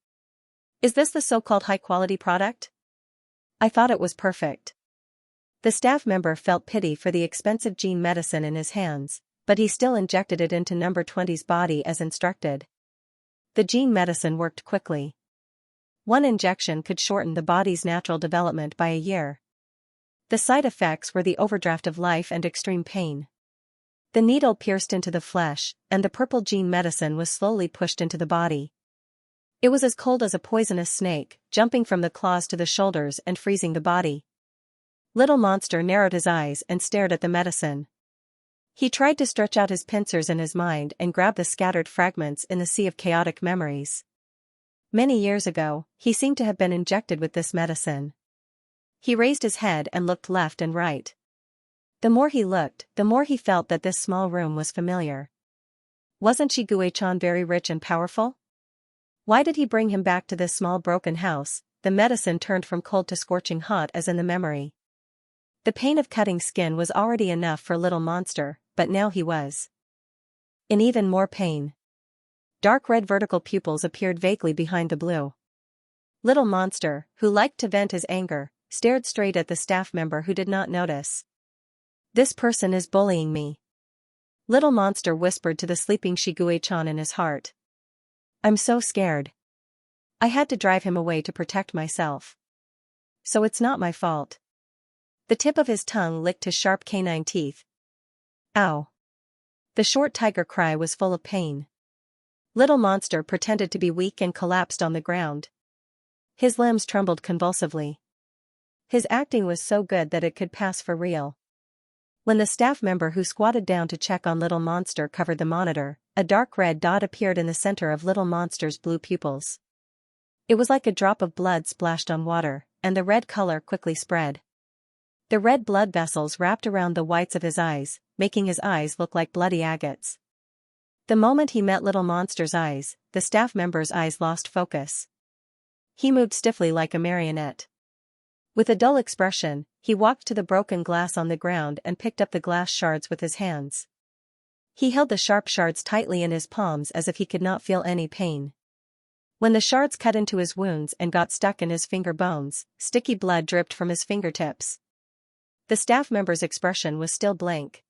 Is this the so-called high-quality product? I thought it was perfect. The staff member felt pity for the expensive gene medicine in his hands, but he still injected it into number 20's body as instructed. The gene medicine worked quickly. One injection could shorten the body's natural development by a year. The side effects were the overdraft of life and extreme pain. The needle pierced into the flesh, and the purple gene medicine was slowly pushed into the body. It was as cold as a poisonous snake, jumping from the claws to the shoulders and freezing the body. Little Monster narrowed his eyes and stared at the medicine. He tried to stretch out his pincers in his mind and grab the scattered fragments in the sea of chaotic memories. Many years ago, he seemed to have been injected with this medicine. He raised his head and looked left and right. The more he looked, the more he felt that this small room was familiar. Wasn't Xianxia very rich and powerful? Why did he bring him back to this small broken house? The medicine turned from cold to scorching hot as in the memory. The pain of cutting skin was already enough for Little Monster, but now he was in even more pain. Dark red vertical pupils appeared vaguely behind the blue. Little Monster, who liked to vent his anger, stared straight at the staff member who did not notice. This person is bullying me. Little Monster whispered to the sleeping Xianxia in his heart. I'm so scared. I had to drive him away to protect myself. So it's not my fault. The tip of his tongue licked his sharp canine teeth. Ow. The short tiger cry was full of pain. Little Monster pretended to be weak and collapsed on the ground. His limbs trembled convulsively. His acting was so good that it could pass for real. When the staff member who squatted down to check on Little Monster covered the monitor, a dark red dot appeared in the center of Little Monster's blue pupils. It was like a drop of blood splashed on water, and the red color quickly spread. The red blood vessels wrapped around the whites of his eyes, making his eyes look like bloody agates. The moment he met Little Monster's eyes, the staff member's eyes lost focus. He moved stiffly like a marionette. With a dull expression, he walked to the broken glass on the ground and picked up the glass shards with his hands. He held the sharp shards tightly in his palms as if he could not feel any pain. When the shards cut into his wounds and got stuck in his finger bones, sticky blood dripped from his fingertips. The staff member's expression was still blank.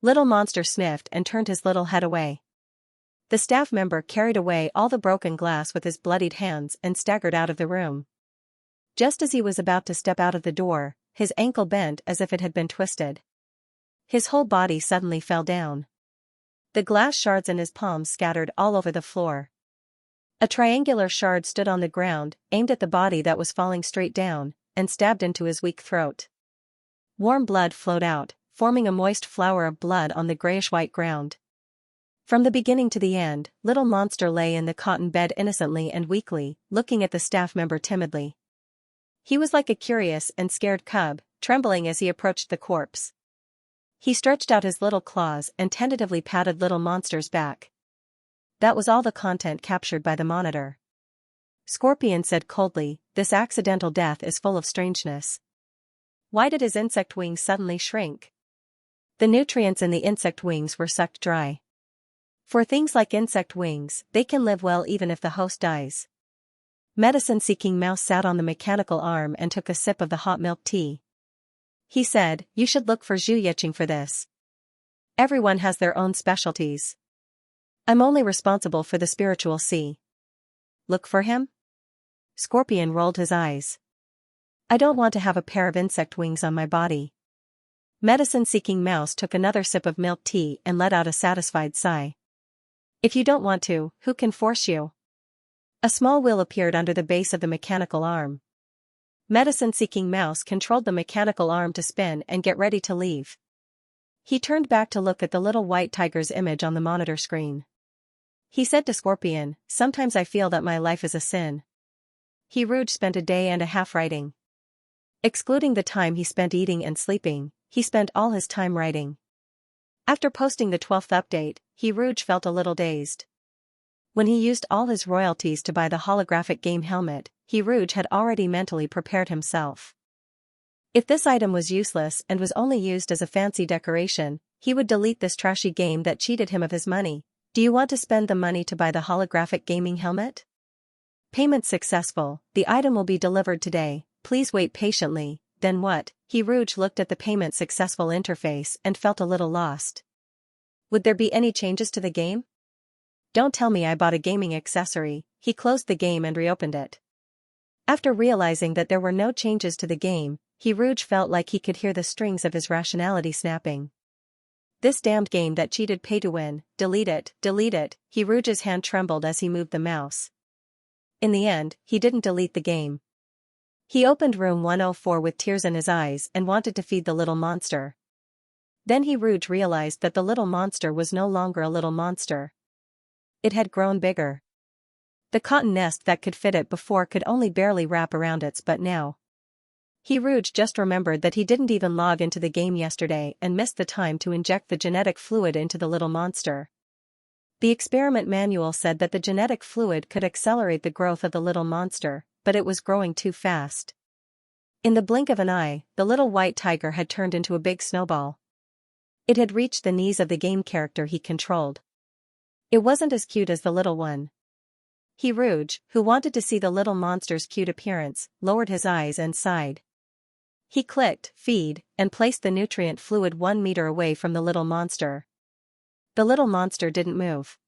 Little Monster sniffed and turned his little head away. The staff member carried away all the broken glass with his bloodied hands and staggered out of the room. Just as he was about to step out of the door, his ankle bent as if it had been twisted. His whole body suddenly fell down. The glass shards in his palms scattered all over the floor. A triangular shard stood on the ground, aimed at the body that was falling straight down, and stabbed into his weak throat. Warm blood flowed out, forming a moist flower of blood on the grayish-white ground. From the beginning to the end, Little Monster lay in the cotton bed innocently and weakly, looking at the staff member timidly. He was like a curious and scared cub, trembling as he approached the corpse. He stretched out his little claws and tentatively patted Little Monster's back. That was all the content captured by the monitor. Scorpion said coldly, "This accidental death is full of strangeness." Why did his insect wings suddenly shrink? The nutrients in the insect wings were sucked dry. For things like insect wings, they can live well even if the host dies. Medicine-seeking Mouse sat on the mechanical arm and took a sip of the hot milk tea. He said, "You should look for Xianxia for this. Everyone has their own specialties. I'm only responsible for the spiritual sea." Look for him? Scorpion rolled his eyes. I don't want to have a pair of insect wings on my body. Medicine-seeking Mouse took another sip of milk tea and let out a satisfied sigh. If you don't want to, who can force you? A small wheel appeared under the base of the mechanical arm. Medicine-seeking Mouse controlled the mechanical arm to spin and get ready to leave. He turned back to look at the little white tiger's image on the monitor screen. He said to Scorpion, "Sometimes I feel that my life is a sin." Rouge spent a day and a half writing. Excluding the time he spent eating and sleeping, he spent all his time writing. After posting the 12th update, Rouge felt a little dazed. When he used all his royalties to buy the holographic game helmet, Rouge had already mentally prepared himself. If this item was useless and was only used as a fancy decoration, he would delete this trashy game that cheated him of his money. Do you want to spend the money to buy the holographic gaming helmet? Payment successful, the item will be delivered today, please wait patiently. Then what? Rouge looked at the payment successful interface and felt a little lost. Would there be any changes to the game? Don't tell me I bought a gaming accessory. He closed the game and reopened it. After realizing that there were no changes to the game, Rouge felt like he could hear the strings of his rationality snapping. This damned game that cheated pay to win, delete it, delete it. Rouge's hand trembled as he moved the mouse. In the end, he didn't delete the game. He opened room 104 with tears in his eyes and wanted to feed the little monster. Then Rouge realized that the little monster was no longer a little monster. It had grown bigger. The cotton nest that could fit it before could only barely wrap around its butt now. Rouge just remembered that he didn't even log into the game yesterday and missed the time to inject the genetic fluid into the little monster. The experiment manual said that the genetic fluid could accelerate the growth of the little monster, but it was growing too fast. In the blink of an eye, the little white tiger had turned into a big snowball. It had reached the knees of the game character he controlled. It wasn't as cute as the little one. Rouge, who wanted to see the little monster's cute appearance, lowered his eyes and sighed. He clicked feed and placed the nutrient fluid 1 meter away from the little monster. The little monster didn't move.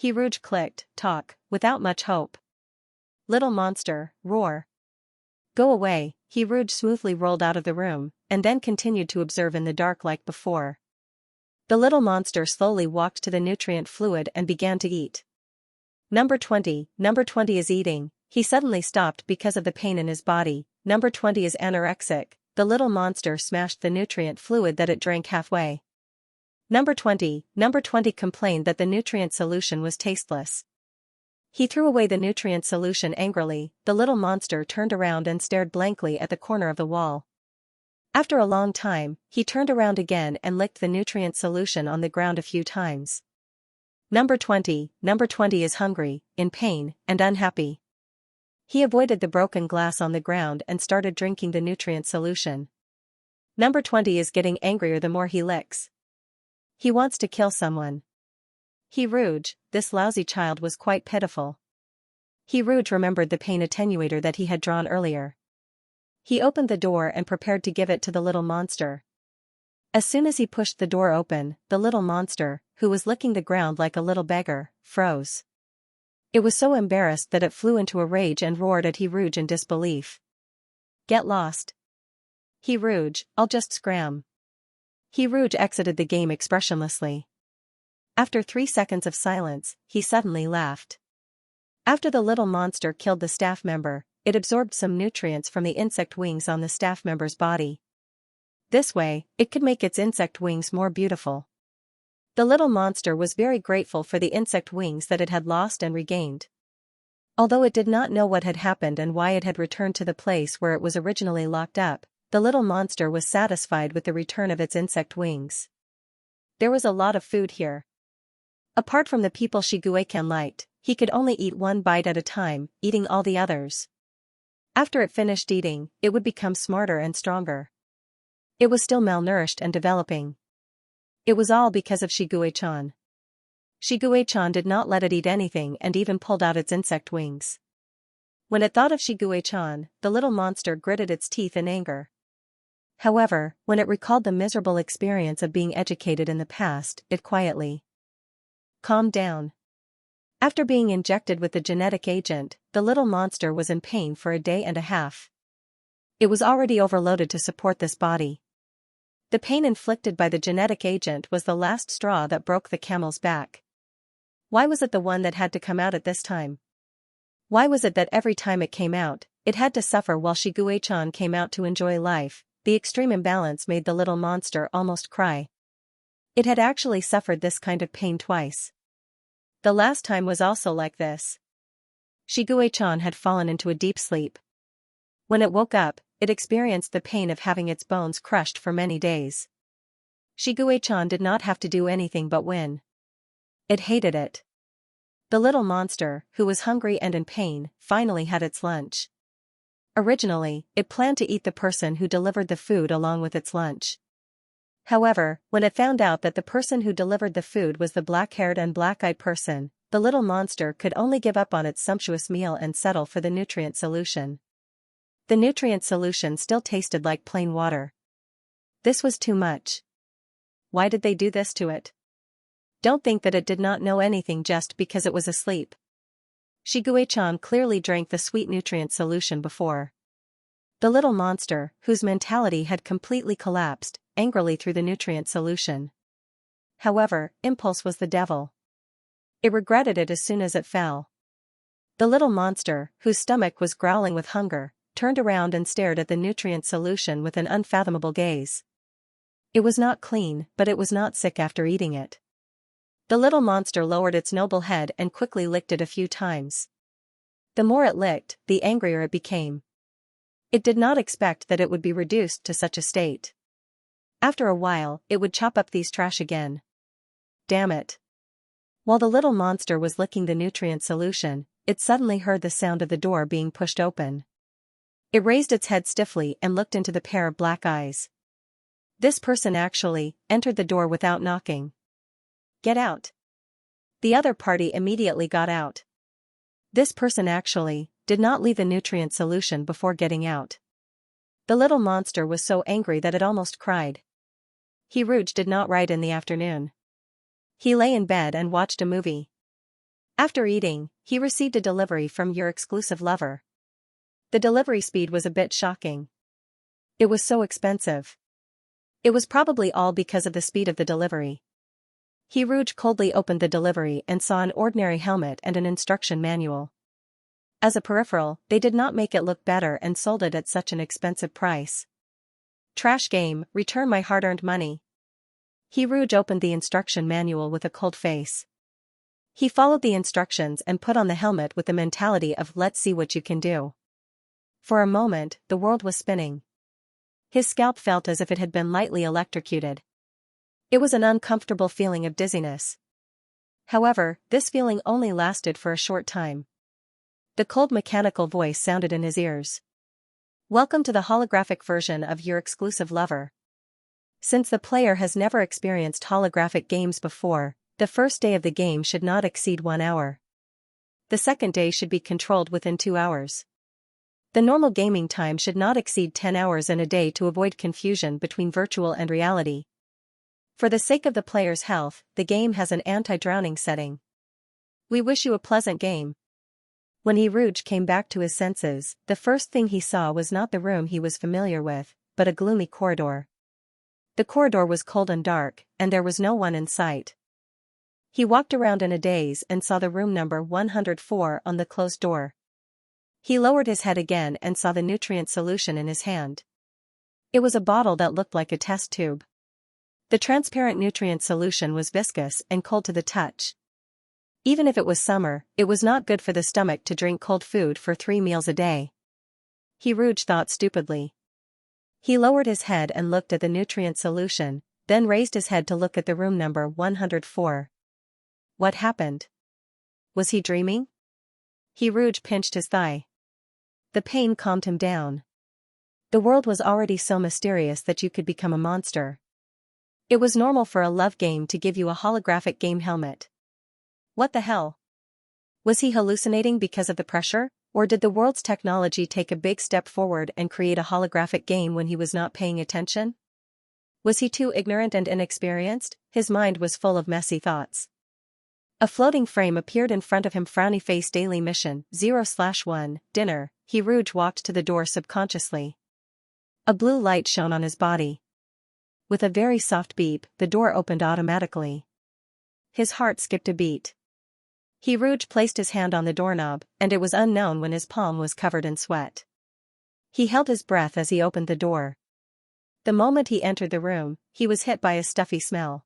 Rouge clicked talk, without much hope. Little monster, roar. Go away. Rouge smoothly rolled out of the room, and then continued to observe in the dark like before. The little monster slowly walked to the nutrient fluid and began to eat. Number 20 is eating. He suddenly stopped because of the pain in his body. Number 20 is anorexic. The little monster smashed the nutrient fluid that it drank halfway. Number 20 complained that the nutrient solution was tasteless. He threw away the nutrient solution angrily. The little monster turned around and stared blankly at the corner of the wall. After a long time, he turned around again and licked the nutrient solution on the ground a few times. Number 20 is hungry, in pain, and unhappy. He avoided the broken glass on the ground and started drinking the nutrient solution. Number 20 is getting angrier the more he licks. He wants to kill someone. Rouge, this lousy child was quite pitiful. Rouge remembered the pain attenuator that he had drawn earlier. He opened the door and prepared to give it to the little monster. As soon as he pushed the door open, the little monster, who was licking the ground like a little beggar, froze. It was so embarrassed that it flew into a rage and roared at Rouge in disbelief. Get lost. Rouge, I'll just scram. Rouge exited the game expressionlessly. After 3 seconds of silence, he suddenly laughed. After the little monster killed the staff member, it absorbed some nutrients from the insect wings on the staff member's body. This way, it could make its insect wings more beautiful. The little monster was very grateful for the insect wings that it had lost and regained. Although it did not know what had happened and why it had returned to the place where it was originally locked up, the little monster was satisfied with the return of its insect wings. There was a lot of food here. Apart from the people Xianxia liked, he could only eat 1 bite at a time, eating all the others. After it finished eating, it would become smarter and stronger. It was still malnourished and developing. It was all because of Xianxia. Xianxia did not let it eat anything and even pulled out its insect wings. When it thought of Xianxia, the little monster gritted its teeth in anger. However, when it recalled the miserable experience of being educated in the past, it quietly calmed down. After being injected with the genetic agent, the little monster was in pain for a day and a half. It was already overloaded to support this body. The pain inflicted by the genetic agent was the last straw that broke the camel's back. Why was it the one that had to come out at this time? Why was it that every time it came out, it had to suffer while Xianxia came out to enjoy life? The extreme imbalance made the little monster almost cry. It had actually suffered this kind of pain twice. The last time was also like this. Xianxia had fallen into a deep sleep. When it woke up, it experienced the pain of having its bones crushed for many days. Xianxia did not have to do anything but win. It hated it. The little monster, who was hungry and in pain, finally had its lunch. Originally, it planned to eat the person who delivered the food along with its lunch. However, when it found out that the person who delivered the food was the black-haired and black-eyed person, the little monster could only give up on its sumptuous meal and settle for the nutrient solution. The nutrient solution still tasted like plain water. This was too much. Why did they do this to it? Don't think that it did not know anything just because it was asleep. Xianxia clearly drank the sweet nutrient solution before. The little monster, whose mentality had completely collapsed, angrily threw the nutrient solution. However, impulse was the devil. It regretted it as soon as it fell. The little monster, whose stomach was growling with hunger, turned around and stared at the nutrient solution with an unfathomable gaze. It was not clean, but it was not sick after eating it. The little monster lowered its noble head and quickly licked it a few times. The more it licked, the angrier it became. It did not expect that it would be reduced to such a state. After a while, it would chop up these trash again. Damn it. While the little monster was licking the nutrient solution, it suddenly heard the sound of the door being pushed open. It raised its head stiffly and looked into the pair of black eyes. This person actually entered the door without knocking. Get out. The other party immediately got out. This person actually did not leave the nutrient solution before getting out. The little monster was so angry that it almost cried. Xianxia did not write in the afternoon. He lay in bed and watched a movie. After eating, he received a delivery from your exclusive lover. The delivery speed was a bit shocking. It was so expensive. It was probably all because of the speed of the delivery. Xianxia coldly opened the delivery and saw an ordinary helmet and an instruction manual. As a peripheral, they did not make it look better and sold it at such an expensive price. Trash game, return my hard-earned money. Xianxia opened the instruction manual with a cold face. He followed the instructions and put on the helmet with the mentality of let's see what you can do. For a moment, the world was spinning. His scalp felt as if it had been lightly electrocuted. It was an uncomfortable feeling of dizziness. However, this feeling only lasted for a short time. The cold mechanical voice sounded in his ears. Welcome to the holographic version of your exclusive lover. Since the player has never experienced holographic games before, the first day of the game should not exceed 1 hour. The second day should be controlled within 2 hours. The normal gaming time should not exceed 10 hours in a day to avoid confusion between virtual and reality. For the sake of the player's health, the game has an anti-drowning setting. We wish you a pleasant game. When Xianxia came back to his senses, the first thing he saw was not the room he was familiar with, but a gloomy corridor. The corridor was cold and dark, and there was no one in sight. He walked around in a daze and saw the room number 104 on the closed door. He lowered his head again and saw the nutrient solution in his hand. It was a bottle that looked like a test tube. The transparent nutrient solution was viscous and cold to the touch. Even if it was summer, it was not good for the stomach to drink cold food for 3 meals a day. Xianxia thought stupidly. He lowered his head and looked at the nutrient solution, then raised his head to look at the room number 104. What happened? Was he dreaming? Xianxia pinched his thigh. The pain calmed him down. The world was already so mysterious that you could become a monster. It was normal for a love game to give you a holographic game helmet. What the hell? Was he hallucinating because of the pressure, or did the world's technology take a big step forward and create a holographic game when he was not paying attention? Was he too ignorant and inexperienced? His mind was full of messy thoughts. A floating frame appeared in front of him. Frowny face. Daily mission 0/1 dinner. Xianxia walked to the door subconsciously. A blue light shone on his body. With a very soft beep, the door opened automatically. His heart skipped a beat. Xianxia placed his hand on the doorknob, and it was unknown when his palm was covered in sweat. He held his breath as he opened the door. The moment he entered the room, he was hit by a stuffy smell.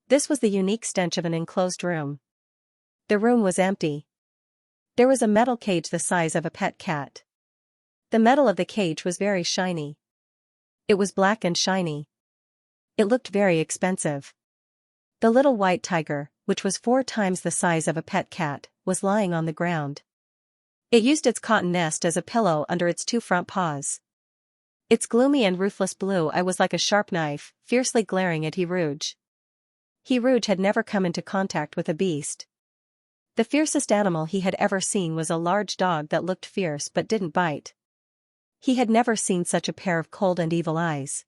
This was the unique stench of an enclosed room. The room was empty. There was a metal cage the size of a pet cat. The metal of the cage was very shiny. It was black and shiny. It looked very expensive. The little white tiger, which was 4 times the size of a pet cat, was lying on the ground. It used its cotton nest as a pillow under its 2 front paws. Its gloomy and ruthless blue eye was like a sharp knife, fiercely glaring at Xianxia. Xianxia had never come into contact with a beast. The fiercest animal he had ever seen was a large dog that looked fierce but didn't bite. He had never seen such a pair of cold and evil eyes.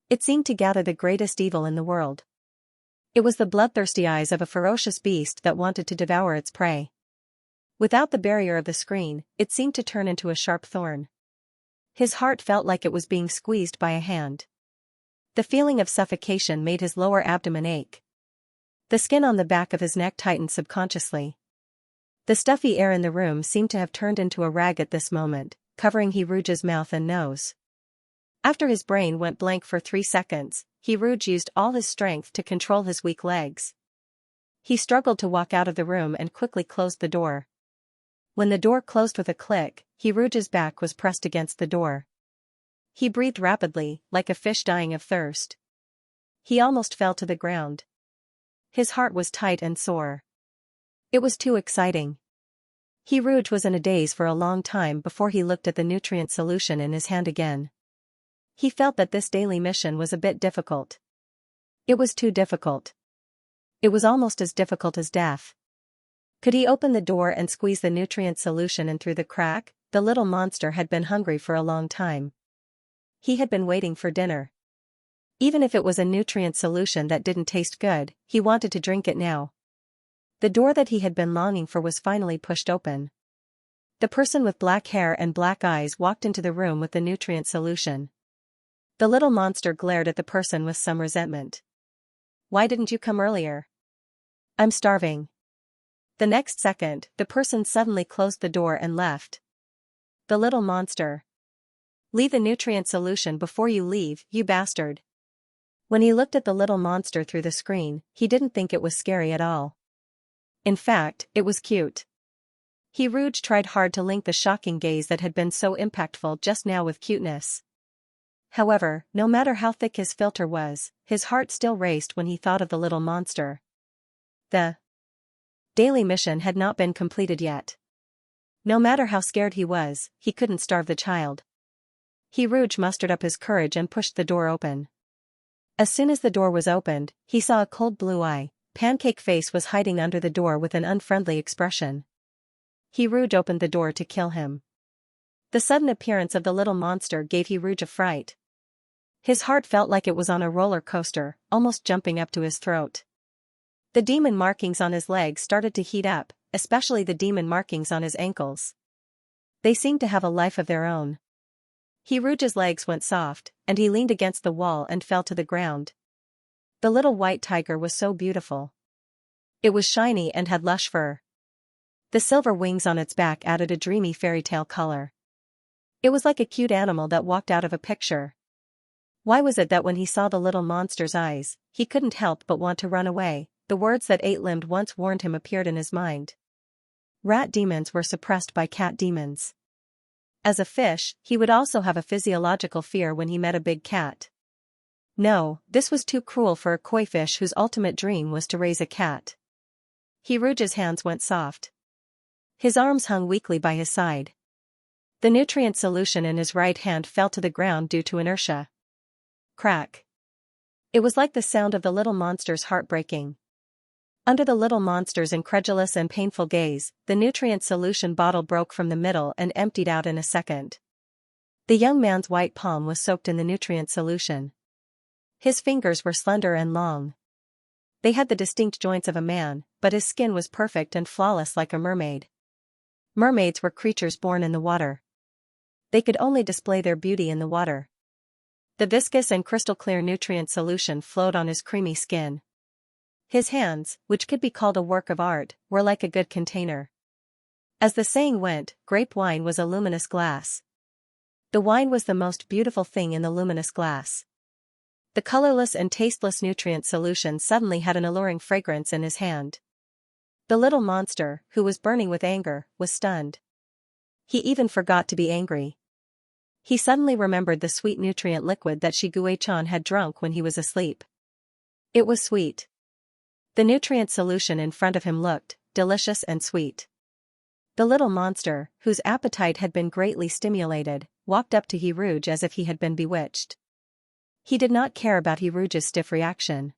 It seemed to gather the greatest evil in the world. It was the bloodthirsty eyes of a ferocious beast that wanted to devour its prey. Without the barrier of the screen, it seemed to turn into a sharp thorn. His heart felt like it was being squeezed by a hand. The feeling of suffocation made his lower abdomen ache. The skin on the back of his neck tightened subconsciously. The stuffy air in the room seemed to have turned into a rag at this moment. covering Rouge's mouth and nose. After his brain went blank for 3 seconds, Rouge used all his strength to control his weak legs. He struggled to walk out of the room and quickly closed the door. When the door closed with a click, Rouge's back was pressed against the door. He breathed rapidly, like a fish dying of thirst. He almost fell to the ground. His heart was tight and sore. It was too exciting. Rouge was in a daze for a long time before he looked at the nutrient solution in his hand again. He felt that this daily mission was a bit difficult. It was too difficult. It was almost as difficult as death. Could he open the door and squeeze the nutrient solution in through the crack? The little monster had been hungry for a long time. He had been waiting for dinner. Even if it was a nutrient solution that didn't taste good, he wanted to drink it now. The door that he had been longing for was finally pushed open. The person with black hair and black eyes walked into the room with the nutrient solution. The little monster glared at the person with some resentment. "Why didn't you come earlier?" "I'm starving." The next second, the person suddenly closed the door and left. The little monster. "Leave the nutrient solution before you leave, you bastard." When he looked at the little monster through the screen, he didn't think it was scary at all. In fact, it was cute. Rouge tried hard to link the shocking gaze that had been so impactful just now with cuteness. However, no matter how thick his filter was, his heart still raced when he thought of the little monster. The daily mission had not been completed yet. No matter how scared he was, he couldn't starve the child. Rouge mustered up his courage and pushed the door open. As soon as the door was opened, he saw a cold blue eye. Pancake Face was hiding under the door with an unfriendly expression. Rouge opened the door to kill him. The sudden appearance of the little monster gave Rouge a fright. His heart felt like it was on a roller coaster, almost jumping up to his throat. The demon markings on his legs started to heat up, especially the demon markings on his ankles. They seemed to have a life of their own. Rouge's legs went soft, and he leaned against the wall and fell to the ground. The little white tiger was so beautiful. It was shiny and had lush fur. The silver wings on its back added a dreamy fairy tale color. It was like a cute animal that walked out of a picture. Why was it that when he saw the little monster's eyes, he couldn't help but want to run away? The words that Eight-Limbed once warned him appeared in his mind. Rat demons were suppressed by cat demons. As a fish, he would also have a physiological fear when he met a big cat. No, this was too cruel for a koi fish whose ultimate dream was to raise a cat. Rouge's hands went soft. His arms hung weakly by his side. The nutrient solution in his right hand fell to the ground due to inertia. Crack. It was like the sound of the little monster's heart breaking. Under the little monster's incredulous and painful gaze, the nutrient solution bottle broke from the middle and emptied out in a second. The young man's white palm was soaked in the nutrient solution. His fingers were slender and long. They had the distinct joints of a man, but his skin was perfect and flawless like a mermaid. Mermaids were creatures born in the water. They could only display their beauty in the water. The viscous and crystal-clear nutrient solution flowed on his creamy skin. His hands, which could be called a work of art, were like a good container. As the saying went, grape wine was a luminous glass. The wine was the most beautiful thing in the luminous glass. The colorless and tasteless nutrient solution suddenly had an alluring fragrance in his hand. The little monster, who was burning with anger, was stunned. He even forgot to be angry. He suddenly remembered the sweet nutrient liquid that Shiguei-chan had drunk when he was asleep. It was sweet. The nutrient solution in front of him looked delicious and sweet. The little monster, whose appetite had been greatly stimulated, walked up to Rouge as if he had been bewitched. He did not care about Rouge's stiff reaction.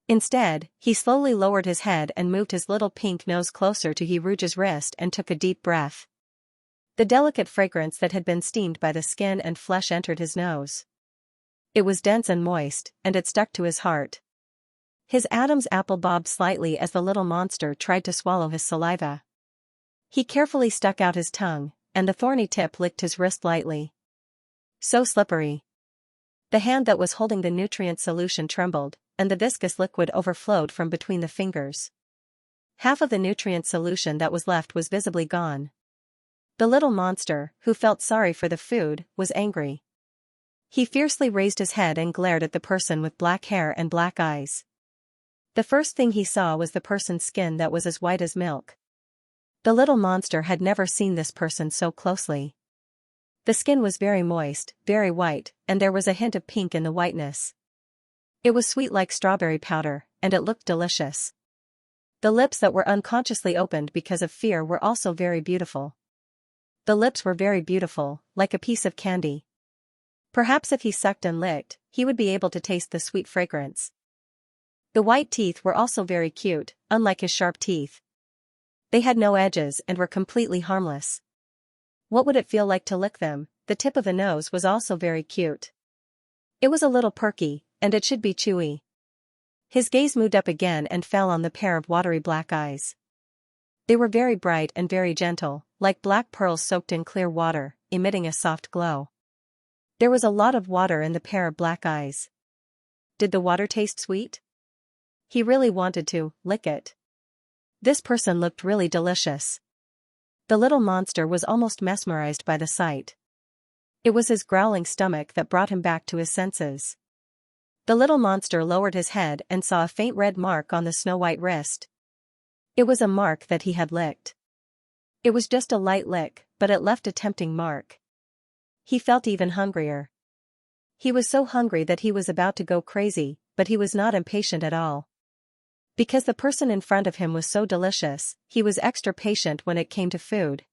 Instead, he slowly lowered his head and moved his little pink nose closer to Rouge's wrist and took a deep breath. The delicate fragrance that had been steamed by the skin and flesh entered his nose. It was dense and moist, and it stuck to his heart. His Adam's apple bobbed slightly as the little monster tried to swallow his saliva. He carefully stuck out his tongue, and the thorny tip licked his wrist lightly. So slippery. The hand that was holding the nutrient solution trembled, and the viscous liquid overflowed from between the fingers. Half of the nutrient solution that was left was visibly gone. The little monster, who felt sorry for the food, was angry. He fiercely raised his head and glared at the person with black hair and black eyes. The first thing he saw was the person's skin that was as white as milk. The little monster had never seen this person so closely. The skin was very moist, very white, and there was a hint of pink in the whiteness. It was sweet like strawberry powder, and it looked delicious. The lips that were unconsciously opened because of fear were also very beautiful. The lips were very beautiful, like a piece of candy. Perhaps if he sucked and licked, he would be able to taste the sweet fragrance. The white teeth were also very cute, unlike his sharp teeth. They had no edges and were completely harmless. What would it feel like to lick them? The tip of the nose was also very cute. It was a little perky, and it should be chewy. His gaze moved up again and fell on the pair of watery black eyes. They were very bright and very gentle, like black pearls soaked in clear water, emitting a soft glow. There was a lot of water in the pair of black eyes. Did the water taste sweet? He really wanted to lick it. This person looked really delicious. The little monster was almost mesmerized by the sight. It was his growling stomach that brought him back to his senses. The little monster lowered his head and saw a faint red mark on the snow-white wrist. It was a mark that he had licked. It was just a light lick, but it left a tempting mark. He felt even hungrier. He was so hungry that he was about to go crazy, but he was not impatient at all. Because the person in front of him was so delicious, he was extra patient when it came to food.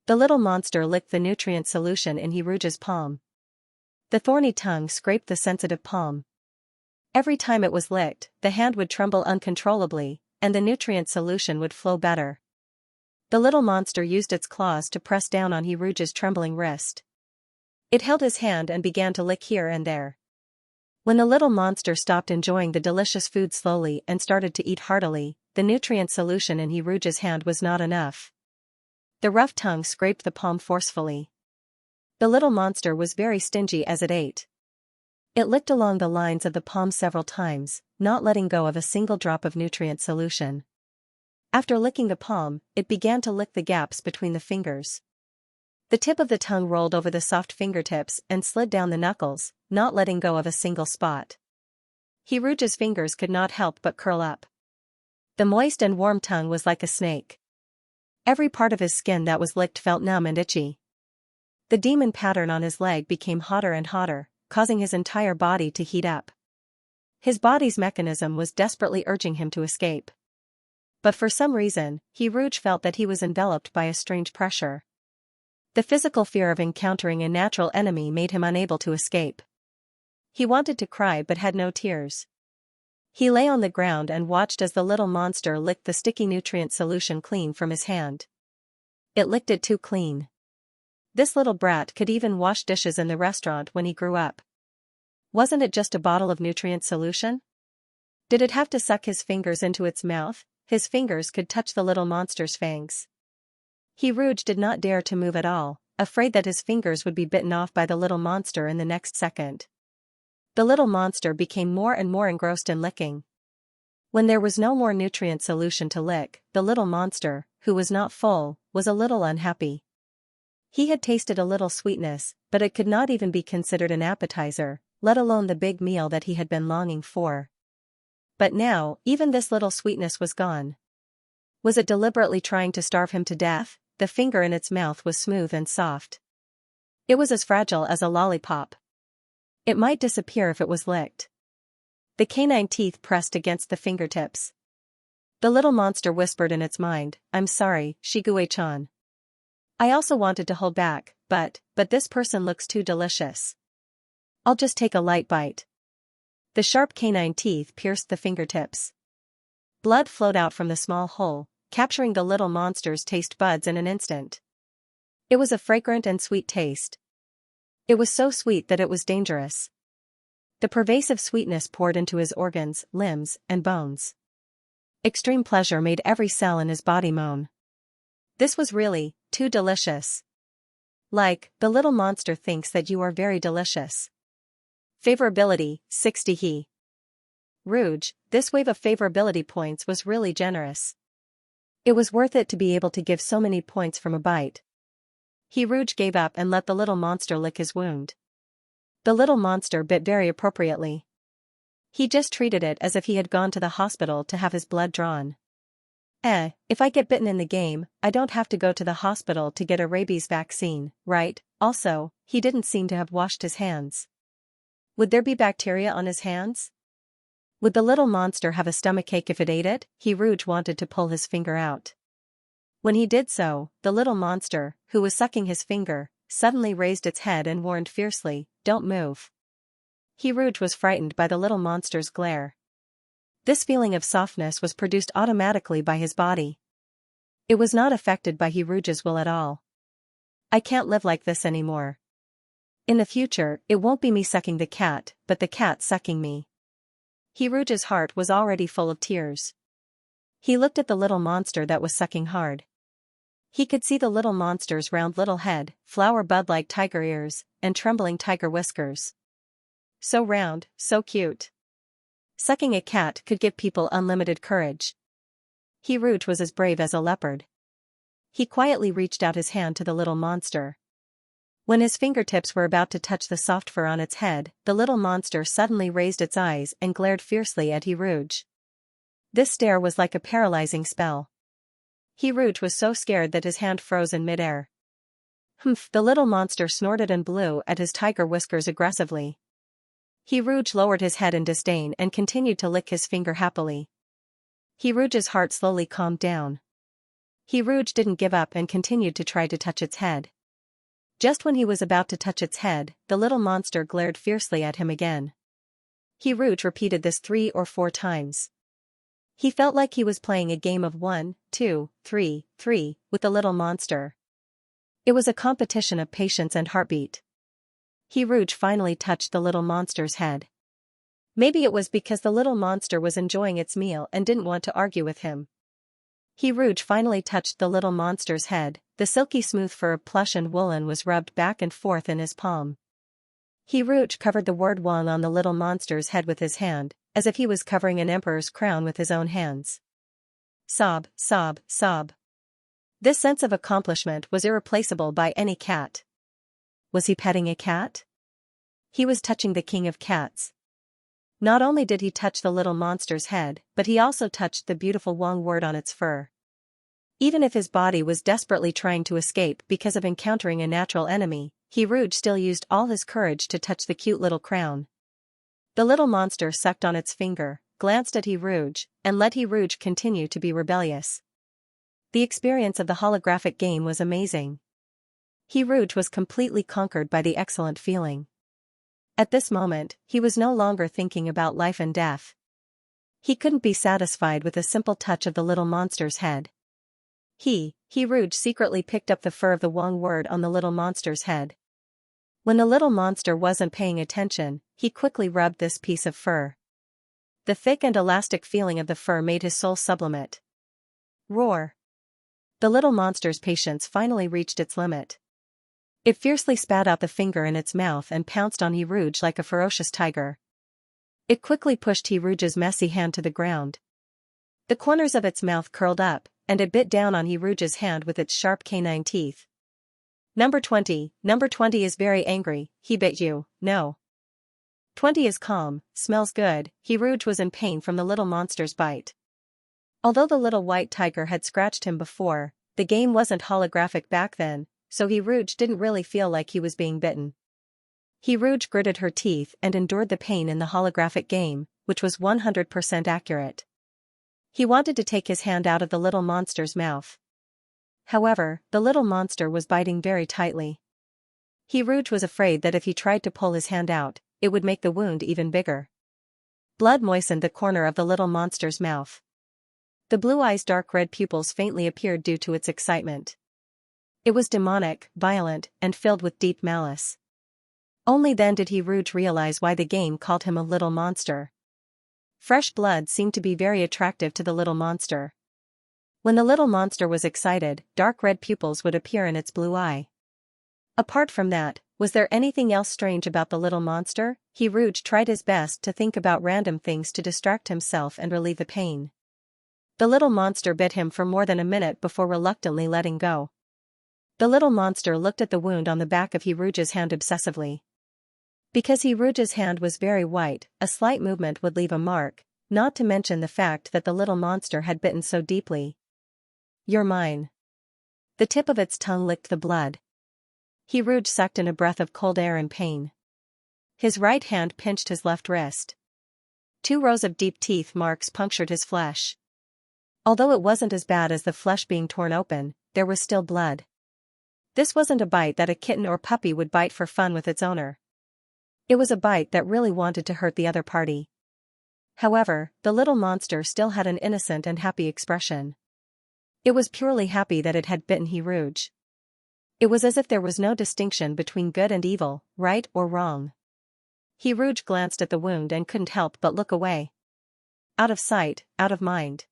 The little monster licked the nutrient solution in Hiruja's palm. The thorny tongue scraped the sensitive palm. Every time it was licked, the hand would tremble uncontrollably, and the nutrient solution would flow better. The little monster used its claws to press down on Hiruja's trembling wrist. It held his hand and began to lick here and there. When the little monster stopped enjoying the delicious food slowly and started to eat heartily, the nutrient solution in Hiruja's hand was not enough. The rough tongue scraped the palm forcefully. The little monster was very stingy as it ate. It licked along the lines of the palm several times, not letting go of a single drop of nutrient solution. After licking the palm, it began to lick the gaps between the fingers. The tip of the tongue rolled over the soft fingertips and slid down the knuckles, not letting go of a single spot. Hiruja's fingers could not help but curl up. The moist and warm tongue was like a snake. Every part of his skin that was licked felt numb and itchy. The demon pattern on his leg became hotter and hotter, causing his entire body to heat up. His body's mechanism was desperately urging him to escape. But for some reason, Hiruj felt that he was enveloped by a strange pressure. The physical fear of encountering a natural enemy made him unable to escape. He wanted to cry but had no tears. He lay on the ground and watched as the little monster licked the sticky nutrient solution clean from his hand. It licked it too clean. This little brat could even wash dishes in the restaurant when he grew up. Wasn't it just a bottle of nutrient solution? Did it have to suck his fingers into its mouth? His fingers could touch the little monster's fangs. Hiruj did not dare to move at all, afraid that his fingers would be bitten off by the little monster in the next second. The little monster became more and more engrossed in licking. When there was no more nutrient solution to lick, the little monster, who was not full, was a little unhappy. He had tasted a little sweetness, but it could not even be considered an appetizer, let alone the big meal that he had been longing for. But now, even this little sweetness was gone. Was it deliberately trying to starve him to death? The finger in its mouth was smooth and soft. It was as fragile as a lollipop. It might disappear if it was licked. The canine teeth pressed against the fingertips. The little monster whispered in its mind, "I'm sorry, Shigue-chan. I also wanted to hold back, but this person looks too delicious. I'll just take a light bite." The sharp canine teeth pierced the fingertips. Blood flowed out from the small hole, capturing the little monster's taste buds in an instant. It was a fragrant and sweet taste. It was so sweet that it was dangerous. The pervasive sweetness poured into his organs, limbs, and bones. Extreme pleasure made every cell in his body moan. This was really too delicious. Like, the little monster thinks that you are very delicious. Favorability, 60 he. Rouge, this wave of favorability points was really generous. It was worth it to be able to give so many points from a bite. Rouge gave up and let the little monster lick his wound. The little monster bit very appropriately. He just treated it as if he had gone to the hospital to have his blood drawn. If I get bitten in the game, I don't have to go to the hospital to get a rabies vaccine, right? Also, he didn't seem to have washed his hands. Would there be bacteria on his hands? Would the little monster have a stomachache if it ate it? Rouge wanted to pull his finger out. When he did so, the little monster, who was sucking his finger, suddenly raised its head and warned fiercely, "Don't move." Rouge was frightened by the little monster's glare. This feeling of softness was produced automatically by his body. It was not affected by Rouge's will at all. I can't live like this anymore. In the future, it won't be me sucking the cat, but the cat sucking me. Rouge's heart was already full of tears. He looked at the little monster that was sucking hard. He could see the little monster's round little head, flower bud-like tiger ears, and trembling tiger whiskers. So round, so cute. Sucking a cat could give people unlimited courage. Rouge was as brave as a leopard. He quietly reached out his hand to the little monster. When his fingertips were about to touch the soft fur on its head, the little monster suddenly raised its eyes and glared fiercely at Rouge. This stare was like a paralyzing spell. Rouge was so scared that his hand froze in midair. Humph! The little monster snorted and blew at his tiger whiskers aggressively. Rouge lowered his head in disdain and continued to lick his finger happily. Rouge's heart slowly calmed down. Rouge didn't give up and continued to try to touch its head. Just when he was about to touch its head, the little monster glared fiercely at him again. Rouge repeated this 3 or 4 times. He felt like he was playing a game of 1, 2, 3, 3 with the little monster. It was a competition of patience and heartbeat. Rouge finally touched the little monster's head. Maybe it was because the little monster was enjoying its meal and didn't want to argue with him. Rouge finally touched the little monster's head. The silky smooth fur of plush and woolen was rubbed back and forth in his palm. Rouge covered the word "one" on the little monster's head with his hand, as if he was covering an emperor's crown with his own hands. Sob, sob, sob. This sense of accomplishment was irreplaceable by any cat. Was he petting a cat? He was touching the king of cats. Not only did he touch the little monster's head, but he also touched the beautiful Wong word on its fur. Even if his body was desperately trying to escape because of encountering a natural enemy, Rouge still used all his courage to touch the cute little crown. The little monster sucked on its finger, glanced at Rouge, and let Rouge continue to be rebellious. The experience of the holographic game was amazing. Rouge was completely conquered by the excellent feeling. At this moment, he was no longer thinking about life and death. He couldn't be satisfied with a simple touch of the little monster's head. Rouge secretly picked up the fur of the Wong word on the little monster's head. When the little monster wasn't paying attention, he quickly rubbed this piece of fur. The thick and elastic feeling of the fur made his soul sublimate. Roar! The little monster's patience finally reached its limit. It fiercely spat out the finger in its mouth and pounced on Rouge like a ferocious tiger. It quickly pushed Rouge's messy hand to the ground. The corners of its mouth curled up, and it bit down on Rouge's hand with its sharp canine teeth. Number 20 is very angry. He bit you. No. 20 is calm, smells good. Rouge was in pain from the little monster's bite. Although the little white tiger had scratched him before, the game wasn't holographic back then, so Rouge didn't really feel like he was being bitten. Rouge gritted her teeth and endured the pain in the holographic game, which was 100% accurate. He wanted to take his hand out of the little monster's mouth. However, the little monster was biting very tightly. Rouge was afraid that if he tried to pull his hand out, it would make the wound even bigger. Blood moistened the corner of the little monster's mouth. The blue eye's dark red pupils faintly appeared due to its excitement. It was demonic, violent, and filled with deep malice. Only then did Rouge realize why the game called him a little monster. Fresh blood seemed to be very attractive to the little monster. When the little monster was excited, dark red pupils would appear in its blue eye. Apart from that, was there anything else strange about the little monster? Rouge tried his best to think about random things to distract himself and relieve the pain. The little monster bit him for more than a minute before reluctantly letting go. The little monster looked at the wound on the back of Rouge's hand obsessively. Because Rouge's hand was very white, a slight movement would leave a mark, not to mention the fact that the little monster had bitten so deeply. "You're mine." The tip of its tongue licked the blood. Rouge sucked in a breath of cold air in pain. His right hand pinched his left wrist. 2 rows of deep teeth marks punctured his flesh. Although it wasn't as bad as the flesh being torn open, there was still blood. This wasn't a bite that a kitten or puppy would bite for fun with its owner. It was a bite that really wanted to hurt the other party. However, the little monster still had an innocent and happy expression. It was purely happy that it had bitten Rouge. It was as if there was no distinction between good and evil, right or wrong. Rouge glanced at the wound and couldn't help but look away. Out of sight, out of mind.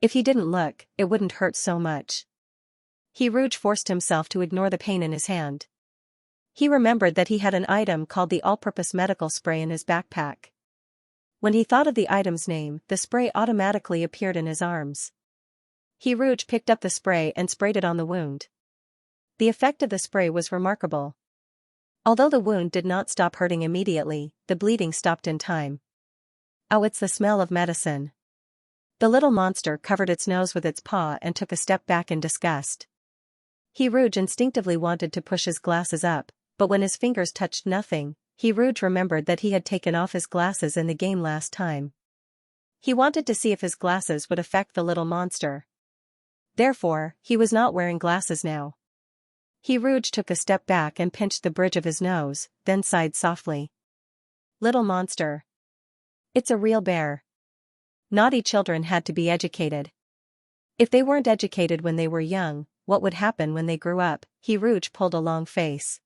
If he didn't look, it wouldn't hurt so much. Rouge forced himself to ignore the pain in his hand. He remembered that he had an item called the all-purpose medical spray in his backpack. When he thought of the item's name, the spray automatically appeared in his arms. Rouge picked up the spray and sprayed it on the wound. The effect of the spray was remarkable. Although the wound did not stop hurting immediately, the bleeding stopped in time. "Oh, it's the smell of medicine." The little monster covered its nose with its paw and took a step back in disgust. Rouge instinctively wanted to push his glasses up, but when his fingers touched nothing, Rouge remembered that he had taken off his glasses in the game last time. He wanted to see if his glasses would affect the little monster. Therefore, he was not wearing glasses now. Rouge took a step back and pinched the bridge of his nose, then sighed softly. "Little monster. It's a real bear." Naughty children had to be educated. If they weren't educated when they were young, what would happen when they grew up? Rouge pulled a long face.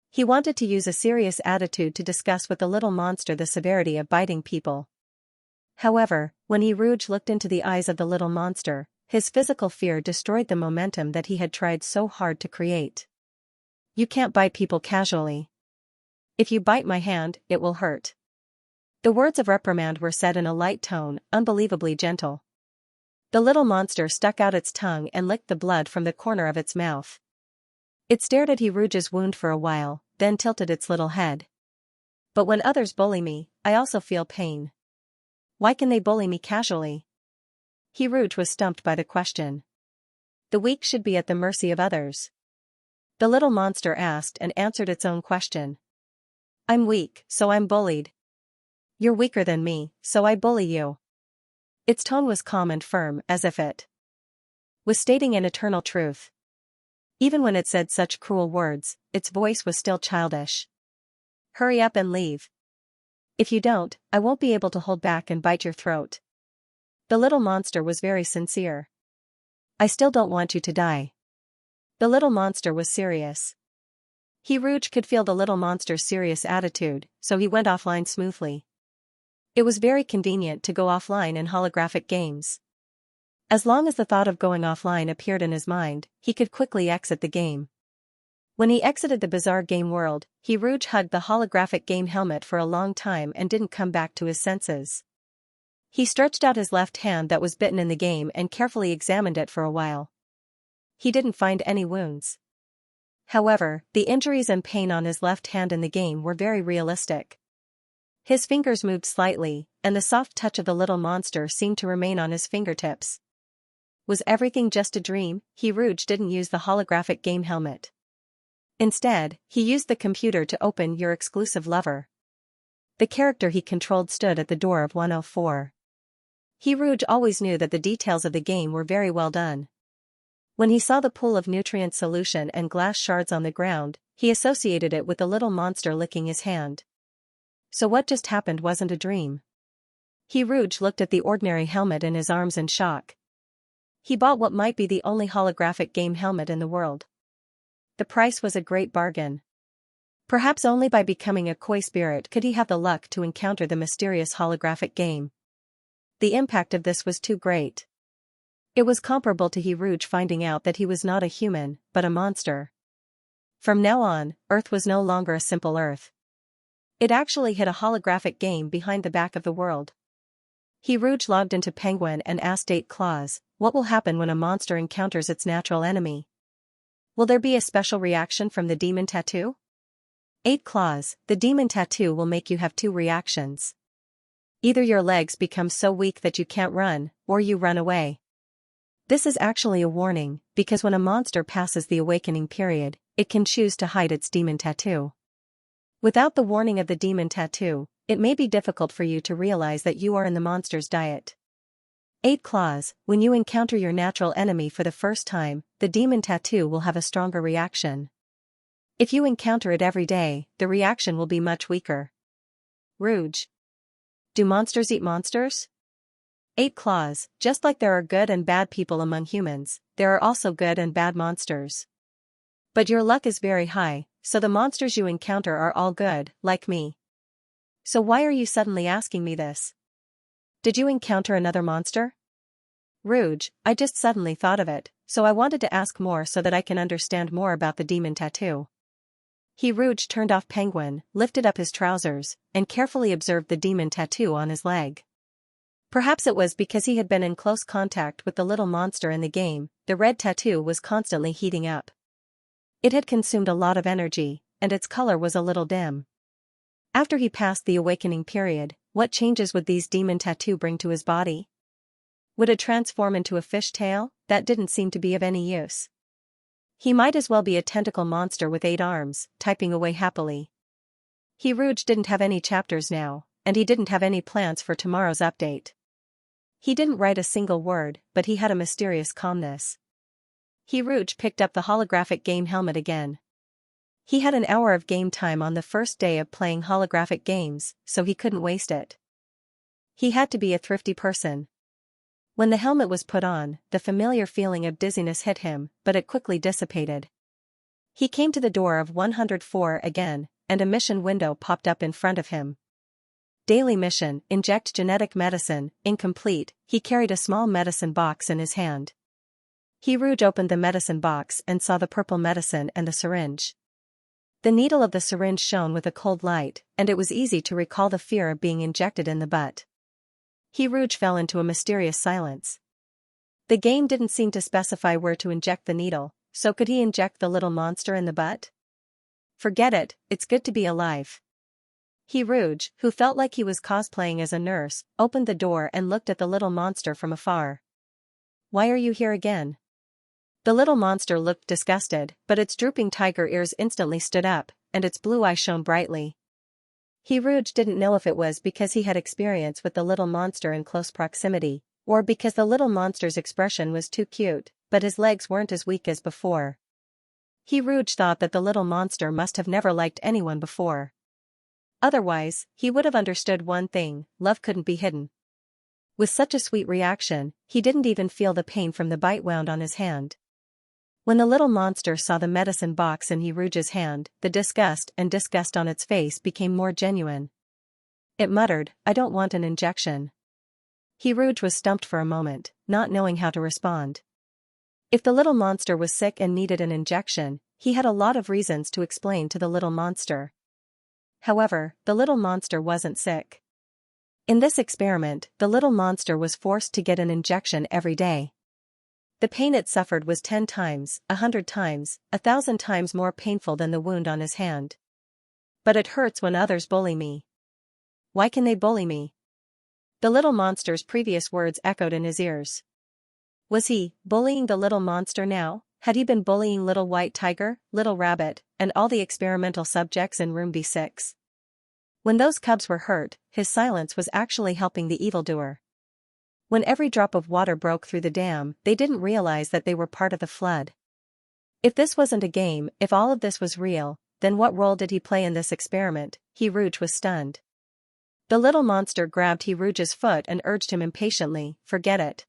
He wanted to use a serious attitude to discuss with the little monster the severity of biting people. However, when Rouge looked into the eyes of the little monster, his physical fear destroyed the momentum that he had tried so hard to create. "You can't bite people casually. If you bite my hand, it will hurt." The words of reprimand were said in a light tone, unbelievably gentle. The little monster stuck out its tongue and licked the blood from the corner of its mouth. It stared at Rouge's wound for a while, then tilted its little head. "But when others bully me, I also feel pain. Why can they bully me casually?" Rouge was stumped by the question. The weak should be at the mercy of others. The little monster asked and answered its own question. "I'm weak, so I'm bullied. You're weaker than me, so I bully you." Its tone was calm and firm, as if it was stating an eternal truth. Even when it said such cruel words, its voice was still childish. "Hurry up and leave. If you don't, I won't be able to hold back and bite your throat." The little monster was very sincere. "I still don't want you to die." The little monster was serious. Rouge could feel the little monster's serious attitude, so he went offline smoothly. It was very convenient to go offline in holographic games. As long as the thought of going offline appeared in his mind, he could quickly exit the game. When he exited the bizarre game world, Rouge hugged the holographic game helmet for a long time and didn't come back to his senses. He stretched out his left hand that was bitten in the game and carefully examined it for a while. He didn't find any wounds. However, the injuries and pain on his left hand in the game were very realistic. His fingers moved slightly, and the soft touch of the little monster seemed to remain on his fingertips. Was everything just a dream? Rouge didn't use the holographic game helmet. Instead, he used the computer to open Your Exclusive Lover. The character he controlled stood at the door of 104. Rouge always knew that the details of the game were very well done. When he saw the pool of nutrient solution and glass shards on the ground, he associated it with the little monster licking his hand. So what just happened wasn't a dream. Rouge looked at the ordinary helmet in his arms in shock. He bought what might be the only holographic game helmet in the world. The price was a great bargain. Perhaps only by becoming a koi spirit could he have the luck to encounter the mysterious holographic game. The impact of this was too great. It was comparable to Rouge finding out that he was not a human, but a monster. From now on, Earth was no longer a simple Earth. It actually hid a holographic game behind the back of the world. Rouge logged into Penguin and asked 8 Claws, what will happen when a monster encounters its natural enemy? Will there be a special reaction from the demon tattoo? 8 claws. The demon tattoo will make you have two reactions. Either your legs become so weak that you can't run, or you run away. This is actually a warning, because when a monster passes the awakening period, it can choose to hide its demon tattoo. Without the warning of the demon tattoo, it may be difficult for you to realize that you are in the monster's diet. 8 claws. When you encounter your natural enemy for the first time, the demon tattoo will have a stronger reaction. If you encounter it every day, the reaction will be much weaker. Rouge. Do monsters eat monsters? 8 claws. Just like there are good and bad people among humans, there are also good and bad monsters. But your luck is very high, so the monsters you encounter are all good, like me. So why are you suddenly asking me this? Did you encounter another monster? Rouge. I just suddenly thought of it, so I wanted to ask more so that I can understand more about the demon tattoo. Rouge turned off Penguin, lifted up his trousers, and carefully observed the demon tattoo on his leg. Perhaps it was because he had been in close contact with the little monster in the game, the red tattoo was constantly heating up. It had consumed a lot of energy, and its color was a little dim. After he passed the awakening period, what changes would these demon tattoo bring to his body? Would it transform into a fishtail? That didn't seem to be of any use. He might as well be a tentacle monster with 8 arms, typing away happily. Rouge didn't have any chapters now, and he didn't have any plans for tomorrow's update. He didn't write a single word, but he had a mysterious calmness. Rouge picked up the holographic game helmet again. He had an hour of game time on the first day of playing holographic games, so he couldn't waste it. He had to be a thrifty person. When the helmet was put on, the familiar feeling of dizziness hit him, but it quickly dissipated. He came to the door of 104 again, and a mission window popped up in front of him. Daily mission: inject genetic medicine, incomplete. He carried a small medicine box in his hand. Rouge opened the medicine box and saw the purple medicine and the syringe. The needle of the syringe shone with a cold light, and it was easy to recall the fear of being injected in the butt. Rouge fell into a mysterious silence. The game didn't seem to specify where to inject the needle, so could he inject the little monster in the butt? Forget it, it's good to be alive. Rouge, who felt like he was cosplaying as a nurse, opened the door and looked at the little monster from afar. Why are you here again? The little monster looked disgusted, but its drooping tiger ears instantly stood up, and its blue eye shone brightly. Rouge didn't know if it was because he had experience with the little monster in close proximity, or because the little monster's expression was too cute, but his legs weren't as weak as before. Rouge thought that the little monster must have never liked anyone before. Otherwise, he would have understood one thing: love couldn't be hidden. With such a sweet reaction, he didn't even feel the pain from the bite wound on his hand. When the little monster saw the medicine box in Rouge's hand, the disgust on its face became more genuine. It muttered, "I don't want an injection." Rouge was stumped for a moment, not knowing how to respond. If the little monster was sick and needed an injection, he had a lot of reasons to explain to the little monster. However, the little monster wasn't sick. In this experiment, the little monster was forced to get an injection every day. The pain it suffered was 10 times, 100 times, 1,000 times more painful than the wound on his hand. But it hurts when others bully me. Why can they bully me? The little monster's previous words echoed in his ears. Was he bullying the little monster now? Had he been bullying Little White Tiger, Little Rabbit, and all the experimental subjects in Room B6? When those cubs were hurt, his silence was actually helping the evildoer. When every drop of water broke through the dam, they didn't realize that they were part of the flood. If this wasn't a game, if all of this was real, then what role did he play in this experiment? Rouge was stunned. The little monster grabbed Rouge's foot and urged him impatiently, "Forget it.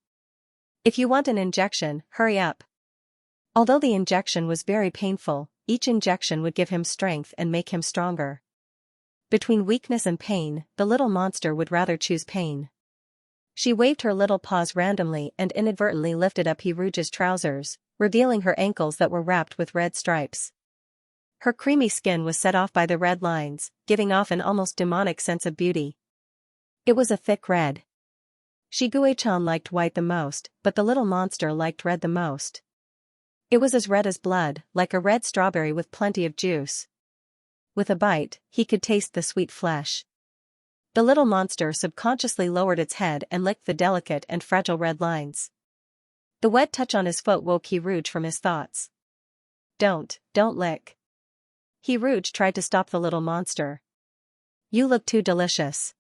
If you want an injection, hurry up." Although the injection was very painful, each injection would give him strength and make him stronger. Between weakness and pain, the little monster would rather choose pain. She waved her little paws randomly and inadvertently lifted up Rouge's trousers, revealing her ankles that were wrapped with red stripes. Her creamy skin was set off by the red lines, giving off an almost demonic sense of beauty. It was a thick red. Shiguei-chan liked white the most, but the little monster liked red the most. It was as red as blood, like a red strawberry with plenty of juice. With a bite, he could taste the sweet flesh. The little monster subconsciously lowered its head and licked the delicate and fragile red lines. The wet touch on his foot woke Rouge from his thoughts. Don't lick. Rouge tried to stop the little monster. You look too delicious.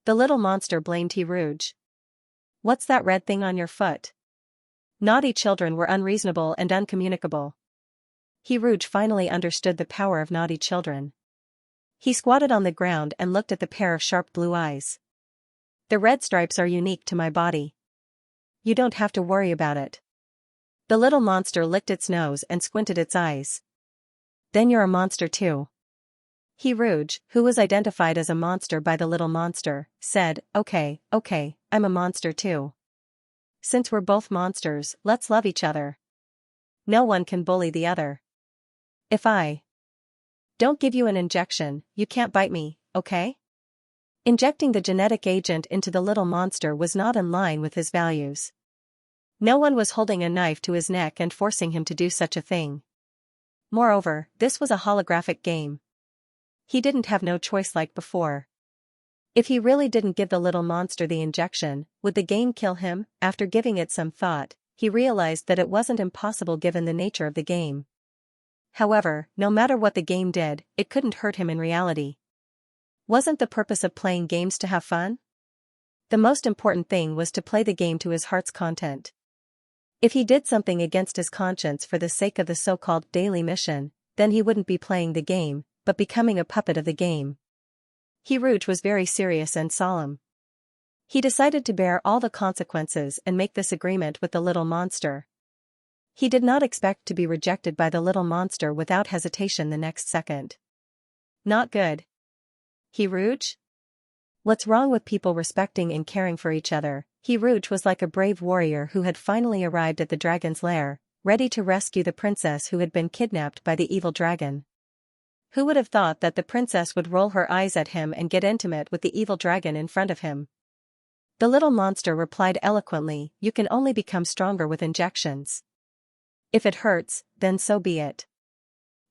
The little monster blamed Rouge. What's that red thing on your foot? Naughty children were unreasonable and uncommunicable. Rouge finally understood the power of naughty children. He squatted on the ground and looked at the pair of sharp blue eyes. The red stripes are unique to my body. You don't have to worry about it. The little monster licked its nose and squinted its eyes. Then you're a monster too. Rouge, who was identified as a monster by the little monster, said, Okay, I'm a monster too. Since we're both monsters, let's love each other. No one can bully the other. If I don't give you an injection, you can't bite me, okay? Injecting the genetic agent into the little monster was not in line with his values. No one was holding a knife to his neck and forcing him to do such a thing. Moreover, this was a holographic game. He didn't have no choice like before. If he really didn't give the little monster the injection, would the game kill him? After giving it some thought, he realized that it wasn't impossible given the nature of the game. However, no matter what the game did, it couldn't hurt him in reality. Wasn't the purpose of playing games to have fun? The most important thing was to play the game to his heart's content. If he did something against his conscience for the sake of the so-called daily mission, then he wouldn't be playing the game, but becoming a puppet of the game. Rouge was very serious and solemn. He decided to bear all the consequences and make this agreement with the little monster. He did not expect to be rejected by the little monster without hesitation the next second. Not good. Rouge? What's wrong with people respecting and caring for each other? Rouge was like a brave warrior who had finally arrived at the dragon's lair, ready to rescue the princess who had been kidnapped by the evil dragon. Who would have thought that the princess would roll her eyes at him and get intimate with the evil dragon in front of him? The little monster replied eloquently, You can only become stronger with injections. If it hurts, then so be it.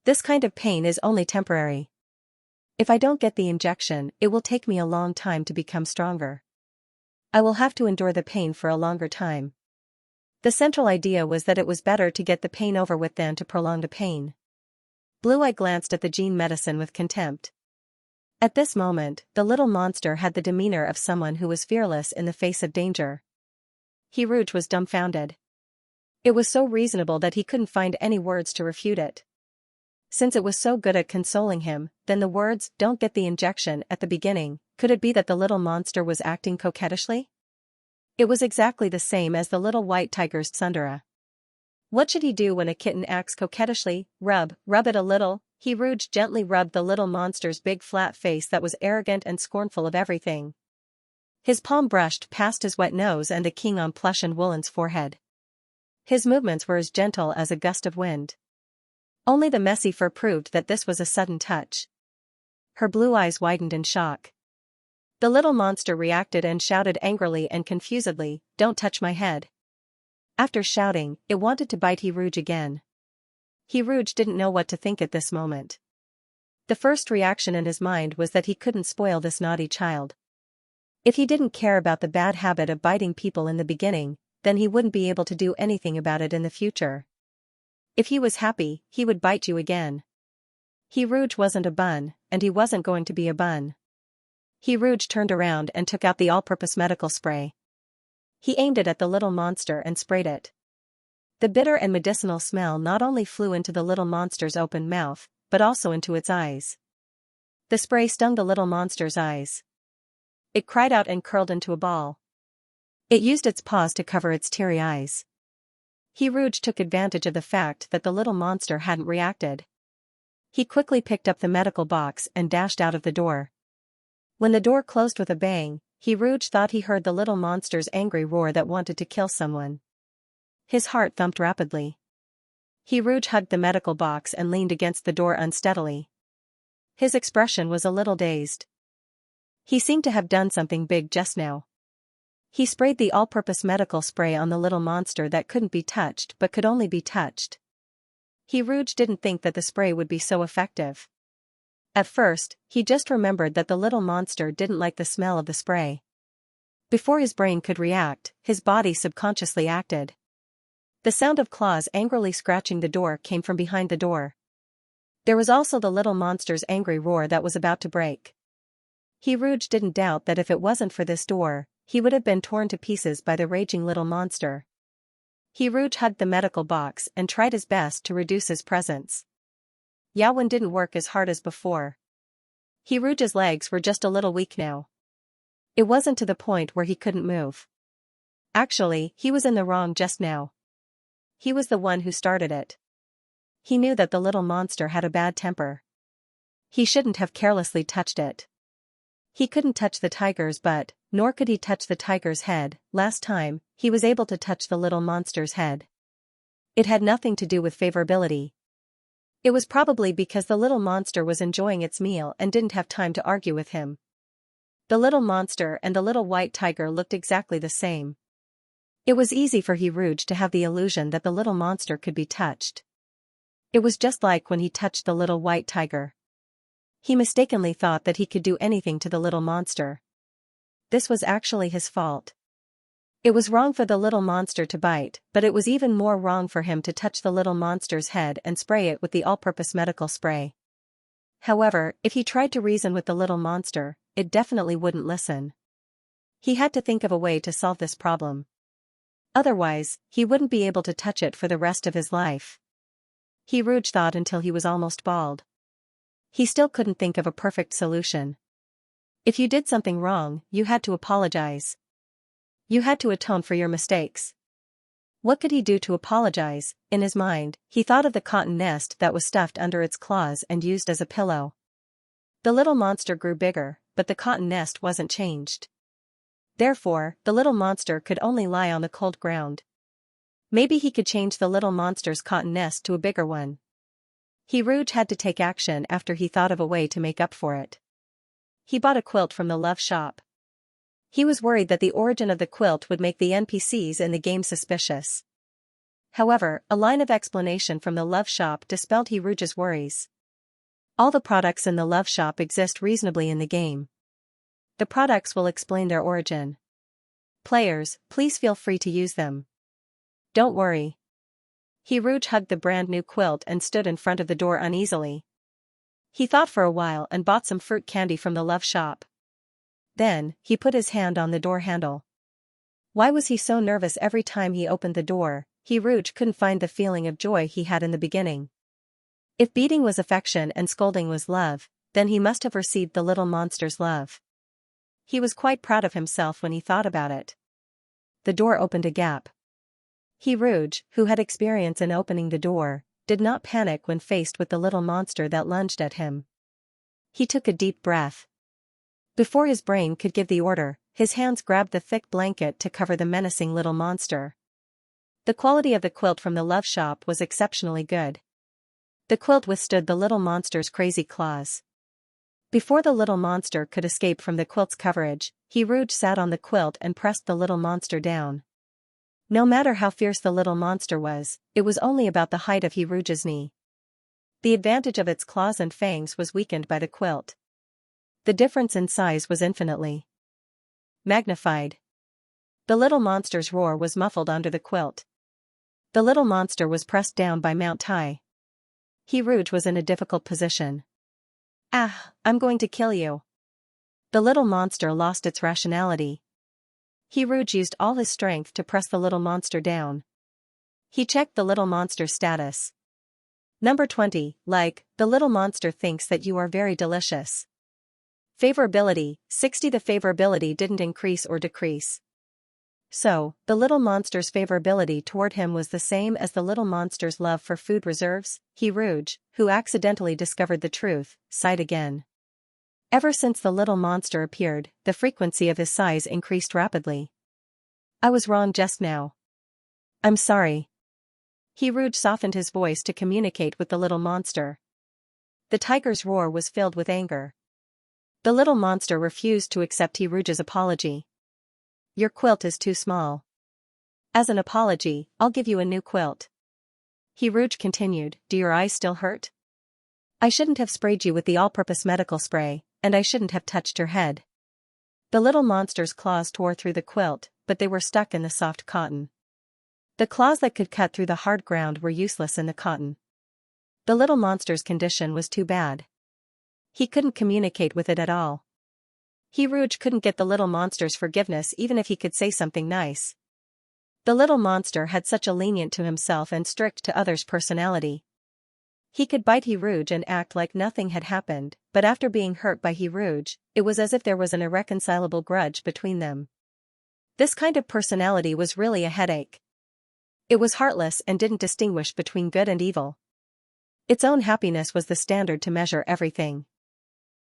This kind of pain is only temporary. If I don't get the injection, it will take me a long time to become stronger. I will have to endure the pain for a longer time. The central idea was that it was better to get the pain over with than to prolong the pain. Blue Eye glanced at the gene medicine with contempt. At this moment, the little monster had the demeanor of someone who was fearless in the face of danger. Rouge was dumbfounded. It was so reasonable that he couldn't find any words to refute it. Since it was so good at consoling him, then the words, Don't get the injection, at the beginning, could it be that the little monster was acting coquettishly? It was exactly the same as the little white tiger's tsundere. What should he do when a kitten acts coquettishly? Rub it a little. Rouge gently rubbed the little monster's big flat face that was arrogant and scornful of everything. His palm brushed past his wet nose and the king on plush and woolen's forehead. His movements were as gentle as a gust of wind. Only the messy fur proved that this was a sudden touch. Her blue eyes widened in shock. The little monster reacted and shouted angrily and confusedly, Don't touch my head. After shouting, it wanted to bite Rouge again. Rouge didn't know what to think at this moment. The first reaction in his mind was that he couldn't spoil this naughty child. If he didn't care about the bad habit of biting people in the beginning, then he wouldn't be able to do anything about it in the future. If he was happy, he would bite you again. Rouge wasn't a bun, and he wasn't going to be a bun. Rouge turned around and took out the all-purpose medical spray. He aimed it at the little monster and sprayed it. The bitter and medicinal smell not only flew into the little monster's open mouth, but also into its eyes. The spray stung the little monster's eyes. It cried out and curled into a ball. It used its paws to cover its teary eyes. Rouge took advantage of the fact that the little monster hadn't reacted. He quickly picked up the medical box and dashed out of the door. When the door closed with a bang, Rouge thought he heard the little monster's angry roar that wanted to kill someone. His heart thumped rapidly. Rouge hugged the medical box and leaned against the door unsteadily. His expression was a little dazed. He seemed to have done something big just now. He sprayed the all-purpose medical spray on the little monster that couldn't be touched but could only be touched. Rouge didn't think that the spray would be so effective. At first, he just remembered that the little monster didn't like the smell of the spray. Before his brain could react, his body subconsciously acted. The sound of claws angrily scratching the door came from behind the door. There was also the little monster's angry roar that was about to break. Rouge didn't doubt that if it wasn't for this door, he would have been torn to pieces by the raging little monster. Rouge hugged the medical box and tried his best to reduce his presence. Yawen didn't work as hard as before. Rouge's legs were just a little weak now. It wasn't to the point where he couldn't move. Actually, he was in the wrong just now. He was the one who started it. He knew that the little monster had a bad temper. He shouldn't have carelessly touched it. He couldn't touch the tiger's butt, nor could he touch the tiger's head. Last time, he was able to touch the little monster's head. It had nothing to do with favorability. It was probably because the little monster was enjoying its meal and didn't have time to argue with him. The little monster and the little white tiger looked exactly the same. It was easy for Rouge to have the illusion that the little monster could be touched. It was just like when he touched the little white tiger. He mistakenly thought that he could do anything to the little monster. This was actually his fault. It was wrong for the little monster to bite, but it was even more wrong for him to touch the little monster's head and spray it with the all-purpose medical spray. However, if he tried to reason with the little monster, it definitely wouldn't listen. He had to think of a way to solve this problem. Otherwise, he wouldn't be able to touch it for the rest of his life. Rouge thought until he was almost bald. He still couldn't think of a perfect solution. If you did something wrong, you had to apologize. You had to atone for your mistakes. What could he do to apologize? In his mind, he thought of the cotton nest that was stuffed under its claws and used as a pillow. The little monster grew bigger, but the cotton nest wasn't changed. Therefore, the little monster could only lie on the cold ground. Maybe he could change the little monster's cotton nest to a bigger one. Rouge had to take action after he thought of a way to make up for it. He bought a quilt from the love shop. He was worried that the origin of the quilt would make the NPCs in the game suspicious. However, a line of explanation from the love shop dispelled Rouge's worries. All the products in the love shop exist reasonably in the game. The products will explain their origin. Players, please feel free to use them. Don't worry. Rouge hugged the brand new quilt and stood in front of the door uneasily. He thought for a while and bought some fruit candy from the love shop. Then, he put his hand on the door handle. Why was he so nervous every time he opened the door? Rouge couldn't find the feeling of joy he had in the beginning. If beating was affection and scolding was love, then he must have received the little monster's love. He was quite proud of himself when he thought about it. The door opened a gap. Rouge, who had experience in opening the door, did not panic when faced with the little monster that lunged at him. He took a deep breath. Before his brain could give the order, his hands grabbed the thick blanket to cover the menacing little monster. The quality of the quilt from the love shop was exceptionally good. The quilt withstood the little monster's crazy claws. Before the little monster could escape from the quilt's coverage, Rouge sat on the quilt and pressed the little monster down. No matter how fierce the little monster was, it was only about the height of Rouge's knee. The advantage of its claws and fangs was weakened by the quilt. The difference in size was infinitely magnified. The little monster's roar was muffled under the quilt. The little monster was pressed down by Mount Tai. Rouge was in a difficult position. Ah, I'm going to kill you. The little monster lost its rationality. Rouge used all his strength to press the little monster down. He checked the little monster's status. Number 20, like, the little monster thinks that you are very delicious. Favorability, 60. The favorability didn't increase or decrease. So, the little monster's favorability toward him was the same as the little monster's love for food reserves. Rouge, who accidentally discovered the truth, sighed again. Ever since the little monster appeared, the frequency of his sighs increased rapidly. I was wrong just now. I'm sorry. Rouge softened his voice to communicate with the little monster. The tiger's roar was filled with anger. The little monster refused to accept Rouge's apology. your quilt is too small. As an apology, I'll give you a new quilt. Rouge continued, do your eyes still hurt? I shouldn't have sprayed you with the all-purpose medical spray, and I shouldn't have touched your head. The little monster's claws tore through the quilt, but they were stuck in the soft cotton. The claws that could cut through the hard ground were useless in the cotton. The little monster's condition was too bad. He couldn't communicate with it at all. Rouge couldn't get the little monster's forgiveness even if he could say something nice. The little monster had such a lenient to himself and strict to others personality. He could bite Rouge and act like nothing had happened, but after being hurt by Rouge, it was as if there was an irreconcilable grudge between them. This kind of personality was really a headache. It was heartless and didn't distinguish between good and evil. Its own happiness was the standard to measure everything.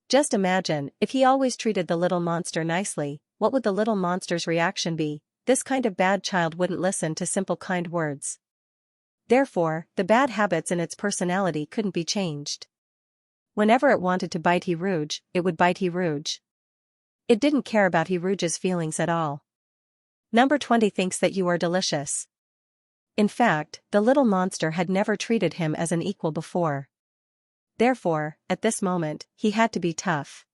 Just imagine, if he always treated the little monster nicely, what would the little monster's reaction be? This kind of bad child wouldn't listen to simple kind words. Therefore, the bad habits in its personality couldn't be changed. Whenever it wanted to bite Rouge, it would bite Rouge. It didn't care about Rouge's feelings at all. Number 20 thinks that you are delicious. In fact, the little monster had never treated him as an equal before. Therefore, at this moment, he had to be tough.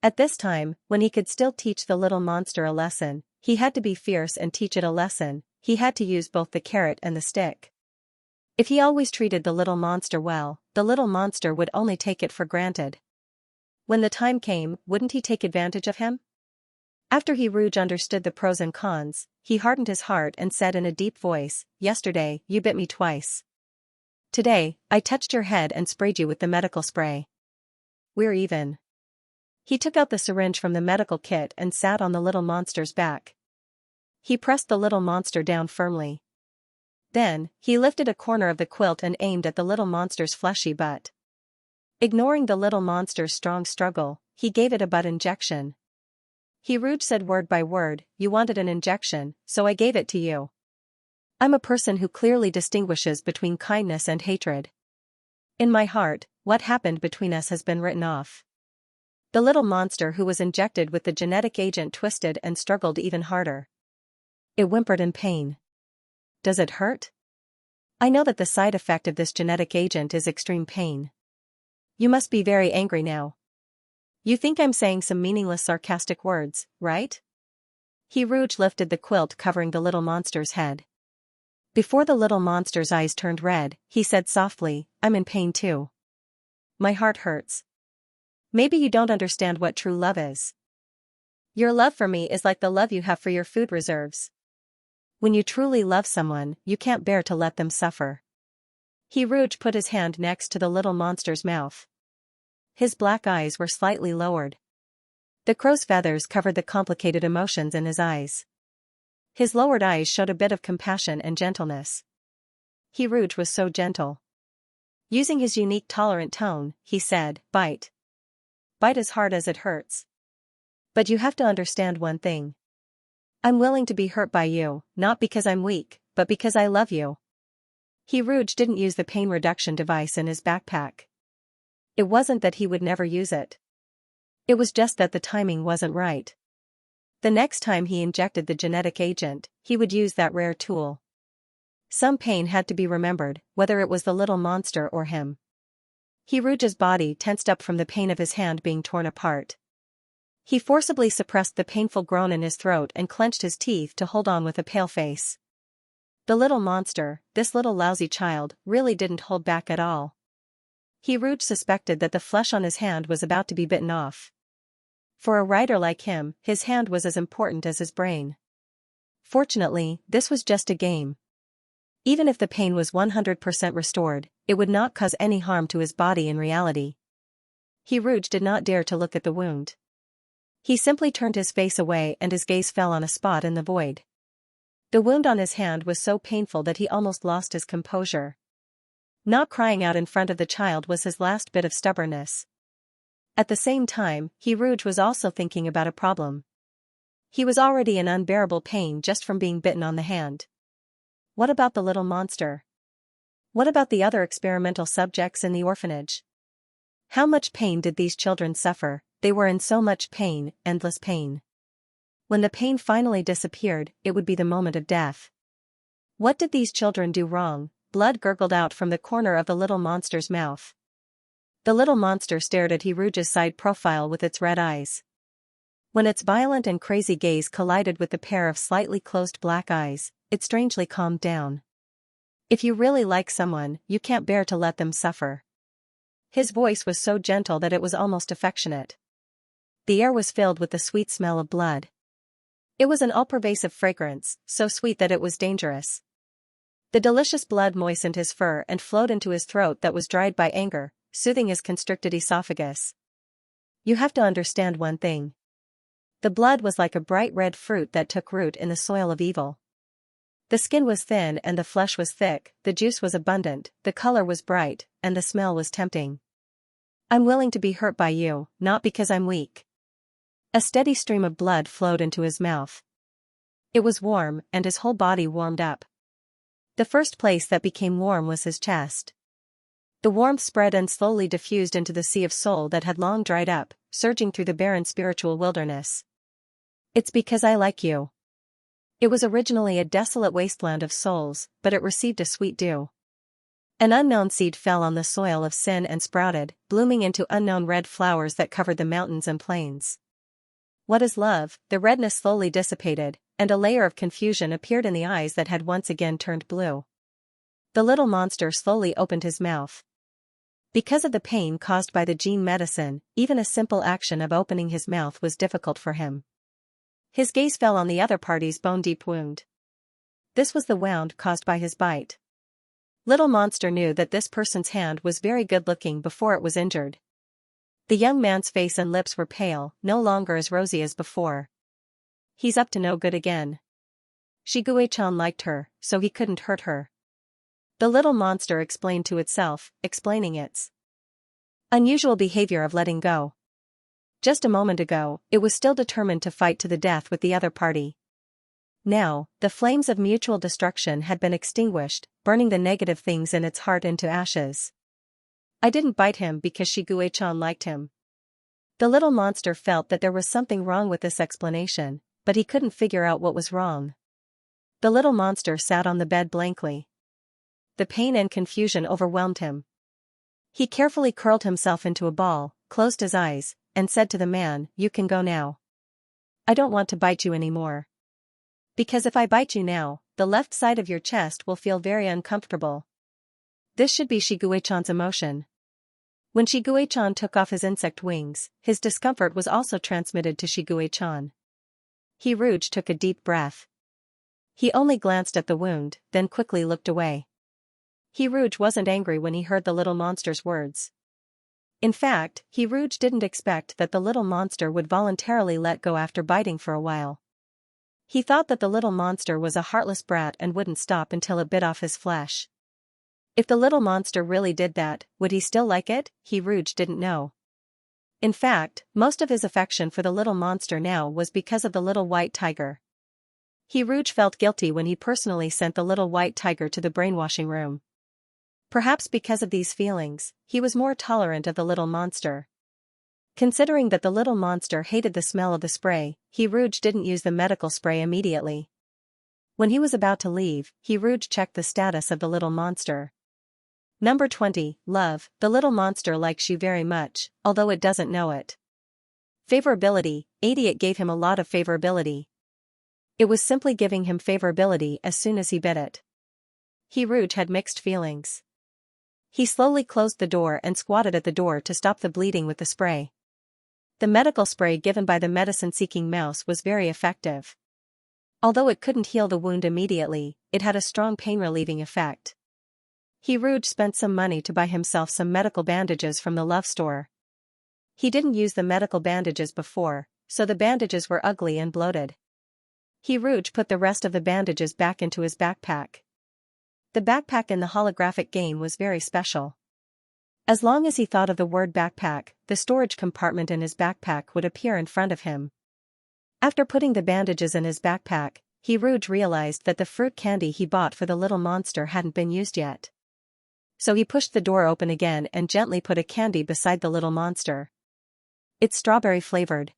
At this time, when he could still teach the little monster a lesson, he had to be fierce and teach it a lesson. He had to use both the carrot and the stick. If he always treated the little monster well, the little monster would only take it for granted. When the time came, wouldn't he take advantage of him? After Rouge understood the pros and cons, he hardened his heart and said in a deep voice, yesterday, you bit me twice. Today, I touched your head and sprayed you with the medical spray. We're even. He took out the syringe from the medical kit and sat on the little monster's back. He pressed the little monster down firmly. Then, he lifted a corner of the quilt and aimed at the little monster's fleshy butt. Ignoring the little monster's strong struggle, he gave it a butt injection. Rouge said word by word, you wanted an injection, so I gave it to you. I'm a person who clearly distinguishes between kindness and hatred. In my heart, what happened between us has been written off. The little monster who was injected with the genetic agent twisted and struggled even harder. It whimpered in pain. Does it hurt? I know that the side effect of this genetic agent is extreme pain. You must be very angry now. You think I'm saying some meaningless sarcastic words, right? Rouge lifted the quilt covering the little monster's head. Before the little monster's eyes turned red, he said softly, I'm in pain too. My heart hurts. Maybe you don't understand what true love is. Your love for me is like the love you have for your food reserves. When you truly love someone, you can't bear to let them suffer. Rouge put his hand next to the little monster's mouth. His black eyes were slightly lowered. The crow's feathers covered the complicated emotions in his eyes. His lowered eyes showed a bit of compassion and gentleness. Rouge was so gentle. Using his unique tolerant tone, he said, bite. Bite as hard as it hurts. But you have to understand one thing. I'm willing to be hurt by you, not because I'm weak, but because I love you. Rouge didn't use the pain reduction device in his backpack. It wasn't that he would never use it. It was just that the timing wasn't right. The next time he injected the genetic agent, he would use that rare tool. Some pain had to be remembered, whether it was the little monster or him. Rouge's body tensed up from the pain of his hand being torn apart. He forcibly suppressed the painful groan in his throat and clenched his teeth to hold on with a pale face. The little monster, this little lousy child, really didn't hold back at all. Rouge suspected that the flesh on his hand was about to be bitten off. For a writer like him, his hand was as important as his brain. Fortunately, this was just a game. Even if the pain was 100% restored, it would not cause any harm to his body in reality. Rouge did not dare to look at the wound. He simply turned his face away and his gaze fell on a spot in the void. The wound on his hand was so painful that he almost lost his composure. Not crying out in front of the child was his last bit of stubbornness. At the same time, Rouge was also thinking about a problem. He was already in unbearable pain just from being bitten on the hand. What about the little monster? What about the other experimental subjects in the orphanage? How much pain did these children suffer? They were in so much pain, endless pain. When the pain finally disappeared, it would be the moment of death. What did these children do wrong? Blood gurgled out from the corner of the little monster's mouth. The little monster stared at Hiruge's side profile with its red eyes. When its violent and crazy gaze collided with the pair of slightly closed black eyes, it strangely calmed down. If you really like someone, you can't bear to let them suffer. His voice was so gentle that it was almost affectionate. The air was filled with the sweet smell of blood. It was an all-pervasive fragrance, so sweet that it was dangerous. The delicious blood moistened his fur and flowed into his throat that was dried by anger, soothing his constricted esophagus. You have to understand one thing. The blood was like a bright red fruit that took root in the soil of evil. The skin was thin and the flesh was thick, the juice was abundant, the color was bright, and the smell was tempting. I'm willing to be hurt by you, not because I'm weak. A steady stream of blood flowed into his mouth. It was warm, and his whole body warmed up. The first place that became warm was his chest. The warmth spread and slowly diffused into the sea of soul that had long dried up, surging through the barren spiritual wilderness. It's because I like you. It was originally a desolate wasteland of souls, but it received a sweet dew. An unknown seed fell on the soil of sin and sprouted, blooming into unknown red flowers that covered the mountains and plains. What is love? The redness slowly dissipated, and a layer of confusion appeared in the eyes that had once again turned blue. The little monster slowly opened his mouth. Because of the pain caused by the gene medicine, even a simple action of opening his mouth was difficult for him. His gaze fell on the other party's bone-deep wound. This was the wound caused by his bite. Little Monster knew that this person's hand was very good-looking before it was injured. The young man's face and lips were pale, no longer as rosy as before. He's up to no good again. Shigue-chan liked her, so he couldn't hurt her. The little monster explained to itself, explaining its unusual behavior of letting go. Just a moment ago, it was still determined to fight to the death with the other party. Now, the flames of mutual destruction had been extinguished, burning the negative things in its heart into ashes. I didn't bite him because Shigue-chan liked him. The little monster felt that there was something wrong with this explanation, but he couldn't figure out what was wrong. The little monster sat on the bed blankly. The pain and confusion overwhelmed him. He carefully curled himself into a ball, closed his eyes, and said to the man, "You can go now. I don't want to bite you anymore. Because if I bite you now, the left side of your chest will feel very uncomfortable." This should be Shigue-chan's emotion. When Shigue-chan took off his insect wings, his discomfort was also transmitted to Shigue-chan. Hiruge took a deep breath. He only glanced at the wound, then quickly looked away. Hiruge wasn't angry when he heard the little monster's words. In fact, Hiruge didn't expect that the little monster would voluntarily let go after biting for a while. He thought that the little monster was a heartless brat and wouldn't stop until it bit off his flesh. If the little monster really did that, would he still like it? Hiruge didn't know. In fact, most of his affection for the little monster now was because of the little white tiger. Hiruge felt guilty when he personally sent the little white tiger to the brainwashing room. Perhaps because of these feelings, he was more tolerant of the little monster. Considering that the little monster hated the smell of the spray, Hiruge didn't use the medical spray immediately. When he was about to leave, Hiruge checked the status of the little monster. Number 20, love, the little monster likes you very much, although it doesn't know it. Favorability, 80. It gave him a lot of favorability. It was simply giving him favorability as soon as he bit it. Hiruge had mixed feelings. He slowly closed the door and squatted at the door to stop the bleeding with the spray. The medical spray given by the medicine-seeking mouse was very effective. Although it couldn't heal the wound immediately, it had a strong pain-relieving effect. Hiruge spent some money to buy himself some medical bandages from the love store. He didn't use the medical bandages before, so the bandages were ugly and bloated. Hiruge put the rest of the bandages back into his backpack. The backpack in the holographic game was very special. As long as he thought of the word backpack, the storage compartment in his backpack would appear in front of him. After putting the bandages in his backpack, Hiruge realized that the fruit candy he bought for the little monster hadn't been used yet. So he pushed the door open again and gently put a candy beside the little monster. It's strawberry flavored.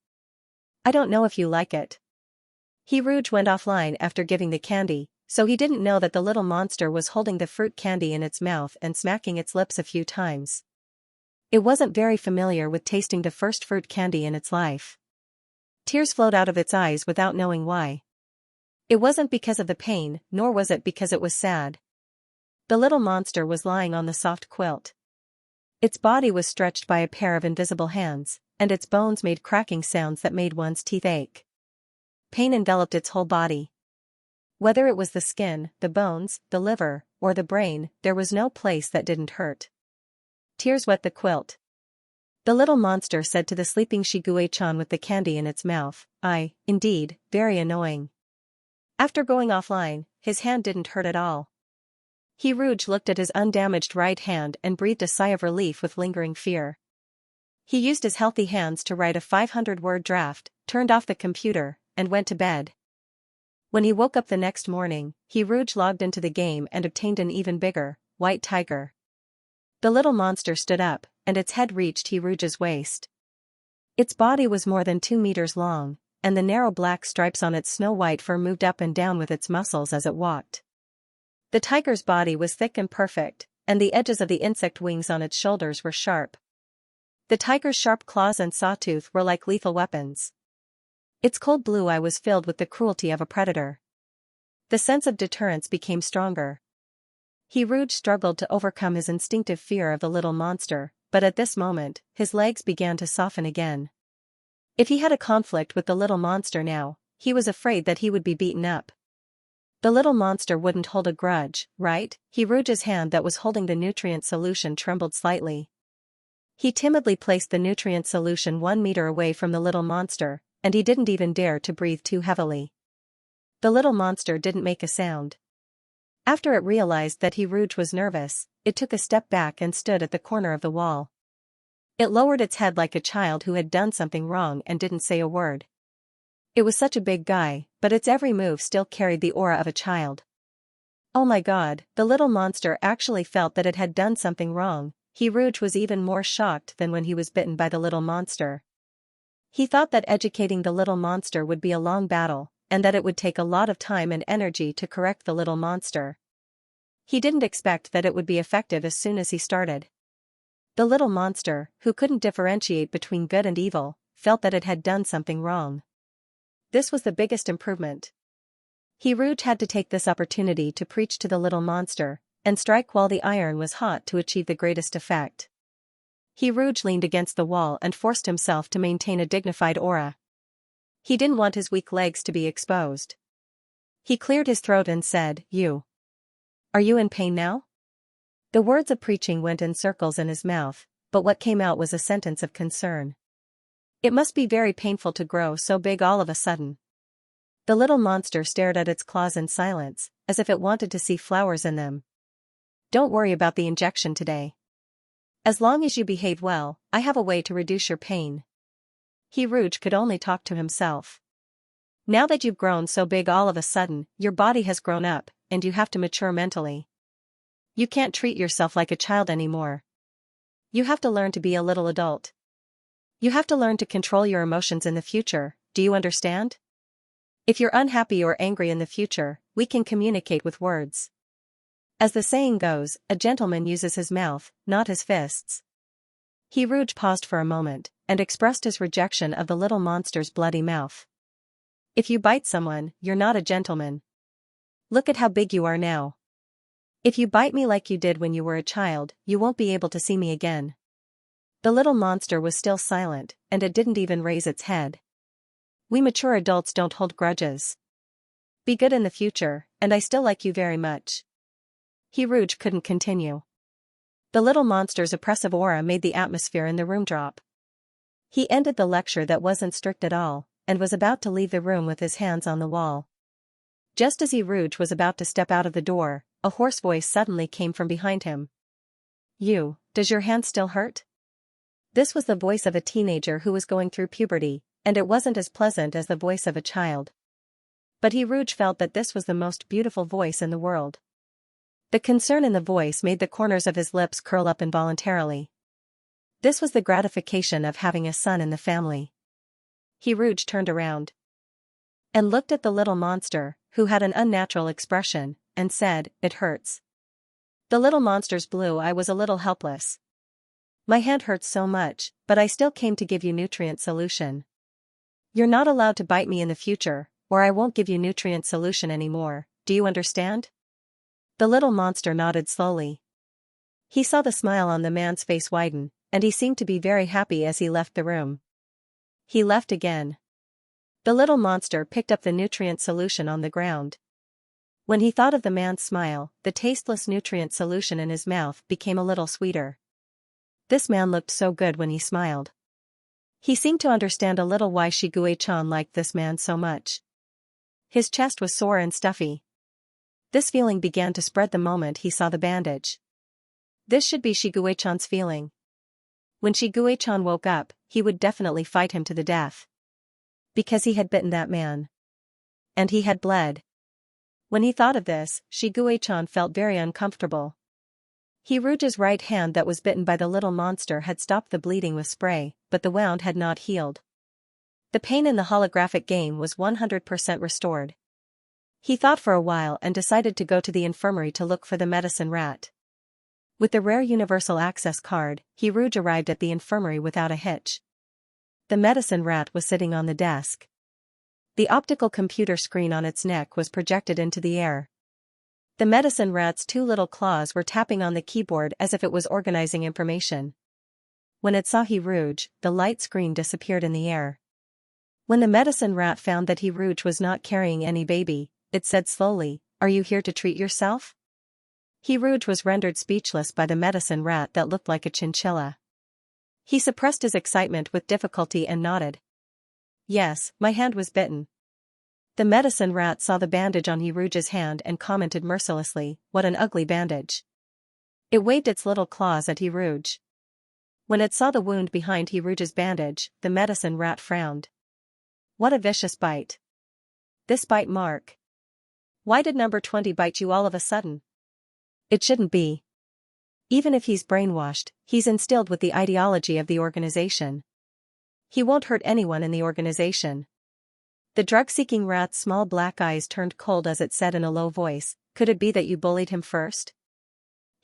I don't know if you like it. He Rouge went offline after giving the candy, so he didn't know that the little monster was holding the fruit candy in its mouth and smacking its lips a few times. It wasn't very familiar with tasting the first fruit candy in its life. Tears flowed out of its eyes without knowing why. It wasn't because of the pain, nor was it because it was sad. The little monster was lying on the soft quilt. Its body was stretched by a pair of invisible hands, and its bones made cracking sounds that made one's teeth ache. Pain enveloped its whole body. Whether it was the skin, the bones, the liver, or the brain, there was no place that didn't hurt. Tears wet the quilt. The little monster said to the sleeping Shigue-chan with the candy in its mouth, indeed, very annoying. After going offline, his hand didn't hurt at all. He Rouge looked at his undamaged right hand and breathed a sigh of relief with lingering fear. He used his healthy hands to write a 500-word draft, turned off the computer, and went to bed. When he woke up the next morning, He Rouge logged into the game and obtained an even bigger, white tiger. The little monster stood up, and its head reached He Rouge's waist. Its body was more than 2 meters long, and the narrow black stripes on its snow-white fur moved up and down with its muscles as it walked. The tiger's body was thick and perfect, and the edges of the insect wings on its shoulders were sharp. The tiger's sharp claws and sawtooth were like lethal weapons. Its cold blue eye was filled with the cruelty of a predator. The sense of deterrence became stronger. He Rouge struggled to overcome his instinctive fear of the little monster, but at this moment, his legs began to soften again. If he had a conflict with the little monster now, he was afraid that he would be beaten up. The little monster wouldn't hold a grudge, right? He Rouge's hand that was holding the nutrient solution trembled slightly. He timidly placed the nutrient solution 1 meter away from the little monster, and he didn't even dare to breathe too heavily. The little monster didn't make a sound. After it realized that He Rouge was nervous, it took a step back and stood at the corner of the wall. It lowered its head like a child who had done something wrong and didn't say a word. It was such a big guy, but its every move still carried the aura of a child. Oh my God, the little monster actually felt that it had done something wrong. He Rouge was even more shocked than when he was bitten by the little monster. He thought that educating the little monster would be a long battle, and that it would take a lot of time and energy to correct the little monster. He didn't expect that it would be effective as soon as he started. The little monster, who couldn't differentiate between good and evil, felt that it had done something wrong. This was the biggest improvement. He Rouge had to take this opportunity to preach to the little monster, and strike while the iron was hot to achieve the greatest effect. He Rouge leaned against the wall and forced himself to maintain a dignified aura. He didn't want his weak legs to be exposed. He cleared his throat and said, Are you in pain now? The words of preaching went in circles in his mouth, but what came out was a sentence of concern. It must be very painful to grow so big all of a sudden. The little monster stared at its claws in silence, as if it wanted to see flowers in them. Don't worry about the injection today. As long as you behave well, I have a way to reduce your pain. He Rouge could only talk to himself. Now that you've grown so big all of a sudden, your body has grown up, and you have to mature mentally. You can't treat yourself like a child anymore. You have to learn to be a little adult. You have to learn to control your emotions in the future, do you understand? If you're unhappy or angry in the future, we can communicate with words. As the saying goes, a gentleman uses his mouth, not his fists. He Rouge paused for a moment, and expressed his rejection of the little monster's bloody mouth. If you bite someone, you're not a gentleman. Look at how big you are now. If you bite me like you did when you were a child, you won't be able to see me again. The little monster was still silent, and it didn't even raise its head. We mature adults don't hold grudges. Be good in the future, and I still like you very much. He Rouge couldn't continue. The little monster's oppressive aura made the atmosphere in the room drop. He ended the lecture that wasn't strict at all, and was about to leave the room with his hands on the wall. Just as He Rouge was about to step out of the door, a hoarse voice suddenly came from behind him. Does your hand still hurt? This was the voice of a teenager who was going through puberty, and it wasn't as pleasant as the voice of a child. But He Rouge felt that this was the most beautiful voice in the world. The concern in the voice made the corners of his lips curl up involuntarily. This was the gratification of having a son in the family. He Rouge turned around. and looked at the little monster, who had an unnatural expression, and said, "It hurts." The little monster's blue eye was a little helpless. "My hand hurts so much, but I still came to give you nutrient solution. You're not allowed to bite me in the future, or I won't give you nutrient solution anymore, do you understand?" The little monster nodded slowly. He saw the smile on the man's face widen, and he seemed to be very happy as he left the room. He left again. The little monster picked up the nutrient solution on the ground. When he thought of the man's smile, the tasteless nutrient solution in his mouth became a little sweeter. This man looked so good when he smiled. He seemed to understand a little why Shiguei-chan liked this man so much. His chest was sore and stuffy. This feeling began to spread the moment he saw the bandage. This should be Shiguei-chan's feeling. When Shiguei-chan woke up, he would definitely fight him to the death. Because he had bitten that man. And he had bled. When he thought of this, Shiguei-chan felt very uncomfortable. Hiruju's right hand that was bitten by the little monster had stopped the bleeding with spray, but the wound had not healed. The pain in the holographic game was 100% restored. He thought for a while and decided to go to the infirmary to look for the medicine rat. With the rare universal access card, Hiruju arrived at the infirmary without a hitch. The medicine rat was sitting on the desk. The optical computer screen on its neck was projected into the air. The medicine rat's two little claws were tapping on the keyboard as if it was organizing information. When it saw Hiruju, the light screen disappeared in the air. When the medicine rat found that Hiruju was not carrying any baby, it said slowly, "Are you here to treat yourself?" Hiruju was rendered speechless by the medicine rat that looked like a chinchilla. He suppressed his excitement with difficulty and nodded. "Yes, my hand was bitten." The medicine rat saw the bandage on Hiruju's hand and commented mercilessly, "What an ugly bandage." It waved its little claws at Hiruju. When it saw the wound behind Hiruju's bandage, the medicine rat frowned. "What a vicious bite. This bite mark. Why did number 20 bite you all of a sudden? It shouldn't be. Even if he's brainwashed, he's instilled with the ideology of the organization. He won't hurt anyone in the organization." The drug-seeking rat's small black eyes turned cold as it said in a low voice, "Could it be that you bullied him first?"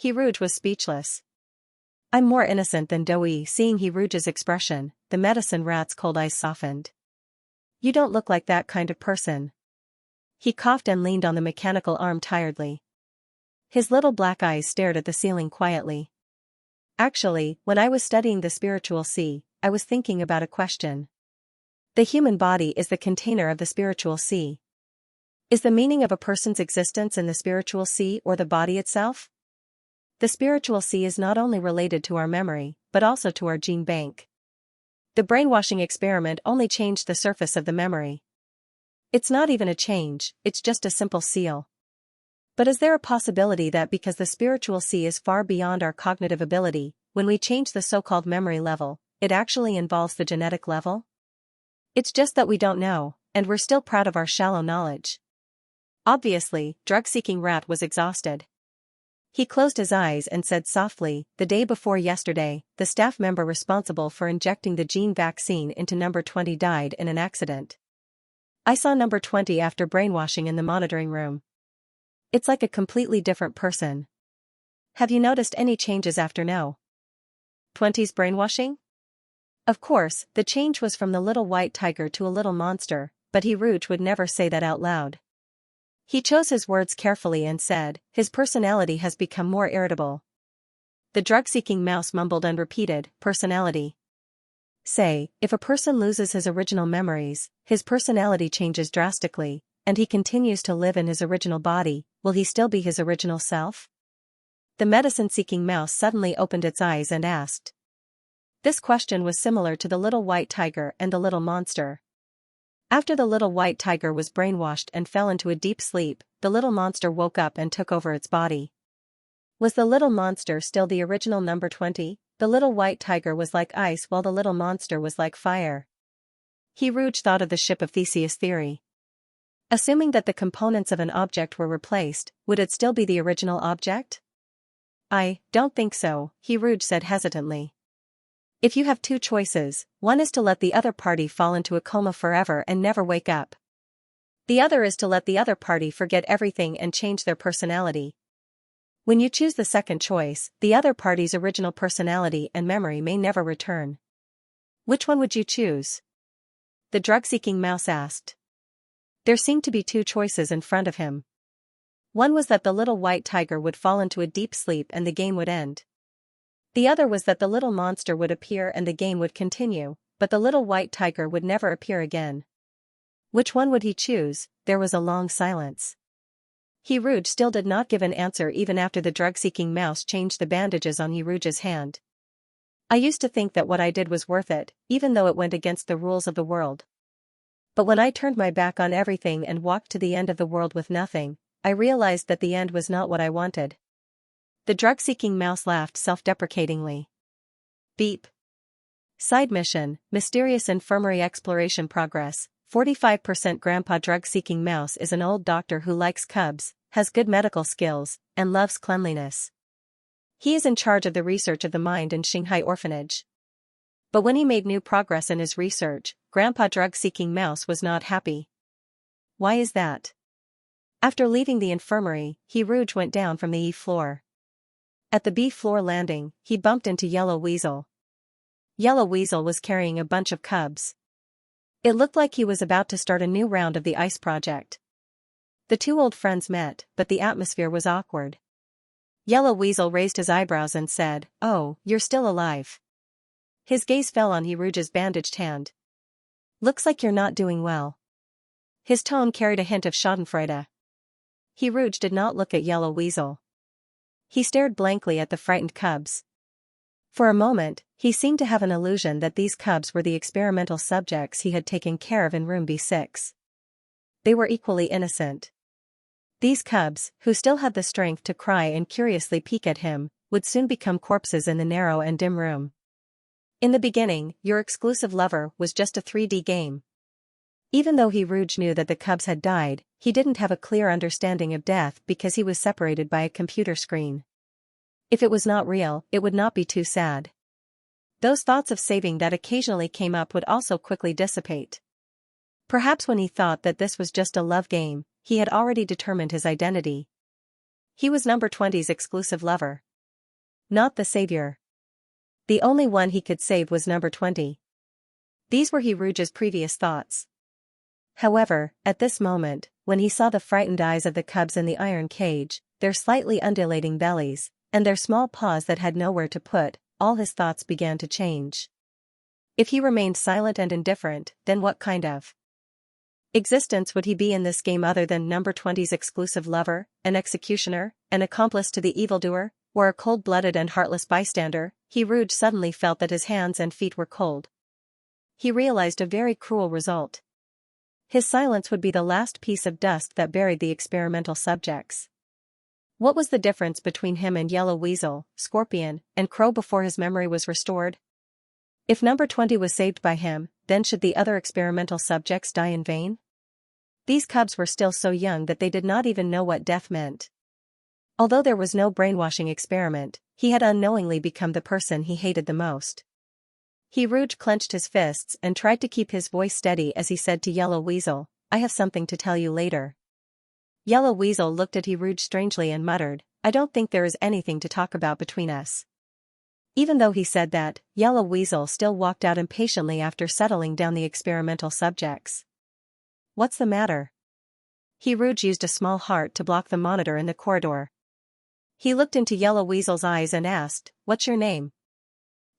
Hiruju was speechless. "I'm more innocent than Doi." Seeing Hiruju's expression, the medicine rat's cold eyes softened. "You don't look like that kind of person." He coughed and leaned on the mechanical arm tiredly. His little black eyes stared at the ceiling quietly. "Actually, when I was studying the spiritual sea, I was thinking about a question. The human body is the container of the spiritual sea. Is the meaning of a person's existence in the spiritual sea or the body itself? The spiritual sea is not only related to our memory, but also to our gene bank. The brainwashing experiment only changed the surface of the memory. It's not even a change, it's just a simple seal. But is there a possibility that because the spiritual sea is far beyond our cognitive ability, when we change the so-called memory level, it actually involves the genetic level? It's just that we don't know, and we're still proud of our shallow knowledge." Obviously, drug-seeking rat was exhausted. He closed his eyes and said softly, "The day before yesterday, the staff member responsible for injecting the gene vaccine into number 20 died in an accident. I saw number 20 after brainwashing in the monitoring room. It's like a completely different person. Have you noticed any changes after no 20's brainwashing?" Of course, the change was from the little white tiger to a little monster, but Hiruju would never say that out loud. He chose his words carefully and said, "His personality has become more irritable." The drug-seeking mouse mumbled and repeated, "Personality." Say, if a person loses his original memories, his personality changes drastically, and he continues to live in his original body, will he still be his original self? The medicine-seeking mouse suddenly opened its eyes and asked. This question was similar to the little white tiger and the little monster. After the little white tiger was brainwashed and fell into a deep sleep, the little monster woke up and took over its body. Was the little monster still the original number 20? The little white tiger was like ice while the little monster was like fire. Hiruju thought of the ship of Theseus theory. Assuming that the components of an object were replaced, would it still be the original object? "I don't think so," Hiruju said hesitantly. "If you have two choices, one is to let the other party fall into a coma forever and never wake up. The other is to let the other party forget everything and change their personality. When you choose the second choice, the other party's original personality and memory may never return. Which one would you choose? The drug-seeking mouse asked. There seemed to be two choices in front of him. One was that the little white tiger would fall into a deep sleep and the game would end. The other was that the little monster would appear and the game would continue, but the little white tiger would never appear again. Which one would he choose? There was a long silence. Rouge still did not give an answer even after the drug-seeking mouse changed the bandages on Rouge's hand. I used to think that what I did was worth it, even though it went against the rules of the world. But when I turned my back on everything and walked to the end of the world with nothing, I realized that the end was not what I wanted. The drug-seeking mouse laughed self-deprecatingly. Beep. Side mission, Mysterious Infirmary Exploration Progress. 45% Grandpa Drug-Seeking Mouse is an old doctor who likes cubs, has good medical skills, and loves cleanliness. He is in charge of the research of the mind in Xianxia orphanage. But when he made new progress in his research, Grandpa Drug-Seeking Mouse was not happy. Why is that? After leaving the infirmary, Rouge went down from the E floor. At the B floor landing, he bumped into Yellow Weasel. Yellow Weasel was carrying a bunch of cubs. It looked like he was about to start a new round of the ice project. The two old friends met, but the atmosphere was awkward. Yellow Weasel raised his eyebrows and said, "Oh, you're still alive." His gaze fell on Rouge's bandaged hand. "Looks like you're not doing well." His tone carried a hint of schadenfreude. Rouge did not look at Yellow Weasel. He stared blankly at the frightened cubs. For a moment, he seemed to have an illusion that these cubs were the experimental subjects he had taken care of in room B6. They were equally innocent. These cubs, who still had the strength to cry and curiously peek at him, would soon become corpses in the narrow and dim room. In the beginning, your exclusive lover was just a 3D game. Even though Rouge knew that the cubs had died, he didn't have a clear understanding of death because he was separated by a computer screen. If it was not real, it would not be too sad. Those thoughts of saving that occasionally came up would also quickly dissipate. Perhaps when he thought that this was just a love game, he had already determined his identity. He was number 20's exclusive lover. Not the savior. The only one he could save was number 20. These were Rouge's previous thoughts. However, at this moment, when he saw the frightened eyes of the cubs in the iron cage, their slightly undulating bellies, and their small paws that had nowhere to put, all his thoughts began to change. If he remained silent and indifferent, then what kind of existence would he be in this game other than number 20's exclusive lover, an executioner, an accomplice to the evildoer, or a cold-blooded and heartless bystander? Rouge suddenly felt that his hands and feet were cold. He realized a very cruel result. His silence would be the last piece of dust that buried the experimental subjects. What was the difference between him and Yellow Weasel, Scorpion, and Crow before his memory was restored? If number 20 was saved by him, then should the other experimental subjects die in vain? These cubs were still so young that they did not even know what death meant. Although there was no brainwashing experiment, he had unknowingly become the person he hated the most. Rouge clenched his fists and tried to keep his voice steady as he said to Yellow Weasel, "I have something to tell you later." Yellow Weasel looked at Rouge strangely and muttered, "I don't think there is anything to talk about between us." Even though he said that, Yellow Weasel still walked out impatiently after settling down the experimental subjects. "What's the matter?" Rouge used a small heart to block the monitor in the corridor. He looked into Yellow Weasel's eyes and asked, "What's your name?"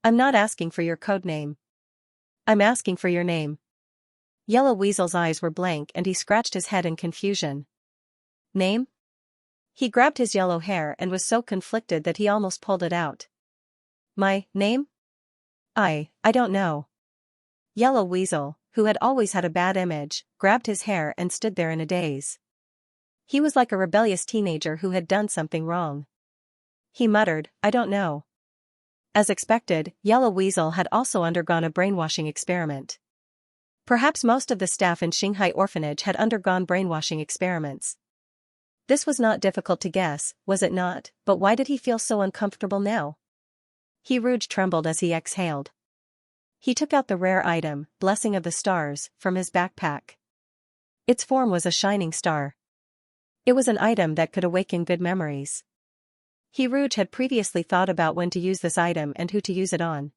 "I'm not asking for your code name. I'm asking for your name." Yellow Weasel's eyes were blank and he scratched his head in confusion. "Name?" He grabbed his yellow hair and was so conflicted that he almost pulled it out. "My name? I don't know." Yellow Weasel, who had always had a bad image, grabbed his hair and stood there in a daze. He was like a rebellious teenager who had done something wrong. He muttered, "I don't know." As expected, Yellow Weasel had also undergone a brainwashing experiment. Perhaps most of the staff in Xianxia orphanage had undergone brainwashing experiments. This was not difficult to guess, was it not? But why did he feel so uncomfortable now? Rouge trembled as he exhaled. He took out the rare item, Blessing of the Stars, from his backpack. Its form was a shining star. It was an item that could awaken good memories. Rouge had previously thought about when to use this item and who to use it on.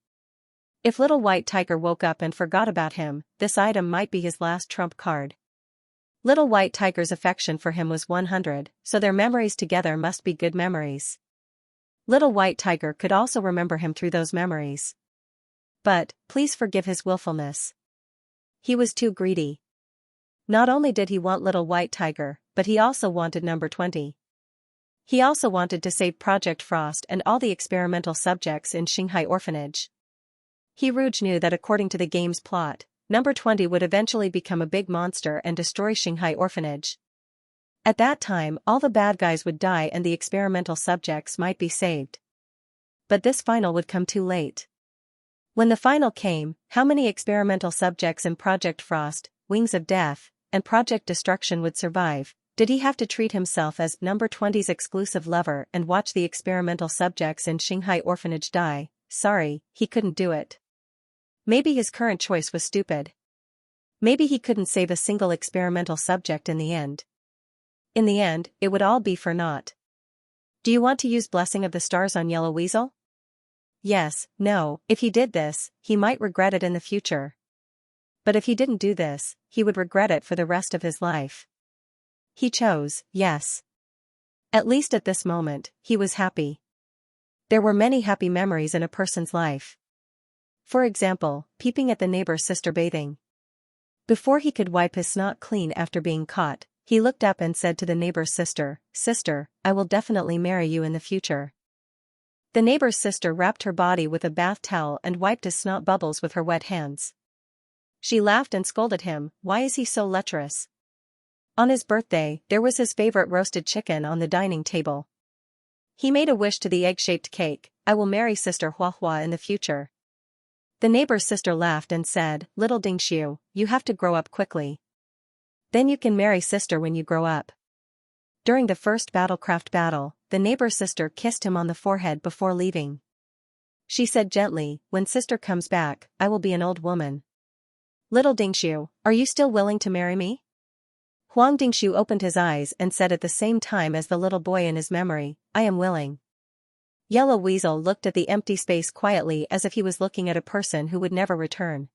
If Little White Tiger woke up and forgot about him, this item might be his last trump card. Little White Tiger's affection for him was 100, so their memories together must be good memories. Little White Tiger could also remember him through those memories. But, please forgive his willfulness. He was too greedy. Not only did he want Little White Tiger, but he also wanted number 20. He also wanted to save Project Frost and all the experimental subjects in Xianxia Orphanage. Rouge knew that according to the game's plot, number 20 would eventually become a big monster and destroy Xianxia Orphanage. At that time, all the bad guys would die and the experimental subjects might be saved. But this final would come too late. When the final came, how many experimental subjects in Project Frost, Wings of Death, and Project Destruction would survive? Did he have to treat himself as number 20's exclusive lover and watch the experimental subjects in Xianxia Orphanage die? Sorry, he couldn't do it. Maybe his current choice was stupid. Maybe he couldn't save a single experimental subject in the end. In the end, it would all be for naught. Do you want to use Blessing of the Stars on Yellow Weasel? Yes, no, if he did this, he might regret it in the future. But if he didn't do this, he would regret it for the rest of his life. He chose, yes. At least at this moment, he was happy. There were many happy memories in a person's life. For example, peeping at the neighbor's sister bathing. Before he could wipe his snot clean after being caught, he looked up and said to the neighbor's sister, "Sister, I will definitely marry you in the future." The neighbor's sister wrapped her body with a bath towel and wiped his snot bubbles with her wet hands. She laughed and scolded him, "Why is he so lecherous?" On his birthday, there was his favorite roasted chicken on the dining table. He made a wish to the egg-shaped cake, "I will marry Sister Hua Hua in the future." The neighbor's sister laughed and said, "Little Dingshu, you have to grow up quickly. Then you can marry Sister when you grow up." During the first Battlecraft battle, the neighbor's sister kissed him on the forehead before leaving. She said gently, "When Sister comes back, I will be an old woman." "Little Dingshu, are you still willing to marry me?" Huang Dingshu opened his eyes and said at the same time as the little boy in his memory, "I am willing." Yellow Weasel looked at the empty space quietly as if he was looking at a person who would never return.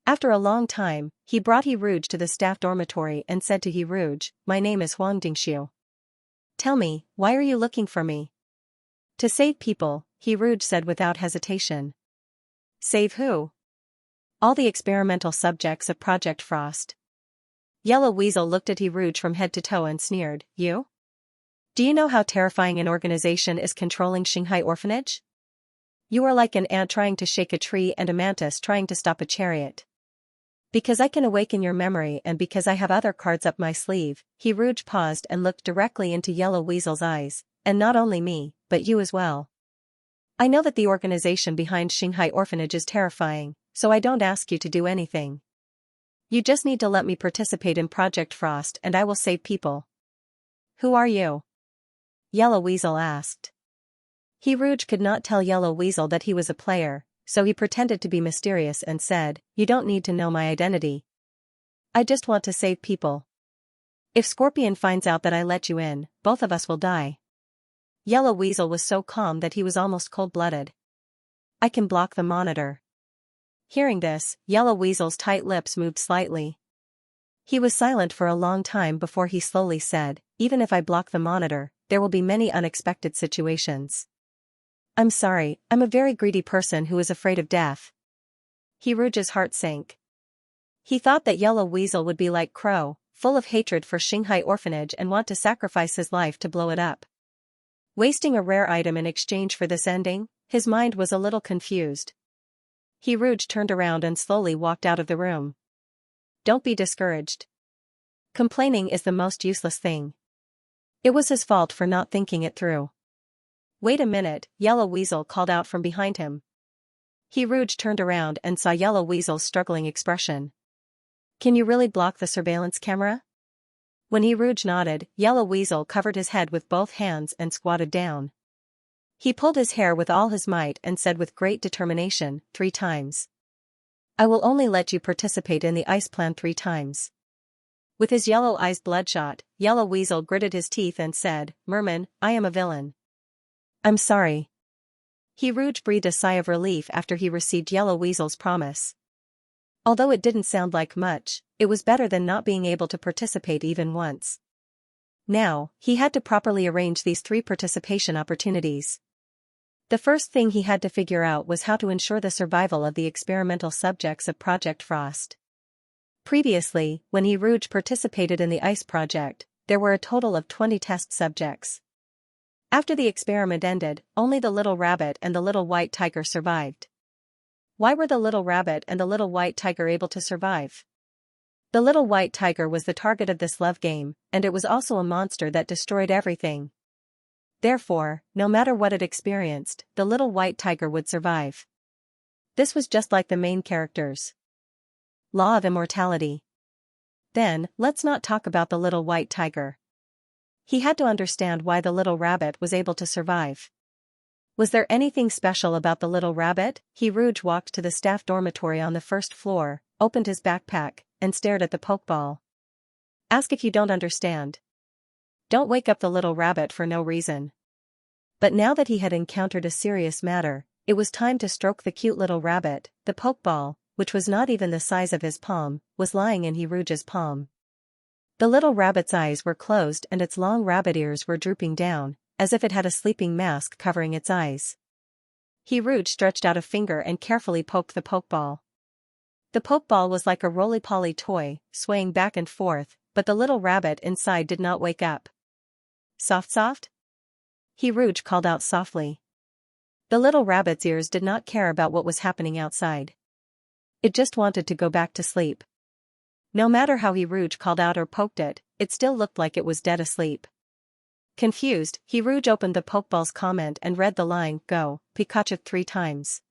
After a long time, he brought Rouge to the staff dormitory and said to Rouge, "My name is Huang Dingshu. Tell me, why are you looking for me?" "To save people," Rouge said without hesitation. "Save who?" "All the experimental subjects of Project Frost." Yellow Weasel looked at Rouge from head to toe and sneered, "You? Do you know how terrifying an organization is controlling Xianxia Orphanage? You are like an ant trying to shake a tree and a mantis trying to stop a chariot. Because I can awaken your memory and because I have other cards up my sleeve." Rouge paused and looked directly into Yellow Weasel's eyes, "And not only me, but you as well. I know that the organization behind Xianxia Orphanage is terrifying, so I don't ask you to do anything. You just need to let me participate in Project Frost and I will save people." "Who are you?" Yellow Weasel asked. Rouge could not tell Yellow Weasel that he was a player, so he pretended to be mysterious and said, "You don't need to know my identity. I just want to save people. If Scorpion finds out that I let you in, both of us will die." Yellow Weasel was so calm that he was almost cold-blooded. "I can block the monitor." Hearing this, Yellow Weasel's tight lips moved slightly. He was silent for a long time before he slowly said, "Even if I block the monitor, there will be many unexpected situations. I'm sorry, I'm a very greedy person who is afraid of death." Rouge's heart sank. He thought that Yellow Weasel would be like Crow, full of hatred for Xianxia Orphanage and want to sacrifice his life to blow it up. Wasting a rare item in exchange for this ending, his mind was a little confused. Rouge turned around and slowly walked out of the room. Don't be discouraged. Complaining is the most useless thing. It was his fault for not thinking it through. "Wait a minute," Yellow Weasel called out from behind him. Rouge turned around and saw Yellow Weasel's struggling expression. "Can you really block the surveillance camera?" When Rouge nodded, Yellow Weasel covered his head with both hands and squatted down. He pulled his hair with all his might and said with great determination, 3 times. "I will only let you participate in the ice plan 3 times. With his yellow eyes bloodshot, Yellow Weasel gritted his teeth and said, "Merman, I am a villain." "I'm sorry." He Rouge breathed a sigh of relief after he received Yellow Weasel's promise. Although it didn't sound like much, it was better than not being able to participate even once. Now, he had to properly arrange these 3 participation opportunities. The first thing he had to figure out was how to ensure the survival of the experimental subjects of Project Frost. Previously, when he Rouge participated in the ICE project, there were a total of 20 test subjects. After the experiment ended, only the little rabbit and the little white tiger survived. Why were the little rabbit and the little white tiger able to survive? The little white tiger was the target of this love game, and it was also a monster that destroyed everything. Therefore, no matter what it experienced, the little white tiger would survive. This was just like the main characters. Law of immortality. Then, let's not talk about the little white tiger. He had to understand why the little rabbit was able to survive. Was there anything special about the little rabbit? He Rouge walked to the staff dormitory on the first floor, opened his backpack, and stared at the pokeball. Ask if you don't understand. Don't wake up the little rabbit for no reason. But now that he had encountered a serious matter, it was time to stroke the cute little rabbit. The pokeball, which was not even the size of his palm, was lying in He Rouge's palm. The little rabbit's eyes were closed and its long rabbit ears were drooping down, as if it had a sleeping mask covering its eyes. He Rouge stretched out a finger and carefully poked the pokeball. The pokeball was like a roly-poly toy, swaying back and forth, but the little rabbit inside did not wake up. "Soft soft?" He Rouge called out softly. The little rabbit's ears did not care about what was happening outside. It just wanted to go back to sleep. No matter how He Rouge called out or poked it, it still looked like it was dead asleep. Confused, He Rouge opened the pokeball's comment and read the line, "Go, Pikachu," 3 times.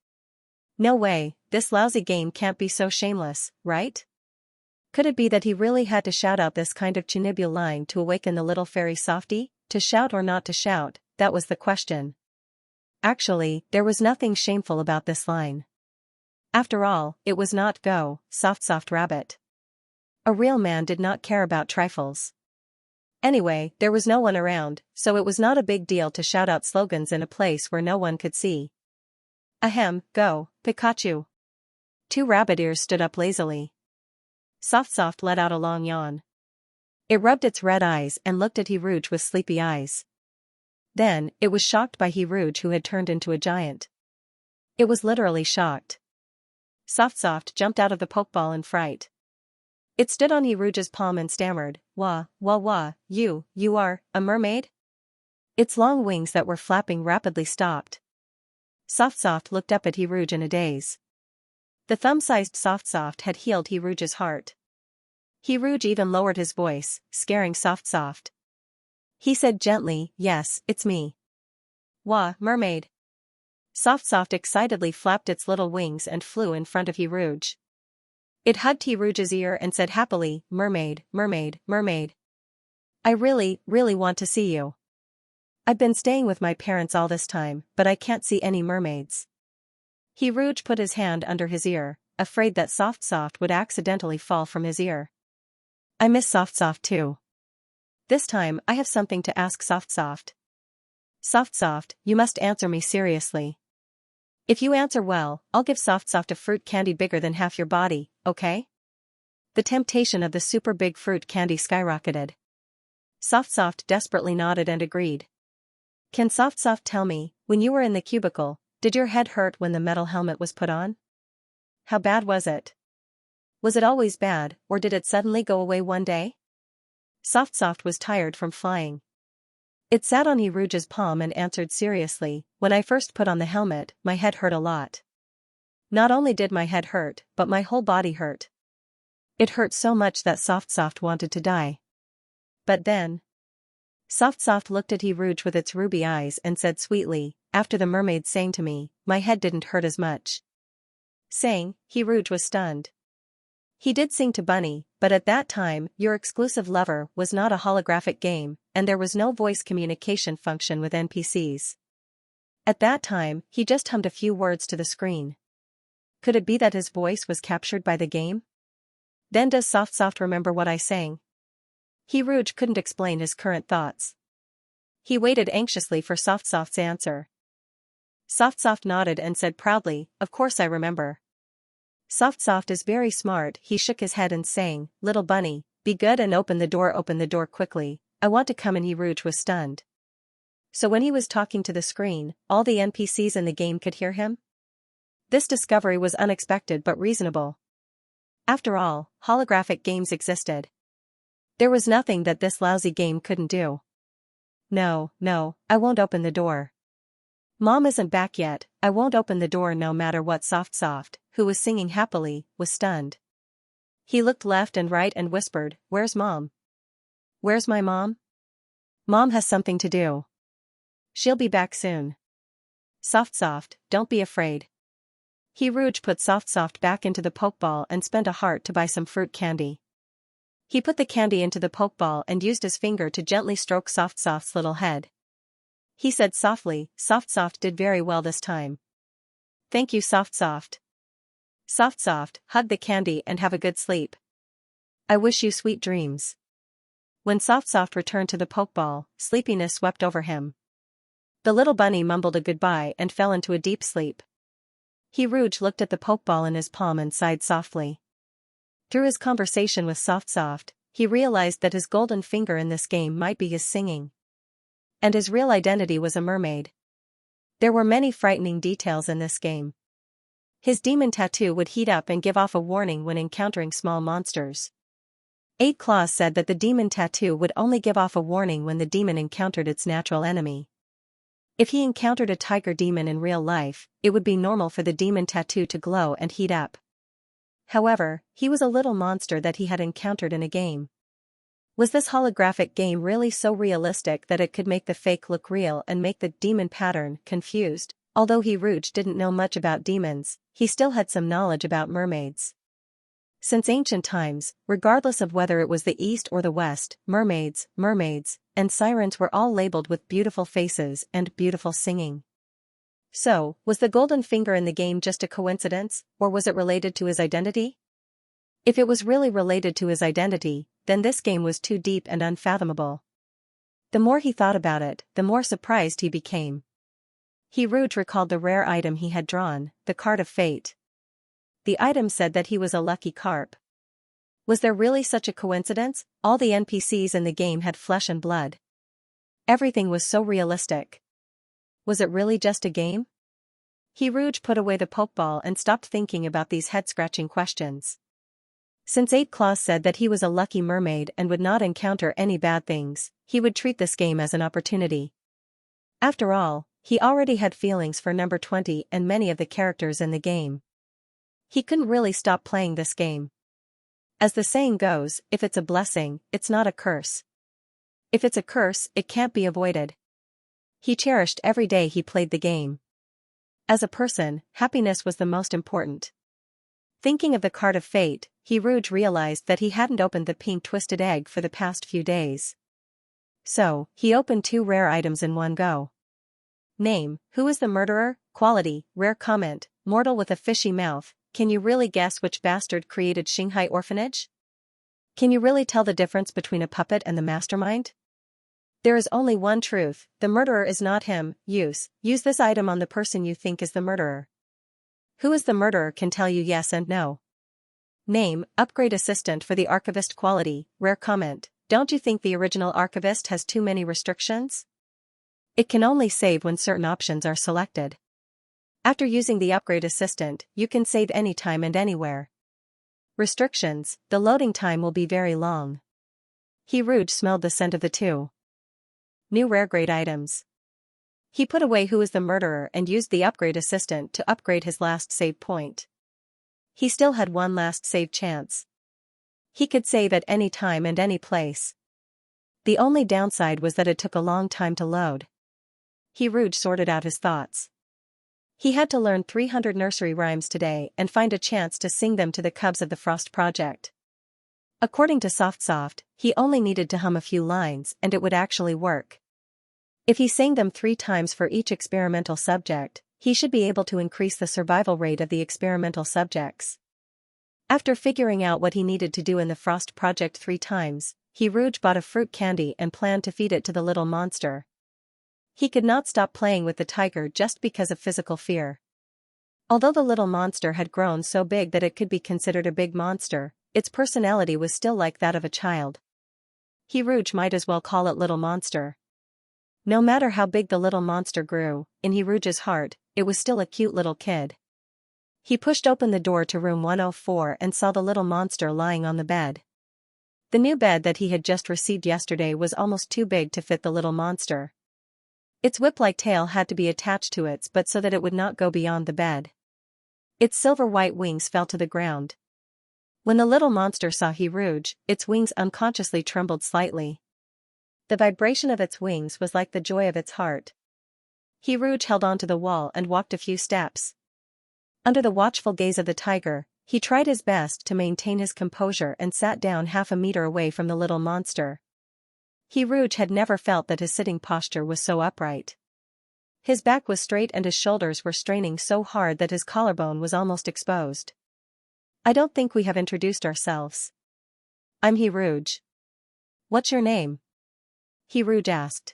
No way, this lousy game can't be so shameless, right? Could it be that he really had to shout out this kind of Chunibyo line to awaken the little fairy softie? To shout or not to shout, that was the question. Actually, there was nothing shameful about this line. After all, it was not "Go, soft rabbit." A real man did not care about trifles. Anyway, there was no one around, so it was not a big deal to shout out slogans in a place where no one could see. Ahem, go, Pikachu. 2 rabbit ears stood up lazily. Soft let out a long yawn. It rubbed its red eyes and looked at He Rouge with sleepy eyes. Then, it was shocked by He Rouge, who had turned into a giant. It was literally shocked. Soft jumped out of the pokeball in fright. It stood on He Rouge's palm and stammered, "Wah, you are a mermaid?" Its long wings that were flapping rapidly stopped. Soft looked up at He Rouge in a daze. The thumb-sized Soft had healed He Rouge's heart. He Rouge even lowered his voice, scaring Soft. He said gently, "Yes, it's me. Wah, mermaid." Soft excitedly flapped its little wings and flew in front of He Rouge. It hugged He Rouge's ear and said happily, "Mermaid. I really want to see you. I've been staying with my parents all this time, but I can't see any mermaids." He Rouge put his hand under his ear, afraid that Soft would accidentally fall from his ear. "I miss Soft too. This time I have something to ask Soft. Soft, you must answer me seriously. If you answer well, I'll give Soft a fruit candy bigger than half your body, okay?" The temptation of the super big fruit candy skyrocketed. Soft desperately nodded and agreed. "Can Soft tell me, when you were in the cubicle, did your head hurt when the metal helmet was put on? How bad was it? Was it always bad, or did it suddenly go away one day?" Soft was tired from flying. It sat on He Rouge's palm and answered seriously, "When I first put on the helmet, my head hurt a lot. Not only did my head hurt, but my whole body hurt. It hurt so much that Soft wanted to die. But then..." Soft looked at He Rouge with its ruby eyes and said sweetly, "After the mermaid sang to me, my head didn't hurt as much." Sang? He Rouge was stunned. He did sing to Bunny, but at that time, Your Exclusive Lover was not a holographic game, and there was no voice communication function with NPCs. At that time, he just hummed a few words to the screen. Could it be that his voice was captured by the game? "Then does Soft remember what I sang?" Rouge couldn't explain his current thoughts. He waited anxiously for Soft's answer. Soft nodded and said proudly, "Of course I remember." Soft is very smart. He shook his head and sang, "Little bunny, be good and open the door quickly, I want to come in." Rouge was stunned. So when he was talking to the screen, all the NPCs in the game could hear him? This discovery was unexpected but reasonable. After all, holographic games existed. There was nothing that this lousy game couldn't do. No, I won't open the door. Mom isn't back yet, I won't open the door no matter what. Soft, who was singing happily, was stunned. He looked left and right and whispered, "Where's Mom? Where's my mom? Mom has something to do. She'll be back soon." Soft, don't be afraid. Rouge put Soft back into the pokeball and spent a heart to buy some fruit candy. He put the candy into the pokeball and used his finger to gently stroke Soft's little head. He said softly, Soft did very well this time. Thank you, Soft. Soft, hug the candy and have a good sleep. I wish you sweet dreams. When Soft returned to the pokeball, sleepiness swept over him. The little bunny mumbled a goodbye and fell into a deep sleep. Rouge looked at the pokeball in his palm and sighed softly. Through his conversation with Soft, he realized that his golden finger in this game might be his singing. And his real identity was a mermaid. There were many frightening details in this game. His demon tattoo would heat up and give off a warning when encountering small monsters. 8 Claws said that the demon tattoo would only give off a warning when the demon encountered its natural enemy. If he encountered a tiger demon in real life, it would be normal for the demon tattoo to glow and heat up. However, he was a little monster that he had encountered in a game. Was this holographic game really so realistic that it could make the fake look real and make the demon pattern confused? Although Rouge didn't know much about demons, he still had some knowledge about mermaids. Since ancient times, regardless of whether it was the East or the West, mermaids, and sirens were all labeled with beautiful faces and beautiful singing. So, was the golden finger in the game just a coincidence, or was it related to his identity? If it was really related to his identity, then this game was too deep and unfathomable. The more he thought about it, the more surprised he became. Rouge recalled the rare item he had drawn, the card of fate. The item said that he was a lucky carp. Was there really such a coincidence? All the NPCs in the game had flesh and blood. Everything was so realistic. Was it really just a game? Rouge put away the pokeball and stopped thinking about these head-scratching questions. Since 8 Claws said that he was a lucky mermaid and would not encounter any bad things, he would treat this game as an opportunity. After all, he already had feelings for number 20 and many of the characters in the game. He couldn't really stop playing this game. As the saying goes, if it's a blessing, it's not a curse. If it's a curse, it can't be avoided. He cherished every day he played the game. As a person, happiness was the most important. Thinking of the card of fate, Rouge realized that he hadn't opened the pink twisted egg for the past few days. So, he opened 2 rare items in one go. Name, who is the murderer? Quality, rare comment, mortal with a fishy mouth. Can you really guess which bastard created Xianxia orphanage? Can you really tell the difference between a puppet and the mastermind? There is only one truth, the murderer is not him. Use this item on the person you think is the murderer. Who is the murderer can tell you yes and no. Name, upgrade assistant for the archivist. Quality, rare comment, don't you think the original archivist has too many restrictions? It can only save when certain options are selected. After using the upgrade assistant, you can save anytime and anywhere. Restrictions, the loading time will be very long. Rouge smelled the scent of the 2 new rare grade items. He put away who is the murderer and used the upgrade assistant to upgrade his last save point. He still had one last save chance. He could save at any time and any place. The only downside was that it took a long time to load. Rouge sorted out his thoughts. He had to learn 300 nursery rhymes today and find a chance to sing them to the cubs of the Frost Project. According to Soft, he only needed to hum a few lines and it would actually work. If he sang them 3 times for each experimental subject, he should be able to increase the survival rate of the experimental subjects. After figuring out what he needed to do in the Frost Project 3 times, He Rouge bought a fruit candy and planned to feed it to the little monster. He could not stop playing with the tiger just because of physical fear. Although the little monster had grown so big that it could be considered a big monster, its personality was still like that of a child. He Rouge might as well call it Little Monster. No matter how big the little monster grew, in He Rouge's heart, it was still a cute little kid. He pushed open the door to room 104 and saw the little monster lying on the bed. The new bed that he had just received yesterday was almost too big to fit the little monster. Its whip-like tail had to be attached to its butt so that it would not go beyond the bed. Its silver-white wings fell to the ground. When the little monster saw He Rouge, its wings unconsciously trembled slightly. The vibration of its wings was like the joy of its heart. He Rouge held onto the wall and walked a few steps. Under the watchful gaze of the tiger, he tried his best to maintain his composure and sat down half a meter away from the little monster. He Rouge had never felt that his sitting posture was so upright. His back was straight and his shoulders were straining so hard that his collarbone was almost exposed. "I don't think we have introduced ourselves." "I'm He Rouge." "What's your name?" He Rouge asked.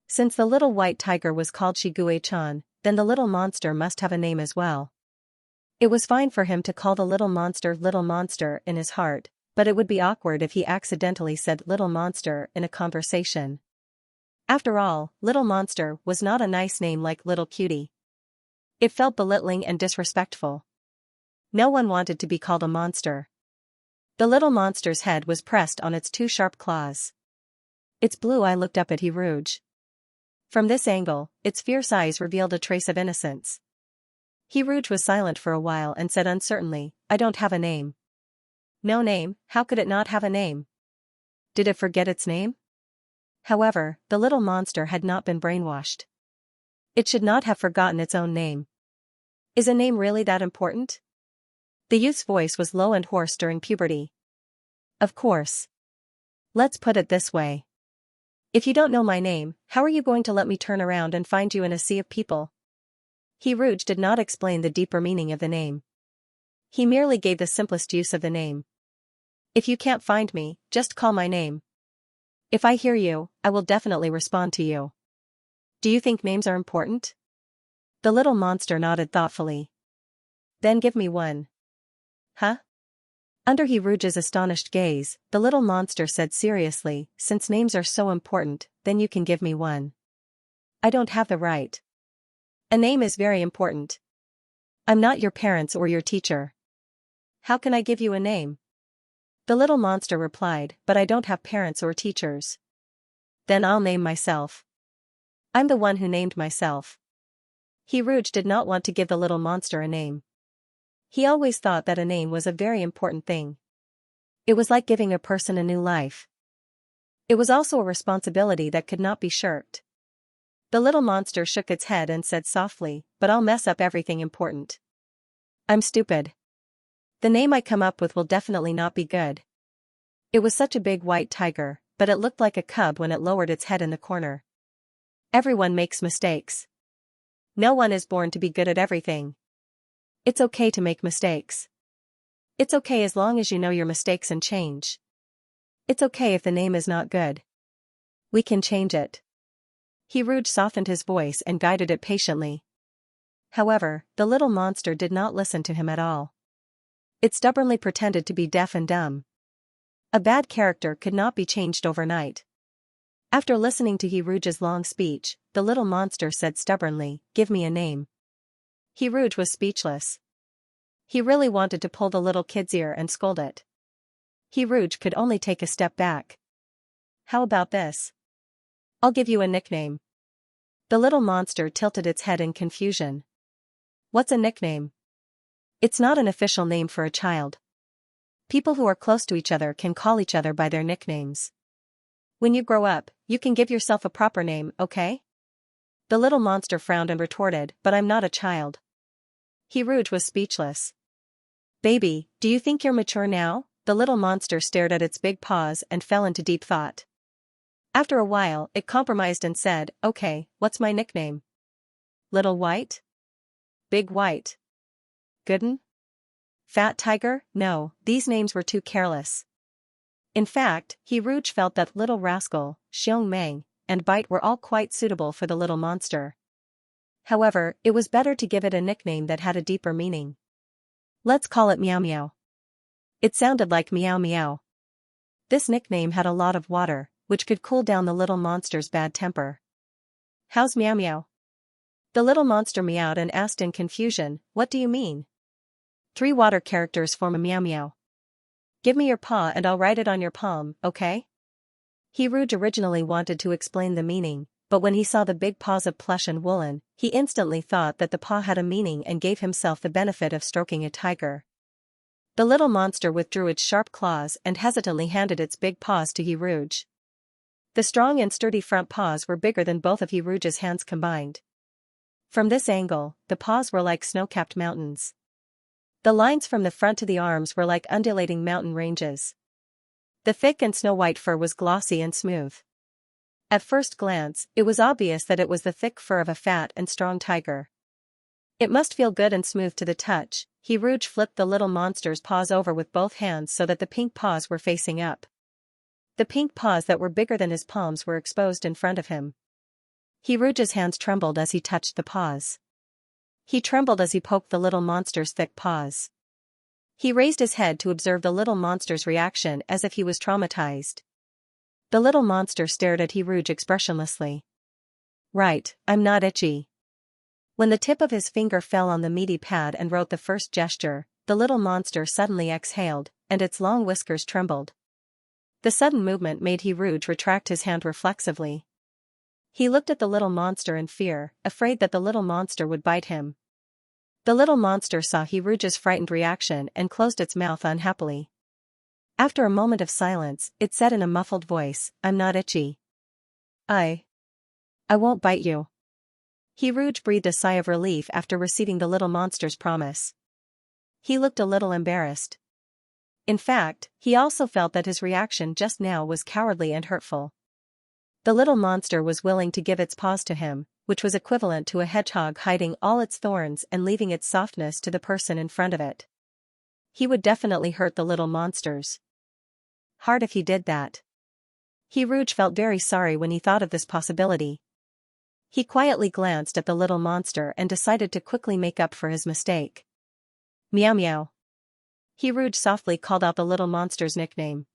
Since the little white tiger was called Shiguei-chan, then the little monster must have a name as well. It was fine for him to call the little monster in his heart, but it would be awkward if he accidentally said little monster in a conversation. After all, Little Monster was not a nice name like Little Cutie. It felt belittling and disrespectful. No one wanted to be called a monster. The little monster's head was pressed on its two sharp claws. Its blue eye looked up at He Rouge. From this angle, its fierce eyes revealed a trace of innocence. He Rouge was silent for a while and said uncertainly, "I don't have a name." "No name? How could it not have a name? Did it forget its name?" However, the little monster had not been brainwashed. It should not have forgotten its own name. Is a name really that important? The youth's voice was low and hoarse during puberty. Of course. Let's put it this way. If you don't know my name, how are you going to let me turn around and find you in a sea of people? He Rouge did not explain the deeper meaning of the name. He merely gave the simplest use of the name. If you can't find me, just call my name. If I hear you, I will definitely respond to you. Do you think names are important? The little monster nodded thoughtfully. Then give me one. Huh? Under He Rouge's astonished gaze, the little monster said seriously, "Since names are so important, then you can give me one." "I don't have the right. A name is very important. I'm not your parents or your teacher. How can I give you a name?" The little monster replied, "But I don't have parents or teachers." "Then I'll name myself. I'm the one who named myself." He Rouge did not want to give the little monster a name. He always thought that a name was a very important thing. It was like giving a person a new life. It was also a responsibility that could not be shirked. The little monster shook its head and said softly, "But I'll mess up everything important. I'm stupid. The name I come up with will definitely not be good." It was such a big white tiger, but it looked like a cub when it lowered its head in the corner. Everyone makes mistakes. No one is born to be good at everything. It's okay to make mistakes. It's okay as long as you know your mistakes and change. It's okay if the name is not good. We can change it. He Rouge softened his voice and guided it patiently. However, the little monster did not listen to him at all. It stubbornly pretended to be deaf and dumb. A bad character could not be changed overnight. After listening to He Rouge's long speech, the little monster said stubbornly, "Give me a name." He Rouge was speechless. He really wanted to pull the little kid's ear and scold it. He Rouge could only take a step back. "How about this? I'll give you a nickname." The little monster tilted its head in confusion. "What's a nickname?" "It's not an official name for a child. People who are close to each other can call each other by their nicknames. When you grow up, you can give yourself a proper name, okay?" The little monster frowned and retorted, "But I'm not a child." He Rouge was speechless. "Baby, do you think you're mature now?" The little monster stared at its big paws and fell into deep thought. After a while, it compromised and said, "Okay, what's my nickname? Little White? Big White? Gooden? Fat Tiger?" No, these names were too careless. In fact, he Rouge felt that little rascal, Xiong and Bite were all quite suitable for the little monster. However, it was better to give it a nickname that had a deeper meaning. Let's call it Meow Meow. It sounded like meow meow. This nickname had a lot of water, which could cool down the little monster's bad temper. How's Meow Meow? The little monster meowed and asked in confusion, what do you mean? 3 water characters form a meow meow. Give me your paw and I'll write it on your palm, okay? He Rouge originally wanted to explain the meaning, but when he saw the big paws of plush and woolen, he instantly thought that the paw had a meaning and gave himself the benefit of stroking a tiger. The little monster withdrew its sharp claws and hesitantly handed its big paws to He Rouge. The strong and sturdy front paws were bigger than both of He Rouge's hands combined. From this angle, the paws were like snow-capped mountains. The lines from the front to the arms were like undulating mountain ranges. The thick and snow-white fur was glossy and smooth. At first glance, it was obvious that it was the thick fur of a fat and strong tiger. It must feel good and smooth to the touch. He Rouge flipped the little monster's paws over with both hands so that the pink paws were facing up. The pink paws that were bigger than his palms were exposed in front of him. He Rouge's hands trembled as he touched the paws. He trembled as he poked the little monster's thick paws. He raised his head to observe the little monster's reaction as if he was traumatized. The little monster stared at He Rouge expressionlessly. Right, I'm not itchy. When the tip of his finger fell on the meaty pad and wrote the first gesture, the little monster suddenly exhaled, and its long whiskers trembled. The sudden movement made He Rouge retract his hand reflexively. He looked at the little monster in fear, afraid that the little monster would bite him. The little monster saw He Rouge's frightened reaction and closed its mouth unhappily. After a moment of silence, it said in a muffled voice, I'm not itchy. I won't bite you. He Rouge breathed a sigh of relief after receiving the little monster's promise. He looked a little embarrassed. In fact, he also felt that his reaction just now was cowardly and hurtful. The little monster was willing to give its paws to him, which was equivalent to a hedgehog hiding all its thorns and leaving its softness to the person in front of it. He would definitely hurt the little monsters. Hard if he did that. He Rouge felt very sorry when he thought of this possibility. He quietly glanced at the little monster and decided to quickly make up for his mistake. Meow meow. He Rouge softly called out the little monster's nickname.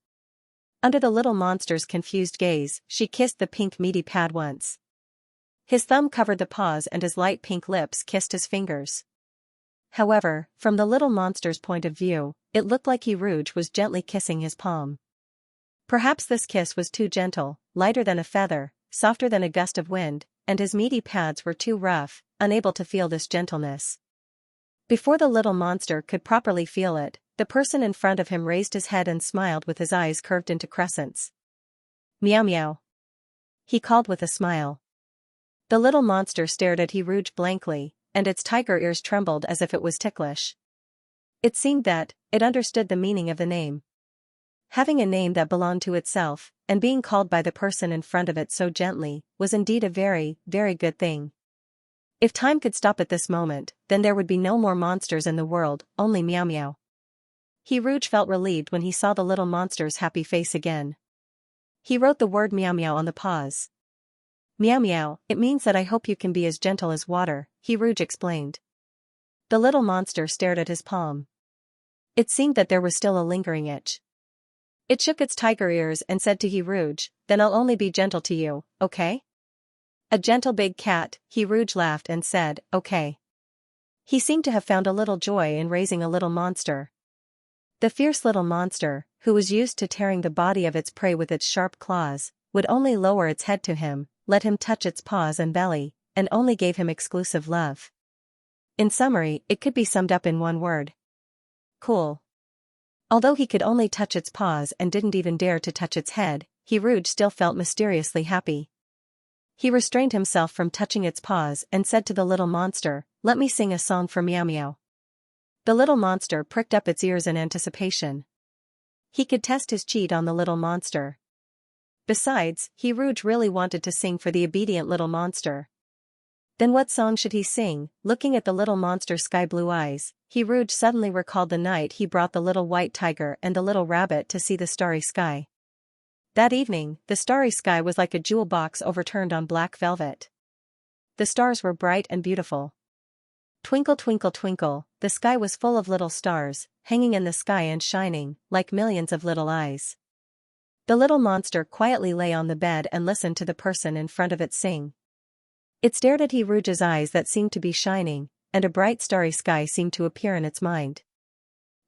Under the little monster's confused gaze, she kissed the pink meaty pad once. His thumb covered the paws and his light pink lips kissed his fingers. However, from the little monster's point of view, it looked like He Rouge was gently kissing his palm. Perhaps this kiss was too gentle, lighter than a feather, softer than a gust of wind, and his meaty pads were too rough, unable to feel this gentleness. Before the little monster could properly feel it, the person in front of him raised his head and smiled with his eyes curved into crescents. Meow meow. He called with a smile. The little monster stared at He Rouge blankly, and its tiger ears trembled as if it was ticklish. It seemed that it understood the meaning of the name. Having a name that belonged to itself, and being called by the person in front of it so gently, was indeed a very, very good thing. If time could stop at this moment, then there would be no more monsters in the world, only Meow Meow. He Rouge felt relieved when he saw the little monster's happy face again. He wrote the word Meow Meow on the paws. Meow Meow, it means that I hope you can be as gentle as water, He Rouge explained. The little monster stared at his palm. It seemed that there was still a lingering itch. It shook its tiger ears and said to He Rouge, then I'll only be gentle to you, okay? A gentle big cat, He Rouge laughed and said, okay. He seemed to have found a little joy in raising a little monster. The fierce little monster, who was used to tearing the body of its prey with its sharp claws, would only lower its head to him, let him touch its paws and belly, and only gave him exclusive love. In summary, it could be summed up in one word. Cool. Although he could only touch its paws and didn't even dare to touch its head, He Rouge still felt mysteriously happy. He restrained himself from touching its paws and said to the little monster, let me sing a song for Meow Meow. The little monster pricked up its ears in anticipation. He could test his cheat on the little monster. Besides, He Rouge really wanted to sing for the obedient little monster. Then what song should he sing? Looking at the little monster's sky-blue eyes, Rouge suddenly recalled the night he brought the little white tiger and the little rabbit to see the starry sky. That evening, the starry sky was like a jewel box overturned on black velvet. The stars were bright and beautiful. Twinkle twinkle twinkle, the sky was full of little stars, hanging in the sky and shining, like millions of little eyes. The little monster quietly lay on the bed and listened to the person in front of it sing. It stared at Rouge's eyes that seemed to be shining, and a bright starry sky seemed to appear in its mind.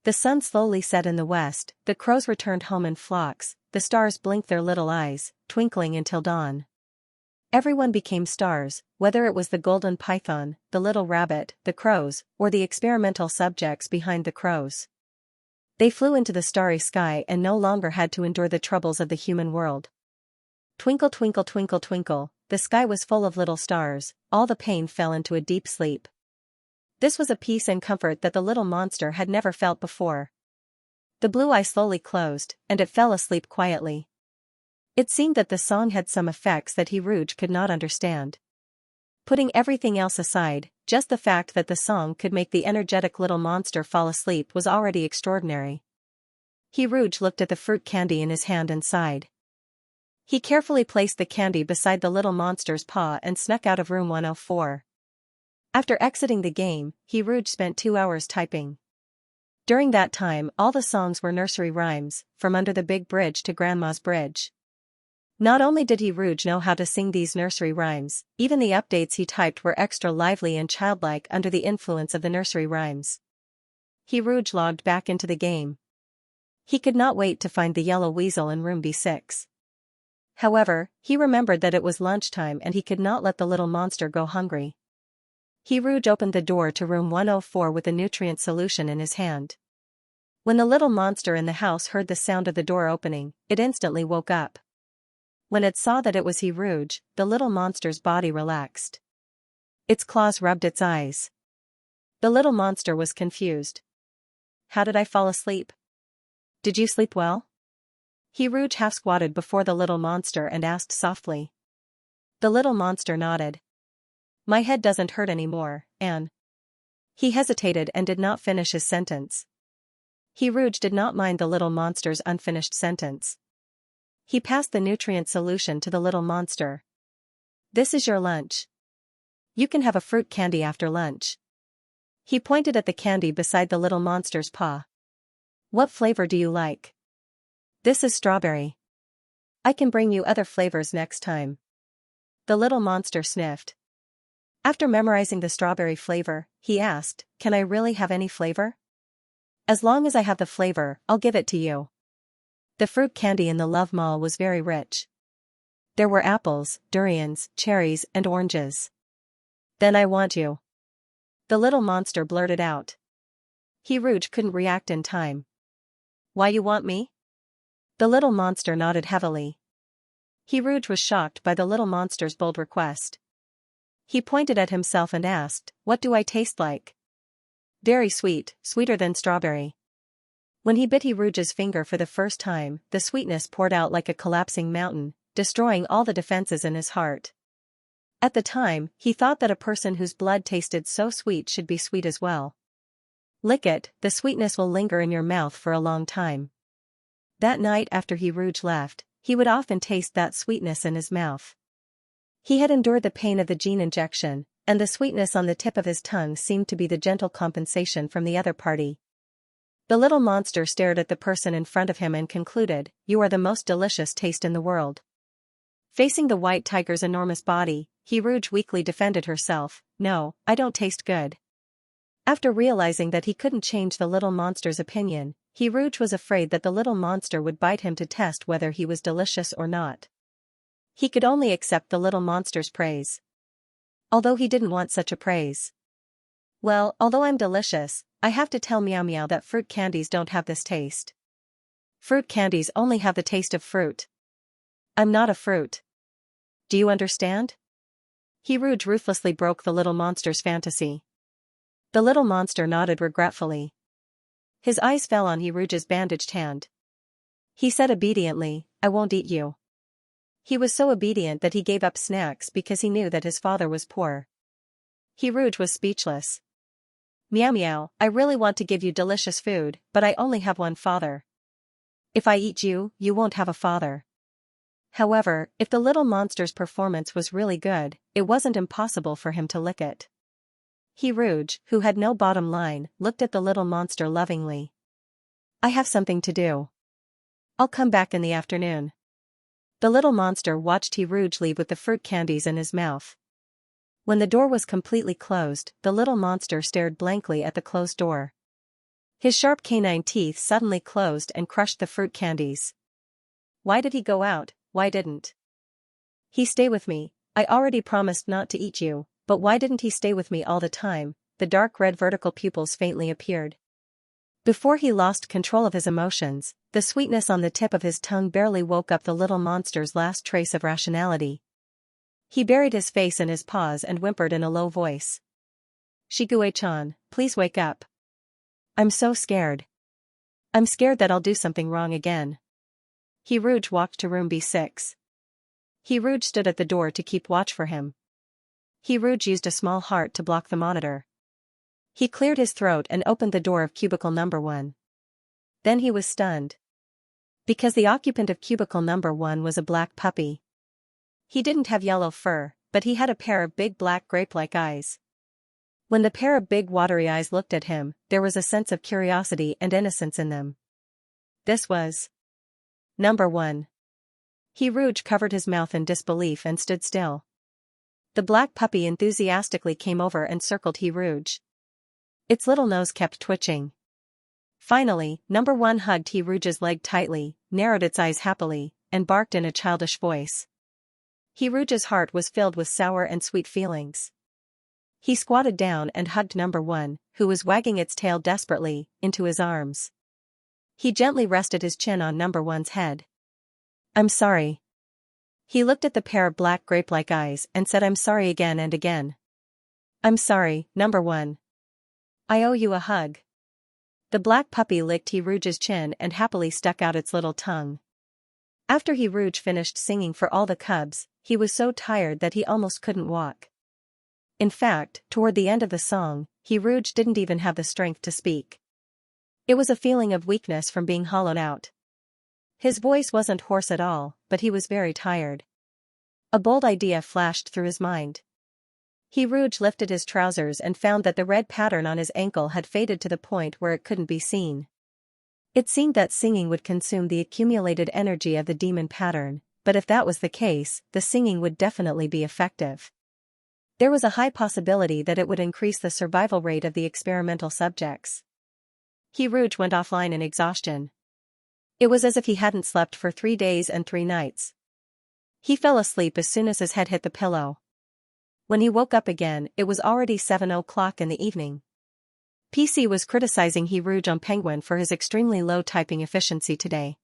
The sun slowly set in the west, the crows returned home in flocks, the stars blinked their little eyes, twinkling until dawn. Everyone became stars, whether it was the golden python, the little rabbit, the crows, or the experimental subjects behind the crows. They flew into the starry sky and no longer had to endure the troubles of the human world. Twinkle twinkle twinkle twinkle, the sky was full of little stars, all the pain fell into a deep sleep. This was a peace and comfort that the little monster had never felt before. The blue eye slowly closed, and it fell asleep quietly. It seemed that the song had some effects that Rouge could not understand. Putting everything else aside, just the fact that the song could make the energetic little monster fall asleep was already extraordinary. Rouge looked at the fruit candy in his hand and sighed. He carefully placed the candy beside the little monster's paw and snuck out of room 104. After exiting the game, Rouge spent 2 hours typing. During that time, all the songs were nursery rhymes, from Under the Big Bridge to Grandma's Bridge. Not only did Rouge know how to sing these nursery rhymes, even the updates he typed were extra lively and childlike under the influence of the nursery rhymes. Rouge logged back into the game. He could not wait to find the yellow weasel in room B6. However, he remembered that it was lunchtime and he could not let the little monster go hungry. Rouge opened the door to room 104 with a nutrient solution in his hand. When the little monster in the house heard the sound of the door opening, it instantly woke up. When it saw that it was Rouge, the little monster's body relaxed. Its claws rubbed its eyes. The little monster was confused. How did I fall asleep? Did you sleep well? Rouge half squatted before the little monster and asked softly. The little monster nodded. My head doesn't hurt anymore, Anne. He hesitated and did not finish his sentence. Rouge did not mind the little monster's unfinished sentence. He passed the nutrient solution to the little monster. This is your lunch. You can have a fruit candy after lunch. He pointed at the candy beside the little monster's paw. What flavor do you like? This is strawberry. I can bring you other flavors next time. The little monster sniffed. After memorizing the strawberry flavor, he asked, Can I really have any flavor? As long as I have the flavor, I'll give it to you. The fruit candy in the Love Mall was very rich. There were apples, durians, cherries, and oranges. Then I want you. The little monster blurted out. Rouge couldn't react in time. Why you want me? The little monster nodded heavily. Rouge was shocked by the little monster's bold request. He pointed at himself and asked, What do I taste like? Very sweet, sweeter than strawberry. When he bit Rouge's finger for the first time, the sweetness poured out like a collapsing mountain, destroying all the defenses in his heart. At the time, he thought that a person whose blood tasted so sweet should be sweet as well. Lick it, the sweetness will linger in your mouth for a long time. That night after Rouge left, he would often taste that sweetness in his mouth. He had endured the pain of the gene injection, and the sweetness on the tip of his tongue seemed to be the gentle compensation from the other party. The little monster stared at the person in front of him and concluded, You are the most delicious taste in the world. Facing the white tiger's enormous body, Rouge weakly defended herself, No, I don't taste good. After realizing that he couldn't change the little monster's opinion, Rouge was afraid that the little monster would bite him to test whether he was delicious or not. He could only accept the little monster's praise. Although he didn't want such a praise. Well, although I'm delicious, I have to tell Meow Meow that fruit candies don't have this taste. Fruit candies only have the taste of fruit. I'm not a fruit. Do you understand? Rouge ruthlessly broke the little monster's fantasy. The little monster nodded regretfully. His eyes fell on Rouge's bandaged hand. He said obediently, I won't eat you. He was so obedient that he gave up snacks because he knew that his father was poor. Rouge was speechless. Meow meow, I really want to give you delicious food, but I only have one father. If I eat you, you won't have a father. However, if the little monster's performance was really good, it wasn't impossible for him to lick it. Rouge, who had no bottom line, looked at the little monster lovingly. I have something to do. I'll come back in the afternoon. The little monster watched Rouge leave with the fruit candies in his mouth. When the door was completely closed, the little monster stared blankly at the closed door. His sharp canine teeth suddenly closed and crushed the fruit candies. Why did he go out? Why didn't he stay with me? I already promised not to eat you, but why didn't he stay with me all the time? The dark red vertical pupils faintly appeared. Before he lost control of his emotions, the sweetness on the tip of his tongue barely woke up the little monster's last trace of rationality. He buried his face in his paws and whimpered in a low voice. Shigue-chan, please wake up. I'm so scared. I'm scared that I'll do something wrong again. Rouge walked to room B6. Rouge stood at the door to keep watch for him. Rouge used a small heart to block the monitor. He cleared his throat and opened the door of cubicle number 1. Then he was stunned. Because the occupant of cubicle number 1 was a black puppy. He didn't have yellow fur, but he had a pair of big black grape-like eyes. When the pair of big watery eyes looked at him, there was a sense of curiosity and innocence in them. This was number 1. Rouge covered his mouth in disbelief and stood still. The black puppy enthusiastically came over and circled Rouge. Its little nose kept twitching. Finally, number 1 hugged Rouge's leg tightly, narrowed its eyes happily, and barked in a childish voice. Rouge's heart was filled with sour and sweet feelings. He squatted down and hugged number 1, who was wagging its tail desperately, into his arms. He gently rested his chin on number 1's head. I'm sorry. He looked at the pair of black grape-like eyes and said I'm sorry again and again. I'm sorry, number 1. I owe you a hug. The black puppy licked Rouge's chin and happily stuck out its little tongue. After Rouge finished singing for all the cubs, he was so tired that he almost couldn't walk. In fact, toward the end of the song, Rouge didn't even have the strength to speak. It was a feeling of weakness from being hollowed out. His voice wasn't hoarse at all, but he was very tired. A bold idea flashed through his mind. Rouge lifted his trousers and found that the red pattern on his ankle had faded to the point where it couldn't be seen. It seemed that singing would consume the accumulated energy of the demon pattern, but if that was the case, the singing would definitely be effective. There was a high possibility that it would increase the survival rate of the experimental subjects. Rouge went offline in exhaustion. It was as if he hadn't slept for 3 days and 3 nights. He fell asleep as soon as his head hit the pillow. When he woke up again, it was already 7 o'clock in the evening. PC was criticizing Rouge on Penguin for his extremely low typing efficiency today.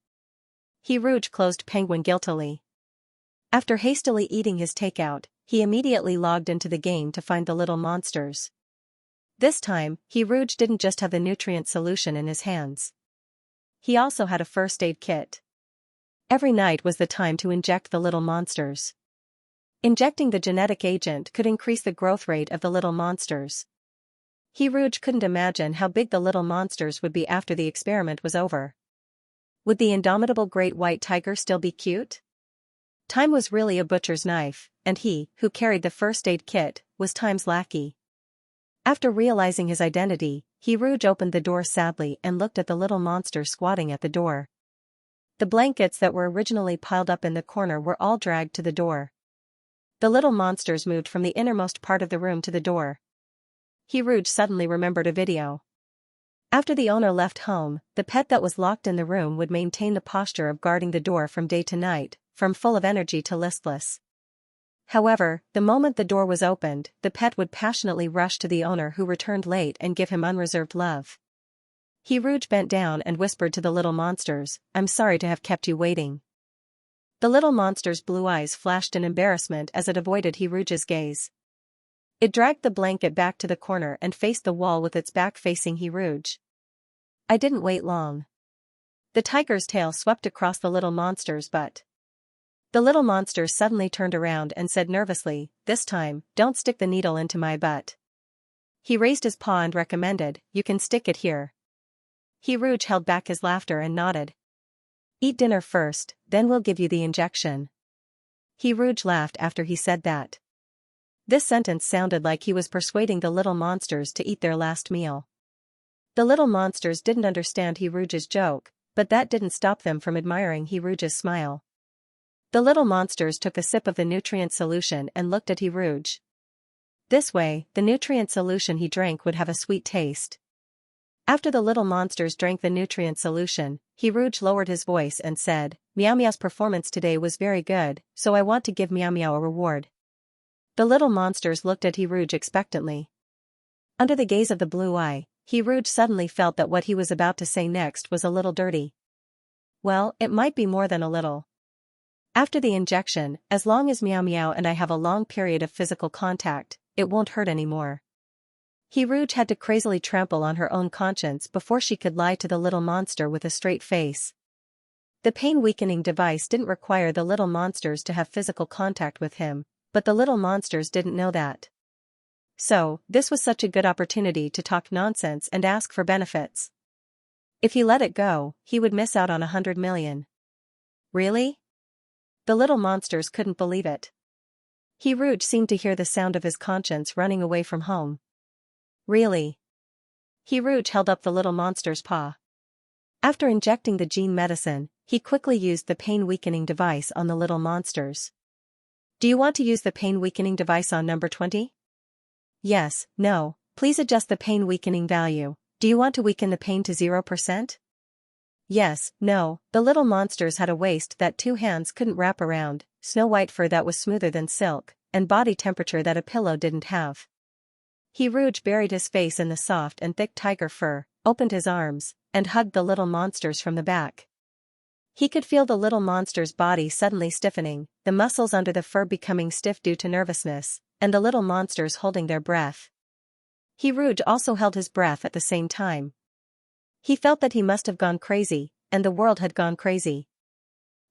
Rouge closed Penguin guiltily. After hastily eating his takeout, he immediately logged into the game to find the little monsters. This time, Rouge didn't just have the nutrient solution in his hands. He also had a first aid kit. Every night was the time to inject the little monsters. Injecting the genetic agent could increase the growth rate of the little monsters. Rouge couldn't imagine how big the little monsters would be after the experiment was over. Would the indomitable great white tiger still be cute? Time was really a butcher's knife, and he, who carried the first aid kit, was Time's lackey. After realizing his identity, Rouge opened the door sadly and looked at the little monster squatting at the door. The blankets that were originally piled up in the corner were all dragged to the door. The little monsters moved from the innermost part of the room to the door. Rouge suddenly remembered a video. After the owner left home, the pet that was locked in the room would maintain the posture of guarding the door from day to night, from full of energy to listless. However, the moment the door was opened, the pet would passionately rush to the owner who returned late and give him unreserved love. Rouge bent down and whispered to the little monsters, "I'm sorry to have kept you waiting." The little monster's blue eyes flashed in embarrassment as it avoided Rouge's gaze. It dragged the blanket back to the corner and faced the wall with its back facing Rouge. I didn't wait long. The tiger's tail swept across the little monster's butt. The little monster suddenly turned around and said nervously, "This time, don't stick the needle into my butt." He raised his paw and recommended, "You can stick it here." Rouge held back his laughter and nodded. "Eat dinner first, then we'll give you the injection." Rouge laughed after he said that. This sentence sounded like he was persuading the little monsters to eat their last meal. The little monsters didn't understand Rouge's joke, but that didn't stop them from admiring Rouge's smile. The little monsters took a sip of the nutrient solution and looked at Rouge. This way, the nutrient solution he drank would have a sweet taste. After the little monsters drank the nutrient solution, Rouge lowered his voice and said, "Meow Meow's performance today was very good, so I want to give Meow Meow a reward." The little monsters looked at Rouge expectantly. Under the gaze of the blue eye, Rouge suddenly felt that what he was about to say next was a little dirty. Well, it might be more than a little. After the injection, as long as Meow Meow and I have a long period of physical contact, it won't hurt anymore. Rouge had to crazily trample on her own conscience before she could lie to the little monster with a straight face. The pain-weakening device didn't require the little monsters to have physical contact with him, but the little monsters didn't know that. So, this was such a good opportunity to talk nonsense and ask for benefits. If he let it go, he would miss out on 100 million. Really? The little monsters couldn't believe it. Rouge seemed to hear the sound of his conscience running away from home. Really? Rouge held up the little monster's paw. After injecting the gene medicine, he quickly used the pain-weakening device on the little monsters. "Do you want to use the pain-weakening device on number 20? Yes, no, please adjust the pain-weakening value. Do you want to weaken the pain to 0%? Yes, no." The little monsters had a waist that two hands couldn't wrap around, snow-white fur that was smoother than silk, and body temperature that a pillow didn't have. Rouge buried his face in the soft and thick tiger fur, opened his arms, and hugged the little monsters from the back. He could feel the little monster's body suddenly stiffening, the muscles under the fur becoming stiff due to nervousness, and the little monsters holding their breath. Rouge also held his breath at the same time. He felt that he must have gone crazy, and the world had gone crazy.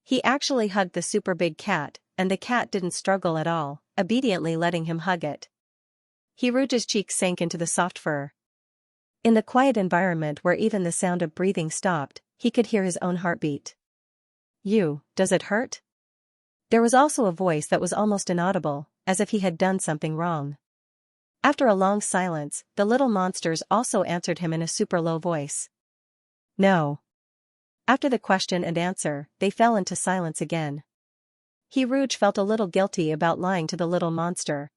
He actually hugged the super big cat, and the cat didn't struggle at all, obediently letting him hug it. Rouge's cheeks sank into the soft fur. In the quiet environment where even the sound of breathing stopped, he could hear his own heartbeat. Does it hurt?" There was also a voice that was almost inaudible, as if he had done something wrong. After a long silence, the little monsters also answered him in a super low voice. "No." After the question and answer, they fell into silence again. Rouge felt a little guilty about lying to the little monster.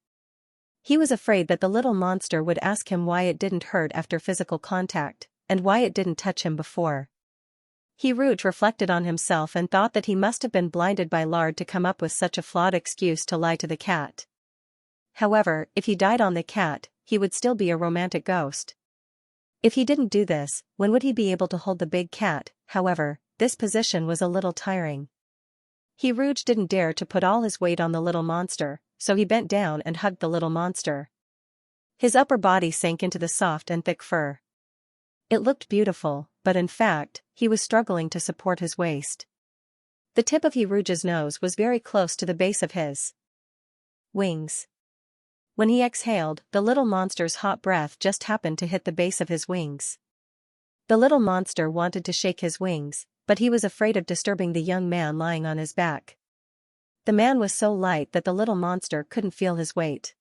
He was afraid that the little monster would ask him why it didn't hurt after physical contact, and why it didn't touch him before. Rouge reflected on himself and thought that he must have been blinded by lard to come up with such a flawed excuse to lie to the cat. However, if he died on the cat, he would still be a romantic ghost. If he didn't do this, when would he be able to hold the big cat? However, this position was a little tiring. Rouge didn't dare to put all his weight on the little monster, so he bent down and hugged the little monster. His upper body sank into the soft and thick fur. It looked beautiful, but in fact, he was struggling to support his waist. The tip of Rouge's nose was very close to the base of his wings. When he exhaled, the little monster's hot breath just happened to hit the base of his wings. The little monster wanted to shake his wings, but he was afraid of disturbing the young man lying on his back. The man was so light that the little monster couldn't feel his weight.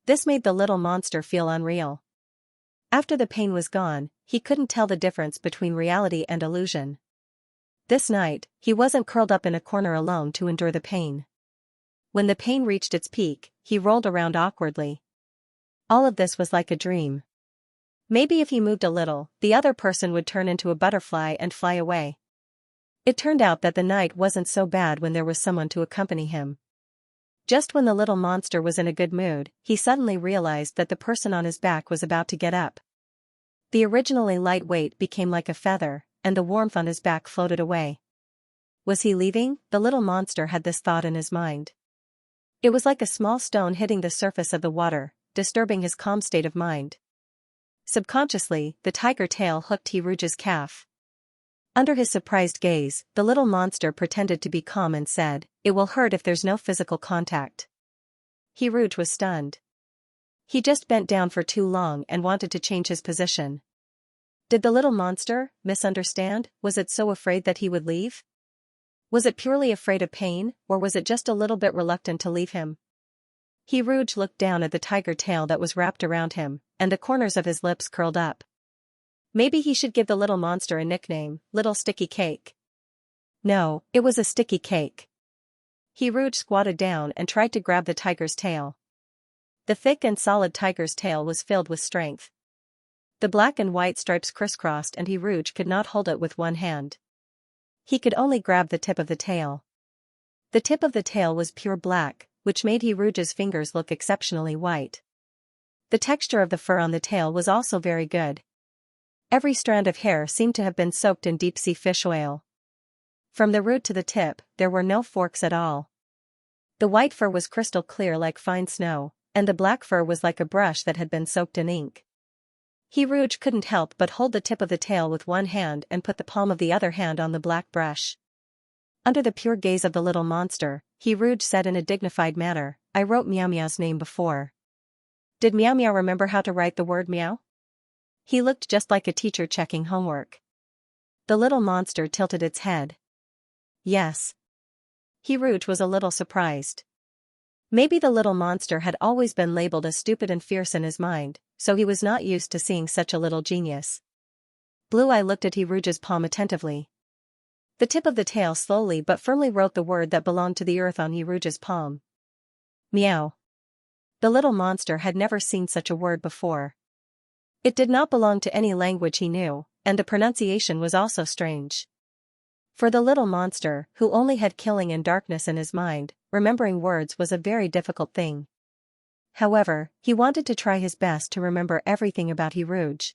This made the little monster feel unreal. After the pain was gone, he couldn't tell the difference between reality and illusion. This night, he wasn't curled up in a corner alone to endure the pain. When the pain reached its peak, he rolled around awkwardly. All of this was like a dream. Maybe if he moved a little, the other person would turn into a butterfly and fly away. It turned out that the night wasn't so bad when there was someone to accompany him. Just when the little monster was in a good mood, he suddenly realized that the person on his back was about to get up. The originally light weight became like a feather, and the warmth on his back floated away. Was he leaving? The little monster had this thought in his mind. It was like a small stone hitting the surface of the water, disturbing his calm state of mind. Subconsciously, the tiger tail hooked Rouge's calf. Under his surprised gaze, the little monster pretended to be calm and said, "It will hurt if there's no physical contact." Rouge was stunned. He just bent down for too long and wanted to change his position. Did the little monster misunderstand? Was it so afraid that he would leave? Was it purely afraid of pain, or was it just a little bit reluctant to leave him? He Rouge looked down at the tiger tail that was wrapped around him, and the corners of his lips curled up. Maybe he should give the little monster a nickname, Little Sticky Cake. No, it was a sticky cake. He Rouge squatted down and tried to grab the tiger's tail. The thick and solid tiger's tail was filled with strength. The black and white stripes crisscrossed and he Rouge could not hold it with one hand. He could only grab the tip of the tail. The tip of the tail was pure black, which made he Rouge's fingers look exceptionally white. The texture of the fur on the tail was also very good. Every strand of hair seemed to have been soaked in deep-sea fish oil. From the root to the tip, there were no forks at all. The white fur was crystal clear like fine snow, and the black fur was like a brush that had been soaked in ink. He Rouge couldn't help but hold the tip of the tail with one hand and put the palm of the other hand on the black brush. Under the pure gaze of the little monster, he Rouge said in a dignified manner, "I wrote Meow Meow's name before." Did Meow Meow remember how to write the word meow? He looked just like a teacher checking homework. The little monster tilted its head. Yes. He Rouge was a little surprised. Maybe the little monster had always been labeled as stupid and fierce in his mind, so he was not used to seeing such a little genius. Blue Eye looked at he Rouge's palm attentively. The tip of the tail slowly but firmly wrote the word that belonged to the earth on he Rouge's palm. Meow. The little monster had never seen such a word before. It did not belong to any language he knew, and the pronunciation was also strange. For the little monster, who only had killing and darkness in his mind, remembering words was a very difficult thing. However, he wanted to try his best to remember everything about he Rouge.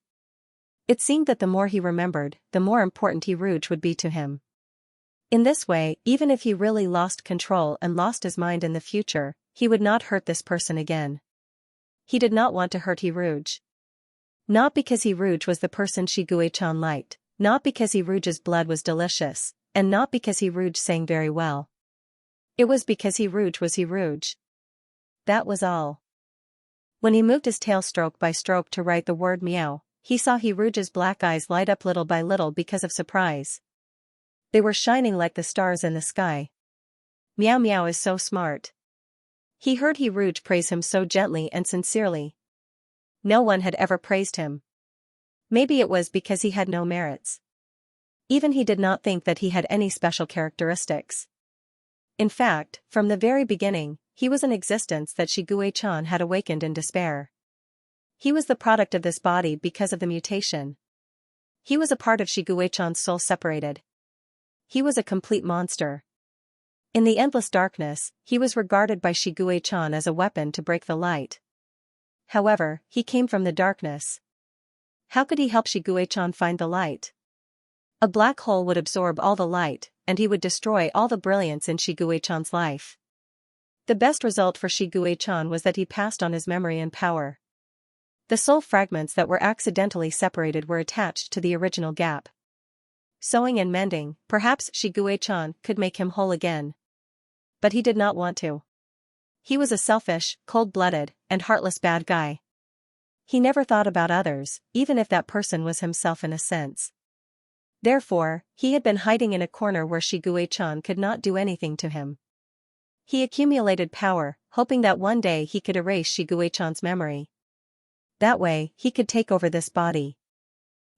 It seemed that the more he remembered, the more important he Rouge would be to him. In this way, even if he really lost control and lost his mind in the future, he would not hurt this person again. He did not want to hurt he Rouge. Not because he Rouge was the person Xianxia liked, not because he Rouge's blood was delicious, and not because he Rouge sang very well. It was because he Rouge was he Rouge. That was all. When he moved his tail stroke by stroke to write the word meow, he saw he Rouge's black eyes light up little by little because of surprise. They were shining like the stars in the sky. Meow Meow is so smart. He heard he Rouge praise him so gently and sincerely. No one had ever praised him. Maybe it was because he had no merits. Even he did not think that he had any special characteristics. In fact, from the very beginning, he was an existence that Xianxia had awakened in despair. He was the product of this body because of the mutation. He was a part of Xianxia's soul separated. He was a complete monster. In the endless darkness, he was regarded by Xianxia as a weapon to break the light. However, he came from the darkness. How could he help Xianxia find the light? A black hole would absorb all the light, and he would destroy all the brilliance in Xianxia's life. The best result for Xianxia was that he passed on his memory and power. The soul fragments that were accidentally separated were attached to the original gap. Sewing and mending, perhaps Xianxia could make him whole again. But he did not want to. He was a selfish, cold-blooded, and heartless bad guy. He never thought about others, even if that person was himself in a sense. Therefore, he had been hiding in a corner where Xianxia could not do anything to him. He accumulated power, hoping that one day he could erase Xianxia's memory. That way, he could take over this body.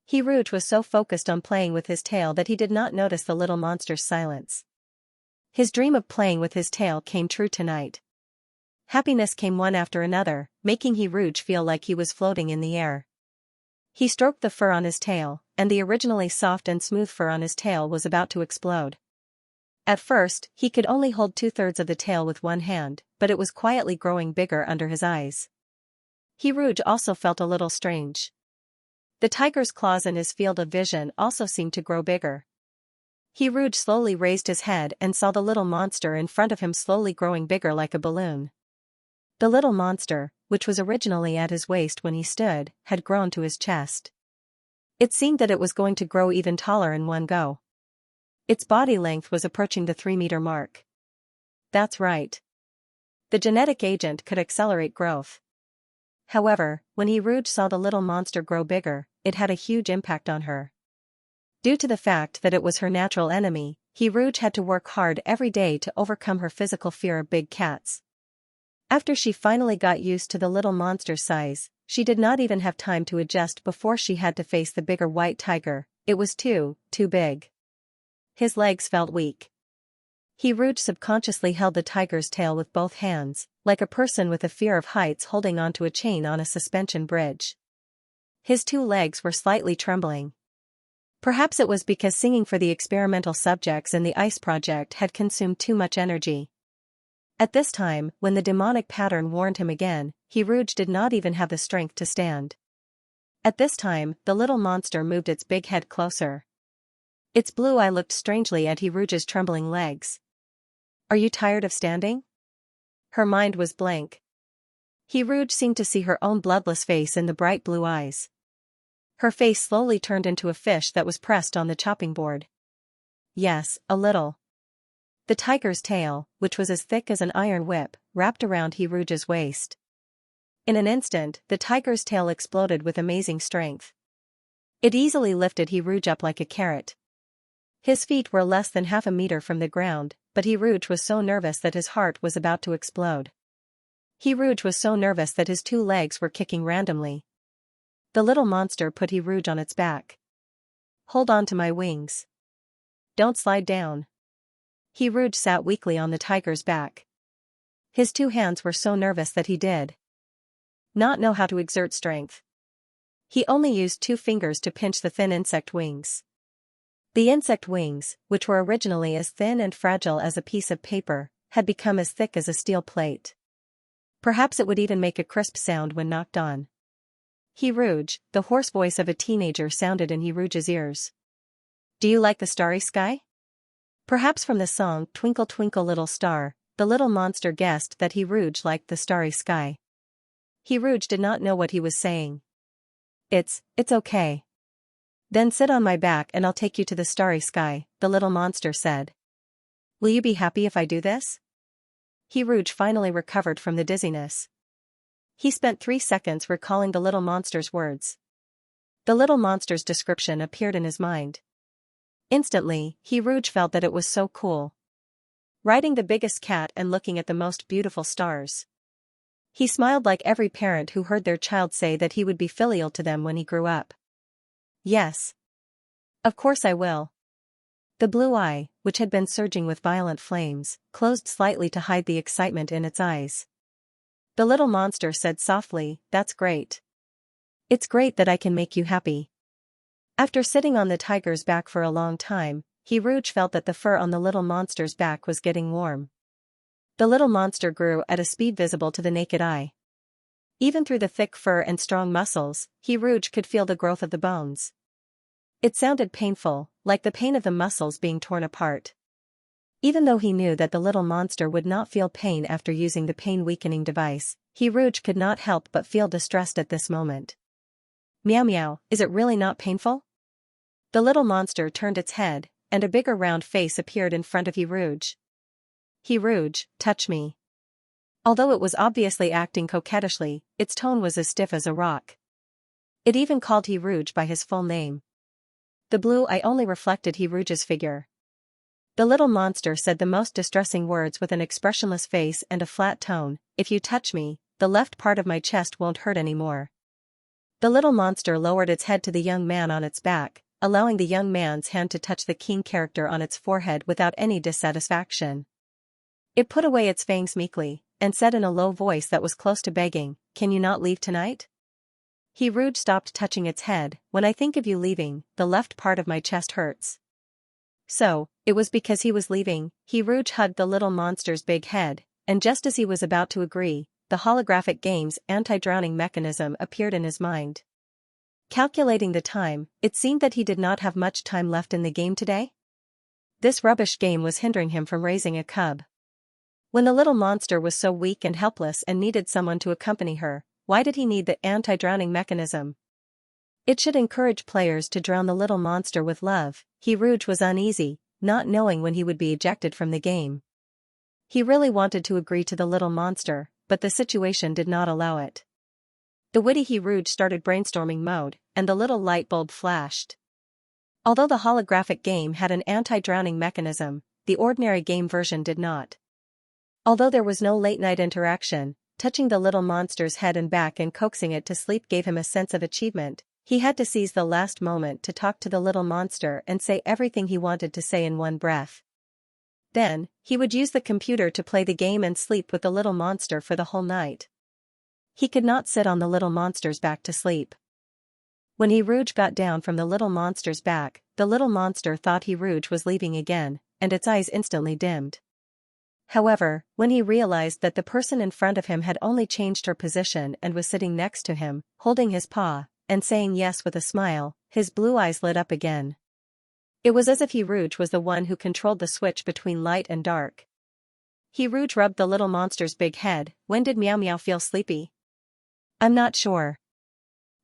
He Rouge was so focused on playing with his tail that he did not notice the little monster's silence. His dream of playing with his tail came true tonight. Happiness came one after another, making he Rouge feel like he was floating in the air. He stroked the fur on his tail, and the originally soft and smooth fur on his tail was about to explode. At first, he could only hold 2/3 of the tail with one hand, but it was quietly growing bigger under his eyes. He Rouge also felt a little strange. The tiger's claws in his field of vision also seemed to grow bigger. He Rouge slowly raised his head and saw the little monster in front of him slowly growing bigger like a balloon. The little monster, which was originally at his waist when he stood, had grown to his chest. It seemed that it was going to grow even taller in one go. Its body length was approaching the 3-meter mark. That's right. The genetic agent could accelerate growth. However, when Rouge saw the little monster grow bigger, it had a huge impact on her. Due to the fact that it was her natural enemy, Rouge had to work hard every day to overcome her physical fear of big cats. After she finally got used to the little monster's size, she did not even have time to adjust before she had to face the bigger white tiger. It was too big. His legs felt weak. Rouge subconsciously held the tiger's tail with both hands, like a person with a fear of heights holding onto a chain on a suspension bridge. His 2 legs were slightly trembling. Perhaps it was because singing for the experimental subjects in the ice project had consumed too much energy. At this time, when the demonic pattern warned him again, Rouge did not even have the strength to stand. At this time, the little monster moved its big head closer. Its blue eye looked strangely at Rouge's trembling legs. "Are you tired of standing?" Her mind was blank. Rouge seemed to see her own bloodless face in the bright blue eyes. Her face slowly turned into a fish that was pressed on the chopping board. "Yes, a little." The tiger's tail, which was as thick as an iron whip, wrapped around Rouge's waist. In an instant, the tiger's tail exploded with amazing strength. It easily lifted Rouge up like a carrot. His feet were less than half a meter from the ground, but Rouge was so nervous that his heart was about to explode. Rouge was so nervous that his 2 legs were kicking randomly. The little monster put Rouge on its back. "Hold on to my wings. Don't slide down." Rouge sat weakly on the tiger's back. His 2 hands were so nervous that he did not know how to exert strength. He only used 2 fingers to pinch the thin insect wings. The insect wings, which were originally as thin and fragile as a piece of paper, had become as thick as a steel plate. Perhaps it would even make a crisp sound when knocked on. Rouge, the hoarse voice of a teenager sounded in Rouge's ears. "Do you like the starry sky?" Perhaps from the song "Twinkle Twinkle Little Star," the little monster guessed that Rouge liked the starry sky. Rouge did not know what he was saying. It's okay. "Then sit on my back and I'll take you to the starry sky," the little monster said. "Will you be happy if I do this?" Rouge finally recovered from the dizziness. He spent 3 seconds recalling the little monster's words. The little monster's description appeared in his mind. Instantly, Rouge felt that it was so cool. Riding the biggest cat and looking at the most beautiful stars. He smiled like every parent who heard their child say that he would be filial to them when he grew up. "Yes. Of course I will." The blue eye, which had been surging with violent flames, closed slightly to hide the excitement in its eyes. The little monster said softly, "That's great. It's great that I can make you happy." After sitting on the tiger's back for a long time, Rouge felt that the fur on the little monster's back was getting warm. The little monster grew at a speed visible to the naked eye. Even through the thick fur and strong muscles, Rouge could feel the growth of the bones. It sounded painful, like the pain of the muscles being torn apart. Even though he knew that the little monster would not feel pain after using the pain-weakening device, Rouge could not help but feel distressed at this moment. "Meow meow, is it really not painful?" The little monster turned its head, and a bigger round face appeared in front of Rouge. "Rouge, touch me." Although it was obviously acting coquettishly, its tone was as stiff as a rock. It even called Rouge by his full name. The blue eye only reflected Rouge's figure. The little monster said the most distressing words with an expressionless face and a flat tone, "If you touch me, the left part of my chest won't hurt anymore." The little monster lowered its head to the young man on its back, allowing the young man's hand to touch the keen character on its forehead without any dissatisfaction. It put away its fangs meekly, and said in a low voice that was close to begging, "Can you not leave tonight?" Rouge stopped touching its head. "When I think of you leaving, the left part of my chest hurts." So, it was because he was leaving. Rouge hugged the little monster's big head, and just as he was about to agree, the holographic game's anti-drowning mechanism appeared in his mind. Calculating the time, it seemed that he did not have much time left in the game today. This rubbish game was hindering him from raising a cub. When the little monster was so weak and helpless and needed someone to accompany her, why did he need the anti-drowning mechanism? It should encourage players to drown the little monster with love. Rouge was uneasy, not knowing when he would be ejected from the game. He really wanted to agree to the little monster, but the situation did not allow it. The witty He Rouge started brainstorming mode, and the little light bulb flashed. Although the holographic game had an anti-drowning mechanism, the ordinary game version did not. Although there was no late-night interaction, touching the little monster's head and back and coaxing it to sleep gave him a sense of achievement. He had to seize the last moment to talk to the little monster and say everything he wanted to say in one breath. Then, he would use the computer to play the game and sleep with the little monster for the whole night. He could not sit on the little monster's back to sleep. When He Rouge got down from the little monster's back, the little monster thought He Rouge was leaving again, and its eyes instantly dimmed. However, when he realized that the person in front of him had only changed her position and was sitting next to him, holding his paw, and saying yes with a smile, his blue eyes lit up again. It was as if He Rouge was the one who controlled the switch between light and dark. He Rouge rubbed the little monster's big head. When did Meow Meow feel sleepy? I'm not sure.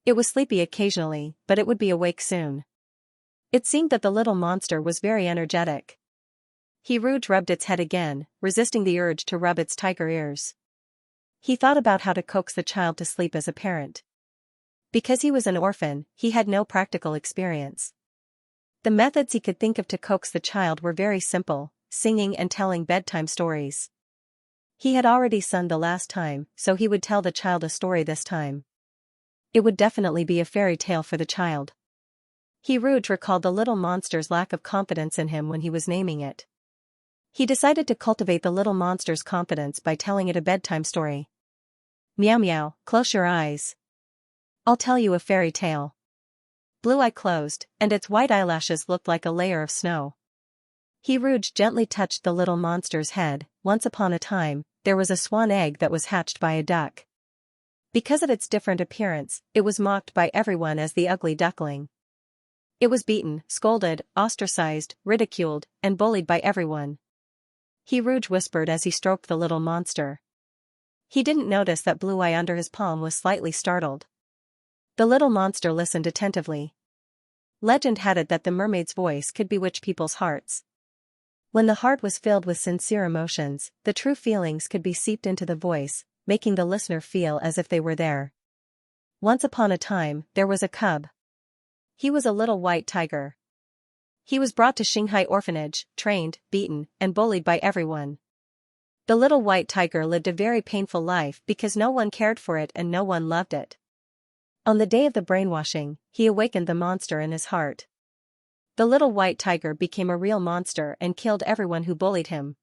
It was sleepy occasionally, but it would be awake soon. It seemed that the little monster was very energetic. He Rouge rubbed its head again, resisting the urge to rub its tiger ears. He thought about how to coax the child to sleep as a parent. Because he was an orphan, he had no practical experience. The methods he could think of to coax the child were very simple: singing and telling bedtime stories. He had already sung the last time, so he would tell the child a story this time. It would definitely be a fairy tale for the child. He Rouge recalled the little monster's lack of confidence in him when he was naming it. He decided to cultivate the little monster's confidence by telling it a bedtime story. Meow Meow, close your eyes. I'll tell you a fairy tale. Blue Eye closed, and its white eyelashes looked like a layer of snow. He Rouge gently touched the little monster's head. Once upon a time, there was a swan egg that was hatched by a duck. Because of its different appearance, it was mocked by everyone as the ugly duckling. It was beaten, scolded, ostracized, ridiculed, and bullied by everyone. He Rouge whispered as he stroked the little monster. He didn't notice that Blue Eye under his palm was slightly startled. The little monster listened attentively. Legend had it that the mermaid's voice could bewitch people's hearts. When the heart was filled with sincere emotions, the true feelings could be seeped into the voice, making the listener feel as if they were there. Once upon a time, there was a cub. He was a little white tiger. He was brought to Shanghai orphanage, trained, beaten, and bullied by everyone. The little white tiger lived a very painful life because no one cared for it and no one loved it. On the day of the brainwashing, he awakened the monster in his heart. The little white tiger became a real monster and killed everyone who bullied him.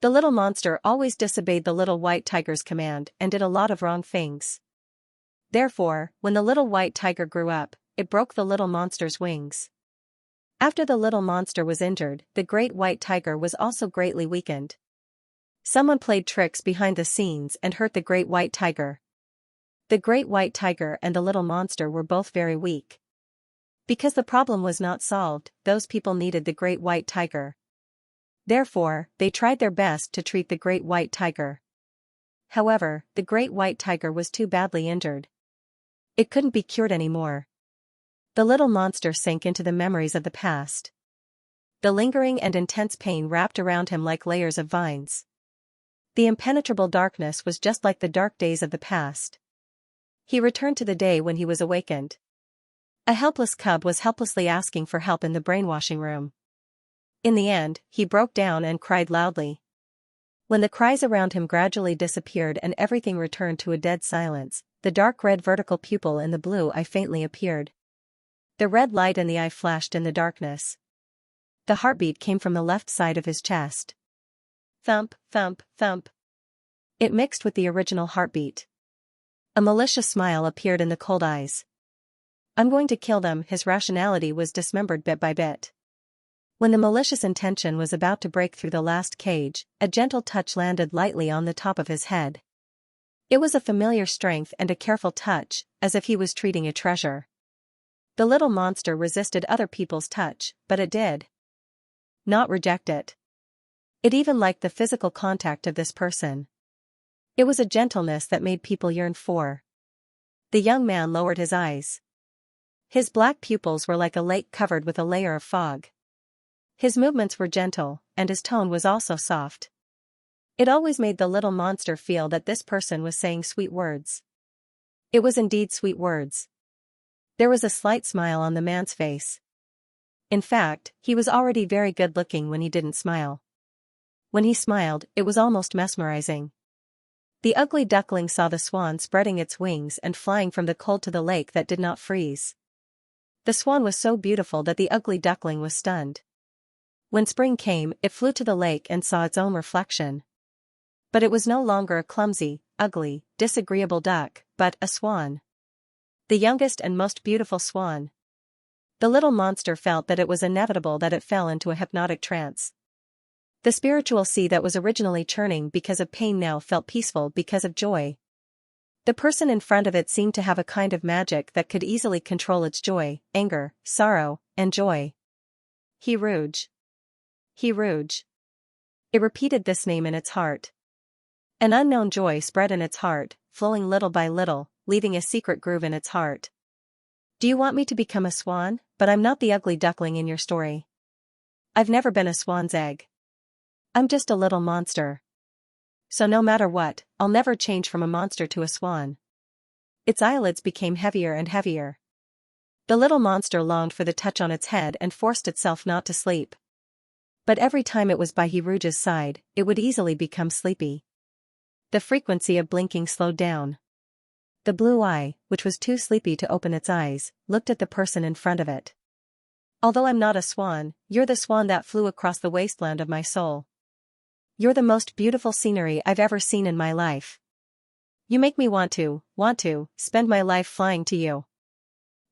The little monster always disobeyed the little white tiger's command and did a lot of wrong things. Therefore, when the little white tiger grew up, it broke the little monster's wings. After the little monster was injured, the great white tiger was also greatly weakened. Someone played tricks behind the scenes and hurt the great white tiger. The great white tiger and the little monster were both very weak. Because the problem was not solved, those people needed the great white tiger. Therefore, they tried their best to treat the great white tiger. However, the great white tiger was too badly injured. It couldn't be cured anymore. The little monster sank into the memories of the past. The lingering and intense pain wrapped around him like layers of vines. The impenetrable darkness was just like the dark days of the past. He returned to the day when he was awakened. A helpless cub was helplessly asking for help in the brainwashing room. In the end, he broke down and cried loudly. When the cries around him gradually disappeared and everything returned to a dead silence, the dark red vertical pupil in the blue eye faintly appeared. The red light in the eye flashed in the darkness. The heartbeat came from the left side of his chest. Thump, thump, thump. It mixed with the original heartbeat. A malicious smile appeared in the cold eyes. I'm going to kill them. His rationality was dismembered bit by bit. When the malicious intention was about to break through the last cage, a gentle touch landed lightly on the top of his head. It was a familiar strength and a careful touch, as if he was treating a treasure. The little monster resisted other people's touch, but it did not reject it. It even liked the physical contact of this person. It was a gentleness that made people yearn for. The young man lowered his eyes. His black pupils were like a lake covered with a layer of fog. His movements were gentle, and his tone was also soft. It always made the little monster feel that this person was saying sweet words. It was indeed sweet words. There was a slight smile on the man's face. In fact, he was already very good-looking when he didn't smile. When he smiled, it was almost mesmerizing. The ugly duckling saw the swan spreading its wings and flying from the cold to the lake that did not freeze. The swan was so beautiful that the ugly duckling was stunned. When spring came, it flew to the lake and saw its own reflection. But it was no longer a clumsy, ugly, disagreeable duck, but a swan. The youngest and most beautiful swan. The little monster felt that it was inevitable that it fell into a hypnotic trance. The spiritual sea that was originally churning because of pain now felt peaceful because of joy. The person in front of it seemed to have a kind of magic that could easily control its joy, anger, sorrow, and joy. He Rouge. He Rouge. It repeated this name in its heart. An unknown joy spread in its heart, flowing little by little, leaving a secret groove in its heart. Do you want me to become a swan? But I'm not the ugly duckling in your story. I've never been a swan's egg. I'm just a little monster. So no matter what, I'll never change from a monster to a swan. Its eyelids became heavier and heavier. The little monster longed for the touch on its head and forced itself not to sleep. But every time it was by He Rouge's side, it would easily become sleepy. The frequency of blinking slowed down. The blue eye, which was too sleepy to open its eyes, looked at the person in front of it. Although I'm not a swan, you're the swan that flew across the wasteland of my soul. You're the most beautiful scenery I've ever seen in my life. You make me want to spend my life flying to you.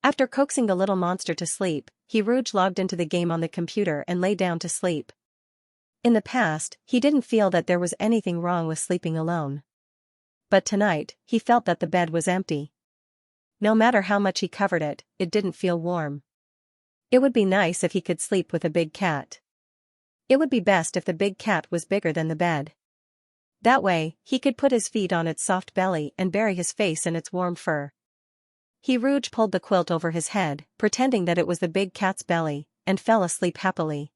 After coaxing the little monster to sleep, He Rouge logged into the game on the computer and lay down to sleep. In the past, he didn't feel that there was anything wrong with sleeping alone. But tonight, he felt that the bed was empty. No matter how much he covered it, it didn't feel warm. It would be nice if he could sleep with a big cat. It would be best if the big cat was bigger than the bed. That way, he could put his feet on its soft belly and bury his face in its warm fur. He Rouge pulled the quilt over his head, pretending that it was the big cat's belly, and fell asleep happily.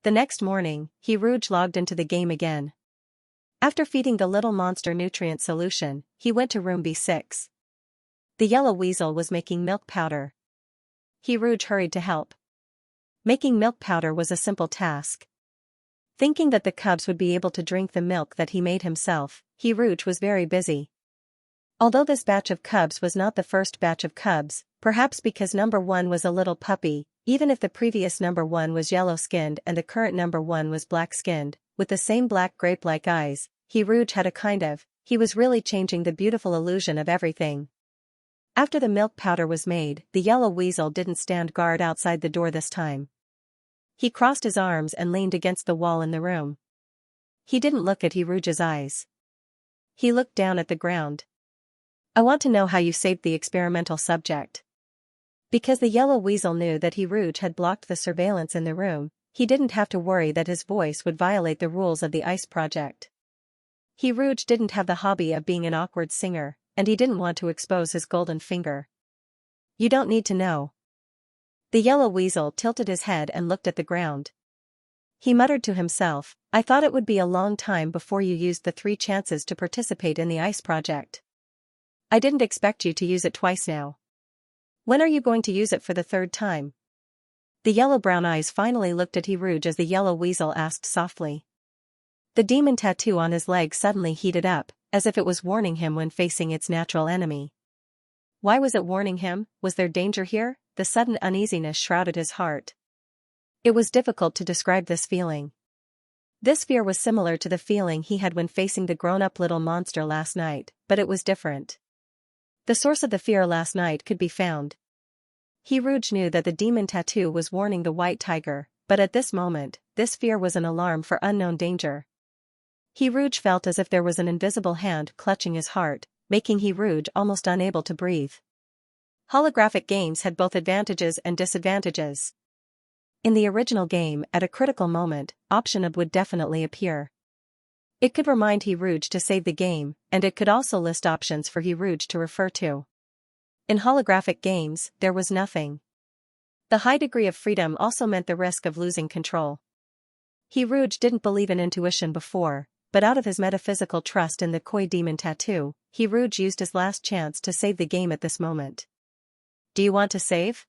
The next morning, He Rouge logged into the game again. After feeding the little monster nutrient solution, he went to room B6. The yellow weasel was making milk powder. He Rouge hurried to help. Making milk powder was a simple task. Thinking that the cubs would be able to drink the milk that he made himself, He Rouge was very busy. Although this batch of cubs was not the first batch of cubs, perhaps because number 1 was a little puppy, even if the previous number 1 was yellow-skinned and the current number 1 was black-skinned, with the same black grape-like eyes, He Rouge had a kind of, he was really changing the beautiful illusion of everything. After the milk powder was made, the yellow weasel didn't stand guard outside the door this time. He crossed his arms and leaned against the wall in the room. He didn't look at He Rouge's eyes. He looked down at the ground. I want to know how you saved the experimental subject. Because the yellow weasel knew that He Rouge had blocked the surveillance in the room, he didn't have to worry that his voice would violate the rules of the ICE project. He Rouge didn't have the hobby of being an awkward singer, and he didn't want to expose his golden finger. You don't need to know. The yellow weasel tilted his head and looked at the ground. He muttered to himself, I thought it would be a long time before you used the 3 chances to participate in the ICE project. I didn't expect you to use it twice now. When are you going to use it for the 3rd time? The yellow-brown eyes finally looked at He Rouge as the yellow weasel asked softly. The demon tattoo on his leg suddenly heated up, as if it was warning him when facing its natural enemy. Why was it warning him? Was there danger here? The sudden uneasiness shrouded his heart. It was difficult to describe this feeling. This fear was similar to the feeling he had when facing the grown-up little monster last night, but it was different. The source of the fear last night could be found. He Rouge knew that the demon tattoo was warning the white tiger, but at this moment, this fear was an alarm for unknown danger. He Rouge felt as if there was an invisible hand clutching his heart, making He Rouge almost unable to breathe. Holographic games had both advantages and disadvantages. In the original game, at a critical moment, Option Ab would definitely appear. It could remind He Rouge to save the game, and it could also list options for He Rouge to refer to. In holographic games, there was nothing. The high degree of freedom also meant the risk of losing control. He Rouge didn't believe in intuition before, but out of his metaphysical trust in the koi demon tattoo, Rouge used his last chance to save the game at this moment. Do you want to save?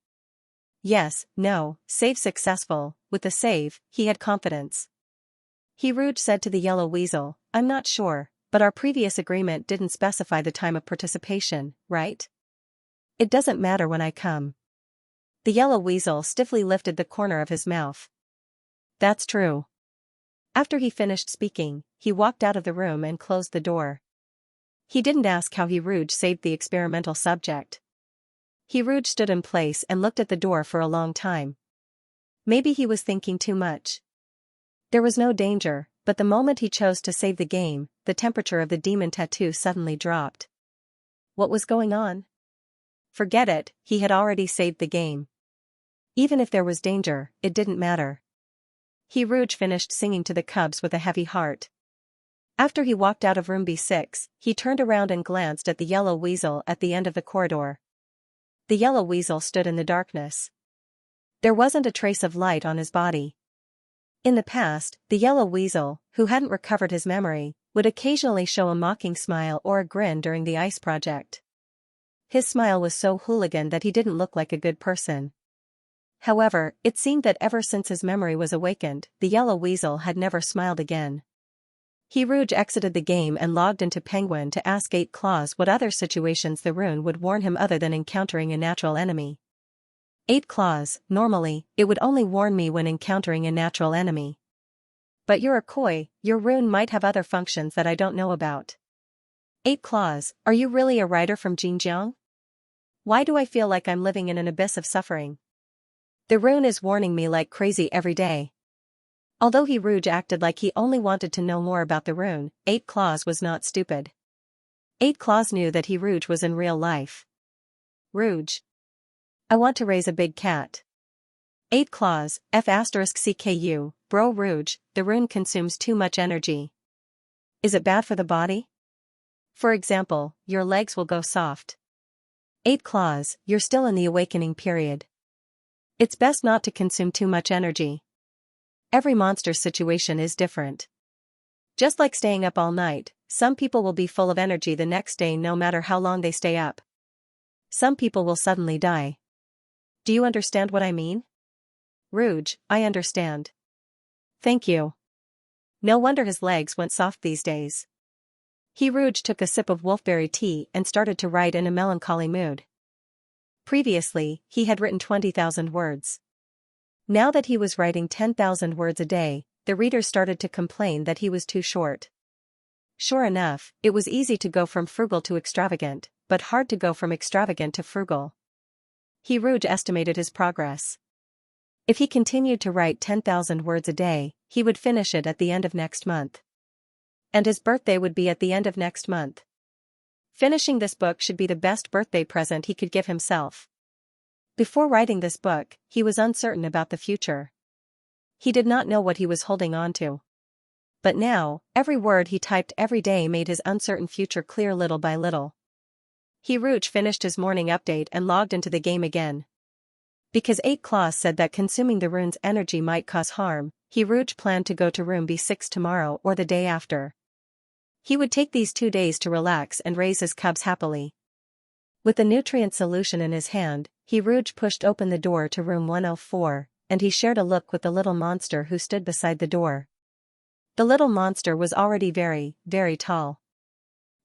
Yes, no, save successful. With the save, he had confidence. Rouge said to the yellow weasel, I'm not sure, but our previous agreement didn't specify the time of participation, right? It doesn't matter when I come. The yellow weasel stiffly lifted the corner of his mouth. That's true. After he finished speaking, he walked out of the room and closed the door. He didn't ask how Rouge saved the experimental subject. Rouge stood in place and looked at the door for a long time. Maybe he was thinking too much. There was no danger, but the moment he chose to save the game, the temperature of the demon tattoo suddenly dropped. What was going on? Forget it, he had already saved the game. Even if there was danger, it didn't matter. Rouge finished singing to the cubs with a heavy heart. After he walked out of room B6, he turned around and glanced at the yellow weasel at the end of the corridor. The yellow weasel stood in the darkness. There wasn't a trace of light on his body. In the past, the yellow weasel, who hadn't recovered his memory, would occasionally show a mocking smile or a grin during the ice project. His smile was so hooligan that he didn't look like a good person. However, it seemed that ever since his memory was awakened, the yellow weasel had never smiled again. Rouge exited the game and logged into Penguin to ask 8 Claws what other situations the rune would warn him other than encountering a natural enemy. 8 Claws, normally, it would only warn me when encountering a natural enemy. But you're a koi, your rune might have other functions that I don't know about. 8 Claws, are you really a writer from Xinjiang? Why do I feel like I'm living in an abyss of suffering? The rune is warning me like crazy every day. Although Rouge acted like he only wanted to know more about the rune, 8 Claws was not stupid. 8 Claws knew that Rouge was in real life. Rouge. I want to raise a big cat. 8 Claws, F*CKU, bro Rouge, the rune consumes too much energy. Is it bad for the body? For example, your legs will go soft. 8 Claws, you're still in the awakening period. It's best not to consume too much energy. Every monster's situation is different. Just like staying up all night, some people will be full of energy the next day no matter how long they stay up. Some people will suddenly die. Do you understand what I mean? Rouge, I understand. Thank you. No wonder his legs went soft these days. Rouge took a sip of wolfberry tea and started to write in a melancholy mood. Previously, he had written 20,000 words. Now that he was writing 10,000 words a day, the readers started to complain that he was too short. Sure enough, it was easy to go from frugal to extravagant, but hard to go from extravagant to frugal. Rouge estimated his progress. If he continued to write 10,000 words a day, he would finish it at the end of next month. And his birthday would be at the end of next month. Finishing this book should be the best birthday present he could give himself. Before writing this book, he was uncertain about the future. He did not know what he was holding on to. But now, every word he typed every day made his uncertain future clear little by little. Rouge finished his morning update and logged into the game again. Because 8 Claws said that consuming the rune's energy might cause harm, Rouge planned to go to room B6 tomorrow or the day after. He would take these 2 days to relax and raise his cubs happily. With the nutrient solution in his hand, Rouge pushed open the door to room 104, and he shared a look with the little monster who stood beside the door. The little monster was already very, very tall.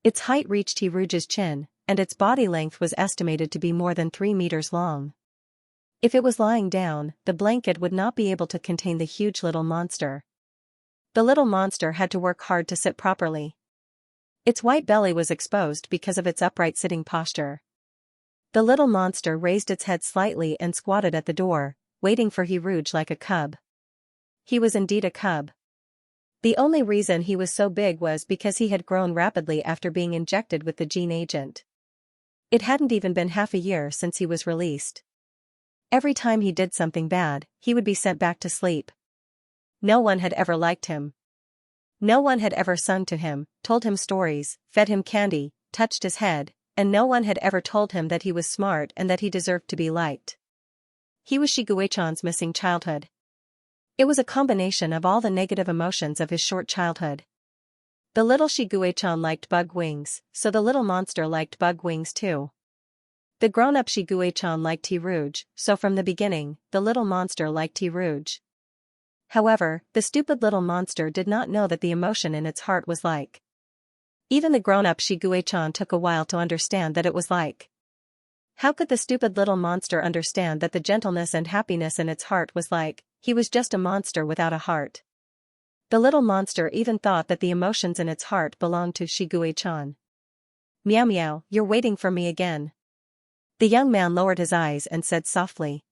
Its height reached Rouge's chin, and its body length was estimated to be more than 3 meters long. If it was lying down, the blanket would not be able to contain the huge little monster. The little monster had to work hard to sit properly. Its white belly was exposed because of its upright sitting posture. The little monster raised its head slightly and squatted at the door, waiting for Rouge like a cub. He was indeed a cub. The only reason he was so big was because he had grown rapidly after being injected with the gene agent. It hadn't even been half a year since he was released. Every time he did something bad, he would be sent back to sleep. No one had ever liked him. No one had ever sung to him, told him stories, fed him candy, touched his head, and no one had ever told him that he was smart and that he deserved to be liked. He was Shiguechan's missing childhood. It was a combination of all the negative emotions of his short childhood. The little Shiguei-chan liked bug wings, so the little monster liked bug wings too. The grown-up Shiguei-chan liked tea rouge, so from the beginning, the little monster liked tea rouge. However, the stupid little monster did not know that the emotion in its heart was like. Even the grown-up Shiguei-chan took a while to understand that it was like. How could the stupid little monster understand that the gentleness and happiness in its heart was like? He was just a monster without a heart. The little monster even thought that the emotions in its heart belonged to Shiguei-chan. Meow meow, you're waiting for me again. The young man lowered his eyes and said softly.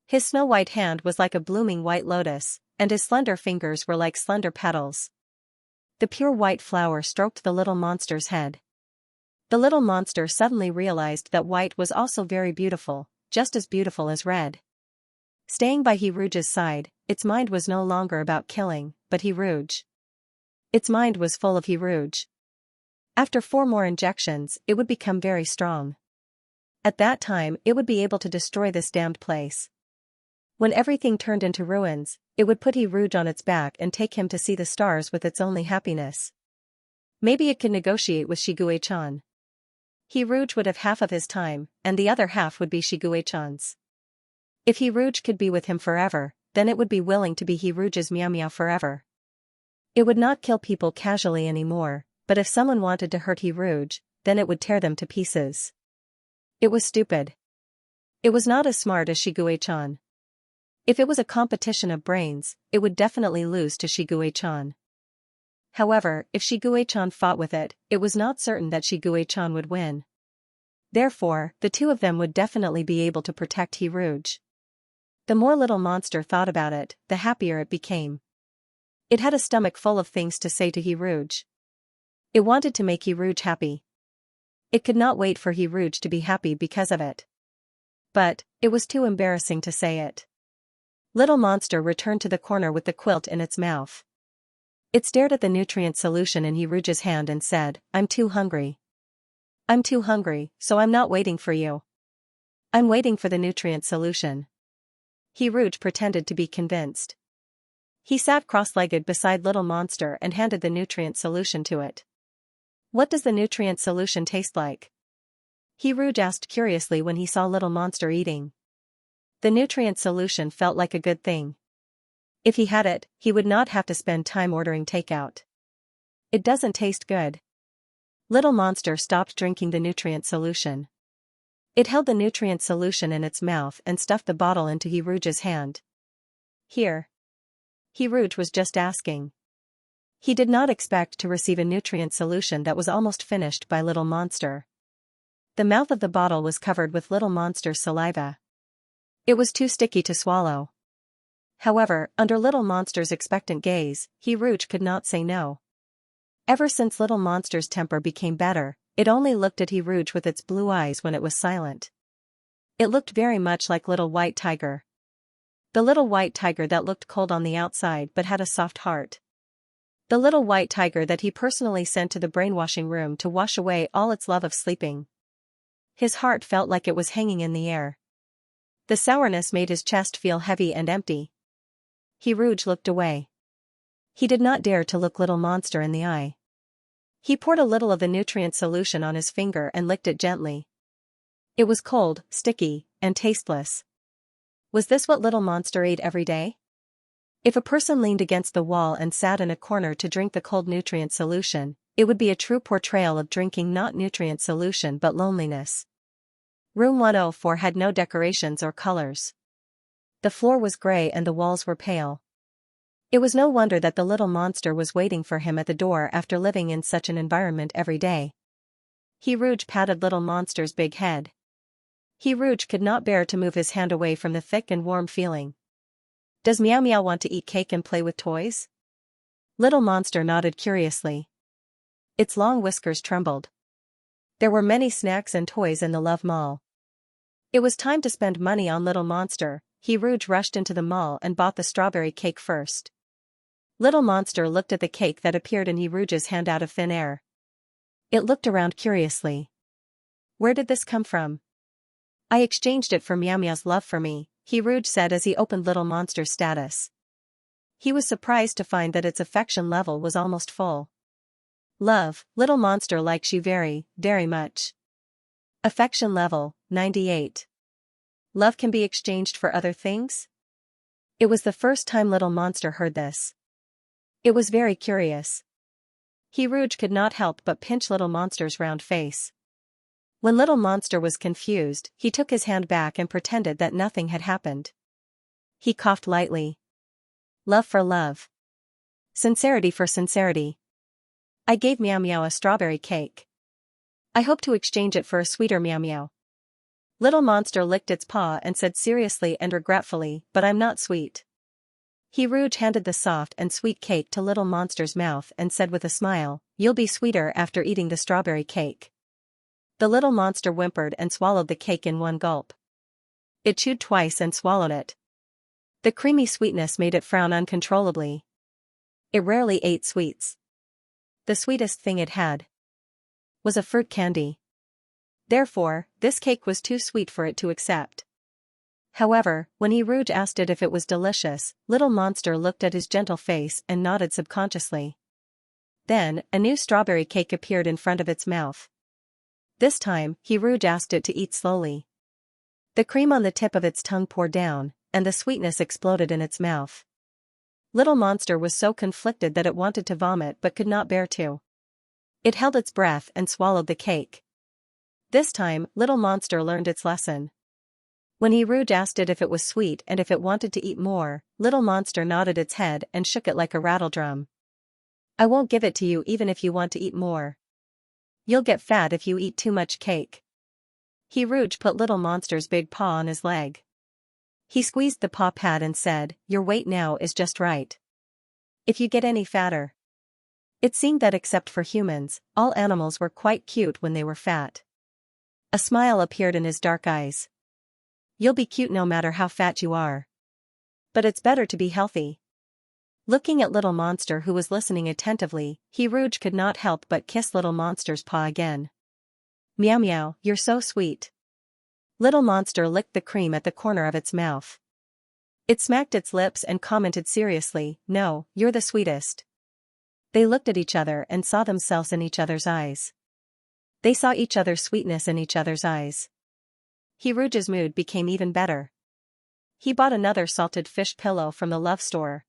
His snow-white hand was like a blooming white lotus, and his slender fingers were like slender petals. The pure white flower stroked the little monster's head. The little monster suddenly realized that white was also very beautiful, just as beautiful as red. Staying by Hiruge's side, its mind was no longer about killing, but Hiruge. Its mind was full of Hiruge. After 4 more injections, it would become very strong. At that time, it would be able to destroy this damned place. When everything turned into ruins, it would put Hiruge on its back and take him to see the stars with its only happiness. Maybe it could negotiate with Shiguei-chan. Hiruge would have half of his time, and the other half would be Shiguei-chan's. If Hiruge could be with him forever, then it would be willing to be Hiruge's meow meow forever. It would not kill people casually anymore, but if someone wanted to hurt Hiruge, then it would tear them to pieces. It was stupid. It was not as smart as Shiguei-chan. If it was a competition of brains, it would definitely lose to Shiguei-chan. However, if Shiguei-chan fought with it, it was not certain that Shiguei-chan would win. Therefore, the two of them would definitely be able to protect Hiruge. The more little monster thought about it, the happier it became. It had a stomach full of things to say to Hiruge. It wanted to make Hiruge happy. It could not wait for Hiruge to be happy because of it. But, it was too embarrassing to say it. Little monster returned to the corner with the quilt in its mouth. It stared at the nutrient solution in Hiruge's hand and said, I'm too hungry. I'm too hungry, so I'm not waiting for you. I'm waiting for the nutrient solution. Hiruge pretended to be convinced. He sat cross-legged beside little monster and handed the nutrient solution to it. What does the nutrient solution taste like? Hiruge asked curiously when he saw little monster eating. The nutrient solution felt like a good thing. If he had it, he would not have to spend time ordering takeout. It doesn't taste good. Little monster stopped drinking the nutrient solution. It held the nutrient solution in its mouth and stuffed the bottle into Hiruge's hand. Here. Hiruge was just asking. He did not expect to receive a nutrient solution that was almost finished by little monster. The mouth of the bottle was covered with little monster's saliva. It was too sticky to swallow. However, under little monster's expectant gaze, Hiruge could not say no. Ever since little monster's temper became better, it only looked at Hiruge with its blue eyes when it was silent. It looked very much like little white tiger. The little white tiger that looked cold on the outside but had a soft heart. The little white tiger that he personally sent to the brainwashing room to wash away all its love of sleeping. His heart felt like it was hanging in the air. The sourness made his chest feel heavy and empty. Hiruge looked away. He did not dare to look little monster in the eye. He poured a little of the nutrient solution on his finger and licked it gently. It was cold, sticky, and tasteless. Was this what little monster ate every day? If a person leaned against the wall and sat in a corner to drink the cold nutrient solution, it would be a true portrayal of drinking not nutrient solution but loneliness. Room 104 had no decorations or colors. The floor was gray and the walls were pale. It was no wonder that the little monster was waiting for him at the door after living in such an environment every day. Hiruge patted little monster's big head. Hiruge could not bear to move his hand away from the thick and warm feeling. Does Meow Meow want to eat cake and play with toys? Little monster nodded curiously. Its long whiskers trembled. There were many snacks and toys in the Love Mall. It was time to spend money on little monster. Hiruge rushed into the mall and bought the strawberry cake first. Little monster looked at the cake that appeared in Hiruge's hand out of thin air. It looked around curiously. Where did this come from? I exchanged it for Meow Meow's love for me, Hiruge said as he opened little monster's status. He was surprised to find that its affection level was almost full. Love, little monster likes you very, very much. Affection level, 98. Love can be exchanged for other things? It was the first time little monster heard this. It was very curious. Rouge could not help but pinch little monster's round face. When little monster was confused, he took his hand back and pretended that nothing had happened. He coughed lightly. Love for love. Sincerity for sincerity. I gave Meow Meow a strawberry cake. I hope to exchange it for a sweeter Meow Meow. Little monster licked its paw and said seriously and regretfully, but I'm not sweet. Rouge handed the soft and sweet cake to little monster's mouth and said with a smile, you'll be sweeter after eating the strawberry cake. The little monster whimpered and swallowed the cake in one gulp. It chewed twice and swallowed it. The creamy sweetness made it frown uncontrollably. It rarely ate sweets. The sweetest thing it had was a fruit candy. Therefore, this cake was too sweet for it to accept. However, when Rouge asked it if it was delicious, little monster looked at his gentle face and nodded subconsciously. Then, a new strawberry cake appeared in front of its mouth. This time, Rouge asked it to eat slowly. The cream on the tip of its tongue poured down, and the sweetness exploded in its mouth. Little monster was so conflicted that it wanted to vomit but could not bear to. It held its breath and swallowed the cake. This time, little monster learned its lesson. When Rouge asked it if it was sweet and if it wanted to eat more, little monster nodded its head and shook it like a rattledrum. I won't give it to you even if you want to eat more. You'll get fat if you eat too much cake. Rouge put little monster's big paw on his leg. He squeezed the paw pad and said, your weight now is just right. If you get any fatter. It seemed that except for humans, all animals were quite cute when they were fat. A smile appeared in his dark eyes. You'll be cute no matter how fat you are. But it's better to be healthy. Looking at little monster who was listening attentively, Rouge could not help but kiss little monster's paw again. Meow meow, you're so sweet. Little monster licked the cream at the corner of its mouth. It smacked its lips and commented seriously, no, you're the sweetest. They looked at each other and saw themselves in each other's eyes. They saw each other's sweetness in each other's eyes. Rouge's mood became even better. He bought another salted fish pillow from the love store.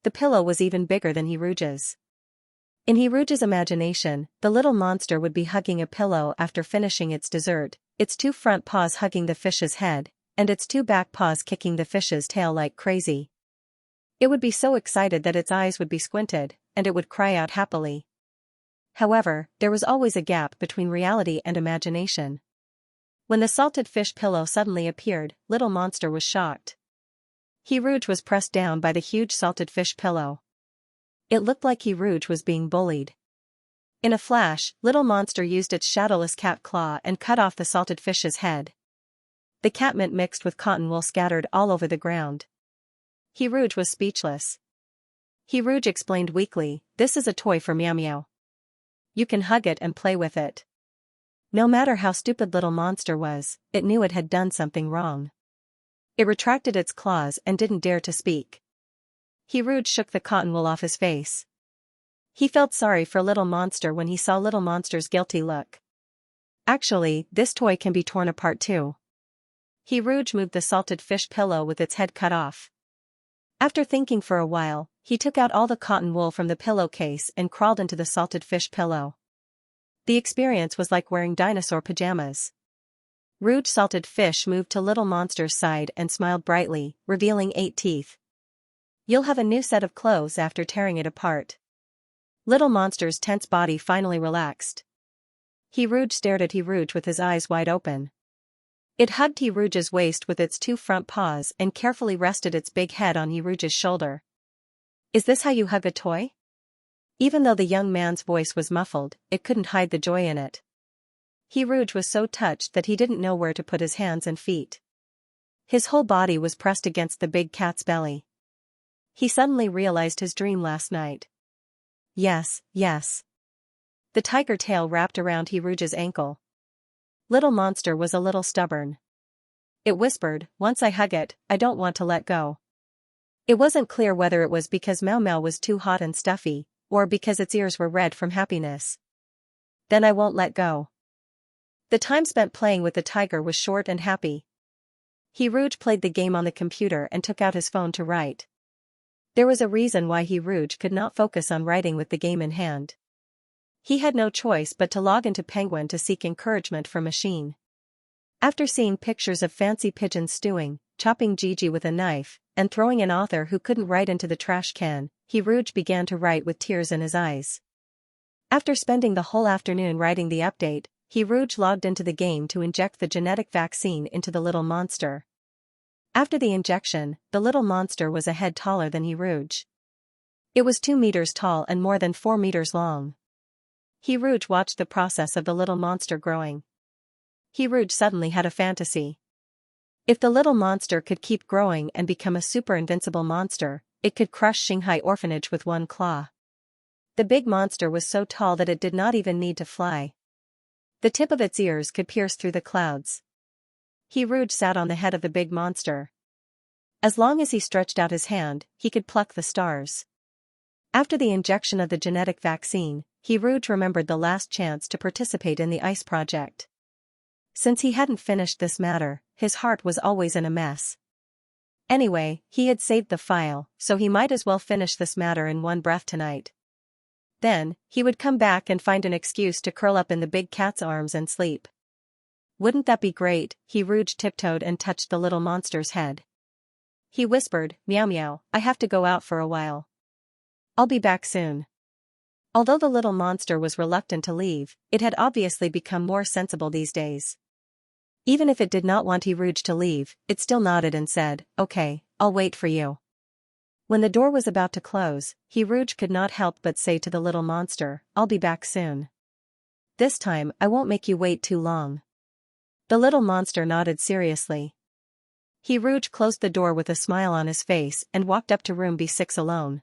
The pillow was even bigger than Rouge's. In Rouge's imagination, the little monster would be hugging a pillow after finishing its dessert, its two front paws hugging the fish's head, and its two back paws kicking the fish's tail like crazy. It would be so excited that its eyes would be squinted, and it would cry out happily. However, there was always a gap between reality and imagination. When the salted fish pillow suddenly appeared, little monster was shocked. Rouge was pressed down by the huge salted fish pillow. It looked like Rouge was being bullied. In a flash, little monster used its shadowless cat claw and cut off the salted fish's head. The catmint mixed with cotton wool scattered all over the ground. Rouge was speechless. Rouge explained weakly, this is a toy for Meow Meow. You can hug it and play with it. No matter how stupid little monster was, it knew it had done something wrong. It retracted its claws and didn't dare to speak. Rouge shook the cotton wool off his face. He felt sorry for little monster when he saw little monster's guilty look. Actually, this toy can be torn apart too. Rouge moved the salted fish pillow with its head cut off. After thinking for a while, he took out all the cotton wool from the pillowcase and crawled into the salted fish pillow. The experience was like wearing dinosaur pajamas. Rouge salted fish moved to little monster's side and smiled brightly, revealing 8 teeth. You'll have a new set of clothes after tearing it apart. Little monster's tense body finally relaxed. Rouge stared at Rouge with his eyes wide open. It hugged Rouge's waist with its two front paws and carefully rested its big head on Rouge's shoulder. Is this how you hug a toy? Even though the young man's voice was muffled, it couldn't hide the joy in it. Rouge was so touched that he didn't know where to put his hands and feet. His whole body was pressed against the big cat's belly. He suddenly realized his dream last night. Yes, yes. The tiger tail wrapped around Rouge's ankle. Little monster was a little stubborn. It whispered, once I hug it, I don't want to let go. It wasn't clear whether it was because Meow Meow was too hot and stuffy, or because its ears were red from happiness. Then I won't let go. The time spent playing with the tiger was short and happy. Rouge played the game on the computer and took out his phone to write. There was a reason why Rouge could not focus on writing with the game in hand. He had no choice but to log into Penguin to seek encouragement from Machine. After seeing pictures of fancy pigeons stewing, chopping Gigi with a knife, and throwing an author who couldn't write into the trash can, Rouge began to write with tears in his eyes. After spending the whole afternoon writing the update, Rouge logged into the game to inject the genetic vaccine into the little monster. After the injection, the little monster was a head taller than Rouge. It was 2 meters tall and more than 4 meters long. Rouge watched the process of the little monster growing. Rouge suddenly had a fantasy. If the little monster could keep growing and become a super invincible monster, it could crush Xianxia orphanage with one claw. The big monster was so tall that it did not even need to fly. The tip of its ears could pierce through the clouds. Rouge sat on the head of the big monster. As long as he stretched out his hand, he could pluck the stars. After the injection of the genetic vaccine, Rouge remembered the last chance to participate in the ICE project. Since he hadn't finished this matter, his heart was always in a mess. Anyway, he had saved the file, so he might as well finish this matter in one breath tonight. Then, he would come back and find an excuse to curl up in the big cat's arms and sleep. Wouldn't that be great? Rouge tiptoed and touched the little monster's head. He whispered, "Meow meow, I have to go out for a while. I'll be back soon." Although the little monster was reluctant to leave, it had obviously become more sensible these days. Even if it did not want Rouge to leave, it still nodded and said, "Okay, I'll wait for you." When the door was about to close, Rouge could not help but say to the little monster, "I'll be back soon. This time I won't make you wait too long." The little monster nodded seriously. Rouge closed the door with a smile on his face and walked up to room B6 alone.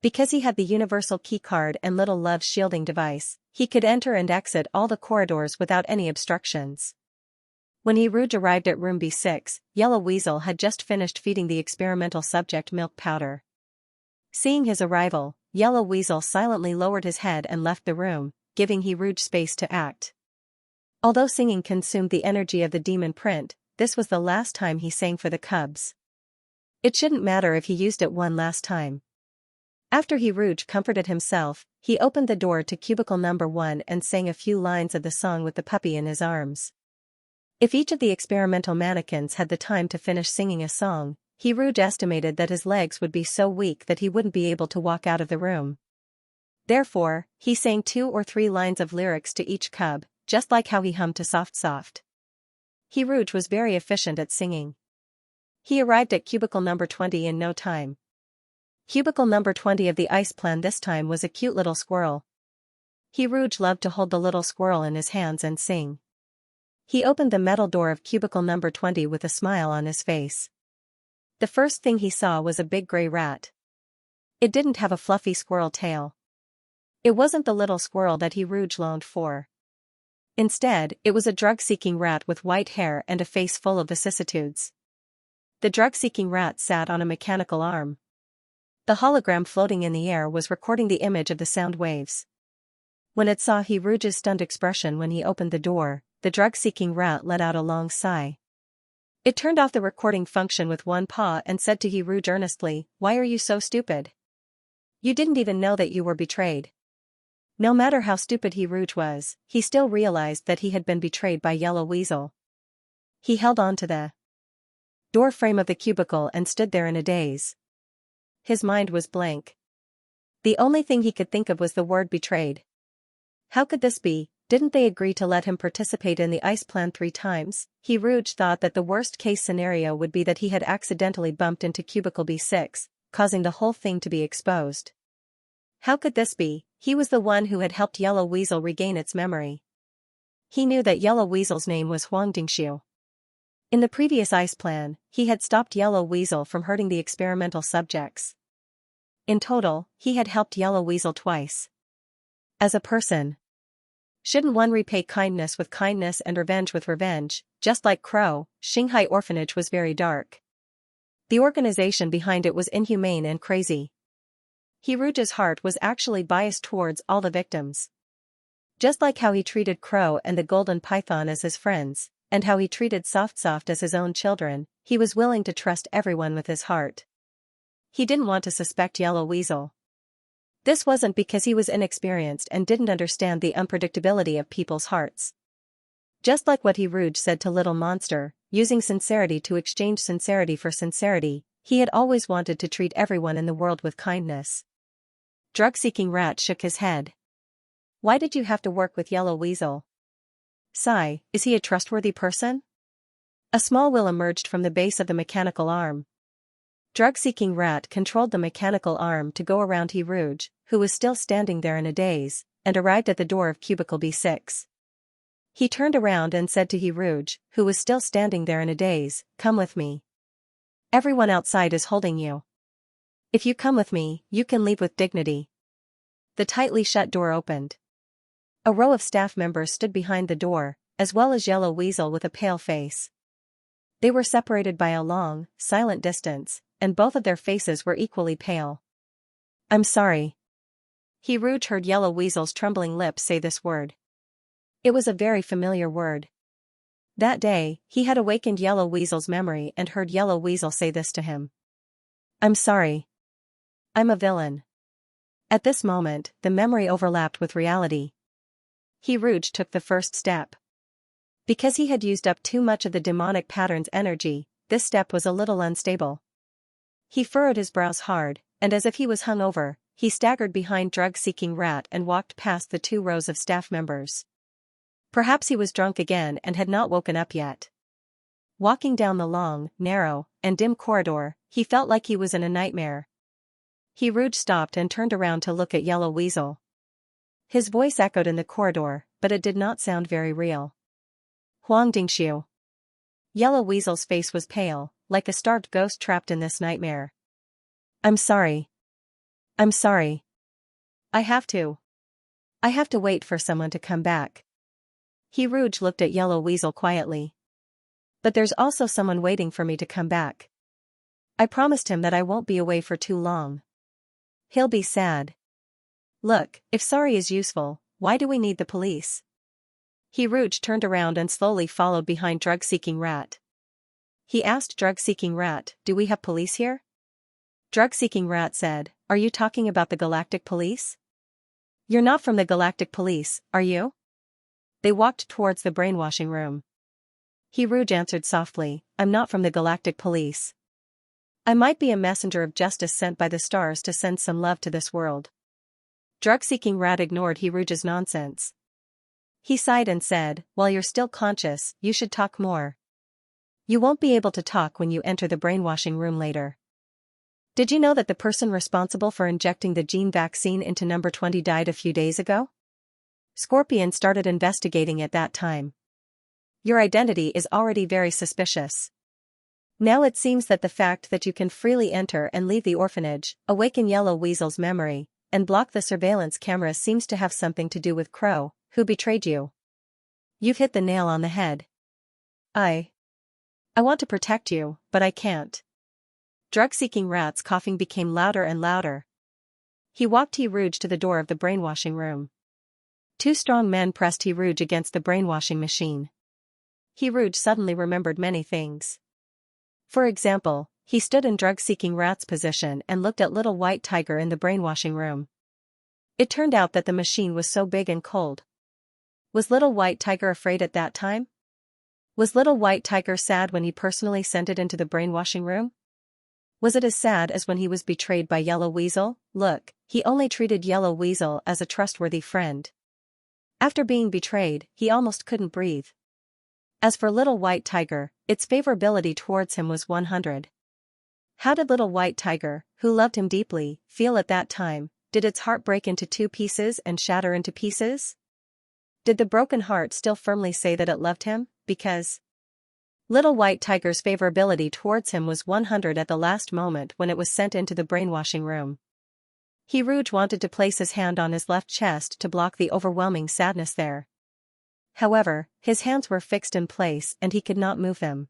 Because he had the universal keycard and little Love's shielding device, he could enter and exit all the corridors without any obstructions. When Rouge arrived at room B6, Yellow Weasel had just finished feeding the experimental subject milk powder. Seeing his arrival, Yellow Weasel silently lowered his head and left the room, giving Rouge space to act. Although singing consumed the energy of the demon print, this was the last time he sang for the cubs. It shouldn't matter if he used it one last time. After Rouge comforted himself, he opened the door to cubicle number 1 and sang a few lines of the song with the puppy in his arms. If each of the experimental mannequins had the time to finish singing a song, Rouge estimated that his legs would be so weak that he wouldn't be able to walk out of the room. Therefore, he sang 2 or 3 lines of lyrics to each cub, just like how he hummed to Soft Soft. Rouge was very efficient at singing. He arrived at cubicle number 20 in no time. Cubicle number 20 of the ICE plan this time was a cute little squirrel. Rouge loved to hold the little squirrel in his hands and sing. He opened the metal door of cubicle number 20 with a smile on his face. The first thing he saw was a big gray rat. It didn't have a fluffy squirrel tail. It wasn't the little squirrel that Rouge longed for. Instead, it was a drug-seeking rat with white hair and a face full of vicissitudes. The drug-seeking rat sat on a mechanical arm. The hologram floating in the air was recording the image of the sound waves. When it saw Rouge's stunned expression when he opened the door, the drug-seeking rat let out a long sigh. It turned off the recording function with one paw and said to Rouge earnestly, "Why are you so stupid? You didn't even know that you were betrayed." No matter how stupid Rouge was, he still realized that he had been betrayed by Yellow Weasel. He held on to the door frame of the cubicle and stood there in a daze. His mind was blank. The only thing he could think of was the word betrayed. How could this be? Didn't they agree to let him participate in the ICE plan 3 times? Rouge thought that the worst-case scenario would be that he had accidentally bumped into cubicle B6, causing the whole thing to be exposed. How could this be? He was the one who had helped Yellow Weasel regain its memory. He knew that Yellow Weasel's name was Xianxia. In the previous ICE plan, he had stopped Yellow Weasel from hurting the experimental subjects. In total, he had helped Yellow Weasel twice. As a person, shouldn't one repay kindness with kindness and revenge with revenge? Just like Crow, Xianxia Orphanage was very dark. The organization behind it was inhumane and crazy. Rouge's heart was actually biased towards all the victims. Just like how he treated Crow and the Golden Python as his friends, and how he treated Soft as his own children, he was willing to trust everyone with his heart. He didn't want to suspect Yellow Weasel. This wasn't because he was inexperienced and didn't understand the unpredictability of people's hearts. Just like what Rouge said to Little Monster, using sincerity to exchange sincerity for sincerity, he had always wanted to treat everyone in the world with kindness. Drug-seeking Rat shook his head. Why did you have to work with Yellow Weasel? Sigh, is he a trustworthy person? A small wheel emerged from the base of the mechanical arm. Drug-seeking Rat controlled the mechanical arm to go around Rouge, who was still standing there in a daze, and arrived at the door of cubicle B6. He turned around and said to Rouge, who was still standing there in a daze, "Come with me. Everyone outside is holding you. If you come with me, you can leave with dignity." The tightly shut door opened. A row of staff members stood behind the door, as well as Yellow Weasel with a pale face. They were separated by a long, silent distance, and both of their faces were equally pale. "I'm sorry." Rouge heard Yellow Weasel's trembling lips say this word. It was a very familiar word. That day, he had awakened Yellow Weasel's memory and heard Yellow Weasel say this to him. "I'm sorry. I'm a villain." At this moment, the memory overlapped with reality. Rouge took the first step. Because he had used up too much of the demonic pattern's energy, this step was a little unstable. He furrowed his brows hard, and as if he was hung over, he staggered behind Drug-seeking Rat and walked past the 2 rows of staff members. Perhaps he was drunk again and had not woken up yet. Walking down the long, narrow, and dim corridor, he felt like he was in a nightmare. Rouge stopped and turned around to look at Yellow Weasel. His voice echoed in the corridor, but it did not sound very real. "Huang Dingxiu." Yellow Weasel's face was pale, like a starved ghost trapped in this nightmare. "I'm sorry. I'm sorry. I have to wait for someone to come back." Rouge looked at Yellow Weasel quietly. "But there's also someone waiting for me to come back. I promised him that I won't be away for too long. He'll be sad. Look, if sorry is useful, why do we need the police?" Rouge turned around and slowly followed behind Drug-seeking Rat. He asked Drug-seeking Rat, "Do we have police here?" Drug-seeking Rat said, "Are you talking about the Galactic Police? You're not from the Galactic Police, are you?" They walked towards the brainwashing room. Rouge answered softly, "I'm not from the Galactic Police. I might be a messenger of justice sent by the stars to send some love to this world." Drug-seeking Rat ignored Rouge's nonsense. He sighed and said, "While you're still conscious, you should talk more. You won't be able to talk when you enter the brainwashing room later. Did you know that the person responsible for injecting the gene vaccine into number 20 died a few days ago? Scorpion started investigating at that time. Your identity is already very suspicious. Now it seems that the fact that you can freely enter and leave the orphanage, awaken Yellow Weasel's memory, and block the surveillance cameras seems to have something to do with Crow, who betrayed you. You've hit the nail on the head. I want to protect you, but I can't." Drug-seeking Rat's coughing became louder and louder. He walked Rouge to the door of the brainwashing room. 2 strong men pressed Rouge against the brainwashing machine. Rouge suddenly remembered many things. For example, he stood in Drug-seeking Rat's position and looked at Little White Tiger in the brainwashing room. It turned out that the machine was so big and cold. Was Little White Tiger afraid at that time? Was Little White Tiger sad when he personally sent it into the brainwashing room? Was it as sad as when he was betrayed by Yellow Weasel? Look, he only treated Yellow Weasel as a trustworthy friend. After being betrayed, he almost couldn't breathe. As for Little White Tiger, its favorability towards him was 100. How did Little White Tiger, who loved him deeply, feel at that time? Did its heart break into 2 pieces and shatter into pieces? Did the broken heart still firmly say that it loved him? Because Little White Tiger's favorability towards him was 100 at the last moment when it was sent into the brainwashing room. Rouge wanted to place his hand on his left chest to block the overwhelming sadness there. However, his hands were fixed in place and he could not move them.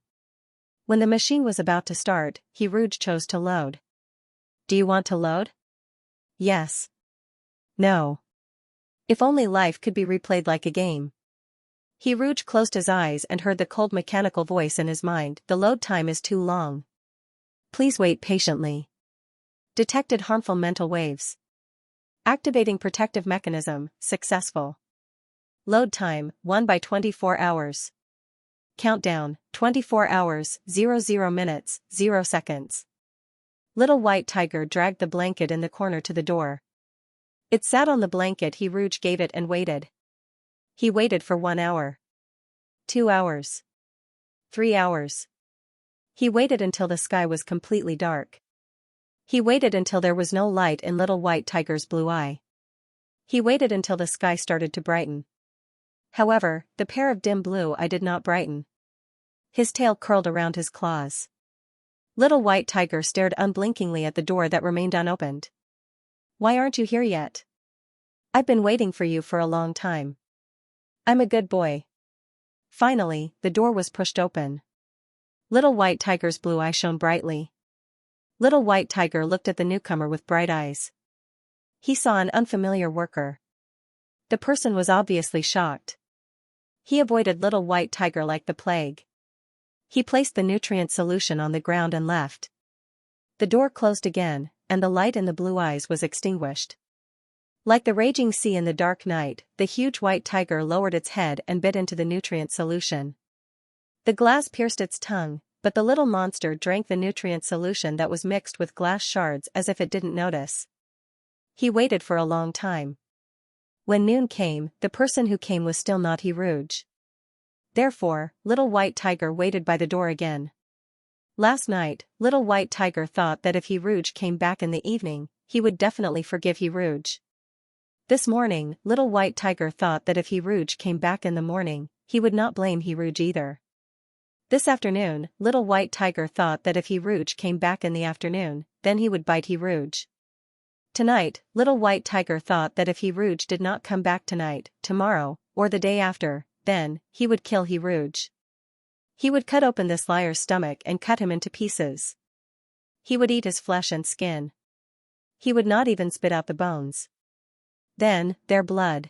When the machine was about to start, Rouge chose to load. "Do you want to load?" Yes. No. If only life could be replayed like a game. Rouge closed his eyes and heard the cold mechanical voice in his mind. The load time is too long. Please wait patiently. Detected harmful mental waves. Activating protective mechanism, successful. Load time, 1 by 24 hours. Countdown, 24 hours, 00 minutes, 0 seconds. Little white tiger dragged the blanket in the corner to the door. It sat on the blanket. Rouge gave it and waited. He waited for 1 hour. 2 hours. 3 hours. He waited until the sky was completely dark. He waited until there was no light in little white tiger's blue eye. He waited until the sky started to brighten. However, the pair of dim blue eye did not brighten. His tail curled around his claws. Little white tiger stared unblinkingly at the door that remained unopened. Why aren't you here yet? I've been waiting for you for a long time. I'm a good boy. Finally, the door was pushed open. Little white tiger's blue eye shone brightly. Little white tiger looked at the newcomer with bright eyes. He saw an unfamiliar worker. The person was obviously shocked. He avoided little white tiger like the plague. He placed the nutrient solution on the ground and left. The door closed again, and the light in the blue eyes was extinguished. Like the raging sea in the dark night, the huge white tiger lowered its head and bit into the nutrient solution. The glass pierced its tongue, but the little monster drank the nutrient solution that was mixed with glass shards as if it didn't notice. He waited for a long time. When noon came, the person who came was still not Rouge. Therefore, little white tiger waited by the door again. Last night, little white tiger thought that if Rouge came back in the evening, he would definitely forgive Rouge. This morning, little white tiger thought that if Rouge came back in the morning, he would not blame Rouge either. This afternoon, little white tiger thought that if Rouge came back in the afternoon, then he would bite Rouge. Tonight, little white tiger thought that if Rouge did not come back tonight, tomorrow, or the day after, then, he would kill Rouge. He would cut open this liar's stomach and cut him into pieces. He would eat his flesh and skin. He would not even spit out the bones. Then, their blood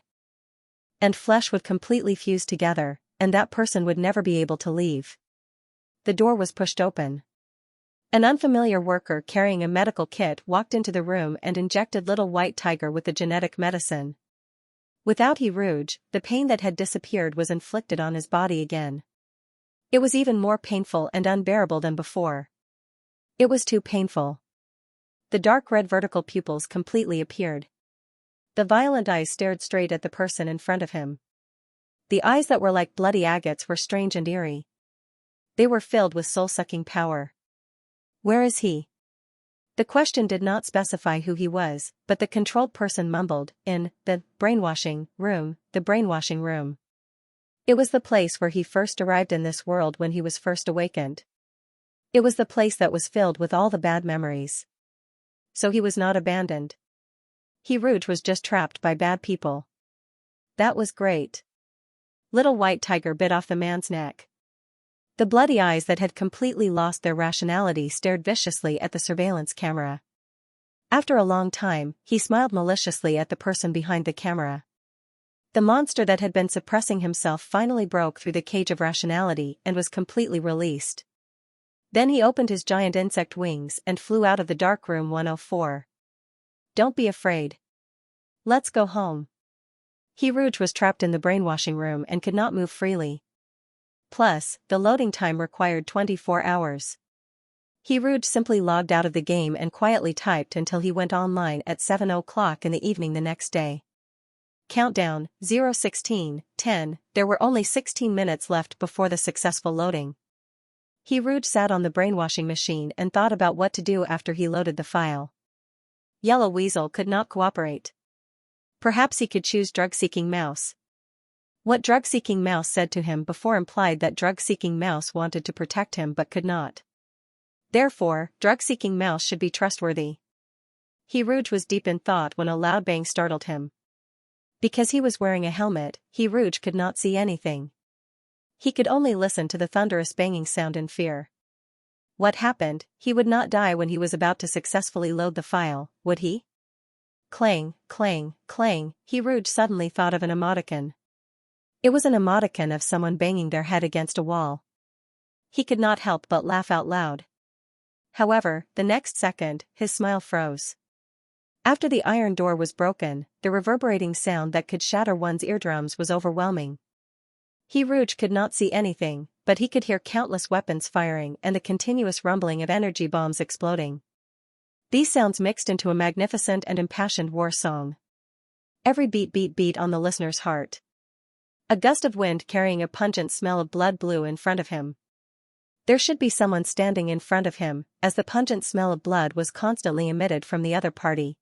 and flesh would completely fuse together, and that person would never be able to leave. The door was pushed open. An unfamiliar worker carrying a medical kit walked into the room and injected little white tiger with the genetic medicine. Without Rouge, the pain that had disappeared was inflicted on his body again. It was even more painful and unbearable than before. It was too painful. The dark red vertical pupils completely appeared. The violent eyes stared straight at the person in front of him. The eyes that were like bloody agates were strange and eerie. They were filled with soul-sucking power. Where is he? The question did not specify who he was, but the controlled person mumbled, in the brainwashing room, the brainwashing room. It was the place where he first arrived in this world when he was first awakened. It was the place that was filled with all the bad memories. So he was not abandoned. Rouge was just trapped by bad people. That was great. Little white tiger bit off the man's neck. The bloody eyes that had completely lost their rationality stared viciously at the surveillance camera. After a long time, he smiled maliciously at the person behind the camera. The monster that had been suppressing himself finally broke through the cage of rationality and was completely released. Then he opened his giant insect wings and flew out of the dark room 104. Don't be afraid. Let's go home. Rouge was trapped in the brainwashing room and could not move freely. Plus, the loading time required 24 hours. Rouge simply logged out of the game and quietly typed until he went online at 7 o'clock in the evening the next day. Countdown, 0:16:10, there were only 16 minutes left before the successful loading. Rouge sat on the brainwashing machine and thought about what to do after he loaded the file. Yellow Weasel could not cooperate. Perhaps he could choose Drug-Seeking Mouse. What Drug-Seeking Mouse said to him before implied that Drug-Seeking Mouse wanted to protect him but could not. Therefore, Drug-Seeking Mouse should be trustworthy. Rouge was deep in thought when a loud bang startled him. Because he was wearing a helmet, Rouge could not see anything. He could only listen to the thunderous banging sound in fear. What happened? He would not die when he was about to successfully load the file, would he? clang, clang, clang, Rouge suddenly thought of an emoticon. It was an emoticon of someone banging their head against a wall. He could not help but laugh out loud. However, the next second, his smile froze. After the iron door was broken, the reverberating sound that could shatter one's eardrums was overwhelming. Rouge could not see anything, but he could hear countless weapons firing and the continuous rumbling of energy bombs exploding. These sounds mixed into a magnificent and impassioned war song. Every beat on the listener's heart. A gust of wind carrying a pungent smell of blood blew in front of him. There should be someone standing in front of him, as the pungent smell of blood was constantly emitted from the other party.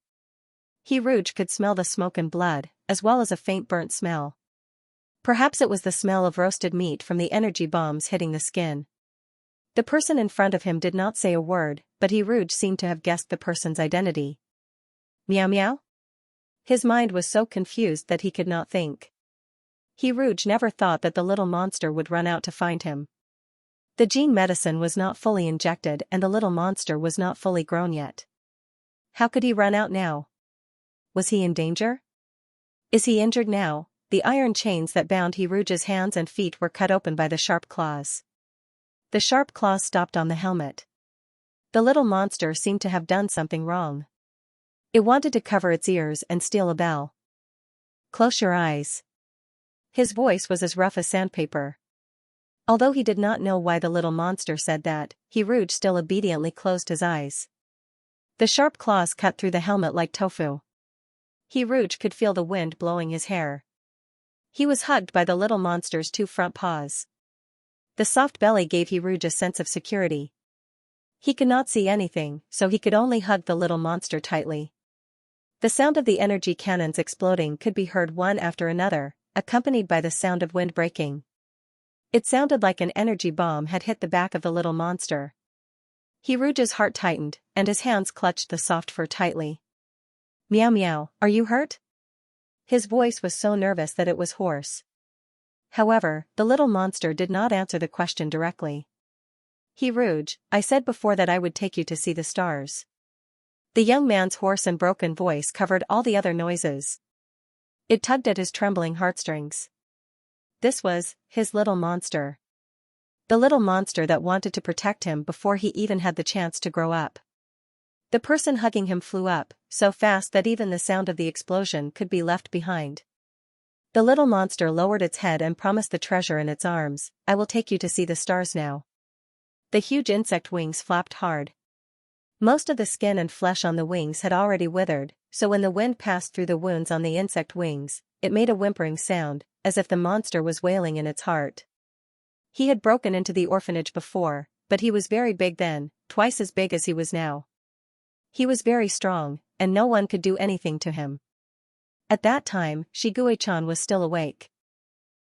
Rouge could smell the smoke and blood, as well as a faint burnt smell. Perhaps it was the smell of roasted meat from the energy bombs hitting the skin. The person in front of him did not say a word, but Rouge seemed to have guessed the person's identity. Meow meow? His mind was so confused that he could not think. Rouge never thought that the little monster would run out to find him. The gene medicine was not fully injected and the little monster was not fully grown yet. How could he run out now? Was he in danger? Is he injured now? The iron chains that bound Rouge's hands and feet were cut open by the sharp claws. The sharp claws stopped on the helmet. The little monster seemed to have done something wrong. It wanted to cover its ears and steal a bell. Close your eyes. His voice was as rough as sandpaper. Although he did not know why the little monster said that, Rouge still obediently closed his eyes. The sharp claws cut through the helmet like tofu. Rouge could feel the wind blowing his hair. He was hugged by the little monster's two front paws. The soft belly gave Rouge a sense of security. He could not see anything, so he could only hug the little monster tightly. The sound of the energy cannons exploding could be heard one after another, accompanied by the sound of wind breaking. It sounded like an energy bomb had hit the back of the little monster. Rouge's heart tightened, and his hands clutched the soft fur tightly. Meow meow, are you hurt? His voice was so nervous that it was hoarse. However, the little monster did not answer the question directly. Rouge, I said before that I would take you to see the stars. The young man's hoarse and broken voice covered all the other noises. It tugged at his trembling heartstrings. This was his little monster. The little monster that wanted to protect him before he even had the chance to grow up. The person hugging him flew up, so fast that even the sound of the explosion could be left behind. The little monster lowered its head and promised the treasure in its arms, I will take you to see the stars now. The huge insect wings flapped hard. Most of the skin and flesh on the wings had already withered, so when the wind passed through the wounds on the insect wings, it made a whimpering sound, as if the monster was wailing in its heart. He had broken into the orphanage before, but he was very big then, twice as big as he was now. He was very strong, and no one could do anything to him. At that time, Shigue-chan was still awake.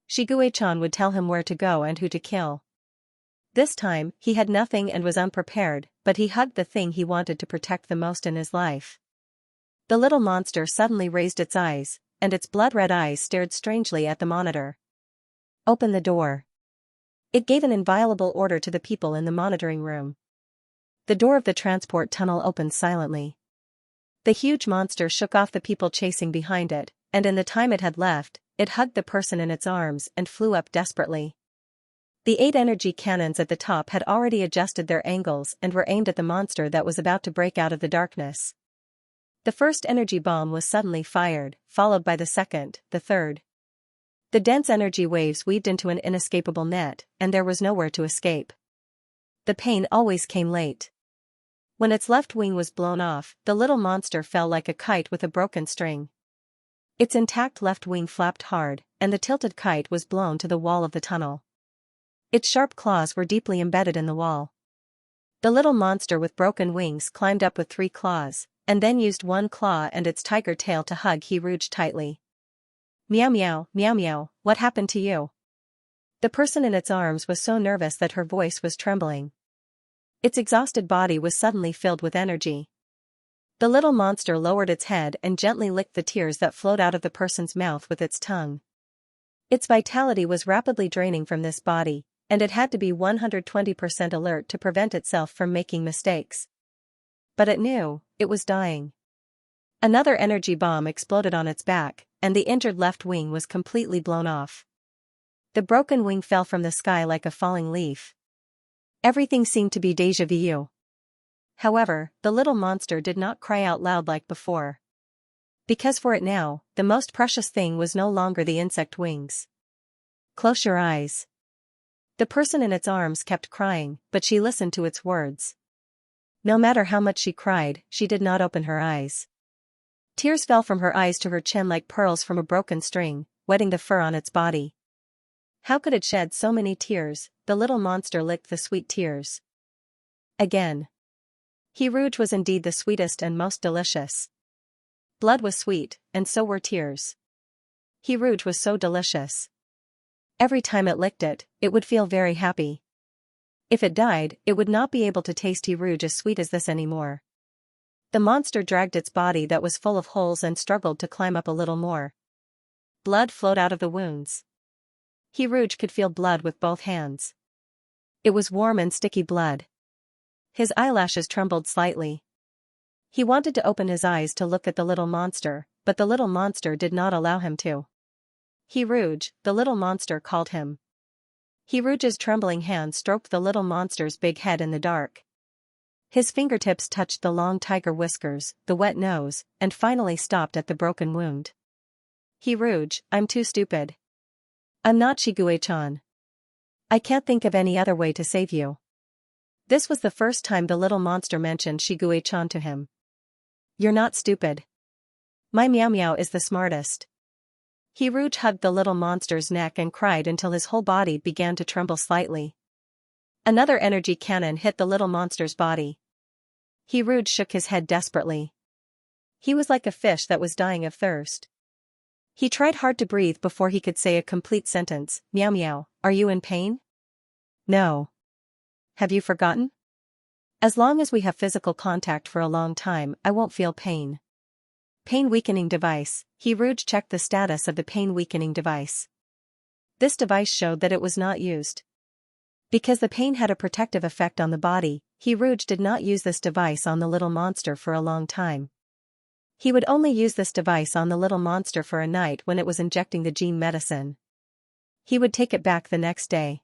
Shigue-chan would tell him where to go and who to kill. This time, he had nothing and was unprepared, but he hugged the thing he wanted to protect the most in his life. The little monster suddenly raised its eyes, and its blood-red eyes stared strangely at the monitor. Open the door. It gave an inviolable order to the people in the monitoring room. The door of the transport tunnel opened silently. The huge monster shook off the people chasing behind it, and in the time it had left, it hugged the person in its arms and flew up desperately. The 8 energy cannons at the top had already adjusted their angles and were aimed at the monster that was about to break out of the darkness. The first energy bomb was suddenly fired, followed by the second, the third. The dense energy waves weaved into an inescapable net, and there was nowhere to escape. The pain always came late. When its left wing was blown off, the little monster fell like a kite with a broken string. Its intact left wing flapped hard, and the tilted kite was blown to the wall of the tunnel. Its sharp claws were deeply embedded in the wall. The little monster with broken wings climbed up with 3 claws, and then used 1 claw and its tiger tail to hug Rouge tightly. Meow meow, meow meow, what happened to you? The person in its arms was so nervous that her voice was trembling. Its exhausted body was suddenly filled with energy. The little monster lowered its head and gently licked the tears that flowed out of the person's mouth with its tongue. Its vitality was rapidly draining from this body, and it had to be 120% alert to prevent itself from making mistakes. But it knew, it was dying. Another energy bomb exploded on its back, and the injured left wing was completely blown off. The broken wing fell from the sky like a falling leaf. Everything seemed to be déjà vu. However, the little monster did not cry out loud like before. Because for it now, the most precious thing was no longer the insect wings. Close your eyes. The person in its arms kept crying, but she listened to its words. No matter how much she cried, she did not open her eyes. Tears fell from her eyes to her chin like pearls from a broken string, wetting the fur on its body. How could it shed so many tears? The little monster licked the sweet tears. Again. Rouge was indeed the sweetest and most delicious. Blood was sweet, and so were tears. Rouge was so delicious. Every time it licked it, it would feel very happy. If it died, it would not be able to taste Rouge as sweet as this anymore. The monster dragged its body that was full of holes and struggled to climb up a little more. Blood flowed out of the wounds. Rouge could feel blood with both hands. It was warm and sticky blood. His eyelashes trembled slightly. He wanted to open his eyes to look at the little monster, but the little monster did not allow him to. Rouge, the little monster called him. Rouge's trembling hand stroked the little monster's big head in the dark. His fingertips touched the long tiger whiskers, the wet nose, and finally stopped at the broken wound. Rouge, I'm too stupid. I'm not Xianxia. I can't think of any other way to save you. This was the first time the little monster mentioned Xianxia to him. You're not stupid. My Meow Meow is the smartest. Rouge hugged the little monster's neck and cried until his whole body began to tremble slightly. Another energy cannon hit the little monster's body. Rouge shook his head desperately. He was like a fish that was dying of thirst. He tried hard to breathe before he could say a complete sentence. Meow Meow, are you in pain? No. Have you forgotten? As long as we have physical contact for a long time, I won't feel pain. Pain weakening device. Rouge checked the status of the pain weakening device. This device showed that it was not used. Because the pain had a protective effect on the body, Rouge did not use this device on the little monster for a long time. He would only use this device on the little monster for a night when it was injecting the gene medicine. He would take it back the next day.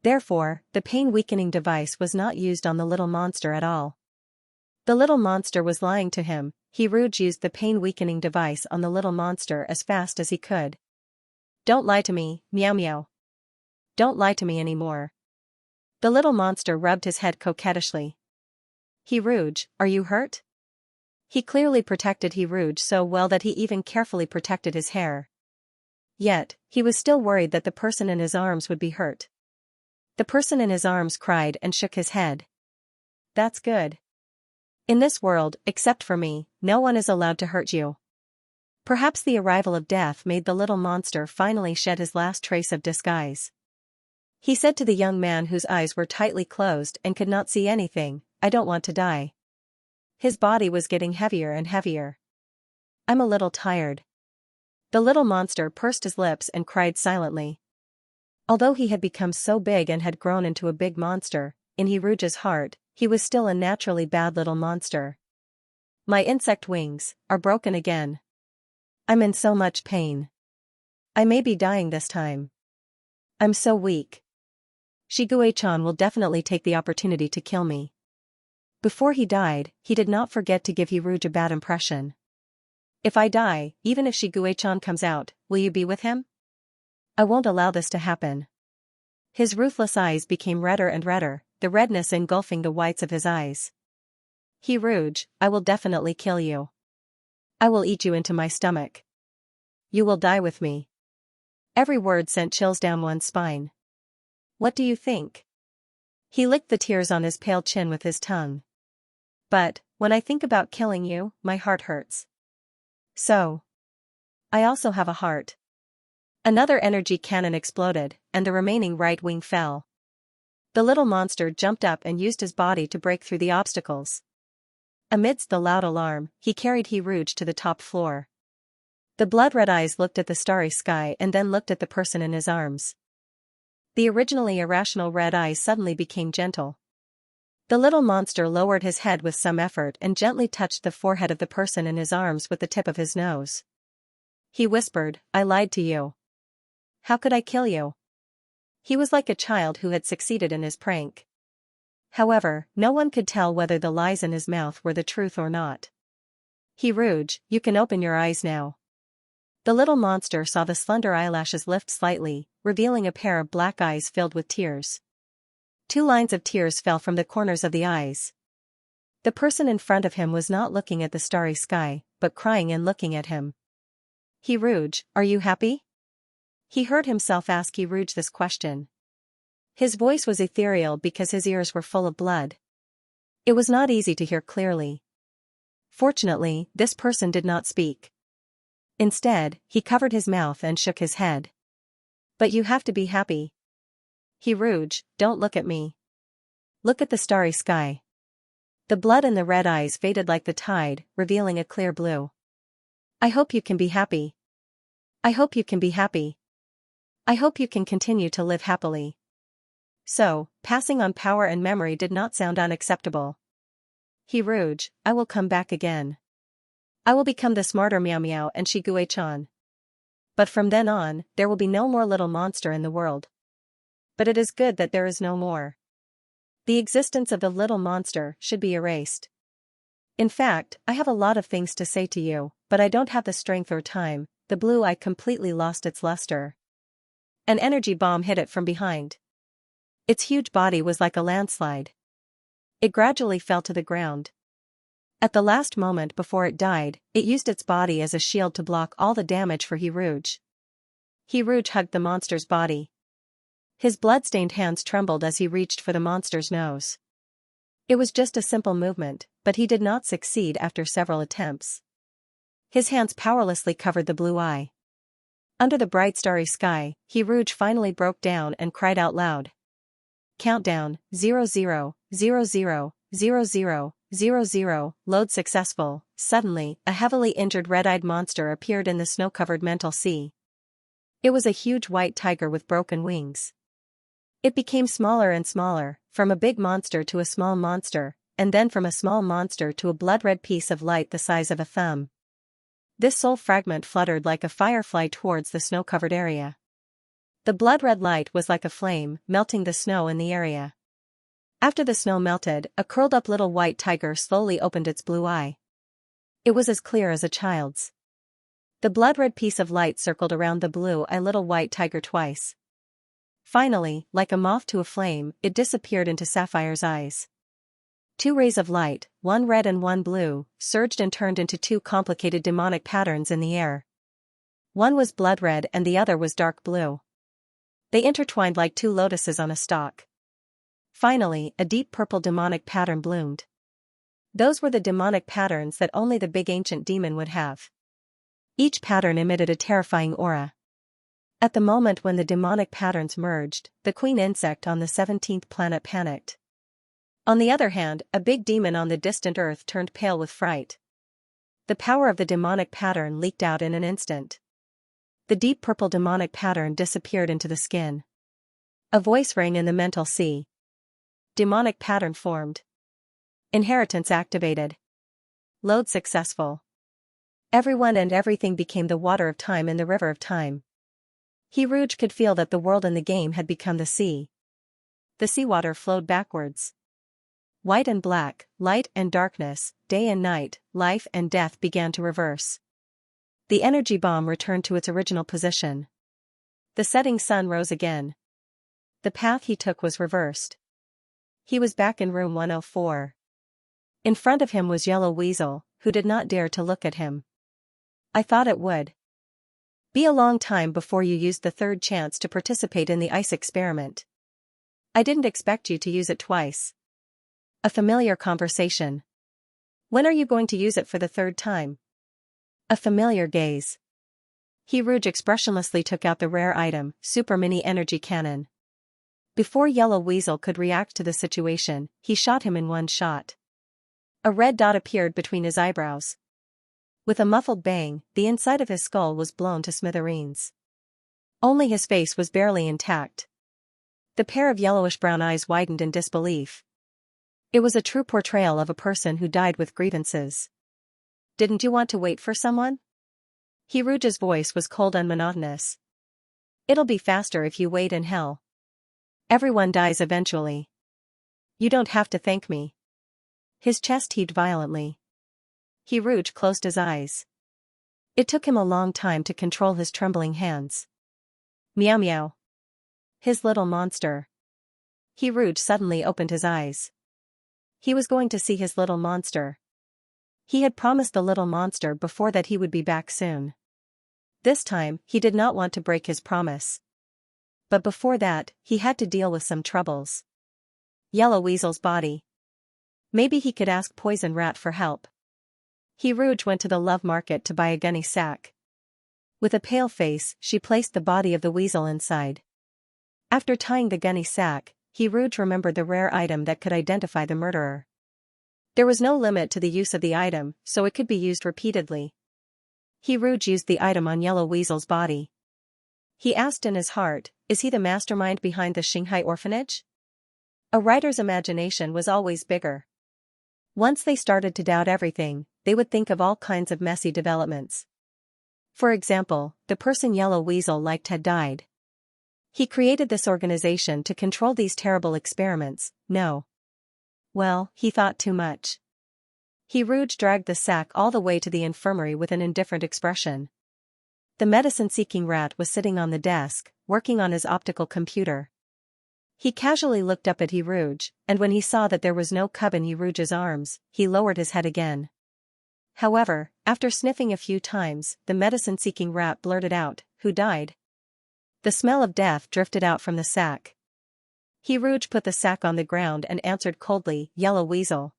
Therefore, the pain-weakening device was not used on the little monster at all. The little monster was lying to him. Rouge used the pain-weakening device on the little monster as fast as he could. Don't lie to me, Meow Meow. Don't lie to me anymore. The little monster rubbed his head coquettishly. Rouge, are you hurt? He clearly protected Rouge so well that he even carefully protected his hair. Yet, he was still worried that the person in his arms would be hurt. The person in his arms cried and shook his head. That's good. In this world, except for me, no one is allowed to hurt you. Perhaps the arrival of death made the little monster finally shed his last trace of disguise. He said to the young man whose eyes were tightly closed and could not see anything, I don't want to die. His body was getting heavier and heavier. I'm a little tired. The little monster pursed his lips and cried silently. Although he had become so big and had grown into a big monster, in Rouge's heart, he was still a naturally bad little monster. My insect wings are broken again. I'm in so much pain. I may be dying this time. I'm so weak. Xianxia will definitely take the opportunity to kill me. Before he died, he did not forget to give Rouge a bad impression. If I die, even if Xianxia comes out, will you be with him? I won't allow this to happen. His ruthless eyes became redder and redder, the redness engulfing the whites of his eyes. Rouge, I will definitely kill you. I will eat you into my stomach. You will die with me. Every word sent chills down one's spine. What do you think? He licked the tears on his pale chin with his tongue. But, when I think about killing you, my heart hurts. So. I also have a heart. Another energy cannon exploded, and the remaining right wing fell. The little monster jumped up and used his body to break through the obstacles. Amidst the loud alarm, he carried Rouge to the top floor. The blood-red eyes looked at the starry sky and then looked at the person in his arms. The originally irrational red eyes suddenly became gentle. The little monster lowered his head with some effort and gently touched the forehead of the person in his arms with the tip of his nose. He whispered, "I lied to you. How could I kill you?" He was like a child who had succeeded in his prank. However, no one could tell whether the lies in his mouth were the truth or not. "He Rouge, you can open your eyes now." The little monster saw the slender eyelashes lift slightly, revealing a pair of black eyes filled with tears. 2 lines of tears fell from the corners of the eyes. The person in front of him was not looking at the starry sky, but crying and looking at him. "He Rouge, are you happy?" He heard himself ask He Rouge this question. His voice was ethereal because his ears were full of blood. It was not easy to hear clearly. Fortunately, this person did not speak. Instead, he covered his mouth and shook his head. "But you have to be happy. He Rouge, don't look at me. Look at the starry sky." The blood in the red eyes faded like the tide, revealing a clear blue. "I hope you can be happy. I hope you can be happy. I hope you can continue to live happily." So, passing on power and memory did not sound unacceptable. "He Rouge, I will come back again. I will become the smarter Meow Meow and Shiguei-chan. But from then on, there will be no more little monster in the world. But it is good that there is no more. The existence of the little monster should be erased. In fact, I have a lot of things to say to you, but I don't have the strength or time." The blue eye completely lost its luster. An energy bomb hit it from behind. Its huge body was like a landslide. It gradually fell to the ground. At the last moment before it died, it used its body as a shield to block all the damage for He Rouge. He Rouge hugged the monster's body. His blood-stained hands trembled as he reached for the monster's nose. It was just a simple movement, but he did not succeed after several attempts. His hands powerlessly covered the blue eye. Under the bright starry sky, He Rouge finally broke down and cried out loud. Countdown, 00000000, load successful. Suddenly, a heavily injured red-eyed monster appeared in the snow-covered mental sea. It was a huge white tiger with broken wings. It became smaller and smaller, from a big monster to a small monster, and then from a small monster to a blood-red piece of light the size of a thumb. This soul fragment fluttered like a firefly towards the snow-covered area. The blood-red light was like a flame, melting the snow in the area. After the snow melted, a curled-up little white tiger slowly opened its blue eye. It was as clear as a child's. The blood-red piece of light circled around the blue-eyed little white tiger twice. Finally, like a moth to a flame, it disappeared into Sapphire's eyes. 2 rays of light, one red and one blue, surged and turned into 2 complicated demonic patterns in the air. One was blood red and the other was dark blue. They intertwined like 2 lotuses on a stalk. Finally, a deep purple demonic pattern bloomed. Those were the demonic patterns that only the big ancient demon would have. Each pattern emitted a terrifying aura. At the moment when the demonic patterns merged, the queen insect on the 17th planet panicked. On the other hand, a big demon on the distant Earth turned pale with fright. The power of the demonic pattern leaked out in an instant. The deep purple demonic pattern disappeared into the skin. A voice rang in the mental sea. Demonic pattern formed. Inheritance activated. Load successful. Everyone and everything became the water of time in the river of time. He Rouge could feel that the world in the game had become the sea. The seawater flowed backwards. White and black, light and darkness, day and night, life and death began to reverse. The energy bomb returned to its original position. The setting sun rose again. The path he took was reversed. He was back in room 104. In front of him was Yellow Weasel, who did not dare to look at him. "I thought it would be a long time before you used the 3rd chance to participate in the ice experiment. I didn't expect you to use it twice." A familiar conversation. "When are you going to use it for the 3rd time?" A familiar gaze. He Rouge expressionlessly took out the rare item, Super Mini Energy Cannon. Before Yellow Weasel could react to the situation, he shot him in one shot. A red dot appeared between his eyebrows. With a muffled bang, the inside of his skull was blown to smithereens. Only his face was barely intact. The pair of yellowish-brown eyes widened in disbelief. It was a true portrayal of a person who died with grievances. Didn't you want to wait for someone? Rouge's voice was cold and monotonous. It'll be faster if you wait in hell. Everyone dies eventually. You don't have to thank me. His chest heaved violently. Rouge closed his eyes. It took him a long time to control his trembling hands. Meow meow. His little monster. Rouge suddenly opened his eyes. He was going to see his little monster. He had promised the little monster before that he would be back soon. This time, he did not want to break his promise. But before that, he had to deal with some troubles. Yellow Weasel's body. Maybe he could ask Poison Rat for help. Rouge went to the Love Market to buy a gunny sack. With a pale face, she placed the body of the weasel inside. After tying the gunny sack, Rouge remembered the rare item that could identify the murderer. There was no limit to the use of the item, so it could be used repeatedly. Rouge used the item on Yellow Weasel's body. He asked in his heart, is he the mastermind behind the Xianxia orphanage? A writer's imagination was always bigger. Once they started to doubt everything, they would think of all kinds of messy developments. For example, the person Yellow Weasel liked had died. He created this organization to control these terrible experiments. No. Well, he thought too much. Rouge dragged the sack all the way to the infirmary with an indifferent expression. The medicine-seeking rat was sitting on the desk, working on his optical computer. He casually looked up at Rouge, and when he saw that there was no cub in Rouge's arms, he lowered his head again. However, after sniffing a few times, the medicine-seeking rat blurted out, "Who died?" The smell of death drifted out from the sack. Rouge put the sack on the ground and answered coldly, "Yellow Weasel."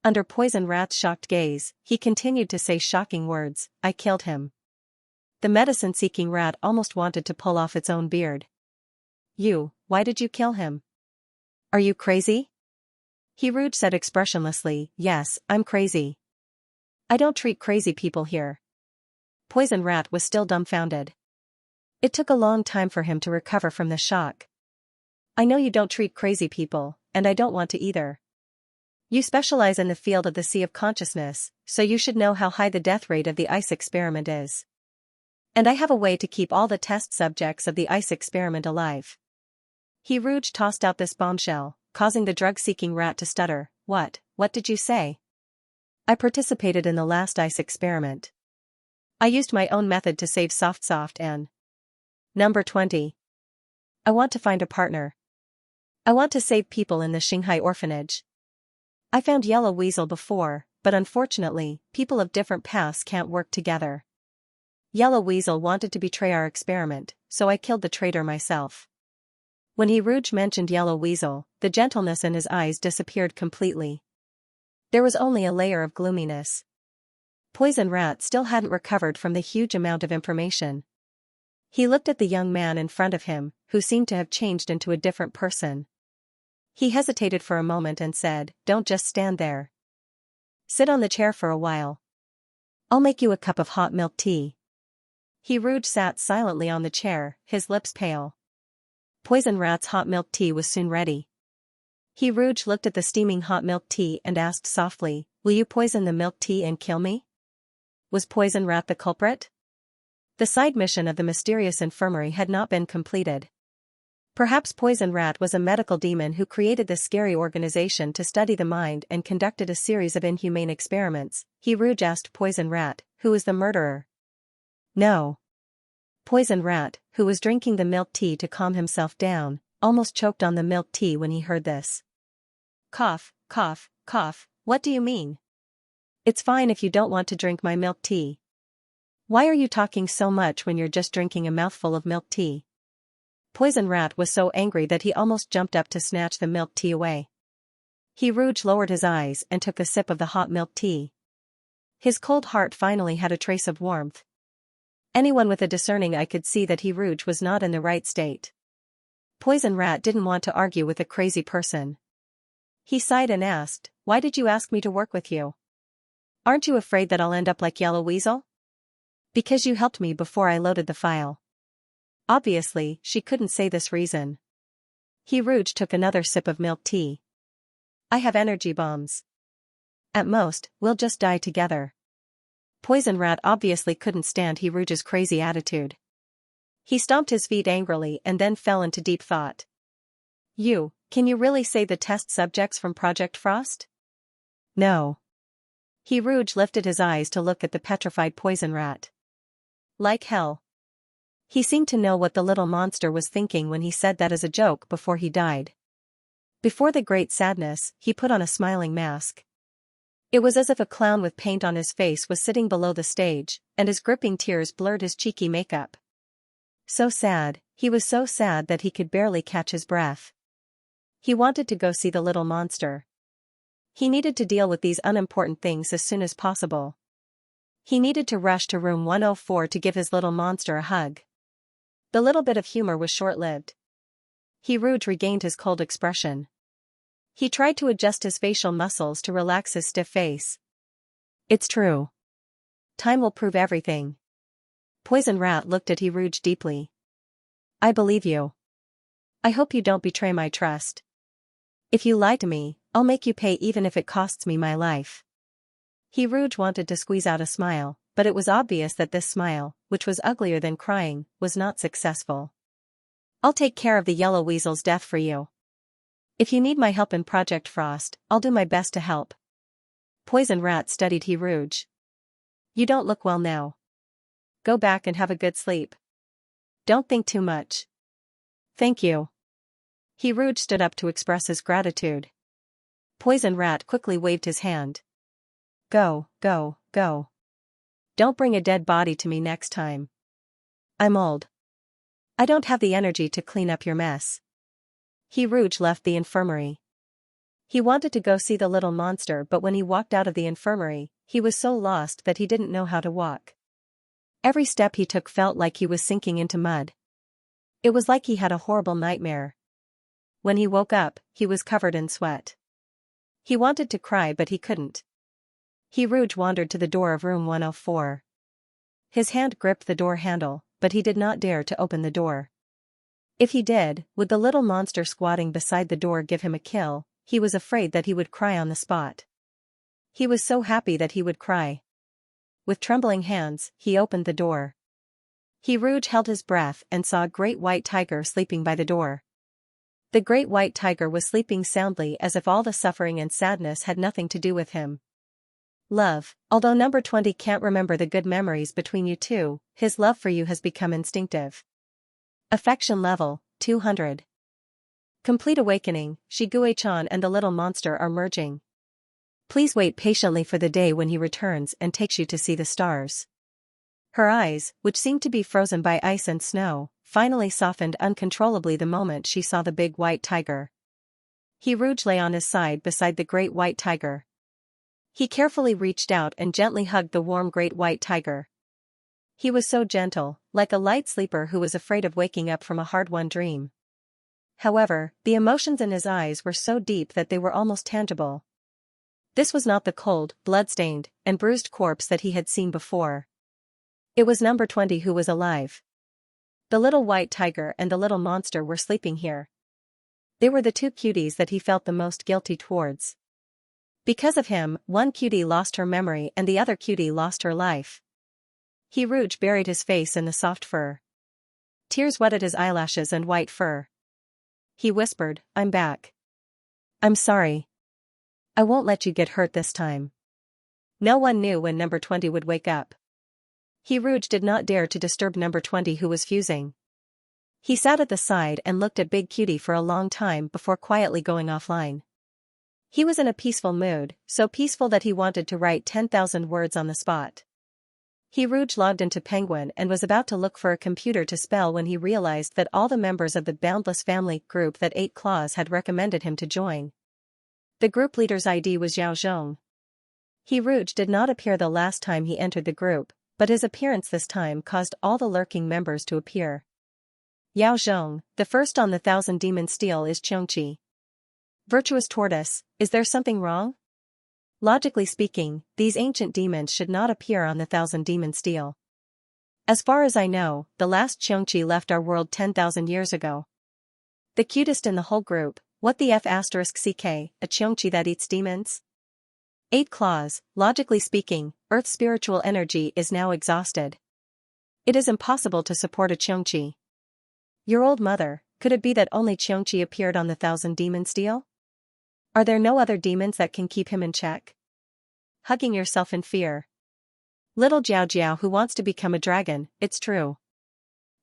Under Poison Rat's shocked gaze, he continued to say shocking words, "I killed him." The medicine-seeking rat almost wanted to pull off its own beard. Why did you kill him? Are you crazy? Rouge said expressionlessly, "Yes, I'm crazy. I don't treat crazy people here." Poison Rat was still dumbfounded. It took a long time for him to recover from the shock. "I know you don't treat crazy people, and I don't want to either. You specialize in the field of the sea of consciousness, so you should know how high the death rate of the ice experiment is. And I have a way to keep all the test subjects of the ice experiment alive." Rouge tossed out this bombshell, causing the drug-seeking rat to stutter. What did you say?" "I participated in the last ice experiment. I used my own method to save Soft and Number 20. I want to find a partner. I want to save people in the Xianxia orphanage. I found Yellow Weasel before, but unfortunately, people of different paths can't work together. Yellow Weasel wanted to betray our experiment, so I killed the traitor myself." When Rouge mentioned Yellow Weasel, the gentleness in his eyes disappeared completely. There was only a layer of gloominess. Poison Rat still hadn't recovered from the huge amount of information. He looked at the young man in front of him, who seemed to have changed into a different person. He hesitated for a moment and said, "Don't just stand there. Sit on the chair for a while. I'll make you a cup of hot milk tea." Rouge sat silently on the chair, his lips pale. Poison Rat's hot milk tea was soon ready. Rouge looked at the steaming hot milk tea and asked softly, "Will you poison the milk tea and kill me?" Was Poison Rat the culprit? The side mission of the mysterious infirmary had not been completed. Perhaps Poison Rat was a medical demon who created this scary organization to study the mind and conducted a series of inhumane experiments. Rouge asked Poison Rat, "Who is the murderer?" "No." Poison Rat, who was drinking the milk tea to calm himself down, almost choked on the milk tea when he heard this. Cough, cough, cough, what do you mean? It's fine if you don't want to drink my milk tea. Why are you talking so much when you're just drinking a mouthful of milk tea? Poison Rat was so angry that he almost jumped up to snatch the milk tea away. Rouge lowered his eyes and took a sip of the hot milk tea. His cold heart finally had a trace of warmth. Anyone with a discerning eye could see that Rouge was not in the right state. Poison Rat didn't want to argue with a crazy person. He sighed and asked, "Why did you ask me to work with you? Aren't you afraid that I'll end up like Yellow Weasel?" "Because you helped me before I loaded the file." Obviously, she couldn't say this reason. Rouge took another sip of milk tea. I have energy bombs. At most, we'll just die together. Poison Rat obviously couldn't stand Rouge's crazy attitude. He stomped his feet angrily and then fell into deep thought. Can you really say the test subjects from Project Frost? No. Rouge lifted his eyes to look at the petrified Poison Rat. Like hell. He seemed to know what the little monster was thinking when he said that as a joke before he died. Before the great sadness, he put on a smiling mask. It was as if a clown with paint on his face was sitting below the stage, and his gripping tears blurred his cheeky makeup. So sad, he was so sad that he could barely catch his breath. He wanted to go see the little monster. He needed to deal with these unimportant things as soon as possible. He needed to rush to room 104 to give his little monster a hug. The little bit of humor was short-lived. Rouge regained his cold expression. He tried to adjust his facial muscles to relax his stiff face. It's true. Time will prove everything. Poison Rat looked at Rouge deeply. I believe you. I hope you don't betray my trust. If you lie to me, I'll make you pay even if it costs me my life. Rouge wanted to squeeze out a smile, but it was obvious that this smile, which was uglier than crying, was not successful. I'll take care of the yellow weasel's death for you. If you need my help in Project Frost, I'll do my best to help. Poison Rat studied Rouge. You don't look well now. Go back and have a good sleep. Don't think too much. Thank you. Rouge stood up to express his gratitude. Poison Rat quickly waved his hand. Go, go, go. Don't bring a dead body to me next time. I'm old. I don't have the energy to clean up your mess. Rouge left the infirmary. He wanted to go see the little monster, but when he walked out of the infirmary, he was so lost that he didn't know how to walk. Every step he took felt like he was sinking into mud. It was like he had a horrible nightmare. When he woke up, he was covered in sweat. He wanted to cry but he couldn't. Rouge wandered to the door of room 104. His hand gripped the door handle, but he did not dare to open the door. If he did, would the little monster squatting beside the door give him a kill? He was afraid that he would cry on the spot. He was so happy that he would cry. With trembling hands, he opened the door. Rouge held his breath and saw a great white tiger sleeping by the door. The great white tiger was sleeping soundly as if all the suffering and sadness had nothing to do with him. Love, although number 20 can't remember the good memories between you two, his love for you has become instinctive. Affection level, 200. Complete awakening, Shiguei-chan and the little monster are merging. Please wait patiently for the day when he returns and takes you to see the stars. Her eyes, which seemed to be frozen by ice and snow, finally softened uncontrollably the moment she saw the big white tiger. Rouge lay on his side beside the great white tiger. He carefully reached out and gently hugged the warm great white tiger. He was so gentle, like a light sleeper who was afraid of waking up from a hard-won dream. However, the emotions in his eyes were so deep that they were almost tangible. This was not the cold, blood-stained, and bruised corpse that he had seen before. It was number 20 who was alive. The little white tiger and the little monster were sleeping here. They were the two cuties that he felt the most guilty towards. Because of him, one cutie lost her memory and the other cutie lost her life. Rouge buried his face in the soft fur. Tears wetted his eyelashes and white fur. He whispered, I'm back. I'm sorry. I won't let you get hurt this time. No one knew when number 20 would wake up. Rouge did not dare to disturb number 20 who was fusing. He sat at the side and looked at Big Cutie for a long time before quietly going offline. He was in a peaceful mood, so peaceful that he wanted to write 10,000 words on the spot. Rouge logged into Penguin and was about to look for a computer to spell when he realized that all the members of the Boundless Family group that 8 Claws had recommended him to join. The group leader's ID was Yao Zhong. Rouge did not appear the last time he entered the group, but his appearance this time caused all the lurking members to appear. Yao Zhong, the first on the 1,000 Demon Steel is Xianxia. Virtuous Tortoise, is there something wrong? Logically speaking, these ancient demons should not appear on the 1,000 Demon Steel. As far as I know, the last Xianxia left our world 10,000 years ago. The cutest in the whole group, What the F asterisk CK, a Xianxia that eats demons? 8 clause, logically speaking, Earth's spiritual energy is now exhausted. It is impossible to support a Xianxia. Your old mother, could it be that only Xianxia appeared on the Thousand Demons deal? Are there no other demons that can keep him in check? Hugging yourself in fear. Little Jiao Jiao who wants to become a dragon, it's true.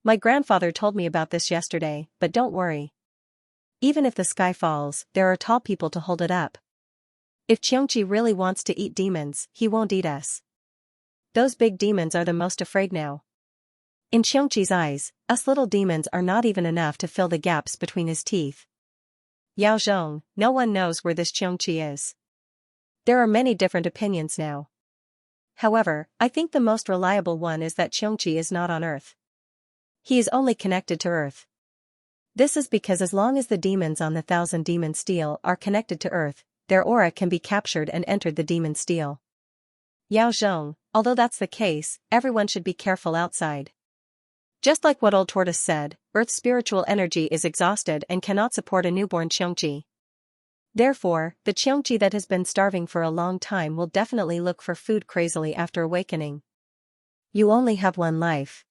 My grandfather told me about this yesterday, but don't worry. Even if the sky falls, there are tall people to hold it up. If Xianxia really wants to eat demons, he won't eat us. Those big demons are the most afraid now. In Xianxia's eyes, us little demons are not even enough to fill the gaps between his teeth. Yao Zhong, no one knows where this Xianxia is. There are many different opinions now. However, I think the most reliable one is that Xianxia is not on Earth. He is only connected to Earth. This is because as long as the demons on the Thousand Demon Steel are connected to Earth, their aura can be captured and entered the demon steel. Yao Zhong, although that's the case, everyone should be careful outside. Just like what Old Tortoise said, Earth's spiritual energy is exhausted and cannot support a newborn Xianxia. Therefore, the Xianxia that has been starving for a long time will definitely look for food crazily after awakening. You only have one life.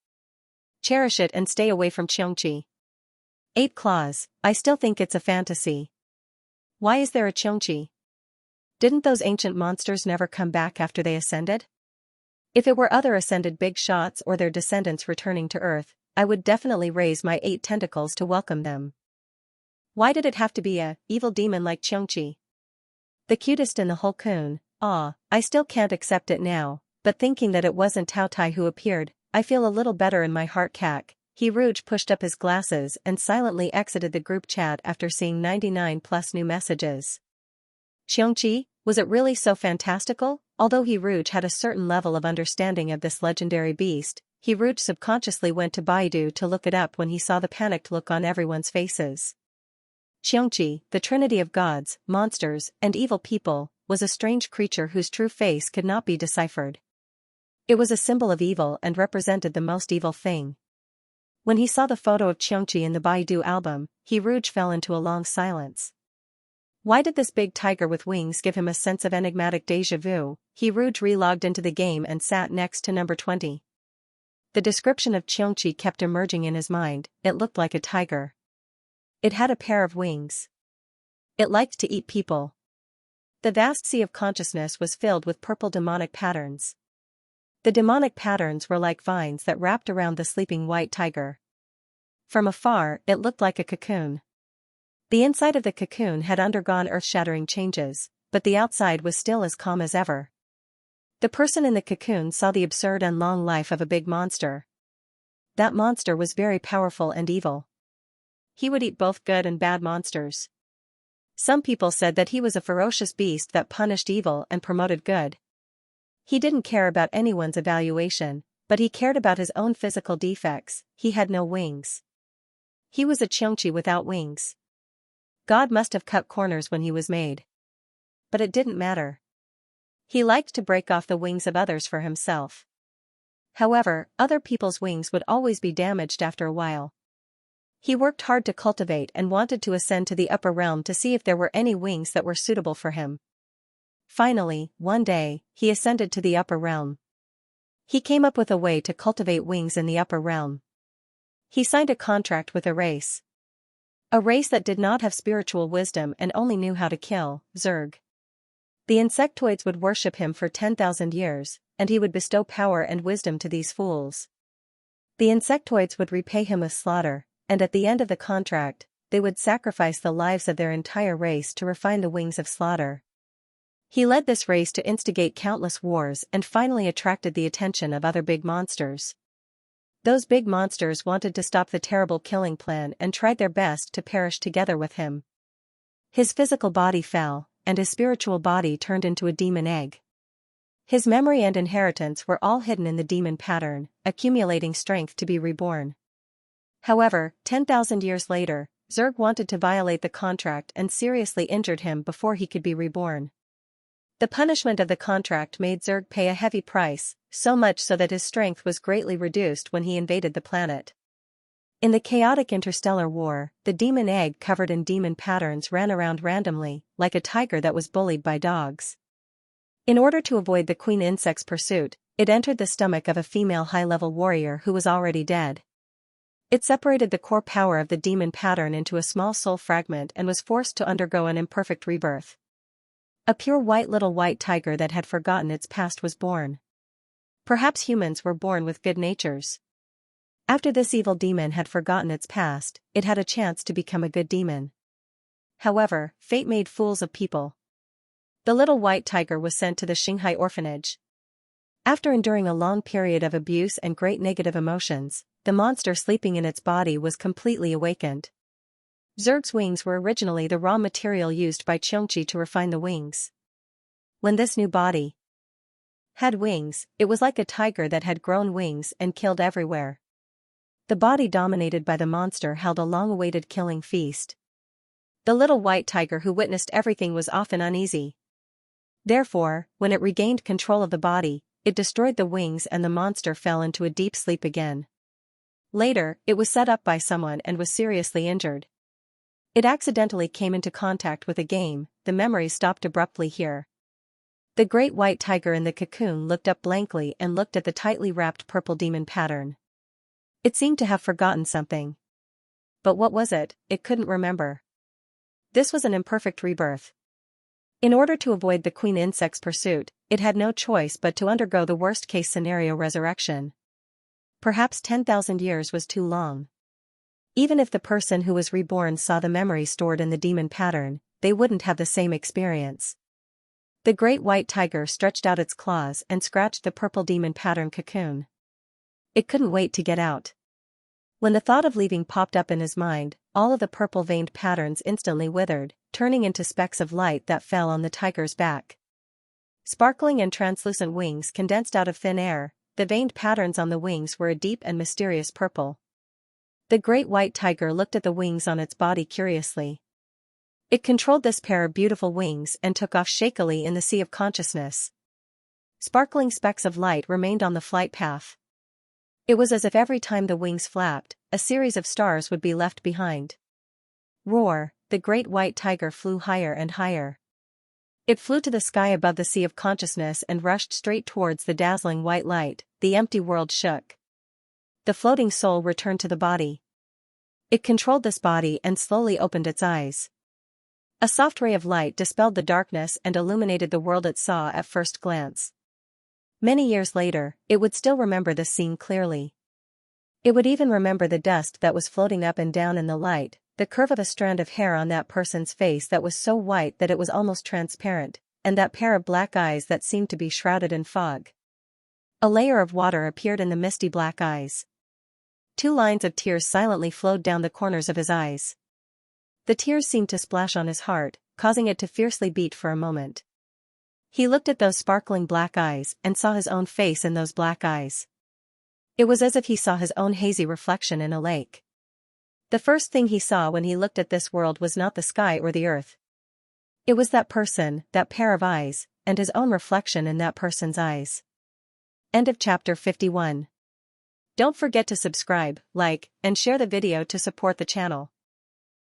Cherish it and stay away from Xianxia. 8 clause, I still think it's a fantasy. Why is there a Xianxia? Didn't those ancient monsters never come back after they ascended? If it were other ascended big shots or their descendants returning to Earth, I would definitely raise my 8 tentacles to welcome them. Why did it have to be a evil demon like Xianxia? The cutest in the whole coon, I still can't accept it now, but thinking that it wasn't Tao Tai who appeared, I feel a little better in my heart. Cack. He Rouge pushed up his glasses and silently exited the group chat after seeing 99 plus new messages. Xianxia, was it really so fantastical? Although He Rouge had a certain level of understanding of this legendary beast, He Rouge subconsciously went to Baidu to look it up when he saw the panicked look on everyone's faces. Xianxia, the trinity of gods, monsters, and evil people, was a strange creature whose true face could not be deciphered. It was a symbol of evil and represented the most evil thing. When he saw the photo of Xianxia in the Baidu album, He Rouge fell into a long silence. Why did this big tiger with wings give him a sense of enigmatic déjà vu? He Rouge re-logged into the game and sat next to number 20. The description of Xianxia kept emerging in his mind. It looked like a tiger. It had a pair of wings. It liked to eat people. The vast sea of consciousness was filled with purple demonic patterns. The demonic patterns were like vines that wrapped around the sleeping white tiger. From afar, it looked like a cocoon. The inside of the cocoon had undergone earth-shattering changes, but the outside was still as calm as ever. The person in the cocoon saw the absurd and long life of a big monster. That monster was very powerful and evil. He would eat both good and bad monsters. Some people said that he was a ferocious beast that punished evil and promoted good. He didn't care about anyone's evaluation, but he cared about his own physical defects. He had no wings. He was a Xianxia without wings. God must have cut corners when he was made. But it didn't matter. He liked to break off the wings of others for himself. However, other people's wings would always be damaged after a while. He worked hard to cultivate and wanted to ascend to the upper realm to see if there were any wings that were suitable for him. Finally, one day, he ascended to the upper realm. He came up with a way to cultivate wings in the upper realm. He signed a contract with a race. A race that did not have spiritual wisdom and only knew how to kill, Zerg. The insectoids would worship him for 10,000 years, and he would bestow power and wisdom to these fools. The insectoids would repay him with slaughter, and at the end of the contract, they would sacrifice the lives of their entire race to refine the wings of slaughter. He led this race to instigate countless wars and finally attracted the attention of other big monsters. Those big monsters wanted to stop the terrible killing plan and tried their best to perish together with him. His physical body fell, and his spiritual body turned into a demon egg. His memory and inheritance were all hidden in the demon pattern, accumulating strength to be reborn. However, 10,000 years later, Zerg wanted to violate the contract and seriously injured him before he could be reborn. The punishment of the contract made Zerg pay a heavy price, so much so that his strength was greatly reduced when he invaded the planet. In the chaotic interstellar war, the demon egg covered in demon patterns ran around randomly, like a tiger that was bullied by dogs. In order to avoid the queen insect's pursuit, it entered the stomach of a female high-level warrior who was already dead. It separated the core power of the demon pattern into a small soul fragment and was forced to undergo an imperfect rebirth. A pure white little white tiger that had forgotten its past was born. Perhaps humans were born with good natures. After this evil demon had forgotten its past, it had a chance to become a good demon. However, fate made fools of people. The little white tiger was sent to the Xianxia orphanage. After enduring a long period of abuse and great negative emotions, the monster sleeping in its body was completely awakened. Zerg's wings were originally the raw material used by Xianxia to refine the wings. When this new body had wings, it was like a tiger that had grown wings and killed everywhere. The body dominated by the monster held a long-awaited killing feast. The little white tiger who witnessed everything was often uneasy. Therefore, when it regained control of the body, it destroyed the wings and the monster fell into a deep sleep again. Later, it was set up by someone and was seriously injured. It accidentally came into contact with a game, the memory stopped abruptly here. The great white tiger in the cocoon looked up blankly and looked at the tightly wrapped purple demon pattern. It seemed to have forgotten something. But what was it? It couldn't remember. This was an imperfect rebirth. In order to avoid the queen insect's pursuit, it had no choice but to undergo the worst-case scenario resurrection. Perhaps 10,000 years was too long. Even if the person who was reborn saw the memory stored in the demon pattern, they wouldn't have the same experience. The great white tiger stretched out its claws and scratched the purple demon pattern cocoon. It couldn't wait to get out. When the thought of leaving popped up in his mind, all of the purple-veined patterns instantly withered, turning into specks of light that fell on the tiger's back. Sparkling and translucent wings condensed out of thin air, the veined patterns on the wings were a deep and mysterious purple. The great white tiger looked at the wings on its body curiously. It controlled this pair of beautiful wings and took off shakily in the sea of consciousness. Sparkling specks of light remained on the flight path. It was as if every time the wings flapped, a series of stars would be left behind. Roar, the great white tiger flew higher and higher. It flew to the sky above the sea of consciousness and rushed straight towards the dazzling white light. The empty world shook. The floating soul returned to the body. It controlled this body and slowly opened its eyes. A soft ray of light dispelled the darkness and illuminated the world it saw at first glance. Many years later, it would still remember this scene clearly. It would even remember the dust that was floating up and down in the light, the curve of a strand of hair on that person's face that was so white that it was almost transparent, and that pair of black eyes that seemed to be shrouded in fog. A layer of water appeared in the misty black eyes. 2 lines of tears silently flowed down the corners of his eyes. The tears seemed to splash on his heart, causing it to fiercely beat for a moment. He looked at those sparkling black eyes and saw his own face in those black eyes. It was as if he saw his own hazy reflection in a lake. The first thing he saw when he looked at this world was not the sky or the earth. It was that person, that pair of eyes, and his own reflection in that person's eyes. End of chapter 51. Don't forget to subscribe, like, and share the video to support the channel.